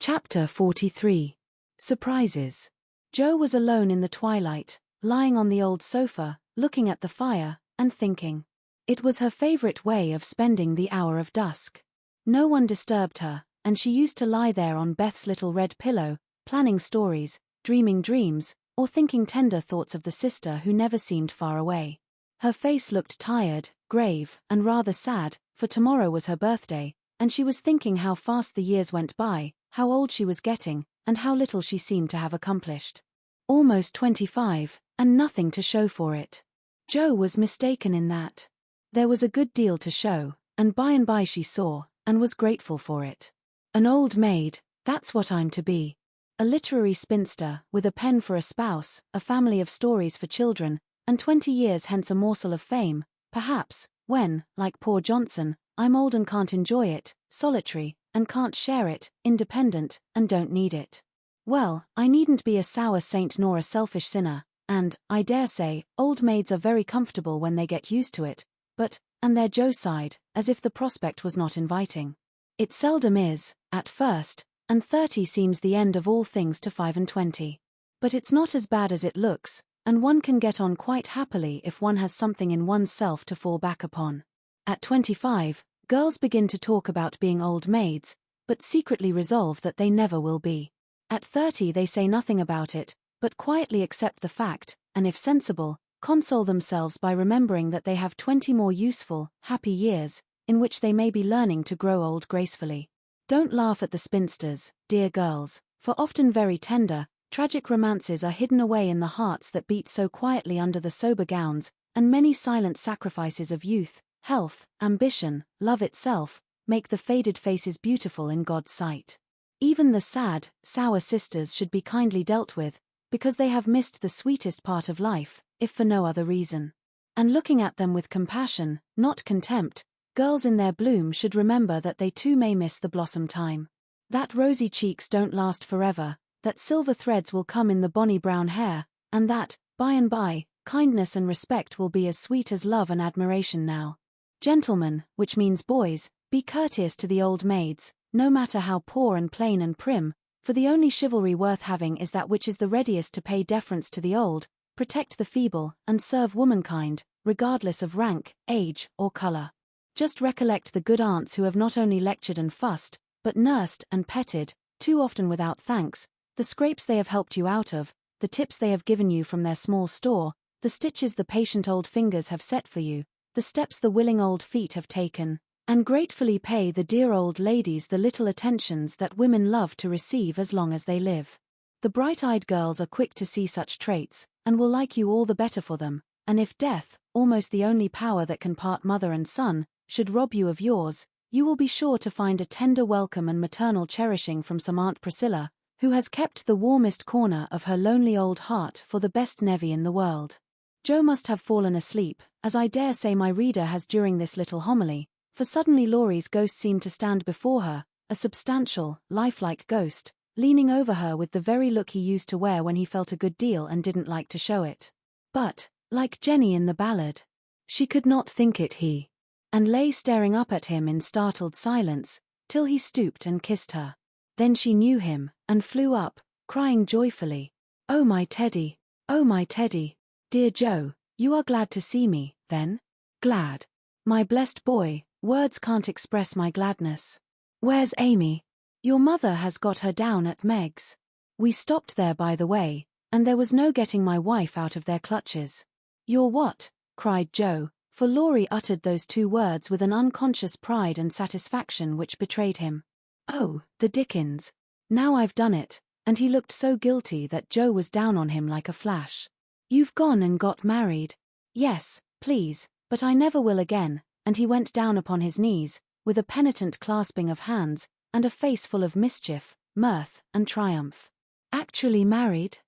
Chapter 43. Surprises. Jo was alone in the twilight, lying on the old sofa, looking at the fire, and thinking. It was her favorite way of spending the hour of dusk. No one disturbed her, and she used to lie there on Beth's little red pillow, planning stories, dreaming dreams, or thinking tender thoughts of the sister who never seemed far away. Her face looked tired, grave, and rather sad, for tomorrow was her birthday, and she was thinking how fast the years went by, how old she was getting, and how little she seemed to have accomplished. Almost 25, and nothing to show for it. Jo was mistaken in that. There was a good deal to show, and by she saw, and was grateful for it. An old maid, that's what I'm to be. A literary spinster, with a pen for a spouse, a family of stories for children, and 20 years hence a morsel of fame, perhaps, when, like poor Johnson, I'm old and can't enjoy it, solitary, and can't share it, independent, and don't need it. Well, I needn't be a sour saint nor a selfish sinner, and, I dare say, old maids are very comfortable when they get used to it, but, and there Jo sighed, as if the prospect was not inviting. It seldom is, at first, and 30 seems the end of all things to 25. But it's not as bad as it looks, and one can get on quite happily if one has something in one's self to fall back upon. At 25, girls begin to talk about being old maids, but secretly resolve that they never will be. At 30 they say nothing about it, but quietly accept the fact, and if sensible, console themselves by remembering that they have 20 more useful, happy years, in which they may be learning to grow old gracefully. Don't laugh at the spinsters, dear girls, for often very tender, tragic romances are hidden away in the hearts that beat so quietly under the sober gowns, and many silent sacrifices of youth, health, ambition, love itself, make the faded faces beautiful in God's sight. Even the sad, sour sisters should be kindly dealt with, because they have missed the sweetest part of life, if for no other reason. And looking at them with compassion, not contempt, girls in their bloom should remember that they too may miss the blossom time. That rosy cheeks don't last forever, that silver threads will come in the bonny brown hair, and that, by and by, kindness and respect will be as sweet as love and admiration now. Gentlemen, which means boys, be courteous to the old maids, no matter how poor and plain and prim, for the only chivalry worth having is that which is the readiest to pay deference to the old, protect the feeble, and serve womankind, regardless of rank, age, or color. Just recollect the good aunts who have not only lectured and fussed, but nursed and petted, too often without thanks, the scrapes they have helped you out of, the tips they have given you from their small store, the stitches the patient old fingers have set for you, the steps the willing old feet have taken, and gratefully pay the dear old ladies the little attentions that women love to receive as long as they live. The bright-eyed girls are quick to see such traits, and will like you all the better for them, and if death, almost the only power that can part mother and son, should rob you of yours, you will be sure to find a tender welcome and maternal cherishing from some Aunt Priscilla, who has kept the warmest corner of her lonely old heart for the best nevy in the world. Jo must have fallen asleep, as I dare say my reader has during this little homily, for suddenly Laurie's ghost seemed to stand before her, a substantial, lifelike ghost, leaning over her with the very look he used to wear when he felt a good deal and didn't like to show it. But, like Jenny in the ballad, she could not think it he, and lay staring up at him in startled silence, till he stooped and kissed her. Then she knew him, and flew up, crying joyfully, "Oh my Teddy, oh my Teddy, dear Jo, you are glad to see me, then? Glad? My blessed boy, words can't express my gladness. Where's Amy? Your mother has got her down at Meg's. We stopped there by the way, and there was no getting my wife out of their clutches." "Your what?" cried Jo, for Laurie uttered those two words with an unconscious pride and satisfaction which betrayed him. "Oh, the dickens. Now I've done it," and he looked so guilty that Jo was down on him like a flash. "You've gone and got married." "Yes, please, but I never will again," and he went down upon his knees, with a penitent clasping of hands, and a face full of mischief, mirth, and triumph. "Actually married?"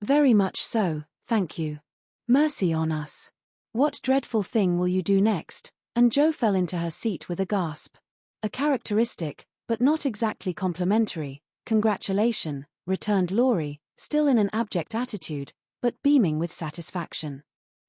"Very much so, thank you." "Mercy on us. What dreadful thing will you do next?" And Jo fell into her seat with a gasp. "A characteristic, but not exactly complimentary, congratulation," returned Laurie, still in an abject attitude, but beaming with satisfaction.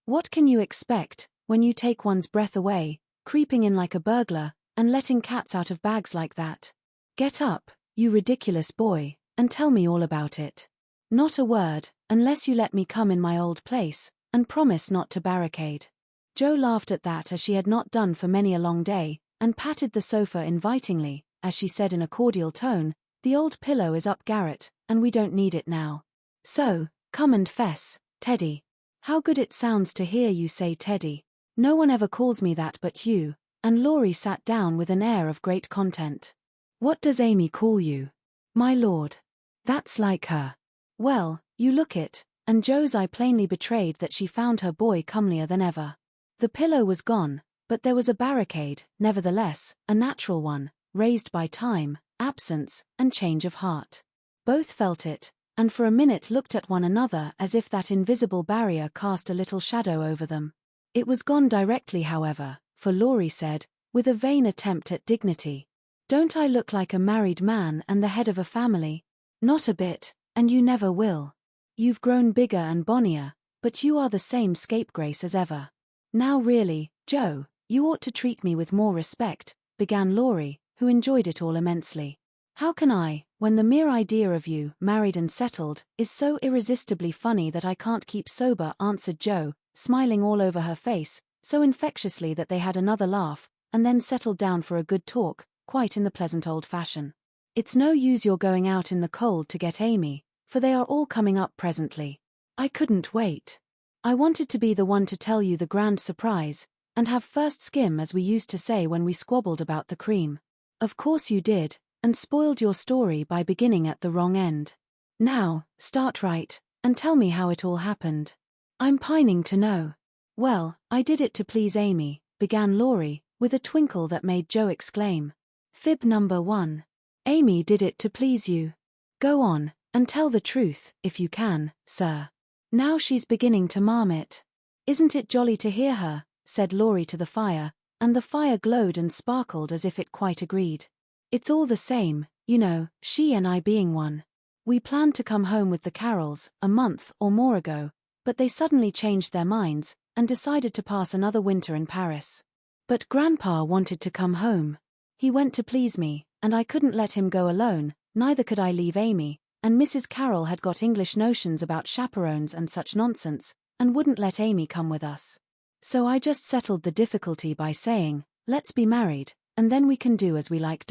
"What can you expect, when you take one's breath away, creeping in like a burglar, and letting cats out of bags like that? Get up, you ridiculous boy, and tell me all about it." Not a word, unless you let me come in my old place, and promise not to barricade. Joe laughed at that, as she had not done for many a long day, and patted the sofa invitingly, as she said in a cordial tone, "The old pillow is up garret, and we don't need it now. So, come and fess, Teddy." How good it sounds to hear you say Teddy. No one ever calls me that but you, and Laurie sat down with an air of great content. What does Amy call you? My lord. That's like her. Well, you look it, and Joe's eye plainly betrayed that she found her boy comelier than ever. The pillow was gone, but there was a barricade, nevertheless, a natural one, raised by time, absence, and change of heart. Both felt it, and for a minute looked at one another as if that invisible barrier cast a little shadow over them. It was gone directly, however, for Laurie said, with a vain attempt at dignity, "Don't I look like a married man and the head of a family?" "Not a bit, and you never will. You've grown bigger and bonnier, but you are the same scapegrace as ever." "Now really, Joe, you ought to treat me with more respect," began Laurie, who enjoyed it all immensely. "How can I, when the mere idea of you, married and settled, is so irresistibly funny that I can't keep sober," answered Joe, smiling all over her face, so infectiously that they had another laugh, and then settled down for a good talk, quite in the pleasant old fashion. "It's no use your going out in the cold to get Amy, for they are all coming up presently. I couldn't wait. I wanted to be the one to tell you the grand surprise, and have first skim, as we used to say when we squabbled about the cream. Of course you did, and spoiled your story by beginning at the wrong end. Now, start right, and tell me how it all happened. I'm pining to know." "Well, I did it to please Amy," began Laurie, with a twinkle that made Joe exclaim. "Fib number one. Amy did it to please you. Go on, and tell the truth, if you can, sir. Now she's beginning to marmot." "Isn't it jolly to hear her?" said Laurie to the fire, and the fire glowed and sparkled as if it quite agreed. "It's all the same, you know, she and I being one. We planned to come home with the Carrolls a month or more ago, but they suddenly changed their minds, and decided to pass another winter in Paris. But Grandpa wanted to come home. He went to please me, and I couldn't let him go alone, neither could I leave Amy, and Mrs. Carroll had got English notions about chaperones and such nonsense, and wouldn't let Amy come with us. So I just settled the difficulty by saying, 'Let's be married, and then we can do as we like.'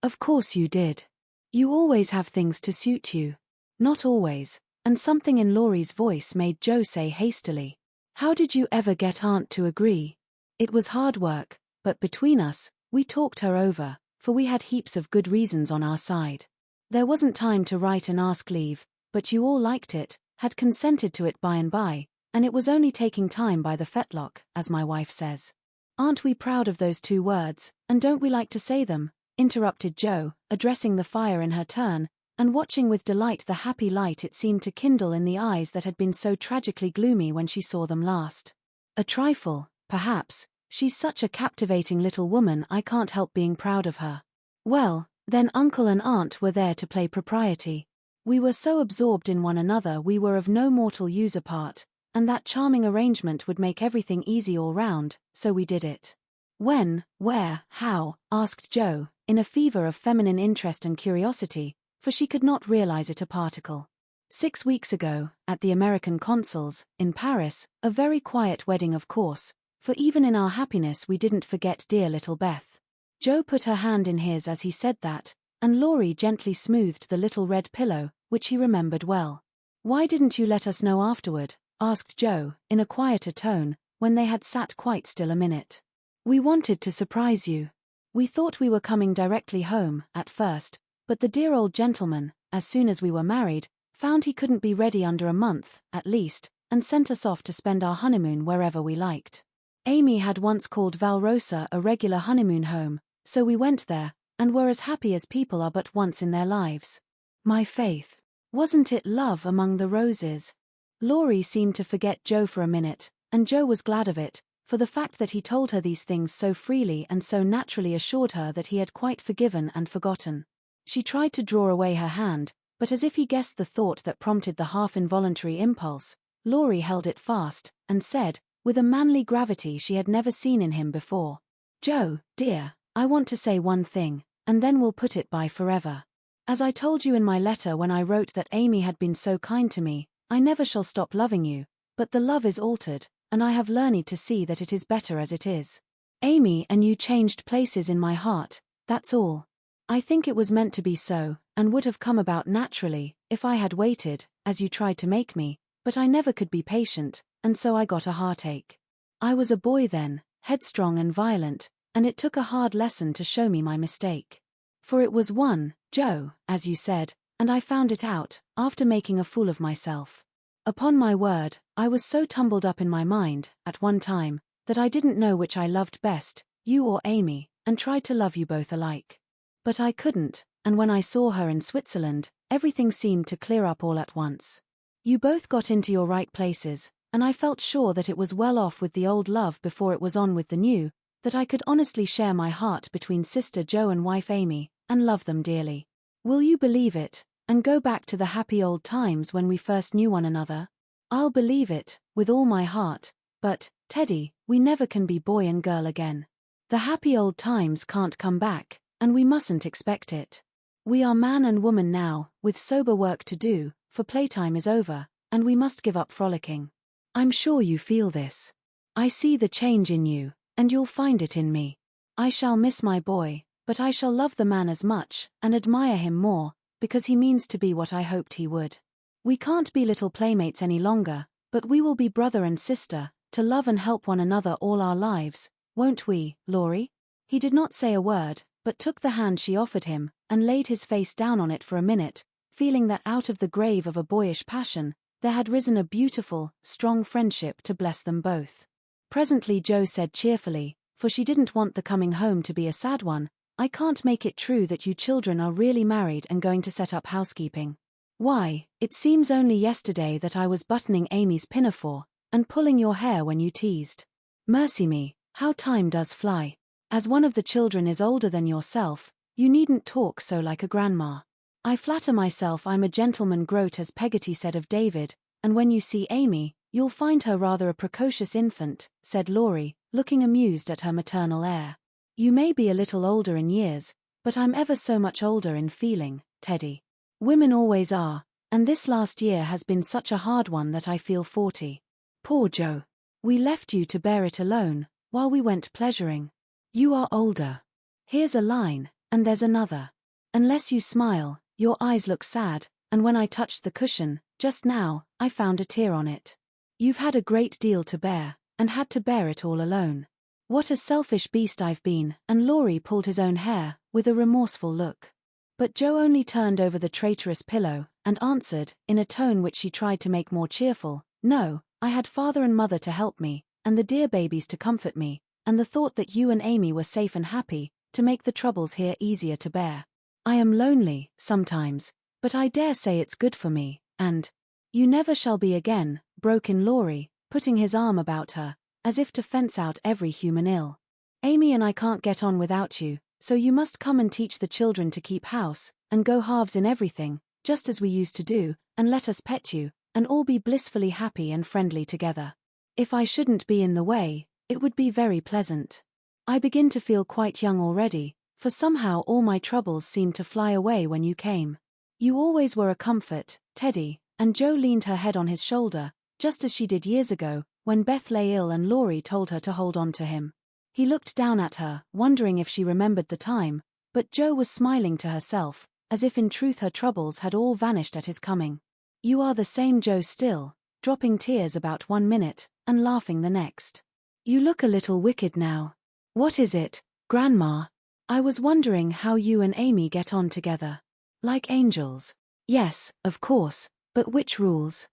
Of course you did. You always have things to suit you." "Not always," and something in Laurie's voice made Joe say hastily, "How did you ever get Aunt to agree?" "It was hard work, but between us, we talked her over, for we had heaps of good reasons on our side. There wasn't time to write and ask leave, but you all liked it, had consented to it by and by, and it was only taking time by the fetlock, as my wife says." "Aren't we proud of those 2 words, and don't we like to say them?" interrupted Joe, addressing the fire in her turn, and watching with delight the happy light it seemed to kindle in the eyes that had been so tragically gloomy when she saw them last. "A trifle, perhaps. She's such a captivating little woman I can't help being proud of her." "Well, then Uncle and Aunt were there to play propriety. We were so absorbed in one another we were of no mortal use apart, and that charming arrangement would make everything easy all round, so we did it." "When, where, how?" asked Joe, in a fever of feminine interest and curiosity, for she could not realize it a particle. 6 weeks ago, at the American consul's, in Paris, a very quiet wedding of course, for even in our happiness we didn't forget dear little Beth." Joe put her hand in his as he said that, and Laurie gently smoothed the little red pillow, which he remembered well. "Why didn't you let us know afterward?" asked Joe, in a quieter tone, when they had sat quite still a minute. "We wanted to surprise you. We thought we were coming directly home, at first, but the dear old gentleman, as soon as we were married, found he couldn't be ready under a month, at least, and sent us off to spend our honeymoon wherever we liked. Amy had once called Valrosa a regular honeymoon home, so we went there, and were as happy as people are but once in their lives. My faith, wasn't it love among the roses?" Laurie seemed to forget Joe for a minute, and Joe was glad of it, for the fact that he told her these things so freely and so naturally assured her that he had quite forgiven and forgotten. She tried to draw away her hand, but as if he guessed the thought that prompted the half-involuntary impulse, Laurie held it fast, and said, with a manly gravity she had never seen in him before, "Joe, dear, I want to say one thing, and then we'll put it by forever. As I told you in my letter when I wrote that Amy had been so kind to me, I never shall stop loving you, but the love is altered, and I have learned to see that it is better as it is. Amy and you changed places in my heart, that's all. I think it was meant to be so, and would have come about naturally, if I had waited, as you tried to make me, but I never could be patient, and so I got a heartache. I was a boy then, headstrong and violent, and it took a hard lesson to show me my mistake. For it was one, Joe, as you said, and I found it out, after making a fool of myself. Upon my word, I was so tumbled up in my mind, at one time, that I didn't know which I loved best, you or Amy, and tried to love you both alike. But I couldn't, and when I saw her in Switzerland, everything seemed to clear up all at once. You both got into your right places, and I felt sure that it was well off with the old love before it was on with the new, that I could honestly share my heart between sister Joe and wife Amy, and love them dearly. Will you believe it, and go back to the happy old times when we first knew one another? I'll believe it, with all my heart, but, Teddy, we never can be boy and girl again. The happy old times can't come back, and we mustn't expect it. We are man and woman now, with sober work to do, for playtime is over, and we must give up frolicking. I'm sure you feel this. I see the change in you, and you'll find it in me. I shall miss my boy, but I shall love the man as much, and admire him more, because he means to be what I hoped he would. We can't be little playmates any longer, but we will be brother and sister, to love and help one another all our lives, won't we, Laurie? He did not say a word, but took the hand she offered him, and laid his face down on it for a minute, feeling that out of the grave of a boyish passion, there had risen a beautiful, strong friendship to bless them both. Presently Joe said cheerfully, for she didn't want the coming home to be a sad one, I can't make it true that you children are really married and going to set up housekeeping. Why, it seems only yesterday that I was buttoning Amy's pinafore, and pulling your hair when you teased. Mercy me, how time does fly. As one of the children is older than yourself, you needn't talk so like a grandma. I flatter myself I'm a gentleman groat as Peggotty said of David, and when you see Amy, you'll find her rather a precocious infant, said Laurie, looking amused at her maternal air. You may be a little older in years, but I'm ever so much older in feeling, Teddy. Women always are, and this last year has been such a hard one that I feel 40. Poor Joe. We left you to bear it alone, while we went pleasuring. You are older. Here's a line, and there's another. Unless you smile, your eyes look sad, and when I touched the cushion, just now, I found a tear on it. You've had a great deal to bear, and had to bear it all alone. What a selfish beast I've been, and Laurie pulled his own hair, with a remorseful look. But Joe only turned over the traitorous pillow, and answered, in a tone which she tried to make more cheerful, No, I had father and mother to help me, and the dear babies to comfort me, and the thought that you and Amy were safe and happy, to make the troubles here easier to bear. I am lonely, sometimes, but I dare say it's good for me, and— You never shall be again, broke in Laurie, putting his arm about her, as if to fence out every human ill. Amy and I can't get on without you, so you must come and teach the children to keep house, and go halves in everything, just as we used to do, and let us pet you, and all be blissfully happy and friendly together. If I shouldn't be in the way, it would be very pleasant. I begin to feel quite young already, for somehow all my troubles seemed to fly away when you came. You always were a comfort, Teddy, and Joe leaned her head on his shoulder, just as she did years ago, when Beth lay ill and Laurie told her to hold on to him. He looked down at her, wondering if she remembered the time, but Joe was smiling to herself, as if in truth her troubles had all vanished at his coming. You are the same Joe still, dropping tears about 1 minute, and laughing the next. You look a little wicked now. What is it, Grandma? I was wondering how you and Amy get on together. Like angels. Yes, of course, but which rules?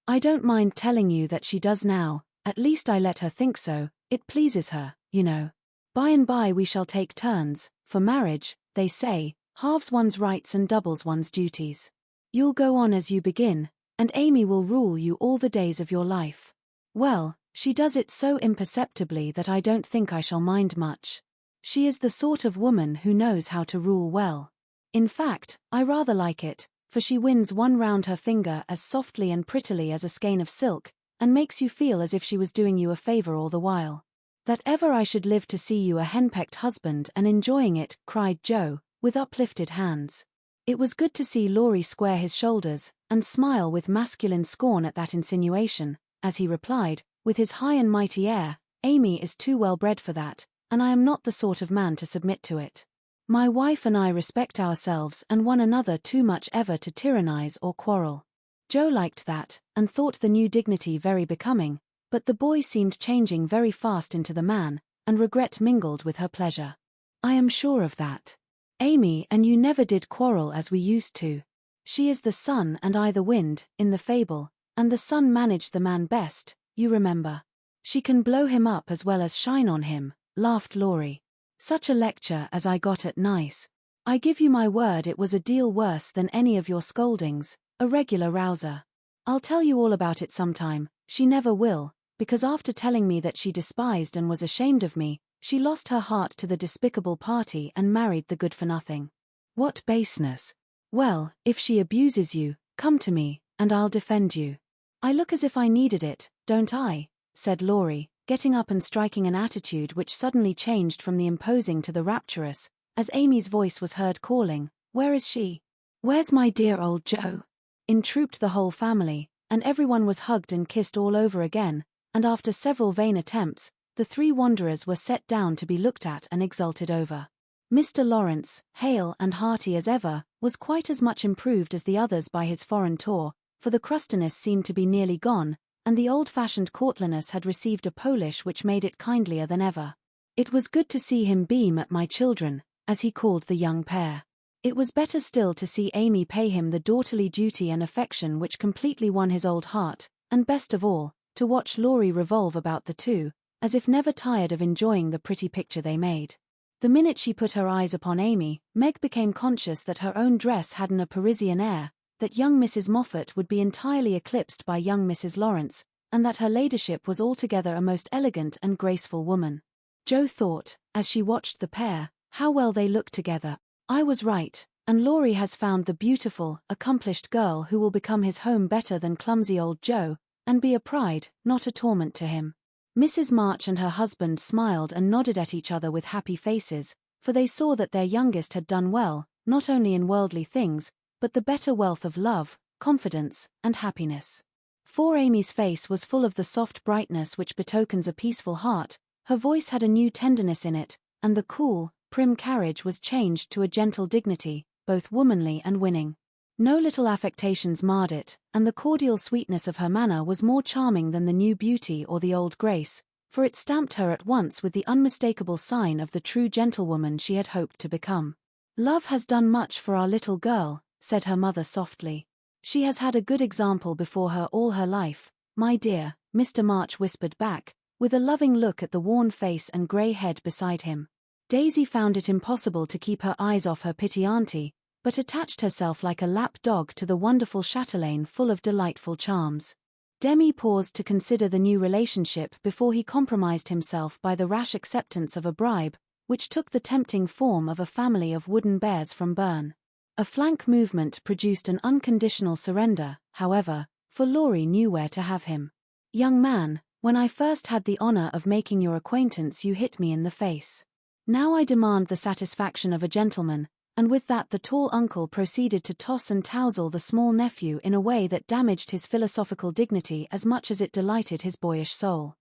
I don't mind telling you that she does now, at least I let her think so, it pleases her, you know. By and by we shall take turns, for marriage, they say, halves one's rights and doubles one's duties. You'll go on as you begin, and Amy will rule you all the days of your life. Well, she does it so imperceptibly that I don't think I shall mind much. She is the sort of woman who knows how to rule well. In fact, I rather like it, for she winds one round her finger as softly and prettily as a skein of silk, and makes you feel as if she was doing you a favor all the while. That ever I should live to see you a henpecked husband and enjoying it, cried Joe, with uplifted hands. It was good to see Laurie square his shoulders and smile with masculine scorn at that insinuation, as he replied, with his high and mighty air, "Amy is too well bred for that, and I am not the sort of man to submit to it. My wife and I respect ourselves and one another too much ever to tyrannize or quarrel." Joe liked that, and thought the new dignity very becoming, but the boy seemed changing very fast into the man, and regret mingled with her pleasure. "I am sure of that. Amy and you never did quarrel as we used to. She is the sun and I the wind, in the fable, and the sun managed the man best, you remember. She can blow him up as well as shine on him," laughed Laurie. "Such a lecture as I got at Nice. I give you my word it was a deal worse than any of your scoldings, a regular rouser. I'll tell you all about it sometime." She never will, because after telling me that she despised and was ashamed of me, she lost her heart to the despicable party and married the good-for-nothing. "What baseness! Well, if she abuses you, come to me, and I'll defend you. I look as if I needed it, don't I?" said Laurie, getting up and striking an attitude which suddenly changed from the imposing to the rapturous, as Amy's voice was heard calling, "Where is she? Where's my dear old Joe?" In trooped the whole family, and everyone was hugged and kissed all over again, and after several vain attempts, the three wanderers were set down to be looked at and exulted over. Mr. Laurence, hale and hearty as ever, was quite as much improved as the others by his foreign tour, for the crustiness seemed to be nearly gone, and the old-fashioned courtliness had received a polish which made it kindlier than ever. It was good to see him beam at "my children," as he called the young pair. It was better still to see Amy pay him the daughterly duty and affection which completely won his old heart, and best of all, to watch Laurie revolve about the two, as if never tired of enjoying the pretty picture they made. The minute she put her eyes upon Amy, Meg became conscious that her own dress had a Parisian air, that young Mrs. Moffat would be entirely eclipsed by young Mrs. Laurence, and that her ladyship was altogether a most elegant and graceful woman. Joe thought, as she watched the pair, how well they looked together. "I was right, and Laurie has found the beautiful, accomplished girl who will become his home better than clumsy old Joe, and be a pride, not a torment to him." Mrs. March and her husband smiled and nodded at each other with happy faces, for they saw that their youngest had done well, not only in worldly things, but the better wealth of love, confidence, and happiness. For Amy's face was full of the soft brightness which betokens a peaceful heart, her voice had a new tenderness in it, and the cool, prim carriage was changed to a gentle dignity, both womanly and winning. No little affectations marred it, and the cordial sweetness of her manner was more charming than the new beauty or the old grace, for it stamped her at once with the unmistakable sign of the true gentlewoman she had hoped to become. "Love has done much for our little girl," said her mother softly. "She has had a good example before her all her life, my dear," Mr. March whispered back, with a loving look at the worn face and grey head beside him. Daisy found it impossible to keep her eyes off her pitty auntie, but attached herself like a lap dog to the wonderful chatelaine full of delightful charms. Demi paused to consider the new relationship before he compromised himself by the rash acceptance of a bribe, which took the tempting form of a family of wooden bears from Bern. A flank movement produced an unconditional surrender, however, for Laurie knew where to have him. "Young man, when I first had the honor of making your acquaintance you hit me in the face. Now I demand the satisfaction of a gentleman," and with that the tall uncle proceeded to toss and touzle the small nephew in a way that damaged his philosophical dignity as much as it delighted his boyish soul.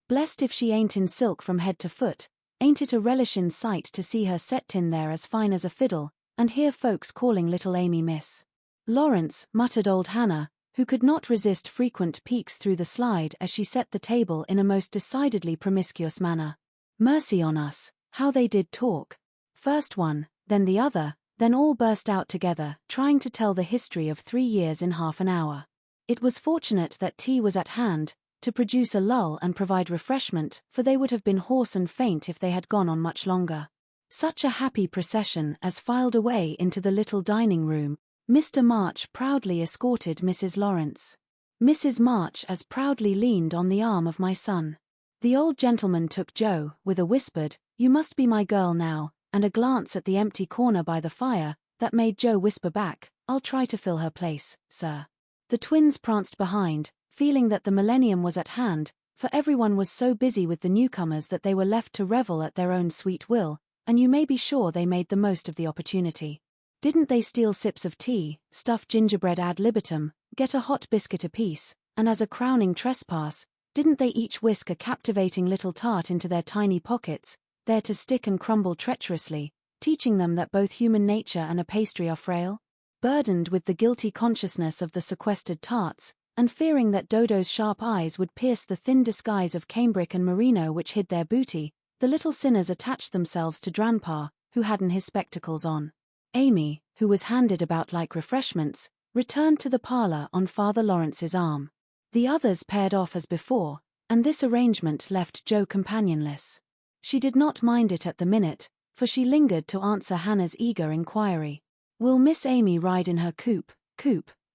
"Blest if she ain't in silk from head to foot, ain't it a relishin' sight to see her set in there as fine as a fiddle, and hear folks calling little Amy Miss Laurence," muttered old Hannah, who could not resist frequent peeks through the slide as she set the table in a most decidedly promiscuous manner. Mercy on us, how they did talk. First one, then the other, then all burst out together, trying to tell the history of 3 years in half an hour. It was fortunate that tea was at hand, to produce a lull and provide refreshment, for they would have been hoarse and faint if they had gone on much longer. Such a happy procession as filed away into the little dining room. Mr. March proudly escorted Mrs. Laurence. Mrs. March as proudly leaned on the arm of my son. The old gentleman took Joe, with a whispered, "You must be my girl now," and a glance at the empty corner by the fire, that made Joe whisper back, "I'll try to fill her place, sir." The twins pranced behind, feeling that the millennium was at hand, for everyone was so busy with the newcomers that they were left to revel at their own sweet will, and you may be sure they made the most of the opportunity. Didn't they steal sips of tea, stuff gingerbread ad libitum, get a hot biscuit apiece, and as a crowning trespass, didn't they each whisk a captivating little tart into their tiny pockets, there to stick and crumble treacherously, teaching them that both human nature and a pastry are frail? Burdened with the guilty consciousness of the sequestered tarts, and fearing that Dodo's sharp eyes would pierce the thin disguise of cambric and merino which hid their booty, the little sinners attached themselves to Dranpa, who hadn't his spectacles on. Amy, who was handed about like refreshments, returned to the parlor on Father Lawrence's arm. The others paired off as before, and this arrangement left Jo companionless. She did not mind it at the minute, for she lingered to answer Hannah's eager inquiry. Will Miss Amy ride in her coupe,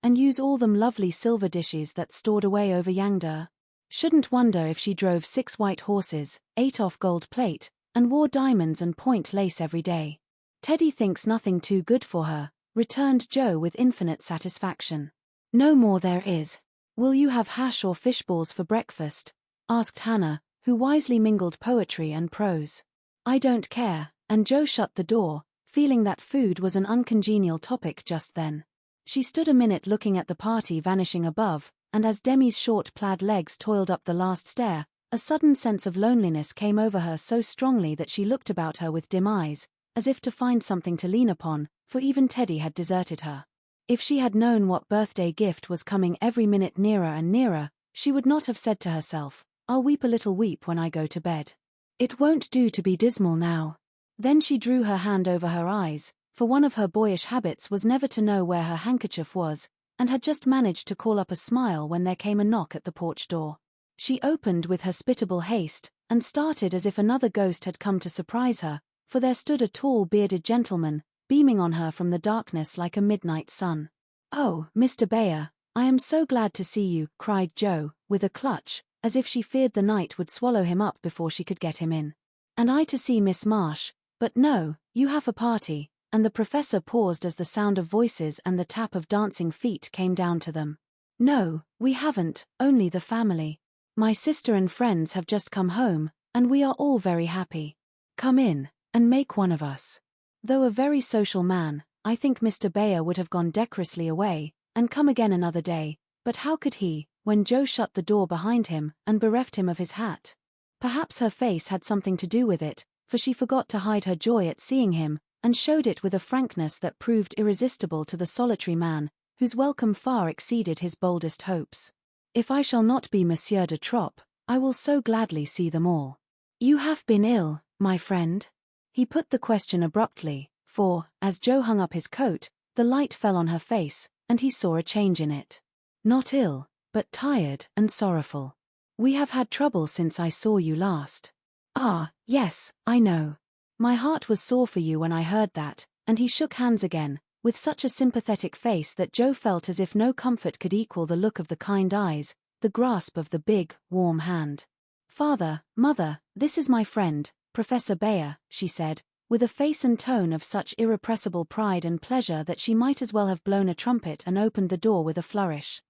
and use all them lovely silver dishes that's stored away over yonder? Shouldn't wonder if she drove 6 white horses, ate off gold plate, and wore diamonds and point lace every day. Teddy thinks nothing too good for her, returned Jo with infinite satisfaction. No more there is. Will you have hash or fish balls for breakfast? Asked Hannah, who wisely mingled poetry and prose. I don't care, and Jo shut the door, feeling that food was an uncongenial topic just then. She stood a minute looking at the party vanishing above, and as Demi's short plaid legs toiled up the last stair, a sudden sense of loneliness came over her so strongly that she looked about her with dim eyes, as if to find something to lean upon, for even Teddy had deserted her. If she had known what birthday gift was coming every minute nearer and nearer, she would not have said to herself, I'll weep a little weep when I go to bed. It won't do to be dismal now. Then she drew her hand over her eyes, for one of her boyish habits was never to know where her handkerchief was, and had just managed to call up a smile when there came a knock at the porch door. She opened with hospitable haste, and started as if another ghost had come to surprise her, for there stood a tall bearded gentleman, beaming on her from the darkness like a midnight sun. Oh, Mr. Bayer, I am so glad to see you, cried Jo, with a clutch, as if she feared the night would swallow him up before she could get him in. And I to see Miss Marsh, but no, you have a party, and the professor paused as the sound of voices and the tap of dancing feet came down to them. No, we haven't, only the family. My sister and friends have just come home, and we are all very happy. Come in, and make one of us. Though a very social man, I think Mr. Bayer would have gone decorously away, and come again another day, but how could he, when Jo shut the door behind him and bereft him of his hat? Perhaps her face had something to do with it, for she forgot to hide her joy at seeing him, and showed it with a frankness that proved irresistible to the solitary man, whose welcome far exceeded his boldest hopes. If I shall not be Monsieur de Trop, I will so gladly see them all. You have been ill, my friend? He put the question abruptly, for, as Jo hung up his coat, the light fell on her face, and he saw a change in it. Not ill, but tired and sorrowful. We have had trouble since I saw you last. Ah, yes, I know. My heart was sore for you when I heard that, and he shook hands again, with such a sympathetic face that Jo felt as if no comfort could equal the look of the kind eyes, the grasp of the big, warm hand. Father, Mother, this is my friend, Professor Bayer, she said, with a face and tone of such irrepressible pride and pleasure that she might as well have blown a trumpet and opened the door with a flourish.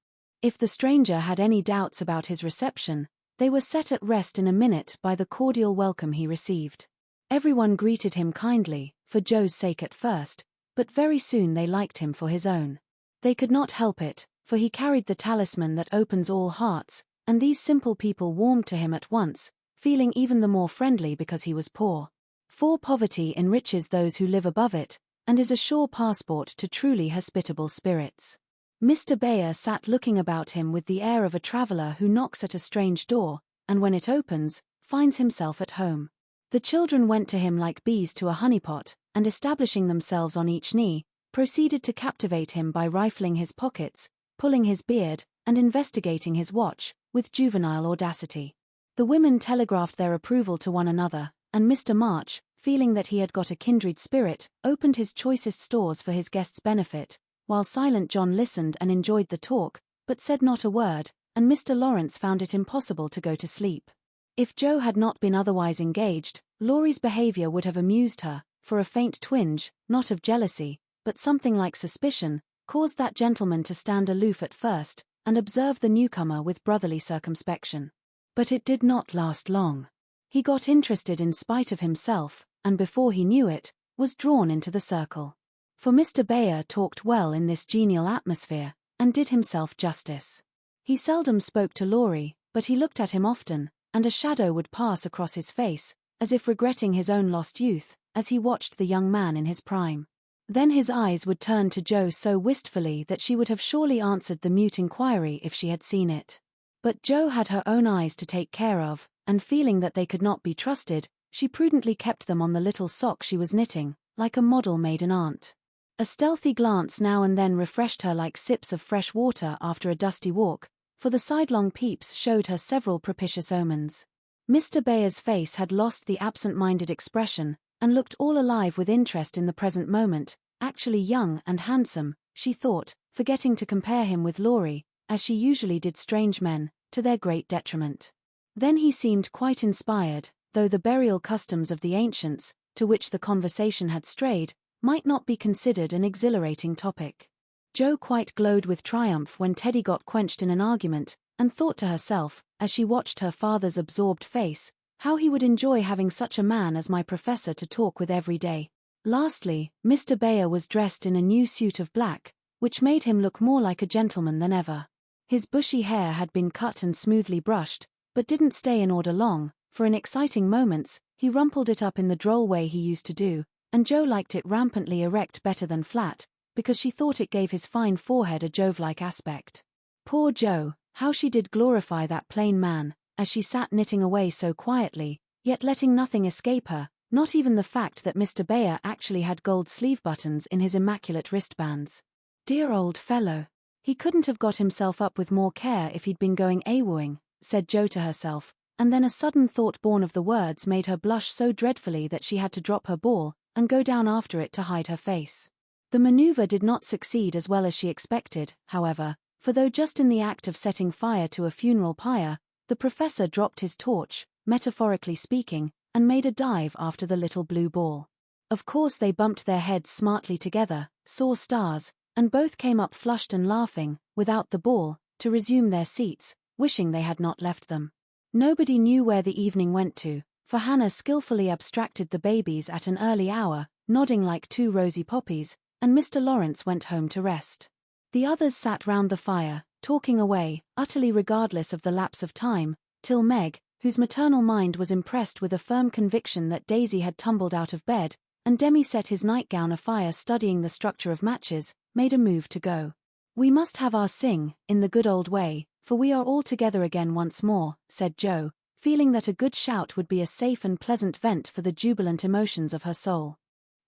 If the stranger had any doubts about his reception, they were set at rest in a minute by the cordial welcome he received. Everyone greeted him kindly, for Jo's sake at first, but very soon they liked him for his own. They could not help it, for he carried the talisman that opens all hearts, and these simple people warmed to him at once, feeling even the more friendly because he was poor. For poverty enriches those who live above it, and is a sure passport to truly hospitable spirits. Mr. Bayer sat looking about him with the air of a traveller who knocks at a strange door, and when it opens, finds himself at home. The children went to him like bees to a honeypot, and establishing themselves on each knee, proceeded to captivate him by rifling his pockets, pulling his beard, and investigating his watch, with juvenile audacity. The women telegraphed their approval to one another, and Mr. March, feeling that he had got a kindred spirit, opened his choicest stores for his guests' benefit, while Silent John listened and enjoyed the talk, but said not a word, and Mr. Laurence found it impossible to go to sleep. If Jo had not been otherwise engaged, Laurie's behavior would have amused her, for a faint twinge, not of jealousy, but something like suspicion, caused that gentleman to stand aloof at first, and observe the newcomer with brotherly circumspection. But it did not last long. He got interested in spite of himself, and before he knew it, was drawn into the circle. For Mr. Bayer talked well in this genial atmosphere, and did himself justice. He seldom spoke to Laurie, but he looked at him often, and a shadow would pass across his face, as if regretting his own lost youth, as he watched the young man in his prime. Then his eyes would turn to Jo so wistfully that she would have surely answered the mute inquiry if she had seen it. But Jo had her own eyes to take care of, and feeling that they could not be trusted, she prudently kept them on the little sock she was knitting, like a model maiden aunt. A stealthy glance now and then refreshed her like sips of fresh water after a dusty walk, for the sidelong peeps showed her several propitious omens. Mr. Bayer's face had lost the absent-minded expression, and looked all alive with interest in the present moment, actually young and handsome, she thought, forgetting to compare him with Laurie, as she usually did strange men, to their great detriment. Then he seemed quite inspired, though the burial customs of the ancients, to which the conversation had strayed, might not be considered an exhilarating topic. Jo quite glowed with triumph when Teddy got quenched in an argument, and thought to herself, as she watched her father's absorbed face, how he would enjoy having such a man as my professor to talk with every day. Lastly, Mr. Bayer was dressed in a new suit of black, which made him look more like a gentleman than ever. His bushy hair had been cut and smoothly brushed, but didn't stay in order long, for in exciting moments, he rumpled it up in the droll way he used to do, and Jo liked it rampantly erect better than flat, because she thought it gave his fine forehead a Jove-like aspect. Poor Jo, how she did glorify that plain man, as she sat knitting away so quietly, yet letting nothing escape her, not even the fact that Mr. Bayer actually had gold sleeve buttons in his immaculate wristbands. Dear old fellow. He couldn't have got himself up with more care if he'd been going AWOing, said Jo to herself, and then a sudden thought born of the words made her blush so dreadfully that she had to drop her ball, and go down after it to hide her face. The maneuver did not succeed as well as she expected, however, for though just in the act of setting fire to a funeral pyre, the professor dropped his torch, metaphorically speaking, and made a dive after the little blue ball. Of course they bumped their heads smartly together, saw stars, and both came up flushed and laughing, without the ball, to resume their seats, wishing they had not left them. Nobody knew where the evening went to, for Hannah skillfully abstracted the babies at an early hour, nodding like two rosy poppies, and Mr. Laurence went home to rest. The others sat round the fire, talking away, utterly regardless of the lapse of time, till Meg, whose maternal mind was impressed with a firm conviction that Daisy had tumbled out of bed, and Demi set his nightgown afire studying the structure of matches, made a move to go. "We must have our sing, in the good old way, for we are all together again once more," said Jo, feeling that a good shout would be a safe and pleasant vent for the jubilant emotions of her soul.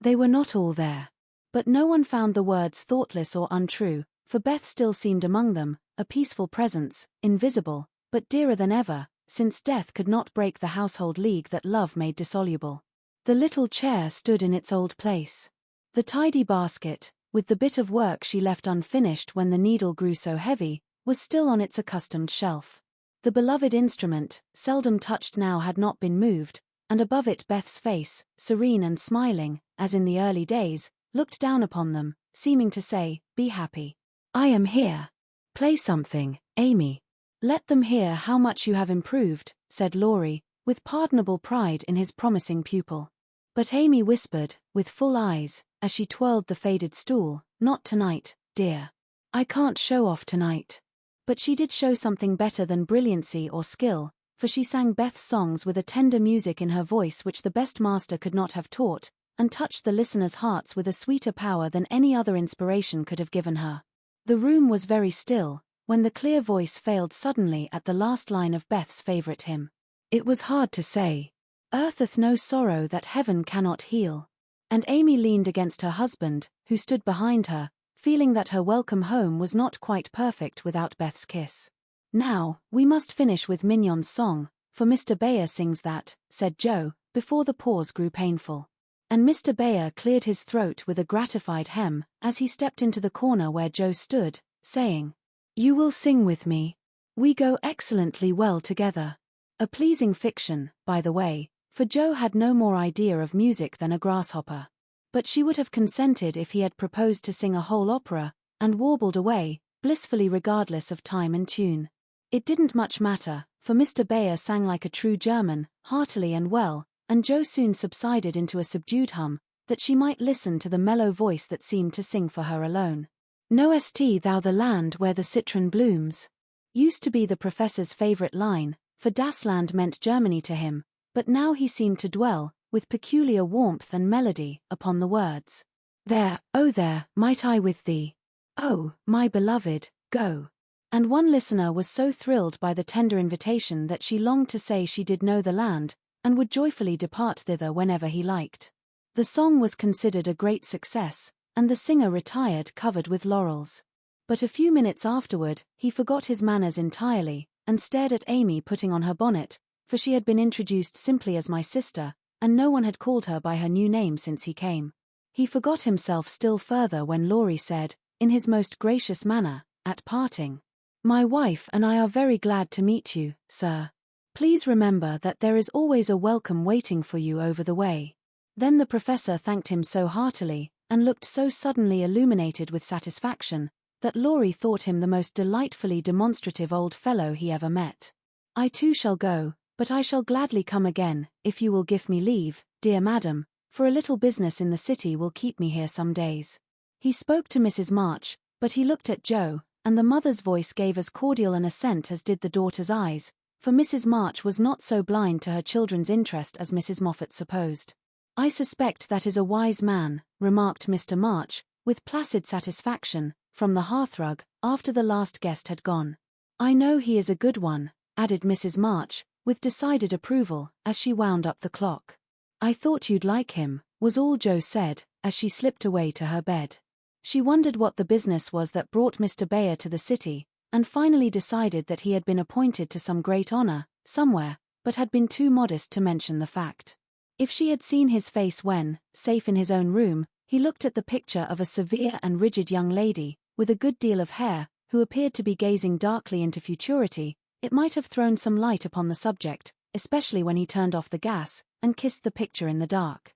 They were not all there. But no one found the words thoughtless or untrue, for Beth still seemed among them, a peaceful presence, invisible, but dearer than ever, since death could not break the household league that love made dissoluble. The little chair stood in its old place. The tidy basket, with the bit of work she left unfinished when the needle grew so heavy, was still on its accustomed shelf. The beloved instrument, seldom touched now, had not been moved, and above it Beth's face, serene and smiling, as in the early days, looked down upon them, seeming to say, "Be happy. I am here. Play something, Amy." "Let them hear how much you have improved," said Laurie, with pardonable pride in his promising pupil. But Amy whispered, with full eyes, as she twirled the faded stool, "Not tonight, dear. I can't show off tonight." But she did show something better than brilliancy or skill, for she sang Beth's songs with a tender music in her voice which the best master could not have taught, and touched the listeners' hearts with a sweeter power than any other inspiration could have given her. The room was very still, when the clear voice failed suddenly at the last line of Beth's favorite hymn. It was hard to say, "Eartheth no sorrow that heaven cannot heal," and Amy leaned against her husband, who stood behind her, feeling that her welcome home was not quite perfect without Beth's kiss. "Now, we must finish with Mignon's song, for Mr. Bayer sings that," said Jo, before the pause grew painful. And Mr. Bayer cleared his throat with a gratified hem, as he stepped into the corner where Jo stood, saying, "You will sing with me. We go excellently well together." A pleasing fiction, by the way, for Jo had no more idea of music than a grasshopper. But she would have consented if he had proposed to sing a whole opera, and warbled away, blissfully regardless of time and tune. It didn't much matter, for Mr. Bayer sang like a true German, heartily and well, and Jo soon subsided into a subdued hum, that she might listen to the mellow voice that seemed to sing for her alone. "Knowest thou the land where the citron blooms?" used to be the professor's favorite line, for Das Land meant Germany to him, but now he seemed to dwell, with peculiar warmth and melody, upon the words. "There, oh there, might I with thee, oh, my beloved, go." And one listener was so thrilled by the tender invitation that she longed to say she did know the land, and would joyfully depart thither whenever he liked. The song was considered a great success, and the singer retired covered with laurels. But a few minutes afterward, he forgot his manners entirely, and stared at Amy putting on her bonnet, for she had been introduced simply as my sister, and no one had called her by her new name since he came. He forgot himself still further when Laurie said, in his most gracious manner, at parting, "My wife and I are very glad to meet you, sir. Please remember that there is always a welcome waiting for you over the way." Then the professor thanked him so heartily, and looked so suddenly illuminated with satisfaction, that Laurie thought him the most delightfully demonstrative old fellow he ever met. "I too shall go, but I shall gladly come again, if you will give me leave, dear madam, for a little business in the city will keep me here some days." He spoke to Mrs. March, but he looked at Joe, and the mother's voice gave as cordial an assent as did the daughter's eyes, for Mrs. March was not so blind to her children's interest as Mrs. Moffat supposed. "I suspect that is a wise man," remarked Mr. March, with placid satisfaction, from the hearthrug, after the last guest had gone. "I know he is a good one," added Mrs. March, with decided approval, as she wound up the clock. "I thought you'd like him," was all Joe said, as she slipped away to her bed. She wondered what the business was that brought Mr. Bayer to the city, and finally decided that he had been appointed to some great honor, somewhere, but had been too modest to mention the fact. If she had seen his face when, safe in his own room, he looked at the picture of a severe and rigid young lady, with a good deal of hair, who appeared to be gazing darkly into futurity, it might have thrown some light upon the subject, especially when he turned off the gas, and kissed the picture in the dark.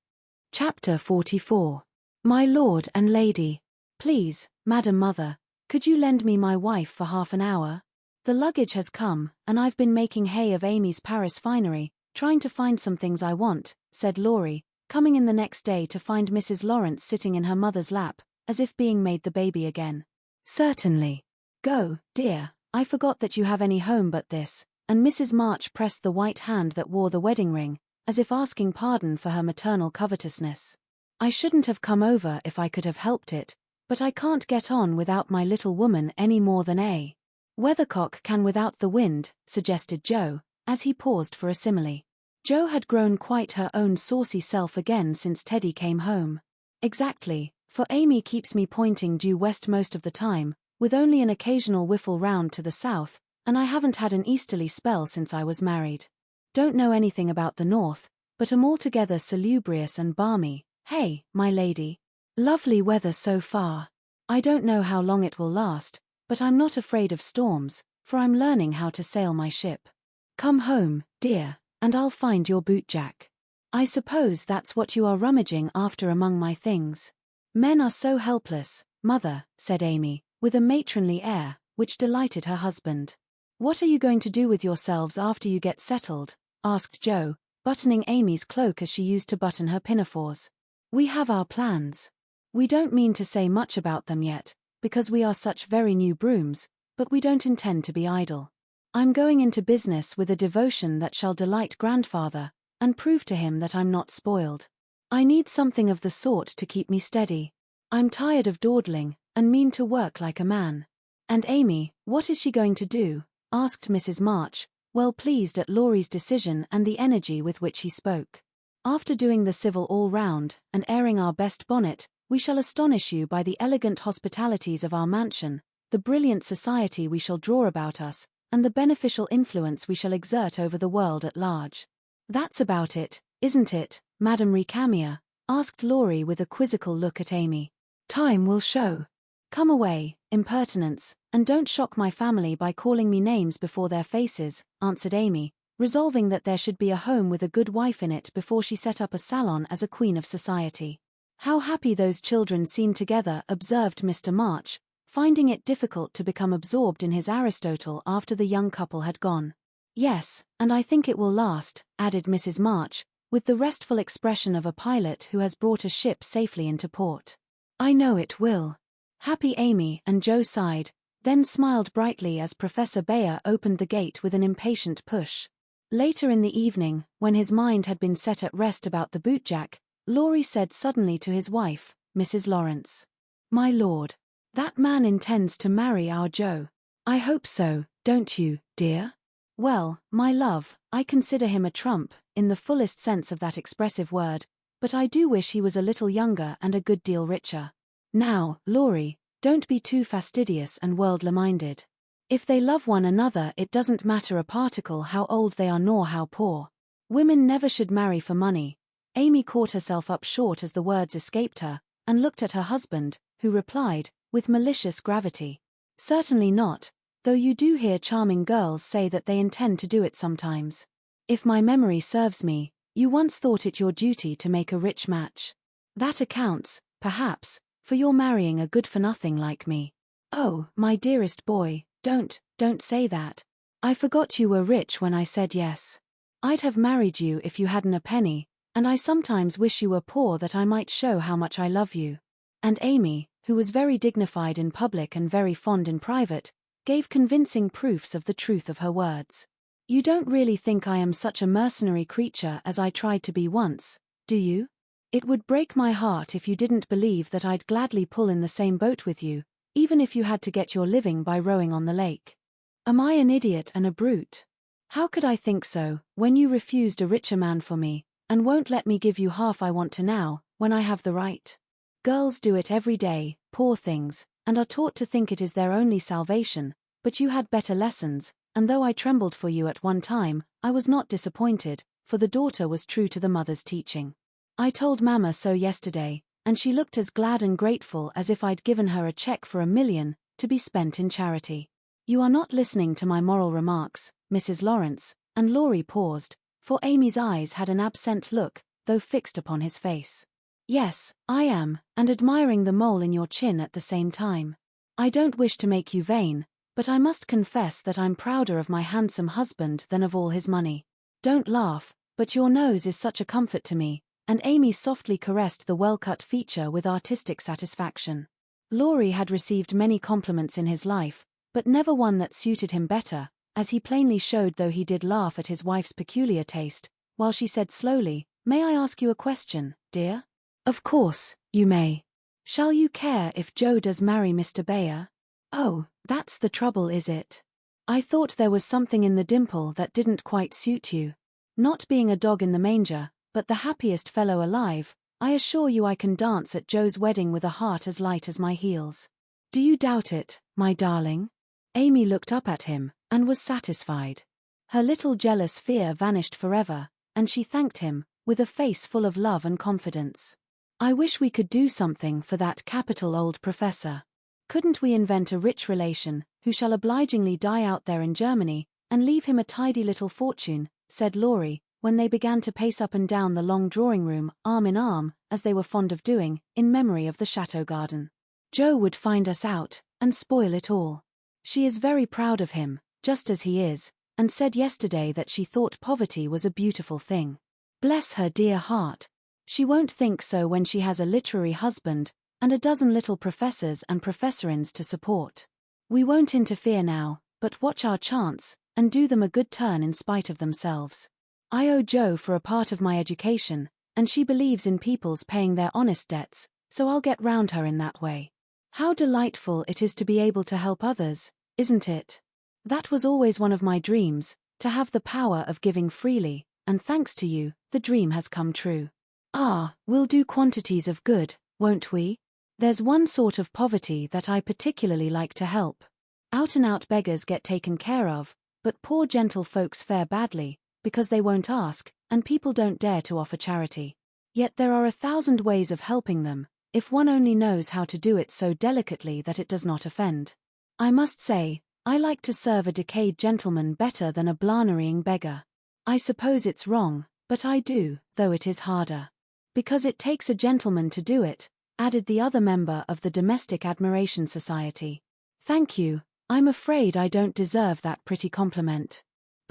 Chapter 44. My Lord and Lady. "Please, Madam Mother, could you lend me my wife for half an hour? The luggage has come, and I've been making hay of Amy's Paris finery, trying to find some things I want," said Laurie, coming in the next day to find Mrs. Laurence sitting in her mother's lap, as if being made the baby again. "Certainly. Go, dear, I forgot that you have any home but this," and Mrs. March pressed the white hand that wore the wedding ring, as if asking pardon for her maternal covetousness. "I shouldn't have come over if I could have helped it, but I can't get on without my little woman any more than a weathercock can without the wind," suggested Joe, as he paused for a simile. Joe had grown quite her own saucy self again since Teddy came home. "Exactly, for Amy keeps me pointing due west most of the time, with only an occasional whiffle round to the south, and I haven't had an easterly spell since I was married. Don't know anything about the north, but am altogether salubrious and balmy. Hey, my lady. Lovely weather so far. I don't know how long it will last, but I'm not afraid of storms, for I'm learning how to sail my ship. Come home, dear, and I'll find your bootjack. I suppose that's what you are rummaging after among my things." "Men are so helpless, mother," said Amy, with a matronly air, which delighted her husband. "What are you going to do with yourselves after you get settled?" asked Joe, buttoning Amy's cloak as she used to button her pinafores. "We have our plans. We don't mean to say much about them yet, because we are such very new brooms, but we don't intend to be idle. I'm going into business with a devotion that shall delight grandfather, and prove to him that I'm not spoiled. I need something of the sort to keep me steady. I'm tired of dawdling, and mean to work like a man." "And Amy, what is she going to do?" asked Mrs. March, well pleased at Laurie's decision and the energy with which he spoke. "After doing the civil all round, and airing our best bonnet, we shall astonish you by the elegant hospitalities of our mansion, the brilliant society we shall draw about us, and the beneficial influence we shall exert over the world at large." "That's about it, isn't it, Madame Recamier?" asked Laurie with a quizzical look at Amy. "Time will show. Come away, impertinence, and don't shock my family by calling me names before their faces," answered Amy, resolving that there should be a home with a good wife in it before she set up a salon as a queen of society. "How happy those children seem together," observed Mr. March, finding it difficult to become absorbed in his Aristotle after the young couple had gone. "Yes, and I think it will last," added Mrs. March, with the restful expression of a pilot who has brought a ship safely into port. "I know it will." Happy Amy and Joe sighed, then smiled brightly as Professor Bayer opened the gate with an impatient push. Later in the evening, when his mind had been set at rest about the bootjack, Laurie said suddenly to his wife, Mrs. Laurence, "My lord, that man intends to marry our Joe. I hope so, don't you, dear?" "Well, my love, I consider him a trump, in the fullest sense of that expressive word, but I do wish he was a little younger and a good deal richer." "Now, Laurie, don't be too fastidious and worldly-minded. If they love one another, it doesn't matter a particle how old they are nor how poor. Women never should marry for money." Amy caught herself up short as the words escaped her, and looked at her husband, who replied, with malicious gravity, "Certainly not, though you do hear charming girls say that they intend to do it sometimes. If my memory serves me, you once thought it your duty to make a rich match. That accounts, perhaps, for your marrying a good-for-nothing like me." "Oh, my dearest boy, don't say that. I forgot you were rich when I said yes. I'd have married you if you hadn't a penny, and I sometimes wish you were poor that I might show how much I love you." And Amy, who was very dignified in public and very fond in private, gave convincing proofs of the truth of her words. "You don't really think I am such a mercenary creature as I tried to be once, do you? It would break my heart if you didn't believe that I'd gladly pull in the same boat with you, even if you had to get your living by rowing on the lake. Am I an idiot and a brute? How could I think so, when you refused a richer man for me, and won't let me give you half I want to now, when I have the right? Girls do it every day, poor things, and are taught to think it is their only salvation, but you had better lessons, and though I trembled for you at one time, I was not disappointed, for the daughter was true to the mother's teaching. I told Mama so yesterday, and she looked as glad and grateful as if I'd given her a check for $1 million, to be spent in charity. You are not listening to my moral remarks, Mrs. Laurence," and Laurie paused, for Amy's eyes had an absent look, though fixed upon his face. "Yes, I am, and admiring the mole in your chin at the same time. I don't wish to make you vain, but I must confess that I'm prouder of my handsome husband than of all his money. Don't laugh, but your nose is such a comfort to me," and Amy softly caressed the well-cut feature with artistic satisfaction. Laurie had received many compliments in his life, but never one that suited him better, as he plainly showed, though he did laugh at his wife's peculiar taste, while she said slowly, "May I ask you a question, dear?" "Of course, you may. Shall you care if Joe does marry Mr. Bayer?" "Oh, that's the trouble, is it? I thought there was something in the dimple that didn't quite suit you. Not being a dog in the manger, but the happiest fellow alive, I assure you I can dance at Joe's wedding with a heart as light as my heels." "Do you doubt it, my darling?" Amy looked up at him, and was satisfied. Her little jealous fear vanished forever, and she thanked him, with a face full of love and confidence. "I wish we could do something for that capital old professor. Couldn't we invent a rich relation, who shall obligingly die out there in Germany, and leave him a tidy little fortune," said Laurie, when they began to pace up and down the long drawing-room, arm in arm, as they were fond of doing, in memory of the chateau garden. "Joe would find us out, and spoil it all. She is very proud of him, just as he is, and said yesterday that she thought poverty was a beautiful thing. Bless her dear heart. She won't think so when she has a literary husband, and a dozen little professors and professorins to support. We won't interfere now, but watch our chance, and do them a good turn in spite of themselves. I owe Joe for a part of my education, and she believes in people's paying their honest debts, so I'll get round her in that way. How delightful it is to be able to help others, isn't it? That was always one of my dreams, to have the power of giving freely, and thanks to you, the dream has come true. Ah, we'll do quantities of good, won't we? There's one sort of poverty that I particularly like to help. Out-and-out beggars get taken care of, but poor gentle folks fare badly, because they won't ask, and people don't dare to offer charity. Yet there are 1,000 ways of helping them, if one only knows how to do it so delicately that it does not offend. I must say, I like to serve a decayed gentleman better than a blarneying beggar. I suppose it's wrong, but I do, though it is harder. Because it takes a gentleman to do it," added the other member of the Domestic Admiration Society. "Thank you, I'm afraid I don't deserve that pretty compliment.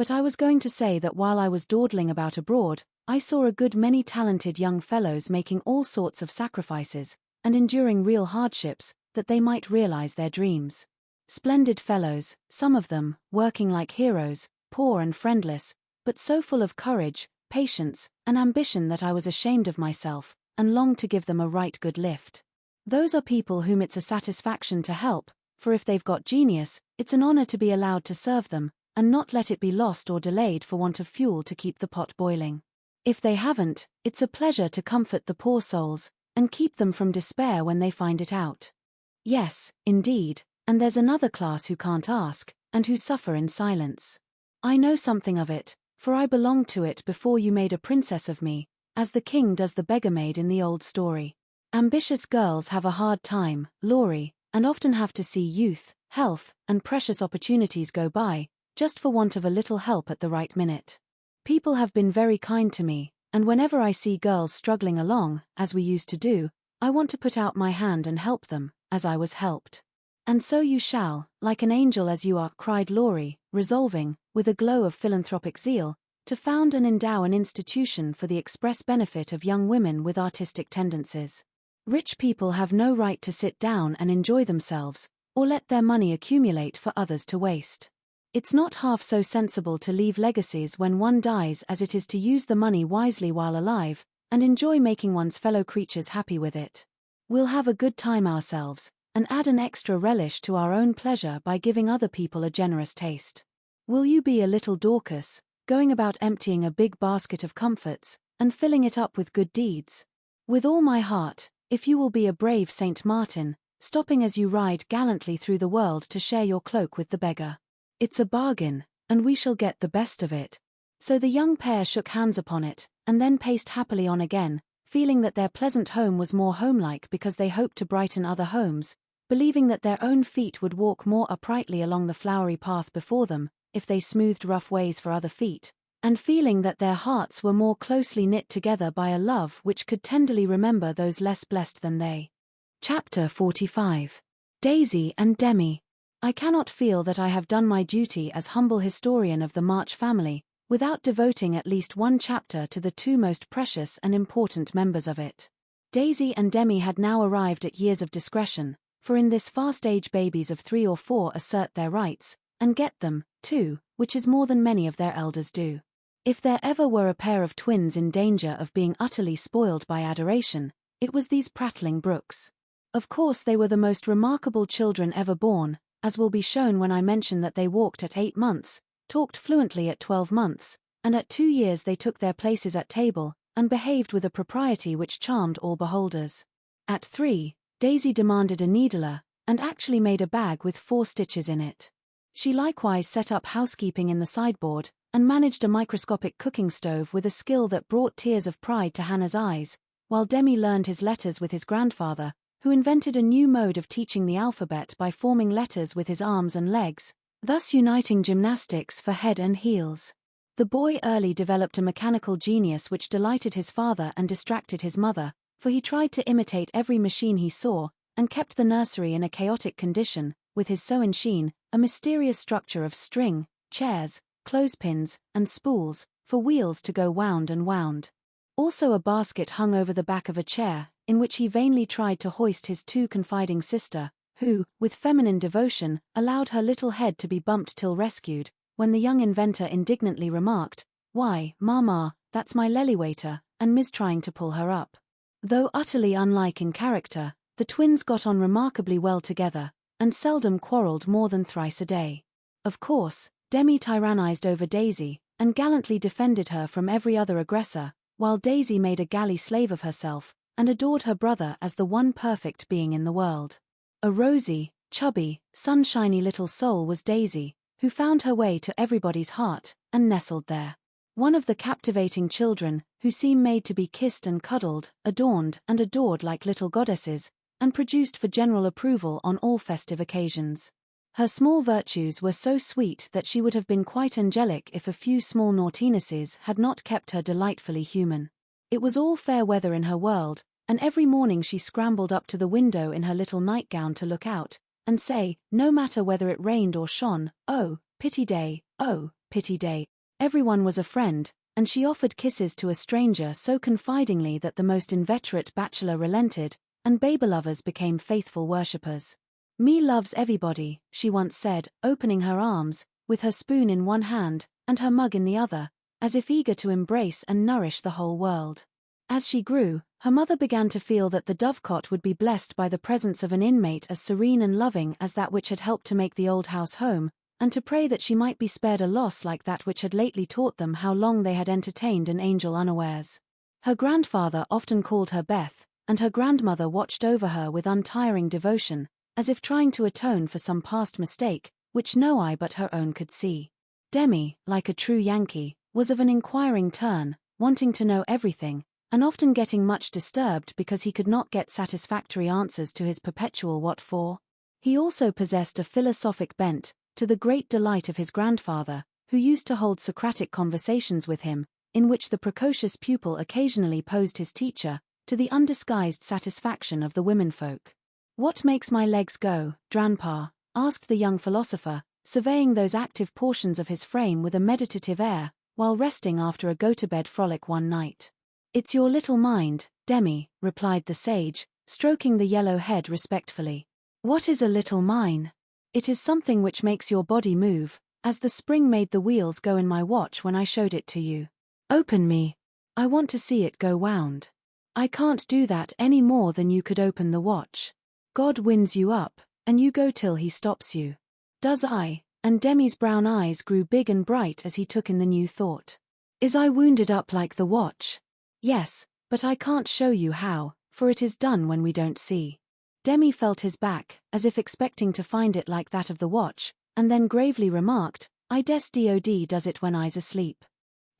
But I was going to say that while I was dawdling about abroad, I saw a good many talented young fellows making all sorts of sacrifices, and enduring real hardships, that they might realize their dreams. Splendid fellows, some of them, working like heroes, poor and friendless, but so full of courage, patience, and ambition that I was ashamed of myself, and longed to give them a right good lift. Those are people whom it's a satisfaction to help, for if they've got genius, it's an honor to be allowed to serve them, and not let it be lost or delayed for want of fuel to keep the pot boiling. If they haven't, it's a pleasure to comfort the poor souls, and keep them from despair when they find it out. Yes, indeed, and there's another class who can't ask, and who suffer in silence. I know something of it, for I belonged to it before you made a princess of me, as the king does the beggar maid in the old story. Ambitious girls have a hard time, Laurie, and often have to see youth, health, and precious opportunities go by, just for want of a little help at the right minute. People have been very kind to me, and whenever I see girls struggling along, as we used to do, I want to put out my hand and help them, as I was helped. And so you shall, like an angel as you are, cried Laurie, resolving, with a glow of philanthropic zeal, to found and endow an institution for the express benefit of young women with artistic tendencies. Rich people have no right to sit down and enjoy themselves, or let their money accumulate for others to waste. It's not half so sensible to leave legacies when one dies as it is to use the money wisely while alive, and enjoy making one's fellow creatures happy with it. We'll have a good time ourselves, and add an extra relish to our own pleasure by giving other people a generous taste. Will you be a little Dorcas, going about emptying a big basket of comforts, and filling it up with good deeds? With all my heart, if you will be a brave Saint Martin, stopping as you ride gallantly through the world to share your cloak with the beggar. It's a bargain, and we shall get the best of it. So the young pair shook hands upon it, and then paced happily on again, feeling that their pleasant home was more homelike because they hoped to brighten other homes, believing that their own feet would walk more uprightly along the flowery path before them, if they smoothed rough ways for other feet, and feeling that their hearts were more closely knit together by a love which could tenderly remember those less blessed than they. Chapter 45. Daisy and Demi. I cannot feel that I have done my duty as humble historian of the March family, without devoting at least one chapter to the two most precious and important members of it. Daisy and Demi had now arrived at years of discretion, for in this fast age babies of 3 or 4 assert their rights, and get them, too, which is more than many of their elders do. If there ever were a pair of twins in danger of being utterly spoiled by adoration, it was these prattling Brooks. Of course they were the most remarkable children ever born, as will be shown when I mention that they walked at 8 months, talked fluently at 12 months, and at 2 years they took their places at table, and behaved with a propriety which charmed all beholders. At 3, Daisy demanded a needler, and actually made a bag with 4 stitches in it. She likewise set up housekeeping in the sideboard, and managed a microscopic cooking stove with a skill that brought tears of pride to Hannah's eyes, while Demi learned his letters with his grandfather, who invented a new mode of teaching the alphabet by forming letters with his arms and legs, thus uniting gymnastics for head and heels. The boy early developed a mechanical genius which delighted his father and distracted his mother, for he tried to imitate every machine he saw, and kept the nursery in a chaotic condition, with his sewing machine, a mysterious structure of string, chairs, clothespins, and spools, for wheels to go wound and wound. Also a basket hung over the back of a chair, in which he vainly tried to hoist his too confiding sister, who, with feminine devotion, allowed her little head to be bumped till rescued, when the young inventor indignantly remarked, "Why, Mama, that's my lelywaiter," and Miss trying to pull her up. Though utterly unlike in character, the twins got on remarkably well together, and seldom quarrelled more than thrice a day. Of course, Demi tyrannized over Daisy, and gallantly defended her from every other aggressor, while Daisy made a galley slave of herself, and adored her brother as the one perfect being in the world. A rosy, chubby, sunshiny little soul was Daisy, who found her way to everybody's heart, and nestled there. One of the captivating children, who seem made to be kissed and cuddled, adorned and adored like little goddesses, and produced for general approval on all festive occasions. Her small virtues were so sweet that she would have been quite angelic if a few small naughtinesses had not kept her delightfully human. It was all fair weather in her world, and every morning she scrambled up to the window in her little nightgown to look out, and say, no matter whether it rained or shone, "Oh, pity day, oh, pity day. Everyone was a friend, and she offered kisses to a stranger so confidingly that the most inveterate bachelor relented, and baby lovers became faithful worshippers. "Me loves everybody," she once said, opening her arms, with her spoon in one hand, and her mug in the other, as if eager to embrace and nourish the whole world. As she grew, her mother began to feel that the dovecot would be blessed by the presence of an inmate as serene and loving as that which had helped to make the old house home, and to pray that she might be spared a loss like that which had lately taught them how long they had entertained an angel unawares. Her grandfather often called her Beth, and her grandmother watched over her with untiring devotion, as if trying to atone for some past mistake, which no eye but her own could see. Demi, like a true Yankee, was of an inquiring turn, wanting to know everything, and often getting much disturbed because he could not get satisfactory answers to his perpetual what for. He also possessed a philosophic bent, to the great delight of his grandfather, who used to hold Socratic conversations with him, in which the precocious pupil occasionally posed his teacher, to the undisguised satisfaction of the womenfolk. "What makes my legs go, Dranpa?" asked the young philosopher, surveying those active portions of his frame with a meditative air, while resting after a go-to-bed frolic one night. "It's your little mind, Demi," replied the sage, stroking the yellow head respectfully. "What is a little mine? It is something which makes your body move, as the spring made the wheels go in my watch when I showed it to you. Open me. I want to see it go wound. I can't do that any more than you could open the watch. God winds you up, and you go till he stops you. Does I?" And Demi's brown eyes grew big and bright as he took in the new thought. "Is I wounded up like the watch?" "Yes, but I can't show you how, for it is done when we don't see." Demi felt his back, as if expecting to find it like that of the watch, and then gravely remarked, "I des DOD does it when I's asleep."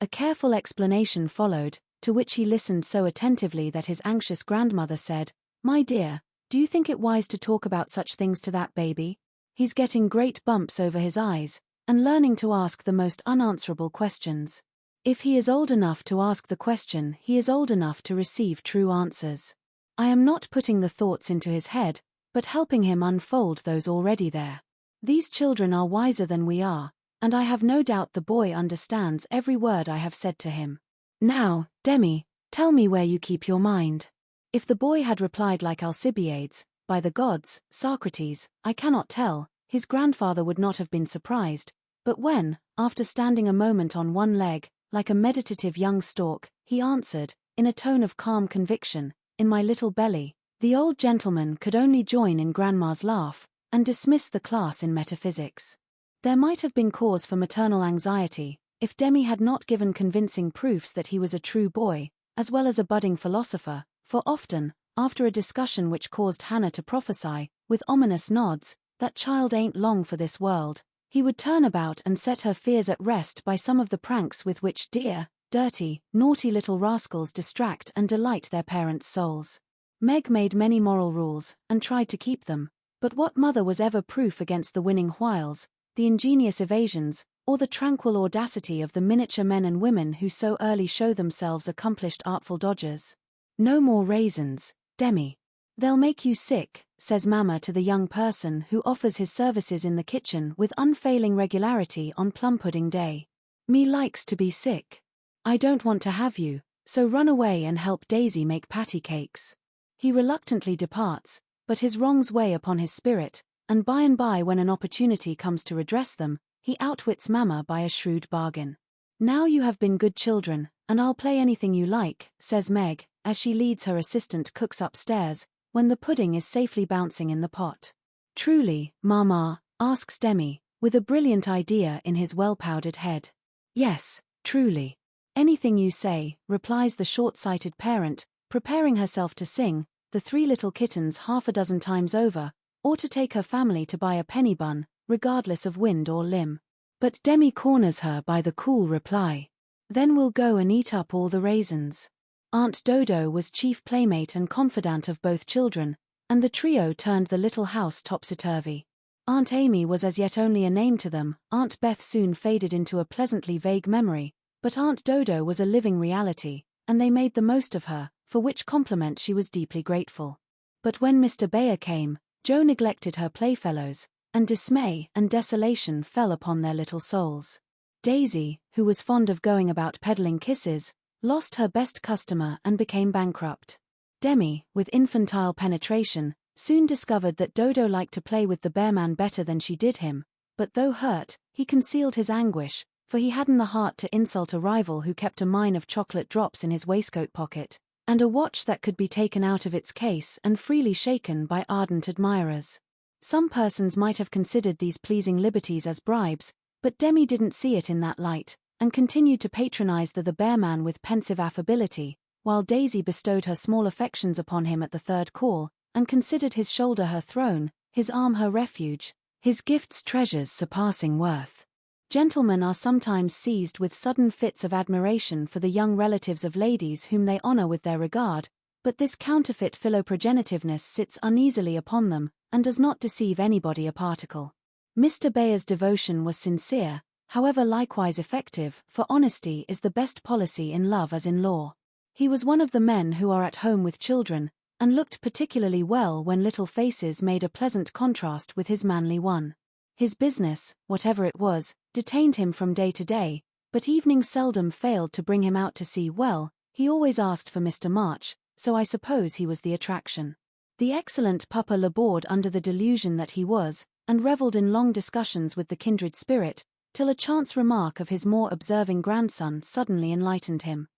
A careful explanation followed, to which he listened so attentively that his anxious grandmother said, "My dear, do you think it wise to talk about such things to that baby? He's getting great bumps over his eyes, and learning to ask the most unanswerable questions. If he is old enough to ask the question, he is old enough to receive true answers. I am not putting the thoughts into his head, but helping him unfold those already there. These children are wiser than we are, and I have no doubt the boy understands every word I have said to him. Now, Demi, tell me where you keep your mind." If the boy had replied like Alcibiades, "By the gods, Socrates, I cannot tell," his grandfather would not have been surprised, but when, after standing a moment on one leg, like a meditative young stork, he answered, in a tone of calm conviction, "In my little belly," the old gentleman could only join in grandma's laugh, and dismiss the class in metaphysics. There might have been cause for maternal anxiety, if Demi had not given convincing proofs that he was a true boy, as well as a budding philosopher, for often, after a discussion which caused Hannah to prophesy, with ominous nods, "That child ain't long for this world," he would turn about and set her fears at rest by some of the pranks with which dear, dirty, naughty little rascals distract and delight their parents' souls. Meg made many moral rules, and tried to keep them, but what mother was ever proof against the winning wiles, the ingenious evasions, or the tranquil audacity of the miniature men and women who so early show themselves accomplished artful dodgers? "No more raisins, Demi. They'll make you sick," says Mama to the young person who offers his services in the kitchen with unfailing regularity on plum pudding day. "Me likes to be sick. I don't want to have you, so run away and help Daisy make patty cakes." He reluctantly departs, but his wrongs weigh upon his spirit, and by when an opportunity comes to redress them, he outwits Mama by a shrewd bargain. "Now you have been good children, and I'll play anything you like," says Meg, as she leads her assistant cooks upstairs, when the pudding is safely bouncing in the pot. "Truly, Mama?" asks Demi, with a brilliant idea in his well-powdered head. "Yes, truly. Anything you say," replies the short-sighted parent, preparing herself to sing "The Three Little Kittens" half a dozen times over, or to take her family to buy a penny bun, regardless of wind or limb. But Demi corners her by the cool reply. "Then we'll go and eat up all the raisins." Aunt Dodo was chief playmate and confidant of both children, and the trio turned the little house topsy-turvy. Aunt Amy was as yet only a name to them. Aunt Beth soon faded into a pleasantly vague memory, but Aunt Dodo was a living reality, and they made the most of her, for which compliment she was deeply grateful. But when Mr. Bayer came, Jo neglected her playfellows, and dismay and desolation fell upon their little souls. Daisy, who was fond of going about peddling kisses, lost her best customer and became bankrupt. Demi, with infantile penetration, soon discovered that Dodo liked to play with the bearman better than she did him, but though hurt, he concealed his anguish, for he hadn't the heart to insult a rival who kept a mine of chocolate drops in his waistcoat pocket, and a watch that could be taken out of its case and freely shaken by ardent admirers. Some persons might have considered these pleasing liberties as bribes, but Demi didn't see it in that light, and continued to patronize the bearman with pensive affability, while Daisy bestowed her small affections upon him at the third call, and considered his shoulder her throne, his arm her refuge, his gifts treasures surpassing worth. Gentlemen are sometimes seized with sudden fits of admiration for the young relatives of ladies whom they honor with their regard, but this counterfeit philoprogenitiveness sits uneasily upon them, and does not deceive anybody a particle. Mr. Bayer's devotion was sincere, however likewise effective, for honesty is the best policy in love as in law. He was one of the men who are at home with children, and looked particularly well when little faces made a pleasant contrast with his manly one. His business, whatever it was, detained him from day to day, but evenings seldom failed to bring him out to see well. He always asked for Mr. March, so I suppose he was the attraction. The excellent Papa labored under the delusion that he was, and revelled in long discussions with the kindred spirit, till a chance remark of his more observing grandson suddenly enlightened him.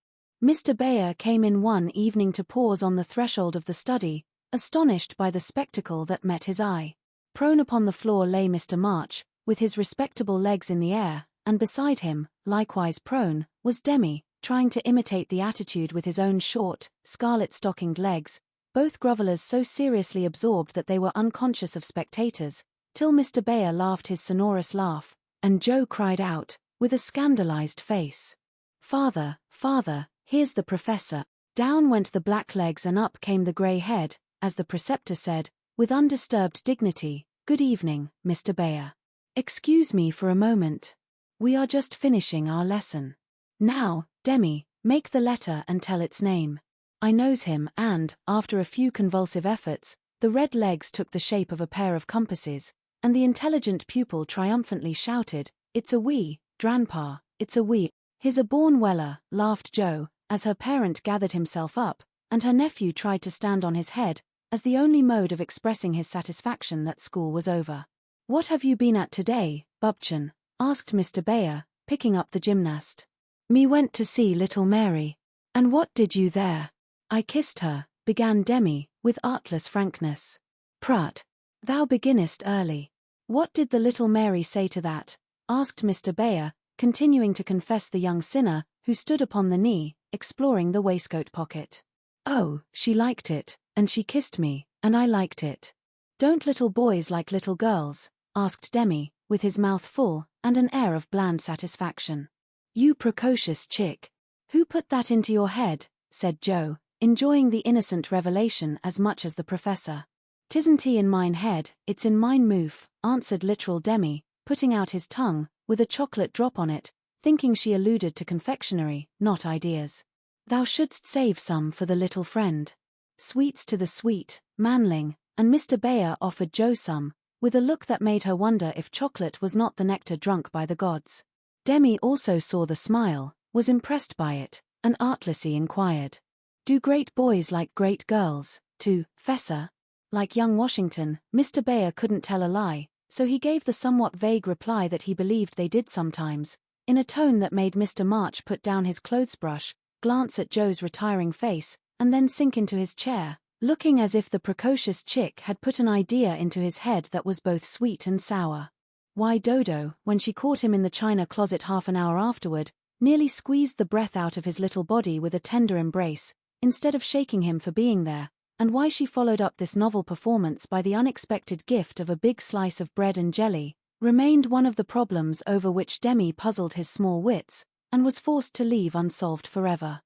Mr. Bayer came in one evening to pause on the threshold of the study, astonished by the spectacle that met his eye. Prone upon the floor lay Mr. March, with his respectable legs in the air, and beside him, likewise prone, was Demi, trying to imitate the attitude with his own short, scarlet-stockinged legs, both grovellers so seriously absorbed that they were unconscious of spectators, till Mr. Bayer laughed his sonorous laugh, and Joe cried out, with a scandalized face, "Father, father, here's the professor." Down went the black legs and up came the grey head, as the preceptor said, with undisturbed dignity, "Good evening, Mr. Bayer. Excuse me for a moment. We are just finishing our lesson. Now, Demi, make the letter and tell its name." I knows him and, after a few convulsive efforts, the red legs took the shape of a pair of compasses, and the intelligent pupil triumphantly shouted, "It's a we, Dranpa, it's a we." "He's a born Weller," laughed Joe, as her parent gathered himself up, and her nephew tried to stand on his head, as the only mode of expressing his satisfaction that school was over. "What have you been at today, Bubchen?" asked Mr. Bayer, picking up the gymnast. "Me went to see little Mary." "And what did you there?" "I kissed her," began Demi, with artless frankness. "Prut, thou beginnest early. What did the little Mary say to that?" asked Mr. Bayer, continuing to confess the young sinner, who stood upon the knee, exploring the waistcoat pocket. "Oh, she liked it, and she kissed me, and I liked it." "Don't little boys like little girls?" asked Demi, with his mouth full, and an air of bland satisfaction. "You precocious chick. Who put that into your head?" said Joe, enjoying the innocent revelation as much as the professor. "'Tisn't in mine head, it's in mine moof," answered literal Demi, putting out his tongue, with a chocolate drop on it, thinking she alluded to confectionery, not ideas. "Thou shouldst save some for the little friend." Sweets to the sweet, manling, and Mr. Bayer offered Joe some, with a look that made her wonder if chocolate was not the nectar drunk by the gods. Demi also saw the smile, was impressed by it, and artlessly inquired, "Do great boys like great girls, too, Fessor?" Like young Washington, Mr. Bayer couldn't tell a lie, so he gave the somewhat vague reply that he believed they did sometimes, in a tone that made Mr. March put down his clothesbrush, glance at Joe's retiring face, and then sink into his chair, looking as if the precocious chick had put an idea into his head that was both sweet and sour. Why Dodo, when she caught him in the china closet half an hour afterward, nearly squeezed the breath out of his little body with a tender embrace, instead of shaking him for being there, and why she followed up this novel performance by the unexpected gift of a big slice of bread and jelly, remained one of the problems over which Demi puzzled his small wits, and was forced to leave unsolved forever.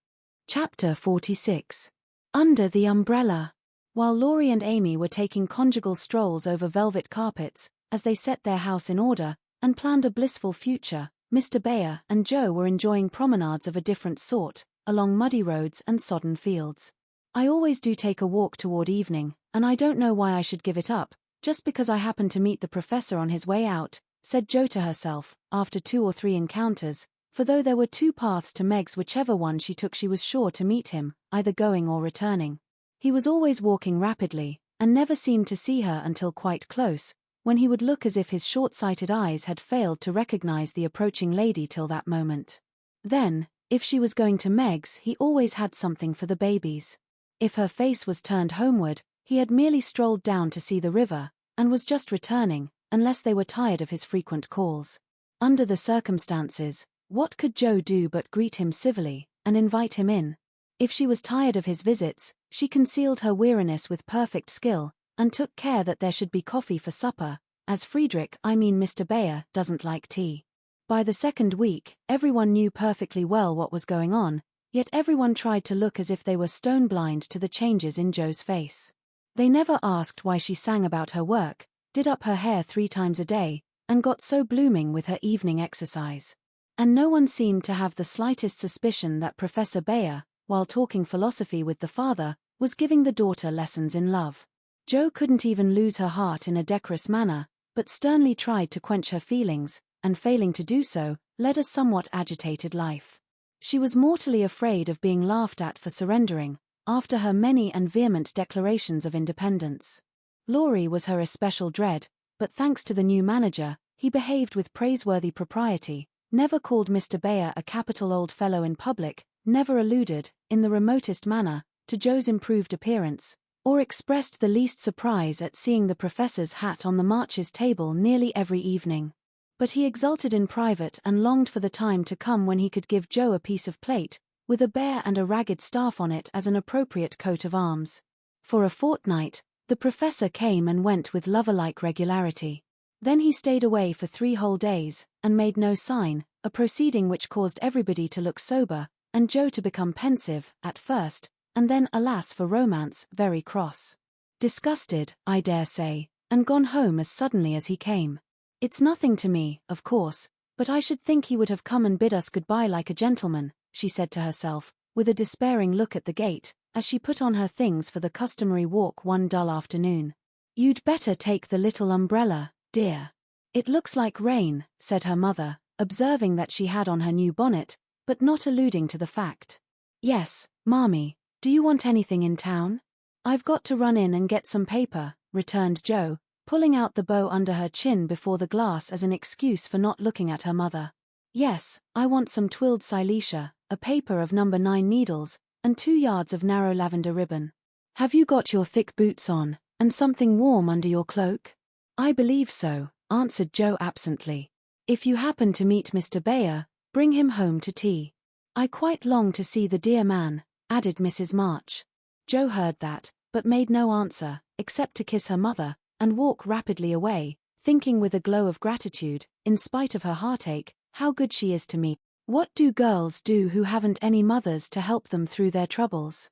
Chapter 46. Under the Umbrella. While Laurie and Amy were taking conjugal strolls over velvet carpets, as they set their house in order, and planned a blissful future, Mr. Bayer and Joe were enjoying promenades of a different sort, along muddy roads and sodden fields. "I always do take a walk toward evening, and I don't know why I should give it up, just because I happen to meet the professor on his way out," said Jo to herself, after 2 or 3 encounters, for though there were 2 paths to Meg's, whichever one she took she was sure to meet him, either going or returning. He was always walking rapidly, and never seemed to see her until quite close, when he would look as if his short-sighted eyes had failed to recognize the approaching lady till that moment. Then, if she was going to Meg's, he always had something for the babies. If her face was turned homeward, he had merely strolled down to see the river, and was just returning, unless they were tired of his frequent calls. Under the circumstances, what could Jo do but greet him civilly, and invite him in? If she was tired of his visits, she concealed her weariness with perfect skill, and took care that there should be coffee for supper, as Mr. Bayer doesn't like tea. By the 2nd week, everyone knew perfectly well what was going on, yet everyone tried to look as if they were stone-blind to the changes in Jo's face. They never asked why she sang about her work, did up her hair 3 times a day, and got so blooming with her evening exercise. And no one seemed to have the slightest suspicion that Professor Bayer, while talking philosophy with the father, was giving the daughter lessons in love. Jo couldn't even lose her heart in a decorous manner, but sternly tried to quench her feelings, and failing to do so, led a somewhat agitated life. She was mortally afraid of being laughed at for surrendering, after her many and vehement declarations of independence. Laurie was her especial dread, but thanks to the new manager, he behaved with praiseworthy propriety, never called Mr. Bayer a capital old fellow in public, never alluded, in the remotest manner, to Jo's improved appearance, or expressed the least surprise at seeing the professor's hat on the March's table nearly every evening. But he exulted in private and longed for the time to come when he could give Jo a piece of plate, with a bear and a ragged staff on it as an appropriate coat of arms. For a fortnight, the professor came and went with lover-like regularity. Then he stayed away for 3 whole days, and made no sign, a proceeding which caused everybody to look sober, and Jo to become pensive, at first, and then, alas for romance, very cross. Disgusted, I dare say, and gone home as suddenly as he came. It's nothing to me, of course, but I should think he would have come and bid us goodbye like a gentleman, she said to herself, with a despairing look at the gate, as she put on her things for the customary walk one dull afternoon. You'd better take the little umbrella, dear. It looks like rain, said her mother, observing that she had on her new bonnet, but not alluding to the fact. Yes, Marmee, do you want anything in town? I've got to run in and get some paper, returned Jo, pulling out the bow under her chin before the glass as an excuse for not looking at her mother. Yes, I want some twilled silesia, a paper of No. 9 needles, and 2 yards of narrow lavender ribbon. Have you got your thick boots on, and something warm under your cloak? I believe so, answered Jo absently. If you happen to meet Mr. Bayer, bring him home to tea. I quite long to see the dear man, added Mrs. March. Jo heard that, but made no answer, except to kiss her mother, and walk rapidly away, thinking with a glow of gratitude, in spite of her heartache, how good she is to me. What do girls do who haven't any mothers to help them through their troubles?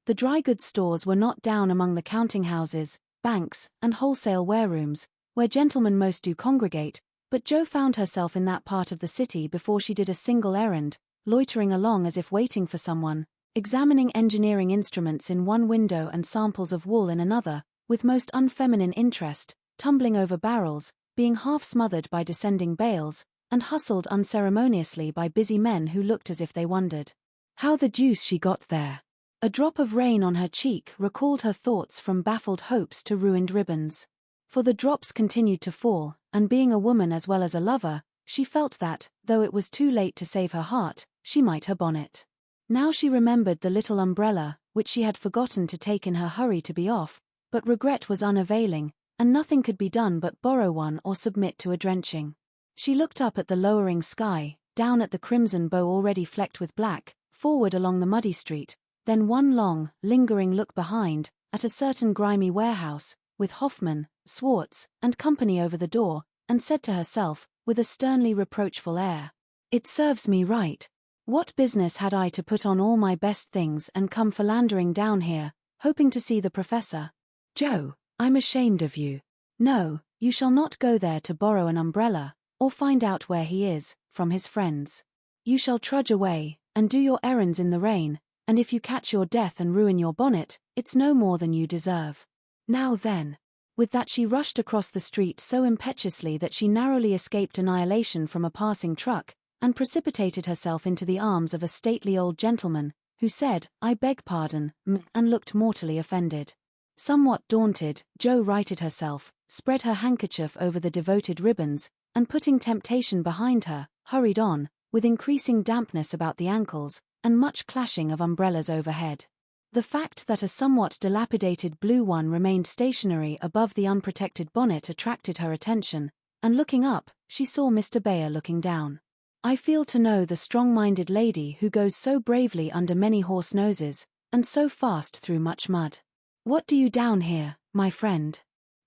The dry goods stores were not down among the counting houses, banks, and wholesale warerooms, where gentlemen most do congregate, but Jo found herself in that part of the city before she did a single errand, loitering along as if waiting for someone, examining engineering instruments in one window and samples of wool in another, with most unfeminine interest, tumbling over barrels, being half smothered by descending bales, and hustled unceremoniously by busy men who looked as if they wondered how the deuce she got there. A drop of rain on her cheek recalled her thoughts from baffled hopes to ruined ribbons. For the drops continued to fall, and being a woman as well as a lover, she felt that, though it was too late to save her heart, she might her bonnet. Now she remembered the little umbrella, which she had forgotten to take in her hurry to be off, but regret was unavailing, and nothing could be done but borrow one or submit to a drenching. She looked up at the lowering sky, down at the crimson bow already flecked with black, forward along the muddy street, then one long, lingering look behind, at a certain grimy warehouse, with Hoffman, Swartz, and company over the door, and said to herself, with a sternly reproachful air, "It serves me right. What business had I to put on all my best things and come philandering down here, hoping to see the professor? Jo, I'm ashamed of you. No, you shall not go there to borrow an umbrella, or find out where he is, from his friends. You shall trudge away, and do your errands in the rain, and if you catch your death and ruin your bonnet, it's no more than you deserve. Now then." With that she rushed across the street so impetuously that she narrowly escaped annihilation from a passing truck, and precipitated herself into the arms of a stately old gentleman, who said, "I beg pardon," and looked mortally offended. Somewhat daunted, Jo righted herself, spread her handkerchief over the devoted ribbons, and putting temptation behind her, hurried on, with increasing dampness about the ankles, and much clashing of umbrellas overhead. The fact that a somewhat dilapidated blue one remained stationary above the unprotected bonnet attracted her attention, and looking up, she saw Mr. Bayer looking down. "I feel to know the strong-minded lady who goes so bravely under many horse noses, and so fast through much mud. What do you down here, my friend?"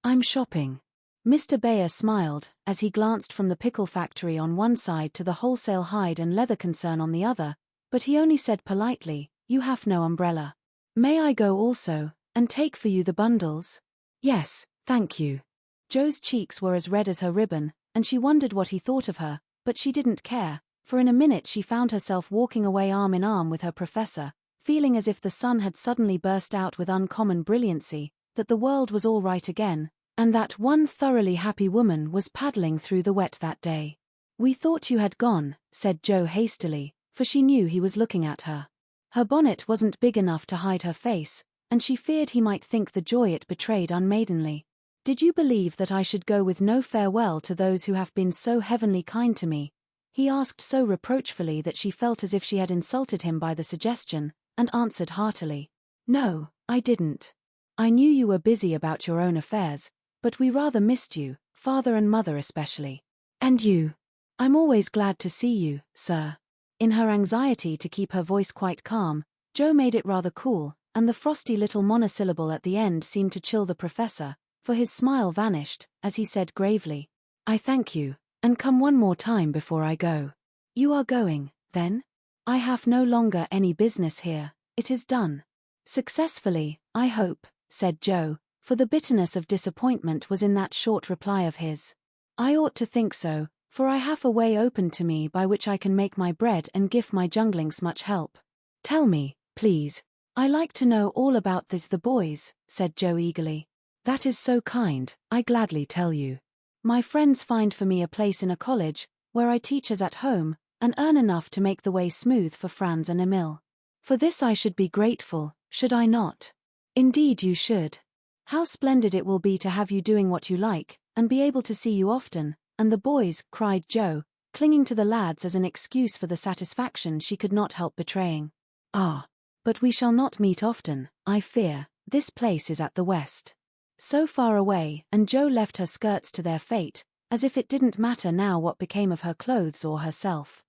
"I'm shopping." Mr. Bayer smiled, as he glanced from the pickle factory on one side to the wholesale hide and leather concern on the other, but he only said politely, "You have no umbrella. May I go also, and take for you the bundles?" "Yes, thank you." Jo's cheeks were as red as her ribbon, and she wondered what he thought of her, but she didn't care, for in a minute she found herself walking away arm in arm with her professor, feeling as if the sun had suddenly burst out with uncommon brilliancy, that the world was all right again, and that one thoroughly happy woman was paddling through the wet that day. "We thought you had gone," said Jo hastily, for she knew he was looking at her. Her bonnet wasn't big enough to hide her face, and she feared he might think the joy it betrayed unmaidenly. "Did you believe that I should go with no farewell to those who have been so heavenly kind to me?" he asked so reproachfully that she felt as if she had insulted him by the suggestion, and answered heartily, "No, I didn't. I knew you were busy about your own affairs, but we rather missed you, father and mother especially. And you? I'm always glad to see you, sir." In her anxiety to keep her voice quite calm, Jo made it rather cool, and the frosty little monosyllable at the end seemed to chill the professor, for his smile vanished, as he said gravely, "I thank you, and come one more time before I go." "You are going, then?" "I have no longer any business here, it is done." "Successfully, I hope," said Jo, for the bitterness of disappointment was in that short reply of his. "I ought to think so, for I have a way open to me by which I can make my bread and give my junglings much help." "Tell me, please. I like to know all about the boys," said Jo eagerly. "That is so kind, I gladly tell you. My friends find for me a place in a college, where I teach as at home, and earn enough to make the way smooth for Franz and Emil. For this I should be grateful, should I not?" "Indeed you should. How splendid it will be to have you doing what you like, and be able to see you often, and the boys," cried Jo, clinging to the lads as an excuse for the satisfaction she could not help betraying. "Ah, but we shall not meet often, I fear. This place is at the west. So far away," and Jo left her skirts to their fate, as if it didn't matter now what became of her clothes or herself.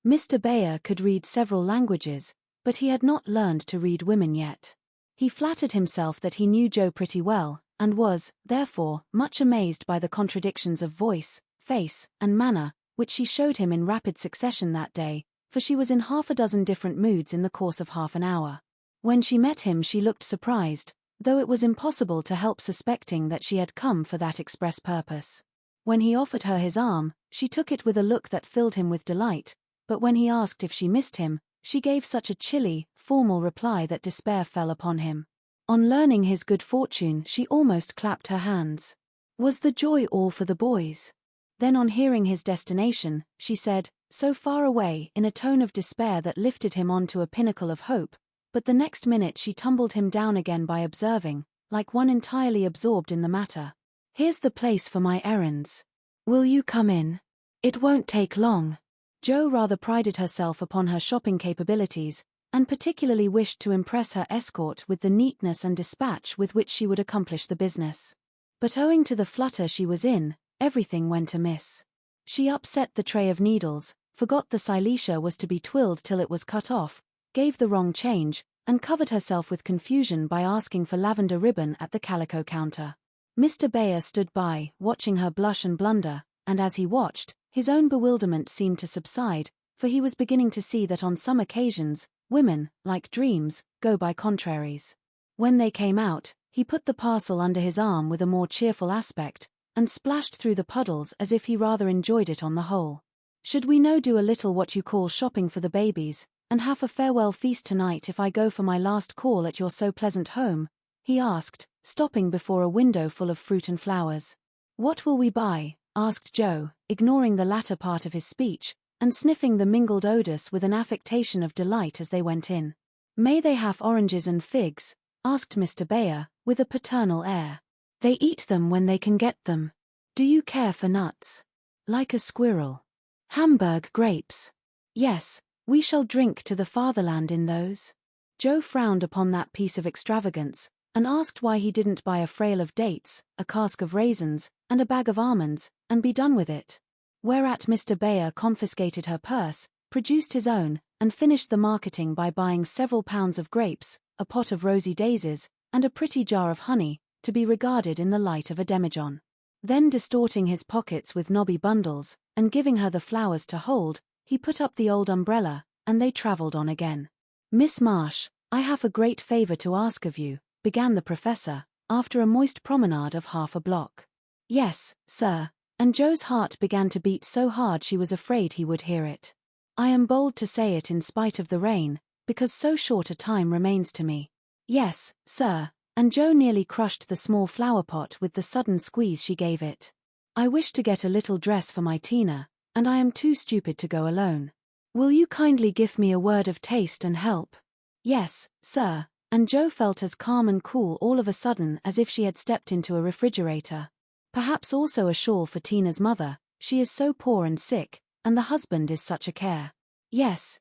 Mr. Bayer could read several languages, but he had not learned to read women yet. He flattered himself that he knew Jo pretty well, and was, therefore, much amazed by the contradictions of voice, face, and manner, which she showed him in rapid succession that day, for she was in half a dozen different moods in the course of half an hour. When she met him she looked surprised, though it was impossible to help suspecting that she had come for that express purpose. When he offered her his arm, she took it with a look that filled him with delight, but when he asked if she missed him, she gave such a chilly, formal reply that despair fell upon him. On learning his good fortune she almost clapped her hands. Was the joy all for the boys? Then on hearing his destination, she said, "So far away," in a tone of despair that lifted him on to a pinnacle of hope, but the next minute she tumbled him down again by observing, like one entirely absorbed in the matter, "Here's the place for my errands. Will you come in? It won't take long." Jo rather prided herself upon her shopping capabilities, and particularly wished to impress her escort with the neatness and dispatch with which she would accomplish the business. But owing to the flutter she was in, everything went amiss. She upset the tray of needles, forgot the silesia was to be twilled till it was cut off, gave the wrong change, and covered herself with confusion by asking for lavender ribbon at the calico counter. Mr. Bayer stood by, watching her blush and blunder, and as he watched, his own bewilderment seemed to subside, for he was beginning to see that on some occasions, women, like dreams, go by contraries. When they came out, he put the parcel under his arm with a more cheerful aspect, and splashed through the puddles as if he rather enjoyed it on the whole. "Should we no do a little what you call shopping for the babies, and have a farewell feast tonight if I go for my last call at your so pleasant home?" he asked, stopping before a window full of fruit and flowers. What will we buy? Asked Joe, ignoring the latter part of his speech, and sniffing the mingled odors with an affectation of delight as they went in. May they have oranges and figs? Asked Mr. Bayer, with a paternal air. They eat them when they can get them. Do you care for nuts? Like a squirrel. Hamburg grapes. Yes, we shall drink to the fatherland in those. Joe frowned upon that piece of extravagance, and asked why he didn't buy a frail of dates, a cask of raisins, and a bag of almonds, and be done with it. Whereat Mr. Bayer confiscated her purse, produced his own, and finished the marketing by buying several pounds of grapes, a pot of rosy daisies, and a pretty jar of honey, to be regarded in the light of a demijohn. Then distorting his pockets with knobby bundles, and giving her the flowers to hold, he put up the old umbrella, and they travelled on again. Miss Marsh, I have a great favour to ask of you, began the professor, after a moist promenade of half a block. Yes, sir, and Joe's heart began to beat so hard she was afraid he would hear it. I am bold to say it in spite of the rain, because so short a time remains to me. Yes, sir, and Joe nearly crushed the small flower pot with the sudden squeeze she gave it. I wish to get a little dress for my Tina, and I am too stupid to go alone. Will you kindly give me a word of taste and help? Yes, sir, and Joe felt as calm and cool all of a sudden as if she had stepped into a refrigerator. Perhaps also a shawl for Tina's mother, she is so poor and sick, and the husband is such a care. Yes,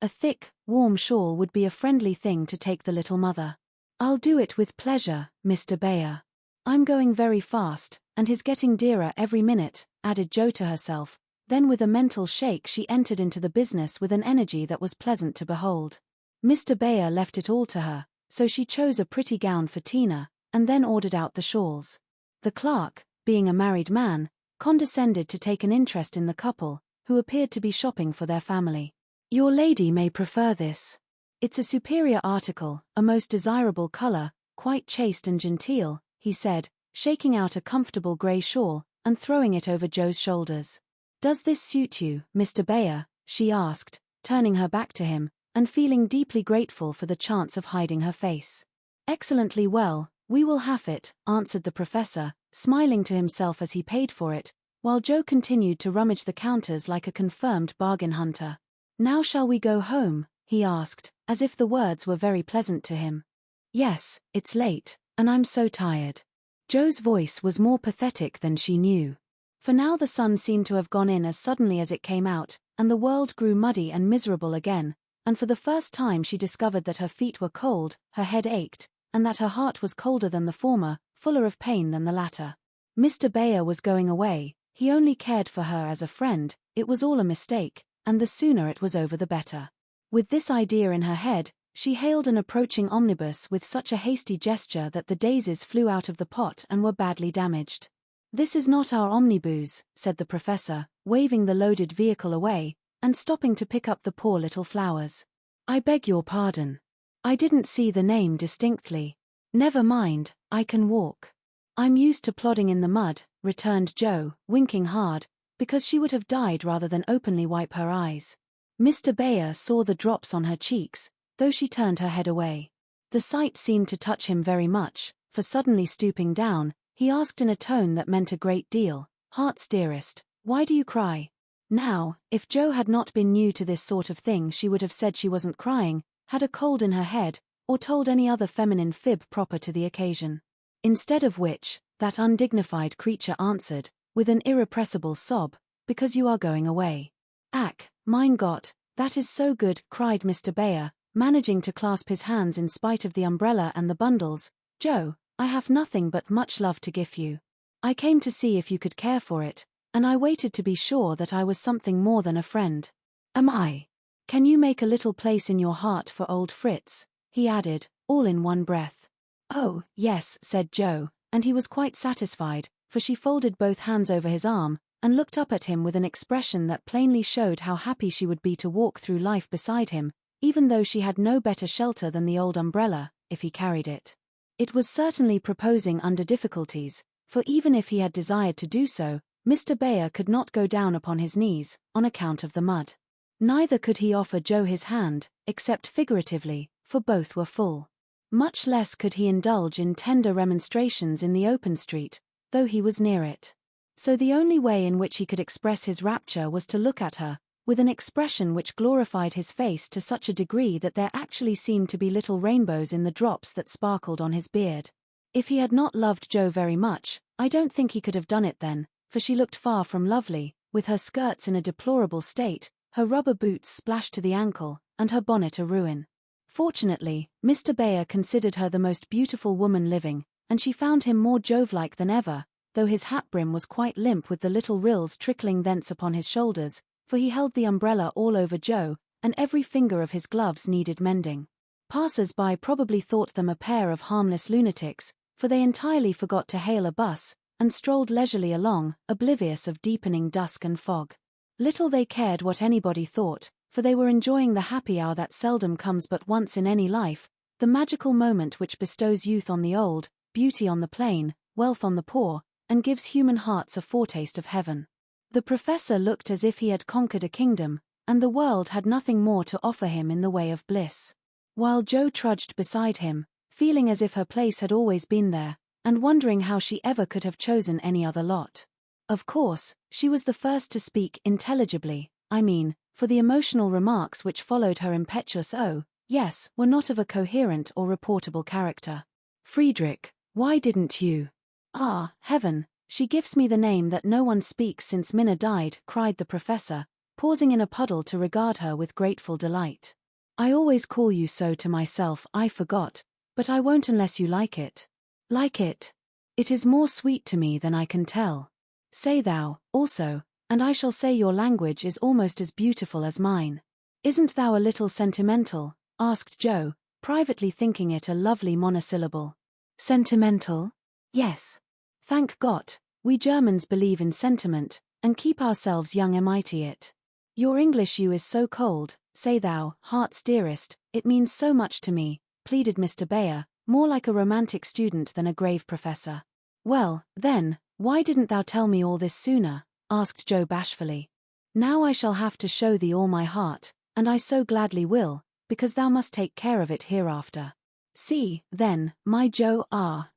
a thick, warm shawl would be a friendly thing to take the little mother. I'll do it with pleasure, Mr. Bayer. I'm going very fast, and he's getting dearer every minute, added Joe to herself. Then with a mental shake she entered into the business with an energy that was pleasant to behold. Mr. Bayer left it all to her, so she chose a pretty gown for Tina, and then ordered out the shawls. The clerk, being a married man, condescended to take an interest in the couple, who appeared to be shopping for their family. Your lady may prefer this. It's a superior article, a most desirable colour, quite chaste and genteel, he said, shaking out a comfortable grey shawl, and throwing it over Joe's shoulders. Does this suit you, Mr. Bayer? She asked, turning her back to him, and feeling deeply grateful for the chance of hiding her face. Excellently well, we will have it, answered the professor, smiling to himself as he paid for it, while Joe continued to rummage the counters like a confirmed bargain hunter. Now shall we go home? He asked, as if the words were very pleasant to him. Yes, it's late, and I'm so tired. Joe's voice was more pathetic than she knew. For now the sun seemed to have gone in as suddenly as it came out, and the world grew muddy and miserable again, and for the first time she discovered that her feet were cold, her head ached, and that her heart was colder than the former, fuller of pain than the latter. Mr. Bayer was going away, he only cared for her as a friend, it was all a mistake, and the sooner it was over the better. With this idea in her head, she hailed an approaching omnibus with such a hasty gesture that the daisies flew out of the pot and were badly damaged. This is not our omnibus, said the professor, waving the loaded vehicle away, and stopping to pick up the poor little flowers. I beg your pardon. I didn't see the name distinctly. Never mind, I can walk. I'm used to plodding in the mud, returned Joe, winking hard, because she would have died rather than openly wipe her eyes. Mr. Bayer saw the drops on her cheeks, though she turned her head away. The sight seemed to touch him very much, for suddenly stooping down, he asked in a tone that meant a great deal, Heart's dearest, why do you cry? Now, if Joe had not been new to this sort of thing she would have said she wasn't crying, had a cold in her head, or told any other feminine fib proper to the occasion. Instead of which, that undignified creature answered, with an irrepressible sob, because you are going away. Ach, mein Gott, that is so good, cried Mr. Bayer, managing to clasp his hands in spite of the umbrella and the bundles. Joe, I have nothing but much love to give you. I came to see if you could care for it, and I waited to be sure that I was something more than a friend. Am I? Can you make a little place in your heart for old Fritz? He added, all in one breath. Oh, yes, said Joe, and he was quite satisfied, for she folded both hands over his arm, and looked up at him with an expression that plainly showed how happy she would be to walk through life beside him, even though she had no better shelter than the old umbrella, if he carried it. It was certainly proposing under difficulties, for even if he had desired to do so, Mr. Bayer could not go down upon his knees, on account of the mud. Neither could he offer Joe his hand, except figuratively, for both were full. Much less could he indulge in tender remonstrations in the open street, though he was near it. So the only way in which he could express his rapture was to look at her, with an expression which glorified his face to such a degree that there actually seemed to be little rainbows in the drops that sparkled on his beard. If he had not loved Jo very much, I don't think he could have done it then, for she looked far from lovely, with her skirts in a deplorable state, her rubber boots splashed to the ankle, and her bonnet a ruin. Fortunately, Mr. Bayer considered her the most beautiful woman living, and she found him more Jove-like than ever, though his hat brim was quite limp with the little rills trickling thence upon his shoulders, for he held the umbrella all over Jo, and every finger of his gloves needed mending. Passers-by probably thought them a pair of harmless lunatics, for they entirely forgot to hail a bus, and strolled leisurely along, oblivious of deepening dusk and fog. Little they cared what anybody thought, for they were enjoying the happy hour that seldom comes but once in any life, the magical moment which bestows youth on the old, beauty on the plain, wealth on the poor, and gives human hearts a foretaste of heaven. The professor looked as if he had conquered a kingdom, and the world had nothing more to offer him in the way of bliss. While Jo trudged beside him, feeling as if her place had always been there, and wondering how she ever could have chosen any other lot. Of course, she was the first to speak intelligibly, for the emotional remarks which followed her impetuous "oh, yes" were not of a coherent or reportable character. "Friedrich, why didn't you?" "Ah, heaven, she gives me the name that no one speaks since Minna died," cried the professor, pausing in a puddle to regard her with grateful delight. "I always call you so to myself. I forgot, but I won't unless you like it." "Like it? It is more sweet to me than I can tell. Say thou, also, and I shall say your language is almost as beautiful as mine." "Isn't thou a little sentimental?" asked Jo, privately thinking it a lovely monosyllable. "Sentimental? Yes. Thank God, we Germans believe in sentiment, and keep ourselves young amighty it. Your English you is so cold, say thou, heart's dearest, it means so much to me," pleaded Mr. Bayer, more like a romantic student than a grave professor. "Well, then, why didn't thou tell me all this sooner?" asked Jo bashfully. "Now I shall have to show thee all my heart, and I so gladly will, because thou must take care of it hereafter. See, then, my Jo,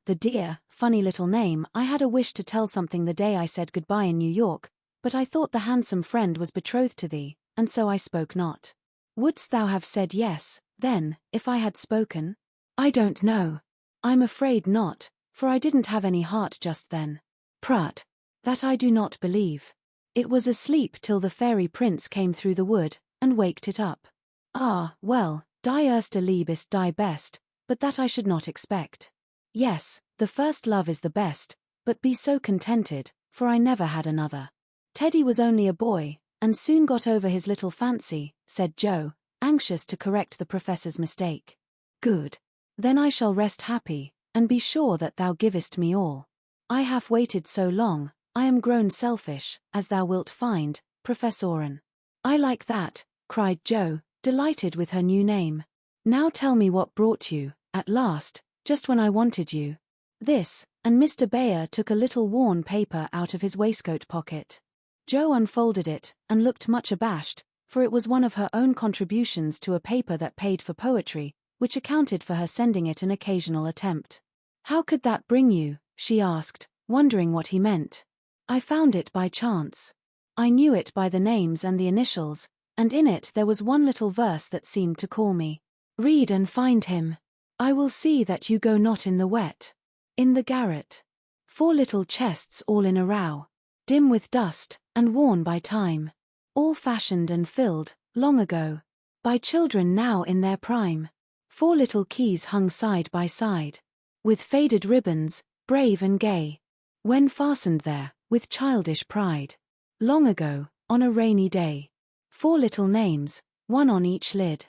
the dear, funny little name. I had a wish to tell something the day I said goodbye in New York, but I thought the handsome friend was betrothed to thee, and so I spoke not. Wouldst thou have said yes, then, if I had spoken?" "I don't know. I'm afraid not, for I didn't have any heart just then." "Prut, that I do not believe. It was asleep till the fairy prince came through the wood, and waked it up." "Ah, well, die erster Liebe ist die best, but that I should not expect. Yes, the first love is the best, but be so contented, for I never had another." "Teddy was only a boy, and soon got over his little fancy," said Jo, anxious to correct the professor's mistake. "Good. Then I shall rest happy, and be sure that thou givest me all. I have waited so long, I am grown selfish, as thou wilt find, Professoren." "I like that," cried Jo, delighted with her new name. "Now tell me what brought you, at last, just when I wanted you." "This," and Mr. Bayer took a little worn paper out of his waistcoat pocket. Jo unfolded it, and looked much abashed, for it was one of her own contributions to a paper that paid for poetry, which accounted for her sending it an occasional attempt. "How could that bring you?" she asked, wondering what he meant. "I found it by chance. I knew it by the names and the initials, and in it there was one little verse that seemed to call me. Read and find him. I will see that you go not in the wet. In the garret. 4 little chests all in a row, dim with dust, and worn by time. All fashioned and filled, long ago, by children now in their prime. 4 little keys hung side by side, with faded ribbons, brave and gay, when fastened there, with childish pride. Long ago, on a rainy day. 4 little names, one on each lid,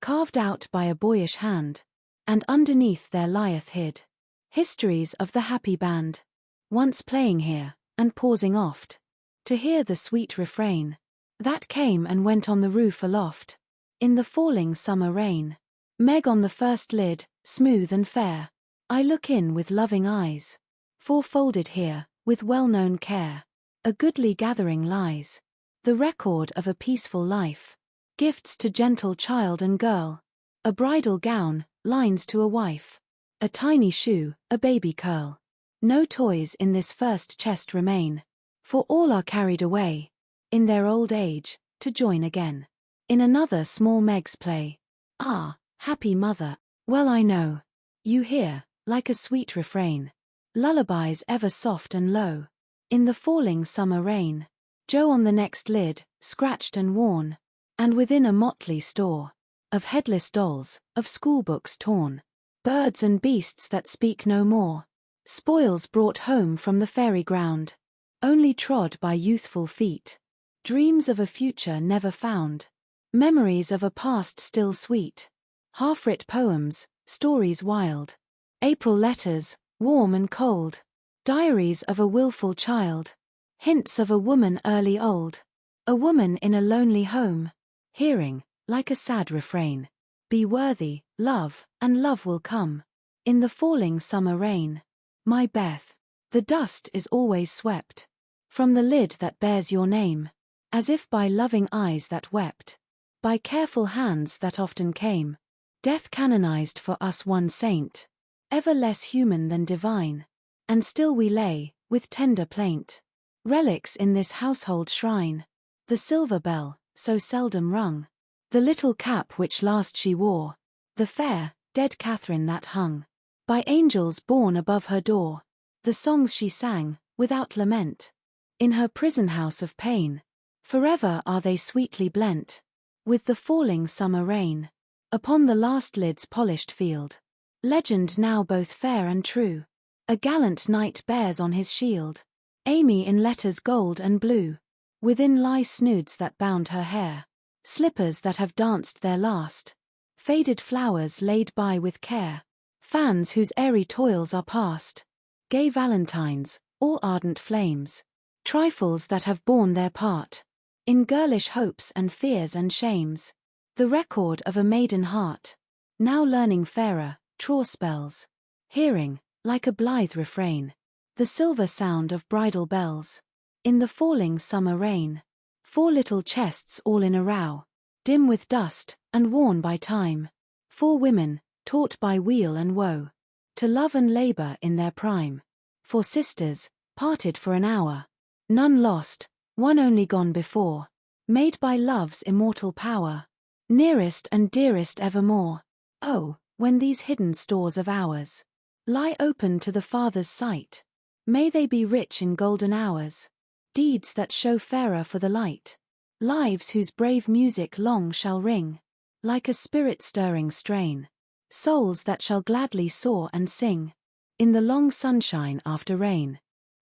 carved out by a boyish hand, and underneath there lieth hid histories of the happy band, once playing here, and pausing oft, to hear the sweet refrain, that came and went on the roof aloft, in the falling summer rain. Meg on the first lid, smooth and fair, I look in with loving eyes. 4 folded here, with well-known care, a goodly gathering lies, the record of a peaceful life, gifts to gentle child and girl, a bridal gown, lines to a wife. A tiny shoe, a baby curl. No toys in this first chest remain, for all are carried away, in their old age, to join again in another small Meg's play. Ah, happy mother, well I know, you hear, like a sweet refrain, lullabies ever soft and low, in the falling summer rain. Joe on the next lid, scratched and worn, and within a motley store of headless dolls, of schoolbooks torn, birds and beasts that speak no more, spoils brought home from the fairy ground, only trod by youthful feet, dreams of a future never found, memories of a past still sweet, half-writ poems, stories wild, April letters, warm and cold, diaries of a willful child, hints of a woman early old, a woman in a lonely home, hearing, like a sad refrain, be worthy, love, and love will come, in the falling summer rain. My Beth, the dust is always swept from the lid that bears your name, as if by loving eyes that wept, by careful hands that often came. Death canonized for us one saint, ever less human than divine, and still we lay, with tender plaint, relics in this household shrine. The silver bell, so seldom rung, the little cap which last she wore, the fair, dead Catherine that hung by angels born above her door, the songs she sang, without lament, in her prison house of pain, forever are they sweetly blent with the falling summer rain, upon the last lid's polished field. Legend now both fair and true, a gallant knight bears on his shield, Amy in letters gold and blue, within lie snoods that bound her hair, slippers that have danced their last, faded flowers laid by with care, fans whose airy toils are past, gay valentines, all ardent flames, trifles that have borne their part, in girlish hopes and fears and shames, the record of a maiden heart, now learning fairer, traw spells, hearing, like a blithe refrain, the silver sound of bridal bells, in the falling summer rain. 4 little chests all in a row, dim with dust, and worn by time, 4 women, taught by weal and woe, to love and labor in their prime, 4 sisters, parted for an hour, none lost, one only gone before, made by love's immortal power, nearest and dearest evermore. Oh, when these hidden stores of ours lie open to the Father's sight, may they be rich in golden hours, deeds that show fairer for the light, lives whose brave music long shall ring, like a spirit-stirring strain, souls that shall gladly soar and sing, in the long sunshine after rain.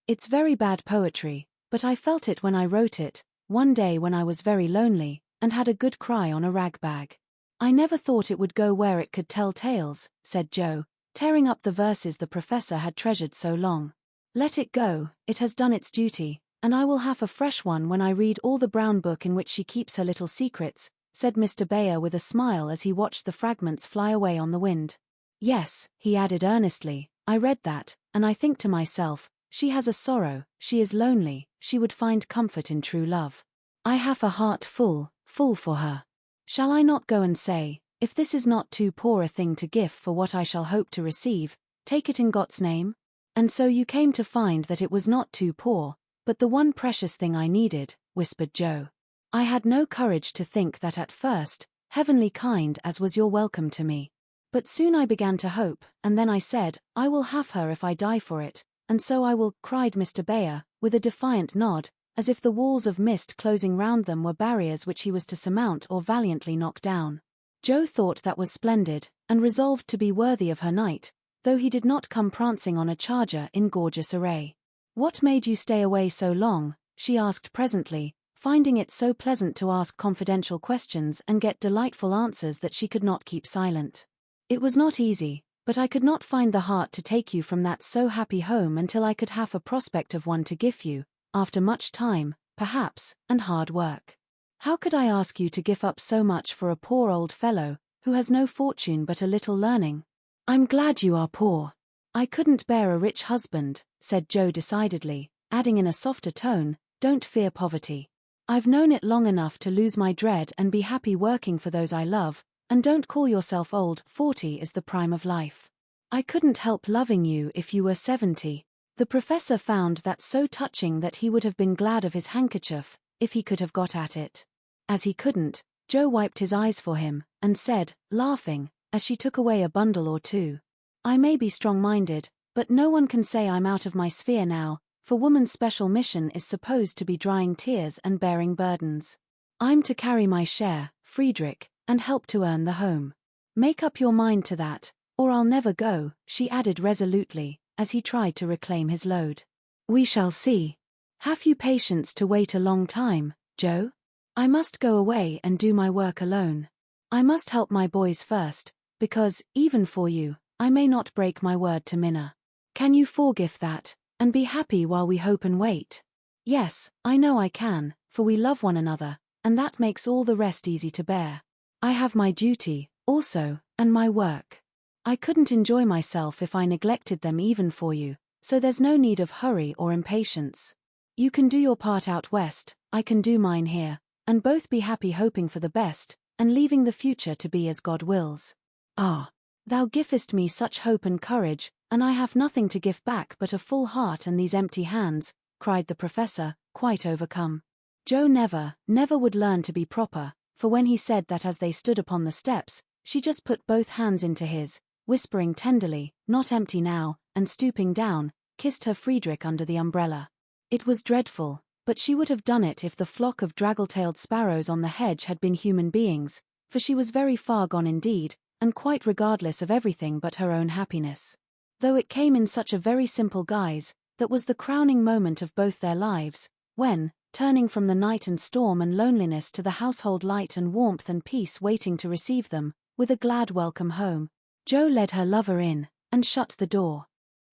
It's very bad poetry, but I felt it when I wrote it, one day when I was very lonely, and had a good cry on a rag bag. I never thought it would go where it could tell tales, said Joe, tearing up the verses the professor had treasured so long. Let it go, it has done its duty, and I will have a fresh one when I read all the brown book in which she keeps her little secrets, said Mr. Bayer with a smile as he watched the fragments fly away on the wind. Yes, he added earnestly, I read that, and I think to myself, she has a sorrow, she is lonely, she would find comfort in true love. I have a heart full, full for her. Shall I not go and say, if this is not too poor a thing to give for what I shall hope to receive, take it in God's name? And so you came to find that it was not too poor, but the one precious thing I needed, whispered Joe. I had no courage to think that at first, heavenly kind as was your welcome to me. But soon I began to hope, and then I said, I will have her if I die for it, and so I will, cried Mr. Bayer, with a defiant nod, as if the walls of mist closing round them were barriers which he was to surmount or valiantly knock down. Joe thought that was splendid, and resolved to be worthy of her knight, though he did not come prancing on a charger in gorgeous array. What made you stay away so long? She asked presently, finding it so pleasant to ask confidential questions and get delightful answers that she could not keep silent. It was not easy, but I could not find the heart to take you from that so happy home until I could have a prospect of one to give you, after much time, perhaps, and hard work. How could I ask you to give up so much for a poor old fellow, who has no fortune but a little learning? I'm glad you are poor. I couldn't bear a rich husband, said Joe decidedly, adding in a softer tone, don't fear poverty. I've known it long enough to lose my dread and be happy working for those I love, And don't call yourself old, 40 is the prime of life. I couldn't help loving you if you were 70. The professor found that so touching that he would have been glad of his handkerchief, if he could have got at it. As he couldn't, Joe wiped his eyes for him, and said, laughing, as she took away a bundle or two. I may be strong-minded, but no one can say I'm out of my sphere now, for woman's special mission is supposed to be drying tears and bearing burdens. I'm to carry my share, Friedrich, and help to earn the home. Make up your mind to that, or I'll never go, she added resolutely, as he tried to reclaim his load. We shall see. Have you patience to wait a long time, Joe? I must go away and do my work alone. I must help my boys first, because, even for you, I may not break my word to Minna. Can you forgive that, and be happy while we hope and wait? Yes, I know I can, for we love one another, and that makes all the rest easy to bear. I have my duty, also, and my work. I couldn't enjoy myself if I neglected them even for you, so there's no need of hurry or impatience. You can do your part out west, I can do mine here, and both be happy hoping for the best, and leaving the future to be as God wills. Ah, thou givest me such hope and courage, and I have nothing to give back but a full heart and these empty hands, cried the professor, quite overcome. Joe never would learn to be proper, for when he said that as they stood upon the steps, she just put both hands into his, whispering tenderly, not empty now, and stooping down, kissed her Friedrich under the umbrella. It was dreadful, but she would have done it if the flock of draggle-tailed sparrows on the hedge had been human beings, for she was very far gone indeed, and quite regardless of everything but her own happiness. Though it came in such a very simple guise, that was the crowning moment of both their lives, when, turning from the night and storm and loneliness to the household light and warmth and peace waiting to receive them, with a glad welcome home, Joe led her lover in, and shut the door.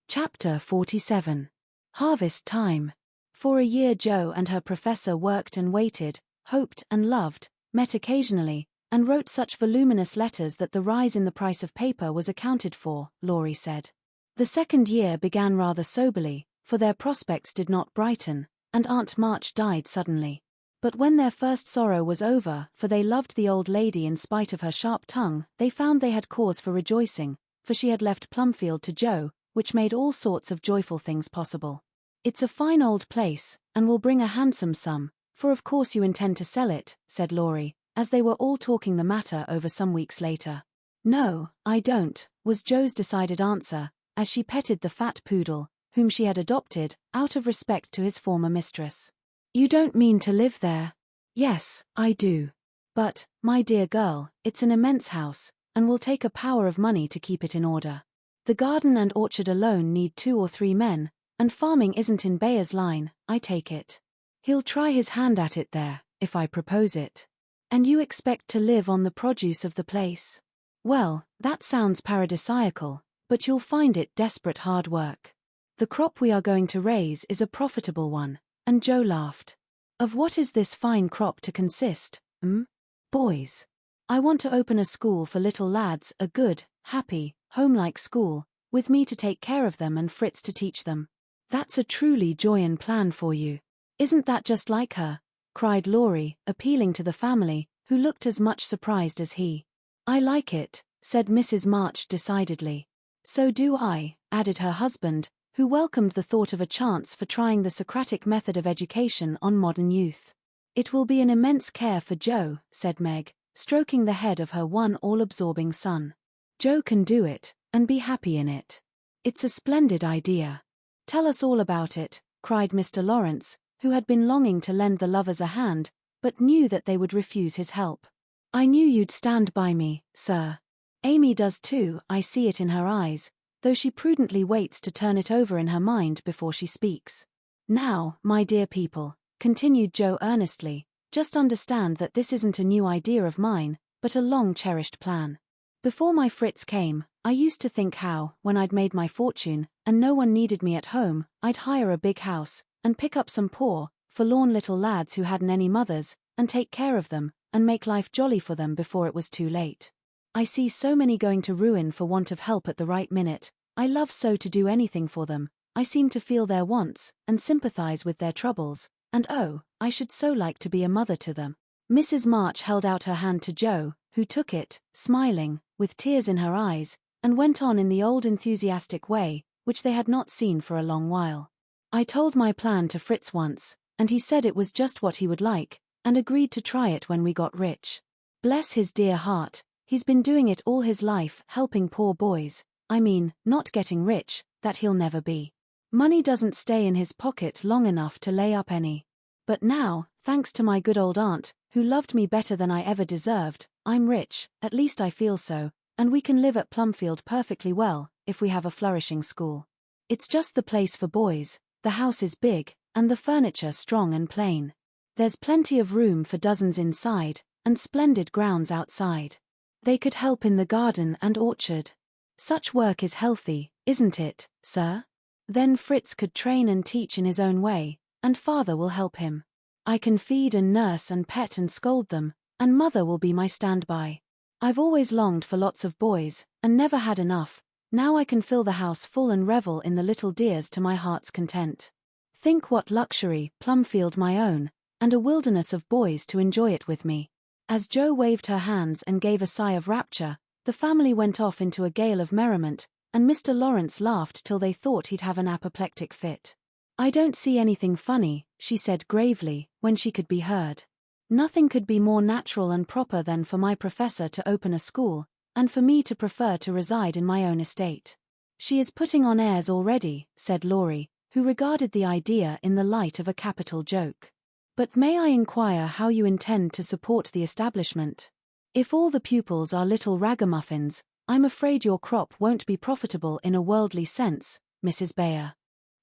Chapter 47. Harvest time. For a year Joe and her professor worked and waited, hoped and loved, met occasionally, and wrote such voluminous letters that the rise in the price of paper was accounted for, Laurie said. The second year began rather soberly, for their prospects did not brighten, and Aunt March died suddenly. But when their first sorrow was over, for they loved the old lady in spite of her sharp tongue, they found they had cause for rejoicing, for she had left Plumfield to Joe, which made all sorts of joyful things possible. It's a fine old place, and will bring a handsome sum, for of course you intend to sell it, said Laurie, as they were all talking the matter over some weeks later. No, I don't, was Joe's decided answer, as she petted the fat poodle, whom she had adopted, out of respect to his former mistress. You don't mean to live there? Yes, I do. But, my dear girl, it's an immense house, and will take a power of money to keep it in order. The garden and orchard alone need 2 or 3 men, and farming isn't in Bayer's line, I take it. He'll try his hand at it there, if I propose it. And you expect to live on the produce of the place? Well, that sounds paradisiacal, but you'll find it desperate hard work. The crop we are going to raise is a profitable one, and Joe laughed. Of what is this fine crop to consist, Boys. I want to open a school for little lads, a good, happy, home-like school, with me to take care of them and Fritz to teach them. That's a truly Joyan plan for you. Isn't that just like her? Cried Laurie, appealing to the family, who looked as much surprised as he. I like it, said Mrs. March decidedly. So do I, added her husband, who welcomed the thought of a chance for trying the Socratic method of education on modern youth. It will be an immense care for Joe, said Meg, stroking the head of her one all-absorbing son. Joe can do it, and be happy in it. It's a splendid idea. Tell us all about it, cried Mr. Laurence, who had been longing to lend the lovers a hand, but knew that they would refuse his help. I knew you'd stand by me, sir. Amy does too, I see it in her eyes, though she prudently waits to turn it over in her mind before she speaks. Now, my dear people, continued Joe earnestly, just understand that this isn't a new idea of mine, but a long-cherished plan. Before my Fritz came, I used to think how, when I'd made my fortune, and no one needed me at home, I'd hire a big house, and pick up some poor, forlorn little lads who hadn't any mothers, and take care of them, and make life jolly for them before it was too late. I see so many going to ruin for want of help at the right minute. I love so to do anything for them. I seem to feel their wants, and sympathize with their troubles, and oh, I should so like to be a mother to them. Mrs. March held out her hand to Joe, who who took it, smiling, with tears in her eyes, and went on in the old enthusiastic way, which they had not seen for a long while. I told my plan to Fritz once, and he said it was just what he would like, and agreed to try it when we got rich. Bless his dear heart, he's been doing it all his life, helping poor boys. I mean, not getting rich, that he'll never be. Money doesn't stay in his pocket long enough to lay up any. But now, thanks to my good old aunt, who loved me better than I ever deserved, I'm rich, at least I feel so, and we can live at Plumfield perfectly well, if we have a flourishing school. It's just the place for boys, the house is big, and the furniture strong and plain. There's plenty of room for dozens inside, and splendid grounds outside. They could help in the garden and orchard. Such work is healthy, isn't it, sir? Then Fritz could train and teach in his own way, and father will help him. I can feed and nurse and pet and scold them, and mother will be my standby. I've always longed for lots of boys, and never had enough. Now I can fill the house full and revel in the little dears to my heart's content. Think what luxury, Plumfield my own, and a wilderness of boys to enjoy it with me. As Jo waved her hands and gave a sigh of rapture, the family went off into a gale of merriment, and Mr. Laurence laughed till they thought he'd have an apoplectic fit. I don't see anything funny, she said gravely, when she could be heard. Nothing could be more natural and proper than for my professor to open a school, and for me to prefer to reside in my own estate. She is putting on airs already, said Laurie, who regarded the idea in the light of a capital joke. But may I inquire how you intend to support the establishment? If all the pupils are little ragamuffins, I'm afraid your crop won't be profitable in a worldly sense, Mrs. Bayer.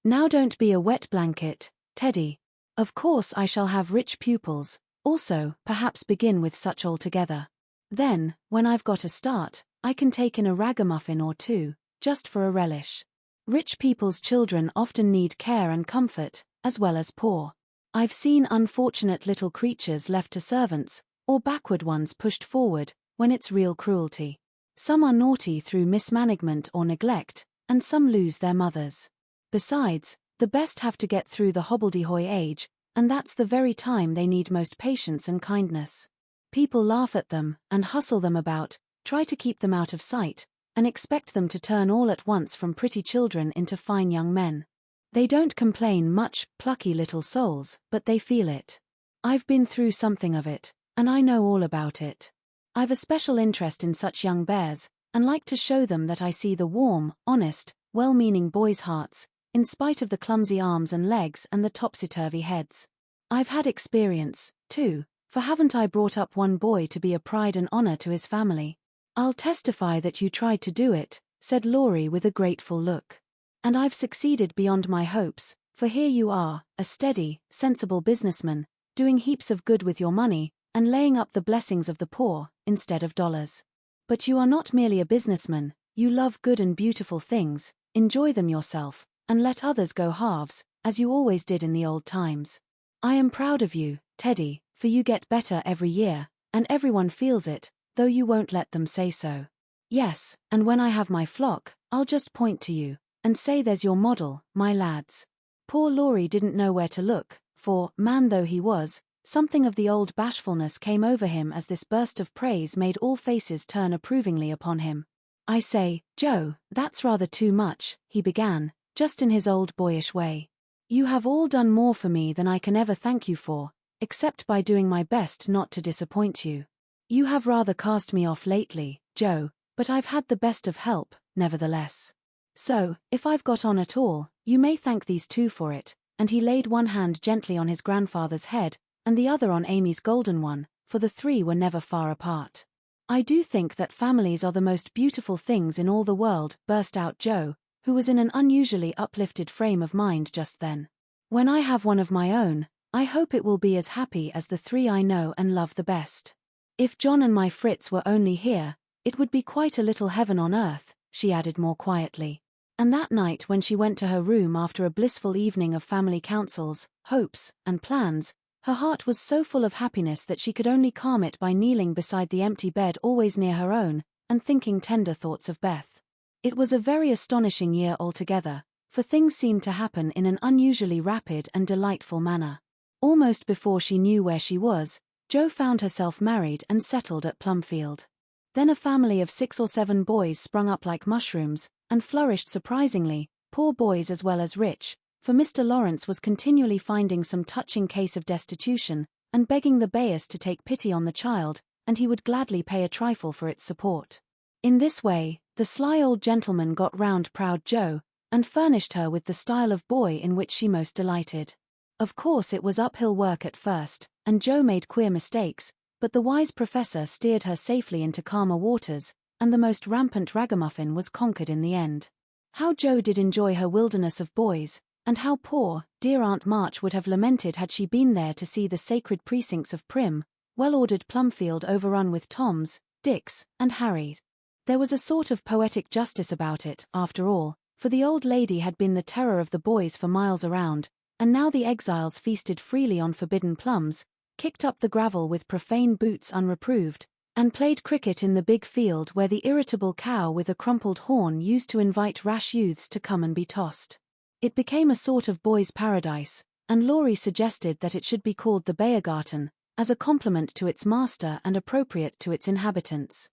Now don't be a wet blanket, Teddy. Of course I shall have rich pupils, also, perhaps begin with such altogether. Then, when I've got a start, I can take in a ragamuffin or two, just for a relish. Rich people's children often need care and comfort, as well as poor. I've seen unfortunate little creatures left to servants, or backward ones pushed forward, when it's real cruelty. Some are naughty through mismanagement or neglect, and some lose their mothers. Besides, the best have to get through the hobbledehoy age, and that's the very time they need most patience and kindness. People laugh at them, and hustle them about, try to keep them out of sight, and expect them to turn all at once from pretty children into fine young men. They don't complain much, plucky little souls, but they feel it. I've been through something of it, and I know all about it. I've a special interest in such young bears, and like to show them that I see the warm, honest, well-meaning boys' hearts, in spite of the clumsy arms and legs and the topsy-turvy heads. I've had experience, too, for haven't I brought up one boy to be a pride and honor to his family? I'll testify that you tried to do it, said Laurie with a grateful look. And I've succeeded beyond my hopes, for here you are, a steady, sensible businessman, doing heaps of good with your money, and laying up the blessings of the poor, instead of dollars. But you are not merely a businessman, you love good and beautiful things, enjoy them yourself, and let others go halves, as you always did in the old times. I am proud of you, Teddy, for you get better every year, and everyone feels it, though you won't let them say so. Yes, and when I have my flock, I'll just point to you, and say there's your model, my lads. Poor Laurie didn't know where to look, for, man though he was, something of the old bashfulness came over him as this burst of praise made all faces turn approvingly upon him. I say, Jo, that's rather too much, he began, just in his old boyish way. You have all done more for me than I can ever thank you for, except by doing my best not to disappoint you. You have rather cast me off lately, Jo, but I've had the best of help, nevertheless. So, if I've got on at all, you may thank these two for it, and he laid one hand gently on his grandfather's head, and the other on Amy's golden one, for the three were never far apart. I do think that families are the most beautiful things in all the world, burst out Jo, who was in an unusually uplifted frame of mind just then. When I have one of my own, I hope it will be as happy as the three I know and love the best. If John and my Fritz were only here, it would be quite a little heaven on earth, she added more quietly. And that night when she went to her room after a blissful evening of family councils, hopes, and plans, her heart was so full of happiness that she could only calm it by kneeling beside the empty bed always near her own, and thinking tender thoughts of Beth. It was a very astonishing year altogether, for things seemed to happen in an unusually rapid and delightful manner. Almost before she knew where she was, Jo found herself married and settled at Plumfield. Then a family of 6 or 7 boys sprung up like mushrooms, and flourished surprisingly, poor boys as well as rich, for Mr. Laurence was continually finding some touching case of destitution, and begging the Bayers to take pity on the child, and he would gladly pay a trifle for its support. In this way, the sly old gentleman got round proud Jo, and furnished her with the style of boy in which she most delighted. Of course it was uphill work at first, and Jo made queer mistakes, but the wise professor steered her safely into calmer waters, and the most rampant ragamuffin was conquered in the end. How Jo did enjoy her wilderness of boys, and how poor, dear Aunt March would have lamented had she been there to see the sacred precincts of prim, well-ordered Plumfield overrun with Toms, Dicks, and Harrys. There was a sort of poetic justice about it, after all, for the old lady had been the terror of the boys for miles around, and now the exiles feasted freely on forbidden plums, kicked up the gravel with profane boots unreproved, and played cricket in the big field where the irritable cow with a crumpled horn used to invite rash youths to come and be tossed. It became a sort of boys' paradise, and Laurie suggested that it should be called the Bayergarten, as a compliment to its master and appropriate to its inhabitants.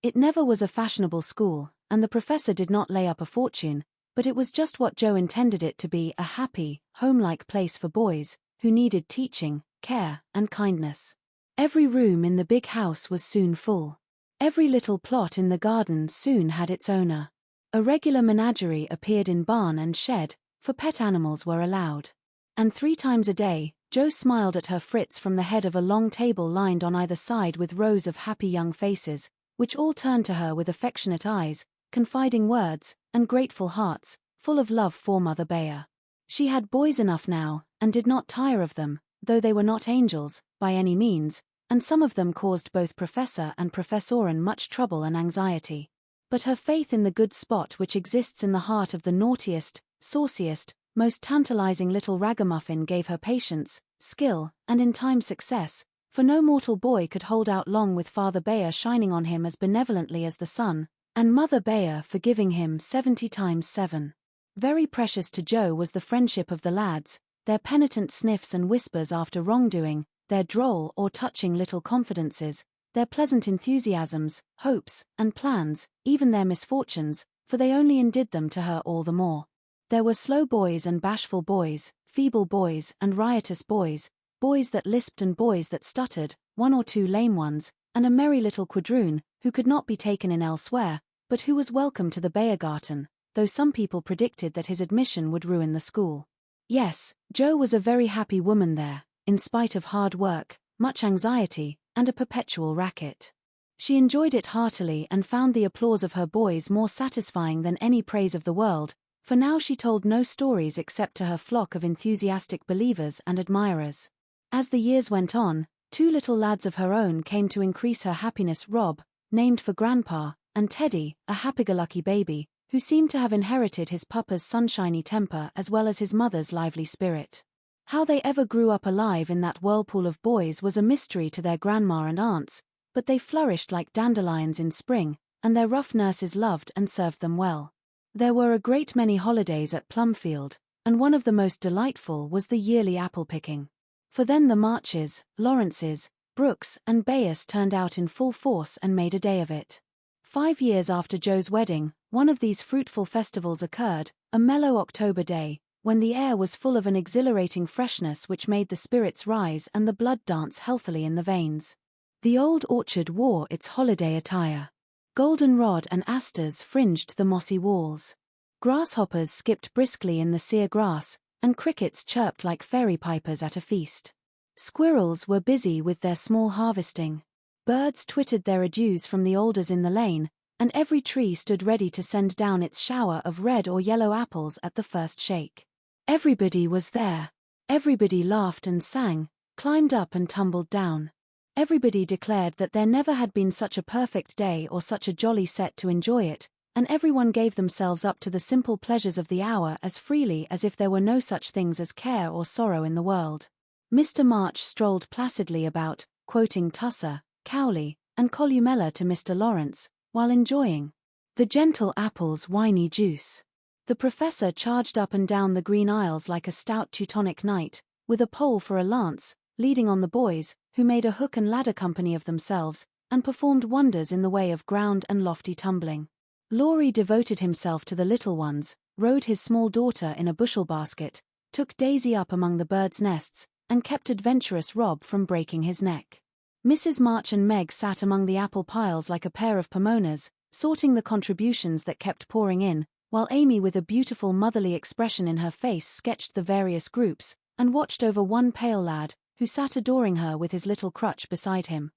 It never was a fashionable school, and the professor did not lay up a fortune, but it was just what Jo intended it to be, a happy, home-like place for boys, who needed teaching, care, and kindness. Every room in the big house was soon full. Every little plot in the garden soon had its owner. A regular menagerie appeared in barn and shed, for pet animals were allowed. And 3 times a day, Jo smiled at her Fritz from the head of a long table lined on either side with rows of happy young faces, which all turned to her with affectionate eyes, confiding words, and grateful hearts, full of love for Mother Bayer. She had boys enough now, and did not tire of them, though they were not angels, by any means, and some of them caused both Professor and Professorin much trouble and anxiety. But her faith in the good spot which exists in the heart of the naughtiest, sauciest, most tantalizing little ragamuffin gave her patience, skill, and in time success, for no mortal boy could hold out long with Father Bayer shining on him as benevolently as the sun, and Mother Bayer forgiving him 70 times 7. Very precious to Jo was the friendship of the lads, their penitent sniffs and whispers after wrongdoing, their droll or touching little confidences, their pleasant enthusiasms, hopes, and plans, even their misfortunes, for they only indid them to her all the more. There were slow boys and bashful boys, feeble boys and riotous boys, boys that lisped and boys that stuttered, 1 or 2 lame ones, and a merry little quadroon, who could not be taken in elsewhere, but who was welcome to the Bayergarten, though some people predicted that his admission would ruin the school. Yes, Jo was a very happy woman there, in spite of hard work, much anxiety, and a perpetual racket. She enjoyed it heartily and found the applause of her boys more satisfying than any praise of the world, for now she told no stories except to her flock of enthusiastic believers and admirers. As the years went on, 2 little lads of her own came to increase her happiness: Rob, named for Grandpa, and Teddy, a happy-go-lucky baby, who seemed to have inherited his papa's sunshiny temper as well as his mother's lively spirit. How they ever grew up alive in that whirlpool of boys was a mystery to their grandma and aunts, but they flourished like dandelions in spring, and their rough nurses loved and served them well. There were a great many holidays at Plumfield, and one of the most delightful was the yearly apple-picking. For then the Marches, Laurences, Brooks, and Bayers turned out in full force and made a day of it. 5 years after Jo's wedding, one of these fruitful festivals occurred, a mellow October day, when the air was full of an exhilarating freshness which made the spirits rise and the blood dance healthily in the veins. The old orchard wore its holiday attire. Goldenrod and asters fringed the mossy walls. Grasshoppers skipped briskly in the sere grass, and crickets chirped like fairy pipers at a feast. Squirrels were busy with their small harvesting. Birds twittered their adieus from the alders in the lane, and every tree stood ready to send down its shower of red or yellow apples at the first shake. Everybody was there. Everybody laughed and sang, climbed up and tumbled down. Everybody declared that there never had been such a perfect day or such a jolly set to enjoy it, and everyone gave themselves up to the simple pleasures of the hour as freely as if there were no such things as care or sorrow in the world. Mr. March strolled placidly about, quoting Tusser, Cowley, and Columella to Mr. Laurence, while enjoying the gentle apple's winy juice. The professor charged up and down the green aisles like a stout Teutonic knight, with a pole for a lance, leading on the boys, who made a hook and ladder company of themselves, and performed wonders in the way of ground and lofty tumbling. Laurie devoted himself to the little ones, rode his small daughter in a bushel basket, took Daisy up among the birds' nests, and kept adventurous Rob from breaking his neck. Mrs. March and Meg sat among the apple piles like a pair of pomonas, sorting the contributions that kept pouring in, while Amy with a beautiful motherly expression in her face sketched the various groups, and watched over one pale lad, who sat adoring her with his little crutch beside him.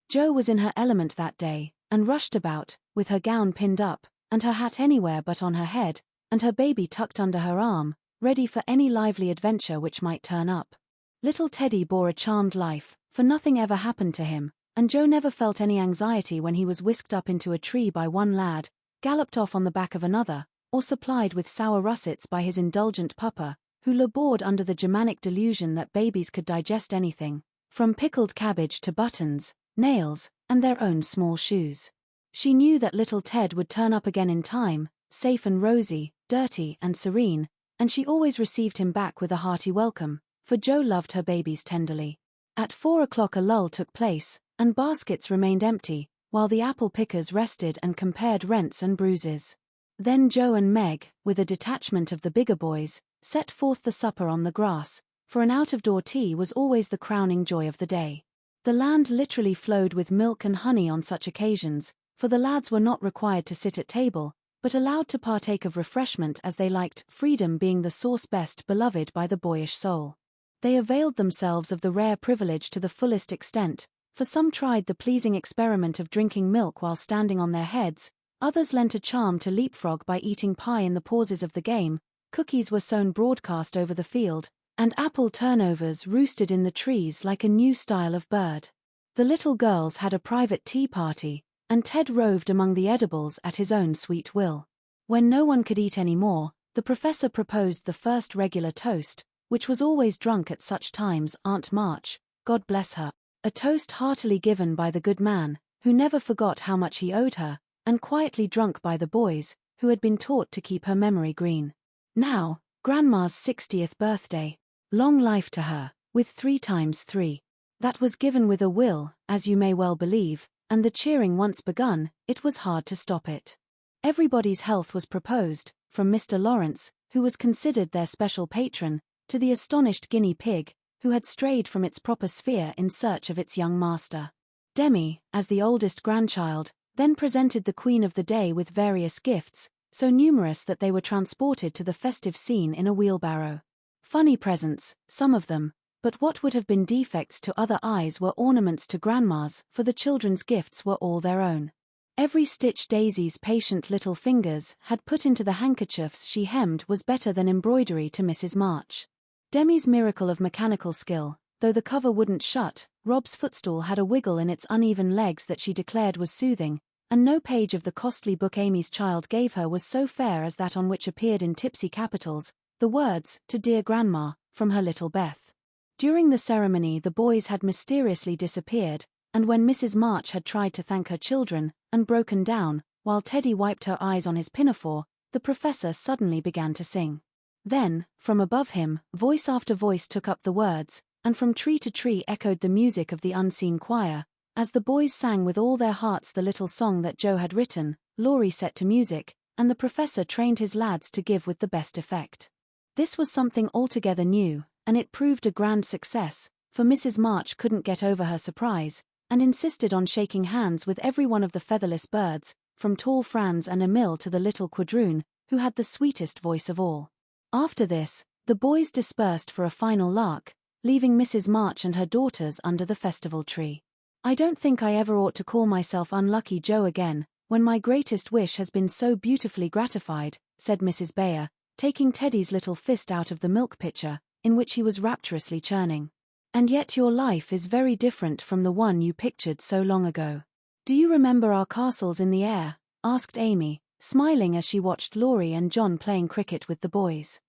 Jo was in her element that day, and rushed about, with her gown pinned up, and her hat anywhere but on her head, and her baby tucked under her arm, ready for any lively adventure which might turn up. Little Teddy bore a charmed life, for nothing ever happened to him, and Jo never felt any anxiety when he was whisked up into a tree by one lad, galloped off on the back of another, or supplied with sour russets by his indulgent papa, who labored under the Germanic delusion that babies could digest anything, from pickled cabbage to buttons, nails, and their own small shoes. She knew that little Ted would turn up again in time, safe and rosy, dirty and serene, and she always received him back with a hearty welcome, for Jo loved her babies tenderly. At 4 o'clock a lull took place, and baskets remained empty, while the apple pickers rested and compared rents and bruises. Then Jo and Meg, with a detachment of the bigger boys, set forth the supper on the grass, for an out-of-door tea was always the crowning joy of the day. The land literally flowed with milk and honey on such occasions, for the lads were not required to sit at table, but allowed to partake of refreshment as they liked, freedom being the sauce best beloved by the boyish soul. They availed themselves of the rare privilege to the fullest extent, for some tried the pleasing experiment of drinking milk while standing on their heads, others lent a charm to leapfrog by eating pie in the pauses of the game, cookies were sown broadcast over the field, and apple turnovers roosted in the trees like a new style of bird. The little girls had a private tea party, and Ted roved among the edibles at his own sweet will. When no one could eat any more, the professor proposed the first regular toast, which was always drunk at such times, Aunt March, God bless her, a toast heartily given by the good man, who never forgot how much he owed her, and quietly drunk by the boys, who had been taught to keep her memory green. Now, Grandma's 60th birthday. Long life to her, with 3 times 3. That was given with a will, as you may well believe, and the cheering once begun, it was hard to stop it. Everybody's health was proposed, from Mr. Laurence, who was considered their special patron, to the astonished guinea pig, who had strayed from its proper sphere in search of its young master. Demi, as the oldest grandchild, then presented the queen of the day with various gifts, so numerous that they were transported to the festive scene in a wheelbarrow. Funny presents, some of them, but what would have been defects to other eyes were ornaments to Grandma's, for the children's gifts were all their own. Every stitch Daisy's patient little fingers had put into the handkerchiefs she hemmed was better than embroidery to Mrs. March. Demi's miracle of mechanical skill, though the cover wouldn't shut, Rob's footstool had a wiggle in its uneven legs that she declared was soothing, and no page of the costly book Amy's child gave her was so fair as that on which appeared in tipsy capitals the words, "To dear Grandma, from her little Beth." During the ceremony the boys had mysteriously disappeared, and when Mrs. March had tried to thank her children, and broken down, while Teddy wiped her eyes on his pinafore, the professor suddenly began to sing. Then, from above him, voice after voice took up the words, and from tree to tree echoed the music of the unseen choir. As the boys sang with all their hearts the little song that Jo had written, Laurie set to music, and the professor trained his lads to give with the best effect. This was something altogether new, and it proved a grand success, for Mrs. March couldn't get over her surprise, and insisted on shaking hands with every one of the featherless birds, from tall Franz and Emil to the little quadroon, who had the sweetest voice of all. After this, the boys dispersed for a final lark, leaving Mrs. March and her daughters under the festival tree. I don't think I ever ought to call myself Unlucky Joe again, when my greatest wish has been so beautifully gratified, said Mrs. Bayer, taking Teddy's little fist out of the milk pitcher, in which he was rapturously churning. And yet your life is very different from the one you pictured so long ago. Do you remember our castles in the air? Asked Amy, smiling as she watched Laurie and John playing cricket with the boys.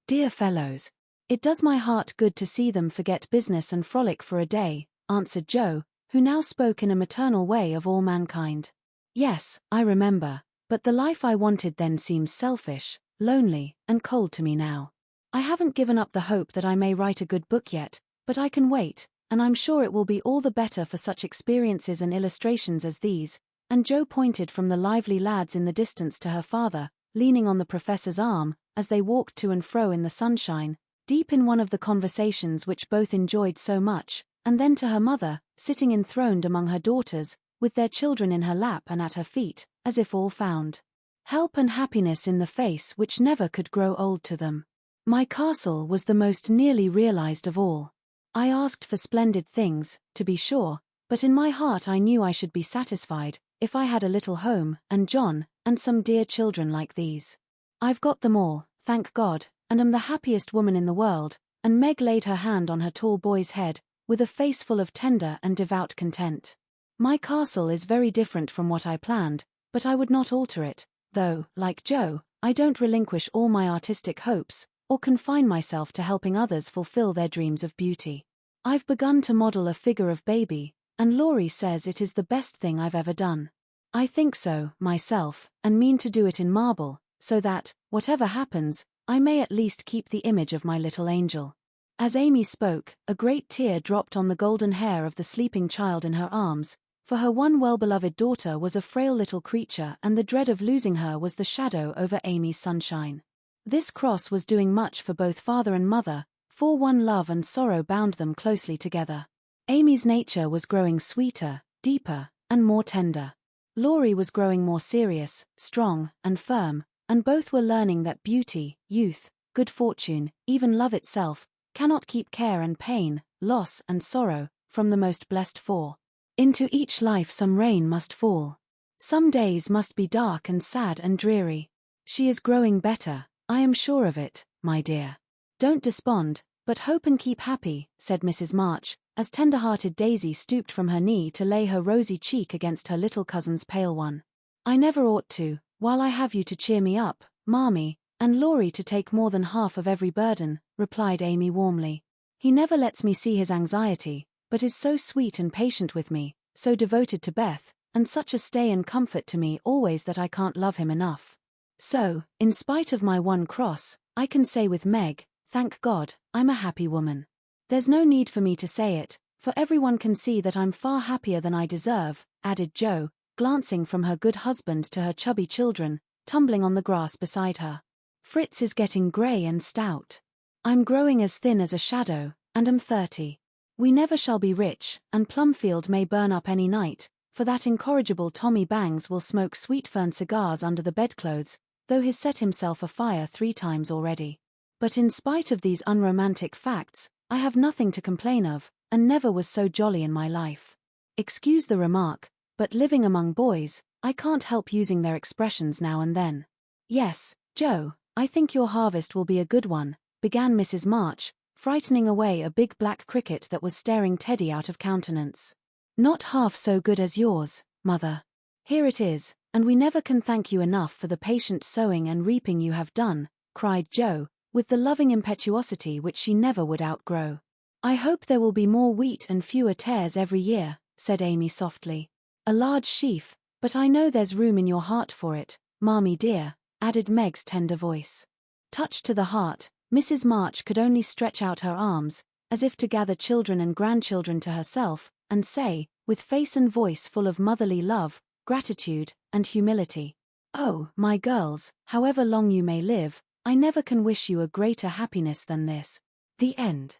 Dear fellows, it does my heart good to see them forget business and frolic for a day, answered Jo, who now spoke in a maternal way of all mankind. Yes, I remember, but the life I wanted then seems selfish, lonely, and cold to me now. I haven't given up the hope that I may write a good book yet, but I can wait, and I'm sure it will be all the better for such experiences and illustrations as these," and Jo pointed from the lively lads in the distance to her father, leaning on the professor's arm, as they walked to and fro in the sunshine, deep in one of the conversations which both enjoyed so much, and then to her mother, sitting enthroned among her daughters, with their children in her lap and at her feet, as if all found help and happiness in the face which never could grow old to them. My castle was the most nearly realized of all. I asked for splendid things, to be sure, but in my heart I knew I should be satisfied if I had a little home, and John, and some dear children like these. I've got them all, thank God, and am the happiest woman in the world," and Meg laid her hand on her tall boy's head, with a face full of tender and devout content. "My castle is very different from what I planned, but I would not alter it, though, like Jo, I don't relinquish all my artistic hopes, or confine myself to helping others fulfill their dreams of beauty. I've begun to model a figure of baby, and Laurie says it is the best thing I've ever done. I think so, myself, and mean to do it in marble, so that, whatever happens, I may at least keep the image of my little angel." As Amy spoke, a great tear dropped on the golden hair of the sleeping child in her arms, for her one well-beloved daughter was a frail little creature and the dread of losing her was the shadow over Amy's sunshine. This cross was doing much for both father and mother, for one love and sorrow bound them closely together. Amy's nature was growing sweeter, deeper, and more tender. Laurie was growing more serious, strong, and firm, and both were learning that beauty, youth, good fortune, even love itself, cannot keep care and pain, loss and sorrow, from the most blessed four. Into each life some rain must fall. Some days must be dark and sad and dreary. She is growing better, I am sure of it, my dear. Don't despond, but hope and keep happy, said Mrs. March, as tender-hearted Daisy stooped from her knee to lay her rosy cheek against her little cousin's pale one. I never ought to, while I have you to cheer me up, Marmee, and Laurie to take more than half of every burden, replied Amy warmly. He never lets me see his anxiety, but is so sweet and patient with me, so devoted to Beth, and such a stay and comfort to me always that I can't love him enough. So, in spite of my one cross, I can say with Meg, thank God, I'm a happy woman. There's no need for me to say it, for everyone can see that I'm far happier than I deserve, added Jo, glancing from her good husband to her chubby children, tumbling on the grass beside her. Fritz is getting grey and stout. I'm growing as thin as a shadow, and am 30. We never shall be rich, and Plumfield may burn up any night, for that incorrigible Tommy Bangs will smoke sweet-fern cigars under the bedclothes, though he's set himself afire 3 times already. But in spite of these unromantic facts, I have nothing to complain of, and never was so jolly in my life. Excuse the remark, but living among boys, I can't help using their expressions now and then. Yes, Jo, I think your harvest will be a good one, began Mrs. March, frightening away a big black cricket that was staring Teddy out of countenance. Not half so good as yours, mother. Here it is, and we never can thank you enough for the patient sowing and reaping you have done, cried Jo, with the loving impetuosity which she never would outgrow. I hope there will be more wheat and fewer tares every year, said Amy softly. A large sheaf, but I know there's room in your heart for it, Marmee dear, added Meg's tender voice. Touched to the heart, Mrs. March could only stretch out her arms, as if to gather children and grandchildren to herself, and say, with face and voice full of motherly love, gratitude, and humility, "Oh, my girls, however long you may live, I never can wish you a greater happiness than this." The end.